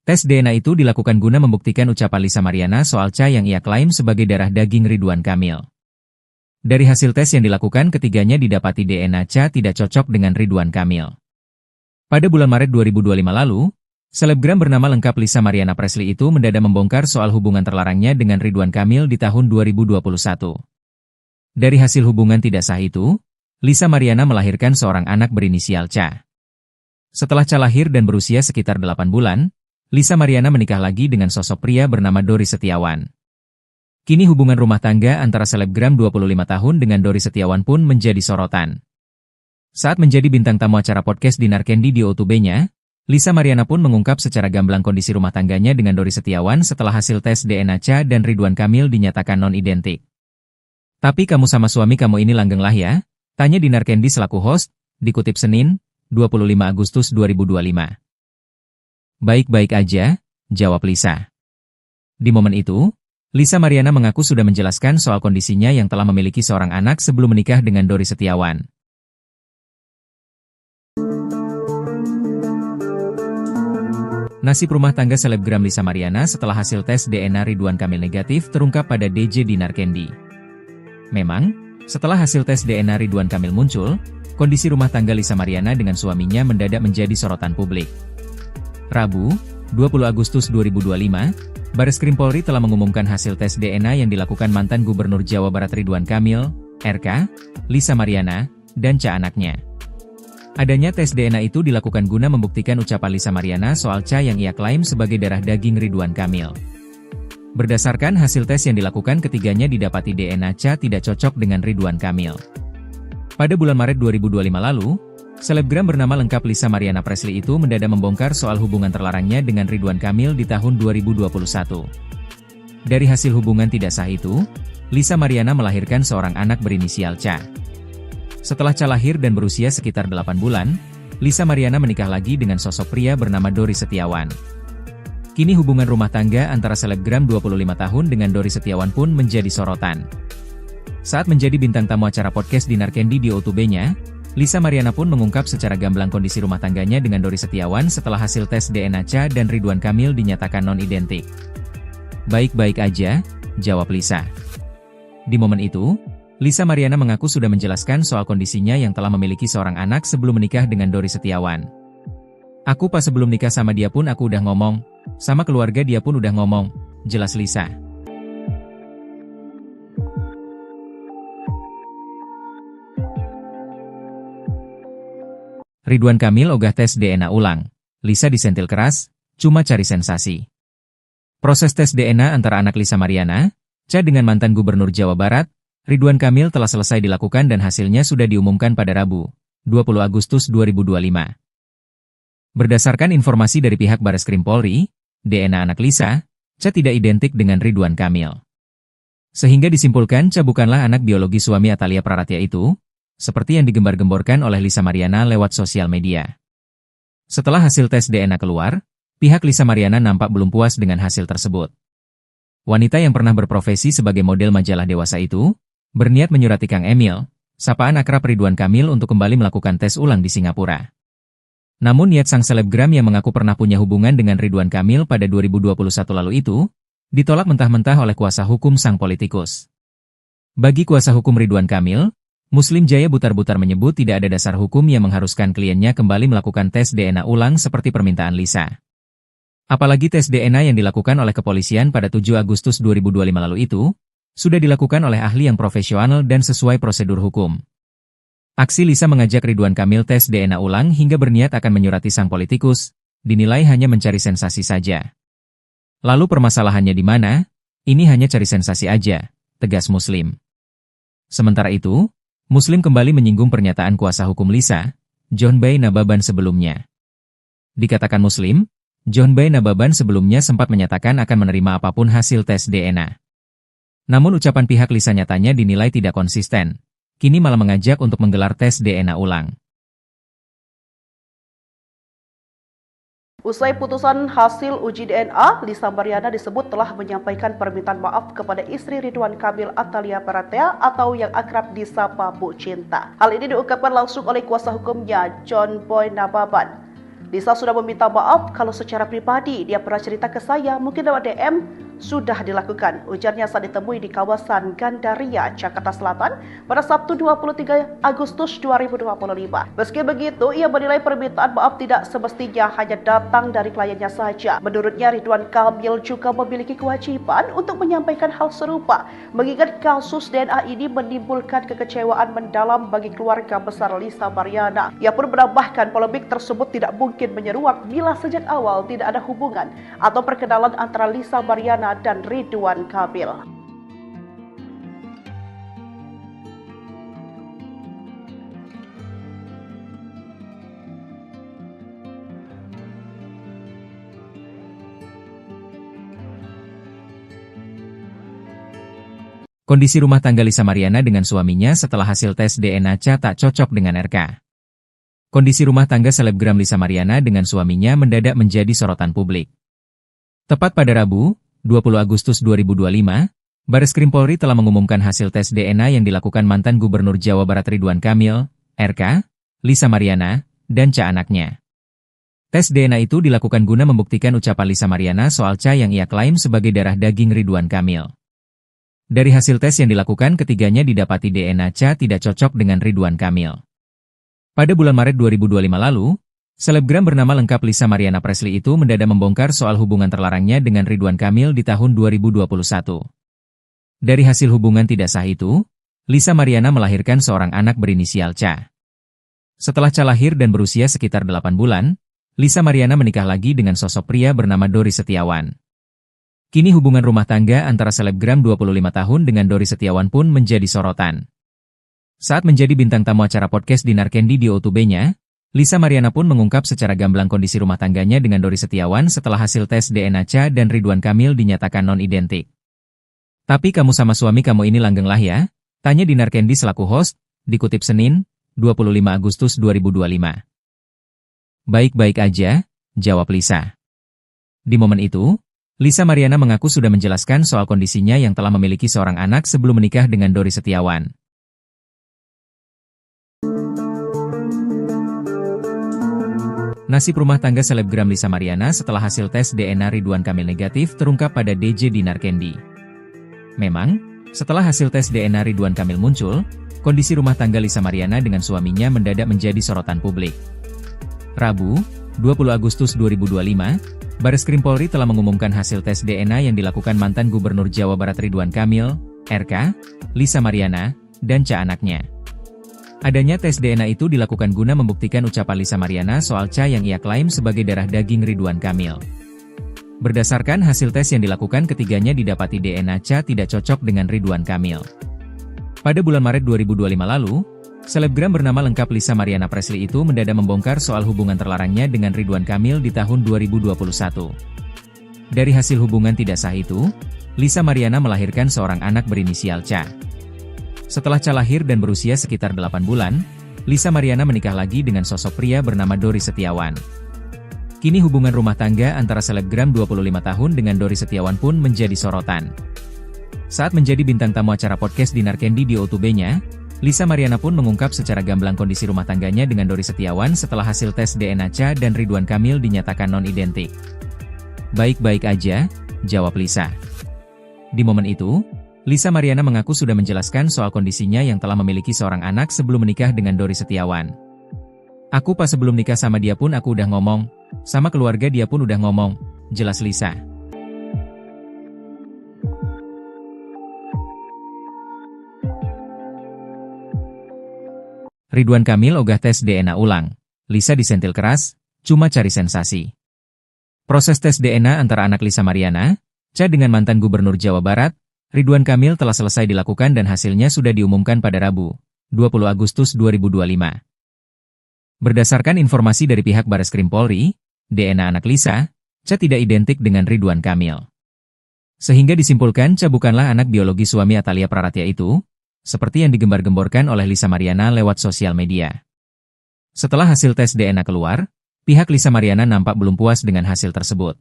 Tes DNA itu dilakukan guna membuktikan ucapan Lisa Mariana soal Cha yang ia klaim sebagai darah daging Ridwan Kamil. Dari hasil tes yang dilakukan, ketiganya didapati DNA Cha tidak cocok dengan Ridwan Kamil. Pada bulan Maret 2025 lalu, selebgram bernama lengkap Lisa Mariana Presley itu mendadak membongkar soal hubungan terlarangnya dengan Ridwan Kamil di tahun 2021. Dari hasil hubungan tidak sah itu, Lisa Mariana melahirkan seorang anak berinisial Cha. Setelah Cha lahir dan berusia sekitar 8 bulan, Lisa Mariana menikah lagi dengan sosok pria bernama Dori Setiawan. Kini hubungan rumah tangga antara selebgram 25 tahun dengan Dori Setiawan pun menjadi sorotan. Saat menjadi bintang tamu acara podcast Dinar Candy di O2B-nya, Lisa Mariana pun mengungkap secara gamblang kondisi rumah tangganya dengan Dori Setiawan setelah hasil tes DNA Cha dan Ridwan Kamil dinyatakan non-identik. Tapi kamu sama suami kamu ini langgeng lah ya? Tanya Dinar Candy selaku host, dikutip Senin, 25 Agustus 2025. Baik-baik aja, jawab Lisa. Di momen itu, Lisa Mariana mengaku sudah menjelaskan soal kondisinya yang telah memiliki seorang anak sebelum menikah dengan Dori Setiawan. Nasib rumah tangga selebgram Lisa Mariana setelah hasil tes DNA Ridwan Kamil negatif terungkap pada DJ Dinar Candy. Memang, setelah hasil tes DNA Ridwan Kamil muncul, kondisi rumah tangga Lisa Mariana dengan suaminya mendadak menjadi sorotan publik. Rabu, 20 Agustus 2025, Bareskrim Polri telah mengumumkan hasil tes DNA yang dilakukan mantan Gubernur Jawa Barat Ridwan Kamil, RK, Lisa Mariana, dan Cha anaknya. Adanya tes DNA itu dilakukan guna membuktikan ucapan Lisa Mariana soal Cha yang ia klaim sebagai darah daging Ridwan Kamil. Berdasarkan hasil tes yang dilakukan, ketiganya didapati DNA Cha tidak cocok dengan Ridwan Kamil. Pada bulan Maret 2025 lalu, selebgram bernama lengkap Lisa Mariana Presley itu mendadak membongkar soal hubungan terlarangnya dengan Ridwan Kamil di tahun 2021. Dari hasil hubungan tidak sah itu, Lisa Mariana melahirkan seorang anak berinisial Cha. Setelah Cha lahir dan berusia sekitar 8 bulan, Lisa Mariana menikah lagi dengan sosok pria bernama Dori Setiawan. Kini hubungan rumah tangga antara selebgram 25 tahun dengan Dori Setiawan pun menjadi sorotan. Saat menjadi bintang tamu acara podcast Dinar Candy di O2B-nya, Lisa Mariana pun mengungkap secara gamblang kondisi rumah tangganya dengan Dori Setiawan setelah hasil tes DNA Cha dan Ridwan Kamil dinyatakan non-identik. Baik-baik aja, jawab Lisa. Di momen itu, Lisa Mariana mengaku sudah menjelaskan soal kondisinya yang telah memiliki seorang anak sebelum menikah dengan Dori Setiawan. Aku pas sebelum nikah sama dia pun aku udah ngomong, sama keluarga dia pun udah ngomong, jelas Lisa. Ridwan Kamil ogah tes DNA ulang. Lisa disentil keras, cuma cari sensasi. Proses tes DNA antara anak Lisa Mariana, Cha dengan mantan Gubernur Jawa Barat, Ridwan Kamil telah selesai dilakukan dan hasilnya sudah diumumkan pada Rabu, 20 Agustus 2025. Berdasarkan informasi dari pihak Bareskrim Polri, DNA anak Lisa, Cha tidak identik dengan Ridwan Kamil. Sehingga disimpulkan Cha bukanlah anak biologi suami Atalia Praratya itu, seperti yang digembar-gemborkan oleh Lisa Mariana lewat sosial media. Setelah hasil tes DNA keluar, pihak Lisa Mariana nampak belum puas dengan hasil tersebut. Wanita yang pernah berprofesi sebagai model majalah dewasa itu, berniat menyurati Kang Emil, sapaan akrab Ridwan Kamil untuk kembali melakukan tes ulang di Singapura. Namun niat sang selebgram yang mengaku pernah punya hubungan dengan Ridwan Kamil pada 2021 lalu itu, ditolak mentah-mentah oleh kuasa hukum sang politikus. Bagi kuasa hukum Ridwan Kamil, Muslim Jaya Butar-Butar menyebut tidak ada dasar hukum yang mengharuskan kliennya kembali melakukan tes DNA ulang seperti permintaan Lisa. Apalagi tes DNA yang dilakukan oleh kepolisian pada 7 Agustus 2025 lalu itu, sudah dilakukan oleh ahli yang profesional dan sesuai prosedur hukum. Aksi Lisa mengajak Ridwan Kamil tes DNA ulang hingga berniat akan menyurati sang politikus, dinilai hanya mencari sensasi saja. Lalu permasalahannya di mana? Ini hanya cari sensasi aja, tegas Muslim. Sementara itu, Muslim kembali menyinggung pernyataan kuasa hukum Lisa, John Bay Nababan sebelumnya. Dikatakan Muslim, John Bay Nababan sebelumnya sempat menyatakan akan menerima apapun hasil tes DNA. Namun ucapan pihak Lisa nyatanya dinilai tidak konsisten, kini malah mengajak untuk menggelar tes DNA ulang. Usai putusan hasil uji DNA, Lisa Mariana disebut telah menyampaikan permintaan maaf kepada istri Ridwan Kamil Atalia Baratea atau yang akrab disapa Bu Cinta. Hal ini diungkapkan langsung oleh kuasa hukumnya, John Boy Nababan. Lisa sudah meminta maaf kalau secara pribadi dia pernah cerita ke saya, mungkin lewat DM, sudah dilakukan. Ujarnya saat ditemui di kawasan Gandaria, Jakarta Selatan pada Sabtu 23 Agustus 2025. Meski begitu, ia menilai permintaan maaf tidak semestinya hanya datang dari kliennya saja. Menurutnya, Ridwan Kamil juga memiliki kewajiban untuk menyampaikan hal serupa, mengingat kasus DNA ini menimbulkan kekecewaan mendalam bagi keluarga besar Lisa Mariana. Ia pun menambahkan polemik tersebut tidak mungkin menyeruak bila sejak awal tidak ada hubungan atau perkenalan antara Lisa Mariana dan Ridwan Kamil. Kondisi rumah tangga Lisa Mariana dengan suaminya setelah hasil tes DNA tak cocok dengan RK. Kondisi rumah tangga selebgram Lisa Mariana dengan suaminya mendadak menjadi sorotan publik. Tepat pada Rabu, 20 Agustus 2025, Bareskrim Polri telah mengumumkan hasil tes DNA yang dilakukan mantan Gubernur Jawa Barat Ridwan Kamil, RK, Lisa Mariana, dan anaknya. Tes DNA itu dilakukan guna membuktikan ucapan Lisa Mariana soal yang ia klaim sebagai darah daging Ridwan Kamil. Dari hasil tes yang dilakukan, ketiganya didapati DNA tidak cocok dengan Ridwan Kamil. Pada bulan Maret 2025 lalu, selebgram bernama lengkap Lisa Mariana Presley itu mendadak membongkar soal hubungan terlarangnya dengan Ridwan Kamil di tahun 2021. Dari hasil hubungan tidak sah itu, Lisa Mariana melahirkan seorang anak berinisial Ca. Setelah Ca lahir dan berusia sekitar 8 bulan, Lisa Mariana menikah lagi dengan sosok pria bernama Dori Setiawan. Kini hubungan rumah tangga antara selebgram 25 tahun dengan Dori Setiawan pun menjadi sorotan. Saat menjadi bintang tamu acara podcast Dinar Candy di O2B-nya, Lisa Mariana pun mengungkap secara gamblang kondisi rumah tangganya dengan Dori Setiawan setelah hasil tes DNA Ca dan Ridwan Kamil dinyatakan non-identik. Tapi kamu sama suami kamu ini langgeng lah ya? Tanya Dinar Candy selaku host, dikutip Senin, 25 Agustus 2025. Baik-baik aja, jawab Lisa. Di momen itu, Lisa Mariana mengaku sudah menjelaskan soal kondisinya yang telah memiliki seorang anak sebelum menikah dengan Dori Setiawan. Nasib rumah tangga selebgram Lisa Mariana setelah hasil tes DNA Ridwan Kamil negatif terungkap pada DJ Dinar Candy. Memang, setelah hasil tes DNA Ridwan Kamil muncul, kondisi rumah tangga Lisa Mariana dengan suaminya mendadak menjadi sorotan publik. Rabu, 20 Agustus 2025, Bareskrim Polri telah mengumumkan hasil tes DNA yang dilakukan mantan Gubernur Jawa Barat Ridwan Kamil, RK, Lisa Mariana, dan anaknya. Adanya tes DNA itu dilakukan guna membuktikan ucapan Lisa Mariana soal yang ia klaim sebagai darah daging Ridwan Kamil. Berdasarkan hasil tes yang dilakukan, ketiganya didapati DNA tidak cocok dengan Ridwan Kamil. Pada bulan Maret 2025 lalu, selebgram bernama lengkap Lisa Mariana Presley itu mendadak membongkar soal hubungan terlarangnya dengan Ridwan Kamil di tahun 2021. Dari hasil hubungan tidak sah itu, Lisa Mariana melahirkan seorang anak berinisial Ca. Setelah Ca lahir dan berusia sekitar 8 bulan, Lisa Mariana menikah lagi dengan sosok pria bernama Dori Setiawan. Kini hubungan rumah tangga antara selebgram 25 tahun dengan Dori Setiawan pun menjadi sorotan. Saat menjadi bintang tamu acara podcast Dinar Candy di O2B-nya, Lisa Mariana pun mengungkap secara gamblang kondisi rumah tangganya dengan Dori Setiawan setelah hasil tes DNA Ca dan Ridwan Kamil dinyatakan non-identik. Baik-baik aja, jawab Lisa. Di momen itu, Lisa Mariana mengaku sudah menjelaskan soal kondisinya yang telah memiliki seorang anak sebelum menikah dengan Dori Setiawan. "Aku pas sebelum nikah sama dia pun aku udah ngomong, sama keluarga dia pun udah ngomong," jelas Lisa. Ridwan Kamil ogah tes DNA ulang. Lisa disentil keras, cuma cari sensasi. Proses tes DNA antara anak Lisa Mariana, Cha dengan mantan Gubernur Jawa Barat, Ridwan Kamil telah selesai dilakukan dan hasilnya sudah diumumkan pada Rabu, 20 Agustus 2025. Berdasarkan informasi dari pihak Bareskrim Polri, DNA anak Lisa, Cha tidak identik dengan Ridwan Kamil. Sehingga disimpulkan Cha bukanlah anak biologi suami Atalia Praratia itu, seperti yang digembar-gemborkan oleh Lisa Mariana lewat sosial media. Setelah hasil tes DNA keluar, pihak Lisa Mariana nampak belum puas dengan hasil tersebut.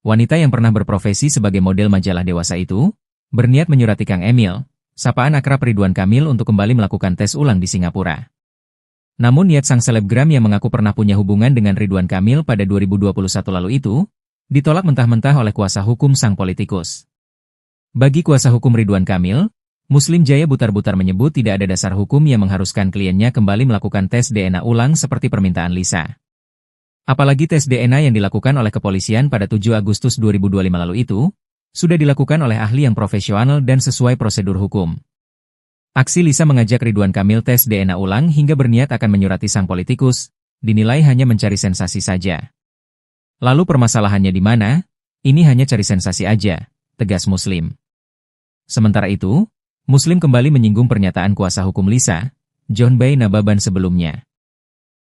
Wanita yang pernah berprofesi sebagai model majalah dewasa itu, berniat menyurati Kang Emil, sapaan akrab Ridwan Kamil untuk kembali melakukan tes ulang di Singapura. Namun niat sang selebgram yang mengaku pernah punya hubungan dengan Ridwan Kamil pada 2021 lalu itu, ditolak mentah-mentah oleh kuasa hukum sang politikus. Bagi kuasa hukum Ridwan Kamil, Muslim Jaya Butar-Butar menyebut tidak ada dasar hukum yang mengharuskan kliennya kembali melakukan tes DNA ulang seperti permintaan Lisa. Apalagi tes DNA yang dilakukan oleh kepolisian pada 7 Agustus 2025 lalu itu, sudah dilakukan oleh ahli yang profesional dan sesuai prosedur hukum. Aksi Lisa mengajak Ridwan Kamil tes DNA ulang hingga berniat akan menyurati sang politikus, dinilai hanya mencari sensasi saja. Lalu permasalahannya di mana? Ini hanya cari sensasi aja, tegas Muslim. Sementara itu, Muslim kembali menyinggung pernyataan kuasa hukum Lisa, John Bay Nababan sebelumnya.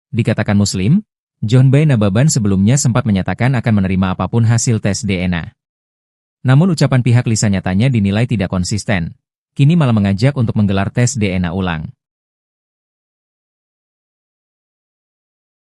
Dikatakan Muslim, John Bay Nababan sebelumnya sempat menyatakan akan menerima apapun hasil tes DNA. Namun ucapan pihak Lisa nyatanya dinilai tidak konsisten, kini malah mengajak untuk menggelar tes DNA ulang.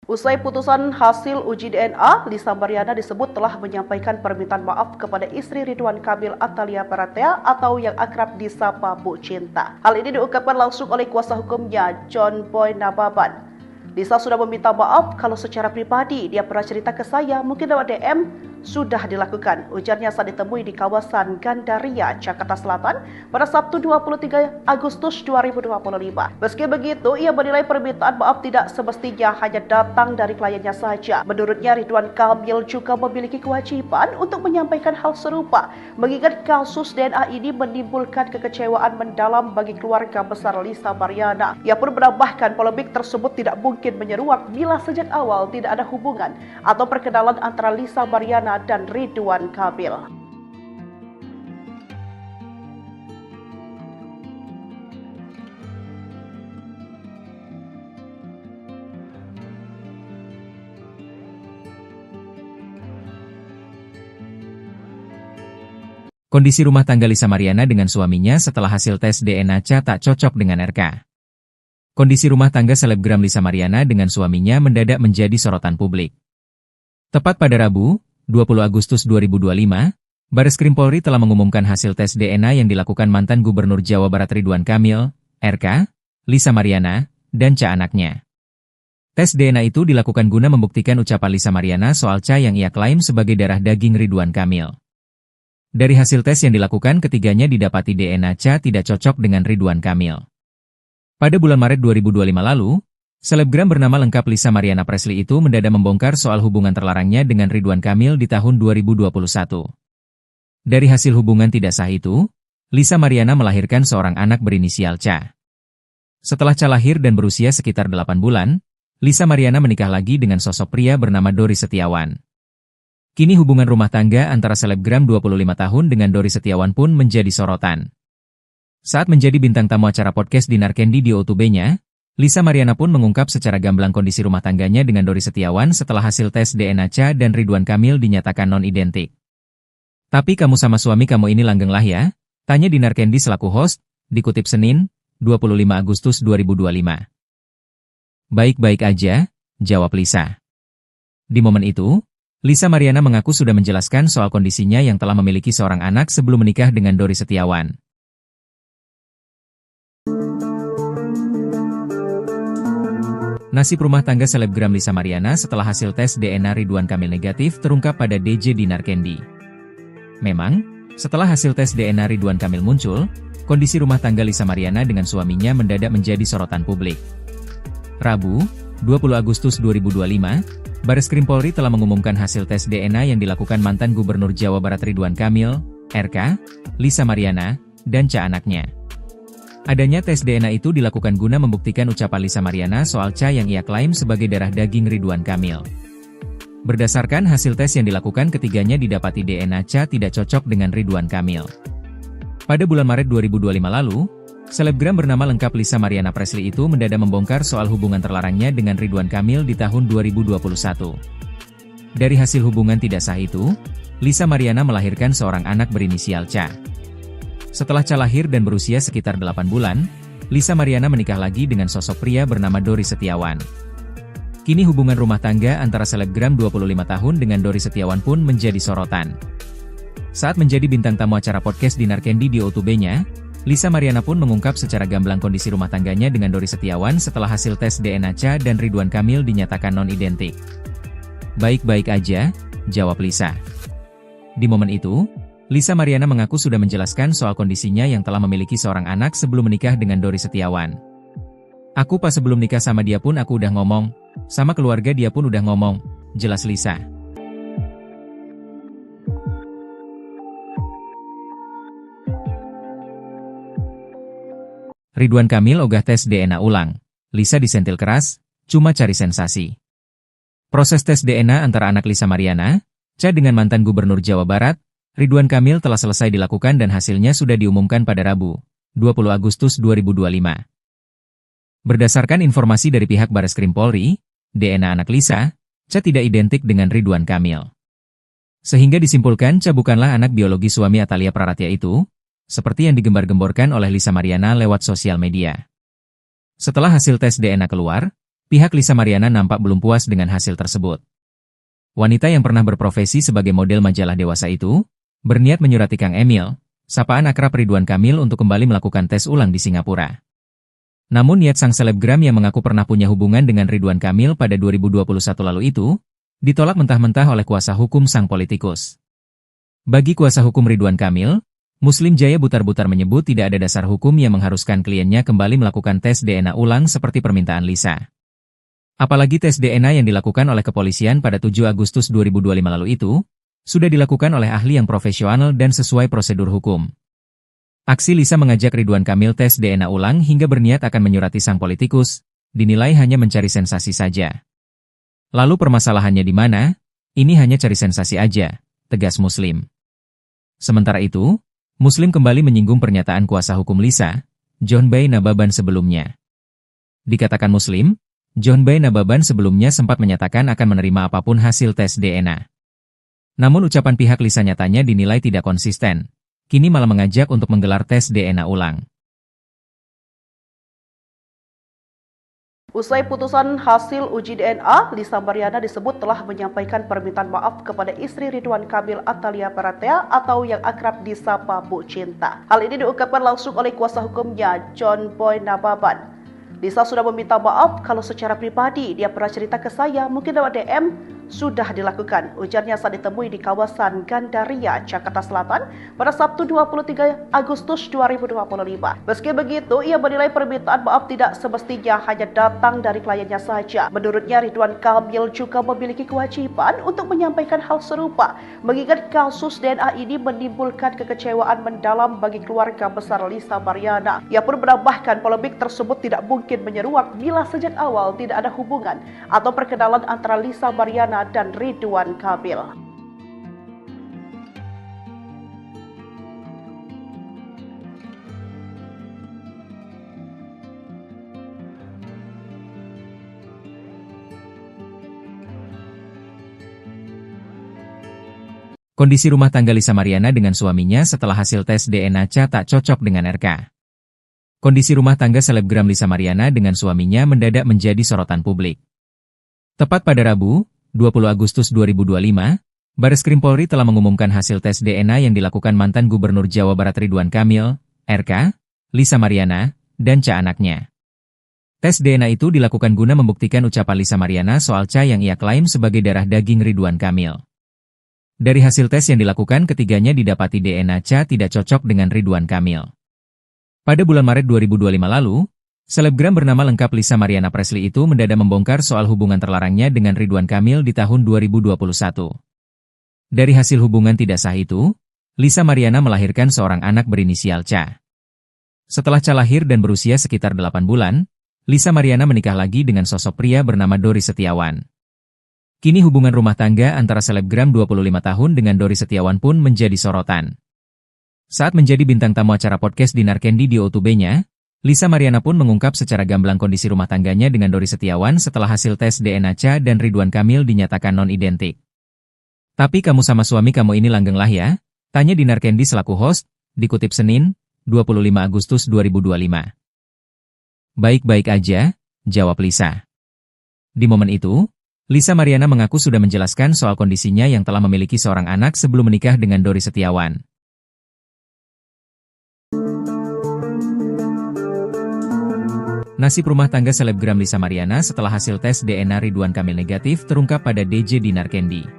Usai putusan hasil uji DNA, Lisa Mariana disebut telah menyampaikan permintaan maaf kepada istri Ridwan Kamil Atalia Praratia atau yang akrab disapa Bu Cinta. Hal ini diungkapkan langsung oleh kuasa hukumnya, John Boy Nababan. Lisa sudah meminta maaf kalau secara pribadi dia pernah cerita ke saya, mungkin lewat DM, sudah dilakukan. Ujarnya saat ditemui di kawasan Gandaria, Jakarta Selatan pada Sabtu 23 Agustus 2025. Meski begitu, ia menilai permintaan maaf tidak semestinya hanya datang dari kliennya saja. Menurutnya, Ridwan Kamil juga memiliki kewajiban untuk menyampaikan hal serupa, mengingat kasus DNA ini menimbulkan kekecewaan mendalam bagi keluarga besar Lisa Mariana. Ia pun menambahkan polemik tersebut tidak mungkin menyeruak bila sejak awal tidak ada hubungan atau perkenalan antara Lisa Mariana dan Ridwan Kamil. Kondisi rumah tangga Lisa Mariana dengan suaminya setelah hasil tes DNA Cha tak cocok dengan RK. Kondisi rumah tangga selebgram Lisa Mariana dengan suaminya mendadak menjadi sorotan publik. Tepat pada Rabu, 20 Agustus 2025, Bareskrim Polri telah mengumumkan hasil tes DNA yang dilakukan mantan Gubernur Jawa Barat Ridwan Kamil, RK, Lisa Mariana, dan Cha anaknya. Tes DNA itu dilakukan guna membuktikan ucapan Lisa Mariana soal Cha yang ia klaim sebagai darah daging Ridwan Kamil. Dari hasil tes yang dilakukan ketiganya didapati DNA Cha tidak cocok dengan Ridwan Kamil. Pada bulan Maret 2025 lalu, selebgram bernama lengkap Lisa Mariana Presley itu mendadak membongkar soal hubungan terlarangnya dengan Ridwan Kamil di tahun 2021. Dari hasil hubungan tidak sah itu, Lisa Mariana melahirkan seorang anak berinisial Cha. Setelah Cha lahir dan berusia sekitar 8 bulan, Lisa Mariana menikah lagi dengan sosok pria bernama Dori Setiawan. Kini hubungan rumah tangga antara selebgram 25 tahun dengan Dori Setiawan pun menjadi sorotan. Saat menjadi bintang tamu acara podcast Dinar Candy di YouTube-nya, Lisa Mariana pun mengungkap secara gamblang kondisi rumah tangganya dengan Dori Setiawan setelah hasil tes DNA Cha dan Ridwan Kamil dinyatakan non-identik. "Tapi kamu sama suami kamu ini langgeng lah ya?" tanya Dinar Candy selaku host, dikutip Senin, 25 Agustus 2025. "Baik-baik aja," jawab Lisa. Di momen itu, Lisa Mariana mengaku sudah menjelaskan soal kondisinya yang telah memiliki seorang anak sebelum menikah dengan Dori Setiawan. Nasib rumah tangga selebgram Lisa Mariana setelah hasil tes DNA Ridwan Kamil negatif terungkap pada DJ Dinar Candy. Memang, Setelah hasil tes DNA Ridwan Kamil muncul, kondisi rumah tangga Lisa Mariana dengan suaminya mendadak menjadi sorotan publik. Rabu, 20 Agustus 2025, Bareskrim Polri telah mengumumkan hasil tes DNA yang dilakukan mantan Gubernur Jawa Barat Ridwan Kamil, RK, Lisa Mariana, dan Ca anaknya. Adanya tes DNA itu dilakukan guna membuktikan ucapan Lisa Mariana soal Ca yang ia klaim sebagai darah daging Ridwan Kamil. Berdasarkan hasil tes yang dilakukan, ketiganya didapati DNA Ca tidak cocok dengan Ridwan Kamil. Pada bulan Maret 2025 lalu, selebgram bernama lengkap Lisa Mariana Presley itu mendadak membongkar soal hubungan terlarangnya dengan Ridwan Kamil di tahun 2021. Dari hasil hubungan tidak sah itu, Lisa Mariana melahirkan seorang anak berinisial Ca. Setelah Ca lahir dan berusia sekitar 8 bulan, Lisa Mariana menikah lagi dengan sosok pria bernama Dori Setiawan. Kini hubungan rumah tangga antara selebgram 25 tahun dengan Dori Setiawan pun menjadi sorotan. Saat menjadi bintang tamu acara podcast Dinar Candy di O2B-nya, Lisa Mariana pun mengungkap secara gamblang kondisi rumah tangganya dengan Dori Setiawan setelah hasil tes DNA Ca dan Ridwan Kamil dinyatakan non-identik. "Baik-baik aja," jawab Lisa. Di momen itu, Lisa Mariana mengaku sudah menjelaskan soal kondisinya yang telah memiliki seorang anak sebelum menikah dengan Dori Setiawan. "Aku pas sebelum nikah sama dia pun aku udah ngomong, sama keluarga dia pun udah ngomong," jelas Lisa. Ridwan Kamil ogah tes DNA ulang. Lisa disentil keras, cuma cari sensasi. Proses tes DNA antara anak Lisa Mariana, Ca dengan mantan Gubernur Jawa Barat, Ridwan Kamil telah selesai dilakukan dan hasilnya sudah diumumkan pada Rabu, 20 Agustus 2025. Berdasarkan informasi dari pihak Bareskrim Polri, DNA anak Lisa, Ca tidak identik dengan Ridwan Kamil. Sehingga disimpulkan Ca bukanlah anak biologi suami Atalia Praratya itu, seperti yang digembar-gemborkan oleh Lisa Mariana lewat sosial media. Setelah hasil tes DNA keluar, pihak Lisa Mariana nampak belum puas dengan hasil tersebut. Wanita yang pernah berprofesi sebagai model majalah dewasa itu, berniat menyurati Kang Emil, sapaan akrab Ridwan Kamil untuk kembali melakukan tes ulang di Singapura. Namun niat sang selebgram yang mengaku pernah punya hubungan dengan Ridwan Kamil pada 2021 lalu itu, ditolak mentah-mentah oleh kuasa hukum sang politikus. Bagi kuasa hukum Ridwan Kamil, Muslim Jaya Butar-Butar menyebut tidak ada dasar hukum yang mengharuskan kliennya kembali melakukan tes DNA ulang seperti permintaan Lisa. Apalagi tes DNA yang dilakukan oleh kepolisian pada 7 Agustus 2025 lalu itu, sudah dilakukan oleh ahli yang profesional dan sesuai prosedur hukum. Aksi Lisa mengajak Ridwan Kamil tes DNA ulang hingga berniat akan menyurati sang politikus, dinilai hanya mencari sensasi saja. Lalu permasalahannya di mana? Ini hanya cari sensasi aja, tegas Muslim. Sementara itu, Muslim kembali menyinggung pernyataan kuasa hukum Lisa, John Bay Nababan sebelumnya. Dikatakan Muslim, John Bay Nababan sebelumnya sempat menyatakan akan menerima apapun hasil tes DNA. Namun ucapan pihak Lisa nyatanya dinilai tidak konsisten, kini malah mengajak untuk menggelar tes DNA ulang. Usai putusan hasil uji DNA, Lisa Mariana disebut telah menyampaikan permintaan maaf kepada istri Ridwan Kamil Atalia Praratya atau yang akrab disapa Bu Cinta. Hal ini diungkapkan langsung oleh kuasa hukumnya, John Boy Nababan. Lisa sudah meminta maaf kalau secara pribadi dia pernah cerita ke saya, mungkin lewat DM, sudah dilakukan. Ujarnya saat ditemui di kawasan Gandaria, Jakarta Selatan pada Sabtu 23 Agustus 2025. Meski begitu, ia menilai permintaan maaf tidak semestinya hanya datang dari kliennya saja. Menurutnya, Ridwan Kamil juga memiliki kewajiban untuk menyampaikan hal serupa, mengingat kasus DNA ini menimbulkan kekecewaan mendalam bagi keluarga besar Lisa Mariana. Ia pun menambahkan polemik tersebut tidak mungkin menyeruak bila sejak awal tidak ada hubungan atau perkenalan antara Lisa Mariana dan Ridwan Kamil. Kondisi rumah tangga Lisa Mariana dengan suaminya setelah hasil tes DNA Ca tak cocok dengan RK. Kondisi rumah tangga selebgram Lisa Mariana dengan suaminya mendadak menjadi sorotan publik. Tepat pada Rabu, 20 Agustus 2025, Bareskrim Polri telah mengumumkan hasil tes DNA yang dilakukan mantan Gubernur Jawa Barat Ridwan Kamil, RK, Lisa Mariana, dan Ca anaknya. Tes DNA itu dilakukan guna membuktikan ucapan Lisa Mariana soal Ca yang ia klaim sebagai darah daging Ridwan Kamil. Dari hasil tes yang dilakukan ketiganya didapati DNA Cha tidak cocok dengan Ridwan Kamil. Pada bulan Maret 2025 lalu, selebgram bernama lengkap Lisa Mariana Presley itu mendadak membongkar soal hubungan terlarangnya dengan Ridwan Kamil di tahun 2021. Dari hasil hubungan tidak sah itu, Lisa Mariana melahirkan seorang anak berinisial Cha. Setelah Cha lahir dan berusia sekitar 8 bulan, Lisa Mariana menikah lagi dengan sosok pria bernama Dori Setiawan. Kini hubungan rumah tangga antara selebgram 25 tahun dengan Dori Setiawan pun menjadi sorotan. Saat menjadi bintang tamu acara podcast Dinar Candy di O2B-nya, Lisa Mariana pun mengungkap secara gamblang kondisi rumah tangganya dengan Dori Setiawan setelah hasil tes DNA Cha dan Ridwan Kamil dinyatakan non-identik. Tapi kamu sama suami kamu ini langgeng lah ya? Tanya Dinar Candy selaku host, dikutip Senin, 25 Agustus 2025. Baik-baik aja, jawab Lisa. Di momen itu, Lisa Mariana mengaku sudah menjelaskan soal kondisinya yang telah memiliki seorang anak sebelum menikah dengan Dori Setiawan. Nasib rumah tangga selebgram Lisa Mariana setelah hasil tes DNA Ridwan Kamil negatif terungkap pada DJ Dinar Candy.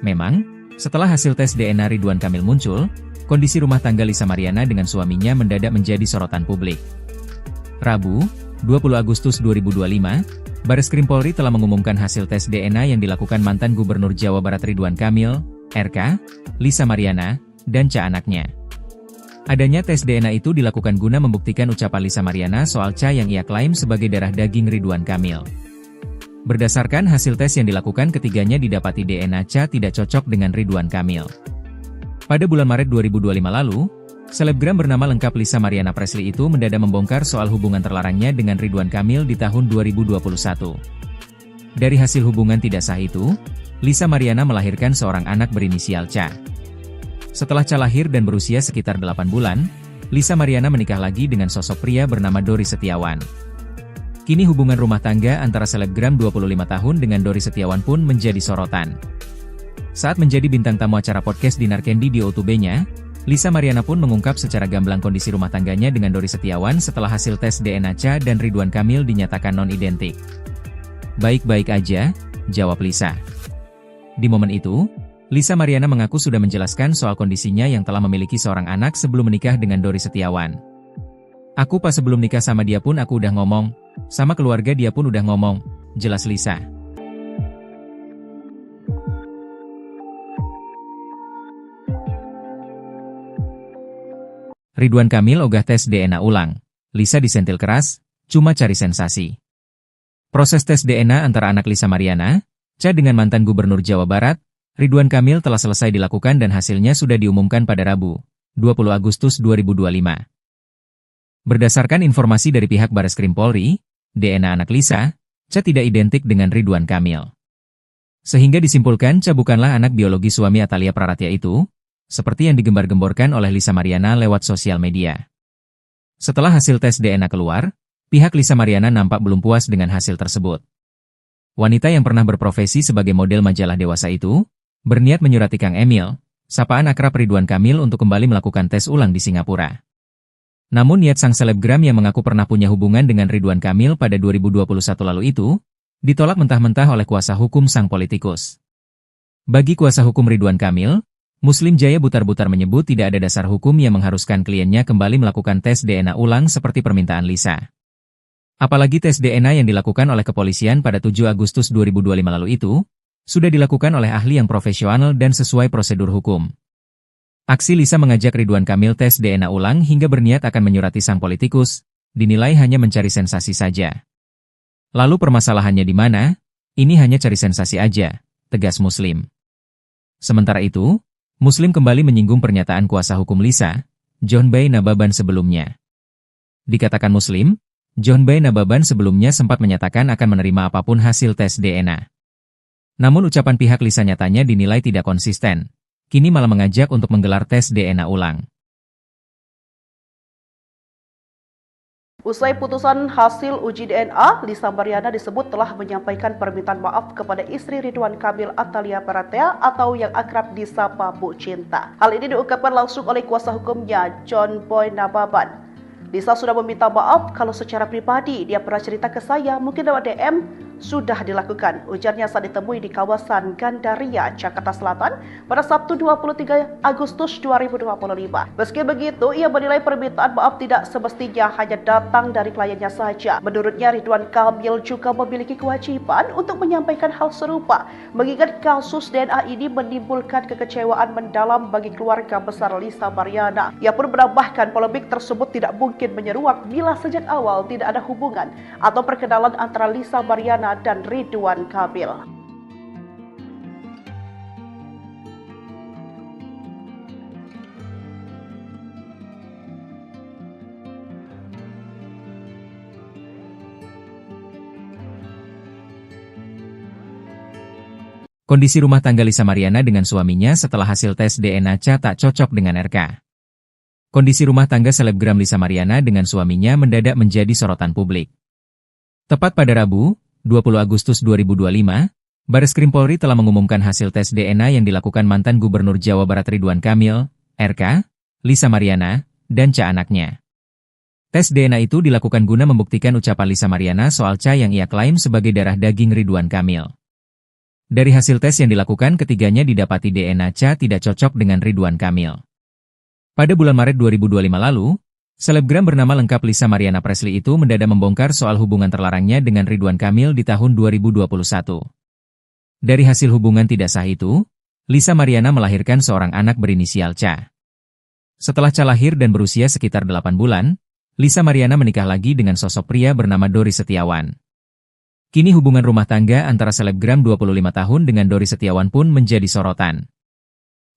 Memang, setelah hasil tes DNA Ridwan Kamil muncul, kondisi rumah tangga Lisa Mariana dengan suaminya mendadak menjadi sorotan publik. Rabu, 20 Agustus 2025, Bareskrim Polri telah mengumumkan hasil tes DNA yang dilakukan mantan Gubernur Jawa Barat Ridwan Kamil, RK, Lisa Mariana, dan Cha anaknya. Adanya tes DNA itu dilakukan guna membuktikan ucapan Lisa Mariana soal Cha yang ia klaim sebagai darah daging Ridwan Kamil. Berdasarkan hasil tes yang dilakukan ketiganya didapati DNA Cha tidak cocok dengan Ridwan Kamil. Pada bulan Maret 2025 lalu, selebgram bernama lengkap Lisa Mariana Presley itu mendadak membongkar soal hubungan terlarangnya dengan Ridwan Kamil di tahun 2021. Dari hasil hubungan tidak sah itu, Lisa Mariana melahirkan seorang anak berinisial Cha. Setelah Cha lahir dan berusia sekitar 8 bulan, Lisa Mariana menikah lagi dengan sosok pria bernama Dori Setiawan. Kini hubungan rumah tangga antara selebgram 25 tahun dengan Dori Setiawan pun menjadi sorotan. Saat menjadi bintang tamu acara podcast Dinar Candy di O2B-nya, Lisa Mariana pun mengungkap secara gamblang kondisi rumah tangganya dengan Dori Setiawan setelah hasil tes DNA Cha dan Ridwan Kamil dinyatakan non-identik. Baik-baik aja, jawab Lisa. Di momen itu, Lisa Mariana mengaku sudah menjelaskan soal kondisinya yang telah memiliki seorang anak sebelum menikah dengan Dori Setiawan. Aku pas sebelum nikah sama dia pun aku udah ngomong, sama keluarga dia pun udah ngomong, jelas Lisa. Ridwan Kamil ogah tes DNA ulang. Lisa disentil keras, cuma cari sensasi. Proses tes DNA antara anak Lisa Mariana, Cha dengan mantan Gubernur Jawa Barat, Ridwan Kamil telah selesai dilakukan dan hasilnya sudah diumumkan pada Rabu, 20 Agustus 2025. Berdasarkan informasi dari pihak Bareskrim Polri, DNA anak Lisa, Cha tidak identik dengan Ridwan Kamil. Sehingga disimpulkan Cha bukanlah anak biologi suami Atalia Praratia itu, seperti yang digembar-gemborkan oleh Lisa Mariana lewat sosial media. Setelah hasil tes DNA keluar, pihak Lisa Mariana nampak belum puas dengan hasil tersebut. Wanita yang pernah berprofesi sebagai model majalah dewasa itu, berniat menyurati Kang Emil, sapaan akrab Ridwan Kamil untuk kembali melakukan tes ulang di Singapura. Namun niat sang selebgram yang mengaku pernah punya hubungan dengan Ridwan Kamil pada 2021 lalu itu, ditolak mentah-mentah oleh kuasa hukum sang politikus. Bagi kuasa hukum Ridwan Kamil, Muslim Jaya Butar-Butar menyebut tidak ada dasar hukum yang mengharuskan kliennya kembali melakukan tes DNA ulang seperti permintaan Lisa. Apalagi tes DNA yang dilakukan oleh kepolisian pada 7 Agustus 2025 lalu itu, sudah dilakukan oleh ahli yang profesional dan sesuai prosedur hukum. Aksi Lisa mengajak Ridwan Kamil tes DNA ulang hingga berniat akan menyurati sang politikus, dinilai hanya mencari sensasi saja. Lalu permasalahannya di mana? Ini hanya cari sensasi aja, tegas Muslim. Sementara itu, Muslim kembali menyinggung pernyataan kuasa hukum Lisa, John Bay Nababan sebelumnya. Dikatakan Muslim, John Bay Nababan sebelumnya sempat menyatakan akan menerima apapun hasil tes DNA. Namun ucapan pihak Lisa nyatanya dinilai tidak konsisten. Kini malah mengajak untuk menggelar tes DNA ulang. Usai putusan hasil uji DNA, Lisa Mariana disebut telah menyampaikan permintaan maaf kepada istri Ridwan Kamil Atalia Praratia atau yang akrab disapa Bu Cinta. Hal ini diungkapkan langsung oleh kuasa hukumnya, John Boy Nababan. Lisa sudah meminta maaf kalau secara pribadi dia pernah cerita ke saya, mungkin lewat DM, sudah dilakukan, ujarnya saat ditemui di kawasan Gandaria, Jakarta Selatan pada Sabtu 23 Agustus 2025. Meski begitu, ia menilai permintaan maaf tidak semestinya hanya datang dari kliennya saja. Menurutnya, Ridwan Kamil juga memiliki kewajiban untuk menyampaikan hal serupa, mengingat kasus DNA ini menimbulkan kekecewaan mendalam bagi keluarga besar Lisa Mariana. Ia pun menambahkan polemik tersebut tidak mungkin menyeruak bila sejak awal tidak ada hubungan atau perkenalan antara Lisa Mariana dan Ridwan Kamil. Kondisi rumah tangga Lisa Mariana dengan suaminya setelah hasil tes DNA Cha tak cocok dengan RK. Kondisi rumah tangga selebgram Lisa Mariana dengan suaminya mendadak menjadi sorotan publik. Tepat pada Rabu, 20 Agustus 2025, Bareskrim Polri telah mengumumkan hasil tes DNA yang dilakukan mantan Gubernur Jawa Barat Ridwan Kamil, RK, Lisa Mariana, dan Cha anaknya. Tes DNA itu dilakukan guna membuktikan ucapan Lisa Mariana soal Cha yang ia klaim sebagai darah daging Ridwan Kamil. Dari hasil tes yang dilakukan, ketiganya didapati DNA Cha tidak cocok dengan Ridwan Kamil. Pada bulan Maret 2025 lalu, selebgram bernama lengkap Lisa Mariana Presley itu mendadak membongkar soal hubungan terlarangnya dengan Ridwan Kamil di tahun 2021. Dari hasil hubungan tidak sah itu, Lisa Mariana melahirkan seorang anak berinisial Cha. Setelah Cha lahir dan berusia sekitar 8 bulan, Lisa Mariana menikah lagi dengan sosok pria bernama Dori Setiawan. Kini hubungan rumah tangga antara selebgram 25 tahun dengan Dori Setiawan pun menjadi sorotan.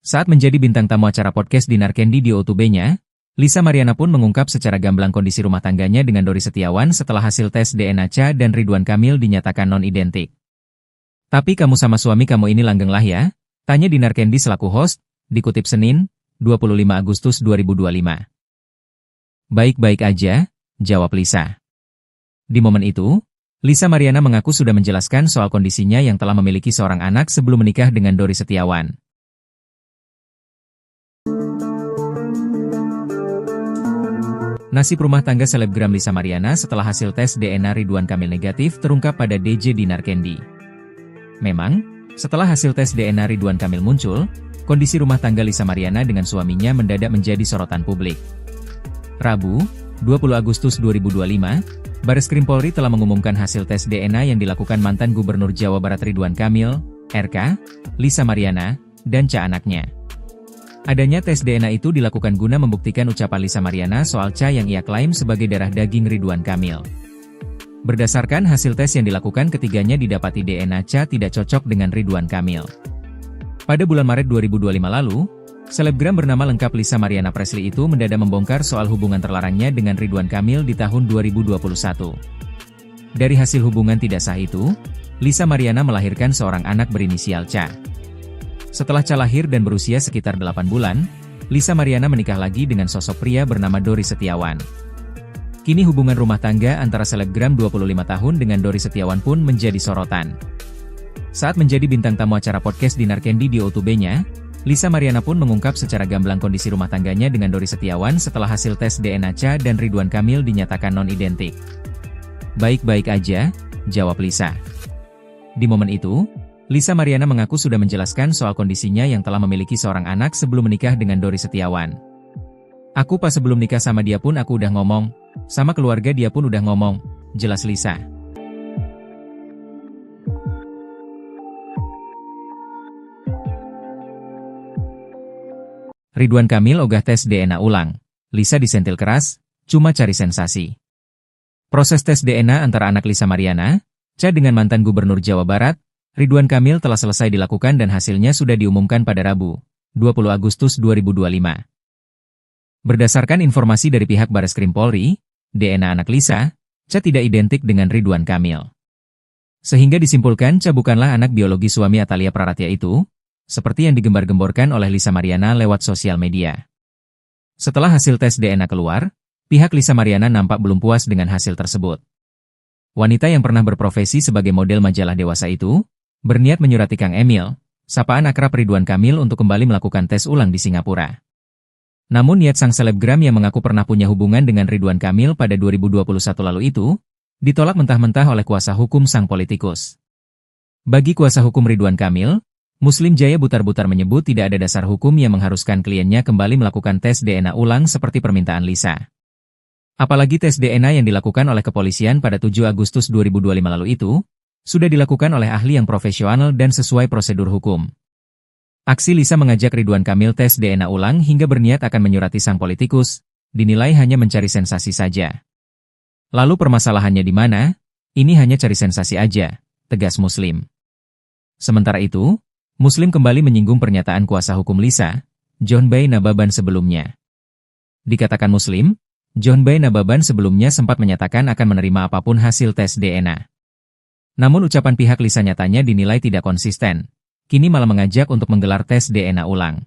Saat menjadi bintang tamu acara podcast Dinar Candy di O2B-nya, Lisa Mariana pun mengungkap secara gamblang kondisi rumah tangganya dengan Dori Setiawan setelah hasil tes DNA Cha dan Ridwan Kamil dinyatakan non-identik. Tapi kamu sama suami kamu ini langgeng lah ya? Tanya Dinar Candy selaku host, dikutip Senin, 25 Agustus 2025. Baik-baik aja, jawab Lisa. Di momen itu, Lisa Mariana mengaku sudah menjelaskan soal kondisinya yang telah memiliki seorang anak sebelum menikah dengan Dori Setiawan. Nasib rumah tangga selebgram Lisa Mariana setelah hasil tes DNA Ridwan Kamil negatif terungkap pada DJ Dinar Candy. Memang, setelah hasil tes DNA Ridwan Kamil muncul, kondisi rumah tangga Lisa Mariana dengan suaminya mendadak menjadi sorotan publik. Rabu, 20 Agustus 2025, Bareskrim Polri telah mengumumkan hasil tes DNA yang dilakukan mantan Gubernur Jawa Barat Ridwan Kamil, RK, Lisa Mariana, dan Cha anaknya. Adanya tes DNA itu dilakukan guna membuktikan ucapan Lisa Mariana soal Cha yang ia klaim sebagai darah daging Ridwan Kamil. Berdasarkan hasil tes yang dilakukan, ketiganya didapati DNA Cha tidak cocok dengan Ridwan Kamil. Pada bulan Maret 2025 lalu, selebgram bernama lengkap Lisa Mariana Presley itu mendadak membongkar soal hubungan terlarangnya dengan Ridwan Kamil di tahun 2021. Dari hasil hubungan tidak sah itu, Lisa Mariana melahirkan seorang anak berinisial Cha. Setelah Cha lahir dan berusia sekitar 8 bulan, Lisa Mariana menikah lagi dengan sosok pria bernama Dori Setiawan. Kini hubungan rumah tangga antara selebgram 25 tahun dengan Dori Setiawan pun menjadi sorotan. Saat menjadi bintang tamu acara podcast Dinar Candy di O2B-nya, Lisa Mariana pun mengungkap secara gamblang kondisi rumah tangganya dengan Dori Setiawan setelah hasil tes DNA Cha dan Ridwan Kamil dinyatakan non-identik. Baik-baik aja, jawab Lisa. Di momen itu, Lisa Mariana mengaku sudah menjelaskan soal kondisinya yang telah memiliki seorang anak sebelum menikah dengan Dori Setiawan. Aku pas sebelum nikah sama dia pun aku udah ngomong, sama keluarga dia pun udah ngomong, jelas Lisa. Ridwan Kamil ogah tes DNA ulang. Lisa disentil keras, cuma cari sensasi. Proses tes DNA antara anak Lisa Mariana, Cha dengan mantan Gubernur Jawa Barat, Ridwan Kamil telah selesai dilakukan dan hasilnya sudah diumumkan pada Rabu, 20 Agustus 2025. Berdasarkan informasi dari pihak Bareskrim Polri, DNA anak Lisa, Cha tidak identik dengan Ridwan Kamil. Sehingga disimpulkan Cha bukanlah anak biologi suami Atalia Praratya itu, seperti yang digembar-gemborkan oleh Lisa Mariana lewat sosial media. Setelah hasil tes DNA keluar, pihak Lisa Mariana nampak belum puas dengan hasil tersebut. Wanita yang pernah berprofesi sebagai model majalah dewasa itu, berniat menyurati Kang Emil, sapaan akrab Ridwan Kamil untuk kembali melakukan tes ulang di Singapura. Namun niat sang selebgram yang mengaku pernah punya hubungan dengan Ridwan Kamil pada 2021 lalu itu, ditolak mentah-mentah oleh kuasa hukum sang politikus. Bagi kuasa hukum Ridwan Kamil, Muslim Jaya Butar-Butar menyebut tidak ada dasar hukum yang mengharuskan kliennya kembali melakukan tes DNA ulang seperti permintaan Lisa. Apalagi tes DNA yang dilakukan oleh kepolisian pada 7 Agustus 2025 lalu itu, sudah dilakukan oleh ahli yang profesional dan sesuai prosedur hukum. Aksi Lisa mengajak Ridwan Kamil tes DNA ulang hingga berniat akan menyurati sang politikus, dinilai hanya mencari sensasi saja. Lalu permasalahannya di mana? Ini hanya cari sensasi aja, tegas Muslim. Sementara itu, Muslim kembali menyinggung pernyataan kuasa hukum Lisa, John Bay Nababan sebelumnya. Dikatakan Muslim, John Bay Nababan sebelumnya sempat menyatakan akan menerima apapun hasil tes DNA. Namun ucapan pihak Lisa nyatanya dinilai tidak konsisten, kini malah mengajak untuk menggelar tes DNA ulang.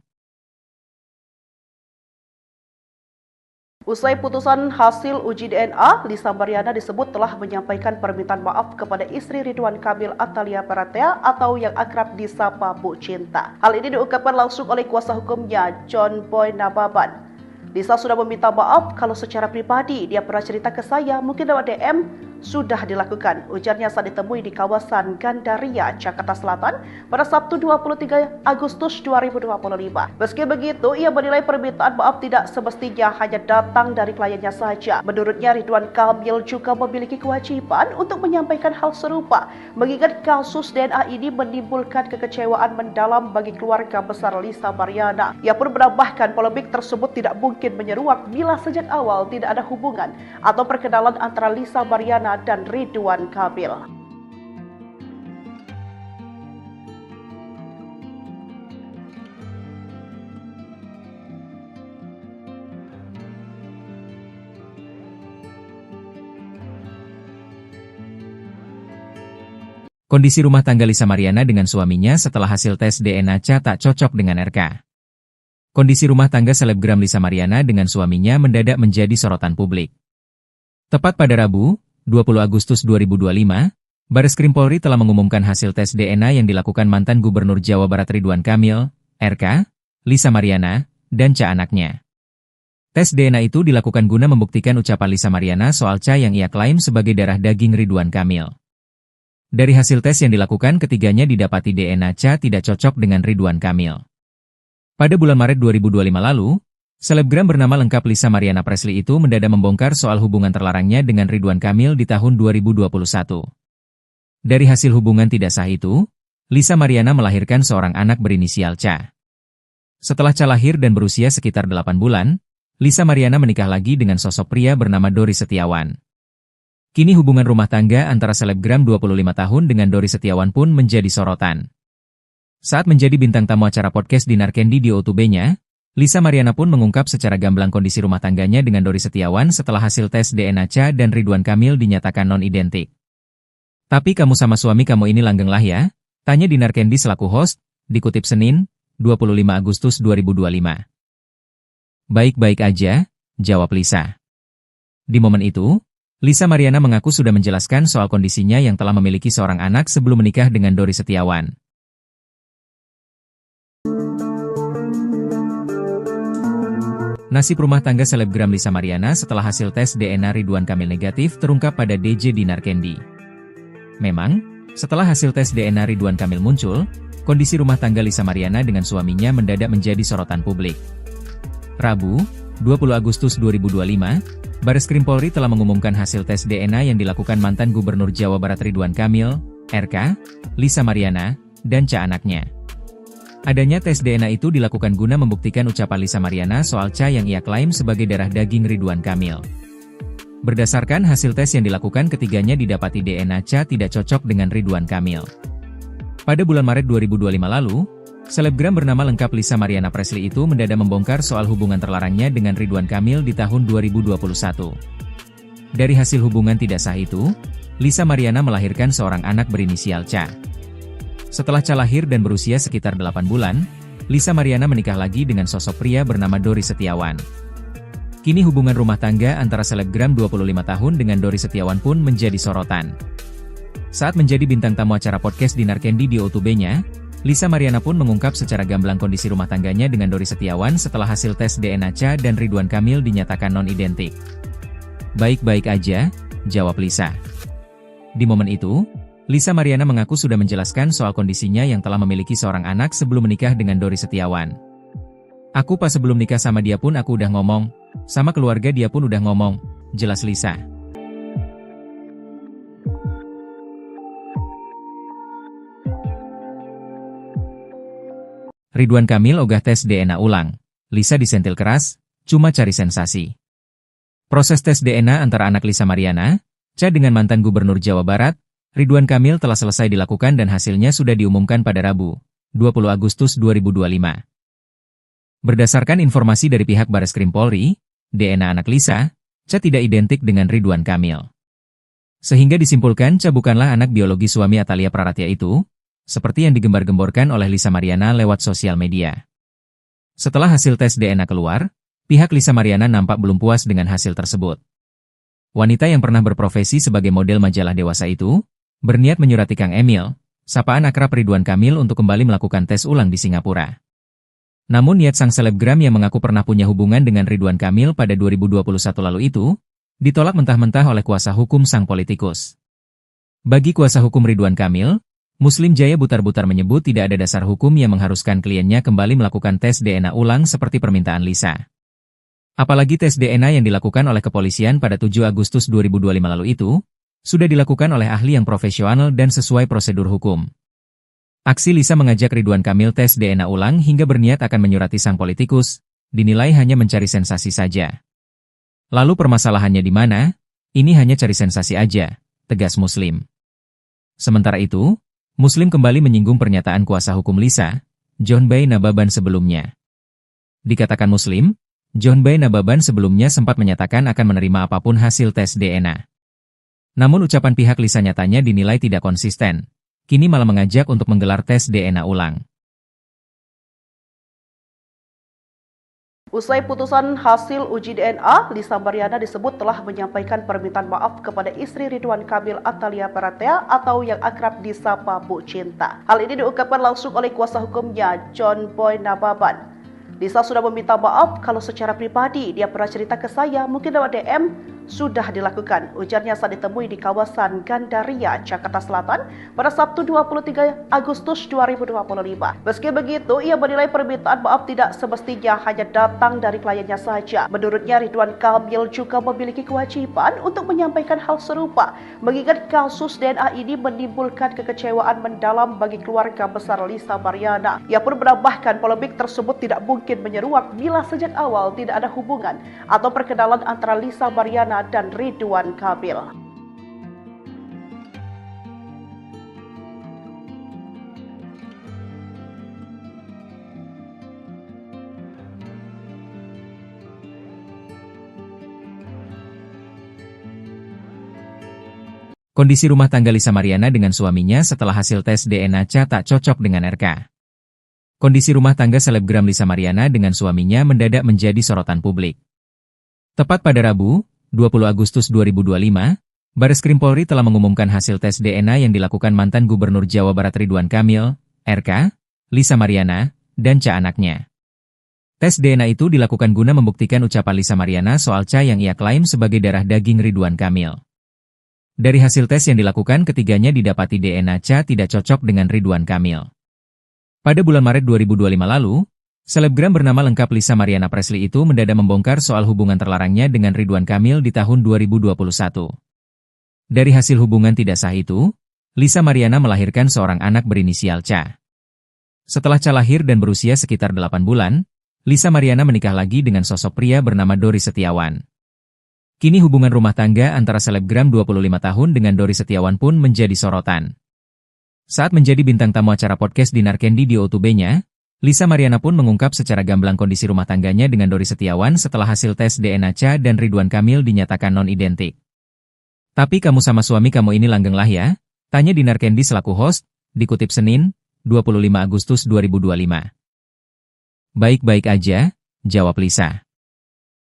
Usai putusan hasil uji DNA, Lisa Mariana disebut telah menyampaikan permintaan maaf kepada istri Ridwan Kamil Atalia Baratea atau yang akrab disapa Bu Cinta. Hal ini diungkapkan langsung oleh kuasa hukumnya, John Boy Nababan. Lisa sudah meminta maaf kalau secara pribadi dia pernah cerita ke saya, mungkin lewat DM, sudah dilakukan, ujarnya saat ditemui di kawasan Gandaria, Jakarta Selatan pada Sabtu 23 Agustus 2025. Meski begitu, ia menilai permintaan maaf tidak semestinya hanya datang dari kliennya saja. Menurutnya, Ridwan Kamil juga memiliki kewajiban untuk menyampaikan hal serupa, mengingat kasus DNA ini menimbulkan kekecewaan mendalam bagi keluarga besar Lisa Mariana. Ia pun menambahkan polemik tersebut tidak mungkin menyeruak bila sejak awal tidak ada hubungan atau perkenalan antara Lisa Mariana dan Ridwan Kamil. Kondisi rumah tangga Lisa Mariana dengan suaminya setelah hasil tes DNA tak cocok dengan RK. Kondisi rumah tangga selebgram Lisa Mariana dengan suaminya mendadak menjadi sorotan publik. Tepat pada Rabu, 20 Agustus 2025, Bareskrim Polri telah mengumumkan hasil tes DNA yang dilakukan mantan Gubernur Jawa Barat Ridwan Kamil, RK, Lisa Mariana, dan anaknya. Tes DNA itu dilakukan guna membuktikan ucapan Lisa Mariana soal yang ia klaim sebagai darah daging Ridwan Kamil. Dari hasil tes yang dilakukan, ketiganya didapati DNA tidak cocok dengan Ridwan Kamil. Pada bulan Maret 2025 lalu, selebgram bernama lengkap Lisa Mariana Presley itu mendadak membongkar soal hubungan terlarangnya dengan Ridwan Kamil di tahun 2021. Dari hasil hubungan tidak sah itu, Lisa Mariana melahirkan seorang anak berinisial Ca. Setelah Ca lahir dan berusia sekitar 8 bulan, Lisa Mariana menikah lagi dengan sosok pria bernama Dori Setiawan. Kini hubungan rumah tangga antara selebgram 25 tahun dengan Dori Setiawan pun menjadi sorotan. Saat menjadi bintang tamu acara podcast Dinar Candy di O2B-nya, Lisa Mariana pun mengungkap secara gamblang kondisi rumah tangganya dengan Dori Setiawan setelah hasil tes DNA Ca dan Ridwan Kamil dinyatakan non-identik. Tapi kamu sama suami kamu ini langgeng lah ya? Tanya Dinar Candy selaku host, dikutip Senin, 25 Agustus 2025. Baik-baik aja, jawab Lisa. Di momen itu, Lisa Mariana mengaku sudah menjelaskan soal kondisinya yang telah memiliki seorang anak sebelum menikah dengan Dori Setiawan. Nasib rumah tangga selebgram Lisa Mariana setelah hasil tes DNA Ridwan Kamil negatif terungkap pada DJ Dinar Candy. Memang, setelah hasil tes DNA Ridwan Kamil muncul, kondisi rumah tangga Lisa Mariana dengan suaminya mendadak menjadi sorotan publik. Rabu, 20 Agustus 2025, Bareskrim Polri telah mengumumkan hasil tes DNA yang dilakukan mantan Gubernur Jawa Barat Ridwan Kamil, RK, Lisa Mariana, dan anaknya. Adanya tes DNA itu dilakukan guna membuktikan ucapan Lisa Mariana soal yang ia klaim sebagai darah daging Ridwan Kamil. Berdasarkan hasil tes yang dilakukan, ketiganya didapati DNA tidak cocok dengan Ridwan Kamil. Pada bulan Maret 2025 lalu, selebgram bernama lengkap Lisa Mariana Presley itu mendadak membongkar soal hubungan terlarangnya dengan Ridwan Kamil di tahun 2021. Dari hasil hubungan tidak sah itu, Lisa Mariana melahirkan seorang anak berinisial Ca. Setelah Ca lahir dan berusia sekitar 8 bulan, Lisa Mariana menikah lagi dengan sosok pria bernama Dori Setiawan. Kini hubungan rumah tangga antara selebgram 25 tahun dengan Dori Setiawan pun menjadi sorotan. Saat menjadi bintang tamu acara podcast Dinar Candy di O2B-nya, Lisa Mariana pun mengungkap secara gamblang kondisi rumah tangganya dengan Dori Setiawan setelah hasil tes DNA Ca dan Ridwan Kamil dinyatakan non-identik. Baik-baik aja, jawab Lisa. Di momen itu, Lisa Mariana mengaku sudah menjelaskan soal kondisinya yang telah memiliki seorang anak sebelum menikah dengan Dori Setiawan. "Aku pas sebelum nikah sama dia pun aku udah ngomong, sama keluarga dia pun udah ngomong," jelas Lisa. Ridwan Kamil ogah tes DNA ulang. Lisa disentil keras, cuma cari sensasi. Proses tes DNA antara anak Lisa Mariana, Cha dengan mantan Gubernur Jawa Barat, Ridwan Kamil telah selesai dilakukan dan hasilnya sudah diumumkan pada Rabu, 20 Agustus 2025. Berdasarkan informasi dari pihak Bareskrim Polri, DNA anak Lisa, Cha tidak identik dengan Ridwan Kamil. Sehingga disimpulkan Cha bukanlah anak biologi suami Atalia Praratya itu, seperti yang digembar-gemborkan oleh Lisa Mariana lewat sosial media. Setelah hasil tes DNA keluar, pihak Lisa Mariana nampak belum puas dengan hasil tersebut. Wanita yang pernah berprofesi sebagai model majalah dewasa itu, berniat menyurati Kang Emil, sapaan akrab Ridwan Kamil untuk kembali melakukan tes ulang di Singapura. Namun niat sang selebgram yang mengaku pernah punya hubungan dengan Ridwan Kamil pada 2021 lalu itu, ditolak mentah-mentah oleh kuasa hukum sang politikus. Bagi kuasa hukum Ridwan Kamil, Muslim Jaya Butar-Butar menyebut tidak ada dasar hukum yang mengharuskan kliennya kembali melakukan tes DNA ulang seperti permintaan Lisa. Apalagi tes DNA yang dilakukan oleh kepolisian pada 7 Agustus 2025 lalu itu, sudah dilakukan oleh ahli yang profesional dan sesuai prosedur hukum. Aksi Lisa mengajak Ridwan Kamil tes DNA ulang hingga berniat akan menyurati sang politikus, dinilai hanya mencari sensasi saja. Lalu permasalahannya di mana? Ini hanya cari sensasi aja, tegas Muslim. Sementara itu, Muslim kembali menyinggung pernyataan kuasa hukum Lisa, John Bay Nababan sebelumnya. Dikatakan Muslim, John Bay Nababan sebelumnya sempat menyatakan akan menerima apapun hasil tes DNA. Namun ucapan pihak Lisa nyatanya dinilai tidak konsisten. Kini malah mengajak untuk menggelar tes DNA ulang. Usai putusan hasil uji DNA, Lisa Mariana disebut telah menyampaikan permintaan maaf kepada istri Ridwan Kamil Atalia Praratya atau yang akrab disapa Bu Cinta. Hal ini diungkapkan langsung oleh kuasa hukumnya, John Boy Nababan. Lisa sudah meminta maaf kalau secara pribadi dia pernah cerita ke saya, mungkin lewat DM, sudah dilakukan. Ujarnya saat ditemui di kawasan Gandaria, Jakarta Selatan pada Sabtu 23 Agustus 2025. Meski begitu, ia menilai permintaan maaf tidak semestinya hanya datang dari kliennya saja. Menurutnya, Ridwan Kamil juga memiliki kewajiban untuk menyampaikan hal serupa, mengingat kasus DNA ini menimbulkan kekecewaan mendalam bagi keluarga besar Lisa Mariana. Ia pun menambahkan polemik tersebut tidak mungkin menyeruak bila sejak awal tidak ada hubungan atau perkenalan antara Lisa Mariana dan Ridwan Kamil. Kondisi rumah tangga Lisa Mariana dengan suaminya setelah hasil tes DNA Cha tak cocok dengan RK. Kondisi rumah tangga selebgram Lisa Mariana dengan suaminya mendadak menjadi sorotan publik. Tepat pada Rabu, 20 Agustus 2025, Bareskrim Polri telah mengumumkan hasil tes DNA yang dilakukan mantan Gubernur Jawa Barat Ridwan Kamil, RK, Lisa Mariana, dan Cha anaknya. Tes DNA itu dilakukan guna membuktikan ucapan Lisa Mariana soal Cha yang ia klaim sebagai darah daging Ridwan Kamil. Dari hasil tes yang dilakukan, ketiganya didapati DNA Cha tidak cocok dengan Ridwan Kamil. Pada bulan Maret 2025 lalu, selebgram bernama lengkap Lisa Mariana Presley itu mendadak membongkar soal hubungan terlarangnya dengan Ridwan Kamil di tahun 2021. Dari hasil hubungan tidak sah itu, Lisa Mariana melahirkan seorang anak berinisial Cha. Setelah Cha lahir dan berusia sekitar 8 bulan, Lisa Mariana menikah lagi dengan sosok pria bernama Dori Setiawan. Kini hubungan rumah tangga antara selebgram 25 tahun dengan Dori Setiawan pun menjadi sorotan. Saat menjadi bintang tamu acara podcast Dinar Candy di O2B-nya, Lisa Mariana pun mengungkap secara gamblang kondisi rumah tangganya dengan Dori Setiawan setelah hasil tes DNA Cha dan Ridwan Kamil dinyatakan non-identik. "Tapi kamu sama suami kamu ini langgeng lah ya?" tanya Dinar Candy selaku host, dikutip Senin, 25 Agustus 2025. "Baik-baik aja," jawab Lisa.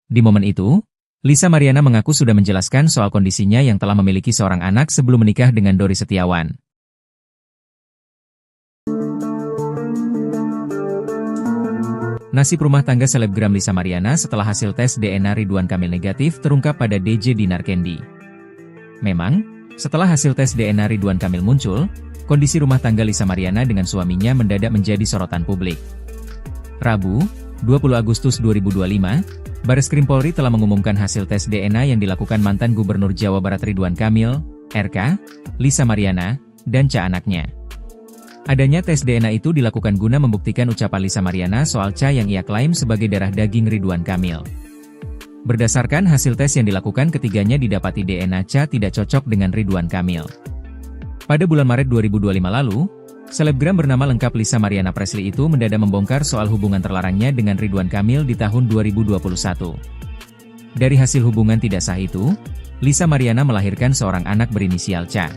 Di momen itu, Lisa Mariana mengaku sudah menjelaskan soal kondisinya yang telah memiliki seorang anak sebelum menikah dengan Dori Setiawan. Nasib rumah tangga selebgram Lisa Mariana setelah hasil tes DNA Ridwan Kamil negatif terungkap pada DJ Dinar Candy. Memang, Setelah hasil tes DNA Ridwan Kamil muncul, kondisi rumah tangga Lisa Mariana dengan suaminya mendadak menjadi sorotan publik. Rabu, 20 Agustus 2025, Bareskrim Polri telah mengumumkan hasil tes DNA yang dilakukan mantan Gubernur Jawa Barat Ridwan Kamil, RK, Lisa Mariana, dan Ca anaknya. Adanya tes DNA itu dilakukan guna membuktikan ucapan Lisa Mariana soal Ca yang ia klaim sebagai darah daging Ridwan Kamil. Berdasarkan hasil tes yang dilakukan, ketiganya didapati DNA Ca tidak cocok dengan Ridwan Kamil. Pada bulan Maret 2025 lalu, selebgram bernama lengkap Lisa Mariana Presley itu mendadak membongkar soal hubungan terlarangnya dengan Ridwan Kamil di tahun 2021. Dari hasil hubungan tidak sah itu, Lisa Mariana melahirkan seorang anak berinisial Ca.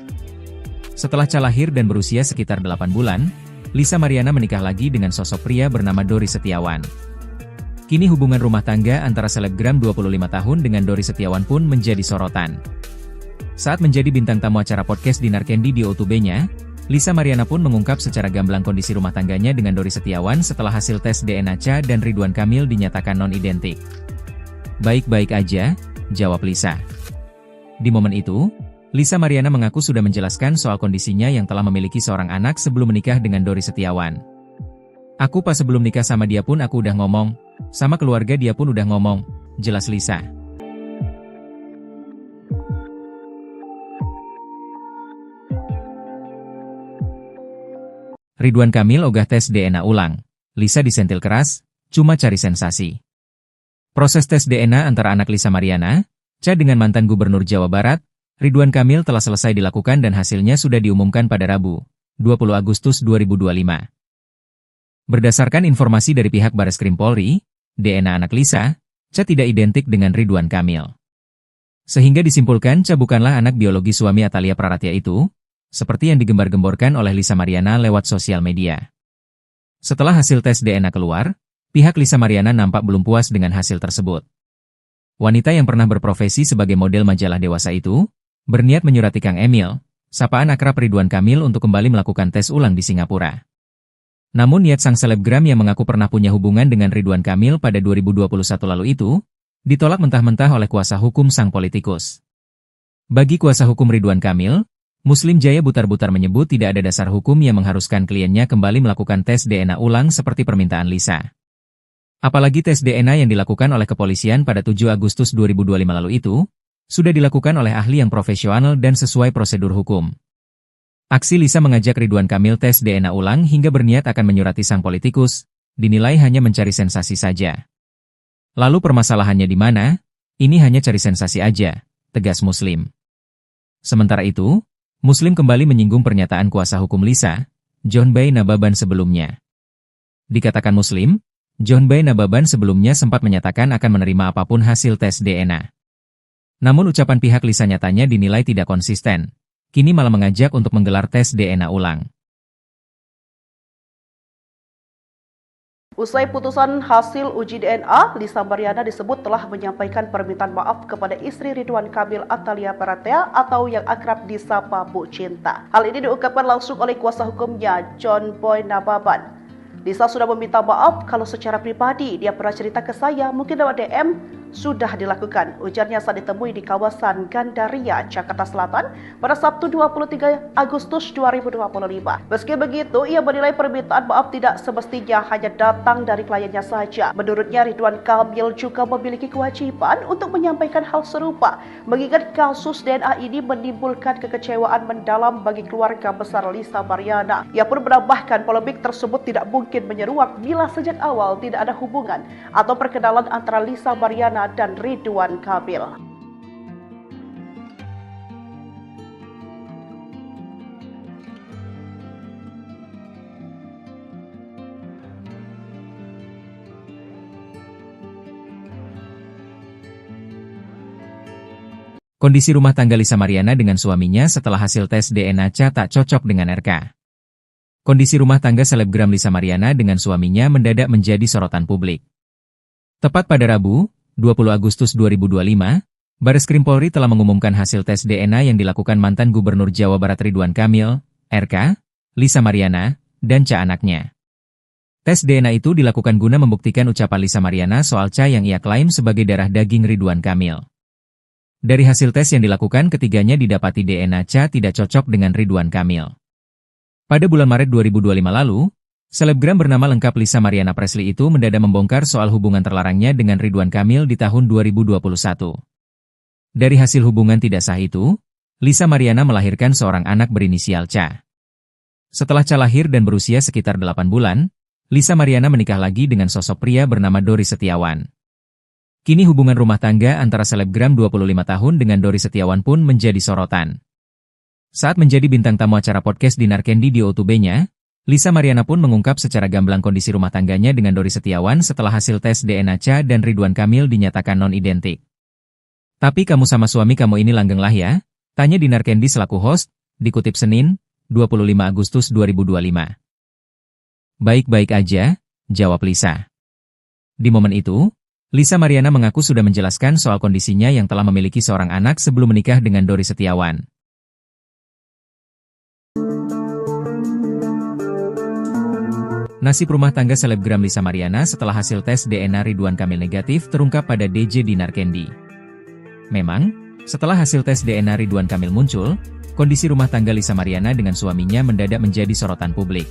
Setelah Ca lahir dan berusia sekitar 8 bulan, Lisa Mariana menikah lagi dengan sosok pria bernama Dori Setiawan. Kini hubungan rumah tangga antara selebgram 25 tahun dengan Dori Setiawan pun menjadi sorotan. Saat menjadi bintang tamu acara podcast Dinar Candy di O2B-nya, Lisa Mariana pun mengungkap secara gamblang kondisi rumah tangganya dengan Dori Setiawan setelah hasil tes DNA Ca dan Ridwan Kamil dinyatakan non-identik. "Baik-baik aja," jawab Lisa. Di momen itu, Lisa Mariana mengaku sudah menjelaskan soal kondisinya yang telah memiliki seorang anak sebelum menikah dengan Dori Setiawan. "Aku pas sebelum nikah sama dia pun aku udah ngomong, sama keluarga dia pun udah ngomong," jelas Lisa. Ridwan Kamil ogah tes DNA ulang. Lisa disentil keras, cuma cari sensasi. Proses tes DNA antara anak Lisa Mariana, Ca dengan mantan Gubernur Jawa Barat, Ridwan Kamil telah selesai dilakukan dan hasilnya sudah diumumkan pada Rabu, 20 Agustus 2025. Berdasarkan informasi dari pihak Bareskrim Polri, DNA anak Lisa, Ca tidak identik dengan Ridwan Kamil. Sehingga disimpulkan Ca bukanlah anak biologi suami Atalia Praratia itu, seperti yang digembar-gemborkan oleh Lisa Mariana lewat sosial media. Setelah hasil tes DNA keluar, pihak Lisa Mariana nampak belum puas dengan hasil tersebut. Wanita yang pernah berprofesi sebagai model majalah dewasa itu, berniat menyurati Kang Emil, sapaan akrab Ridwan Kamil untuk kembali melakukan tes ulang di Singapura. Namun niat sang selebgram yang mengaku pernah punya hubungan dengan Ridwan Kamil pada 2021 lalu itu, ditolak mentah-mentah oleh kuasa hukum sang politikus. Bagi kuasa hukum Ridwan Kamil, Muslim Jaya Butar-Butar menyebut tidak ada dasar hukum yang mengharuskan kliennya kembali melakukan tes DNA ulang seperti permintaan Lisa. Apalagi tes DNA yang dilakukan oleh kepolisian pada 7 Agustus 2025 lalu itu, sudah dilakukan oleh ahli yang profesional dan sesuai prosedur hukum. Aksi Lisa mengajak Ridwan Kamil tes DNA ulang hingga berniat akan menyurati sang politikus, dinilai hanya mencari sensasi saja. Lalu permasalahannya di mana? Ini hanya cari sensasi aja, tegas Muslim. Sementara itu, Muslim kembali menyinggung pernyataan kuasa hukum Lisa, John Bay Nababan sebelumnya. Dikatakan Muslim, John Bay Nababan sebelumnya sempat menyatakan akan menerima apapun hasil tes DNA. Namun ucapan pihak Lisa nyatanya dinilai tidak konsisten. Kini malah mengajak untuk menggelar tes DNA ulang. Usai putusan hasil uji DNA, Lisa Mariana disebut telah menyampaikan permintaan maaf kepada istri Ridwan Kamil Atalia Praratia atau yang akrab disapa Bu Cinta. Hal ini diungkapkan langsung oleh kuasa hukumnya, John Boy Nababan. Lisa sudah meminta maaf kalau secara pribadi dia pernah cerita ke saya, mungkin lewat DM, sudah dilakukan, ujarnya saat ditemui di kawasan Gandaria, Jakarta Selatan pada Sabtu 23 Agustus 2025. Meski begitu, ia menilai permintaan maaf tidak semestinya hanya datang dari kliennya saja. Menurutnya, Ridwan Kamil juga memiliki kewajiban untuk menyampaikan hal serupa, mengingat kasus DNA ini menimbulkan kekecewaan mendalam bagi keluarga besar Lisa Mariana. Ia pun menambahkan polemik tersebut tidak mungkin menyeruak bila sejak awal tidak ada hubungan atau perkenalan antara Lisa Mariana dan Ridwan Kamil. Kondisi rumah tangga Lisa Mariana dengan suaminya setelah hasil tes DNA Ca tak cocok dengan RK. Kondisi rumah tangga selebgram Lisa Mariana dengan suaminya mendadak menjadi sorotan publik. Tepat pada Rabu, 20 Agustus 2025, Bareskrim Polri telah mengumumkan hasil tes DNA yang dilakukan mantan Gubernur Jawa Barat Ridwan Kamil, RK, Lisa Mariana, dan Ca anaknya. Tes DNA itu dilakukan guna membuktikan ucapan Lisa Mariana soal Ca yang ia klaim sebagai darah daging Ridwan Kamil. Dari hasil tes yang dilakukan ketiganya didapati DNA Cha tidak cocok dengan Ridwan Kamil. Pada bulan Maret 2025 lalu, selebgram bernama lengkap Lisa Mariana Presley itu mendadak membongkar soal hubungan terlarangnya dengan Ridwan Kamil di tahun 2021. Dari hasil hubungan tidak sah itu, Lisa Mariana melahirkan seorang anak berinisial Cha. Setelah Cha lahir dan berusia sekitar 8 bulan, Lisa Mariana menikah lagi dengan sosok pria bernama Dori Setiawan. Kini hubungan rumah tangga antara selebgram 25 tahun dengan Dori Setiawan pun menjadi sorotan. Saat menjadi bintang tamu acara podcast Dinar Candy di O2B-nya, Lisa Mariana pun mengungkap secara gamblang kondisi rumah tangganya dengan Dori Setiawan setelah hasil tes DNA Cha dan Ridwan Kamil dinyatakan non-identik. Tapi kamu sama suami kamu ini langgeng lah ya? Tanya Dinar Candy selaku host, dikutip Senin, 25 Agustus 2025. Baik-baik aja, jawab Lisa. Di momen itu, Lisa Mariana mengaku sudah menjelaskan soal kondisinya yang telah memiliki seorang anak sebelum menikah dengan Dori Setiawan. Nasib rumah tangga selebgram Lisa Mariana setelah hasil tes DNA Ridwan Kamil negatif terungkap pada DJ Dinar Candy. Memang, setelah hasil tes DNA Ridwan Kamil muncul, kondisi rumah tangga Lisa Mariana dengan suaminya mendadak menjadi sorotan publik.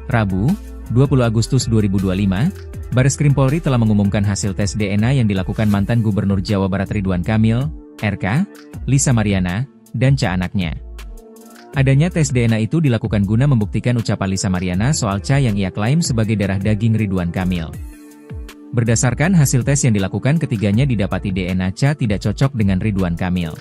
Rabu, 20 Agustus 2025, Bareskrim Polri telah mengumumkan hasil tes DNA yang dilakukan mantan Gubernur Jawa Barat Ridwan Kamil, RK, Lisa Mariana, dan Cha anaknya. Adanya tes DNA itu dilakukan guna membuktikan ucapan Lisa Mariana soal Cha yang ia klaim sebagai darah daging Ridwan Kamil. Berdasarkan hasil tes yang dilakukan ketiganya didapati DNA Cha tidak cocok dengan Ridwan Kamil.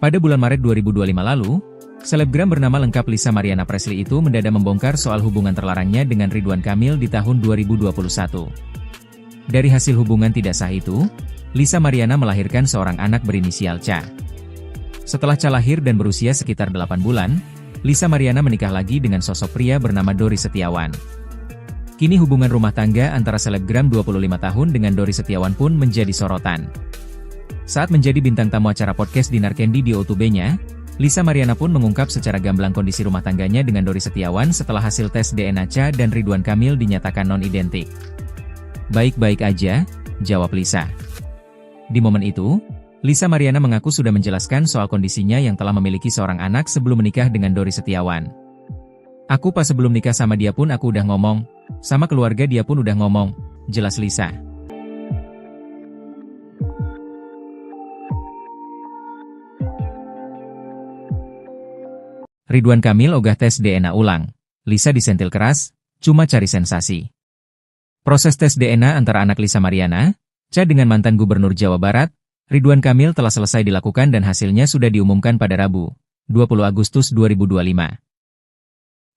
Pada bulan Maret 2025 lalu, selebgram bernama lengkap Lisa Mariana Presley itu mendadak membongkar soal hubungan terlarangnya dengan Ridwan Kamil di tahun 2021. Dari hasil hubungan tidak sah itu, Lisa Mariana melahirkan seorang anak berinisial Cha. Setelah Cha lahir dan berusia sekitar 8 bulan, Lisa Mariana menikah lagi dengan sosok pria bernama Dori Setiawan. Kini hubungan rumah tangga antara selebgram 25 tahun dengan Dori Setiawan pun menjadi sorotan. Saat menjadi bintang tamu acara podcast Dinar Candy di O2B-nya, Lisa Mariana pun mengungkap secara gamblang kondisi rumah tangganya dengan Dori Setiawan setelah hasil tes DNA Cha dan Ridwan Kamil dinyatakan non-identik. Baik-baik aja, jawab Lisa. Di momen itu, Lisa Mariana mengaku sudah menjelaskan soal kondisinya yang telah memiliki seorang anak sebelum menikah dengan Dori Setiawan. Aku pas sebelum nikah sama dia pun aku udah ngomong, sama keluarga dia pun udah ngomong, jelas Lisa. Ridwan Kamil ogah tes DNA ulang. Lisa disentil keras, cuma cari sensasi. Proses tes DNA antara anak Lisa Mariana, Cha dengan mantan Gubernur Jawa Barat, Ridwan Kamil telah selesai dilakukan dan hasilnya sudah diumumkan pada Rabu, 20 Agustus 2025.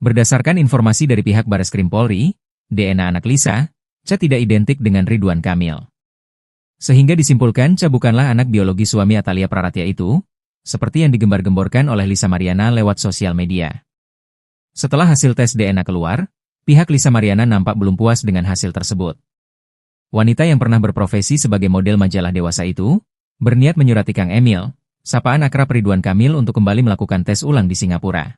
Berdasarkan informasi dari pihak Bareskrim Polri, DNA anak Lisa, Cha tidak identik dengan Ridwan Kamil. Sehingga disimpulkan Cha bukanlah anak biologi suami Atalia Praratya itu, seperti yang digembar-gemborkan oleh Lisa Mariana lewat sosial media. Setelah hasil tes DNA keluar, pihak Lisa Mariana nampak belum puas dengan hasil tersebut. Wanita yang pernah berprofesi sebagai model majalah dewasa itu, berniat menyurati Kang Emil, sapaan akrab Ridwan Kamil untuk kembali melakukan tes ulang di Singapura.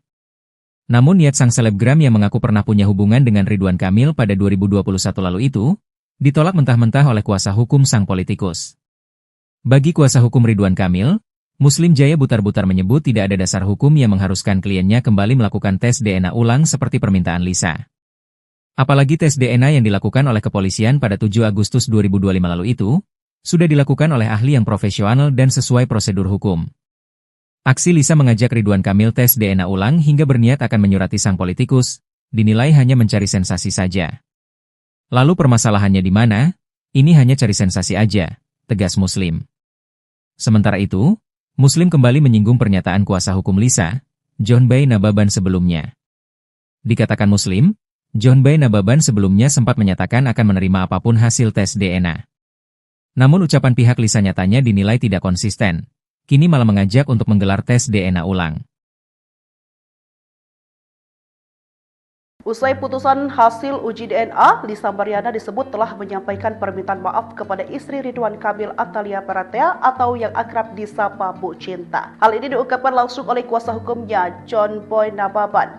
Namun niat sang selebgram yang mengaku pernah punya hubungan dengan Ridwan Kamil pada 2021 lalu itu, ditolak mentah-mentah oleh kuasa hukum sang politikus. Bagi kuasa hukum Ridwan Kamil, Muslim Jaya butar-butar menyebut tidak ada dasar hukum yang mengharuskan kliennya kembali melakukan tes DNA ulang seperti permintaan Lisa. Apalagi tes DNA yang dilakukan oleh kepolisian pada 7 Agustus 2025 lalu itu, sudah dilakukan oleh ahli yang profesional dan sesuai prosedur hukum. Aksi Lisa mengajak Ridwan Kamil tes DNA ulang hingga berniat akan menyurati sang politikus, dinilai hanya mencari sensasi saja. Lalu permasalahannya di mana? Ini hanya cari sensasi aja, tegas Muslim. Sementara itu, Muslim kembali menyinggung pernyataan kuasa hukum Lisa, John Bay Nababan sebelumnya. Dikatakan Muslim, John Bay Nababan sebelumnya sempat menyatakan akan menerima apapun hasil tes DNA. Namun ucapan pihak Lisa nyatanya dinilai tidak konsisten, kini malah mengajak untuk menggelar tes DNA ulang. Usai putusan hasil uji DNA, Lisa Mariana disebut telah menyampaikan permintaan maaf kepada istri Ridwan Kamil Atalia Praratya atau yang akrab disapa Bu Cinta. Hal ini diungkapkan langsung oleh kuasa hukumnya, John Boy Nababan.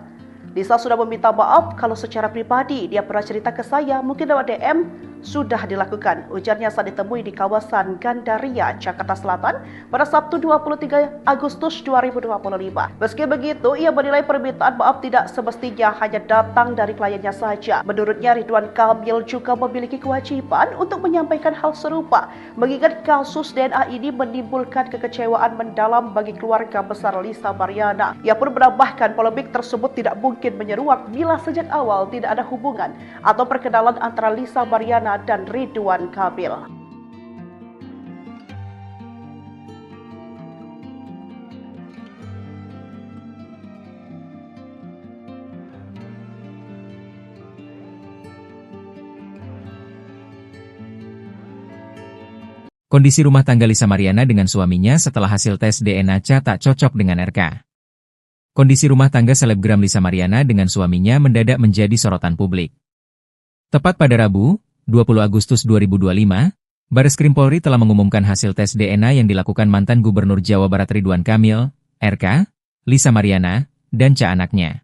Lisa sudah meminta maaf kalau secara pribadi dia pernah cerita ke saya, mungkin lewat DM, sudah dilakukan. Ujarnya saat ditemui di kawasan Gandaria, Jakarta Selatan pada Sabtu 23 Agustus 2025. Meski begitu, ia menilai permintaan maaf tidak semestinya hanya datang dari kliennya saja. Menurutnya, Ridwan Kamil juga memiliki kewajiban untuk menyampaikan hal serupa, mengingat kasus DNA ini menimbulkan kekecewaan mendalam bagi keluarga besar Lisa Mariana. Ia pun menambahkan polemik tersebut tidak mungkin menyeruak bila sejak awal tidak ada hubungan atau perkenalan antara Lisa Mariana dan Ridwan Kamil. Kondisi rumah tangga Lisa Mariana dengan suaminya setelah hasil tes DNA Cha tak cocok dengan RK. Kondisi rumah tangga selebgram Lisa Mariana dengan suaminya mendadak menjadi sorotan publik. Tepat pada Rabu, 20 Agustus 2025, Bareskrim Polri telah mengumumkan hasil tes DNA yang dilakukan mantan Gubernur Jawa Barat Ridwan Kamil, RK, Lisa Mariana, dan Cha anaknya.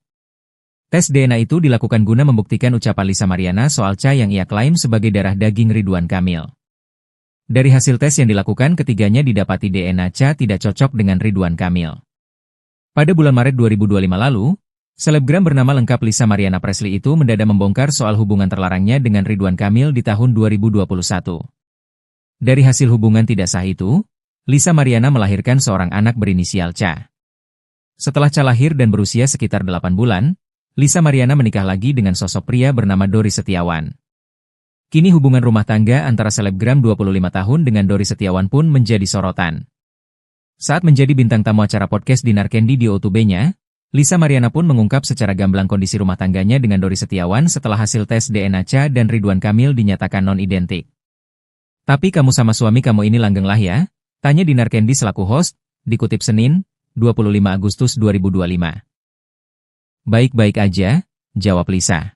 Tes DNA itu dilakukan guna membuktikan ucapan Lisa Mariana soal Cha yang ia klaim sebagai darah daging Ridwan Kamil. Dari hasil tes yang dilakukan, ketiganya didapati DNA Cha tidak cocok dengan Ridwan Kamil. Pada bulan Maret 2025 lalu, selebgram bernama lengkap Lisa Mariana Presley itu mendadak membongkar soal hubungan terlarangnya dengan Ridwan Kamil di tahun 2021. Dari hasil hubungan tidak sah itu, Lisa Mariana melahirkan seorang anak berinisial Cha. Setelah Cha lahir dan berusia sekitar 8 bulan, Lisa Mariana menikah lagi dengan sosok pria bernama Dori Setiawan. Kini hubungan rumah tangga antara selebgram 25 tahun dengan Dori Setiawan pun menjadi sorotan. Saat menjadi bintang tamu acara podcast Dinar Candy di YouTube-nya, Lisa Mariana pun mengungkap secara gamblang kondisi rumah tangganya dengan Dori Setiawan setelah hasil tes DNA Cha dan Ridwan Kamil dinyatakan non-identik. Tapi kamu sama suami kamu ini langgeng lah ya? Tanya Dinar Candy selaku host, dikutip Senin, 25 Agustus 2025. Baik-baik aja, jawab Lisa.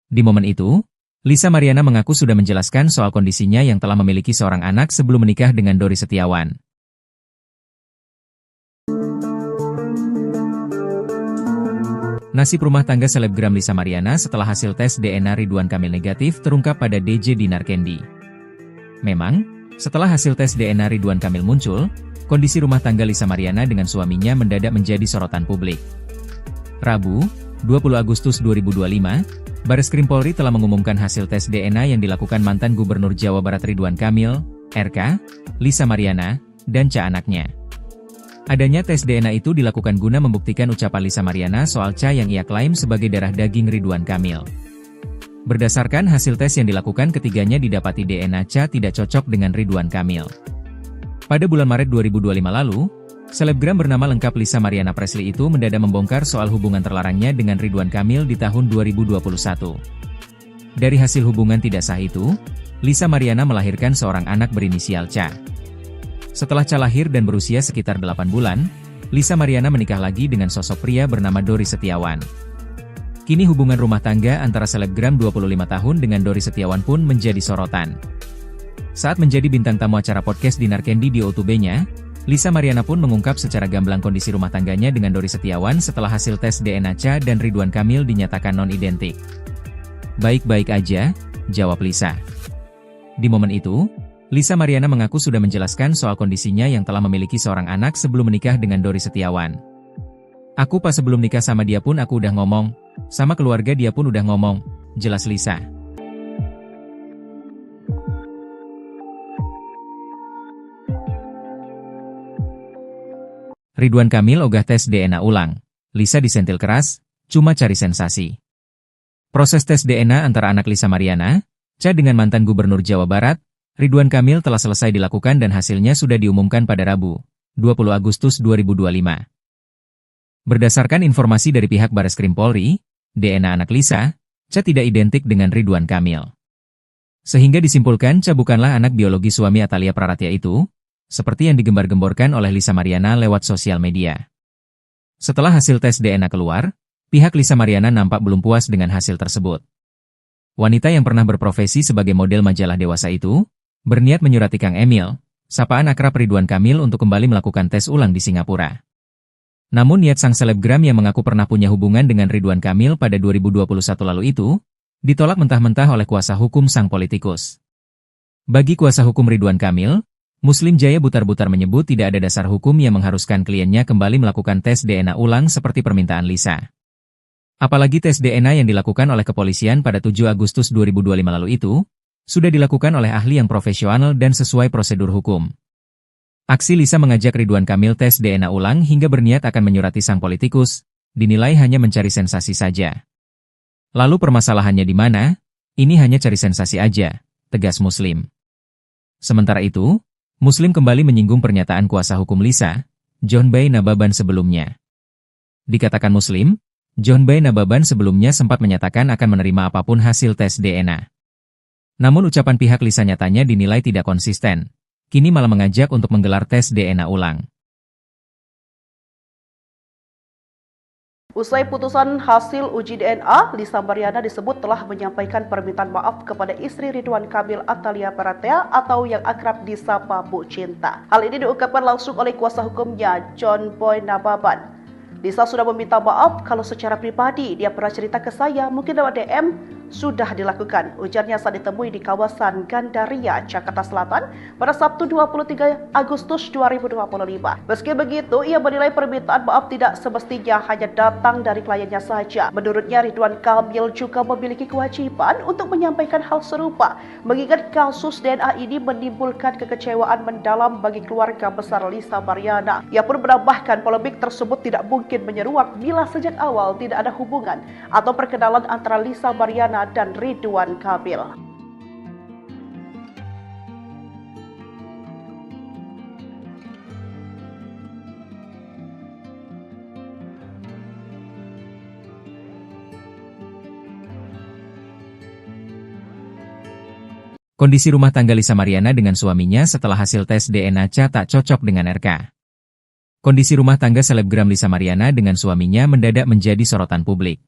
Di momen itu, Lisa Mariana mengaku sudah menjelaskan soal kondisinya yang telah memiliki seorang anak sebelum menikah dengan Dori Setiawan. Nasib rumah tangga selebgram Lisa Mariana setelah hasil tes DNA Ridwan Kamil negatif terungkap pada DJ Dinar Candy. Memang, setelah hasil tes DNA Ridwan Kamil muncul, kondisi rumah tangga Lisa Mariana dengan suaminya mendadak menjadi sorotan publik. Rabu, 20 Agustus 2025, Bareskrim Polri telah mengumumkan hasil tes DNA yang dilakukan mantan Gubernur Jawa Barat Ridwan Kamil, RK, Lisa Mariana, dan Cha anaknya. Adanya tes DNA itu dilakukan guna membuktikan ucapan Lisa Mariana soal Cha yang ia klaim sebagai darah daging Ridwan Kamil. Berdasarkan hasil tes yang dilakukan, ketiganya didapati DNA Cha tidak cocok dengan Ridwan Kamil. Pada bulan Maret 2025 lalu, selebgram bernama lengkap Lisa Mariana Presley itu mendadak membongkar soal hubungan terlarangnya dengan Ridwan Kamil di tahun 2021. Dari hasil hubungan tidak sah itu, Lisa Mariana melahirkan seorang anak berinisial Cha. Setelah Cha lahir dan berusia sekitar 8 bulan, Lisa Mariana menikah lagi dengan sosok pria bernama Dori Setiawan. Kini hubungan rumah tangga antara selebgram 25 tahun dengan Dori Setiawan pun menjadi sorotan. Saat menjadi bintang tamu acara podcast Dinar Candy di YouTube-nya, Lisa Mariana pun mengungkap secara gamblang kondisi rumah tangganya dengan Dori Setiawan setelah hasil tes DNA Cha dan Ridwan Kamil dinyatakan non-identik. Baik-baik aja, jawab Lisa. Di momen itu, Lisa Mariana mengaku sudah menjelaskan soal kondisinya yang telah memiliki seorang anak sebelum menikah dengan Dori Setiawan. Aku pas sebelum nikah sama dia pun aku udah ngomong, sama keluarga dia pun udah ngomong, jelas Lisa. Ridwan Kamil ogah tes DNA ulang. Lisa disentil keras, cuma cari sensasi. Proses tes DNA antara anak Lisa Mariana, Cha dengan mantan Gubernur Jawa Barat, Ridwan Kamil telah selesai dilakukan dan hasilnya sudah diumumkan pada Rabu, 20 Agustus 2025. Berdasarkan informasi dari pihak Bareskrim Polri, DNA anak Lisa, Cha tidak identik dengan Ridwan Kamil. Sehingga disimpulkan Cha bukanlah anak biologi suami Atalia Praratya itu, seperti yang digembar-gemborkan oleh Lisa Mariana lewat sosial media. Setelah hasil tes DNA keluar, pihak Lisa Mariana nampak belum puas dengan hasil tersebut. Wanita yang pernah berprofesi sebagai model majalah dewasa itu, berniat menyurati Kang Emil, sapaan akrab Ridwan Kamil untuk kembali melakukan tes ulang di Singapura. Namun niat sang selebgram yang mengaku pernah punya hubungan dengan Ridwan Kamil pada 2021 lalu itu, ditolak mentah-mentah oleh kuasa hukum sang politikus. Bagi kuasa hukum Ridwan Kamil, Muslim Jaya Butar-Butar menyebut tidak ada dasar hukum yang mengharuskan kliennya kembali melakukan tes DNA ulang seperti permintaan Lisa. Apalagi tes DNA yang dilakukan oleh kepolisian pada 7 Agustus 2025 lalu itu, sudah dilakukan oleh ahli yang profesional dan sesuai prosedur hukum. Aksi Lisa mengajak Ridwan Kamil tes DNA ulang hingga berniat akan menyurati sang politikus, dinilai hanya mencari sensasi saja. Lalu permasalahannya di mana? Ini hanya cari sensasi aja, tegas Muslim. Sementara itu, Muslim kembali menyinggung pernyataan kuasa hukum Lisa, John Bay Nababan sebelumnya. Dikatakan Muslim, John Bay Nababan sebelumnya sempat menyatakan akan menerima apapun hasil tes DNA. Namun ucapan pihak Lisa nyatanya dinilai tidak konsisten, kini malah mengajak untuk menggelar tes DNA ulang. Usai putusan hasil uji DNA, Lisa Mariana disebut telah menyampaikan permintaan maaf kepada istri Ridwan Kamil Atalia Baratea atau yang akrab disapa Bu Cinta. Hal ini diungkapkan langsung oleh kuasa hukumnya, John Boy Nababan. Lisa sudah meminta maaf kalau secara pribadi dia pernah cerita ke saya, mungkin lewat DM, sudah dilakukan. Ujarnya saat ditemui di kawasan Gandaria, Jakarta Selatan pada Sabtu 23 Agustus 2025. Meski begitu, ia menilai permintaan maaf tidak semestinya hanya datang dari kliennya saja. Menurutnya, Ridwan Kamil juga memiliki kewajiban untuk menyampaikan hal serupa, mengingat kasus DNA ini menimbulkan kekecewaan mendalam bagi keluarga besar Lisa Mariana. Ia pun menambahkan polemik tersebut tidak mungkin menyeruak bila sejak awal tidak ada hubungan atau perkenalan antara Lisa Mariana dan Ridwan Kamil. Kondisi rumah tangga Lisa Mariana dengan suaminya setelah hasil tes DNA tak cocok dengan RK. Kondisi rumah tangga selebgram Lisa Mariana dengan suaminya mendadak menjadi sorotan publik.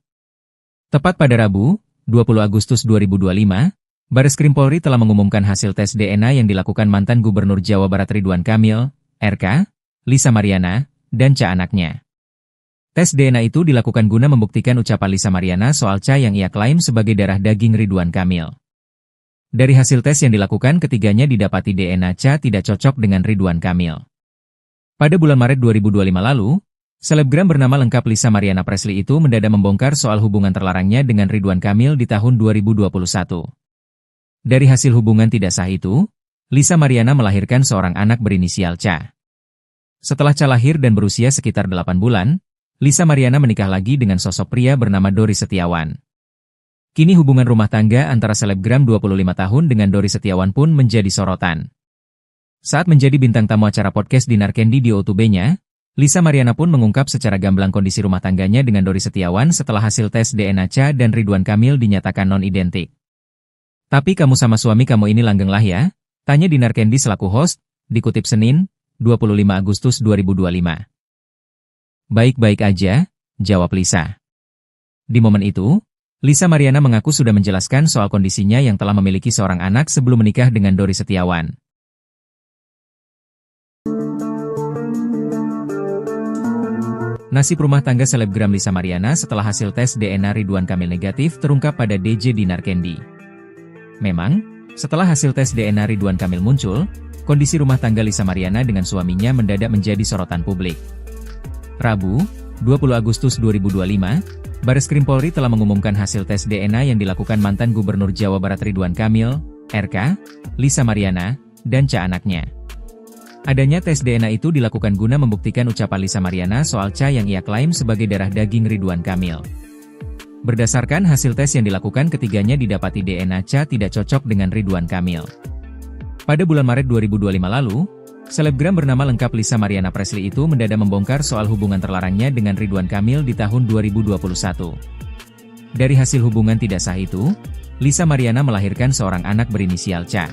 Tepat pada Rabu, 20 Agustus 2025, Bareskrim Polri telah mengumumkan hasil tes DNA yang dilakukan mantan Gubernur Jawa Barat Ridwan Kamil, RK, Lisa Mariana, dan anaknya. Tes DNA itu dilakukan guna membuktikan ucapan Lisa Mariana soal yang ia klaim sebagai darah daging Ridwan Kamil. Dari hasil tes yang dilakukan, ketiganya didapati DNA tidak cocok dengan Ridwan Kamil. Pada bulan Maret 2025 lalu, selebgram bernama lengkap Lisa Mariana Presley itu mendadak membongkar soal hubungan terlarangnya dengan Ridwan Kamil di tahun 2021. Dari hasil hubungan tidak sah itu, Lisa Mariana melahirkan seorang anak berinisial Ca. Setelah Ca lahir dan berusia sekitar 8 bulan, Lisa Mariana menikah lagi dengan sosok pria bernama Dori Setiawan. Kini hubungan rumah tangga antara selebgram 25 tahun dengan Dori Setiawan pun menjadi sorotan. Saat menjadi bintang tamu acara podcast Dinar Candy di O2B-nya, Lisa Mariana pun mengungkap secara gamblang kondisi rumah tangganya dengan Dori Setiawan setelah hasil tes DNA Ca dan Ridwan Kamil dinyatakan non-identik. Tapi kamu sama suami kamu ini langgeng lah ya? Tanya Dinar Candy selaku host, dikutip Senin, 25 Agustus 2025. Baik-baik aja, jawab Lisa. Di momen itu, Lisa Mariana mengaku sudah menjelaskan soal kondisinya yang telah memiliki seorang anak sebelum menikah dengan Dori Setiawan. Nasib rumah tangga selebgram Lisa Mariana setelah hasil tes DNA Ridwan Kamil negatif terungkap pada DJ Dinar Candy. Memang, setelah hasil tes DNA Ridwan Kamil muncul, kondisi rumah tangga Lisa Mariana dengan suaminya mendadak menjadi sorotan publik. Rabu, 20 Agustus 2025, Bareskrim Polri telah mengumumkan hasil tes DNA yang dilakukan mantan Gubernur Jawa Barat Ridwan Kamil, RK, Lisa Mariana, dan anaknya. Adanya tes DNA itu dilakukan guna membuktikan ucapan Lisa Mariana soal yang ia klaim sebagai darah daging Ridwan Kamil. Berdasarkan hasil tes yang dilakukan, ketiganya didapati DNA tidak cocok dengan Ridwan Kamil. Pada bulan Maret 2025 lalu, selebgram bernama lengkap Lisa Mariana Presley itu mendadak membongkar soal hubungan terlarangnya dengan Ridwan Kamil di tahun 2021. Dari hasil hubungan tidak sah itu, Lisa Mariana melahirkan seorang anak berinisial Ca.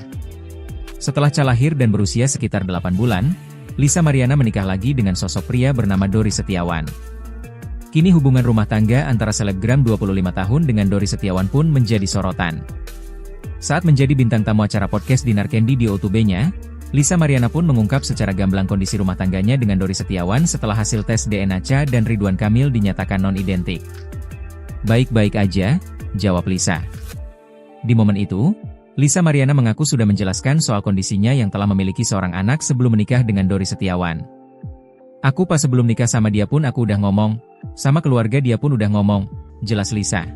Setelah Ca lahir dan berusia sekitar 8 bulan, Lisa Mariana menikah lagi dengan sosok pria bernama Dori Setiawan. Kini hubungan rumah tangga antara selebgram 25 tahun dengan Dori Setiawan pun menjadi sorotan. Saat menjadi bintang tamu acara podcast Dinar Candy di O2B-nya, Lisa Mariana pun mengungkap secara gamblang kondisi rumah tangganya dengan Dori Setiawan setelah hasil tes DNA Ca dan Ridwan Kamil dinyatakan non-identik. Baik-baik aja, jawab Lisa. Di momen itu, Lisa Mariana mengaku sudah menjelaskan soal kondisinya yang telah memiliki seorang anak sebelum menikah dengan Dori Setiawan. "Aku pas sebelum nikah sama dia pun aku udah ngomong, sama keluarga dia pun udah ngomong," jelas Lisa.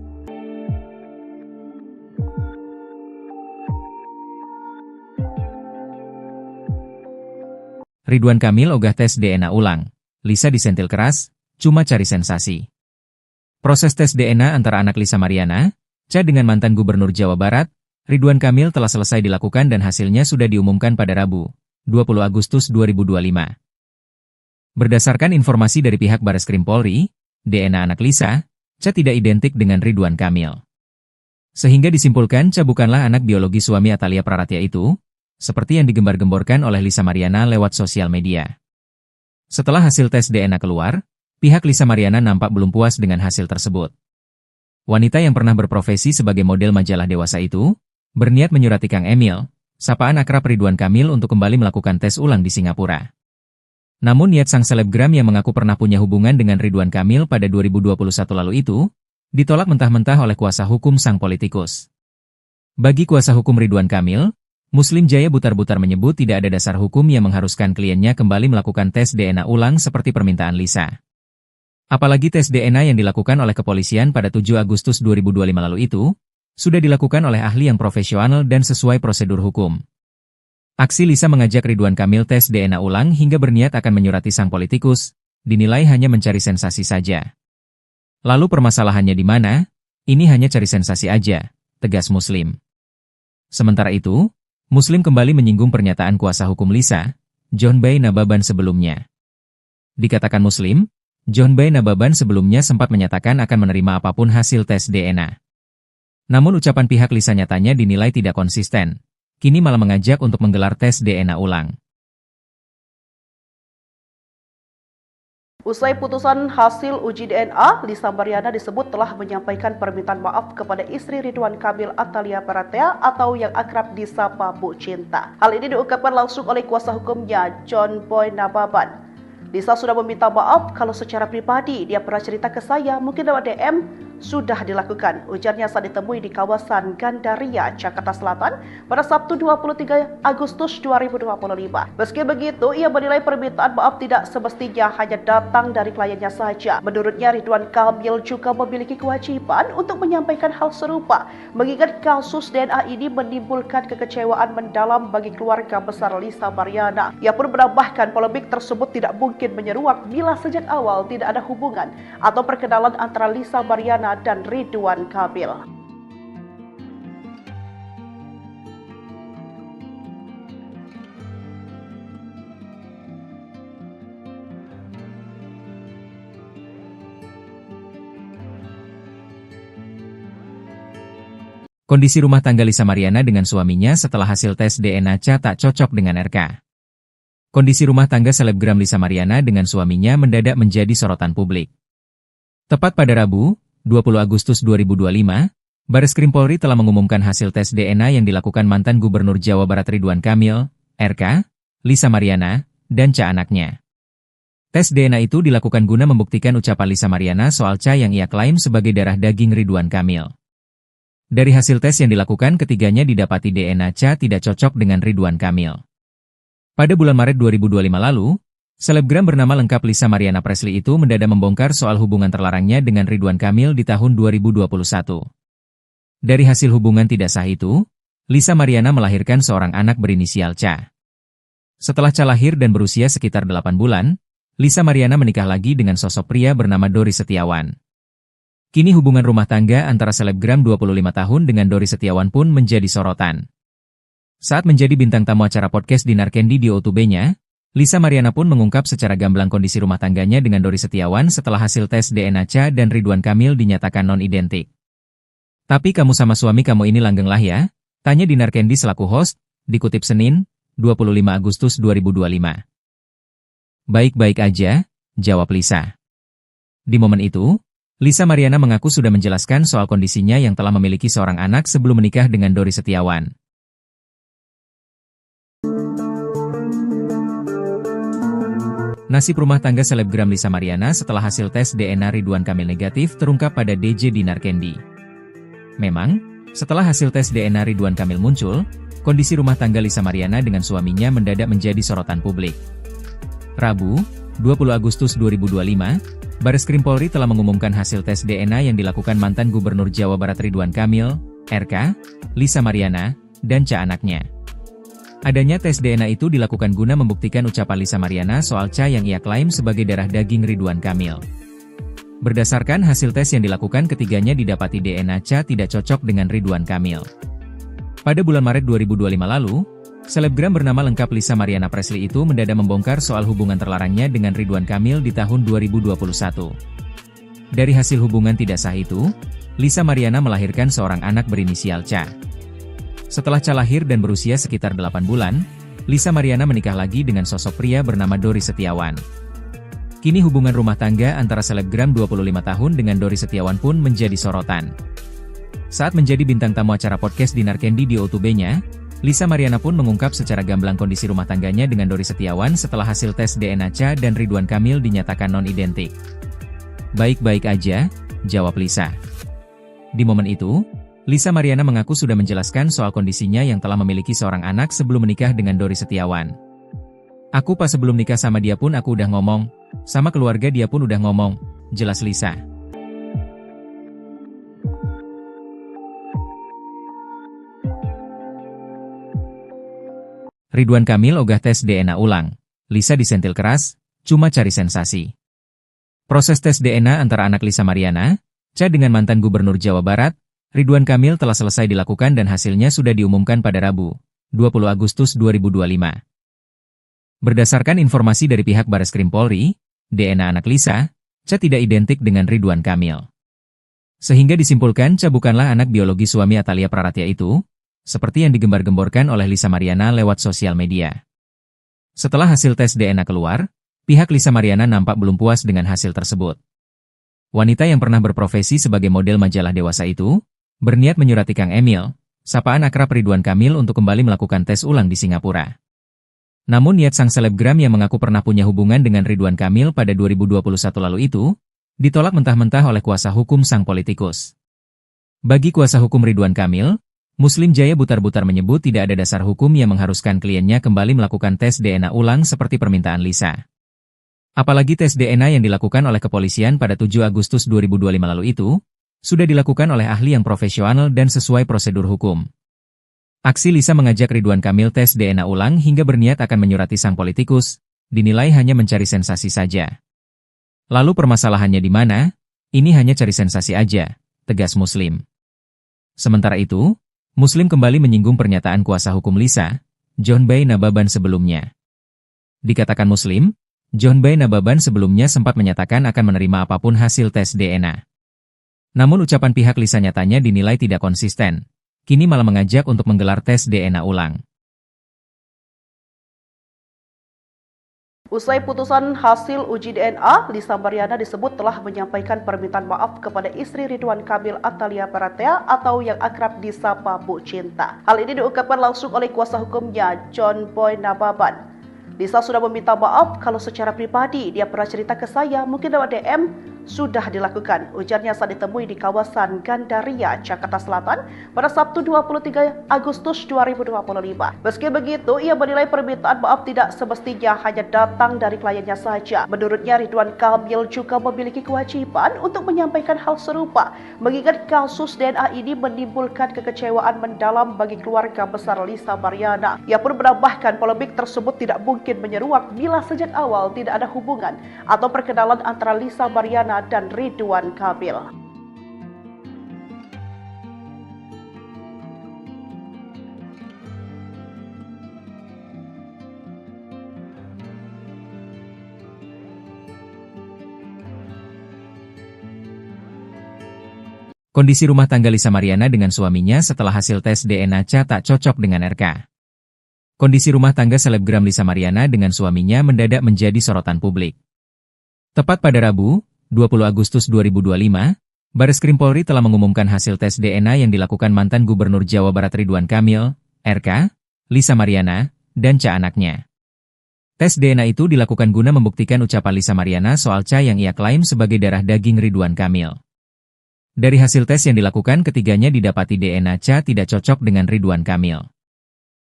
Ridwan Kamil ogah tes DNA ulang. Lisa disentil keras, cuma cari sensasi. Proses tes DNA antara anak Lisa Mariana, Cha dengan mantan Gubernur Jawa Barat, Ridwan Kamil telah selesai dilakukan dan hasilnya sudah diumumkan pada Rabu, 20 Agustus 2025. Berdasarkan informasi dari pihak Bareskrim Polri, DNA anak Lisa, Cha tidak identik dengan Ridwan Kamil. Sehingga disimpulkan Cha bukanlah anak biologi suami Atalia Praratia itu, seperti yang digembar-gemborkan oleh Lisa Mariana lewat sosial media. Setelah hasil tes DNA keluar, pihak Lisa Mariana nampak belum puas dengan hasil tersebut. Wanita yang pernah berprofesi sebagai model majalah dewasa itu, berniat menyurati Kang Emil, sapaan akrab Ridwan Kamil untuk kembali melakukan tes ulang di Singapura. Namun niat sang selebgram yang mengaku pernah punya hubungan dengan Ridwan Kamil pada 2021 lalu itu, ditolak mentah-mentah oleh kuasa hukum sang politikus. Bagi kuasa hukum Ridwan Kamil, Muslim Jaya Butar-Butar menyebut tidak ada dasar hukum yang mengharuskan kliennya kembali melakukan tes DNA ulang seperti permintaan Lisa. Apalagi tes DNA yang dilakukan oleh kepolisian pada 7 Agustus 2025 lalu itu, sudah dilakukan oleh ahli yang profesional dan sesuai prosedur hukum. Aksi Lisa mengajak Ridwan Kamil tes DNA ulang hingga berniat akan menyurati sang politikus, dinilai hanya mencari sensasi saja. Lalu permasalahannya di mana? Ini hanya cari sensasi aja, tegas Muslim. Sementara itu, Muslim kembali menyinggung pernyataan kuasa hukum Lisa, John Bay Nababan sebelumnya. Dikatakan Muslim, John Bay Nababan sebelumnya sempat menyatakan akan menerima apapun hasil tes DNA. Namun ucapan pihak Lisa nyatanya dinilai tidak konsisten, kini malah mengajak untuk menggelar tes DNA ulang. Usai putusan hasil uji DNA, Lisa Mariana disebut telah menyampaikan permintaan maaf kepada istri Ridwan Kamil Atalia Praratia atau yang akrab disapa Bu Cinta. Hal ini diungkapkan langsung oleh kuasa hukumnya, John Boy Nababan. Lisa sudah meminta maaf kalau secara pribadi dia pernah cerita ke saya, mungkin lewat DM, sudah dilakukan. Ujarnya saat ditemui di kawasan Gandaria, Jakarta Selatan pada Sabtu 23 Agustus 2025. Meski begitu, ia menilai permintaan maaf tidak semestinya hanya datang dari kliennya saja. Menurutnya, Ridwan Kamil juga memiliki kewajiban untuk menyampaikan hal serupa, mengingat kasus DNA ini menimbulkan kekecewaan mendalam bagi keluarga besar Lisa Mariana. Ia pun menambahkan polemik tersebut tidak mungkin menyeruak bila sejak awal tidak ada hubungan atau perkenalan antara Lisa Mariana dan Ridwan Kamil. Kondisi rumah tangga Lisa Mariana dengan suaminya setelah hasil tes DNA Cha tak cocok dengan RK. Kondisi rumah tangga selebgram Lisa Mariana dengan suaminya mendadak menjadi sorotan publik. Tepat pada Rabu, 20 Agustus 2025, Bareskrim Polri telah mengumumkan hasil tes DNA yang dilakukan mantan Gubernur Jawa Barat Ridwan Kamil, RK, Lisa Mariana, dan Cha anaknya. Tes DNA itu dilakukan guna membuktikan ucapan Lisa Mariana soal Cha yang ia klaim sebagai darah daging Ridwan Kamil. Dari hasil tes yang dilakukan ketiganya didapati DNA Cha tidak cocok dengan Ridwan Kamil. Pada bulan Maret 2025 lalu, selebgram bernama lengkap Lisa Mariana Presley itu mendadak membongkar soal hubungan terlarangnya dengan Ridwan Kamil di tahun 2021. Dari hasil hubungan tidak sah itu, Lisa Mariana melahirkan seorang anak berinisial Cha. Setelah Cha lahir dan berusia sekitar 8 bulan, Lisa Mariana menikah lagi dengan sosok pria bernama Dori Setiawan. Kini hubungan rumah tangga antara selebgram 25 tahun dengan Dori Setiawan pun menjadi sorotan. Saat menjadi bintang tamu acara podcast Dinar Candy di O2B-nya, Lisa Mariana pun mengungkap secara gamblang kondisi rumah tangganya dengan Dori Setiawan setelah hasil tes DNA Cha dan Ridwan Kamil dinyatakan non-identik. "Tapi kamu sama suami kamu ini langgeng lah ya?" tanya Dinar Candy selaku host, dikutip Senin, 25 Agustus 2025. "Baik-baik aja," jawab Lisa. Di momen itu, Lisa Mariana mengaku sudah menjelaskan soal kondisinya yang telah memiliki seorang anak sebelum menikah dengan Dori Setiawan. Nasib rumah tangga selebgram Lisa Mariana setelah hasil tes DNA Ridwan Kamil negatif terungkap pada DJ Dinar Candy. Memang, Setelah hasil tes DNA Ridwan Kamil muncul, kondisi rumah tangga Lisa Mariana dengan suaminya mendadak menjadi sorotan publik. Rabu, 20 Agustus 2025, Bareskrim Polri telah mengumumkan hasil tes DNA yang dilakukan mantan Gubernur Jawa Barat Ridwan Kamil, RK, Lisa Mariana, dan Ca anaknya. Adanya tes DNA itu dilakukan guna membuktikan ucapan Lisa Mariana soal Ca yang ia klaim sebagai darah daging Ridwan Kamil. Berdasarkan hasil tes yang dilakukan, ketiganya didapati DNA Ca tidak cocok dengan Ridwan Kamil. Pada bulan Maret 2025 lalu, selebgram bernama lengkap Lisa Mariana Presley itu mendadak membongkar soal hubungan terlarangnya dengan Ridwan Kamil di tahun 2021. Dari hasil hubungan tidak sah itu, Lisa Mariana melahirkan seorang anak berinisial Ca. Setelah Ca lahir dan berusia sekitar 8 bulan, Lisa Mariana menikah lagi dengan sosok pria bernama Dori Setiawan. Kini hubungan rumah tangga antara selebgram 25 tahun dengan Dori Setiawan pun menjadi sorotan. Saat menjadi bintang tamu acara podcast Dinar Candy di O2B-nya, Lisa Mariana pun mengungkap secara gamblang kondisi rumah tangganya dengan Dori Setiawan setelah hasil tes DNA Ca dan Ridwan Kamil dinyatakan non-identik. "Baik-baik aja," jawab Lisa. Di momen itu, Lisa Mariana mengaku sudah menjelaskan soal kondisinya yang telah memiliki seorang anak sebelum menikah dengan Dori Setiawan. "Aku pas sebelum nikah sama dia pun aku udah ngomong, sama keluarga dia pun udah ngomong," jelas Lisa. Ridwan Kamil ogah tes DNA ulang. Lisa disentil keras, cuma cari sensasi. Proses tes DNA antara anak Lisa Mariana, Ca dengan mantan Gubernur Jawa Barat, Ridwan Kamil telah selesai dilakukan dan hasilnya sudah diumumkan pada Rabu, 20 Agustus 2025. Berdasarkan informasi dari pihak Bareskrim Polri, DNA anak Lisa, Ca tidak identik dengan Ridwan Kamil. Sehingga disimpulkan Ca bukanlah anak biologi suami Atalia Praratya itu, seperti yang digembar-gemborkan oleh Lisa Mariana lewat sosial media. Setelah hasil tes DNA keluar, pihak Lisa Mariana nampak belum puas dengan hasil tersebut. Wanita yang pernah berprofesi sebagai model majalah dewasa itu, berniat menyurati Kang Emil, sapaan akrab Ridwan Kamil untuk kembali melakukan tes ulang di Singapura. Namun niat sang selebgram yang mengaku pernah punya hubungan dengan Ridwan Kamil pada 2021 lalu itu, ditolak mentah-mentah oleh kuasa hukum sang politikus. Bagi kuasa hukum Ridwan Kamil, Muslim Jaya Butar-Butar menyebut tidak ada dasar hukum yang mengharuskan kliennya kembali melakukan tes DNA ulang seperti permintaan Lisa. Apalagi tes DNA yang dilakukan oleh kepolisian pada 7 Agustus 2025 lalu itu, sudah dilakukan oleh ahli yang profesional dan sesuai prosedur hukum. Aksi Lisa mengajak Ridwan Kamil tes DNA ulang hingga berniat akan menyurati sang politikus, dinilai hanya mencari sensasi saja. Lalu permasalahannya di mana? Ini hanya cari sensasi aja, tegas Muslim. Sementara itu, Muslim kembali menyinggung pernyataan kuasa hukum Lisa, John Bay Nababan sebelumnya. Dikatakan Muslim, John Bay Nababan sebelumnya sempat menyatakan akan menerima apapun hasil tes DNA. Namun ucapan pihak Lisa nyatanya dinilai tidak konsisten, kini malah mengajak untuk menggelar tes DNA ulang. Usai putusan hasil uji DNA, Lisa Mariana disebut telah menyampaikan permintaan maaf kepada istri Ridwan Kamil Atalia Praratya atau yang akrab disapa Bu Cinta. Hal ini diungkapkan langsung oleh kuasa hukumnya, John Boy Nababan. Lisa sudah meminta maaf kalau secara pribadi dia pernah cerita ke saya, mungkin lewat DM, sudah dilakukan. Ujarnya saat ditemui di kawasan Gandaria, Jakarta Selatan pada Sabtu 23 Agustus 2025. Meski begitu, ia menilai permintaan maaf tidak semestinya hanya datang dari kliennya saja. Menurutnya, Ridwan Kamil juga memiliki kewajiban untuk menyampaikan hal serupa, mengingat kasus DNA ini menimbulkan kekecewaan mendalam bagi keluarga besar Lisa Mariana. Ia pun menambahkan polemik tersebut tidak mungkin menyeruak bila sejak awal tidak ada hubungan atau perkenalan antara Lisa Mariana dan Ridwan Kamil. Kondisi rumah tangga Lisa Mariana dengan suaminya setelah hasil tes DNA Ca tak cocok dengan RK. Kondisi rumah tangga selebgram Lisa Mariana dengan suaminya mendadak menjadi sorotan publik. Tepat pada Rabu, 20 Agustus 2025, Bareskrim Polri telah mengumumkan hasil tes DNA yang dilakukan mantan Gubernur Jawa Barat Ridwan Kamil, RK, Lisa Mariana, dan Ca anaknya. Tes DNA itu dilakukan guna membuktikan ucapan Lisa Mariana soal Ca yang ia klaim sebagai darah daging Ridwan Kamil. Dari hasil tes yang dilakukan ketiganya didapati DNA Cha tidak cocok dengan Ridwan Kamil.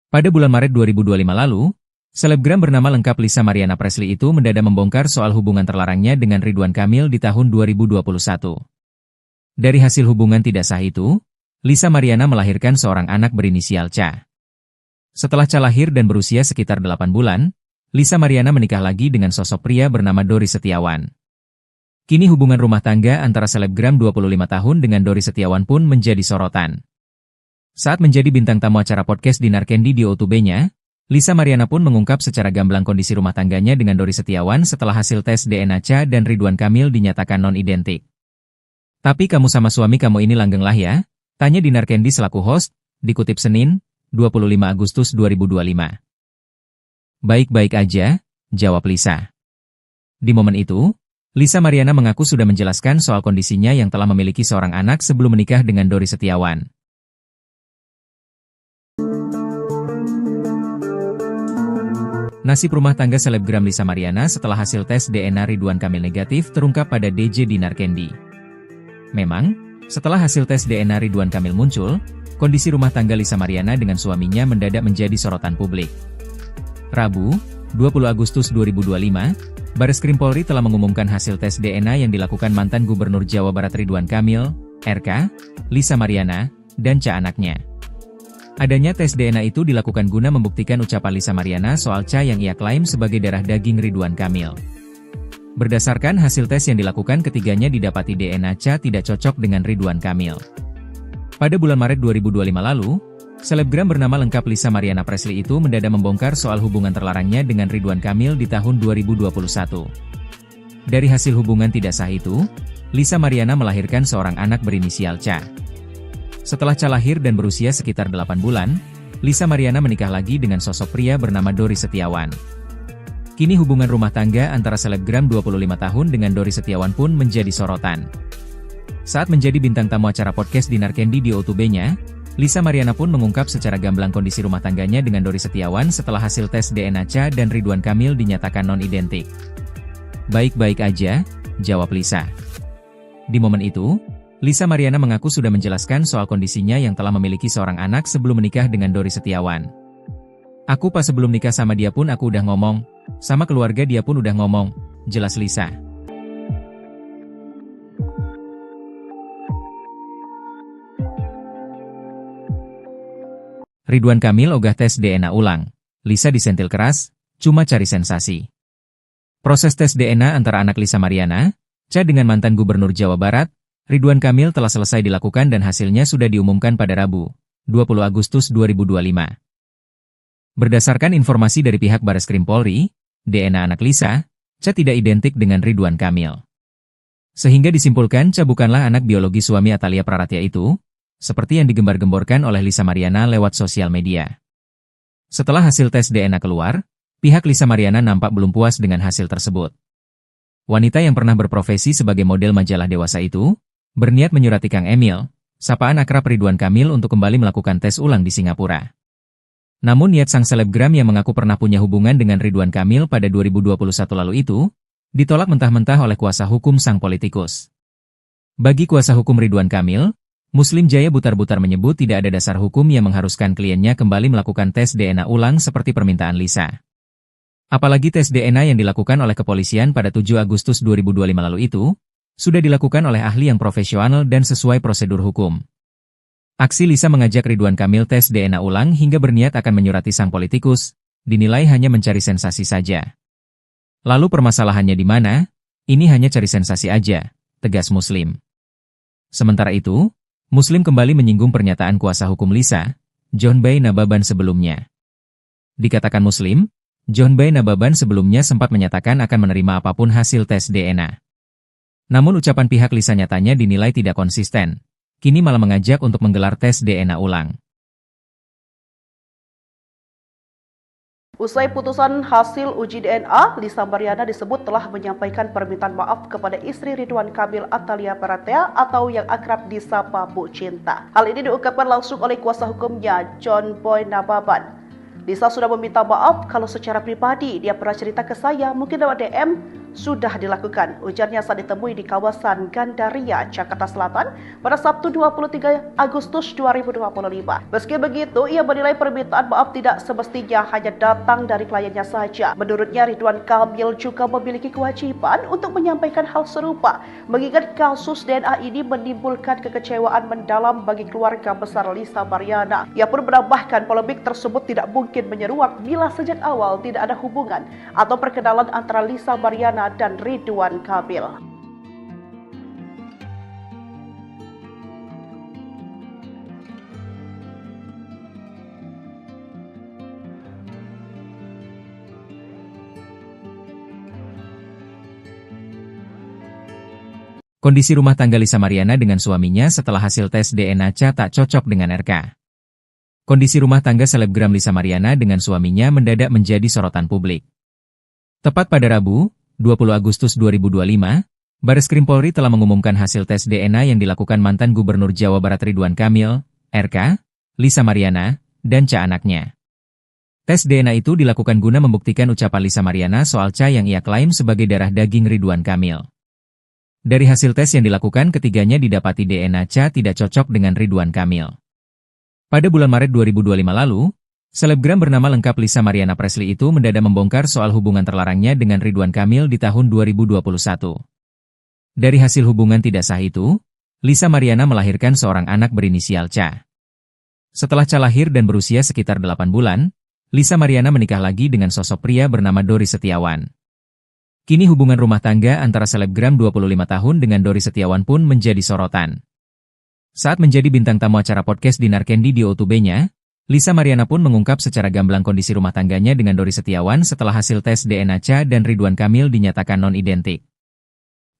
Pada bulan Maret 2025 lalu, selebgram bernama lengkap Lisa Mariana Presley itu mendadak membongkar soal hubungan terlarangnya dengan Ridwan Kamil di tahun 2021. Dari hasil hubungan tidak sah itu, Lisa Mariana melahirkan seorang anak berinisial Cha. Setelah Cha lahir dan berusia sekitar 8 bulan, Lisa Mariana menikah lagi dengan sosok pria bernama Dori Setiawan. Kini hubungan rumah tangga antara selebgram 25 tahun dengan Dori Setiawan pun menjadi sorotan. Saat menjadi bintang tamu acara podcast Dinar Candy di OTB-nya, Lisa Mariana pun mengungkap secara gamblang kondisi rumah tangganya dengan Dori Setiawan setelah hasil tes DNA Cha dan Ridwan Kamil dinyatakan non-identik. Tapi kamu sama suami kamu ini langgeng lah ya? Tanya Dinar Candy selaku host, dikutip Senin, 25 Agustus 2025. Baik-baik aja, jawab Lisa. Di momen itu, Lisa Mariana mengaku sudah menjelaskan soal kondisinya yang telah memiliki seorang anak sebelum menikah dengan Dori Setiawan. Nasib rumah tangga selebgram Lisa Mariana setelah hasil tes DNA Ridwan Kamil negatif terungkap pada DJ Dinar Candy. Memang, setelah hasil tes DNA Ridwan Kamil muncul, kondisi rumah tangga Lisa Mariana dengan suaminya mendadak menjadi sorotan publik. Rabu, 20 Agustus 2025, Bareskrim Polri telah mengumumkan hasil tes DNA yang dilakukan mantan Gubernur Jawa Barat Ridwan Kamil, RK, Lisa Mariana, dan Cha anaknya. Adanya tes DNA itu dilakukan guna membuktikan ucapan Lisa Mariana soal Cha yang ia klaim sebagai darah daging Ridwan Kamil. Berdasarkan hasil tes yang dilakukan ketiganya didapati DNA Cha tidak cocok dengan Ridwan Kamil. Pada bulan Maret 2025 lalu, selebgram bernama lengkap Lisa Mariana Presley itu mendadak membongkar soal hubungan terlarangnya dengan Ridwan Kamil di tahun 2021. Dari hasil hubungan tidak sah itu, Lisa Mariana melahirkan seorang anak berinisial Cha. Setelah Cha lahir dan berusia sekitar 8 bulan, Lisa Mariana menikah lagi dengan sosok pria bernama Dori Setiawan. Kini hubungan rumah tangga antara selebgram 25 tahun dengan Dori Setiawan pun menjadi sorotan. Saat menjadi bintang tamu acara podcast Dinar Candy di OTB-nya, Lisa Mariana pun mengungkap secara gamblang kondisi rumah tangganya dengan Dori Setiawan setelah hasil tes DNA Cha dan Ridwan Kamil dinyatakan non-identik. Baik-baik aja, jawab Lisa. Di momen itu, Lisa Mariana mengaku sudah menjelaskan soal kondisinya yang telah memiliki seorang anak sebelum menikah dengan Dori Setiawan. Aku pas sebelum nikah sama dia pun aku udah ngomong, sama keluarga dia pun udah ngomong, jelas Lisa. Ridwan Kamil ogah tes DNA ulang. Lisa disentil keras, cuma cari sensasi. Proses tes DNA antara anak Lisa Mariana, Cha dengan mantan Gubernur Jawa Barat, Ridwan Kamil telah selesai dilakukan dan hasilnya sudah diumumkan pada Rabu, 20 Agustus 2025. Berdasarkan informasi dari pihak Bareskrim Polri, DNA anak Lisa, Cha tidak identik dengan Ridwan Kamil. Sehingga disimpulkan Cha bukanlah anak biologi suami Atalia Praratia itu, seperti yang digembar-gemborkan oleh Lisa Mariana lewat sosial media. Setelah hasil tes DNA keluar, pihak Lisa Mariana nampak belum puas dengan hasil tersebut. Wanita yang pernah berprofesi sebagai model majalah dewasa itu, berniat menyurati Kang Emil, sapaan akrab Ridwan Kamil untuk kembali melakukan tes ulang di Singapura. Namun niat sang selebgram yang mengaku pernah punya hubungan dengan Ridwan Kamil pada 2021 lalu itu, ditolak mentah-mentah oleh kuasa hukum sang politikus. Bagi kuasa hukum Ridwan Kamil, Muslim Jaya Butar-Butar menyebut tidak ada dasar hukum yang mengharuskan kliennya kembali melakukan tes DNA ulang seperti permintaan Lisa. Apalagi tes DNA yang dilakukan oleh kepolisian pada 7 Agustus 2025 lalu itu, sudah dilakukan oleh ahli yang profesional dan sesuai prosedur hukum. Aksi Lisa mengajak Ridwan Kamil tes DNA ulang hingga berniat akan menyurati sang politikus, dinilai hanya mencari sensasi saja. Lalu permasalahannya di mana? Ini hanya cari sensasi aja, tegas Muslim. Sementara itu, Muslim kembali menyinggung pernyataan kuasa hukum Lisa, John Bay Nababan sebelumnya. Dikatakan Muslim, John Bay Nababan sebelumnya sempat menyatakan akan menerima apapun hasil tes DNA. Namun ucapan pihak Lisa nyatanya dinilai tidak konsisten. Kini malah mengajak untuk menggelar tes DNA ulang. Usai putusan hasil uji DNA, Lisa Mariana disebut telah menyampaikan permintaan maaf kepada istri Ridwan Kamil Atalia Praratia atau yang akrab disapa Bu Cinta. Hal ini diungkapkan langsung oleh kuasa hukumnya, John Boy Nababan. Lisa sudah meminta maaf kalau secara pribadi dia pernah cerita ke saya, mungkin lewat DM, sudah dilakukan, ujarnya saat ditemui di kawasan Gandaria, Jakarta Selatan pada Sabtu 23 Agustus 2025. Meski begitu, ia menilai permintaan maaf tidak semestinya hanya datang dari kliennya saja. Menurutnya, Ridwan Kamil juga memiliki kewajiban untuk menyampaikan hal serupa, mengingat kasus DNA ini menimbulkan kekecewaan mendalam bagi keluarga besar Lisa Mariana. Ia pun menambahkan polemik tersebut tidak mungkin menyeruak bila sejak awal tidak ada hubungan atau perkenalan antara Lisa Mariana dan Ridwan Kamil. Kondisi rumah tangga Lisa Mariana dengan suaminya setelah hasil tes DNA Cha tak cocok dengan RK. Kondisi rumah tangga selebgram Lisa Mariana dengan suaminya mendadak menjadi sorotan publik. Tepat pada Rabu, 20 Agustus 2025, Bareskrim Polri telah mengumumkan hasil tes DNA yang dilakukan mantan Gubernur Jawa Barat Ridwan Kamil, RK, Lisa Mariana, dan Cha anaknya. Tes DNA itu dilakukan guna membuktikan ucapan Lisa Mariana soal Cha yang ia klaim sebagai darah daging Ridwan Kamil. Dari hasil tes yang dilakukan, ketiganya didapati DNA Cha tidak cocok dengan Ridwan Kamil. Pada bulan Maret 2025 lalu, selebgram bernama lengkap Lisa Mariana Presley itu mendadak membongkar soal hubungan terlarangnya dengan Ridwan Kamil di tahun 2021. Dari hasil hubungan tidak sah itu, Lisa Mariana melahirkan seorang anak berinisial Cha. Setelah Cha lahir dan berusia sekitar 8 bulan, Lisa Mariana menikah lagi dengan sosok pria bernama Dori Setiawan. Kini hubungan rumah tangga antara selebgram 25 tahun dengan Dori Setiawan pun menjadi sorotan. Saat menjadi bintang tamu acara podcast Dinar Candy di O2B-nya, Lisa Mariana pun mengungkap secara gamblang kondisi rumah tangganya dengan Dori Setiawan setelah hasil tes DNA Cha dan Ridwan Kamil dinyatakan non-identik.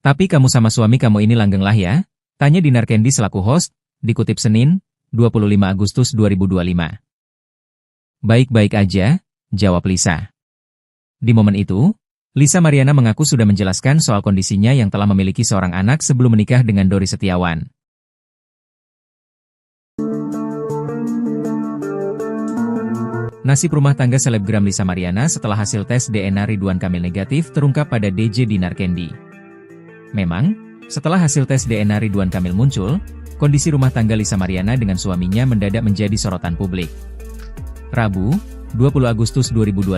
Tapi kamu sama suami kamu ini langgeng lah ya? Tanya Dinar Candy selaku host, dikutip Senin, 25 Agustus 2025. Baik-baik aja, jawab Lisa. Di momen itu, Lisa Mariana mengaku sudah menjelaskan soal kondisinya yang telah memiliki seorang anak sebelum menikah dengan Dori Setiawan. Nasib rumah tangga selebgram Lisa Mariana setelah hasil tes DNA Ridwan Kamil negatif terungkap pada DJ Dinar Candy. Memang, setelah hasil tes DNA Ridwan Kamil muncul, kondisi rumah tangga Lisa Mariana dengan suaminya mendadak menjadi sorotan publik. Rabu, 20 Agustus 2025,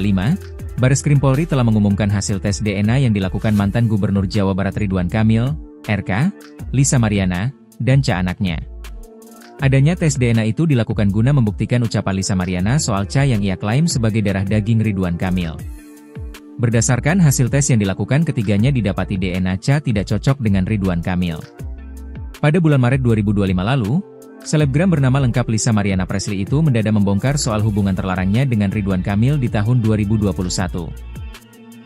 Bareskrim Polri telah mengumumkan hasil tes DNA yang dilakukan mantan Gubernur Jawa Barat Ridwan Kamil, RK, Lisa Mariana, dan Cha anaknya. Adanya tes DNA itu dilakukan guna membuktikan ucapan Lisa Mariana soal Cha yang ia klaim sebagai darah daging Ridwan Kamil. Berdasarkan hasil tes yang dilakukan, ketiganya didapati DNA Cha tidak cocok dengan Ridwan Kamil. Pada bulan Maret 2025 lalu, selebgram bernama lengkap Lisa Mariana Presley itu mendadak membongkar soal hubungan terlarangnya dengan Ridwan Kamil di tahun 2021.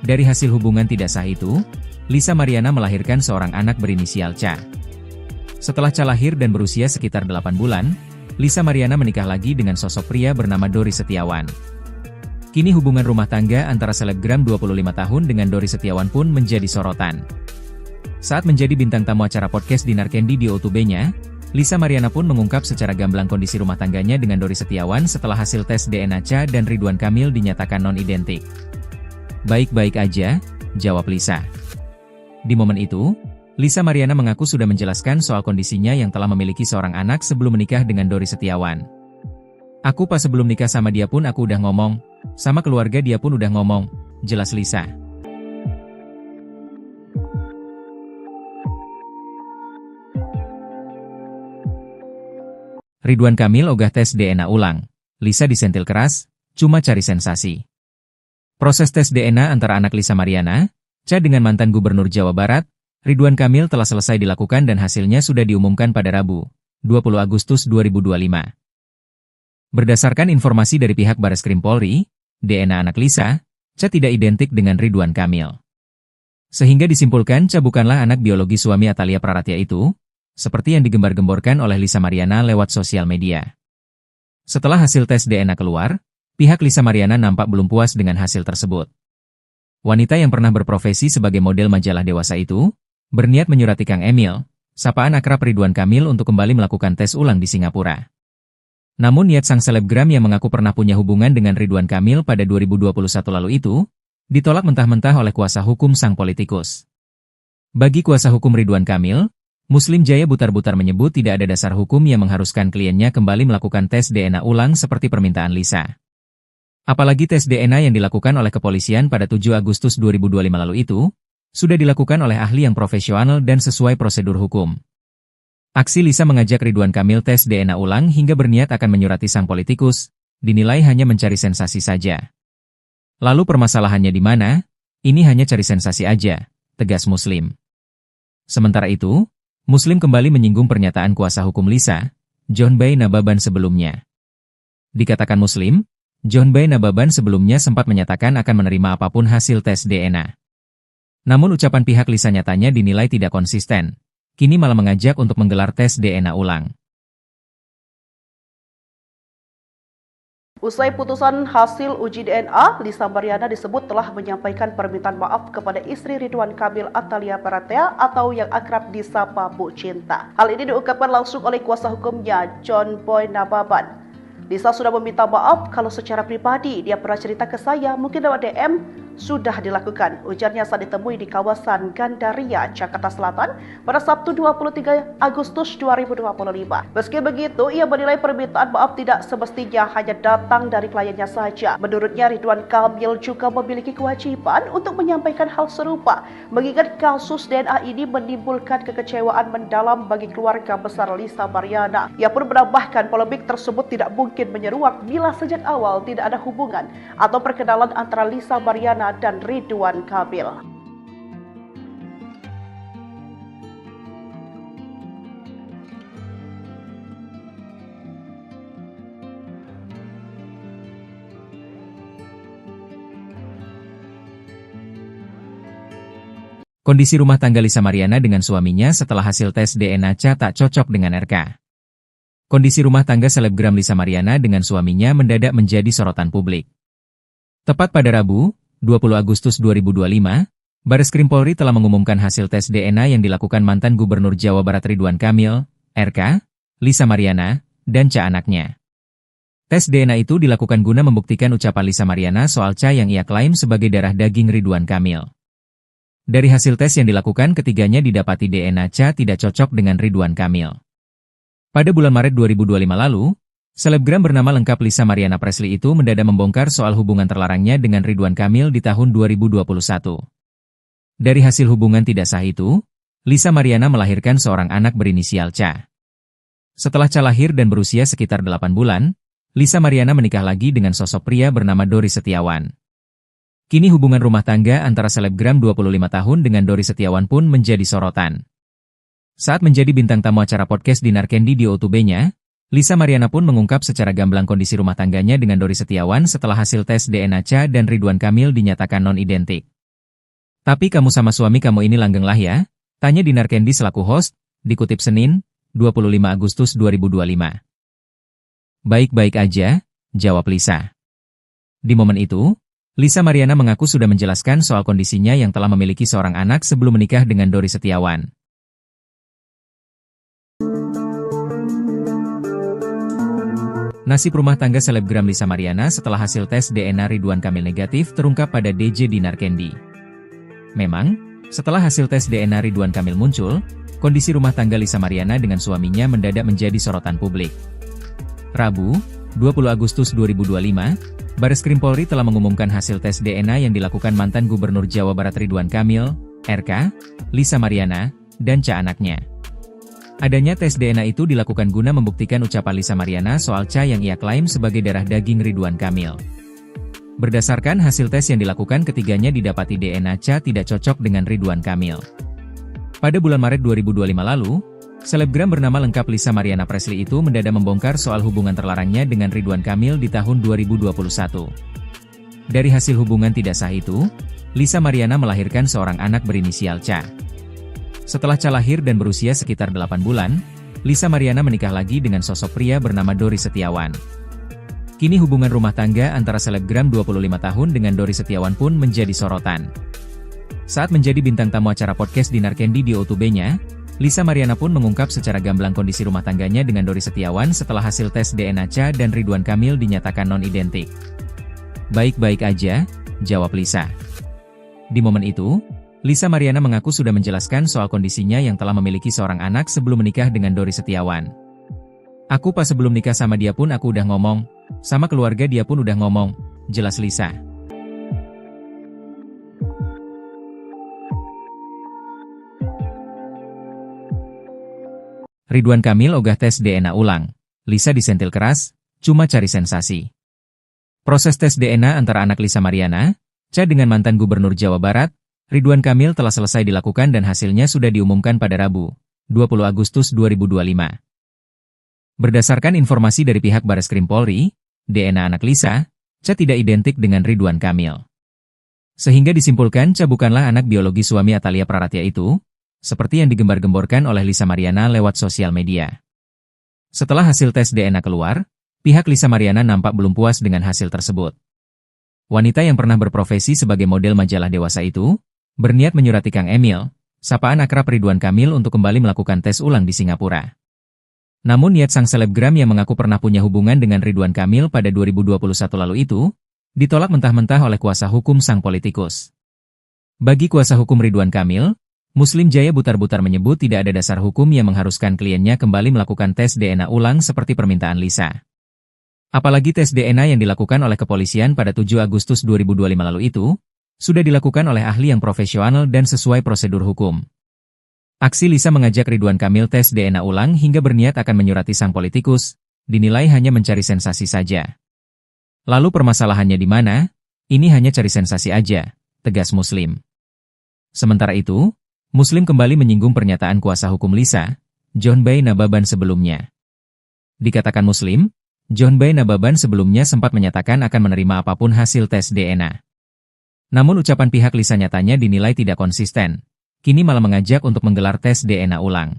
Dari hasil hubungan tidak sah itu, Lisa Mariana melahirkan seorang anak berinisial Cha. Setelah Cha lahir dan berusia sekitar 8 bulan, Lisa Mariana menikah lagi dengan sosok pria bernama Dori Setiawan. Kini hubungan rumah tangga antara selebgram 25 tahun dengan Dori Setiawan pun menjadi sorotan. Saat menjadi bintang tamu acara podcast Dinar Candy di O2B-nya, Lisa Mariana pun mengungkap secara gamblang kondisi rumah tangganya dengan Dori Setiawan setelah hasil tes DNA Cha dan Ridwan Kamil dinyatakan non-identik. Baik-baik aja, jawab Lisa. Di momen itu, Lisa Mariana mengaku sudah menjelaskan soal kondisinya yang telah memiliki seorang anak sebelum menikah dengan Dori Setiawan. Aku pas sebelum nikah sama dia pun aku udah ngomong, sama keluarga dia pun udah ngomong, jelas Lisa. Ridwan Kamil ogah tes DNA ulang, Lisa disentil keras, cuma cari sensasi. Proses tes DNA antara anak Lisa Mariana, Cha dengan mantan Gubernur Jawa Barat, Ridwan Kamil telah selesai dilakukan dan hasilnya sudah diumumkan pada Rabu, 20 Agustus 2025. Berdasarkan informasi dari pihak Bareskrim Polri, DNA anak Lisa, Cha tidak identik dengan Ridwan Kamil. Sehingga disimpulkan Cha bukanlah anak biologi suami Atalia Praratia itu, seperti yang digembar-gemborkan oleh Lisa Mariana lewat sosial media. Setelah hasil tes DNA keluar, pihak Lisa Mariana nampak belum puas dengan hasil tersebut. Wanita yang pernah berprofesi sebagai model majalah dewasa itu, berniat menyurati Kang Emil, sapaan akrab Ridwan Kamil untuk kembali melakukan tes ulang di Singapura. Namun niat sang selebgram yang mengaku pernah punya hubungan dengan Ridwan Kamil pada 2021 lalu itu, ditolak mentah-mentah oleh kuasa hukum sang politikus. Bagi kuasa hukum Ridwan Kamil, Muslim Jaya Butar-Butar menyebut tidak ada dasar hukum yang mengharuskan kliennya kembali melakukan tes DNA ulang seperti permintaan Lisa. Apalagi tes DNA yang dilakukan oleh kepolisian pada 7 Agustus 2025 lalu itu, sudah dilakukan oleh ahli yang profesional dan sesuai prosedur hukum. Aksi Lisa mengajak Ridwan Kamil tes DNA ulang hingga berniat akan menyurati sang politikus, dinilai hanya mencari sensasi saja. Lalu permasalahannya di mana? Ini hanya cari sensasi aja, tegas Muslim. Sementara itu, Muslim kembali menyinggung pernyataan kuasa hukum Lisa, John Bay Nababan sebelumnya. Dikatakan Muslim, John Bay Nababan sebelumnya sempat menyatakan akan menerima apapun hasil tes DNA. Namun ucapan pihak Lisa nyatanya dinilai tidak konsisten, kini malah mengajak untuk menggelar tes DNA ulang. Usai putusan hasil uji DNA, Lisa Mariana disebut telah menyampaikan permintaan maaf kepada istri Ridwan Kamil Atalia Baratea atau yang akrab disapa Bu Cinta. Hal ini diungkapkan langsung oleh kuasa hukumnya, John Boy Nababan. Lisa sudah meminta maaf kalau secara pribadi dia pernah cerita ke saya, mungkin lewat DM, sudah dilakukan. Ujarnya saat ditemui di kawasan Gandaria, Jakarta Selatan pada Sabtu 23 Agustus 2025. Meski begitu, ia menilai permintaan maaf tidak semestinya hanya datang dari kliennya saja. Menurutnya, Ridwan Kamil juga memiliki kewajiban untuk menyampaikan hal serupa, mengingat kasus DNA ini menimbulkan kekecewaan mendalam bagi keluarga besar Lisa Mariana. Ia pun menambahkan polemik tersebut tidak mungkin menyeruak bila sejak awal tidak ada hubungan atau perkenalan antara Lisa Mariana dan Ridwan Kamil. Kondisi rumah tangga Lisa Mariana dengan suaminya setelah hasil tes DNA tak cocok dengan RK. Kondisi rumah tangga selebgram Lisa Mariana dengan suaminya mendadak menjadi sorotan publik. Tepat pada Rabu, 20 Agustus 2025, Bareskrim Polri telah mengumumkan hasil tes DNA yang dilakukan mantan Gubernur Jawa Barat Ridwan Kamil, RK, Lisa Mariana, dan anaknya. Tes DNA itu dilakukan guna membuktikan ucapan Lisa Mariana soal yang ia klaim sebagai darah daging Ridwan Kamil. Dari hasil tes yang dilakukan, ketiganya didapati DNA tidak cocok dengan Ridwan Kamil. Pada bulan Maret 2025 lalu, selebgram bernama lengkap Lisa Mariana Presley itu mendadak membongkar soal hubungan terlarangnya dengan Ridwan Kamil di tahun 2021. Dari hasil hubungan tidak sah itu, Lisa Mariana melahirkan seorang anak berinisial Ca. Setelah Ca lahir dan berusia sekitar 8 bulan, Lisa Mariana menikah lagi dengan sosok pria bernama Dori Setiawan. Kini hubungan rumah tangga antara selebgram 25 tahun dengan Dori Setiawan pun menjadi sorotan. Saat menjadi bintang tamu acara podcast Dinar Candy di O2B-nya, Lisa Mariana pun mengungkap secara gamblang kondisi rumah tangganya dengan Dori Setiawan setelah hasil tes DNA Ca dan Ridwan Kamil dinyatakan non-identik. Tapi kamu sama suami kamu ini langgeng lah ya? Tanya Dinar Candy selaku host, dikutip Senin, 25 Agustus 2025. Baik-baik aja, jawab Lisa. Di momen itu, Lisa Mariana mengaku sudah menjelaskan soal kondisinya yang telah memiliki seorang anak sebelum menikah dengan Dori Setiawan. Nasib rumah tangga selebgram Lisa Mariana setelah hasil tes DNA Ridwan Kamil negatif terungkap pada DJ Dinar Candy. Memang, setelah hasil tes DNA Ridwan Kamil muncul, kondisi rumah tangga Lisa Mariana dengan suaminya mendadak menjadi sorotan publik. Rabu, 20 Agustus 2025, Bareskrim Polri telah mengumumkan hasil tes DNA yang dilakukan mantan Gubernur Jawa Barat Ridwan Kamil, RK, Lisa Mariana, dan anaknya. Adanya tes DNA itu dilakukan guna membuktikan ucapan Lisa Mariana soal yang ia klaim sebagai darah daging Ridwan Kamil. Berdasarkan hasil tes yang dilakukan, ketiganya didapati DNA tidak cocok dengan Ridwan Kamil. Pada bulan Maret 2025 lalu, selebgram bernama lengkap Lisa Mariana Presley itu mendadak membongkar soal hubungan terlarangnya dengan Ridwan Kamil di tahun 2021. Dari hasil hubungan tidak sah itu, Lisa Mariana melahirkan seorang anak berinisial Ca. Setelah Ca lahir dan berusia sekitar 8 bulan, Lisa Mariana menikah lagi dengan sosok pria bernama Dori Setiawan. Kini hubungan rumah tangga antara selebgram 25 tahun dengan Dori Setiawan pun menjadi sorotan. Saat menjadi bintang tamu acara podcast Dinar Candy di O2B-nya, Lisa Mariana pun mengungkap secara gamblang kondisi rumah tangganya dengan Dori Setiawan setelah hasil tes DNA Ca dan Ridwan Kamil dinyatakan non-identik. Baik-baik aja, jawab Lisa. Di momen itu, Lisa Mariana mengaku sudah menjelaskan soal kondisinya yang telah memiliki seorang anak sebelum menikah dengan Dori Setiawan. "Aku pas sebelum nikah sama dia pun aku udah ngomong, sama keluarga dia pun udah ngomong," jelas Lisa. Ridwan Kamil ogah tes DNA ulang. Lisa disentil keras, cuma cari sensasi. Proses tes DNA antara anak Lisa Mariana, Cha dengan mantan Gubernur Jawa Barat, Ridwan Kamil telah selesai dilakukan dan hasilnya sudah diumumkan pada Rabu, 20 Agustus 2025. Berdasarkan informasi dari pihak Bareskrim Polri, DNA anak Lisa, Cha tidak identik dengan Ridwan Kamil. Sehingga disimpulkan Cha bukanlah anak biologi suami Atalia Praratya itu, seperti yang digembar-gemborkan oleh Lisa Mariana lewat sosial media. Setelah hasil tes DNA keluar, pihak Lisa Mariana nampak belum puas dengan hasil tersebut. Wanita yang pernah berprofesi sebagai model majalah dewasa itu, berniat menyurati Kang Emil, sapaan akrab Ridwan Kamil untuk kembali melakukan tes ulang di Singapura. Namun niat sang selebgram yang mengaku pernah punya hubungan dengan Ridwan Kamil pada 2021 lalu itu, ditolak mentah-mentah oleh kuasa hukum sang politikus. Bagi kuasa hukum Ridwan Kamil, Muslim Jaya Butar-Butar menyebut tidak ada dasar hukum yang mengharuskan kliennya kembali melakukan tes DNA ulang seperti permintaan Lisa. Apalagi tes DNA yang dilakukan oleh kepolisian pada 7 Agustus 2025 lalu itu, sudah dilakukan oleh ahli yang profesional dan sesuai prosedur hukum. Aksi Lisa mengajak Ridwan Kamil tes DNA ulang hingga berniat akan menyurati sang politikus, dinilai hanya mencari sensasi saja. Lalu permasalahannya di mana? Ini hanya cari sensasi aja, tegas Muslim. Sementara itu, Muslim kembali menyinggung pernyataan kuasa hukum Lisa, John Bay Nababan sebelumnya. Dikatakan Muslim, John Bay Nababan sebelumnya sempat menyatakan akan menerima apapun hasil tes DNA. Namun ucapan pihak Lisa nyatanya dinilai tidak konsisten, kini malah mengajak untuk menggelar tes DNA ulang.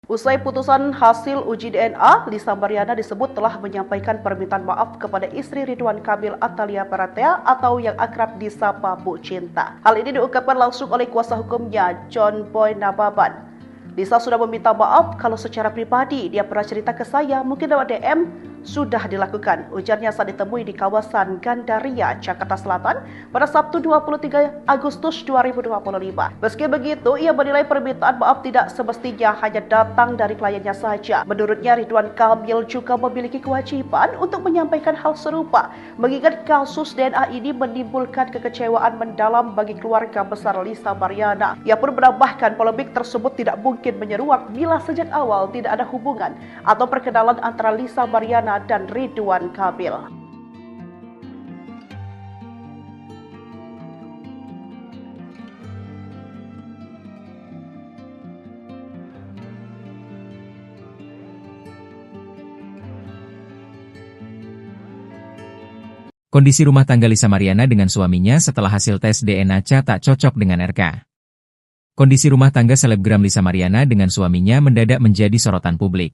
Usai putusan hasil uji DNA, Lisa Mariana disebut telah menyampaikan permintaan maaf kepada istri Ridwan Kamil Atalia Praratya atau yang akrab disapa Bu Cinta. Hal ini diungkapkan langsung oleh kuasa hukumnya, John Boy Nababan. Lisa sudah meminta maaf kalau secara pribadi dia pernah cerita ke saya, mungkin lewat DM, sudah dilakukan. Ujarnya saat ditemui di kawasan Gandaria, Jakarta Selatan pada Sabtu 23 Agustus 2025. Meski begitu, ia menilai permintaan maaf tidak semestinya hanya datang dari kliennya saja. Menurutnya, Ridwan Kamil juga memiliki kewajiban untuk menyampaikan hal serupa, mengingat kasus DNA ini menimbulkan kekecewaan mendalam bagi keluarga besar Lisa Mariana. Ia pun menambahkan polemik tersebut tidak mungkin menyeruak bila sejak awal tidak ada hubungan atau perkenalan antara Lisa Mariana dan Ridwan Kamil. Kondisi rumah tangga Lisa Mariana dengan suaminya setelah hasil tes DNA Cha tak cocok dengan RK. Kondisi rumah tangga selebgram Lisa Mariana dengan suaminya mendadak menjadi sorotan publik.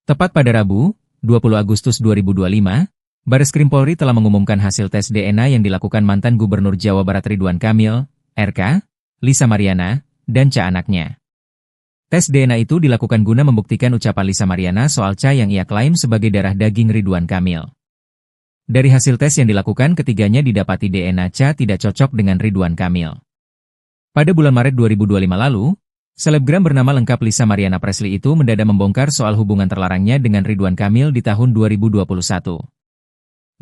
Tepat pada Rabu, 20 Agustus 2025, Bareskrim Polri telah mengumumkan hasil tes DNA yang dilakukan mantan Gubernur Jawa Barat Ridwan Kamil, RK, Lisa Mariana, dan Cha anaknya. Tes DNA itu dilakukan guna membuktikan ucapan Lisa Mariana soal Cha yang ia klaim sebagai darah daging Ridwan Kamil. Dari hasil tes yang dilakukan, ketiganya didapati DNA Cha tidak cocok dengan Ridwan Kamil. Pada bulan Maret 2025 lalu, selebgram bernama lengkap Lisa Mariana Presley itu mendadak membongkar soal hubungan terlarangnya dengan Ridwan Kamil di tahun 2021.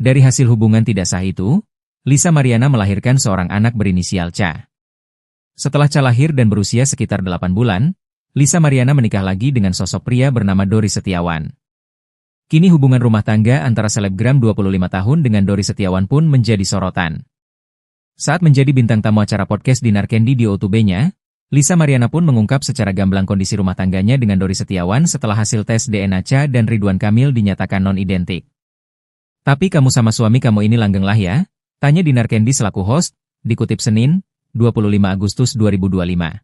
Dari hasil hubungan tidak sah itu, Lisa Mariana melahirkan seorang anak berinisial Cha. Setelah Cha lahir dan berusia sekitar 8 bulan, Lisa Mariana menikah lagi dengan sosok pria bernama Dori Setiawan. Kini hubungan rumah tangga antara selebgram 25 tahun dengan Dori Setiawan pun menjadi sorotan. Saat menjadi bintang tamu acara podcast Dinar Candy di O2B-nya, Lisa Mariana pun mengungkap secara gamblang kondisi rumah tangganya dengan Dori Setiawan setelah hasil tes DNA Cha dan Ridwan Kamil dinyatakan non-identik. "Tapi kamu sama suami kamu ini langgeng lah ya?" tanya Dinar Candy selaku host, dikutip Senin, 25 Agustus 2025.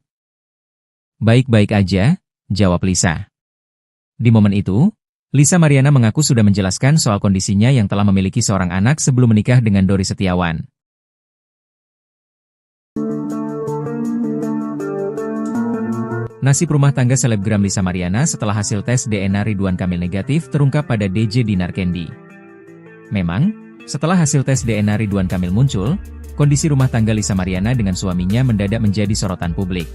"Baik-baik aja," jawab Lisa. Di momen itu, Lisa Mariana mengaku sudah menjelaskan soal kondisinya yang telah memiliki seorang anak sebelum menikah dengan Dori Setiawan. Nasib rumah tangga selebgram Lisa Mariana setelah hasil tes DNA Ridwan Kamil negatif terungkap pada DJ Dinar Candy. Memang, Setelah hasil tes DNA Ridwan Kamil muncul, kondisi rumah tangga Lisa Mariana dengan suaminya mendadak menjadi sorotan publik.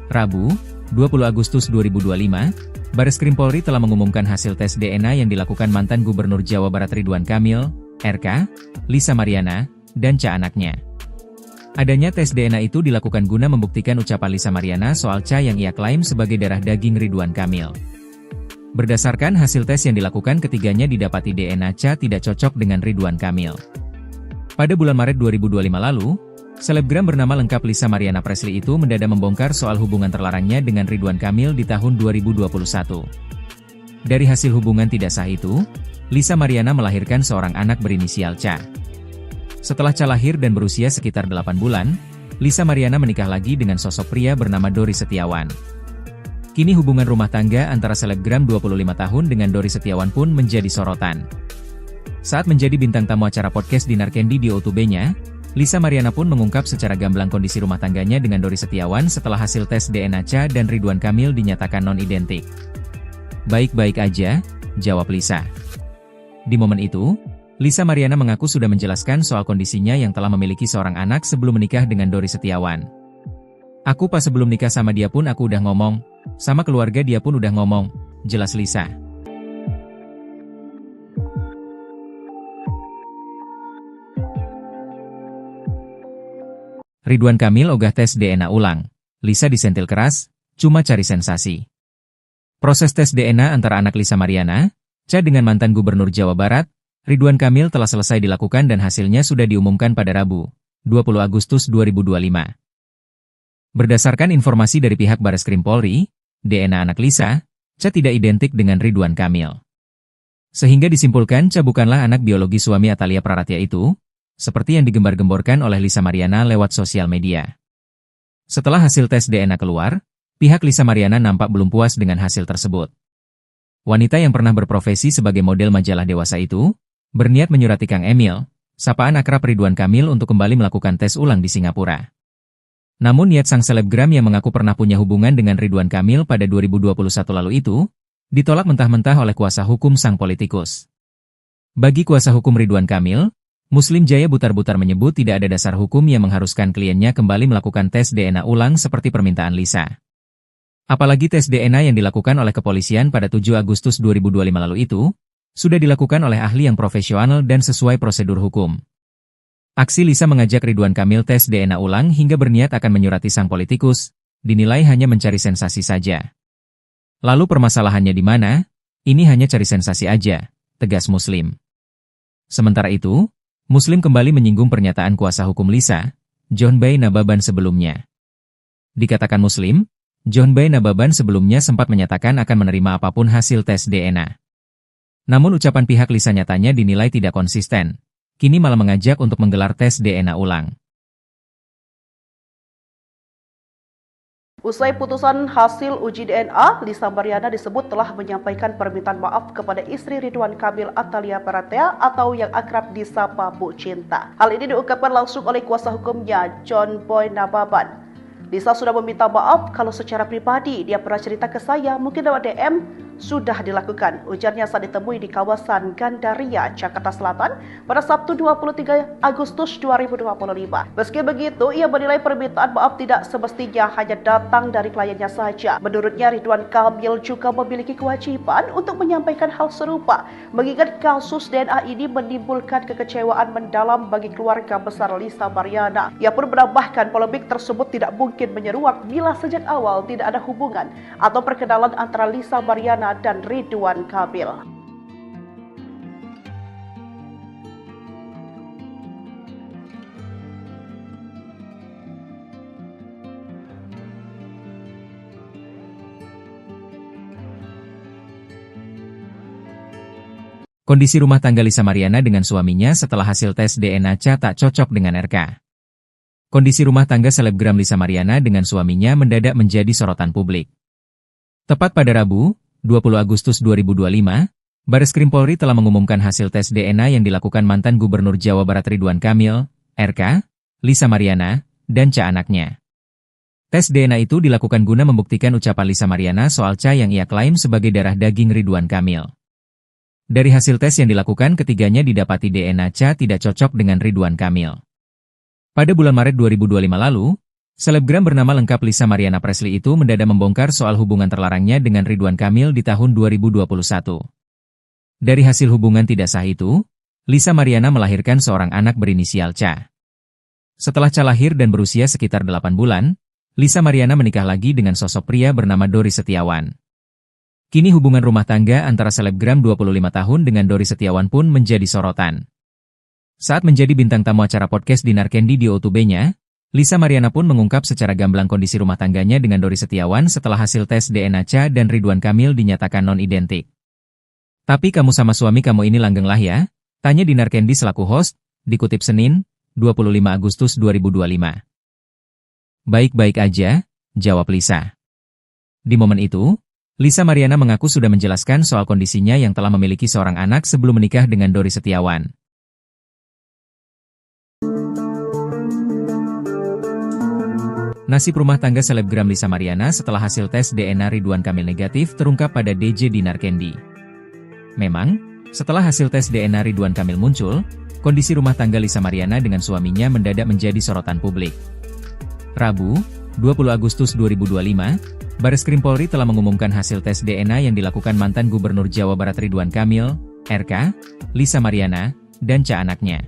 Rabu, 20 Agustus 2025, Bareskrim Polri telah mengumumkan hasil tes DNA yang dilakukan mantan Gubernur Jawa Barat Ridwan Kamil, RK, Lisa Mariana, dan Ca anaknya. Adanya tes DNA itu dilakukan guna membuktikan ucapan Lisa Mariana soal Ca yang ia klaim sebagai darah daging Ridwan Kamil. Berdasarkan hasil tes yang dilakukan, ketiganya didapati DNA Ca tidak cocok dengan Ridwan Kamil. Pada bulan Maret 2025 lalu, selebgram bernama lengkap Lisa Mariana Presley itu mendadak membongkar soal hubungan terlarangnya dengan Ridwan Kamil di tahun 2021. Dari hasil hubungan tidak sah itu, Lisa Mariana melahirkan seorang anak berinisial Ca. Setelah Ca lahir dan berusia sekitar 8 bulan, Lisa Mariana menikah lagi dengan sosok pria bernama Dori Setiawan. Kini hubungan rumah tangga antara selebgram 25 tahun dengan Dori Setiawan pun menjadi sorotan. Saat menjadi bintang tamu acara podcast Dinar Candy di O2B-nya, Lisa Mariana pun mengungkap secara gamblang kondisi rumah tangganya dengan Dori Setiawan setelah hasil tes DNA Ca dan Ridwan Kamil dinyatakan non-identik. "Baik-baik aja," jawab Lisa. Di momen itu, Lisa Mariana mengaku sudah menjelaskan soal kondisinya yang telah memiliki seorang anak sebelum menikah dengan Dori Setiawan. "Aku pas sebelum nikah sama dia pun aku udah ngomong, sama keluarga dia pun udah ngomong," jelas Lisa. Ridwan Kamil ogah tes DNA ulang. Lisa disentil keras, cuma cari sensasi. Proses tes DNA antara anak Lisa Mariana, Ca dengan mantan Gubernur Jawa Barat, Ridwan Kamil telah selesai dilakukan dan hasilnya sudah diumumkan pada Rabu, 20 Agustus 2025. Berdasarkan informasi dari pihak Bareskrim Polri, DNA anak Lisa, Ca tidak identik dengan Ridwan Kamil. Sehingga disimpulkan Ca bukanlah anak biologi suami Atalia Praratya itu, seperti yang digembar-gemborkan oleh Lisa Mariana lewat sosial media. Setelah hasil tes DNA keluar, pihak Lisa Mariana nampak belum puas dengan hasil tersebut. Wanita yang pernah berprofesi sebagai model majalah dewasa itu, berniat menyurati Kang Emil, sapaan akrab Ridwan Kamil untuk kembali melakukan tes ulang di Singapura. Namun niat sang selebgram yang mengaku pernah punya hubungan dengan Ridwan Kamil pada 2021 lalu itu, ditolak mentah-mentah oleh kuasa hukum sang politikus. Bagi kuasa hukum Ridwan Kamil, Muslim Jaya Butar-Butar menyebut tidak ada dasar hukum yang mengharuskan kliennya kembali melakukan tes DNA ulang seperti permintaan Lisa. Apalagi tes DNA yang dilakukan oleh kepolisian pada 7 Agustus 2025 lalu itu, sudah dilakukan oleh ahli yang profesional dan sesuai prosedur hukum. Aksi Lisa mengajak Ridwan Kamil tes DNA ulang hingga berniat akan menyurati sang politikus, dinilai hanya mencari sensasi saja. Lalu permasalahannya di mana? Ini hanya cari sensasi aja, tegas Muslim. Sementara itu, Muslim kembali menyinggung pernyataan kuasa hukum Lisa, John Bay Nababan sebelumnya. Dikatakan Muslim, John Bay Nababan sebelumnya sempat menyatakan akan menerima apapun hasil tes DNA. Namun ucapan pihak Lisa nyatanya dinilai tidak konsisten. Kini malah mengajak untuk menggelar tes DNA ulang. Usai putusan hasil uji DNA, Lisa Mariana disebut telah menyampaikan permintaan maaf kepada istri Ridwan Kamil Atalia Praratya atau yang akrab disapa Bu Cinta. Hal ini diungkapkan langsung oleh kuasa hukumnya, John Boy Nababan. Lisa sudah meminta maaf kalau secara pribadi dia pernah cerita ke saya, mungkin lewat DM, sudah dilakukan. Ujarnya saat ditemui di kawasan Gandaria, Jakarta Selatan pada Sabtu 23 Agustus 2025. Meski begitu, ia menilai permintaan maaf tidak semestinya hanya datang dari kliennya saja. Menurutnya, Ridwan Kamil juga memiliki kewajiban untuk menyampaikan hal serupa, mengingat kasus DNA ini menimbulkan kekecewaan mendalam bagi keluarga besar Lisa Mariana. Ia pun menambahkan polemik tersebut tidak mungkin menyeruak bila sejak awal tidak ada hubungan atau perkenalan antara Lisa Mariana dan Ridwan Kamil. Kondisi rumah tangga Lisa Mariana dengan suaminya setelah hasil tes DNA Ca tak cocok dengan RK. Kondisi rumah tangga selebgram Lisa Mariana dengan suaminya mendadak menjadi sorotan publik. Tepat pada Rabu, 20 Agustus 2025, Bareskrim Polri telah mengumumkan hasil tes DNA yang dilakukan mantan Gubernur Jawa Barat Ridwan Kamil, RK, Lisa Mariana, dan Ca anaknya. Tes DNA itu dilakukan guna membuktikan ucapan Lisa Mariana soal Ca yang ia klaim sebagai darah daging Ridwan Kamil. Dari hasil tes yang dilakukan ketiganya didapati DNA Cha tidak cocok dengan Ridwan Kamil. Pada bulan Maret 2025 lalu, selebgram bernama lengkap Lisa Mariana Presley itu mendadak membongkar soal hubungan terlarangnya dengan Ridwan Kamil di tahun 2021. Dari hasil hubungan tidak sah itu, Lisa Mariana melahirkan seorang anak berinisial Cha. Setelah Cha lahir dan berusia sekitar 8 bulan, Lisa Mariana menikah lagi dengan sosok pria bernama Dori Setiawan. Kini hubungan rumah tangga antara selebgram 25 tahun dengan Dori Setiawan pun menjadi sorotan. Saat menjadi bintang tamu acara podcast Dinar Candy di O2B-nya, Lisa Mariana pun mengungkap secara gamblang kondisi rumah tangganya dengan Dori Setiawan setelah hasil tes DNA Cha dan Ridwan Kamil dinyatakan non-identik. Tapi kamu sama suami kamu ini langgeng lah ya? Tanya Dinar Candy selaku host, dikutip Senin, 25 Agustus 2025. Baik-baik aja, jawab Lisa. Di momen itu, Lisa Mariana mengaku sudah menjelaskan soal kondisinya yang telah memiliki seorang anak sebelum menikah dengan Dori Setiawan. Nasib rumah tangga selebgram Lisa Mariana setelah hasil tes DNA Ridwan Kamil negatif terungkap pada DJ Dinar Candy. Memang, setelah hasil tes DNA Ridwan Kamil muncul, kondisi rumah tangga Lisa Mariana dengan suaminya mendadak menjadi sorotan publik. Rabu, 20 Agustus 2025, Bareskrim Polri telah mengumumkan hasil tes DNA yang dilakukan mantan Gubernur Jawa Barat Ridwan Kamil, RK, Lisa Mariana, dan Cha anaknya.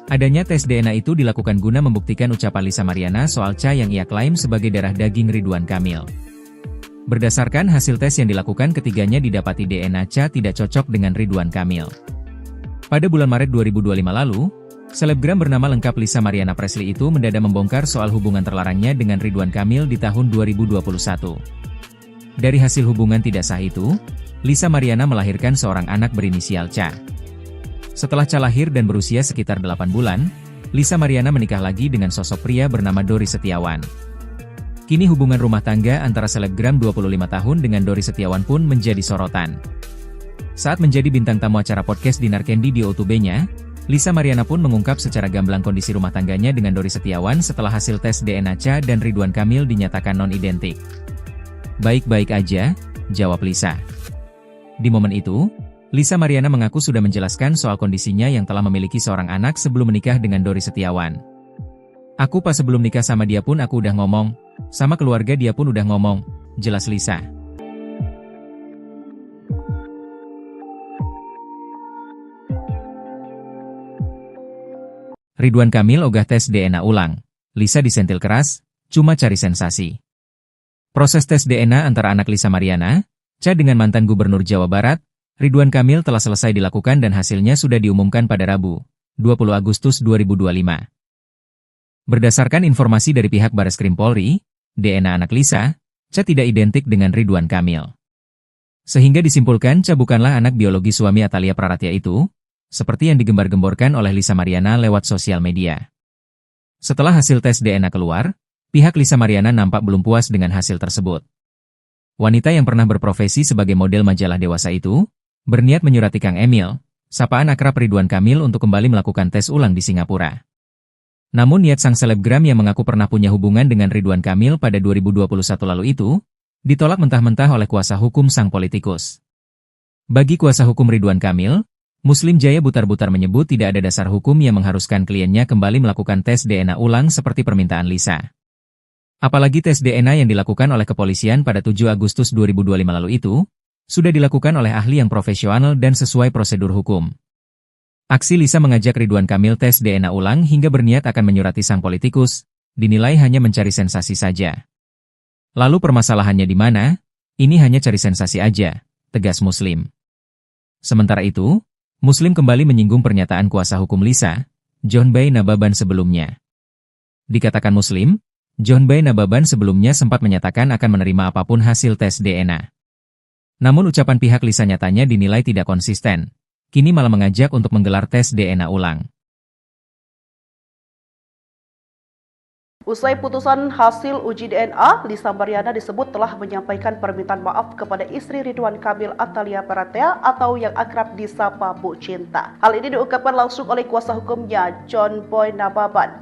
Adanya tes DNA itu dilakukan guna membuktikan ucapan Lisa Mariana soal Cha yang ia klaim sebagai darah daging Ridwan Kamil. Berdasarkan hasil tes yang dilakukan ketiganya didapati DNA Cha tidak cocok dengan Ridwan Kamil. Pada bulan Maret 2025 lalu, selebgram bernama lengkap Lisa Mariana Presley itu mendadak membongkar soal hubungan terlarangnya dengan Ridwan Kamil di tahun 2021. Dari hasil hubungan tidak sah itu, Lisa Mariana melahirkan seorang anak berinisial Cha. Setelah Cha lahir dan berusia sekitar 8 bulan, Lisa Mariana menikah lagi dengan sosok pria bernama Dori Setiawan. Kini hubungan rumah tangga antara selebgram 25 tahun dengan Dori Setiawan pun menjadi sorotan. Saat menjadi bintang tamu acara podcast Dinar Candy di O2B-nya, Lisa Mariana pun mengungkap secara gamblang kondisi rumah tangganya dengan Dori Setiawan setelah hasil tes DNA Cha dan Ridwan Kamil dinyatakan non-identik. Baik-baik aja, jawab Lisa. Di momen itu, Lisa Mariana mengaku sudah menjelaskan soal kondisinya yang telah memiliki seorang anak sebelum menikah dengan Dori Setiawan. Aku pas sebelum nikah sama dia pun aku udah ngomong, sama keluarga dia pun udah ngomong, jelas Lisa. Ridwan Kamil ogah tes DNA ulang. Lisa disentil keras, cuma cari sensasi. Proses tes DNA antara anak Lisa Mariana, Cha dengan mantan Gubernur Jawa Barat, Ridwan Kamil telah selesai dilakukan dan hasilnya sudah diumumkan pada Rabu, 20 Agustus 2025. Berdasarkan informasi dari pihak Bareskrim Polri, DNA anak Lisa, Cha tidak identik dengan Ridwan Kamil. Sehingga disimpulkan Cha bukanlah anak biologi suami Atalia Praratia itu, seperti yang digembar-gemborkan oleh Lisa Mariana lewat sosial media. Setelah hasil tes DNA keluar, pihak Lisa Mariana nampak belum puas dengan hasil tersebut. Wanita yang pernah berprofesi sebagai model majalah dewasa itu, berniat menyurati Kang Emil, sapaan akrab Ridwan Kamil untuk kembali melakukan tes ulang di Singapura. Namun niat sang selebgram yang mengaku pernah punya hubungan dengan Ridwan Kamil pada 2021 lalu itu, ditolak mentah-mentah oleh kuasa hukum sang politikus. Bagi kuasa hukum Ridwan Kamil, Muslim Jaya Butar-Butar menyebut tidak ada dasar hukum yang mengharuskan kliennya kembali melakukan tes DNA ulang seperti permintaan Lisa. Apalagi tes DNA yang dilakukan oleh kepolisian pada 7 Agustus 2025 lalu itu, sudah dilakukan oleh ahli yang profesional dan sesuai prosedur hukum. Aksi Lisa mengajak Ridwan Kamil tes DNA ulang hingga berniat akan menyurati sang politikus, dinilai hanya mencari sensasi saja. Lalu permasalahannya di mana? Ini hanya cari sensasi aja, tegas Muslim. Sementara itu, Muslim kembali menyinggung pernyataan kuasa hukum Lisa, John Bay Nababan sebelumnya. Dikatakan Muslim, John Bay Nababan sebelumnya sempat menyatakan akan menerima apapun hasil tes DNA. Namun ucapan pihak Lisa nyatanya dinilai tidak konsisten, kini malah mengajak untuk menggelar tes DNA ulang. Usai putusan hasil uji DNA, Lisa Mariana disebut telah menyampaikan permintaan maaf kepada istri Ridwan Kamil Atalia Praratia atau yang akrab disapa Bu Cinta. Hal ini diungkapkan langsung oleh kuasa hukumnya, John Boy Nababan.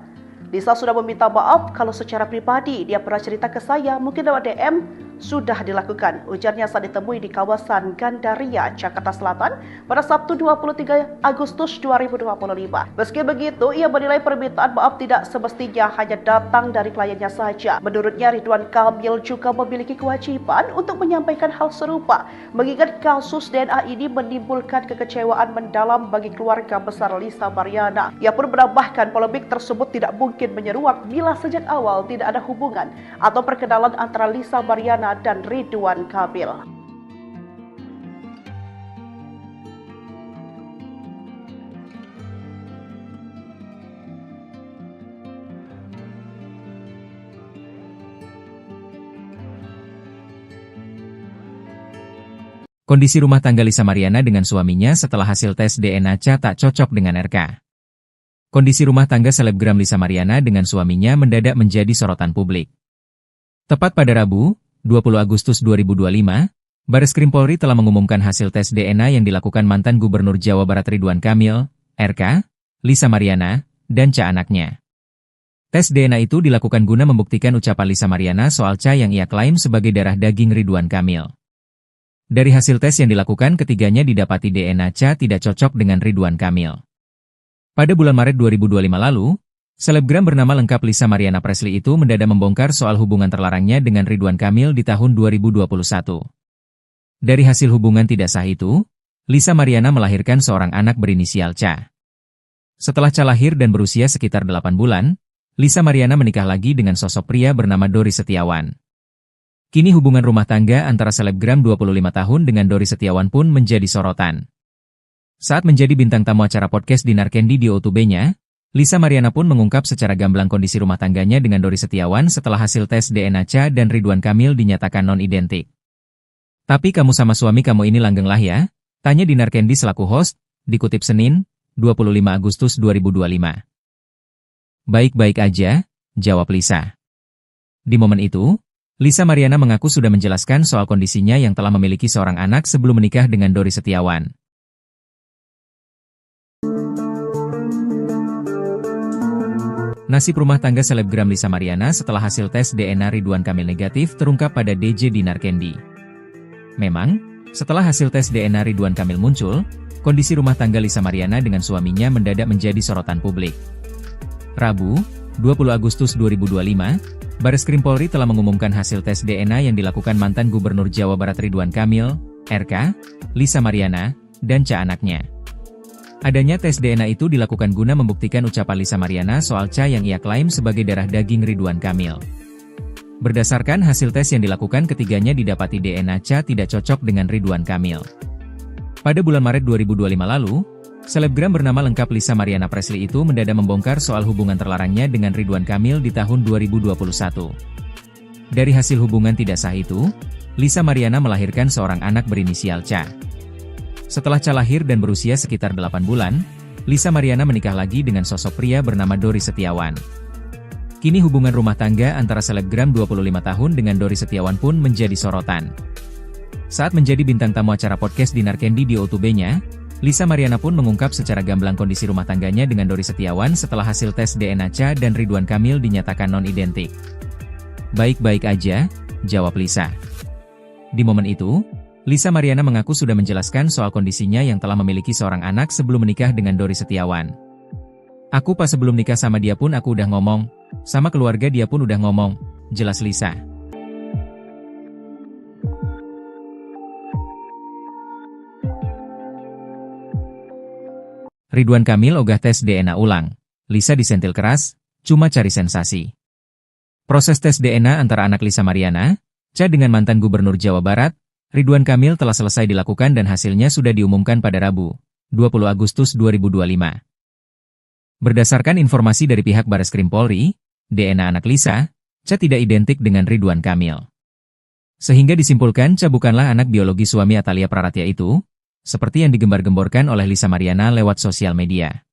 Lisa sudah meminta maaf kalau secara pribadi dia pernah cerita ke saya, mungkin lewat DM, sudah dilakukan. Ujarnya saat ditemui di kawasan Gandaria, Jakarta Selatan pada Sabtu 23 Agustus 2025. Meski begitu, ia menilai permintaan maaf tidak semestinya hanya datang dari kliennya saja. Menurutnya, Ridwan Kamil juga memiliki kewajiban untuk menyampaikan hal serupa, mengingat kasus DNA ini menimbulkan kekecewaan mendalam bagi keluarga besar Lisa Mariana. Ia pun menambahkan polemik tersebut tidak mungkin menyeruak bila sejak awal tidak ada hubungan atau perkenalan antara Lisa Mariana dan Ridwan Kamil. Kondisi rumah tangga Lisa Mariana dengan suaminya setelah hasil tes DNA Cha tak cocok dengan RK. Kondisi rumah tangga selebgram Lisa Mariana dengan suaminya mendadak menjadi sorotan publik. Tepat pada Rabu, 20 Agustus 2025, Bareskrim Polri telah mengumumkan hasil tes DNA yang dilakukan mantan Gubernur Jawa Barat Ridwan Kamil, RK, Lisa Mariana, dan Cha anaknya. Tes DNA itu dilakukan guna membuktikan ucapan Lisa Mariana soal Cha yang ia klaim sebagai darah daging Ridwan Kamil. Dari hasil tes yang dilakukan, ketiganya didapati DNA Cha tidak cocok dengan Ridwan Kamil. Pada bulan Maret 2025 lalu, selebgram bernama lengkap Lisa Mariana Presley itu mendadak membongkar soal hubungan terlarangnya dengan Ridwan Kamil di tahun 2021. Dari hasil hubungan tidak sah itu, Lisa Mariana melahirkan seorang anak berinisial Cha. Setelah Cha lahir dan berusia sekitar 8 bulan, Lisa Mariana menikah lagi dengan sosok pria bernama Dori Setiawan. Kini hubungan rumah tangga antara selebgram 25 tahun dengan Dori Setiawan pun menjadi sorotan. Saat menjadi bintang tamu acara podcast Dinar Candy di YouTube-nya, Lisa Mariana pun mengungkap secara gamblang kondisi rumah tangganya dengan Dori Setiawan setelah hasil tes DNA Cha dan Ridwan Kamil dinyatakan non-identik. Tapi kamu sama suami kamu ini langgeng lah ya? Tanya Dinar Candy selaku host, dikutip Senin, 25 Agustus 2025. Baik-baik aja, jawab Lisa. Di momen itu, Lisa Mariana mengaku sudah menjelaskan soal kondisinya yang telah memiliki seorang anak sebelum menikah dengan Dori Setiawan. Nasib rumah tangga selebgram Lisa Mariana setelah hasil tes DNA Ridwan Kamil negatif terungkap pada DJ Dinar Candy. Memang, setelah hasil tes DNA Ridwan Kamil muncul, kondisi rumah tangga Lisa Mariana dengan suaminya mendadak menjadi sorotan publik. Rabu, 20 Agustus 2025, Bareskrim Polri telah mengumumkan hasil tes DNA yang dilakukan mantan Gubernur Jawa Barat Ridwan Kamil, RK, Lisa Mariana, dan Cha anaknya. Adanya tes DNA itu dilakukan guna membuktikan ucapan Lisa Mariana soal Cha yang ia klaim sebagai darah daging Ridwan Kamil. Berdasarkan hasil tes yang dilakukan, ketiganya didapati DNA Cha tidak cocok dengan Ridwan Kamil. Pada bulan Maret 2025 lalu, selebgram bernama lengkap Lisa Mariana Presley itu mendadak membongkar soal hubungan terlarangnya dengan Ridwan Kamil di tahun 2021. Dari hasil hubungan tidak sah itu, Lisa Mariana melahirkan seorang anak berinisial Cha. Setelah Cha lahir dan berusia sekitar 8 bulan, Lisa Mariana menikah lagi dengan sosok pria bernama Dori Setiawan. Kini hubungan rumah tangga antara selebgram 25 tahun dengan Dori Setiawan pun menjadi sorotan. Saat menjadi bintang tamu acara podcast Dinar Candy di YouTube-nya, Lisa Mariana pun mengungkap secara gamblang kondisi rumah tangganya dengan Dori Setiawan setelah hasil tes DNA Cha dan Ridwan Kamil dinyatakan non-identik. Baik-baik aja, jawab Lisa. Di momen itu, Lisa Mariana mengaku sudah menjelaskan soal kondisinya yang telah memiliki seorang anak sebelum menikah dengan Dori Setiawan. Aku pas sebelum nikah sama dia pun aku udah ngomong, sama keluarga dia pun udah ngomong, jelas Lisa. Ridwan Kamil ogah tes DNA ulang. Lisa disentil keras, cuma cari sensasi. Proses tes DNA antara anak Lisa Mariana, Cha dengan mantan Gubernur Jawa Barat, Ridwan Kamil telah selesai dilakukan dan hasilnya sudah diumumkan pada Rabu, 20 Agustus 2025. Berdasarkan informasi dari pihak Bareskrim Polri, DNA anak Lisa, Cha tidak identik dengan Ridwan Kamil. Sehingga disimpulkan Cha bukanlah anak biologi suami Atalia Praratya itu, seperti yang digembar-gemborkan oleh Lisa Mariana lewat sosial media.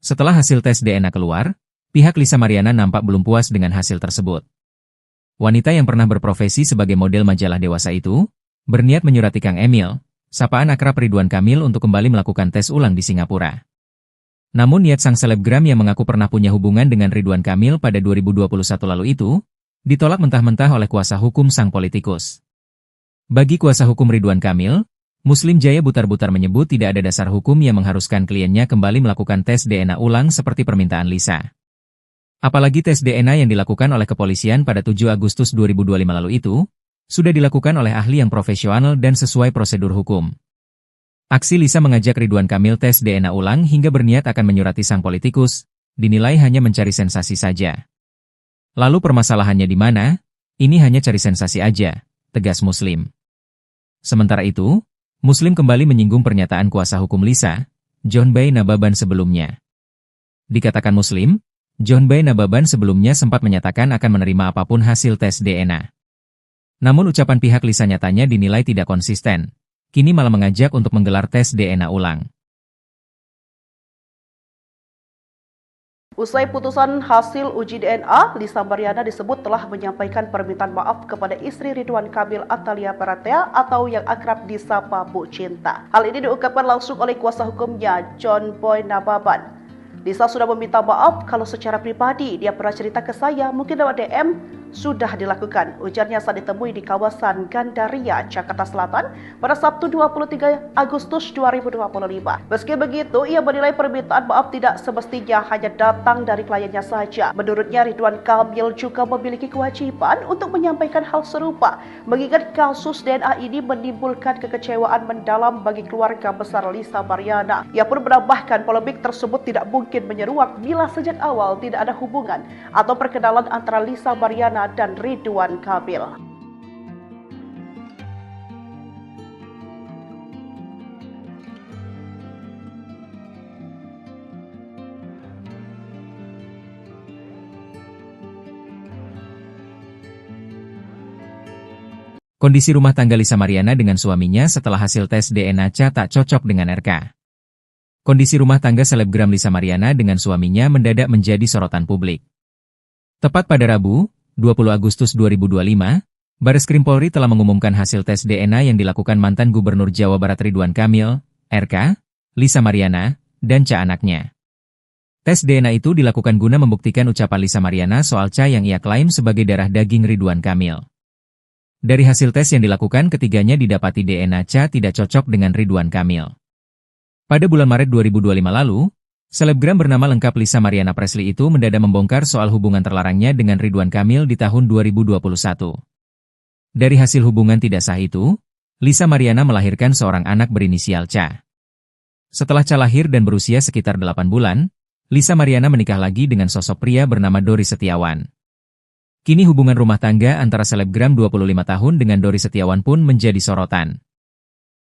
Setelah hasil tes DNA keluar, pihak Lisa Mariana nampak belum puas dengan hasil tersebut. Wanita yang pernah berprofesi sebagai model majalah dewasa itu, berniat menyurati Kang Emil, sapaan akrab Ridwan Kamil untuk kembali melakukan tes ulang di Singapura. Namun niat sang selebgram yang mengaku pernah punya hubungan dengan Ridwan Kamil pada 2021 lalu itu, ditolak mentah-mentah oleh kuasa hukum sang politikus. Bagi kuasa hukum Ridwan Kamil, Muslim Jaya Butar-Butar menyebut tidak ada dasar hukum yang mengharuskan kliennya kembali melakukan tes DNA ulang seperti permintaan Lisa. Apalagi tes DNA yang dilakukan oleh kepolisian pada 7 Agustus 2025 lalu itu, sudah dilakukan oleh ahli yang profesional dan sesuai prosedur hukum. Aksi Lisa mengajak Ridwan Kamil tes DNA ulang hingga berniat akan menyurati sang politikus, dinilai hanya mencari sensasi saja. Lalu permasalahannya di mana? Ini hanya cari sensasi aja, tegas Muslim. Sementara itu, Muslim kembali menyinggung pernyataan kuasa hukum Lisa, John Bay Nababan sebelumnya. Dikatakan Muslim, John Bay Nababan sebelumnya sempat menyatakan akan menerima apapun hasil tes DNA. Namun ucapan pihak Lisa nyatanya dinilai tidak konsisten, kini malah mengajak untuk menggelar tes DNA ulang. Usai putusan hasil uji DNA, Lisa Mariana disebut telah menyampaikan permintaan maaf kepada istri Ridwan Kamil Atalia Baratea atau yang akrab disapa Bu Cinta. Hal ini diungkapkan langsung oleh kuasa hukumnya, John Boy Nababan. Lisa sudah meminta maaf kalau secara pribadi dia pernah cerita ke saya, mungkin lewat DM, sudah dilakukan. Ujarnya saat ditemui di kawasan Gandaria, Jakarta Selatan pada Sabtu 23 Agustus 2025. Meski begitu, ia menilai permintaan maaf tidak semestinya hanya datang dari kliennya saja. Menurutnya, Ridwan Kamil juga memiliki kewajiban untuk menyampaikan hal serupa, mengingat kasus DNA ini menimbulkan kekecewaan mendalam bagi keluarga besar Lisa Mariana. Ia pun menambahkan polemik tersebut tidak mungkin menyeruak bila sejak awal tidak ada hubungan atau perkenalan antara Lisa Mariana dan Ridwan Kamil. Kondisi rumah tangga Lisa Mariana dengan suaminya setelah hasil tes DNA tak cocok dengan RK. Kondisi rumah tangga selebgram Lisa Mariana dengan suaminya mendadak menjadi sorotan publik. Tepat pada Rabu, 20 Agustus 2025, Bareskrim Polri telah mengumumkan hasil tes DNA yang dilakukan mantan Gubernur Jawa Barat Ridwan Kamil, RK, Lisa Mariana, dan anaknya. Tes DNA itu dilakukan guna membuktikan ucapan Lisa Mariana soal yang ia klaim sebagai darah daging Ridwan Kamil. Dari hasil tes yang dilakukan, ketiganya didapati DNA tidak cocok dengan Ridwan Kamil. Pada bulan Maret 2025 lalu, selebgram bernama lengkap Lisa Mariana Presley itu mendadak membongkar soal hubungan terlarangnya dengan Ridwan Kamil di tahun 2021. Dari hasil hubungan tidak sah itu, Lisa Mariana melahirkan seorang anak berinisial Ca. Setelah Ca lahir dan berusia sekitar 8 bulan, Lisa Mariana menikah lagi dengan sosok pria bernama Dori Setiawan. Kini hubungan rumah tangga antara selebgram 25 tahun dengan Dori Setiawan pun menjadi sorotan.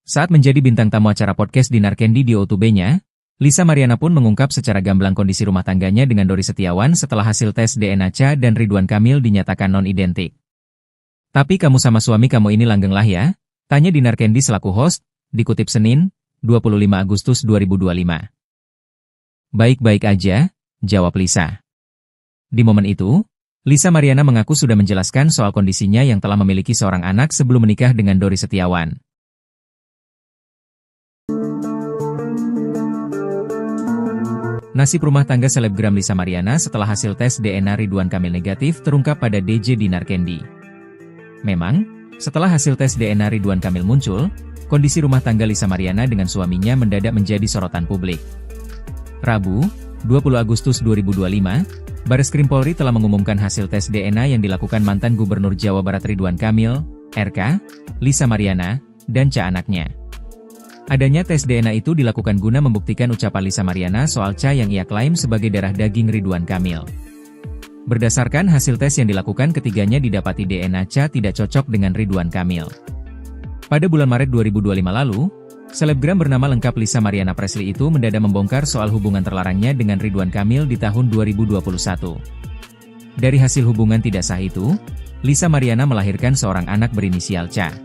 Saat menjadi bintang tamu acara podcast Dinar Candy di O2B-nya, Lisa Mariana pun mengungkap secara gamblang kondisi rumah tangganya dengan Dori Setiawan setelah hasil tes DNA Ca dan Ridwan Kamil dinyatakan non-identik. Tapi kamu sama suami kamu ini langgeng lah ya? Tanya Dinar Candy selaku host, dikutip Senin, 25 Agustus 2025. Baik-baik aja, jawab Lisa. Di momen itu, Lisa Mariana mengaku sudah menjelaskan soal kondisinya yang telah memiliki seorang anak sebelum menikah dengan Dori Setiawan. Nasib rumah tangga selebgram Lisa Mariana setelah hasil tes DNA Ridwan Kamil negatif terungkap pada DJ Dinar Candy. Memang, setelah hasil tes DNA Ridwan Kamil muncul, kondisi rumah tangga Lisa Mariana dengan suaminya mendadak menjadi sorotan publik. Rabu, 20 Agustus 2025, Bareskrim Polri telah mengumumkan hasil tes DNA yang dilakukan mantan Gubernur Jawa Barat Ridwan Kamil, RK, Lisa Mariana, dan anaknya. Adanya tes DNA itu dilakukan guna membuktikan ucapan Lisa Mariana soal yang ia klaim sebagai darah daging Ridwan Kamil. Berdasarkan hasil tes yang dilakukan, ketiganya didapati DNA tidak cocok dengan Ridwan Kamil. Pada bulan Maret 2025 lalu, selebgram bernama lengkap Lisa Mariana Presley itu mendadak membongkar soal hubungan terlarangnya dengan Ridwan Kamil di tahun 2021. Dari hasil hubungan tidak sah itu, Lisa Mariana melahirkan seorang anak berinisial Ca.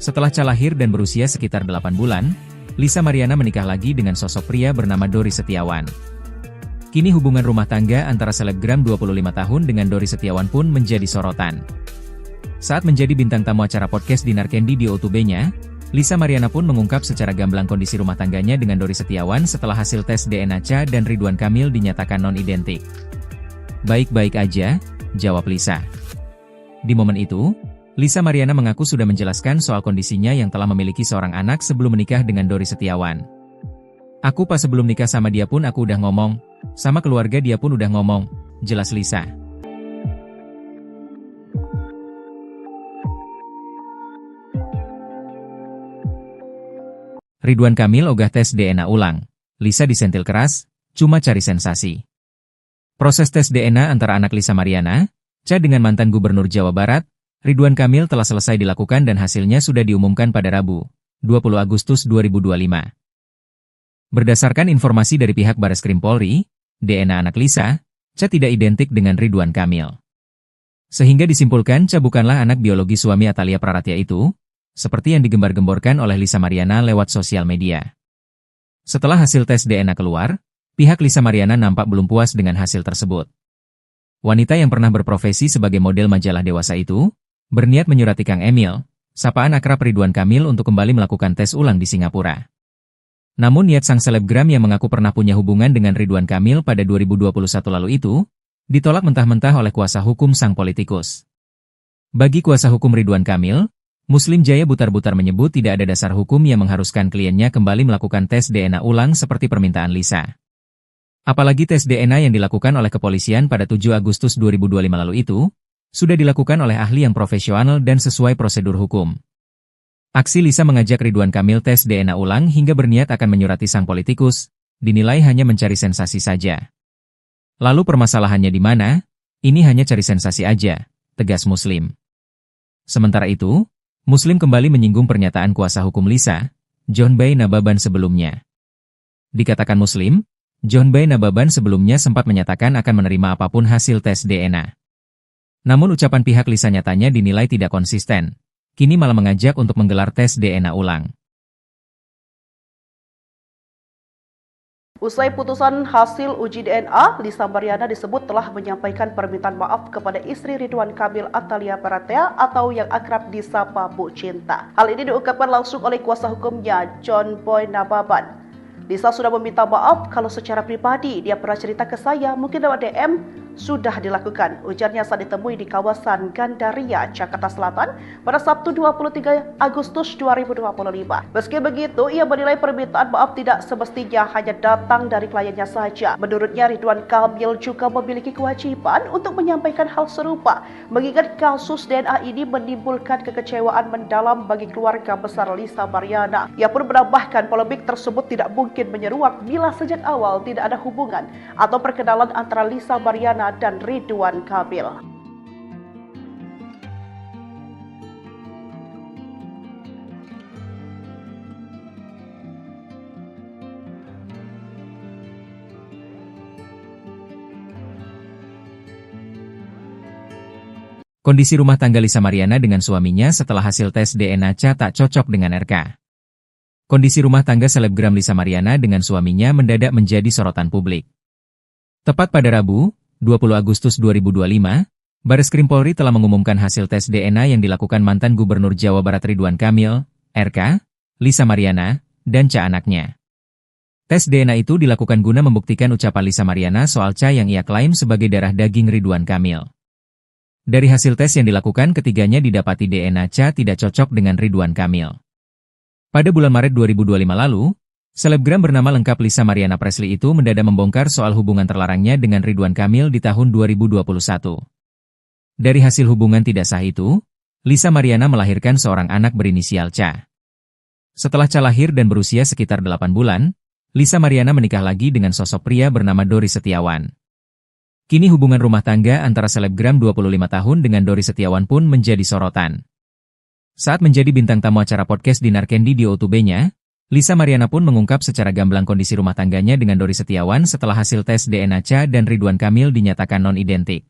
Setelah Ca lahir dan berusia sekitar 8 bulan, Lisa Mariana menikah lagi dengan sosok pria bernama Dori Setiawan. Kini hubungan rumah tangga antara selebgram 25 tahun dengan Dori Setiawan pun menjadi sorotan. Saat menjadi bintang tamu acara podcast Dinar Candy di O2B-nya, Lisa Mariana pun mengungkap secara gamblang kondisi rumah tangganya dengan Dori Setiawan setelah hasil tes DNA Ca dan Ridwan Kamil dinyatakan non-identik. Baik-baik aja, jawab Lisa. Di momen itu, Lisa Mariana mengaku sudah menjelaskan soal kondisinya yang telah memiliki seorang anak sebelum menikah dengan Dori Setiawan. Aku pas sebelum nikah sama dia pun aku udah ngomong, sama keluarga dia pun udah ngomong, jelas Lisa. Ridwan Kamil ogah tes DNA ulang. Lisa disentil keras, cuma cari sensasi. Proses tes DNA antara anak Lisa Mariana, Cha dengan mantan Gubernur Jawa Barat, Ridwan Kamil telah selesai dilakukan dan hasilnya sudah diumumkan pada Rabu, 20 Agustus 2025. Berdasarkan informasi dari pihak Bareskrim Polri, DNA anak Lisa, Cha tidak identik dengan Ridwan Kamil. Sehingga disimpulkan Cha bukanlah anak biologi suami Atalia Praratya itu, seperti yang digembar-gemborkan oleh Lisa Mariana lewat sosial media. Setelah hasil tes DNA keluar, pihak Lisa Mariana nampak belum puas dengan hasil tersebut. Wanita yang pernah berprofesi sebagai model majalah dewasa itu, berniat menyurati Kang Emil, sapaan akrab Ridwan Kamil untuk kembali melakukan tes ulang di Singapura. Namun niat sang selebgram yang mengaku pernah punya hubungan dengan Ridwan Kamil pada 2021 lalu itu, ditolak mentah-mentah oleh kuasa hukum sang politikus. Bagi kuasa hukum Ridwan Kamil, Muslim Jaya Butar-Butar menyebut tidak ada dasar hukum yang mengharuskan kliennya kembali melakukan tes DNA ulang seperti permintaan Lisa. Apalagi tes DNA yang dilakukan oleh kepolisian pada 7 Agustus 2025 lalu itu, sudah dilakukan oleh ahli yang profesional dan sesuai prosedur hukum. Aksi Lisa mengajak Ridwan Kamil tes DNA ulang hingga berniat akan menyurati sang politikus, dinilai hanya mencari sensasi saja. Lalu permasalahannya di mana? Ini hanya cari sensasi aja, tegas Muslim. Sementara itu, Muslim kembali menyinggung pernyataan kuasa hukum Lisa, John Bay Nababan sebelumnya. Dikatakan Muslim, John Bay Nababan sebelumnya sempat menyatakan akan menerima apapun hasil tes DNA. Namun ucapan pihak Lisa nyatanya dinilai tidak konsisten. Kini malah mengajak untuk menggelar tes DNA ulang. Usai putusan hasil uji DNA, Lisa Mariana disebut telah menyampaikan permintaan maaf kepada istri Ridwan Kamil Atalia Praratya atau yang akrab disapa Bu Cinta. Hal ini diungkapkan langsung oleh kuasa hukumnya, John Boy Nababan. Lisa sudah meminta maaf kalau secara pribadi dia pernah cerita ke saya, mungkin lewat DM, sudah dilakukan. Ujarnya saat ditemui di kawasan Gandaria, Jakarta Selatan pada Sabtu 23 Agustus 2025. Meski begitu, ia menilai permintaan maaf tidak semestinya hanya datang dari kliennya saja. Menurutnya, Ridwan Kamil juga memiliki kewajiban untuk menyampaikan hal serupa, mengingat kasus DNA ini menimbulkan kekecewaan mendalam bagi keluarga besar Lisa Mariana. Ia pun menambahkan polemik tersebut tidak mungkin menyeruak bila sejak awal tidak ada hubungan atau perkenalan antara Lisa Mariana dan Ridwan Kamil. Kondisi rumah tangga Lisa Mariana dengan suaminya setelah hasil tes DNA Cha tak cocok dengan RK. Kondisi rumah tangga selebgram Lisa Mariana dengan suaminya mendadak menjadi sorotan publik. Tepat pada Rabu, 20 Agustus 2025, Bareskrim Polri telah mengumumkan hasil tes DNA yang dilakukan mantan Gubernur Jawa Barat Ridwan Kamil, RK, Lisa Mariana, dan Cha anaknya. Tes DNA itu dilakukan guna membuktikan ucapan Lisa Mariana soal Cha yang ia klaim sebagai darah daging Ridwan Kamil. Dari hasil tes yang dilakukan ketiganya didapati DNA Cha tidak cocok dengan Ridwan Kamil. Pada bulan Maret 2025 lalu, selebgram bernama lengkap Lisa Mariana Presley itu mendadak membongkar soal hubungan terlarangnya dengan Ridwan Kamil di tahun 2021. Dari hasil hubungan tidak sah itu, Lisa Mariana melahirkan seorang anak berinisial Cha. Setelah Cha lahir dan berusia sekitar 8 bulan, Lisa Mariana menikah lagi dengan sosok pria bernama Dori Setiawan. Kini hubungan rumah tangga antara selebgram 25 tahun dengan Dori Setiawan pun menjadi sorotan. Saat menjadi bintang tamu acara podcast Dinar Candy di O2B-nya, Lisa Mariana pun mengungkap secara gamblang kondisi rumah tangganya dengan Dori Setiawan setelah hasil tes DNA Cha dan Ridwan Kamil dinyatakan non-identik.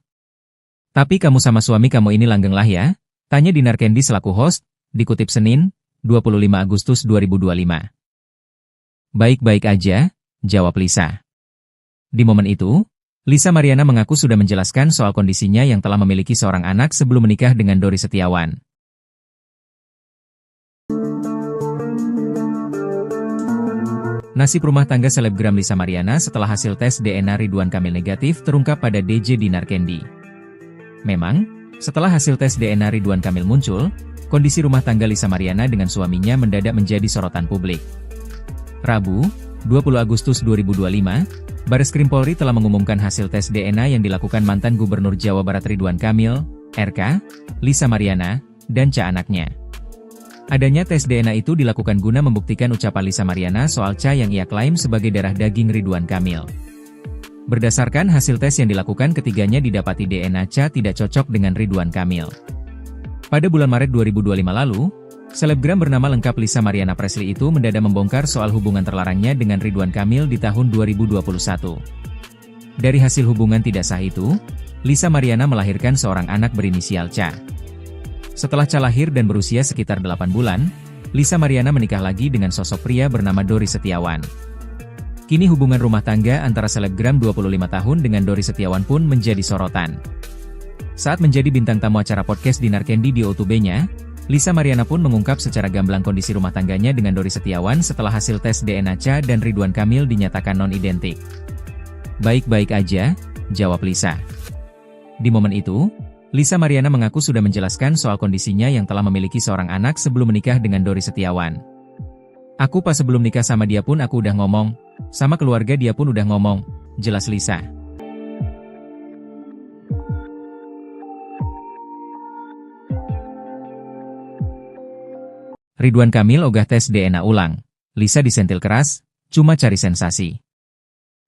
Tapi kamu sama suami kamu ini langgeng lah ya? Tanya Dinar Candy selaku host, dikutip Senin, 25 Agustus 2025. Baik-baik aja, jawab Lisa. Di momen itu, Lisa Mariana mengaku sudah menjelaskan soal kondisinya yang telah memiliki seorang anak sebelum menikah dengan Dori Setiawan. Nasib rumah tangga selebgram Lisa Mariana setelah hasil tes DNA Ridwan Kamil negatif terungkap pada DJ Dinar Candy. Memang, setelah hasil tes DNA Ridwan Kamil muncul, kondisi rumah tangga Lisa Mariana dengan suaminya mendadak menjadi sorotan publik. Rabu, 20 Agustus 2025, Bareskrim Polri telah mengumumkan hasil tes DNA yang dilakukan mantan Gubernur Jawa Barat Ridwan Kamil, RK, Lisa Mariana, dan Ca anaknya. Adanya tes DNA itu dilakukan guna membuktikan ucapan Lisa Mariana soal Ca yang ia klaim sebagai darah daging Ridwan Kamil. Berdasarkan hasil tes yang dilakukan, ketiganya didapati DNA Ca tidak cocok dengan Ridwan Kamil. Pada bulan Maret 2025 lalu, selebgram bernama lengkap Lisa Mariana Presley itu mendadak membongkar soal hubungan terlarangnya dengan Ridwan Kamil di tahun 2021. Dari hasil hubungan tidak sah itu, Lisa Mariana melahirkan seorang anak berinisial Ca. Setelah Ca lahir dan berusia sekitar 8 bulan, Lisa Mariana menikah lagi dengan sosok pria bernama Dori Setiawan. Kini hubungan rumah tangga antara selebgram 25 tahun dengan Dori Setiawan pun menjadi sorotan. Saat menjadi bintang tamu acara podcast Dinar Candy di O2B-nya, Lisa Mariana pun mengungkap secara gamblang kondisi rumah tangganya dengan Dori Setiawan setelah hasil tes DNA Ca dan Ridwan Kamil dinyatakan non-identik. "Baik-baik aja," jawab Lisa. Di momen itu, Lisa Mariana mengaku sudah menjelaskan soal kondisinya yang telah memiliki seorang anak sebelum menikah dengan Dori Setiawan. "Aku pas sebelum nikah sama dia pun aku udah ngomong, sama keluarga dia pun udah ngomong," jelas Lisa. Ridwan Kamil ogah tes DNA ulang. Lisa disentil keras, cuma cari sensasi.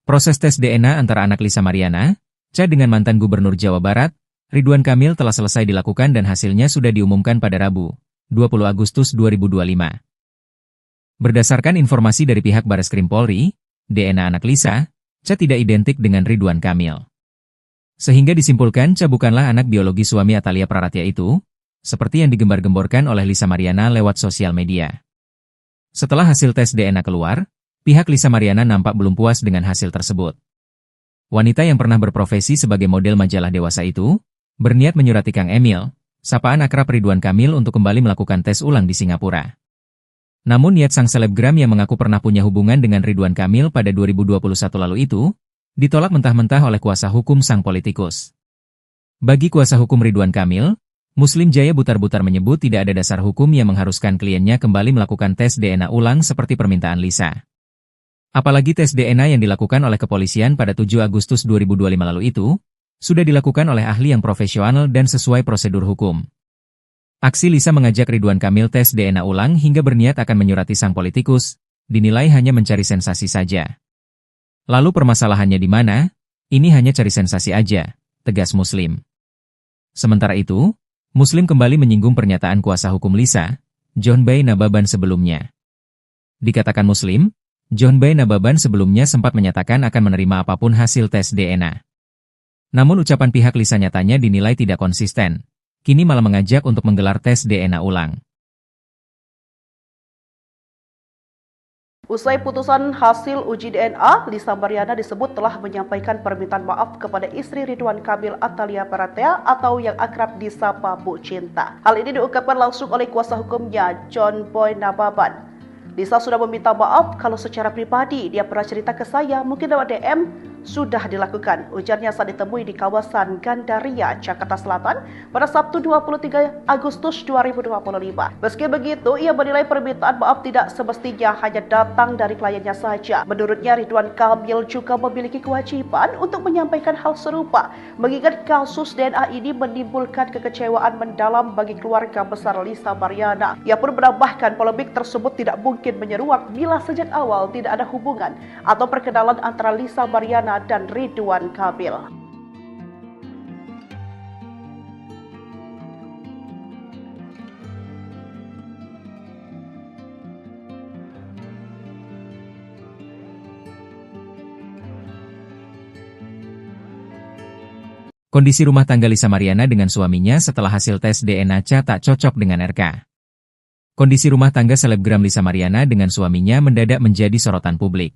Proses tes DNA antara anak Lisa Mariana, Ca dengan mantan Gubernur Jawa Barat, Ridwan Kamil telah selesai dilakukan dan hasilnya sudah diumumkan pada Rabu, 20 Agustus 2025. Berdasarkan informasi dari pihak Bareskrim Polri, DNA anak Lisa, Ca tidak identik dengan Ridwan Kamil. Sehingga disimpulkan Ca bukanlah anak biologi suami Atalia Praratya itu, seperti yang digembar-gemborkan oleh Lisa Mariana lewat sosial media. Setelah hasil tes DNA keluar, pihak Lisa Mariana nampak belum puas dengan hasil tersebut. Wanita yang pernah berprofesi sebagai model majalah dewasa itu, berniat menyurati Kang Emil, sapaan akrab Ridwan Kamil untuk kembali melakukan tes ulang di Singapura. Namun niat sang selebgram yang mengaku pernah punya hubungan dengan Ridwan Kamil pada 2021 lalu itu, ditolak mentah-mentah oleh kuasa hukum sang politikus. Bagi kuasa hukum Ridwan Kamil, Muslim Jaya Butar-Butar menyebut tidak ada dasar hukum yang mengharuskan kliennya kembali melakukan tes DNA ulang seperti permintaan Lisa. Apalagi tes DNA yang dilakukan oleh kepolisian pada 7 Agustus 2025 lalu itu, sudah dilakukan oleh ahli yang profesional dan sesuai prosedur hukum. Aksi Lisa mengajak Ridwan Kamil tes DNA ulang hingga berniat akan menyurati sang politikus, dinilai hanya mencari sensasi saja. Lalu permasalahannya di mana? Ini hanya cari sensasi aja, tegas Muslim. Sementara itu, Muslim kembali menyinggung pernyataan kuasa hukum Lisa, John Bay Nababan sebelumnya. Dikatakan Muslim, John Bay Nababan sebelumnya sempat menyatakan akan menerima apapun hasil tes DNA. Namun ucapan pihak Lisa nyatanya dinilai tidak konsisten, kini malah mengajak untuk menggelar tes DNA ulang. Usai putusan hasil uji DNA, Lisa Mariana disebut telah menyampaikan permintaan maaf kepada istri Ridwan Kamil Atalia Praratya atau yang akrab disapa Bu Cinta. Hal ini diungkapkan langsung oleh kuasa hukumnya, John Boy Nababan. Lisa sudah meminta maaf kalau secara pribadi dia pernah cerita ke saya, mungkin lewat DM, sudah dilakukan. Ujarnya saat ditemui di kawasan Gandaria, Jakarta Selatan pada Sabtu 23 Agustus 2025. Meski begitu, ia menilai permintaan maaf tidak semestinya hanya datang dari kliennya saja. Menurutnya, Ridwan Kamil juga memiliki kewajiban untuk menyampaikan hal serupa, mengingat kasus DNA ini menimbulkan kekecewaan mendalam bagi keluarga besar Lisa Mariana. Ia pun menambahkan polemik tersebut tidak mungkin menyeruak bila sejak awal tidak ada hubungan atau perkenalan antara Lisa Mariana dan Ridwan Kamil. Kondisi rumah tangga Lisa Mariana dengan suaminya setelah hasil tes DNA Ca tak cocok dengan RK. Kondisi rumah tangga selebgram Lisa Mariana dengan suaminya mendadak menjadi sorotan publik.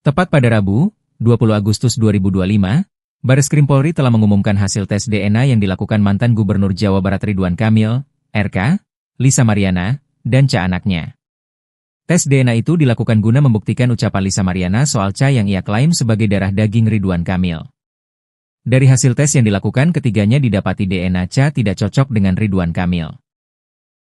Tepat pada Rabu, 20 Agustus 2025, Bareskrim Polri telah mengumumkan hasil tes DNA yang dilakukan mantan Gubernur Jawa Barat Ridwan Kamil, RK, Lisa Mariana, dan Ca anaknya. Tes DNA itu dilakukan guna membuktikan ucapan Lisa Mariana soal Ca yang ia klaim sebagai darah daging Ridwan Kamil. Dari hasil tes yang dilakukan ketiganya didapati DNA Cha tidak cocok dengan Ridwan Kamil.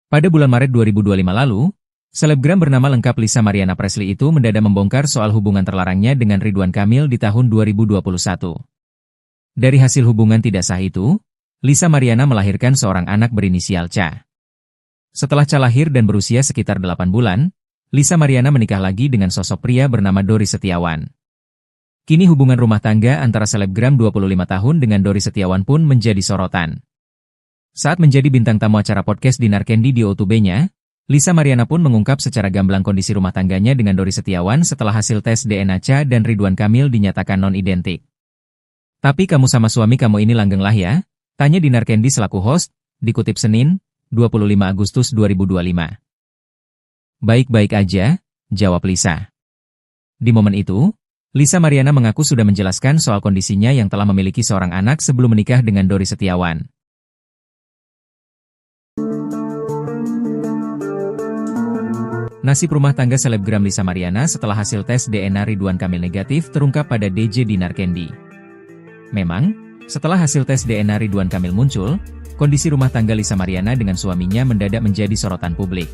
Pada bulan Maret 2025 lalu, selebgram bernama lengkap Lisa Mariana Presley itu mendadak membongkar soal hubungan terlarangnya dengan Ridwan Kamil di tahun 2021. Dari hasil hubungan tidak sah itu, Lisa Mariana melahirkan seorang anak berinisial Cha. Setelah Cha lahir dan berusia sekitar 8 bulan, Lisa Mariana menikah lagi dengan sosok pria bernama Dori Setiawan. Kini hubungan rumah tangga antara selebgram 25 tahun dengan Dori Setiawan pun menjadi sorotan. Saat menjadi bintang tamu acara podcast Dinar Candy di OTB-nya, Lisa Mariana pun mengungkap secara gamblang kondisi rumah tangganya dengan Dori Setiawan setelah hasil tes DNA Cha dan Ridwan Kamil dinyatakan non-identik. Tapi kamu sama suami kamu ini langgeng lah ya? Tanya Dinar Candy selaku host, dikutip Senin, 25 Agustus 2025. Baik-baik aja, jawab Lisa. Di momen itu, Lisa Mariana mengaku sudah menjelaskan soal kondisinya yang telah memiliki seorang anak sebelum menikah dengan Dori Setiawan. Nasib rumah tangga selebgram Lisa Mariana setelah hasil tes DNA Ridwan Kamil negatif terungkap pada DJ Dinar Candy. Memang, setelah hasil tes DNA Ridwan Kamil muncul, kondisi rumah tangga Lisa Mariana dengan suaminya mendadak menjadi sorotan publik.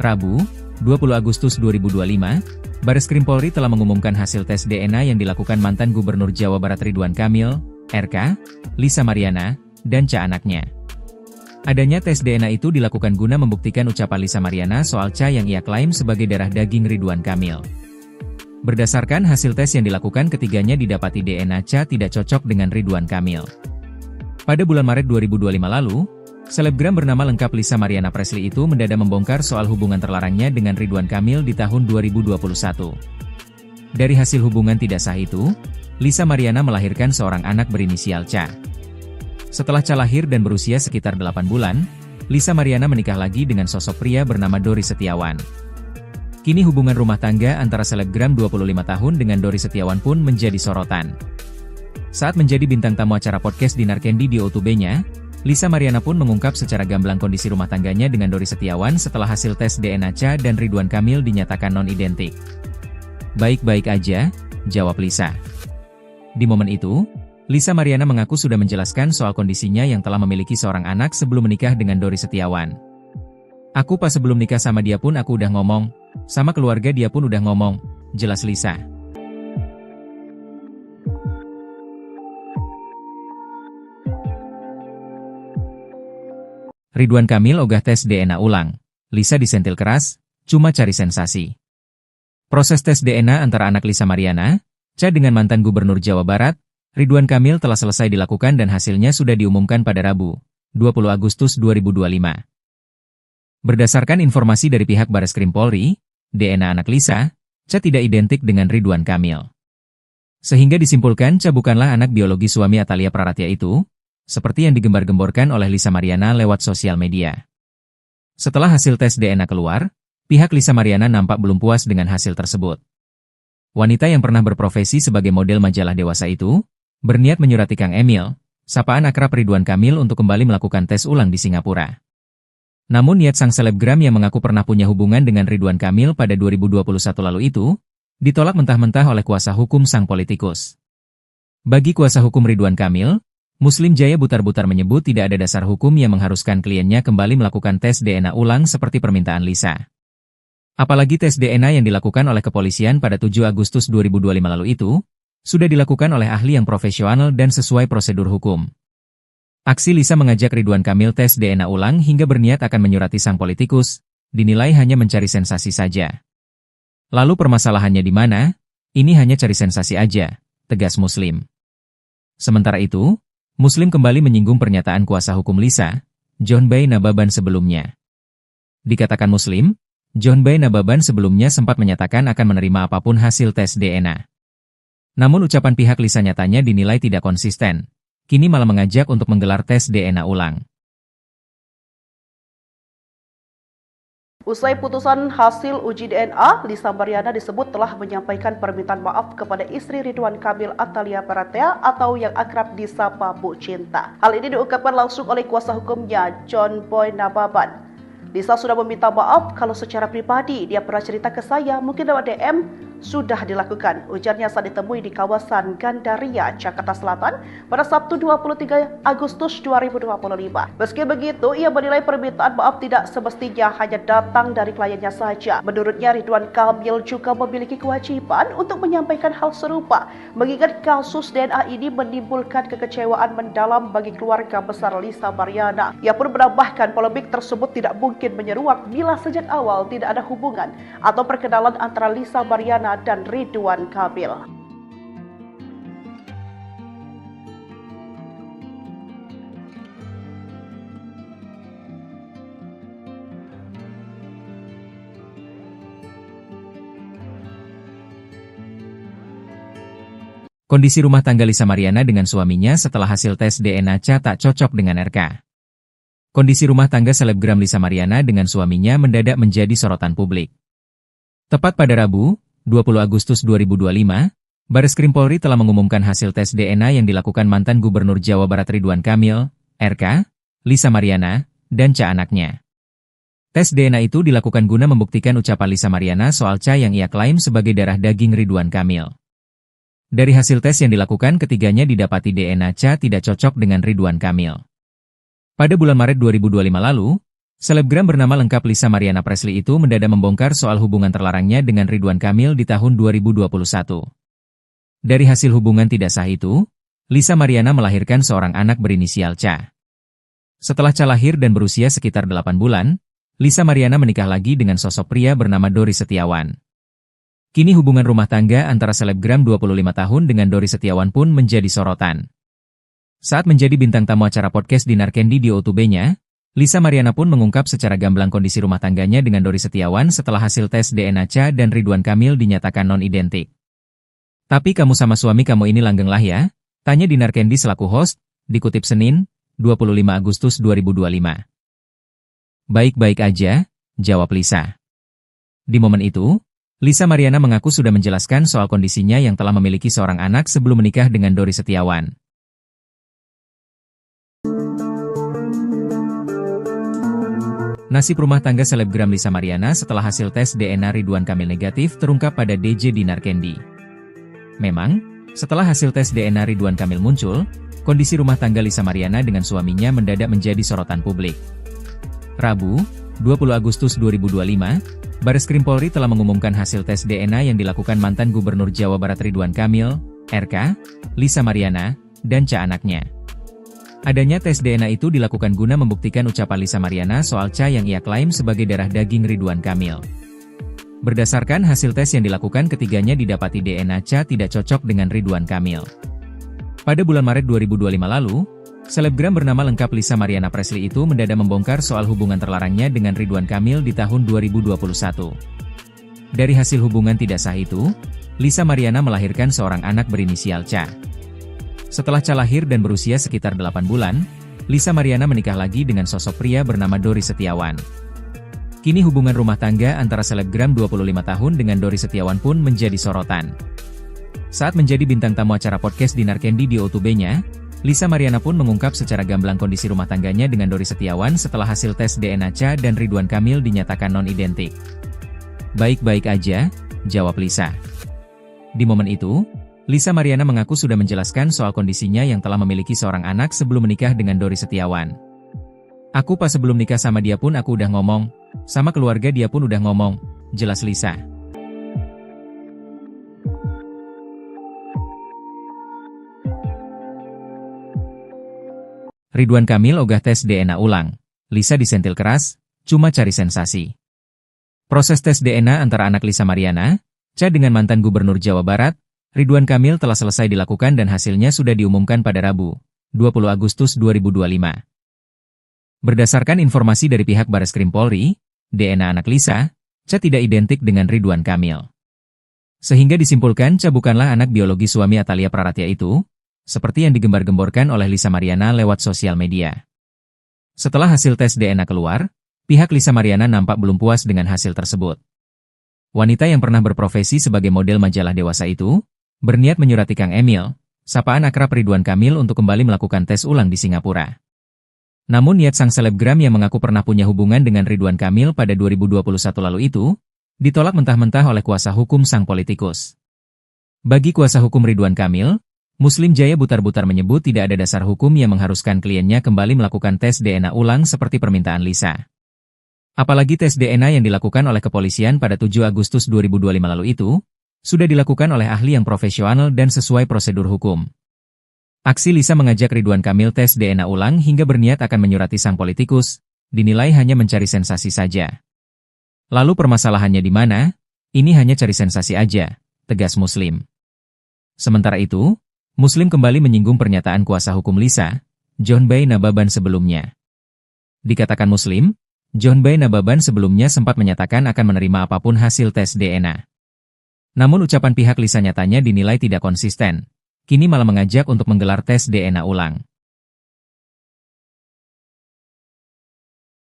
Rabu, 20 Agustus 2025, Bareskrim Polri telah mengumumkan hasil tes DNA yang dilakukan mantan Gubernur Jawa Barat Ridwan Kamil, RK, Lisa Mariana, dan Cha anaknya. Adanya tes DNA itu dilakukan guna membuktikan ucapan Lisa Mariana soal Cha yang ia klaim sebagai darah daging Ridwan Kamil. Berdasarkan hasil tes yang dilakukan ketiganya didapati DNA Cha tidak cocok dengan Ridwan Kamil. Pada bulan Maret 2025 lalu, selebgram bernama lengkap Lisa Mariana Presley itu mendadak membongkar soal hubungan terlarangnya dengan Ridwan Kamil di tahun 2021. Dari hasil hubungan tidak sah itu, Lisa Mariana melahirkan seorang anak berinisial Cha. Setelah Cha lahir dan berusia sekitar 8 bulan, Lisa Mariana menikah lagi dengan sosok pria bernama Dori Setiawan. Kini hubungan rumah tangga antara selebgram 25 tahun dengan Dori Setiawan pun menjadi sorotan. Saat menjadi bintang tamu acara podcast Dinar Candy di OTB-nya, Lisa Mariana pun mengungkap secara gamblang kondisi rumah tangganya dengan Dori Setiawan setelah hasil tes DNA Cha dan Ridwan Kamil dinyatakan non-identik. Baik-baik aja, jawab Lisa. Di momen itu, Lisa Mariana mengaku sudah menjelaskan soal kondisinya yang telah memiliki seorang anak sebelum menikah dengan Dori Setiawan. Aku pas sebelum nikah sama dia pun aku udah ngomong, sama keluarga dia pun udah ngomong, jelas Lisa. Ridwan Kamil ogah tes DNA ulang. Lisa disentil keras, cuma cari sensasi. Proses tes DNA antara anak Lisa Mariana, Cha dengan mantan Gubernur Jawa Barat, Ridwan Kamil telah selesai dilakukan dan hasilnya sudah diumumkan pada Rabu, 20 Agustus 2025. Berdasarkan informasi dari pihak Bareskrim Polri, DNA anak Lisa, Cha tidak identik dengan Ridwan Kamil. Sehingga disimpulkan Cha bukanlah anak biologi suami Atalia Praratia itu, seperti yang digembar-gemborkan oleh Lisa Mariana lewat sosial media. Setelah hasil tes DNA keluar, pihak Lisa Mariana nampak belum puas dengan hasil tersebut. Wanita yang pernah berprofesi sebagai model majalah dewasa itu, berniat menyurati Kang Emil, sapaan akrab Ridwan Kamil untuk kembali melakukan tes ulang di Singapura. Namun niat sang selebgram yang mengaku pernah punya hubungan dengan Ridwan Kamil pada 2021 lalu itu, ditolak mentah-mentah oleh kuasa hukum sang politikus. Bagi kuasa hukum Ridwan Kamil, Muslim Jaya Butar-Butar menyebut tidak ada dasar hukum yang mengharuskan kliennya kembali melakukan tes DNA ulang seperti permintaan Lisa. Apalagi tes DNA yang dilakukan oleh kepolisian pada 7 Agustus 2025 lalu itu, sudah dilakukan oleh ahli yang profesional dan sesuai prosedur hukum. Aksi Lisa mengajak Ridwan Kamil tes DNA ulang hingga berniat akan menyurati sang politikus, dinilai hanya mencari sensasi saja. Lalu permasalahannya di mana? Ini hanya cari sensasi aja, tegas Muslim. Sementara itu, Muslim kembali menyinggung pernyataan kuasa hukum Lisa, John Bay Nababan sebelumnya. Dikatakan Muslim, John Bay Nababan sebelumnya sempat menyatakan akan menerima apapun hasil tes DNA. Namun ucapan pihak Lisa nyatanya dinilai tidak konsisten. Kini malah mengajak untuk menggelar tes DNA ulang. Usai putusan hasil uji DNA, Lisa Mariana disebut telah menyampaikan permintaan maaf kepada istri Ridwan Kamil Atalia Praratia atau yang akrab disapa Bu Cinta. Hal ini diungkapkan langsung oleh kuasa hukumnya, John Boy Nababan. Lisa sudah meminta maaf kalau secara pribadi dia pernah cerita ke saya, mungkin lewat DM, sudah dilakukan, ujarnya saat ditemui di kawasan Gandaria, Jakarta Selatan pada Sabtu 23 Agustus 2025. Meski begitu, ia menilai permintaan maaf tidak semestinya hanya datang dari kliennya saja. Menurutnya, Ridwan Kamil juga memiliki kewajiban untuk menyampaikan hal serupa, mengingat kasus DNA ini menimbulkan kekecewaan mendalam bagi keluarga besar Lisa Mariana. Ia pun menambahkan polemik tersebut tidak mungkin menyeruak bila sejak awal tidak ada hubungan atau perkenalan antara Lisa Mariana dan Ridwan Kamil. Kondisi rumah tangga Lisa Mariana dengan suaminya setelah hasil tes DNA Cha tak cocok dengan RK. Kondisi rumah tangga selebgram Lisa Mariana dengan suaminya mendadak menjadi sorotan publik. Tepat pada Rabu, 20 Agustus 2025, Bareskrim Polri telah mengumumkan hasil tes DNA yang dilakukan mantan Gubernur Jawa Barat Ridwan Kamil, RK, Lisa Mariana, dan Cha anaknya. Tes DNA itu dilakukan guna membuktikan ucapan Lisa Mariana soal Cha yang ia klaim sebagai darah daging Ridwan Kamil. Dari hasil tes yang dilakukan, ketiganya didapati DNA Cha tidak cocok dengan Ridwan Kamil. Pada bulan Maret 2025 lalu, selebgram bernama lengkap Lisa Mariana Presley itu mendadak membongkar soal hubungan terlarangnya dengan Ridwan Kamil di tahun 2021. Dari hasil hubungan tidak sah itu, Lisa Mariana melahirkan seorang anak berinisial Cha. Setelah Cha lahir dan berusia sekitar 8 bulan, Lisa Mariana menikah lagi dengan sosok pria bernama Dori Setiawan. Kini hubungan rumah tangga antara selebgram 25 tahun dengan Dori Setiawan pun menjadi sorotan. Saat menjadi bintang tamu acara podcast Dinar Candy di O2B-nya, Lisa Mariana pun mengungkap secara gamblang kondisi rumah tangganya dengan Dori Setiawan setelah hasil tes DNA Cha dan Ridwan Kamil dinyatakan non-identik. Tapi kamu sama suami kamu ini langgeng lah ya? Tanya Dinar Candy selaku host, dikutip Senin, 25 Agustus 2025. Baik-baik aja, jawab Lisa. Di momen itu, Lisa Mariana mengaku sudah menjelaskan soal kondisinya yang telah memiliki seorang anak sebelum menikah dengan Dori Setiawan. Nasib rumah tangga selebgram Lisa Mariana setelah hasil tes DNA Ridwan Kamil negatif terungkap pada DJ Dinar Candy. Memang, setelah hasil tes DNA Ridwan Kamil muncul, kondisi rumah tangga Lisa Mariana dengan suaminya mendadak menjadi sorotan publik. Rabu, 20 Agustus 2025, Bareskrim Polri telah mengumumkan hasil tes DNA yang dilakukan mantan Gubernur Jawa Barat Ridwan Kamil, RK, Lisa Mariana, dan Cha anaknya. Adanya tes DNA itu dilakukan guna membuktikan ucapan Lisa Mariana soal Cha yang ia klaim sebagai darah daging Ridwan Kamil. Berdasarkan hasil tes yang dilakukan, ketiganya didapati DNA Cha tidak cocok dengan Ridwan Kamil. Pada bulan Maret 2025 lalu, selebgram bernama lengkap Lisa Mariana Presley itu mendadak membongkar soal hubungan terlarangnya dengan Ridwan Kamil di tahun 2021. Dari hasil hubungan tidak sah itu, Lisa Mariana melahirkan seorang anak berinisial Cha. Setelah Cha lahir dan berusia sekitar 8 bulan, Lisa Mariana menikah lagi dengan sosok pria bernama Dori Setiawan. Kini hubungan rumah tangga antara selebgram 25 tahun dengan Dori Setiawan pun menjadi sorotan. Saat menjadi bintang tamu acara podcast Dinar Candy di O2B-nya, Lisa Mariana pun mengungkap secara gamblang kondisi rumah tangganya dengan Dori Setiawan setelah hasil tes DNA Cha dan Ridwan Kamil dinyatakan non-identik. Baik-baik aja, jawab Lisa. Di momen itu, Lisa Mariana mengaku sudah menjelaskan soal kondisinya yang telah memiliki seorang anak sebelum menikah dengan Dori Setiawan. Aku pas sebelum nikah sama dia pun aku udah ngomong, sama keluarga dia pun udah ngomong, jelas Lisa. Ridwan Kamil ogah tes DNA ulang, Lisa disentil keras, cuma cari sensasi. Proses tes DNA antara anak Lisa Mariana, Cha dengan mantan Gubernur Jawa Barat, Ridwan Kamil telah selesai dilakukan dan hasilnya sudah diumumkan pada Rabu, 20 Agustus 2025. Berdasarkan informasi dari pihak Bareskrim Polri, DNA anak Lisa, Cha tidak identik dengan Ridwan Kamil. Sehingga disimpulkan Cha bukanlah anak biologi suami Atalia Praratia itu, seperti yang digembar-gemborkan oleh Lisa Mariana lewat sosial media. Setelah hasil tes DNA keluar, pihak Lisa Mariana nampak belum puas dengan hasil tersebut. Wanita yang pernah berprofesi sebagai model majalah dewasa itu, berniat menyurati Kang Emil, sapaan akrab Ridwan Kamil untuk kembali melakukan tes ulang di Singapura. Namun niat sang selebgram yang mengaku pernah punya hubungan dengan Ridwan Kamil pada 2021 lalu itu, ditolak mentah-mentah oleh kuasa hukum sang politikus. Bagi kuasa hukum Ridwan Kamil, Muslim Jaya Butar-Butar menyebut tidak ada dasar hukum yang mengharuskan kliennya kembali melakukan tes DNA ulang seperti permintaan Lisa. Apalagi tes DNA yang dilakukan oleh kepolisian pada 7 Agustus 2025 lalu itu, sudah dilakukan oleh ahli yang profesional dan sesuai prosedur hukum. Aksi Lisa mengajak Ridwan Kamil tes DNA ulang hingga berniat akan menyurati sang politikus, dinilai hanya mencari sensasi saja. Lalu permasalahannya di mana? Ini hanya cari sensasi aja, tegas Muslim. Sementara itu, Muslim kembali menyinggung pernyataan kuasa hukum Lisa, John Bay Nababan sebelumnya. Dikatakan Muslim, John Bay Nababan sebelumnya sempat menyatakan akan menerima apapun hasil tes DNA. Namun ucapan pihak Lisa nyatanya dinilai tidak konsisten. Kini malah mengajak untuk menggelar tes DNA ulang.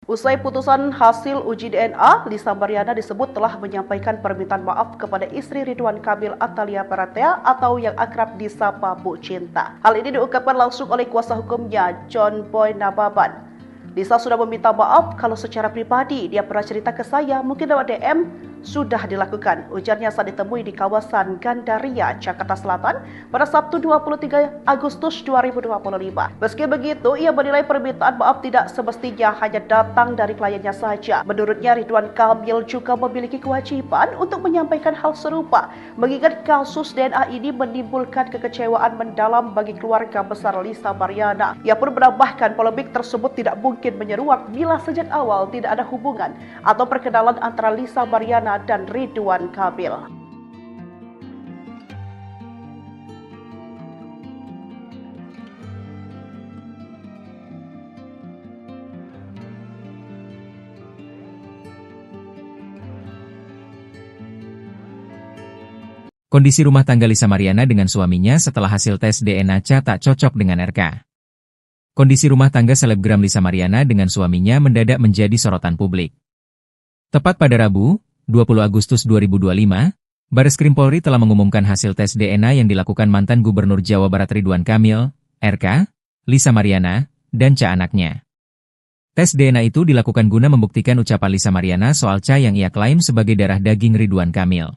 Usai putusan hasil uji DNA, Lisa Mariana disebut telah menyampaikan permintaan maaf kepada istri Ridwan Kamil Atalia Baratea atau yang akrab disapa Bu Cinta. Hal ini diungkapkan langsung oleh kuasa hukumnya, John Boy Nababan. Lisa sudah meminta maaf kalau secara pribadi dia pernah cerita ke saya, mungkin lewat DM, sudah dilakukan. Ujarnya saat ditemui di kawasan Gandaria, Jakarta Selatan pada Sabtu 23 Agustus 2025. Meski begitu, ia menilai permintaan maaf tidak semestinya hanya datang dari kliennya saja. Menurutnya, Ridwan Kamil juga memiliki kewajiban untuk menyampaikan hal serupa, mengingat kasus DNA ini menimbulkan kekecewaan mendalam bagi keluarga besar Lisa Mariana. Ia pun menambahkan polemik tersebut tidak mungkin menyeruak bila sejak awal tidak ada hubungan atau perkenalan antara Lisa Mariana dan Ridwan Kamil. Kondisi rumah tangga Lisa Mariana dengan suaminya setelah hasil tes DNA tak cocok dengan RK. Kondisi rumah tangga selebgram Lisa Mariana dengan suaminya mendadak menjadi sorotan publik. Tepat pada Rabu, 20 Agustus 2025, Bareskrim Polri telah mengumumkan hasil tes DNA yang dilakukan mantan Gubernur Jawa Barat Ridwan Kamil, RK, Lisa Mariana, dan anaknya. Tes DNA itu dilakukan guna membuktikan ucapan Lisa Mariana soal yang ia klaim sebagai darah daging Ridwan Kamil.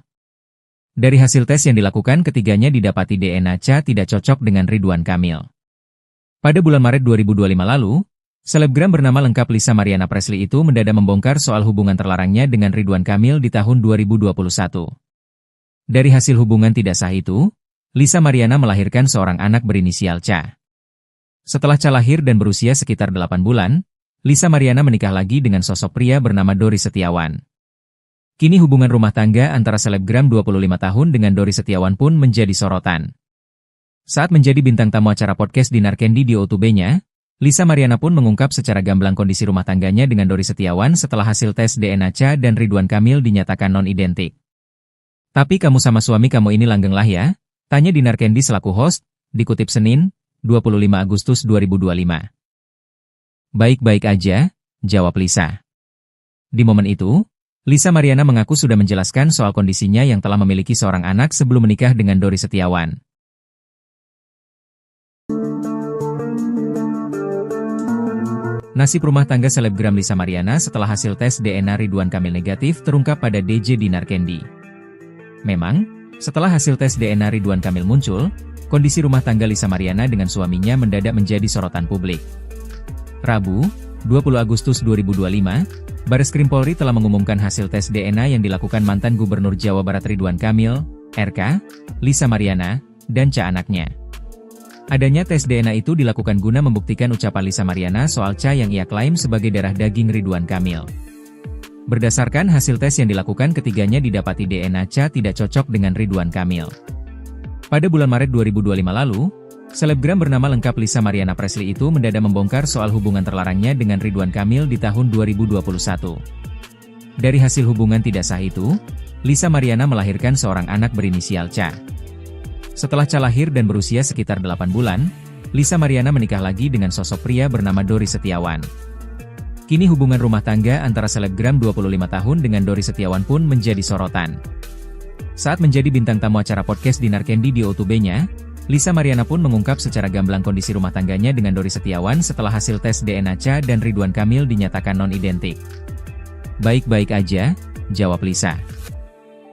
Dari hasil tes yang dilakukan, ketiganya didapati DNA tidak cocok dengan Ridwan Kamil. Pada bulan Maret 2025 lalu, selebgram bernama lengkap Lisa Mariana Presley itu mendadak membongkar soal hubungan terlarangnya dengan Ridwan Kamil di tahun 2021. Dari hasil hubungan tidak sah itu, Lisa Mariana melahirkan seorang anak berinisial Ca. Setelah Ca lahir dan berusia sekitar 8 bulan, Lisa Mariana menikah lagi dengan sosok pria bernama Dori Setiawan. Kini hubungan rumah tangga antara selebgram 25 tahun dengan Dori Setiawan pun menjadi sorotan. Saat menjadi bintang tamu acara podcast Dinar Candy di O2B-nya, Lisa Mariana pun mengungkap secara gamblang kondisi rumah tangganya dengan Dori Setiawan setelah hasil tes DNA Ca dan Ridwan Kamil dinyatakan non-identik. Tapi kamu sama suami kamu ini langgeng lah ya? Tanya Dinar Candy selaku host, dikutip Senin, 25 Agustus 2025. Baik-baik aja, jawab Lisa. Di momen itu, Lisa Mariana mengaku sudah menjelaskan soal kondisinya yang telah memiliki seorang anak sebelum menikah dengan Dori Setiawan. Nasib rumah tangga selebgram Lisa Mariana setelah hasil tes DNA Ridwan Kamil negatif terungkap pada DJ Dinar Candy. Memang, setelah hasil tes DNA Ridwan Kamil muncul, kondisi rumah tangga Lisa Mariana dengan suaminya mendadak menjadi sorotan publik. Rabu, 20 Agustus 2025, Bareskrim Polri telah mengumumkan hasil tes DNA yang dilakukan mantan Gubernur Jawa Barat Ridwan Kamil, RK, Lisa Mariana, dan anaknya. Adanya tes DNA itu dilakukan guna membuktikan ucapan Lisa Mariana soal yang ia klaim sebagai darah daging Ridwan Kamil. Berdasarkan hasil tes yang dilakukan, ketiganya didapati DNA tidak cocok dengan Ridwan Kamil. Pada bulan Maret 2025 lalu, selebgram bernama lengkap Lisa Mariana Presley itu mendadak membongkar soal hubungan terlarangnya dengan Ridwan Kamil di tahun 2021. Dari hasil hubungan tidak sah itu, Lisa Mariana melahirkan seorang anak berinisial Ca. Setelah Ca lahir dan berusia sekitar 8 bulan, Lisa Mariana menikah lagi dengan sosok pria bernama Dori Setiawan. Kini hubungan rumah tangga antara selebgram 25 tahun dengan Dori Setiawan pun menjadi sorotan. Saat menjadi bintang tamu acara podcast Dinar Candy di O2B-nya, Lisa Mariana pun mengungkap secara gamblang kondisi rumah tangganya dengan Dori Setiawan setelah hasil tes DNA Ca dan Ridwan Kamil dinyatakan non-identik. Baik-baik aja, jawab Lisa.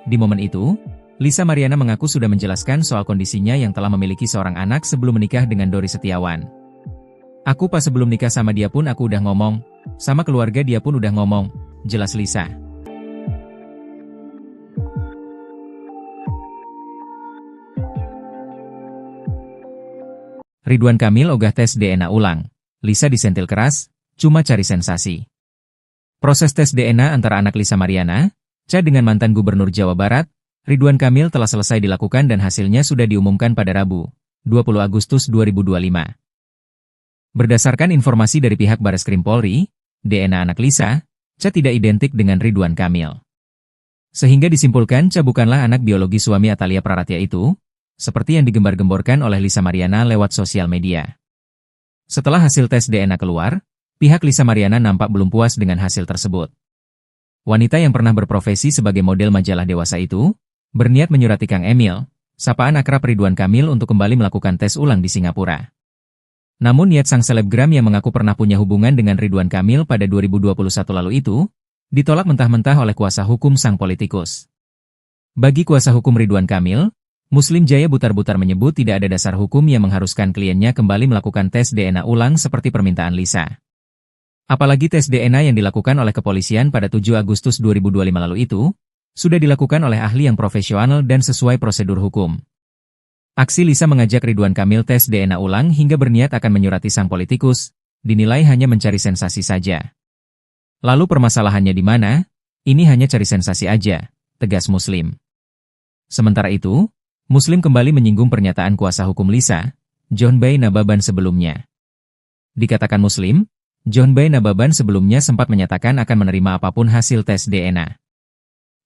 Di momen itu, Lisa Mariana mengaku sudah menjelaskan soal kondisinya yang telah memiliki seorang anak sebelum menikah dengan Dori Setiawan. "Aku pas sebelum nikah sama dia pun aku udah ngomong, sama keluarga dia pun udah ngomong," jelas Lisa. Ridwan Kamil ogah tes DNA ulang. Lisa disentil keras, cuma cari sensasi. Proses tes DNA antara anak Lisa Mariana, Cha dengan mantan Gubernur Jawa Barat, Ridwan Kamil telah selesai dilakukan dan hasilnya sudah diumumkan pada Rabu, 20 Agustus 2025. Berdasarkan informasi dari pihak Bareskrim Polri, DNA anak Lisa, Cha tidak identik dengan Ridwan Kamil. Sehingga disimpulkan Cha bukanlah anak biologi suami Atalia Praratya itu, seperti yang digembar-gemborkan oleh Lisa Mariana lewat sosial media. Setelah hasil tes DNA keluar, pihak Lisa Mariana nampak belum puas dengan hasil tersebut. Wanita yang pernah berprofesi sebagai model majalah dewasa itu, berniat menyurati Kang Emil, sapaan akrab Ridwan Kamil untuk kembali melakukan tes ulang di Singapura. Namun niat sang selebgram yang mengaku pernah punya hubungan dengan Ridwan Kamil pada 2021 lalu itu, ditolak mentah-mentah oleh kuasa hukum sang politikus. Bagi kuasa hukum Ridwan Kamil, Muslim Jaya Butar-Butar menyebut tidak ada dasar hukum yang mengharuskan kliennya kembali melakukan tes DNA ulang seperti permintaan Lisa. Apalagi tes DNA yang dilakukan oleh kepolisian pada 7 Agustus 2025 lalu itu, sudah dilakukan oleh ahli yang profesional dan sesuai prosedur hukum. Aksi Lisa mengajak Ridwan Kamil tes DNA ulang hingga berniat akan menyurati sang politikus, dinilai hanya mencari sensasi saja. Lalu permasalahannya di mana? Ini hanya cari sensasi aja, tegas Muslim. Sementara itu, Muslim kembali menyinggung pernyataan kuasa hukum Lisa, John Bay Nababan sebelumnya. Dikatakan Muslim, John Bay Nababan sebelumnya sempat menyatakan akan menerima apapun hasil tes DNA.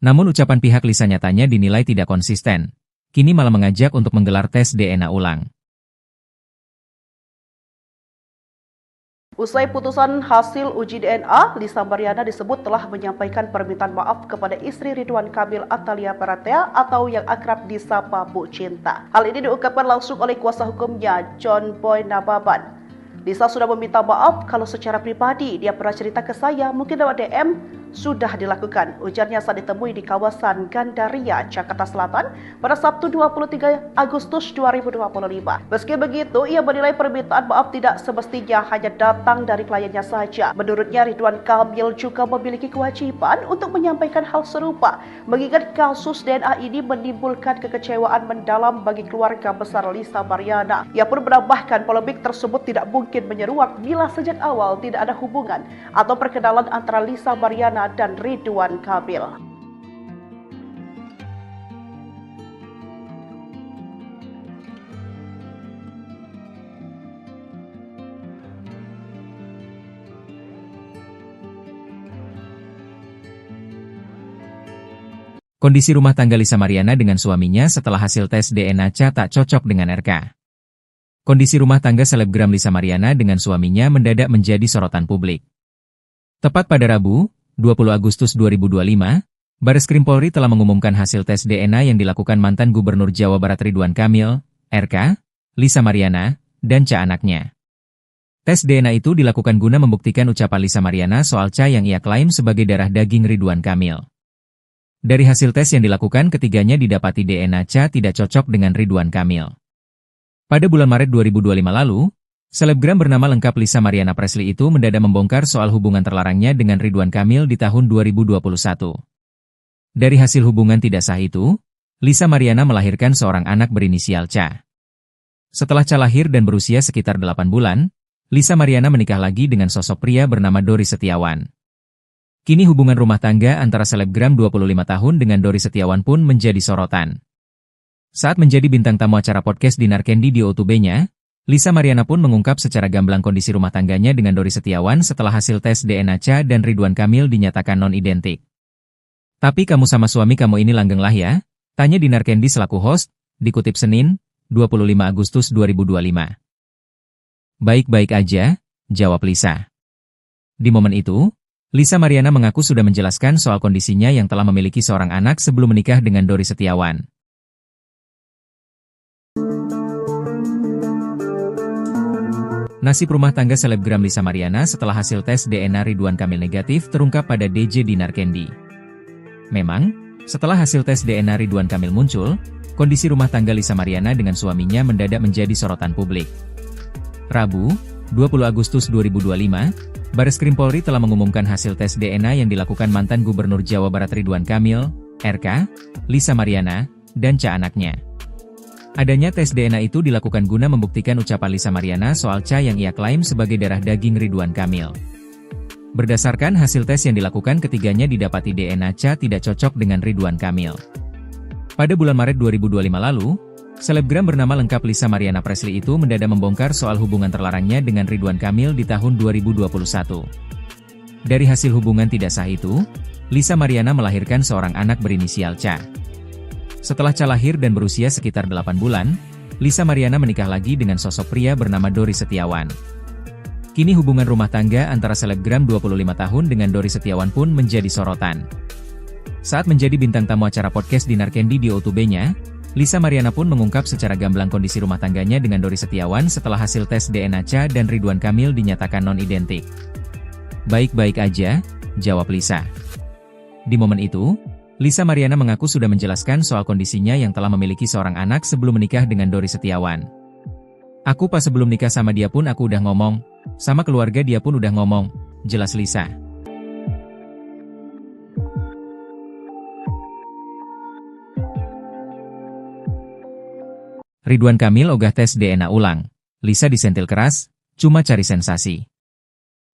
Namun ucapan pihak Lisa nyatanya dinilai tidak konsisten, kini malah mengajak untuk menggelar tes DNA ulang. Usai putusan hasil uji DNA, Lisa Mariana disebut telah menyampaikan permintaan maaf kepada istri Ridwan Kamil Atalia Praratya atau yang akrab disapa Bu Cinta. Hal ini diungkapkan langsung oleh kuasa hukumnya, John Boy Nababan. Lisa sudah meminta maaf kalau secara pribadi dia pernah cerita ke saya, mungkin lewat DM, sudah dilakukan. Ujarnya saat ditemui di kawasan Gandaria, Jakarta Selatan pada Sabtu 23 Agustus 2025. Meski begitu, ia menilai permintaan maaf tidak semestinya hanya datang dari kliennya saja. Menurutnya, Ridwan Kamil juga memiliki kewajiban untuk menyampaikan hal serupa, mengingat kasus DNA ini menimbulkan kekecewaan mendalam bagi keluarga besar Lisa Mariana. Ia pun menambahkan polemik tersebut tidak mungkin menyeruak bila sejak awal tidak ada hubungan atau perkenalan antara Lisa Mariana dan Ridwan Kamil. Kondisi rumah tangga Lisa Mariana dengan suaminya setelah hasil tes DNA Cha tak cocok dengan RK. Kondisi rumah tangga selebgram Lisa Mariana dengan suaminya mendadak menjadi sorotan publik. Tepat pada Rabu, 20 Agustus 2025, Bareskrim Polri telah mengumumkan hasil tes DNA yang dilakukan mantan Gubernur Jawa Barat Ridwan Kamil, RK, Lisa Mariana, dan Cha anaknya. Tes DNA itu dilakukan guna membuktikan ucapan Lisa Mariana soal Cha yang ia klaim sebagai darah daging Ridwan Kamil. Dari hasil tes yang dilakukan, ketiganya didapati DNA Cha tidak cocok dengan Ridwan Kamil. Pada bulan Maret 2025 lalu, selebgram bernama lengkap Lisa Mariana Presley itu mendadak membongkar soal hubungan terlarangnya dengan Ridwan Kamil di tahun 2021. Dari hasil hubungan tidak sah itu, Lisa Mariana melahirkan seorang anak berinisial Cha. Setelah Cha lahir dan berusia sekitar 8 bulan, Lisa Mariana menikah lagi dengan sosok pria bernama Dori Setiawan. Kini hubungan rumah tangga antara selebgram 25 tahun dengan Dori Setiawan pun menjadi sorotan. Saat menjadi bintang tamu acara podcast Dinar Candy di O2B-nya, Lisa Mariana pun mengungkap secara gamblang kondisi rumah tangganya dengan Dori Setiawan setelah hasil tes DNA Cha dan Ridwan Kamil dinyatakan non-identik. "Tapi kamu sama suami kamu ini langgeng lah ya?" tanya Dinar Candy selaku host, dikutip Senin, 25 Agustus 2025. "Baik-baik aja," jawab Lisa. Di momen itu, Lisa Mariana mengaku sudah menjelaskan soal kondisinya yang telah memiliki seorang anak sebelum menikah dengan Dori Setiawan. Nasib rumah tangga selebgram Lisa Mariana setelah hasil tes DNA Ridwan Kamil negatif terungkap pada DJ Dinar Candy. Memang, Setelah hasil tes DNA Ridwan Kamil muncul, kondisi rumah tangga Lisa Mariana dengan suaminya mendadak menjadi sorotan publik. Rabu, 20 Agustus 2025, Bareskrim Polri telah mengumumkan hasil tes DNA yang dilakukan mantan Gubernur Jawa Barat Ridwan Kamil, RK, Lisa Mariana, dan Ca anaknya. Adanya tes DNA itu dilakukan guna membuktikan ucapan Lisa Mariana soal Ca yang ia klaim sebagai darah daging Ridwan Kamil. Berdasarkan hasil tes yang dilakukan, ketiganya didapati DNA Ca tidak cocok dengan Ridwan Kamil. Pada bulan Maret 2025 lalu, selebgram bernama lengkap Lisa Mariana Presley itu mendadak membongkar soal hubungan terlarangnya dengan Ridwan Kamil di tahun 2021. Dari hasil hubungan tidak sah itu, Lisa Mariana melahirkan seorang anak berinisial Ca. Setelah Ca lahir dan berusia sekitar 8 bulan, Lisa Mariana menikah lagi dengan sosok pria bernama Dori Setiawan. Kini hubungan rumah tangga antara selebgram 25 tahun dengan Dori Setiawan pun menjadi sorotan. Saat menjadi bintang tamu acara podcast Dinar Candy di O2B-nya, Lisa Mariana pun mengungkap secara gamblang kondisi rumah tangganya dengan Dori Setiawan setelah hasil tes DNA Ca dan Ridwan Kamil dinyatakan non-identik. "Baik-baik aja," jawab Lisa. Di momen itu, Lisa Mariana mengaku sudah menjelaskan soal kondisinya yang telah memiliki seorang anak sebelum menikah dengan Dori Setiawan. "Aku pas sebelum nikah sama dia pun aku udah ngomong, sama keluarga dia pun udah ngomong," jelas Lisa. Ridwan Kamil ogah tes DNA ulang. Lisa disentil keras, cuma cari sensasi.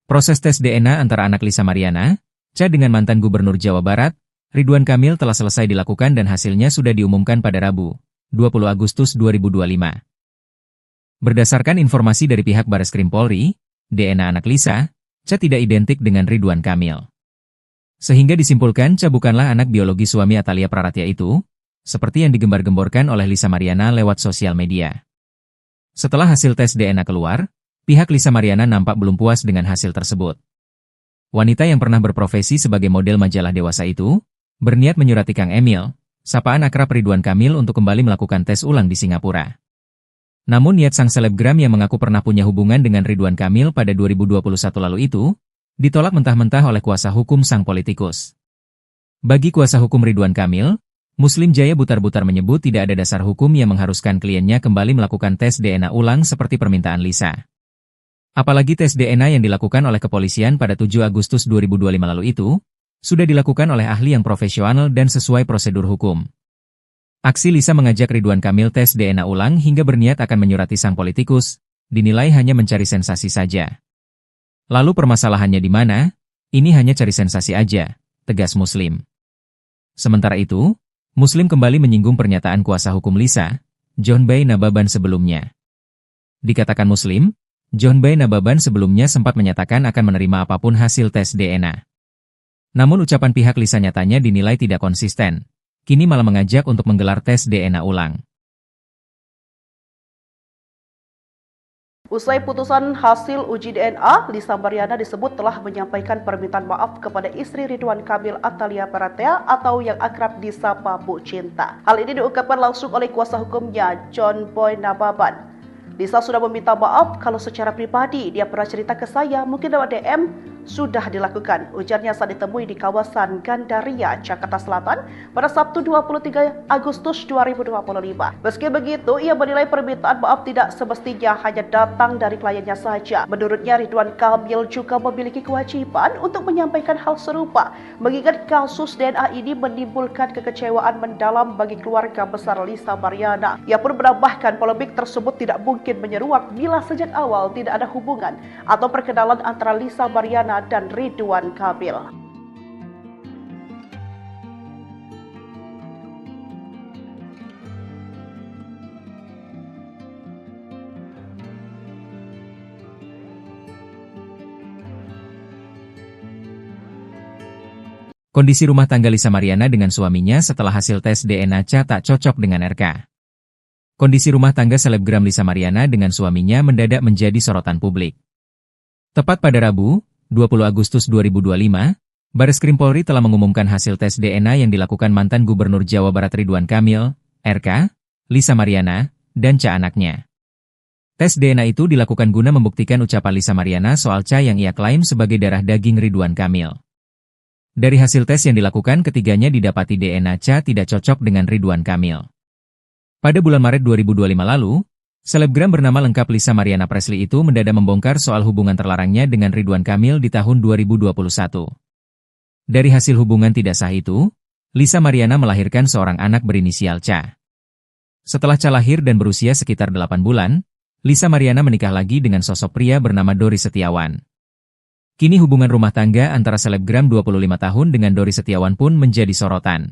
Proses tes DNA antara anak Lisa Mariana, Ca dengan mantan Gubernur Jawa Barat, Ridwan Kamil telah selesai dilakukan dan hasilnya sudah diumumkan pada Rabu, 20 Agustus 2025. Berdasarkan informasi dari pihak Bareskrim Polri, DNA anak Lisa, Ca tidak identik dengan Ridwan Kamil. Sehingga disimpulkan Ca bukanlah anak biologi suami Atalia Praratya itu, seperti yang digembar-gemborkan oleh Lisa Mariana lewat sosial media. Setelah hasil tes DNA keluar, pihak Lisa Mariana nampak belum puas dengan hasil tersebut. Wanita yang pernah berprofesi sebagai model majalah dewasa itu, berniat menyurati Kang Emil, sapaan akrab Ridwan Kamil untuk kembali melakukan tes ulang di Singapura. Namun niat sang selebgram yang mengaku pernah punya hubungan dengan Ridwan Kamil pada 2021 lalu itu, ditolak mentah-mentah oleh kuasa hukum sang politikus. Bagi kuasa hukum Ridwan Kamil, Muslim Jaya Butar-Butar menyebut tidak ada dasar hukum yang mengharuskan kliennya kembali melakukan tes DNA ulang seperti permintaan Lisa. Apalagi tes DNA yang dilakukan oleh kepolisian pada 7 Agustus 2025 lalu itu, sudah dilakukan oleh ahli yang profesional dan sesuai prosedur hukum. Aksi Lisa mengajak Ridwan Kamil tes DNA ulang hingga berniat akan menyurati sang politikus, dinilai hanya mencari sensasi saja. Lalu permasalahannya di mana? Ini hanya cari sensasi aja, tegas Muslim. Sementara itu, Muslim kembali menyinggung pernyataan kuasa hukum Lisa, John Bay Nababan sebelumnya. Dikatakan Muslim, John Bay Nababan sebelumnya sempat menyatakan akan menerima apapun hasil tes DNA. Namun ucapan pihak Lisa nyatanya dinilai tidak konsisten. Kini malah mengajak untuk menggelar tes DNA ulang. Usai putusan hasil uji DNA, Lisa Mariana disebut telah menyampaikan permintaan maaf kepada istri Ridwan Kamil Atalia Praratya atau yang akrab disapa Bu Cinta. Hal ini diungkapkan langsung oleh kuasa hukumnya, John Boy Nababan. Lisa sudah meminta maaf kalau secara pribadi dia pernah cerita ke saya, mungkin lewat DM, sudah dilakukan. Ujarnya saat ditemui di kawasan Gandaria, Jakarta Selatan pada Sabtu 23 Agustus 2025. Meski begitu, ia menilai permintaan maaf tidak semestinya hanya datang dari kliennya saja. Menurutnya, Ridwan Kamil juga memiliki kewajiban untuk menyampaikan hal serupa, mengingat kasus DNA ini menimbulkan kekecewaan mendalam bagi keluarga besar Lisa Mariana. Ia pun menambahkan polemik tersebut tidak mungkin menyeruak bila sejak awal tidak ada hubungan atau perkenalan antara Lisa Mariana dan Ridwan Kamil. Kondisi rumah tangga Lisa Mariana dengan suaminya setelah hasil tes DNA Ca tak cocok dengan RK. Kondisi rumah tangga selebgram Lisa Mariana dengan suaminya mendadak menjadi sorotan publik. Tepat pada Rabu, 20 Agustus 2025, Bareskrim Polri telah mengumumkan hasil tes DNA yang dilakukan mantan Gubernur Jawa Barat Ridwan Kamil, RK, Lisa Mariana, dan Ca anaknya. Tes DNA itu dilakukan guna membuktikan ucapan Lisa Mariana soal Ca yang ia klaim sebagai darah daging Ridwan Kamil. Dari hasil tes yang dilakukan, ketiganya didapati DNA Cha tidak cocok dengan Ridwan Kamil. Pada bulan Maret 2025 lalu, selebgram bernama lengkap Lisa Mariana Presley itu mendadak membongkar soal hubungan terlarangnya dengan Ridwan Kamil di tahun 2021. Dari hasil hubungan tidak sah itu, Lisa Mariana melahirkan seorang anak berinisial Cha. Setelah Cha lahir dan berusia sekitar 8 bulan, Lisa Mariana menikah lagi dengan sosok pria bernama Dori Setiawan. Kini hubungan rumah tangga antara selebgram 25 tahun dengan Dori Setiawan pun menjadi sorotan.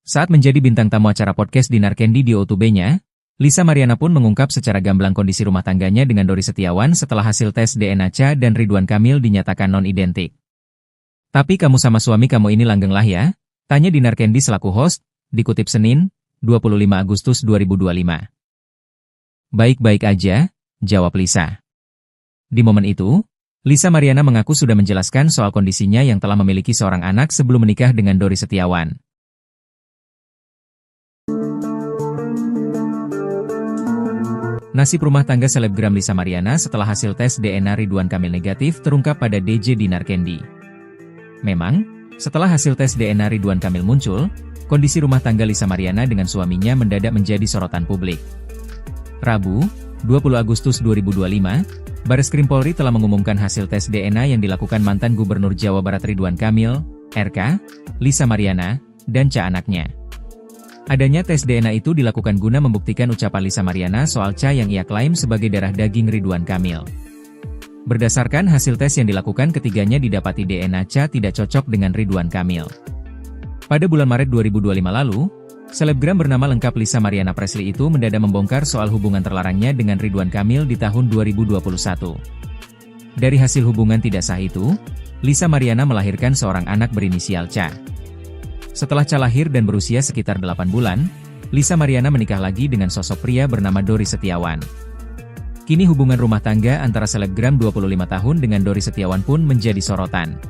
Saat menjadi bintang tamu acara podcast Dinar Candy di O2B-nya, Lisa Mariana pun mengungkap secara gamblang kondisi rumah tangganya dengan Dori Setiawan setelah hasil tes DNA Cha dan Ridwan Kamil dinyatakan non-identik. "Tapi kamu sama suami kamu ini langgeng lah ya?" tanya Dinar Candy selaku host, dikutip Senin, 25 Agustus 2025. "Baik-baik aja," jawab Lisa. Di momen itu, Lisa Mariana mengaku sudah menjelaskan soal kondisinya yang telah memiliki seorang anak sebelum menikah dengan Dori Setiawan. Nasib rumah tangga selebgram Lisa Mariana setelah hasil tes DNA Ridwan Kamil negatif terungkap pada DJ Dinar Candy. Memang, setelah hasil tes DNA Ridwan Kamil muncul, kondisi rumah tangga Lisa Mariana dengan suaminya mendadak menjadi sorotan publik. Rabu, 20 Agustus 2025, Bareskrim Polri telah mengumumkan hasil tes DNA yang dilakukan mantan Gubernur Jawa Barat Ridwan Kamil, RK, Lisa Mariana, dan Cha anaknya. Adanya tes DNA itu dilakukan guna membuktikan ucapan Lisa Mariana soal Cha yang ia klaim sebagai darah daging Ridwan Kamil. Berdasarkan hasil tes yang dilakukan, ketiganya didapati DNA Cha tidak cocok dengan Ridwan Kamil. Pada bulan Maret 2025 lalu, selebgram bernama lengkap Lisa Mariana Presley itu mendadak membongkar soal hubungan terlarangnya dengan Ridwan Kamil di tahun 2021. Dari hasil hubungan tidak sah itu, Lisa Mariana melahirkan seorang anak berinisial Cha. Setelah Cha lahir dan berusia sekitar 8 bulan, Lisa Mariana menikah lagi dengan sosok pria bernama Dori Setiawan. Kini hubungan rumah tangga antara selebgram 25 tahun dengan Dori Setiawan pun menjadi sorotan.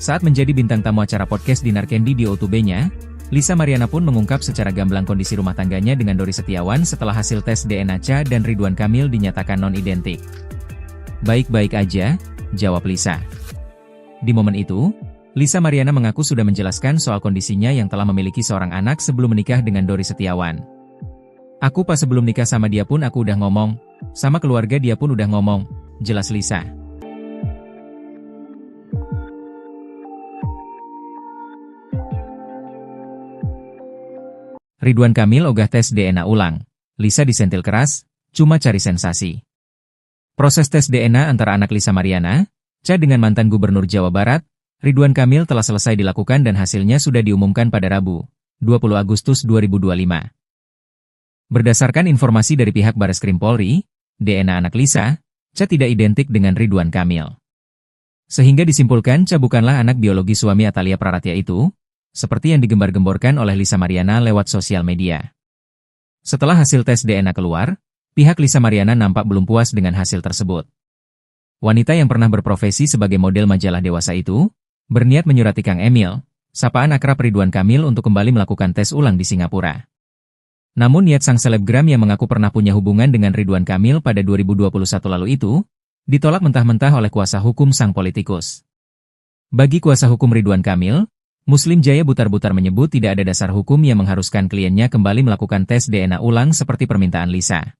Saat menjadi bintang tamu acara podcast Dinar Candy di O2B-nya, Lisa Mariana pun mengungkap secara gamblang kondisi rumah tangganya dengan Dori Setiawan setelah hasil tes DNA Cha dan Ridwan Kamil dinyatakan non-identik. "Baik-baik aja," jawab Lisa. Di momen itu, Lisa Mariana mengaku sudah menjelaskan soal kondisinya yang telah memiliki seorang anak sebelum menikah dengan Dori Setiawan. "Aku pas sebelum nikah sama dia pun aku udah ngomong, sama keluarga dia pun udah ngomong," jelas Lisa. Ridwan Kamil ogah tes DNA ulang. Lisa disentil keras, cuma cari sensasi. Proses tes DNA antara anak Lisa Mariana, Cha dengan mantan Gubernur Jawa Barat, Ridwan Kamil telah selesai dilakukan dan hasilnya sudah diumumkan pada Rabu, 20 Agustus 2025. Berdasarkan informasi dari pihak Bareskrim Polri, DNA anak Lisa, Cha tidak identik dengan Ridwan Kamil. Sehingga disimpulkan Cha bukanlah anak biologi suami Atalia Praratya itu, seperti yang digembar-gemborkan oleh Lisa Mariana lewat sosial media. Setelah hasil tes DNA keluar, pihak Lisa Mariana nampak belum puas dengan hasil tersebut. Wanita yang pernah berprofesi sebagai model majalah dewasa itu, berniat menyurati Kang Emil, sapaan akrab Ridwan Kamil untuk kembali melakukan tes ulang di Singapura. Namun niat sang selebgram yang mengaku pernah punya hubungan dengan Ridwan Kamil pada 2021 lalu itu, ditolak mentah-mentah oleh kuasa hukum sang politikus. Bagi kuasa hukum Ridwan Kamil, Muslim Jaya Butar-Butar menyebut tidak ada dasar hukum yang mengharuskan kliennya kembali melakukan tes DNA ulang seperti permintaan Lisa.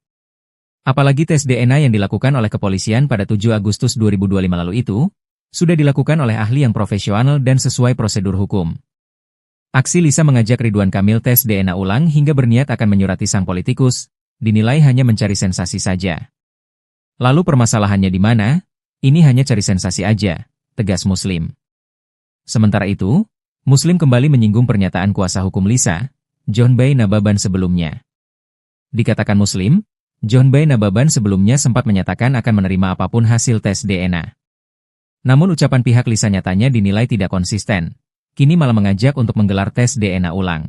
Apalagi tes DNA yang dilakukan oleh kepolisian pada 7 Agustus 2025 lalu itu, sudah dilakukan oleh ahli yang profesional dan sesuai prosedur hukum. Aksi Lisa mengajak Ridwan Kamil tes DNA ulang hingga berniat akan menyurati sang politikus, dinilai hanya mencari sensasi saja. Lalu permasalahannya di mana? Ini hanya cari sensasi aja, tegas Muslim. Sementara itu, Muslim kembali menyinggung pernyataan kuasa hukum Lisa, John Bay Nababan sebelumnya. Dikatakan Muslim, John Bay Nababan sebelumnya sempat menyatakan akan menerima apapun hasil tes DNA. Namun ucapan pihak Lisa nyatanya dinilai tidak konsisten, kini malah mengajak untuk menggelar tes DNA ulang.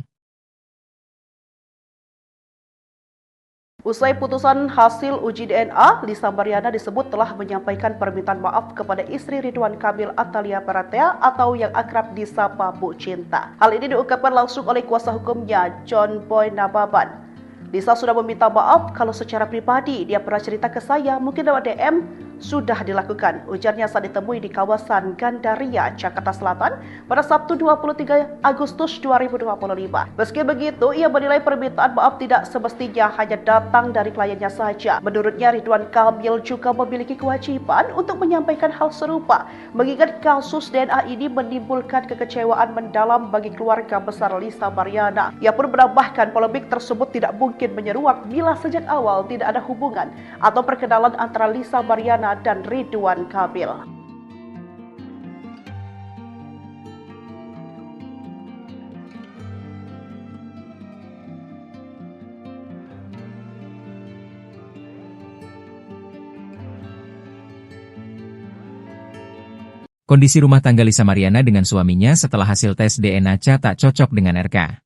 Usai putusan hasil uji DNA, Lisa Mariana disebut telah menyampaikan permintaan maaf kepada istri Ridwan Kamil Atalia Praratya atau yang akrab disapa Bu Cinta. Hal ini diungkapkan langsung oleh kuasa hukumnya, John Boy Nababan. Lisa sudah meminta maaf kalau secara pribadi dia pernah cerita ke saya, mungkin lewat DM, sudah dilakukan, ujarnya saat ditemui di kawasan Gandaria, Jakarta Selatan pada Sabtu 23 Agustus 2025. Meski begitu, ia menilai permintaan maaf tidak semestinya hanya datang dari kliennya saja. Menurutnya, Ridwan Kamil juga memiliki kewajiban untuk menyampaikan hal serupa, mengingat kasus DNA ini menimbulkan kekecewaan mendalam bagi keluarga besar Lisa Mariana. Ia pun menambahkan polemik tersebut tidak mungkin menyeruak bila sejak awal tidak ada hubungan atau perkenalan antara Lisa Mariana dan Ridwan Kamil. Kondisi rumah tangga Lisa Mariana dengan suaminya setelah hasil tes DNA Cha tak cocok dengan RK.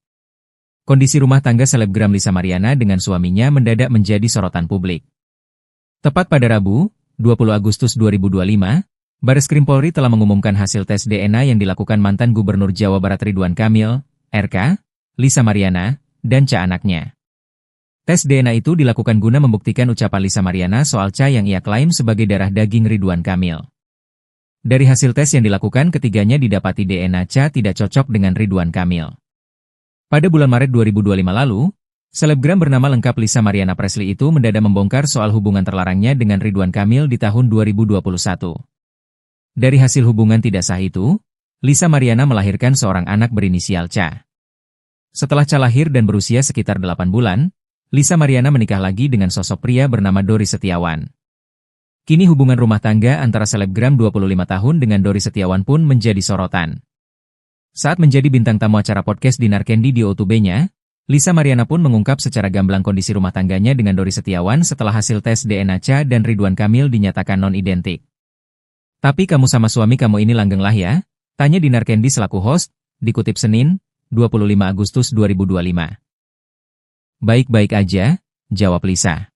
Kondisi rumah tangga selebgram Lisa Mariana dengan suaminya mendadak menjadi sorotan publik. Tepat pada Rabu, 20 Agustus 2025, Bareskrim Polri telah mengumumkan hasil tes DNA yang dilakukan mantan Gubernur Jawa Barat Ridwan Kamil, RK, Lisa Mariana, dan Cha anaknya. Tes DNA itu dilakukan guna membuktikan ucapan Lisa Mariana soal Cha yang ia klaim sebagai darah daging Ridwan Kamil. Dari hasil tes yang dilakukan, ketiganya didapati DNA Cha tidak cocok dengan Ridwan Kamil. Pada bulan Maret 2025 lalu, selebgram bernama lengkap Lisa Mariana Presley itu mendadak membongkar soal hubungan terlarangnya dengan Ridwan Kamil di tahun 2021. Dari hasil hubungan tidak sah itu, Lisa Mariana melahirkan seorang anak berinisial Cha. Setelah Cha lahir dan berusia sekitar 8 bulan, Lisa Mariana menikah lagi dengan sosok pria bernama Dori Setiawan. Kini hubungan rumah tangga antara selebgram 25 tahun dengan Dori Setiawan pun menjadi sorotan. Saat menjadi bintang tamu acara podcast Dinar Candy di O2B-nya, Lisa Mariana pun mengungkap secara gamblang kondisi rumah tangganya dengan Dori Setiawan setelah hasil tes DNA Cha dan Ridwan Kamil dinyatakan non-identik. Tapi kamu sama suami kamu ini langgeng lah ya? Tanya Dinar Candy selaku host, dikutip Senin, 25 Agustus 2025. Baik-baik aja, jawab Lisa.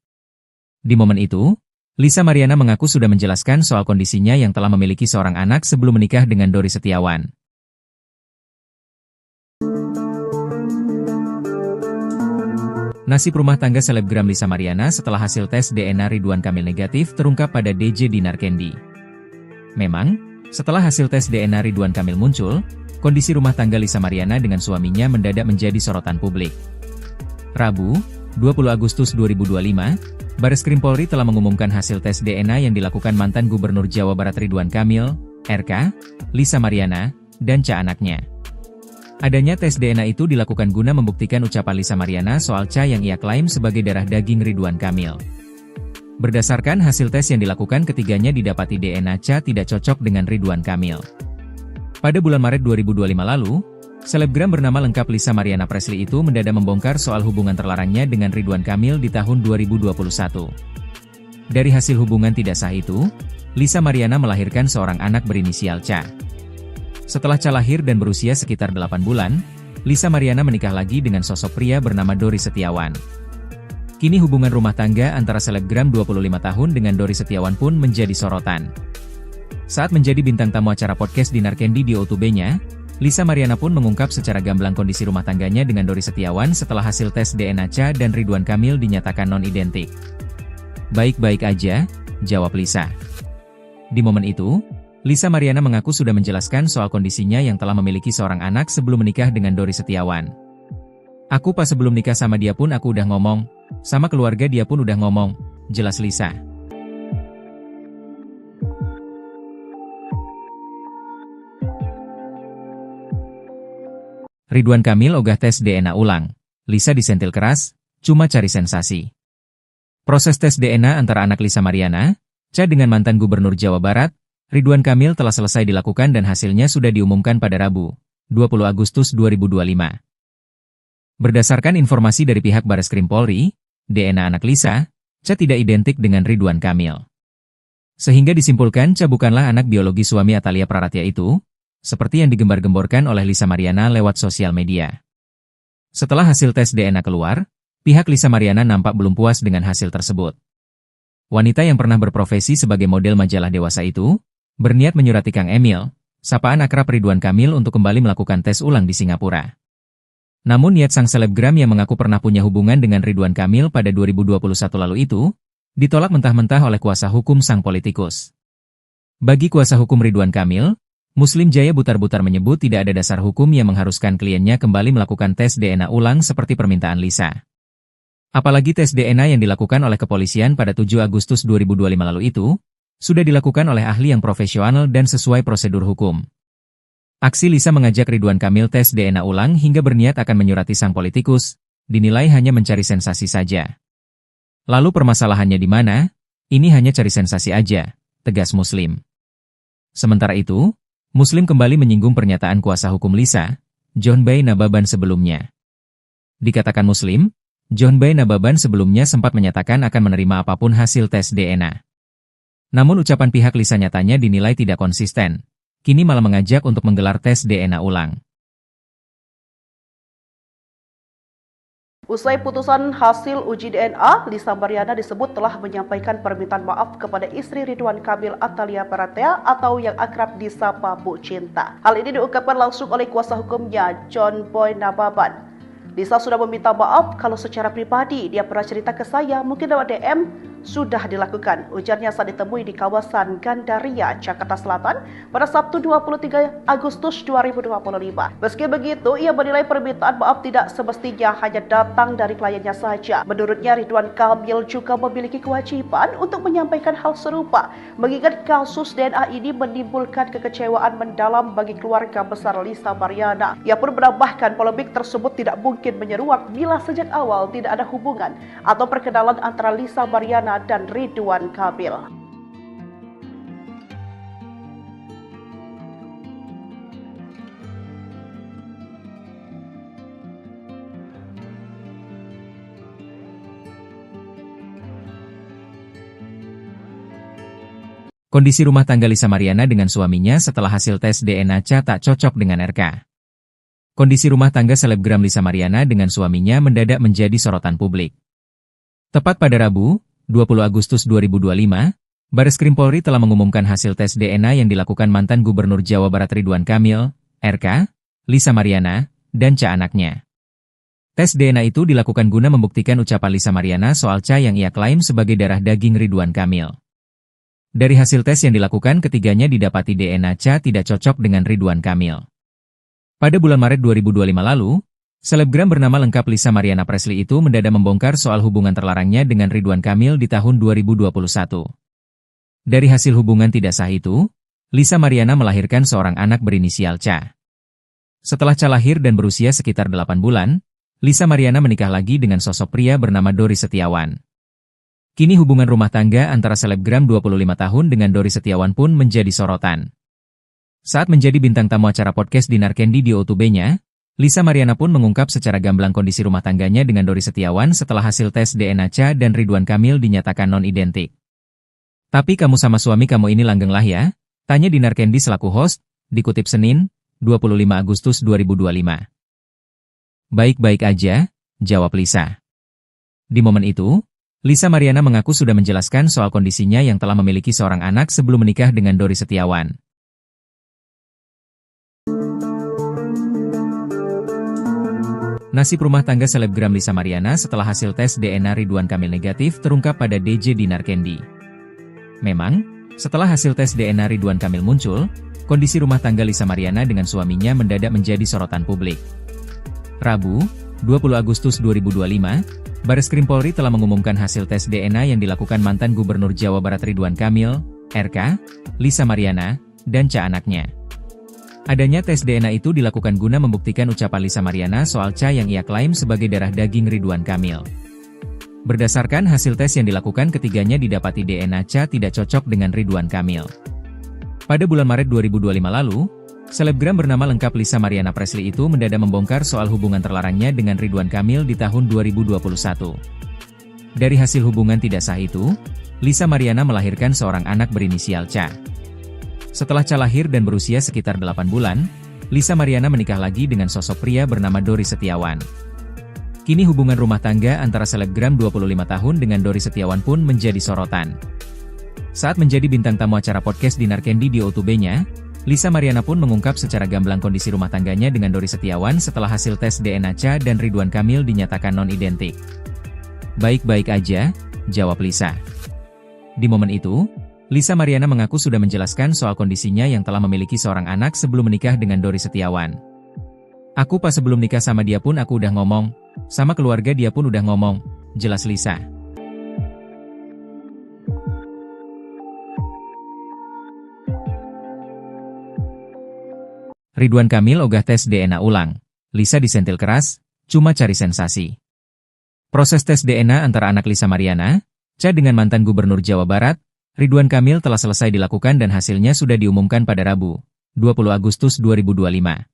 Di momen itu, Lisa Mariana mengaku sudah menjelaskan soal kondisinya yang telah memiliki seorang anak sebelum menikah dengan Dori Setiawan. Nasib rumah tangga selebgram Lisa Mariana setelah hasil tes DNA Ridwan Kamil negatif terungkap pada DJ Dinar Candy. Memang, setelah hasil tes DNA Ridwan Kamil muncul, kondisi rumah tangga Lisa Mariana dengan suaminya mendadak menjadi sorotan publik. Rabu, 20 Agustus 2025, Bareskrim Polri telah mengumumkan hasil tes DNA yang dilakukan mantan Gubernur Jawa Barat Ridwan Kamil, RK, Lisa Mariana, dan Cha anaknya. Adanya tes DNA itu dilakukan guna membuktikan ucapan Lisa Mariana soal Cha yang ia klaim sebagai darah daging Ridwan Kamil. Berdasarkan hasil tes yang dilakukan, ketiganya didapati DNA Cha tidak cocok dengan Ridwan Kamil. Pada bulan Maret 2025 lalu, selebgram bernama lengkap Lisa Mariana Presley itu mendadak membongkar soal hubungan terlarangnya dengan Ridwan Kamil di tahun 2021. Dari hasil hubungan tidak sah itu, Lisa Mariana melahirkan seorang anak berinisial Cha. Setelah Cha lahir dan berusia sekitar 8 bulan, Lisa Mariana menikah lagi dengan sosok pria bernama Dori Setiawan. Kini hubungan rumah tangga antara selebgram 25 tahun dengan Dori Setiawan pun menjadi sorotan. Saat menjadi bintang tamu acara podcast Dinar Candy di O2B-nya, Lisa Mariana pun mengungkap secara gamblang kondisi rumah tangganya dengan Dori Setiawan setelah hasil tes DNA Cha dan Ridwan Kamil dinyatakan non-identik. Baik-baik aja, jawab Lisa. Di momen itu, Lisa Mariana mengaku sudah menjelaskan soal kondisinya yang telah memiliki seorang anak sebelum menikah dengan Dori Setiawan. Aku pas sebelum nikah sama dia pun aku udah ngomong, sama keluarga dia pun udah ngomong, jelas Lisa. Ridwan Kamil ogah tes DNA ulang, Lisa disentil keras, cuma cari sensasi. Proses tes DNA antara anak Lisa Mariana, Cha dengan mantan Gubernur Jawa Barat, Ridwan Kamil telah selesai dilakukan dan hasilnya sudah diumumkan pada Rabu, 20 Agustus 2025. Berdasarkan informasi dari pihak Bareskrim Polri, DNA anak Lisa, Cha tidak identik dengan Ridwan Kamil. Sehingga disimpulkan Cha bukanlah anak biologi suami Atalia Praratya itu, seperti yang digembar-gemborkan oleh Lisa Mariana lewat sosial media. Setelah hasil tes DNA keluar, pihak Lisa Mariana nampak belum puas dengan hasil tersebut. Wanita yang pernah berprofesi sebagai model majalah dewasa itu, berniat menyurati Kang Emil, sapaan akrab Ridwan Kamil untuk kembali melakukan tes ulang di Singapura. Namun niat sang selebgram yang mengaku pernah punya hubungan dengan Ridwan Kamil pada 2021 lalu itu, ditolak mentah-mentah oleh kuasa hukum sang politikus. Bagi kuasa hukum Ridwan Kamil, Muslim Jaya Butar-Butar menyebut tidak ada dasar hukum yang mengharuskan kliennya kembali melakukan tes DNA ulang seperti permintaan Lisa. Apalagi tes DNA yang dilakukan oleh kepolisian pada 7 Agustus 2025 lalu itu, sudah dilakukan oleh ahli yang profesional dan sesuai prosedur hukum. Aksi Lisa mengajak Ridwan Kamil tes DNA ulang hingga berniat akan menyurati sang politikus, dinilai hanya mencari sensasi saja. Lalu permasalahannya di mana? Ini hanya cari sensasi aja, tegas Muslim. Sementara itu, Muslim kembali menyinggung pernyataan kuasa hukum Lisa, John Bay Nababan sebelumnya. Dikatakan Muslim, John Bay Nababan sebelumnya sempat menyatakan akan menerima apapun hasil tes DNA. Namun ucapan pihak Lisa nyatanya dinilai tidak konsisten, kini malah mengajak untuk menggelar tes DNA ulang. Usai putusan hasil uji DNA, Lisa Mariana disebut telah menyampaikan permintaan maaf kepada istri Ridwan Kamil Atalia Baratea atau yang akrab disapa Bu Cinta. Hal ini diungkapkan langsung oleh kuasa hukumnya, John Boy Nababan. Lisa sudah meminta maaf kalau secara pribadi dia pernah cerita ke saya, mungkin lewat DM, sudah dilakukan, ujarnya saat ditemui di kawasan Gandaria, Jakarta Selatan pada Sabtu 23 Agustus 2025. Meski begitu, ia menilai permintaan maaf tidak semestinya hanya datang dari kliennya saja. Menurutnya, Ridwan Kamil juga memiliki kewajiban untuk menyampaikan hal serupa, mengingat kasus DNA ini menimbulkan kekecewaan mendalam bagi keluarga besar Lisa Mariana. Ia pun menambahkan polemik tersebut tidak mungkin menyeruak bila sejak awal tidak ada hubungan atau perkenalan antara Lisa Mariana dan Ridwan Kamil. Kondisi rumah tangga Lisa Mariana dengan suaminya setelah hasil tes DNA tak cocok dengan RK. Kondisi rumah tangga selebgram Lisa Mariana dengan suaminya mendadak menjadi sorotan publik. Tepat pada Rabu, 20 Agustus 2025, Bareskrim Polri telah mengumumkan hasil tes DNA yang dilakukan mantan Gubernur Jawa Barat Ridwan Kamil, RK, Lisa Mariana, dan anaknya. Tes DNA itu dilakukan guna membuktikan ucapan Lisa Mariana soal yang ia klaim sebagai darah daging Ridwan Kamil. Dari hasil tes yang dilakukan, ketiganya didapati DNA tidak cocok dengan Ridwan Kamil. Pada bulan Maret 2025 lalu, selebgram bernama lengkap Lisa Mariana Presley itu mendadak membongkar soal hubungan terlarangnya dengan Ridwan Kamil di tahun 2021. Dari hasil hubungan tidak sah itu, Lisa Mariana melahirkan seorang anak berinisial Ca. Setelah Ca lahir dan berusia sekitar 8 bulan, Lisa Mariana menikah lagi dengan sosok pria bernama Dori Setiawan. Kini hubungan rumah tangga antara selebgram 25 tahun dengan Dori Setiawan pun menjadi sorotan. Saat menjadi bintang tamu acara podcast Dinar Candy di O2B-nya, Lisa Mariana pun mengungkap secara gamblang kondisi rumah tangganya dengan Dori Setiawan setelah hasil tes DNA Ca dan Ridwan Kamil dinyatakan non-identik. Tapi kamu sama suami kamu ini langgeng lah ya? Tanya Dinar Candy selaku host, dikutip Senin, 25 Agustus 2025. Baik-baik aja, jawab Lisa. Di momen itu, Lisa Mariana mengaku sudah menjelaskan soal kondisinya yang telah memiliki seorang anak sebelum menikah dengan Dori Setiawan. Nasib rumah tangga selebgram Lisa Mariana setelah hasil tes DNA Ridwan Kamil negatif terungkap pada DJ Dinar Candy. Memang, setelah hasil tes DNA Ridwan Kamil muncul, kondisi rumah tangga Lisa Mariana dengan suaminya mendadak menjadi sorotan publik. Rabu, 20 Agustus 2025, Bareskrim Polri telah mengumumkan hasil tes DNA yang dilakukan mantan Gubernur Jawa Barat Ridwan Kamil, RK, Lisa Mariana, dan anaknya. Adanya tes DNA itu dilakukan guna membuktikan ucapan Lisa Mariana soal yang ia klaim sebagai darah daging Ridwan Kamil. Berdasarkan hasil tes yang dilakukan, ketiganya didapati DNA tidak cocok dengan Ridwan Kamil. Pada bulan Maret 2025 lalu, selebgram bernama lengkap Lisa Mariana Presley itu mendadak membongkar soal hubungan terlarangnya dengan Ridwan Kamil di tahun 2021. Dari hasil hubungan tidak sah itu, Lisa Mariana melahirkan seorang anak berinisial Ca. Setelah Ca lahir dan berusia sekitar 8 bulan, Lisa Mariana menikah lagi dengan sosok pria bernama Dori Setiawan. Kini hubungan rumah tangga antara selebgram 25 tahun dengan Dori Setiawan pun menjadi sorotan. Saat menjadi bintang tamu acara podcast Dinar Candy di O2B-nya, Lisa Mariana pun mengungkap secara gamblang kondisi rumah tangganya dengan Dori Setiawan setelah hasil tes DNA Ca dan Ridwan Kamil dinyatakan non-identik. Baik-baik aja, jawab Lisa. Di momen itu, Lisa Mariana mengaku sudah menjelaskan soal kondisinya yang telah memiliki seorang anak sebelum menikah dengan Dori Setiawan. "Aku pas sebelum nikah sama dia pun aku udah ngomong, sama keluarga dia pun udah ngomong," jelas Lisa. Ridwan Kamil ogah tes DNA ulang. Lisa disentil keras, cuma cari sensasi. Proses tes DNA antara anak Lisa Mariana, Cha dengan mantan Gubernur Jawa Barat, Ridwan Kamil telah selesai dilakukan dan hasilnya sudah diumumkan pada Rabu, 20 Agustus 2025.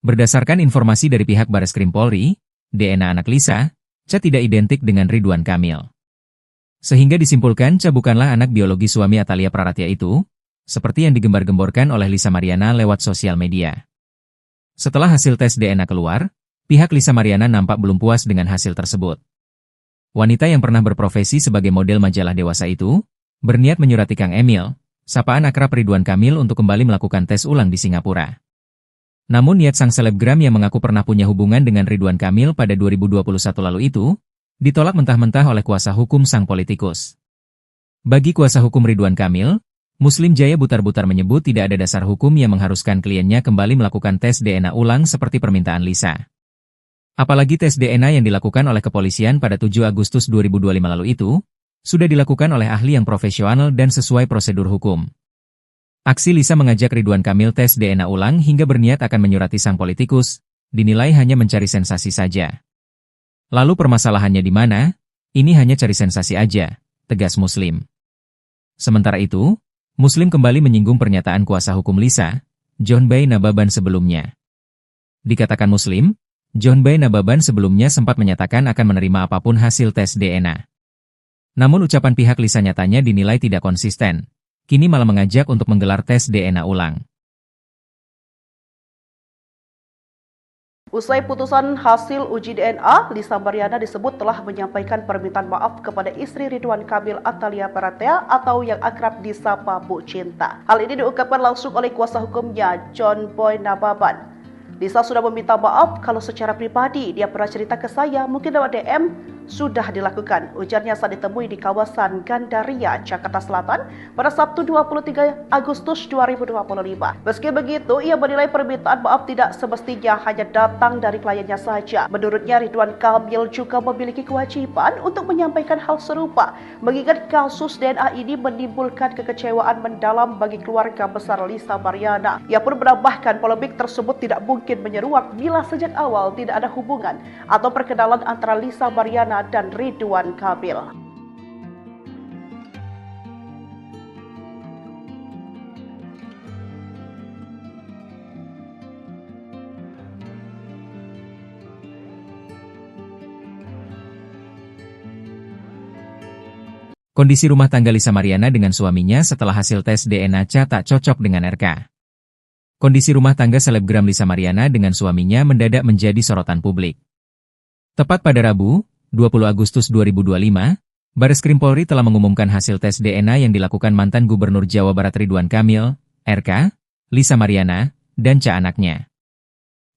Berdasarkan informasi dari pihak Bareskrim Polri, DNA anak Lisa, Cha tidak identik dengan Ridwan Kamil. Sehingga disimpulkan Cha bukanlah anak biologi suami Atalia Praratya itu, seperti yang digembar-gemborkan oleh Lisa Mariana lewat sosial media. Setelah hasil tes DNA keluar, pihak Lisa Mariana nampak belum puas dengan hasil tersebut. Wanita yang pernah berprofesi sebagai model majalah dewasa itu, berniat menyurati Kang Emil, sapaan akrab Ridwan Kamil untuk kembali melakukan tes ulang di Singapura. Namun niat sang selebgram yang mengaku pernah punya hubungan dengan Ridwan Kamil pada 2021 lalu itu, ditolak mentah-mentah oleh kuasa hukum sang politikus. Bagi kuasa hukum Ridwan Kamil, Muslim Jaya Butar-Butar menyebut tidak ada dasar hukum yang mengharuskan kliennya kembali melakukan tes DNA ulang seperti permintaan Lisa. Apalagi tes DNA yang dilakukan oleh kepolisian pada 7 Agustus 2025 lalu itu, sudah dilakukan oleh ahli yang profesional dan sesuai prosedur hukum. Aksi Lisa mengajak Ridwan Kamil tes DNA ulang hingga berniat akan menyurati sang politikus, dinilai hanya mencari sensasi saja. Lalu permasalahannya di mana? Ini hanya cari sensasi aja, tegas Muslim. Sementara itu, Muslim kembali menyinggung pernyataan kuasa hukum Lisa, John Bay Nababan sebelumnya. Dikatakan Muslim, John Bay Nababan sebelumnya sempat menyatakan akan menerima apapun hasil tes DNA. Namun ucapan pihak Lisa nyatanya dinilai tidak konsisten. Kini malah mengajak untuk menggelar tes DNA ulang. Usai putusan hasil uji DNA, Lisa Mariana disebut telah menyampaikan permintaan maaf kepada istri Ridwan Kamil Atalia Praratya atau yang akrab disapa Bu Cinta. Hal ini diungkapkan langsung oleh kuasa hukumnya, John Boy Nababan. Lisa sudah meminta maaf kalau secara pribadi dia pernah cerita ke saya, mungkin lewat DM, sudah dilakukan. Ujarnya saat ditemui di kawasan Gandaria, Jakarta Selatan pada Sabtu 23 Agustus 2025. Meski begitu, ia menilai permintaan maaf tidak semestinya hanya datang dari kliennya saja. Menurutnya, Ridwan Kamil juga memiliki kewajiban untuk menyampaikan hal serupa, mengingat kasus DNA ini menimbulkan kekecewaan mendalam bagi keluarga besar Lisa Mariana. Ia pun menambahkan polemik tersebut tidak mungkin menyeruak bila sejak awal tidak ada hubungan atau perkenalan antara Lisa Mariana dan Ridwan Kamil. Kondisi rumah tangga Lisa Mariana dengan suaminya setelah hasil tes DNA Cha tak cocok dengan RK. Kondisi rumah tangga selebgram Lisa Mariana dengan suaminya mendadak menjadi sorotan publik. Tepat pada Rabu, 20 Agustus 2025, Bareskrim Polri telah mengumumkan hasil tes DNA yang dilakukan mantan Gubernur Jawa Barat Ridwan Kamil, RK, Lisa Mariana, dan Cha anaknya.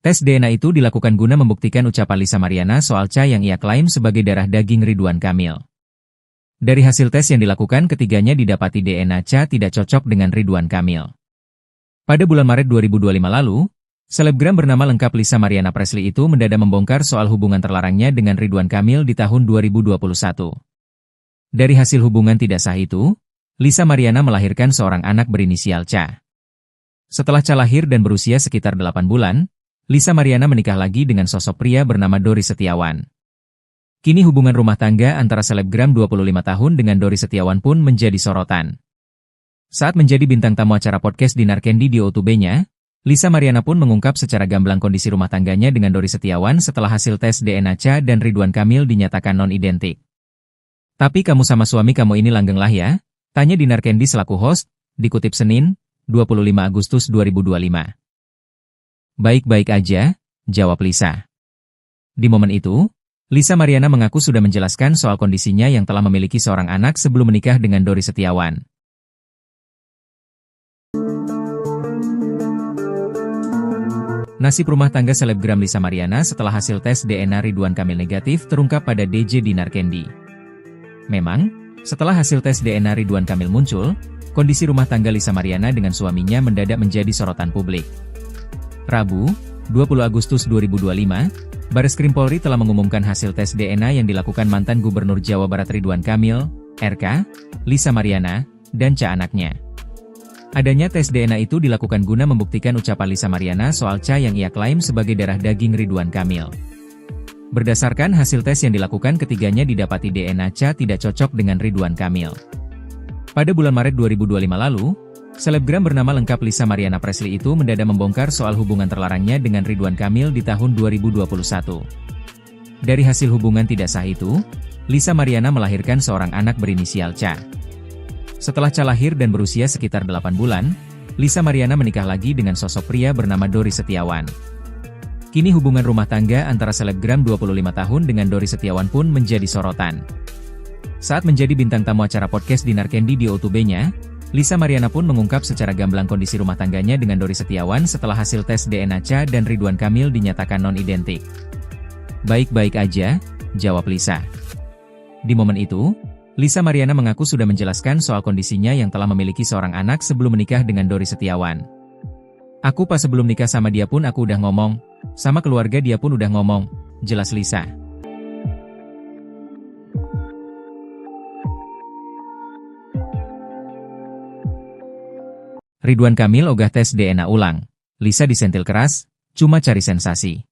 Tes DNA itu dilakukan guna membuktikan ucapan Lisa Mariana soal Cha yang ia klaim sebagai darah daging Ridwan Kamil. Dari hasil tes yang dilakukan, ketiganya didapati DNA Cha tidak cocok dengan Ridwan Kamil. Pada bulan Maret 2025 lalu, selebgram bernama lengkap Lisa Mariana Presley itu mendadak membongkar soal hubungan terlarangnya dengan Ridwan Kamil di tahun 2021. Dari hasil hubungan tidak sah itu, Lisa Mariana melahirkan seorang anak berinisial Cha. Setelah Cha lahir dan berusia sekitar 8 bulan, Lisa Mariana menikah lagi dengan sosok pria bernama Dori Setiawan. Kini hubungan rumah tangga antara selebgram 25 tahun dengan Dori Setiawan pun menjadi sorotan. Saat menjadi bintang tamu acara podcast Dinar Candy di O2B-nya, Lisa Mariana pun mengungkap secara gamblang kondisi rumah tangganya dengan Dori Setiawan setelah hasil tes DNA Cha dan Ridwan Kamil dinyatakan non-identik. "Tapi kamu sama suami kamu ini langgeng lah ya?" tanya Dinar Candy selaku host, dikutip Senin, 25 Agustus 2025. "Baik-baik aja," jawab Lisa. Di momen itu, Lisa Mariana mengaku sudah menjelaskan soal kondisinya yang telah memiliki seorang anak sebelum menikah dengan Dori Setiawan. Nasib rumah tangga selebgram Lisa Mariana setelah hasil tes DNA Ridwan Kamil negatif terungkap pada DJ Dinar Candy. Memang, Setelah hasil tes DNA Ridwan Kamil muncul, kondisi rumah tangga Lisa Mariana dengan suaminya mendadak menjadi sorotan publik. Rabu, 20 Agustus 2025, Bareskrim Polri telah mengumumkan hasil tes DNA yang dilakukan mantan Gubernur Jawa Barat Ridwan Kamil, RK, Lisa Mariana, dan Ca anaknya. Adanya tes DNA itu dilakukan guna membuktikan ucapan Lisa Mariana soal Ca yang ia klaim sebagai darah daging Ridwan Kamil. Berdasarkan hasil tes yang dilakukan, ketiganya didapati DNA Ca tidak cocok dengan Ridwan Kamil. Pada bulan Maret 2025 lalu, selebgram bernama lengkap Lisa Mariana Presley itu mendadak membongkar soal hubungan terlarangnya dengan Ridwan Kamil di tahun 2021. Dari hasil hubungan tidak sah itu, Lisa Mariana melahirkan seorang anak berinisial Ca. Setelah Ca lahir dan berusia sekitar 8 bulan, Lisa Mariana menikah lagi dengan sosok pria bernama Dori Setiawan. Kini hubungan rumah tangga antara selebgram 25 tahun dengan Dori Setiawan pun menjadi sorotan. Saat menjadi bintang tamu acara podcast Dinar Candy di O2B-nya, Lisa Mariana pun mengungkap secara gamblang kondisi rumah tangganya dengan Dori Setiawan setelah hasil tes DNA Ca dan Ridwan Kamil dinyatakan non-identik. "Baik-baik aja," jawab Lisa. Di momen itu, Lisa Mariana mengaku sudah menjelaskan soal kondisinya yang telah memiliki seorang anak sebelum menikah dengan Dori Setiawan. "Aku pas sebelum nikah sama dia pun aku udah ngomong, sama keluarga dia pun udah ngomong," jelas Lisa. Ridwan Kamil ogah tes DNA ulang. Lisa disentil keras, cuma cari sensasi.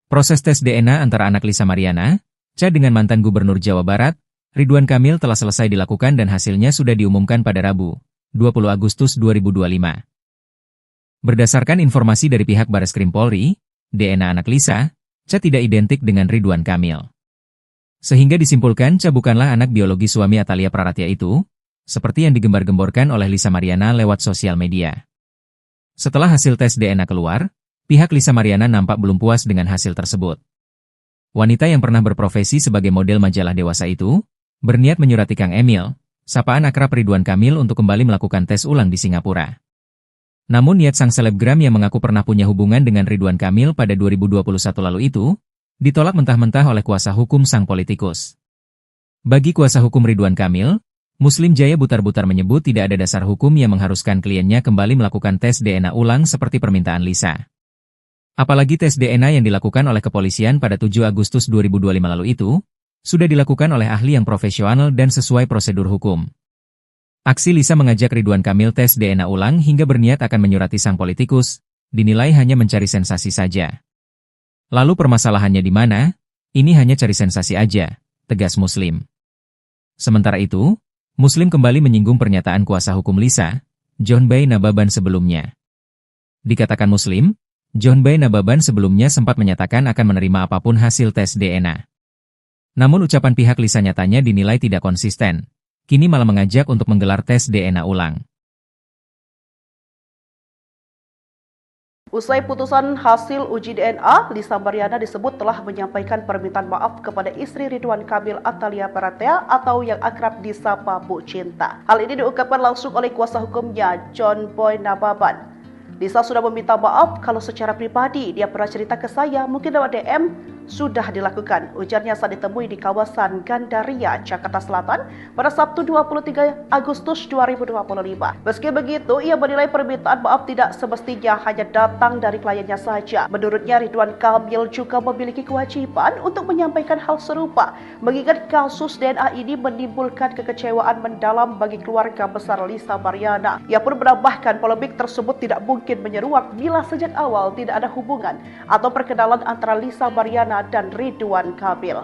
Proses tes DNA antara anak Lisa Mariana, Ca dengan mantan Gubernur Jawa Barat, Ridwan Kamil telah selesai dilakukan dan hasilnya sudah diumumkan pada Rabu, 20 Agustus 2025. Berdasarkan informasi dari pihak Bareskrim Polri, DNA anak Lisa, Ca tidak identik dengan Ridwan Kamil. Sehingga disimpulkan Ca bukanlah anak biologi suami Atalia Praratia itu, seperti yang digembar-gemborkan oleh Lisa Mariana lewat sosial media. Setelah hasil tes DNA keluar, pihak Lisa Mariana nampak belum puas dengan hasil tersebut. Wanita yang pernah berprofesi sebagai model majalah dewasa itu, berniat menyurati Kang Emil, sapaan akrab Ridwan Kamil untuk kembali melakukan tes ulang di Singapura. Namun niat sang selebgram yang mengaku pernah punya hubungan dengan Ridwan Kamil pada 2021 lalu itu, ditolak mentah-mentah oleh kuasa hukum sang politikus. Bagi kuasa hukum Ridwan Kamil, Muslim Jaya Butar-Butar menyebut tidak ada dasar hukum yang mengharuskan kliennya kembali melakukan tes DNA ulang seperti permintaan Lisa. Apalagi tes DNA yang dilakukan oleh kepolisian pada 7 Agustus 2025 lalu itu, sudah dilakukan oleh ahli yang profesional dan sesuai prosedur hukum. Aksi Lisa mengajak Ridwan Kamil tes DNA ulang hingga berniat akan menyurati sang politikus, dinilai hanya mencari sensasi saja. Lalu permasalahannya di mana? Ini hanya cari sensasi aja, tegas Muslim. Sementara itu, Muslim kembali menyinggung pernyataan kuasa hukum Lisa, John Bay Nababan sebelumnya. Dikatakan Muslim, John Bay Nababan sebelumnya sempat menyatakan akan menerima apapun hasil tes DNA. Namun ucapan pihak Lisa nyatanya dinilai tidak konsisten. Kini malah mengajak untuk menggelar tes DNA ulang. Usai putusan hasil uji DNA, Lisa Mariana disebut telah menyampaikan permintaan maaf kepada istri Ridwan Kamil Atalia Praratia atau yang akrab disapa Bu Cinta. Hal ini diungkapkan langsung oleh kuasa hukumnya, John Boy Nababan. Lisa sudah meminta maaf kalau secara pribadi dia pernah cerita ke saya, mungkin lewat DM, sudah dilakukan, ujarnya saat ditemui di kawasan Gandaria, Jakarta Selatan pada Sabtu 23 Agustus 2025. Meski begitu, ia menilai permintaan maaf tidak semestinya hanya datang dari kliennya saja. Menurutnya, Ridwan Kamil juga memiliki kewajiban untuk menyampaikan hal serupa, mengingat kasus DNA ini menimbulkan kekecewaan mendalam bagi keluarga besar Lisa Mariana. Ia pun menambahkan polemik tersebut tidak mungkin menyeruak bila sejak awal tidak ada hubungan atau perkenalan antara Lisa Mariana dan Ridwan Kamil.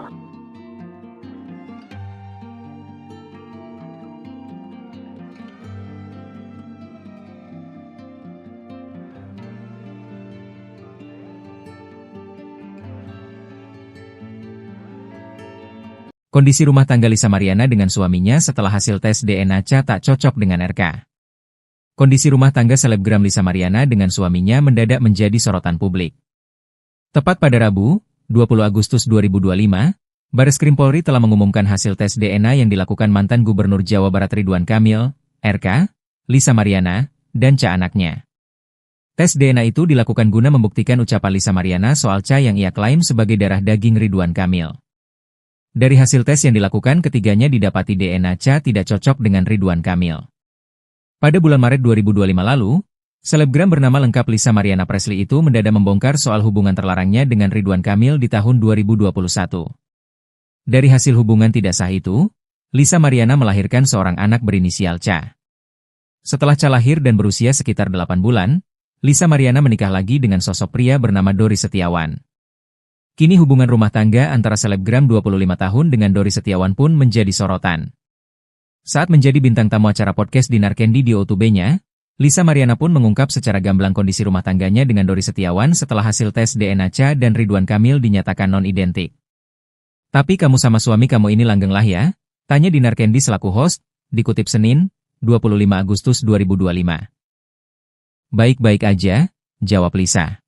Kondisi rumah tangga Lisa Mariana dengan suaminya setelah hasil tes DNA Ca tak cocok dengan RK. Kondisi rumah tangga selebgram Lisa Mariana dengan suaminya mendadak menjadi sorotan publik. Tepat pada Rabu, 20 Agustus 2025, Bareskrim Polri telah mengumumkan hasil tes DNA yang dilakukan mantan Gubernur Jawa Barat Ridwan Kamil, RK, Lisa Mariana, dan Ca anaknya. Tes DNA itu dilakukan guna membuktikan ucapan Lisa Mariana soal Ca yang ia klaim sebagai darah daging Ridwan Kamil. Dari hasil tes yang dilakukan ketiganya didapati DNA Cha tidak cocok dengan Ridwan Kamil. Pada bulan Maret 2025 lalu, selebgram bernama lengkap Lisa Mariana Presley itu mendadak membongkar soal hubungan terlarangnya dengan Ridwan Kamil di tahun 2021. Dari hasil hubungan tidak sah itu, Lisa Mariana melahirkan seorang anak berinisial Cha. Setelah Cha lahir dan berusia sekitar 8 bulan, Lisa Mariana menikah lagi dengan sosok pria bernama Dori Setiawan. Kini hubungan rumah tangga antara selebgram 25 tahun dengan Dori Setiawan pun menjadi sorotan. Saat menjadi bintang tamu acara podcast Dinar Candy di O2B-nya, Lisa Mariana pun mengungkap secara gamblang kondisi rumah tangganya dengan Dori Setiawan setelah hasil tes DNA Cha dan Ridwan Kamil dinyatakan non-identik. Tapi kamu sama suami kamu ini langgeng lah ya? Tanya Dinar Candy selaku host, dikutip Senin, 25 Agustus 2025. Baik-baik aja, jawab Lisa.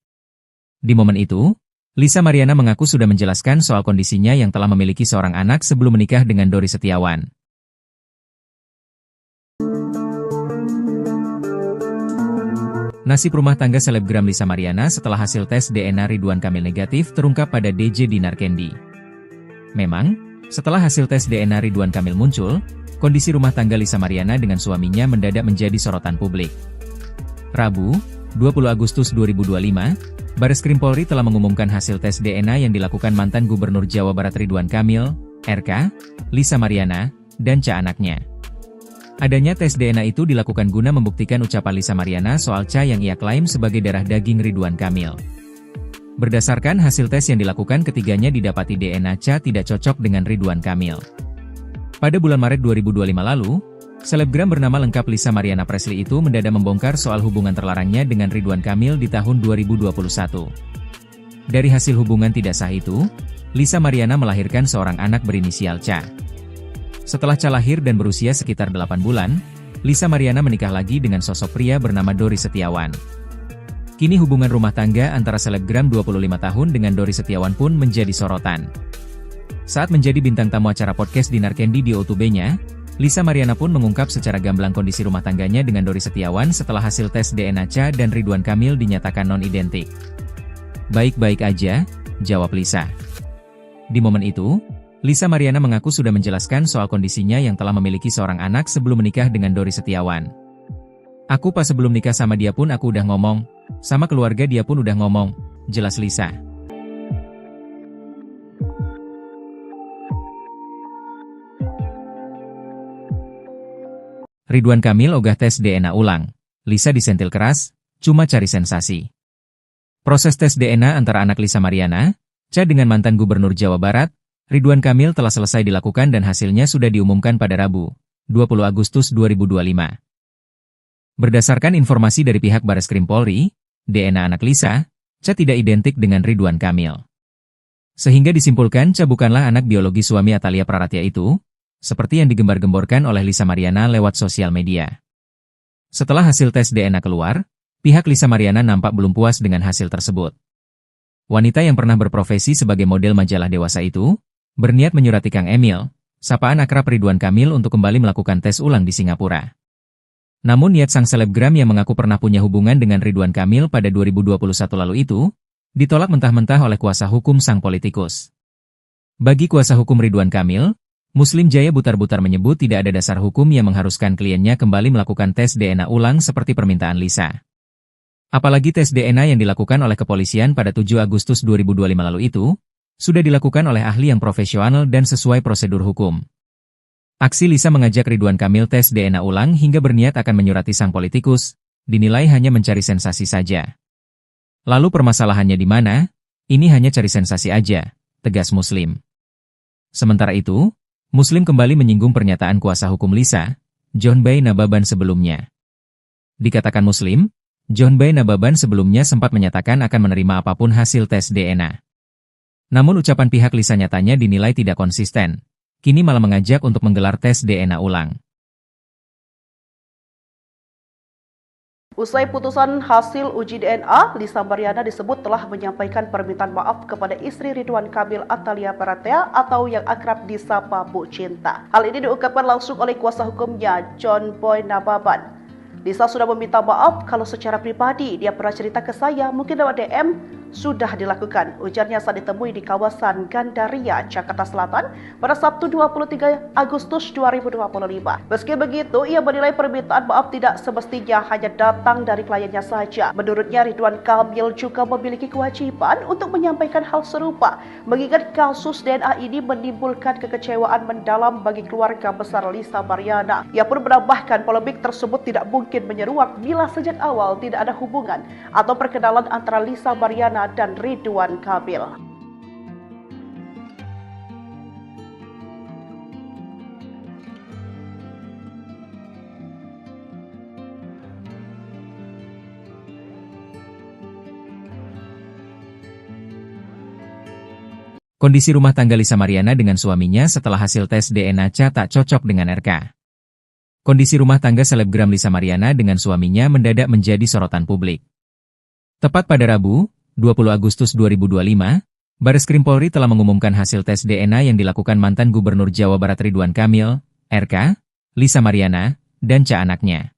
Di momen itu, Lisa Mariana mengaku sudah menjelaskan soal kondisinya yang telah memiliki seorang anak sebelum menikah dengan Dori Setiawan. Nasib rumah tangga selebgram Lisa Mariana setelah hasil tes DNA Ridwan Kamil negatif terungkap pada DJ Dinar Candy. Memang, setelah hasil tes DNA Ridwan Kamil muncul, kondisi rumah tangga Lisa Mariana dengan suaminya mendadak menjadi sorotan publik. Rabu, 20 Agustus 2025, Bareskrim Polri telah mengumumkan hasil tes DNA yang dilakukan mantan Gubernur Jawa Barat Ridwan Kamil, RK, Lisa Mariana, dan Cha anaknya. Adanya tes DNA itu dilakukan guna membuktikan ucapan Lisa Mariana soal Cha yang ia klaim sebagai darah daging Ridwan Kamil. Berdasarkan hasil tes yang dilakukan ketiganya didapati DNA Cha tidak cocok dengan Ridwan Kamil. Pada bulan Maret 2025 lalu, selebgram bernama lengkap Lisa Mariana Presley itu mendadak membongkar soal hubungan terlarangnya dengan Ridwan Kamil di tahun 2021. Dari hasil hubungan tidak sah itu, Lisa Mariana melahirkan seorang anak berinisial Cha. Setelah Cha lahir dan berusia sekitar 8 bulan, Lisa Mariana menikah lagi dengan sosok pria bernama Dori Setiawan. Kini hubungan rumah tangga antara selebgram 25 tahun dengan Dori Setiawan pun menjadi sorotan. Saat menjadi bintang tamu acara podcast Dinar Candy di O2B-nya, Lisa Mariana pun mengungkap secara gamblang kondisi rumah tangganya dengan Dori Setiawan setelah hasil tes DNA Cha dan Ridwan Kamil dinyatakan non-identik. Baik-baik aja, jawab Lisa. Di momen itu, Lisa Mariana mengaku sudah menjelaskan soal kondisinya yang telah memiliki seorang anak sebelum menikah dengan Dori Setiawan. Aku pas sebelum nikah sama dia pun aku udah ngomong, sama keluarga dia pun udah ngomong, jelas Lisa. Ridwan Kamil ogah tes DNA ulang. Lisa disentil keras, cuma cari sensasi. Proses tes DNA antara anak Lisa Mariana, Cha dengan mantan Gubernur Jawa Barat, Ridwan Kamil telah selesai dilakukan dan hasilnya sudah diumumkan pada Rabu, 20 Agustus 2025. Berdasarkan informasi dari pihak Bareskrim Polri, DNA anak Lisa, Cha tidak identik dengan Ridwan Kamil. Sehingga disimpulkan Cha bukanlah anak biologi suami Atalia Praratya itu, seperti yang digembar-gemborkan oleh Lisa Mariana lewat sosial media. Setelah hasil tes DNA keluar, pihak Lisa Mariana nampak belum puas dengan hasil tersebut. Wanita yang pernah berprofesi sebagai model majalah dewasa itu, berniat menyurati Kang Emil, sapaan akrab Ridwan Kamil untuk kembali melakukan tes ulang di Singapura. Namun niat sang selebgram yang mengaku pernah punya hubungan dengan Ridwan Kamil pada 2021 lalu itu, ditolak mentah-mentah oleh kuasa hukum sang politikus. Bagi kuasa hukum Ridwan Kamil, Muslim Jaya butar-butar menyebut tidak ada dasar hukum yang mengharuskan kliennya kembali melakukan tes DNA ulang seperti permintaan Lisa. Apalagi tes DNA yang dilakukan oleh kepolisian pada 7 Agustus 2025 lalu itu, sudah dilakukan oleh ahli yang profesional dan sesuai prosedur hukum. Aksi Lisa mengajak Ridwan Kamil tes DNA ulang hingga berniat akan menyurati sang politikus, dinilai hanya mencari sensasi saja. Lalu permasalahannya di mana? Ini hanya cari sensasi aja, tegas Muslim. Sementara itu, Muslim kembali menyinggung pernyataan kuasa hukum Lisa, John Bay Nababan sebelumnya. Dikatakan Muslim, John Bay Nababan sebelumnya sempat menyatakan akan menerima apapun hasil tes DNA. Namun ucapan pihak Lisa nyatanya dinilai tidak konsisten, kini malah mengajak untuk menggelar tes DNA ulang. Usai putusan hasil uji DNA, Lisa Mariana disebut telah menyampaikan permintaan maaf kepada istri Ridwan Kamil Atalia Praratya atau yang akrab disapa Bu Cinta. Hal ini diungkapkan langsung oleh kuasa hukumnya, John Boy Nababan. Lisa sudah meminta maaf kalau secara pribadi dia pernah cerita ke saya, mungkin lewat DM, sudah dilakukan, ujarnya saat ditemui di kawasan Gandaria, Jakarta Selatan pada Sabtu 23 Agustus 2025. Meski begitu, ia menilai permintaan maaf tidak semestinya hanya datang dari kliennya saja. Menurutnya, Ridwan Kamil juga memiliki kewajiban untuk menyampaikan hal serupa, mengingat kasus DNA ini menimbulkan kekecewaan mendalam bagi keluarga besar Lisa Mariana. Ia pun menambahkan polemik tersebut tidak mungkin menyeruak bila sejak awal tidak ada hubungan atau perkenalan antara Lisa Mariana dan Ridwan Kamil. Kondisi rumah tangga Lisa Mariana dengan suaminya setelah hasil tes DNA Cha tak cocok dengan RK. Kondisi rumah tangga selebgram Lisa Mariana dengan suaminya mendadak menjadi sorotan publik. Tepat pada Rabu, 20 Agustus 2025, Bareskrim Polri telah mengumumkan hasil tes DNA yang dilakukan mantan Gubernur Jawa Barat Ridwan Kamil, RK, Lisa Mariana, dan Cha anaknya.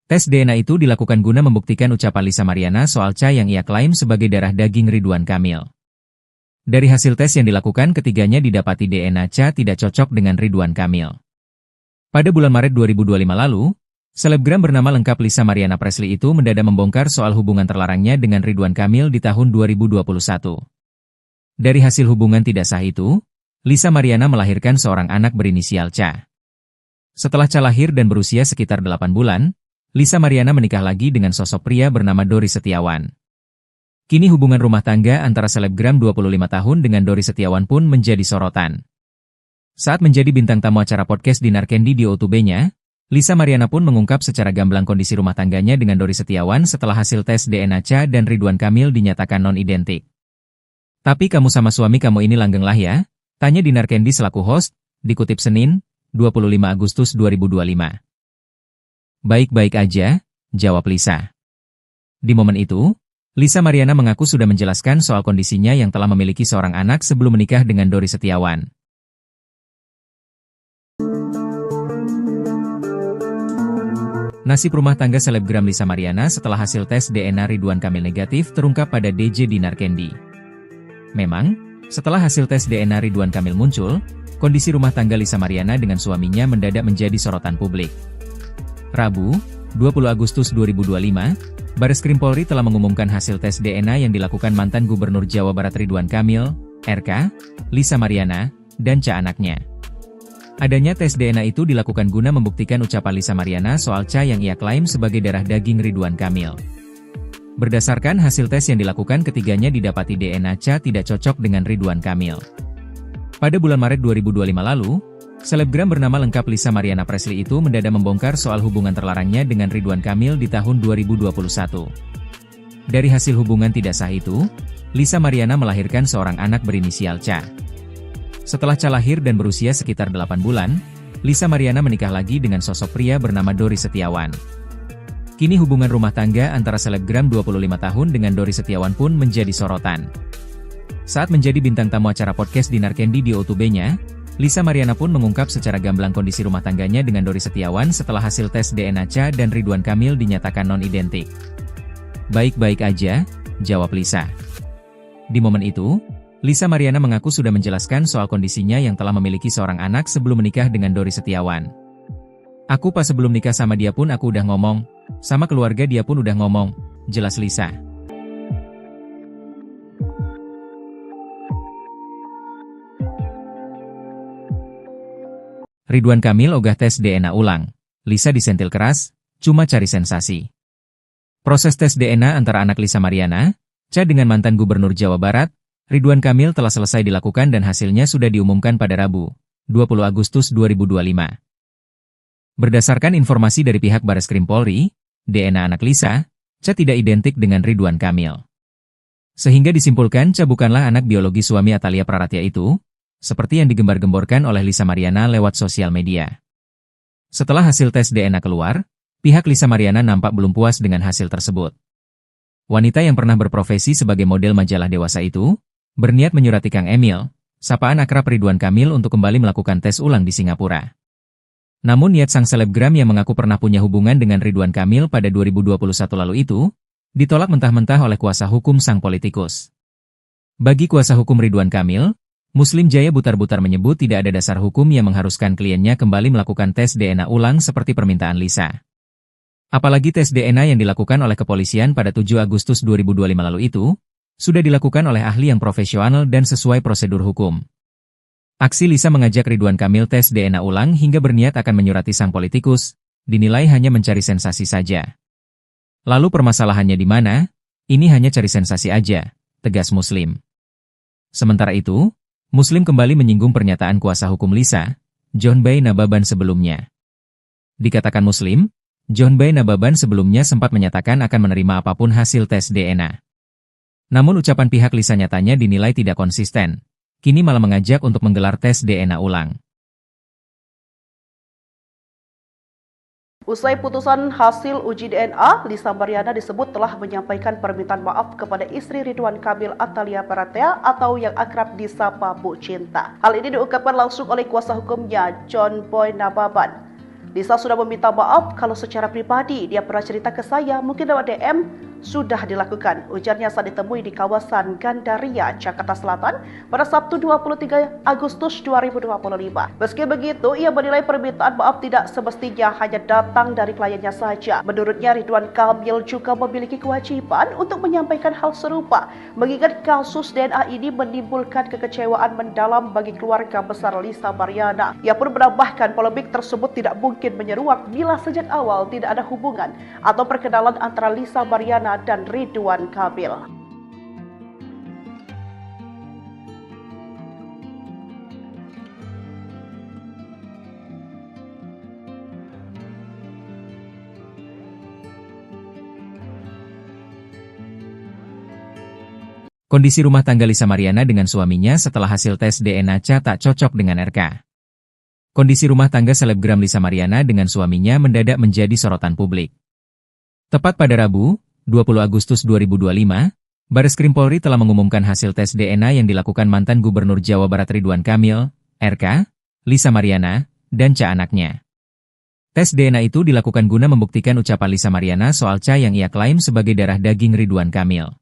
Tes DNA itu dilakukan guna membuktikan ucapan Lisa Mariana soal Cha yang ia klaim sebagai darah daging Ridwan Kamil. Dari hasil tes yang dilakukan, ketiganya didapati DNA Cha tidak cocok dengan Ridwan Kamil. Pada bulan Maret 2025 lalu, selebgram bernama lengkap Lisa Mariana Presley itu mendadak membongkar soal hubungan terlarangnya dengan Ridwan Kamil di tahun 2021. Dari hasil hubungan tidak sah itu, Lisa Mariana melahirkan seorang anak berinisial Cha. Setelah Cha lahir dan berusia sekitar 8 bulan, Lisa Mariana menikah lagi dengan sosok pria bernama Dori Setiawan. Kini hubungan rumah tangga antara selebgram 25 tahun dengan Dori Setiawan pun menjadi sorotan. Saat menjadi bintang tamu acara podcast Dinar Candy di O2B-nya, Lisa Mariana pun mengungkap secara gamblang kondisi rumah tangganya dengan Dori Setiawan setelah hasil tes DNA Cha dan Ridwan Kamil dinyatakan non-identik. Tapi kamu sama suami kamu ini langgeng lah ya? Tanya Dinar Candy selaku host, dikutip Senin, 25 Agustus 2025. Baik-baik aja, jawab Lisa. Di momen itu, Lisa Mariana mengaku sudah menjelaskan soal kondisinya yang telah memiliki seorang anak sebelum menikah dengan Dori Setiawan. Nasib rumah tangga selebgram Lisa Mariana setelah hasil tes DNA Ridwan Kamil negatif terungkap pada DJ Dinar Candy. Memang, setelah hasil tes DNA Ridwan Kamil muncul, kondisi rumah tangga Lisa Mariana dengan suaminya mendadak menjadi sorotan publik. Rabu, 20 Agustus 2025, Bareskrim Polri telah mengumumkan hasil tes DNA yang dilakukan mantan Gubernur Jawa Barat Ridwan Kamil, RK, Lisa Mariana, dan Cha anaknya. Adanya tes DNA itu dilakukan guna membuktikan ucapan Lisa Mariana soal Cha yang ia klaim sebagai darah daging Ridwan Kamil. Berdasarkan hasil tes yang dilakukan, ketiganya didapati DNA Cha tidak cocok dengan Ridwan Kamil. Pada bulan Maret 2025 lalu, selebgram bernama lengkap Lisa Mariana Presley itu mendadak membongkar soal hubungan terlarangnya dengan Ridwan Kamil di tahun 2021. Dari hasil hubungan tidak sah itu, Lisa Mariana melahirkan seorang anak berinisial Cha. Setelah Cha lahir dan berusia sekitar 8 bulan, Lisa Mariana menikah lagi dengan sosok pria bernama Dori Setiawan. Kini hubungan rumah tangga antara selebgram 25 tahun dengan Dori Setiawan pun menjadi sorotan. Saat menjadi bintang tamu acara podcast Dinar Candy di O2B-nya, Lisa Mariana pun mengungkap secara gamblang kondisi rumah tangganya dengan Dori Setiawan setelah hasil tes DNA Cha dan Ridwan Kamil dinyatakan non-identik. Baik-baik aja, jawab Lisa. Di momen itu, Lisa Mariana mengaku sudah menjelaskan soal kondisinya yang telah memiliki seorang anak sebelum menikah dengan Dori Setiawan. Aku pas sebelum nikah sama dia pun aku udah ngomong, sama keluarga dia pun udah ngomong, jelas Lisa. Ridwan Kamil ogah tes DNA ulang, Lisa disentil keras, cuma cari sensasi. Proses tes DNA antara anak Lisa Mariana, Cha dengan mantan Gubernur Jawa Barat, Ridwan Kamil telah selesai dilakukan dan hasilnya sudah diumumkan pada Rabu, 20 Agustus 2025. Berdasarkan informasi dari pihak Bareskrim Polri, DNA anak Lisa, Cha tidak identik dengan Ridwan Kamil. Sehingga disimpulkan Cha bukanlah anak biologi suami Atalia Praratia itu, seperti yang digembar-gemborkan oleh Lisa Mariana lewat sosial media. Setelah hasil tes DNA keluar, pihak Lisa Mariana nampak belum puas dengan hasil tersebut. Wanita yang pernah berprofesi sebagai model majalah dewasa itu, berniat menyurati Kang Emil, sapaan akrab Ridwan Kamil untuk kembali melakukan tes ulang di Singapura. Namun niat sang selebgram yang mengaku pernah punya hubungan dengan Ridwan Kamil pada 2021 lalu itu, ditolak mentah-mentah oleh kuasa hukum sang politikus. Bagi kuasa hukum Ridwan Kamil, Muslim Jaya Butar-Butar menyebut tidak ada dasar hukum yang mengharuskan kliennya kembali melakukan tes DNA ulang seperti permintaan Lisa. Apalagi tes DNA yang dilakukan oleh kepolisian pada 7 Agustus 2025 lalu itu, sudah dilakukan oleh ahli yang profesional dan sesuai prosedur hukum. Aksi Lisa mengajak Ridwan Kamil tes DNA ulang hingga berniat akan menyurati sang politikus, dinilai hanya mencari sensasi saja. Lalu permasalahannya di mana? Ini hanya cari sensasi aja, tegas Muslim. Sementara itu, Muslim kembali menyinggung pernyataan kuasa hukum Lisa, John Bay Nababan sebelumnya. Dikatakan Muslim, John Bay Nababan sebelumnya sempat menyatakan akan menerima apapun hasil tes DNA. Namun ucapan pihak Lisa nyatanya dinilai tidak konsisten. Kini malah mengajak untuk menggelar tes DNA ulang. Usai putusan hasil uji DNA, Lisa Mariana disebut telah menyampaikan permintaan maaf kepada istri Ridwan Kamil Atalia Baratea atau yang akrab disapa Bu Cinta. Hal ini diungkapkan langsung oleh kuasa hukumnya, John Boy Nababan. Lisa sudah meminta maaf kalau secara pribadi dia pernah cerita ke saya, mungkin lewat DM, sudah dilakukan. Ujarnya saat ditemui di kawasan Gandaria, Jakarta Selatan pada Sabtu 23 Agustus 2025. Meski begitu, ia menilai permintaan maaf tidak semestinya hanya datang dari kliennya saja. Menurutnya, Ridwan Kamil juga memiliki kewajiban untuk menyampaikan hal serupa, mengingat kasus DNA ini menimbulkan kekecewaan mendalam bagi keluarga besar Lisa Mariana. Ia pun menambahkan polemik tersebut tidak mungkin menyeruak bila sejak awal tidak ada hubungan atau perkenalan antara Lisa Mariana dan Ridwan Kamil. Kondisi rumah tangga Lisa Mariana dengan suaminya setelah hasil tes DNA tak cocok dengan RK. Kondisi rumah tangga selebgram Lisa Mariana dengan suaminya mendadak menjadi sorotan publik. Tepat pada Rabu, 20 Agustus 2025, Bareskrim Polri telah mengumumkan hasil tes DNA yang dilakukan mantan Gubernur Jawa Barat Ridwan Kamil, RK, Lisa Mariana, dan anaknya. Tes DNA itu dilakukan guna membuktikan ucapan Lisa Mariana soal yang ia klaim sebagai darah daging Ridwan Kamil.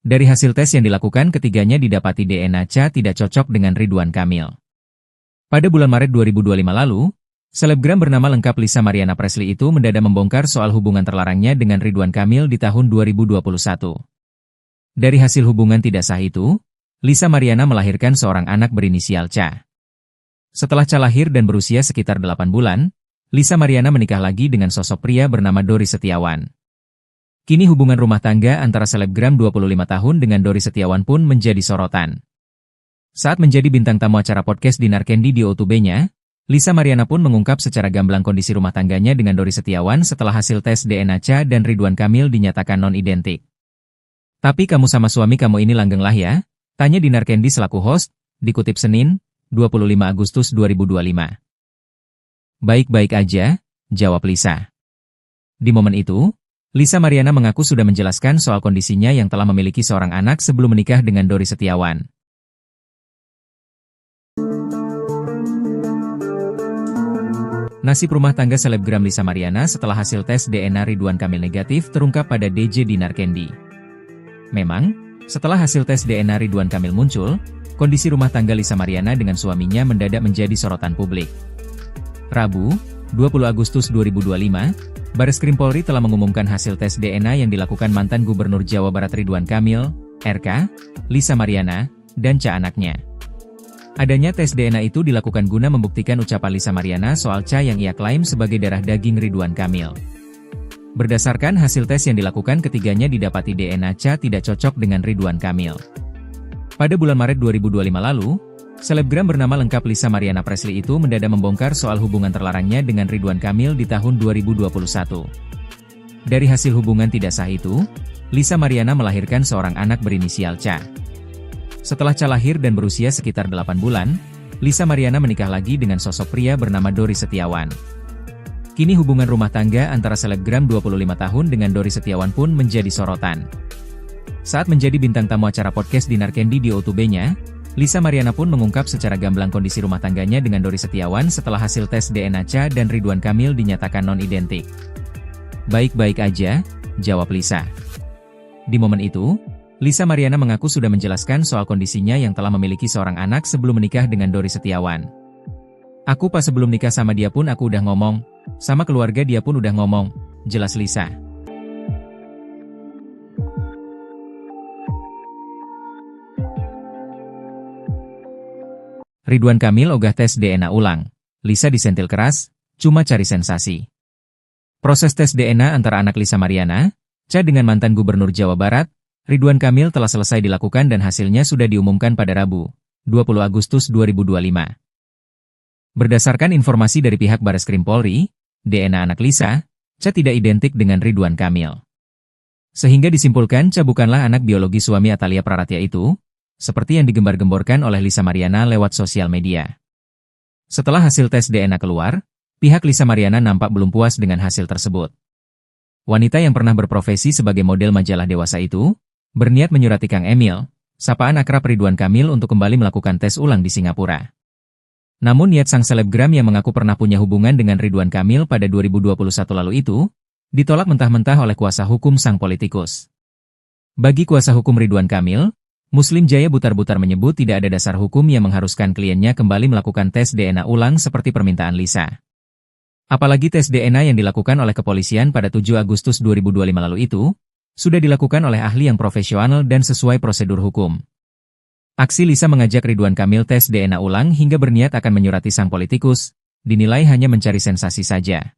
Dari hasil tes yang dilakukan, ketiganya didapati DNA tidak cocok dengan Ridwan Kamil. Pada bulan Maret 2025 lalu, selebgram bernama lengkap Lisa Mariana Presley itu mendadak membongkar soal hubungan terlarangnya dengan Ridwan Kamil di tahun 2021. Dari hasil hubungan tidak sah itu, Lisa Mariana melahirkan seorang anak berinisial Ca. Setelah Ca lahir dan berusia sekitar 8 bulan, Lisa Mariana menikah lagi dengan sosok pria bernama Dori Setiawan. Kini hubungan rumah tangga antara selebgram 25 tahun dengan Dori Setiawan pun menjadi sorotan. Saat menjadi bintang tamu acara podcast Dinar Candy di O2B-nya, Lisa Mariana pun mengungkap secara gamblang kondisi rumah tangganya dengan Dori Setiawan setelah hasil tes DNA Ca dan Ridwan Kamil dinyatakan non-identik. Tapi kamu sama suami kamu ini langgeng lah ya? Tanya Dinar Candy selaku host, dikutip Senin, 25 Agustus 2025. Baik-baik aja, jawab Lisa. Di momen itu, Lisa Mariana mengaku sudah menjelaskan soal kondisinya yang telah memiliki seorang anak sebelum menikah dengan Dori Setiawan. Nasib rumah tangga selebgram Lisa Mariana setelah hasil tes DNA Ridwan Kamil negatif terungkap pada DJ Dinar Candy. Memang, setelah hasil tes DNA Ridwan Kamil muncul, kondisi rumah tangga Lisa Mariana dengan suaminya mendadak menjadi sorotan publik. Rabu, 20 Agustus 2025, Bareskrim Polri telah mengumumkan hasil tes DNA yang dilakukan mantan Gubernur Jawa Barat Ridwan Kamil, RK, Lisa Mariana, dan anaknya. Adanya tes DNA itu dilakukan guna membuktikan ucapan Lisa Mariana soal yang ia klaim sebagai darah daging Ridwan Kamil. Berdasarkan hasil tes yang dilakukan, ketiganya didapati DNA tidak cocok dengan Ridwan Kamil. Pada bulan Maret 2025 lalu, selebgram bernama lengkap Lisa Mariana Presley itu mendadak membongkar soal hubungan terlarangnya dengan Ridwan Kamil di tahun 2021. Dari hasil hubungan tidak sah itu, Lisa Mariana melahirkan seorang anak berinisial Ca. Setelah Ca lahir dan berusia sekitar 8 bulan, Lisa Mariana menikah lagi dengan sosok pria bernama Dori Setiawan. Kini hubungan rumah tangga antara selebgram 25 tahun dengan Dori Setiawan pun menjadi sorotan. Saat menjadi bintang tamu acara podcast Dinar Candy di O2B-nya, Lisa Mariana pun mengungkap secara gamblang kondisi rumah tangganya dengan Dori Setiawan setelah hasil tes DNA Ca dan Ridwan Kamil dinyatakan non-identik. Baik-baik aja, jawab Lisa. Di momen itu, Lisa Mariana mengaku sudah menjelaskan soal kondisinya yang telah memiliki seorang anak sebelum menikah dengan Dori Setiawan. "Aku pas sebelum nikah sama dia pun aku udah ngomong, sama keluarga dia pun udah ngomong," jelas Lisa. Ridwan Kamil ogah tes DNA ulang. Lisa disentil keras, cuma cari sensasi. Proses tes DNA antara anak Lisa Mariana, Cha dengan mantan Gubernur Jawa Barat, Ridwan Kamil telah selesai dilakukan dan hasilnya sudah diumumkan pada Rabu, 20 Agustus 2025. Berdasarkan informasi dari pihak Bareskrim Polri, DNA anak Lisa, Cha tidak identik dengan Ridwan Kamil. Sehingga disimpulkan Cha bukanlah anak biologi suami Atalia Praratya itu, seperti yang digembar-gemborkan oleh Lisa Mariana lewat sosial media. Setelah hasil tes DNA keluar, pihak Lisa Mariana nampak belum puas dengan hasil tersebut. Wanita yang pernah berprofesi sebagai model majalah dewasa itu, berniat menyurati Kang Emil, sapaan akrab Ridwan Kamil untuk kembali melakukan tes ulang di Singapura. Namun niat sang selebgram yang mengaku pernah punya hubungan dengan Ridwan Kamil pada 2021 lalu itu, ditolak mentah-mentah oleh kuasa hukum sang politikus. Bagi kuasa hukum Ridwan Kamil, Muslim Jaya Butar-Butar menyebut tidak ada dasar hukum yang mengharuskan kliennya kembali melakukan tes DNA ulang seperti permintaan Lisa. Apalagi tes DNA yang dilakukan oleh kepolisian pada 7 Agustus 2025 lalu itu, sudah dilakukan oleh ahli yang profesional dan sesuai prosedur hukum. Aksi Lisa mengajak Ridwan Kamil tes DNA ulang hingga berniat akan menyurati sang politikus, dinilai hanya mencari sensasi saja.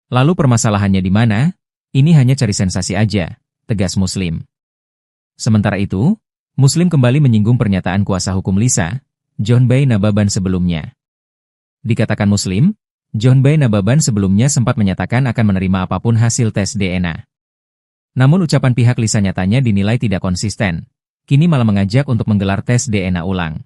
Lalu permasalahannya di mana? Ini hanya cari sensasi aja, tegas Muslim. Sementara itu, Muslim kembali menyinggung pernyataan kuasa hukum Lisa, John Bay Nababan sebelumnya. Dikatakan Muslim, John Bay Nababan sebelumnya sempat menyatakan akan menerima apapun hasil tes DNA. Namun ucapan pihak Lisa nyatanya dinilai tidak konsisten, kini malah mengajak untuk menggelar tes DNA ulang.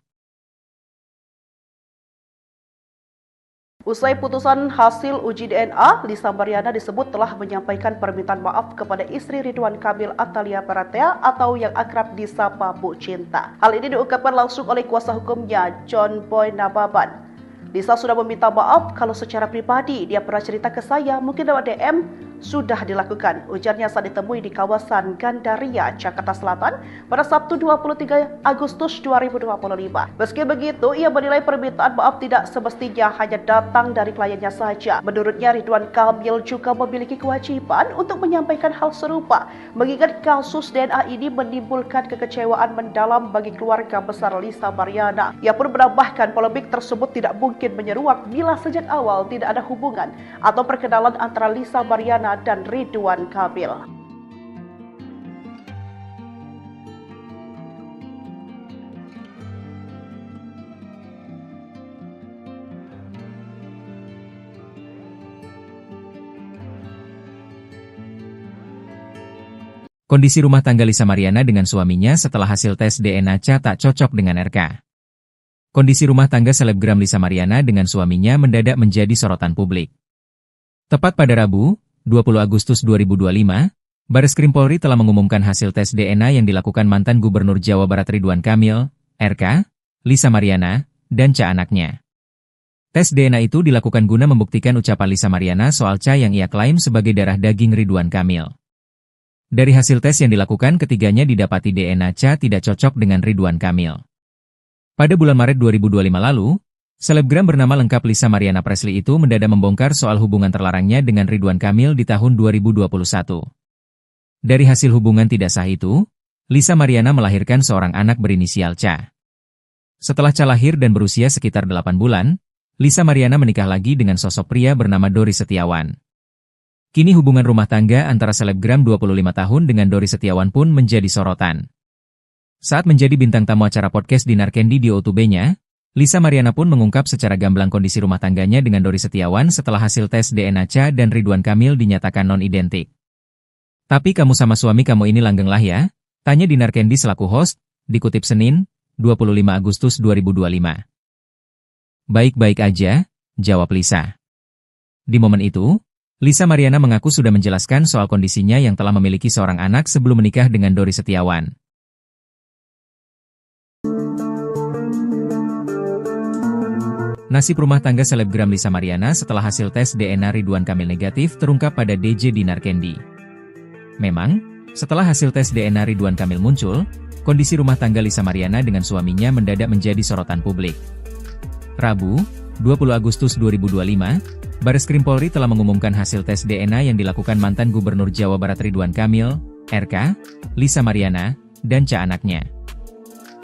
Usai putusan hasil uji DNA, Lisa Mariana disebut telah menyampaikan permintaan maaf kepada istri Ridwan Kamil Atalia Praratya atau yang akrab disapa Bu Cinta. Hal ini diungkapkan langsung oleh kuasa hukumnya, John Boy Nababan. Lisa sudah meminta maaf kalau secara pribadi dia pernah cerita ke saya, mungkin lewat DM, sudah dilakukan. Ujarnya saat ditemui di kawasan Gandaria, Jakarta Selatan pada Sabtu 23 Agustus 2025. Meski begitu, ia menilai permintaan maaf tidak semestinya hanya datang dari kliennya saja. Menurutnya, Ridwan Kamil juga memiliki kewajiban untuk menyampaikan hal serupa, mengingat kasus DNA ini menimbulkan kekecewaan mendalam bagi keluarga besar Lisa Mariana. Ia pun menambahkan polemik tersebut tidak mungkin menyeruak bila sejak awal tidak ada hubungan atau perkenalan antara Lisa Mariana dan Ridwan Kamil. Kondisi rumah tangga Lisa Mariana dengan suaminya setelah hasil tes DNA Cha tak cocok dengan RK. Kondisi rumah tangga selebgram Lisa Mariana dengan suaminya mendadak menjadi sorotan publik. Tepat pada Rabu, 20 Agustus 2025, Bareskrim Polri telah mengumumkan hasil tes DNA yang dilakukan mantan Gubernur Jawa Barat Ridwan Kamil, RK, Lisa Mariana, dan Cha anaknya. Tes DNA itu dilakukan guna membuktikan ucapan Lisa Mariana soal Cha yang ia klaim sebagai darah daging Ridwan Kamil. Dari hasil tes yang dilakukan, ketiganya didapati DNA Cha tidak cocok dengan Ridwan Kamil. Pada bulan Maret 2025 lalu, selebgram bernama lengkap Lisa Mariana Presley itu mendadak membongkar soal hubungan terlarangnya dengan Ridwan Kamil di tahun 2021. Dari hasil hubungan tidak sah itu, Lisa Mariana melahirkan seorang anak berinisial Cha. Setelah Cha lahir dan berusia sekitar 8 bulan, Lisa Mariana menikah lagi dengan sosok pria bernama Dori Setiawan. Kini hubungan rumah tangga antara selebgram 25 tahun dengan Dori Setiawan pun menjadi sorotan. Saat menjadi bintang tamu acara podcast Dinar Candy di O2B-nya, Lisa Mariana pun mengungkap secara gamblang kondisi rumah tangganya dengan Dori Setiawan setelah hasil tes DNA Cha dan Ridwan Kamil dinyatakan non-identik. "Tapi kamu sama suami kamu ini langgeng lah ya?" tanya Dinar Candy selaku host, dikutip Senin, 25 Agustus 2025. "Baik-baik aja," jawab Lisa. Di momen itu, Lisa Mariana mengaku sudah menjelaskan soal kondisinya yang telah memiliki seorang anak sebelum menikah dengan Dori Setiawan. Nasib rumah tangga selebgram Lisa Mariana setelah hasil tes DNA Ridwan Kamil negatif terungkap pada DJ Dinar Candy. Memang, Setelah hasil tes DNA Ridwan Kamil muncul, kondisi rumah tangga Lisa Mariana dengan suaminya mendadak menjadi sorotan publik. Rabu, 20 Agustus 2025, Bareskrim Polri telah mengumumkan hasil tes DNA yang dilakukan mantan Gubernur Jawa Barat Ridwan Kamil, RK, Lisa Mariana, dan Ca anaknya.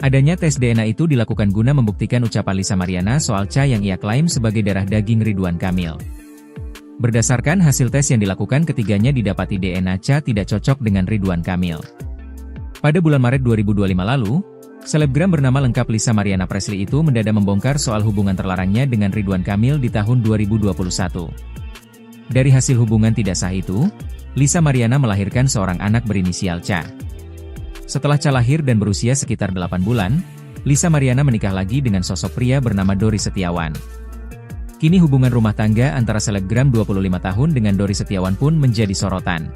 Adanya tes DNA itu dilakukan guna membuktikan ucapan Lisa Mariana soal Ca yang ia klaim sebagai darah daging Ridwan Kamil. Berdasarkan hasil tes yang dilakukan, ketiganya didapati DNA Ca tidak cocok dengan Ridwan Kamil. Pada bulan Maret 2025 lalu, selebgram bernama lengkap Lisa Mariana Presley itu mendadak membongkar soal hubungan terlarangnya dengan Ridwan Kamil di tahun 2021. Dari hasil hubungan tidak sah itu, Lisa Mariana melahirkan seorang anak berinisial Ca. Setelah Ca lahir dan berusia sekitar 8 bulan, Lisa Mariana menikah lagi dengan sosok pria bernama Dori Setiawan. Kini hubungan rumah tangga antara selebgram 25 tahun dengan Dori Setiawan pun menjadi sorotan.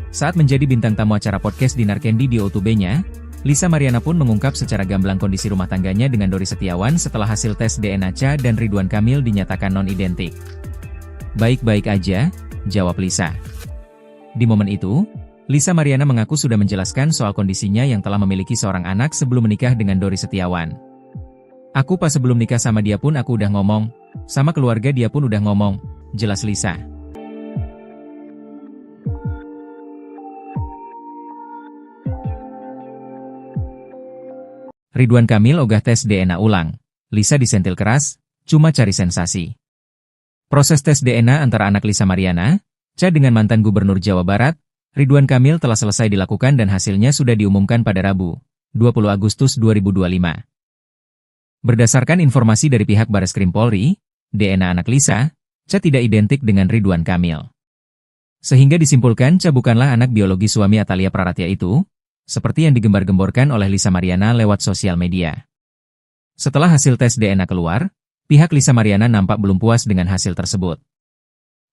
Saat menjadi bintang tamu acara podcast Dinar Candy di O2B-nya, Lisa Mariana pun mengungkap secara gamblang kondisi rumah tangganya dengan Dori Setiawan setelah hasil tes DNA Ca dan Ridwan Kamil dinyatakan non-identik. "Baik-baik aja," jawab Lisa. Di momen itu, Lisa Mariana mengaku sudah menjelaskan soal kondisinya yang telah memiliki seorang anak sebelum menikah dengan Dori Setiawan. "Aku pas sebelum nikah sama dia pun aku udah ngomong, sama keluarga dia pun udah ngomong," jelas Lisa. Ridwan Kamil ogah tes DNA ulang. Lisa disentil keras, cuma cari sensasi. Proses tes DNA antara anak Lisa Mariana, Ca dengan mantan Gubernur Jawa Barat, Ridwan Kamil telah selesai dilakukan dan hasilnya sudah diumumkan pada Rabu, 20 Agustus 2025. Berdasarkan informasi dari pihak Bareskrim Polri, DNA anak Lisa, Ca tidak identik dengan Ridwan Kamil. Sehingga disimpulkan Ca bukanlah anak biologi suami Atalia Praratya itu, seperti yang digembar-gemborkan oleh Lisa Mariana lewat sosial media. Setelah hasil tes DNA keluar, pihak Lisa Mariana nampak belum puas dengan hasil tersebut.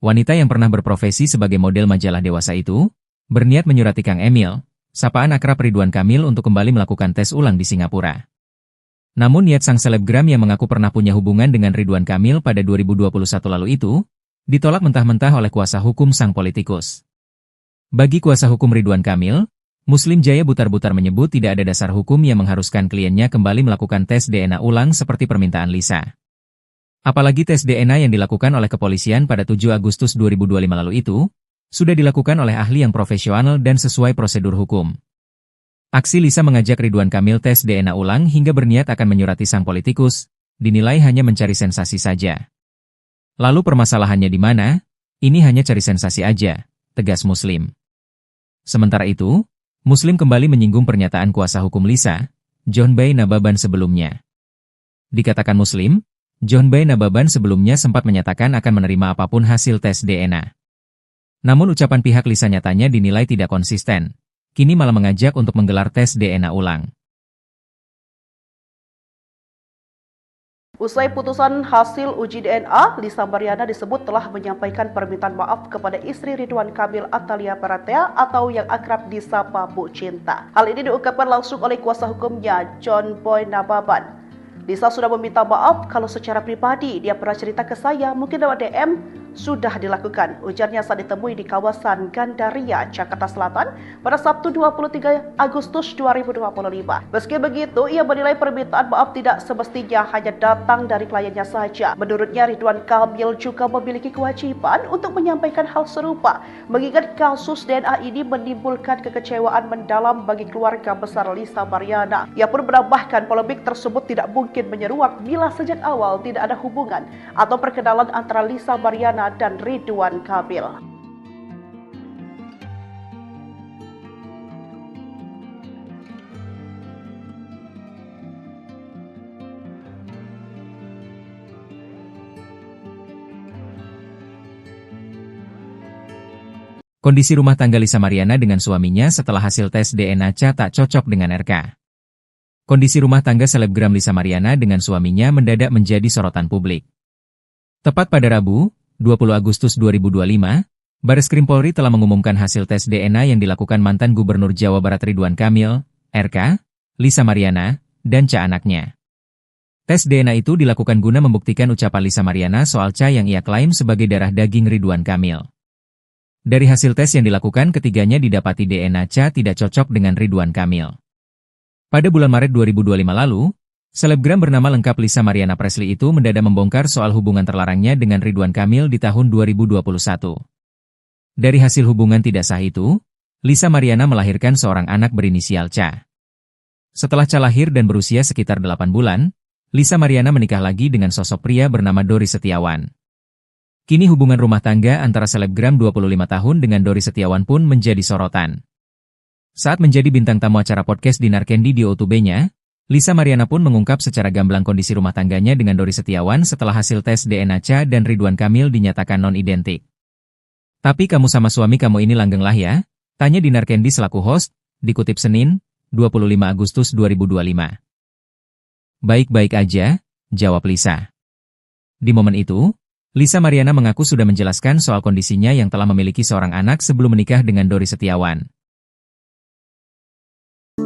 Wanita yang pernah berprofesi sebagai model majalah dewasa itu, berniat menyurati Kang Emil, sapaan akrab Ridwan Kamil untuk kembali melakukan tes ulang di Singapura. Namun niat sang selebgram yang mengaku pernah punya hubungan dengan Ridwan Kamil pada 2021 lalu itu, ditolak mentah-mentah oleh kuasa hukum sang politikus. Bagi kuasa hukum Ridwan Kamil, Muslim Jaya Butar-Butar menyebut tidak ada dasar hukum yang mengharuskan kliennya kembali melakukan tes DNA ulang seperti permintaan Lisa. Apalagi tes DNA yang dilakukan oleh kepolisian pada 7 Agustus 2025 lalu itu, sudah dilakukan oleh ahli yang profesional dan sesuai prosedur hukum. Aksi Lisa mengajak Ridwan Kamil tes DNA ulang hingga berniat akan menyurati sang politikus, dinilai hanya mencari sensasi saja. Lalu permasalahannya di mana? Ini hanya cari sensasi aja, tegas Muslim. Sementara itu, Muslim kembali menyinggung pernyataan kuasa hukum Lisa, John Bay Nababan sebelumnya. Dikatakan Muslim, John Bay Nababan sebelumnya sempat menyatakan akan menerima apapun hasil tes DNA. Namun ucapan pihak Lisa nyatanya dinilai tidak konsisten. Kini malah mengajak untuk menggelar tes DNA ulang. Usai putusan hasil uji DNA, Lisa Mariana disebut telah menyampaikan permintaan maaf kepada istri Ridwan Kamil Atalia Praratya atau yang akrab disapa Bu Cinta. Hal ini diungkapkan langsung oleh kuasa hukumnya, John Boy Nababan. Lisa sudah meminta maaf kalau secara pribadi dia pernah cerita ke saya, mungkin lewat DM, sudah dilakukan. Ujarnya saat ditemui di kawasan Gandaria, Jakarta Selatan pada Sabtu 23 Agustus 2025. Meski begitu, ia menilai permintaan maaf tidak semestinya hanya datang dari kliennya saja. Menurutnya, Ridwan Kamil juga memiliki kewajiban untuk menyampaikan hal serupa, mengingat kasus DNA ini menimbulkan kekecewaan mendalam bagi keluarga besar Lisa Mariana. Ia pun menambahkan polemik tersebut tidak mungkin menyeruak bila sejak awal tidak ada hubungan atau perkenalan antara Lisa Mariana dan Ridwan Kamil. Kondisi rumah tangga Lisa Mariana dengan suaminya setelah hasil tes DNA Ca tak cocok dengan RK. Kondisi rumah tangga selebgram Lisa Mariana dengan suaminya mendadak menjadi sorotan publik. Tepat pada Rabu, 20 Agustus 2025, Bareskrim Polri telah mengumumkan hasil tes DNA yang dilakukan mantan Gubernur Jawa Barat Ridwan Kamil, RK, Lisa Mariana, dan Ca anaknya. Tes DNA itu dilakukan guna membuktikan ucapan Lisa Mariana soal Ca yang ia klaim sebagai darah daging Ridwan Kamil. Dari hasil tes yang dilakukan, ketiganya didapati DNA Cha tidak cocok dengan Ridwan Kamil. Pada bulan Maret 2025 lalu, selebgram bernama lengkap Lisa Mariana Presley itu mendadak membongkar soal hubungan terlarangnya dengan Ridwan Kamil di tahun 2021. Dari hasil hubungan tidak sah itu, Lisa Mariana melahirkan seorang anak berinisial Cha. Setelah Cha lahir dan berusia sekitar 8 bulan, Lisa Mariana menikah lagi dengan sosok pria bernama Dori Setiawan. Kini hubungan rumah tangga antara selebgram 25 tahun dengan Dori Setiawan pun menjadi sorotan. Saat menjadi bintang tamu acara podcast Dinar Candy di O2B-nya, Lisa Mariana pun mengungkap secara gamblang kondisi rumah tangganya dengan Dori Setiawan setelah hasil tes DNA Cha dan Ridwan Kamil dinyatakan non-identik. Tapi kamu sama suami kamu ini langgeng lah ya? Tanya Dinar Candy selaku host, dikutip Senin, 25 Agustus 2025. Baik-baik aja, jawab Lisa. Di momen itu, Lisa Mariana mengaku sudah menjelaskan soal kondisinya yang telah memiliki seorang anak sebelum menikah dengan Dori Setiawan.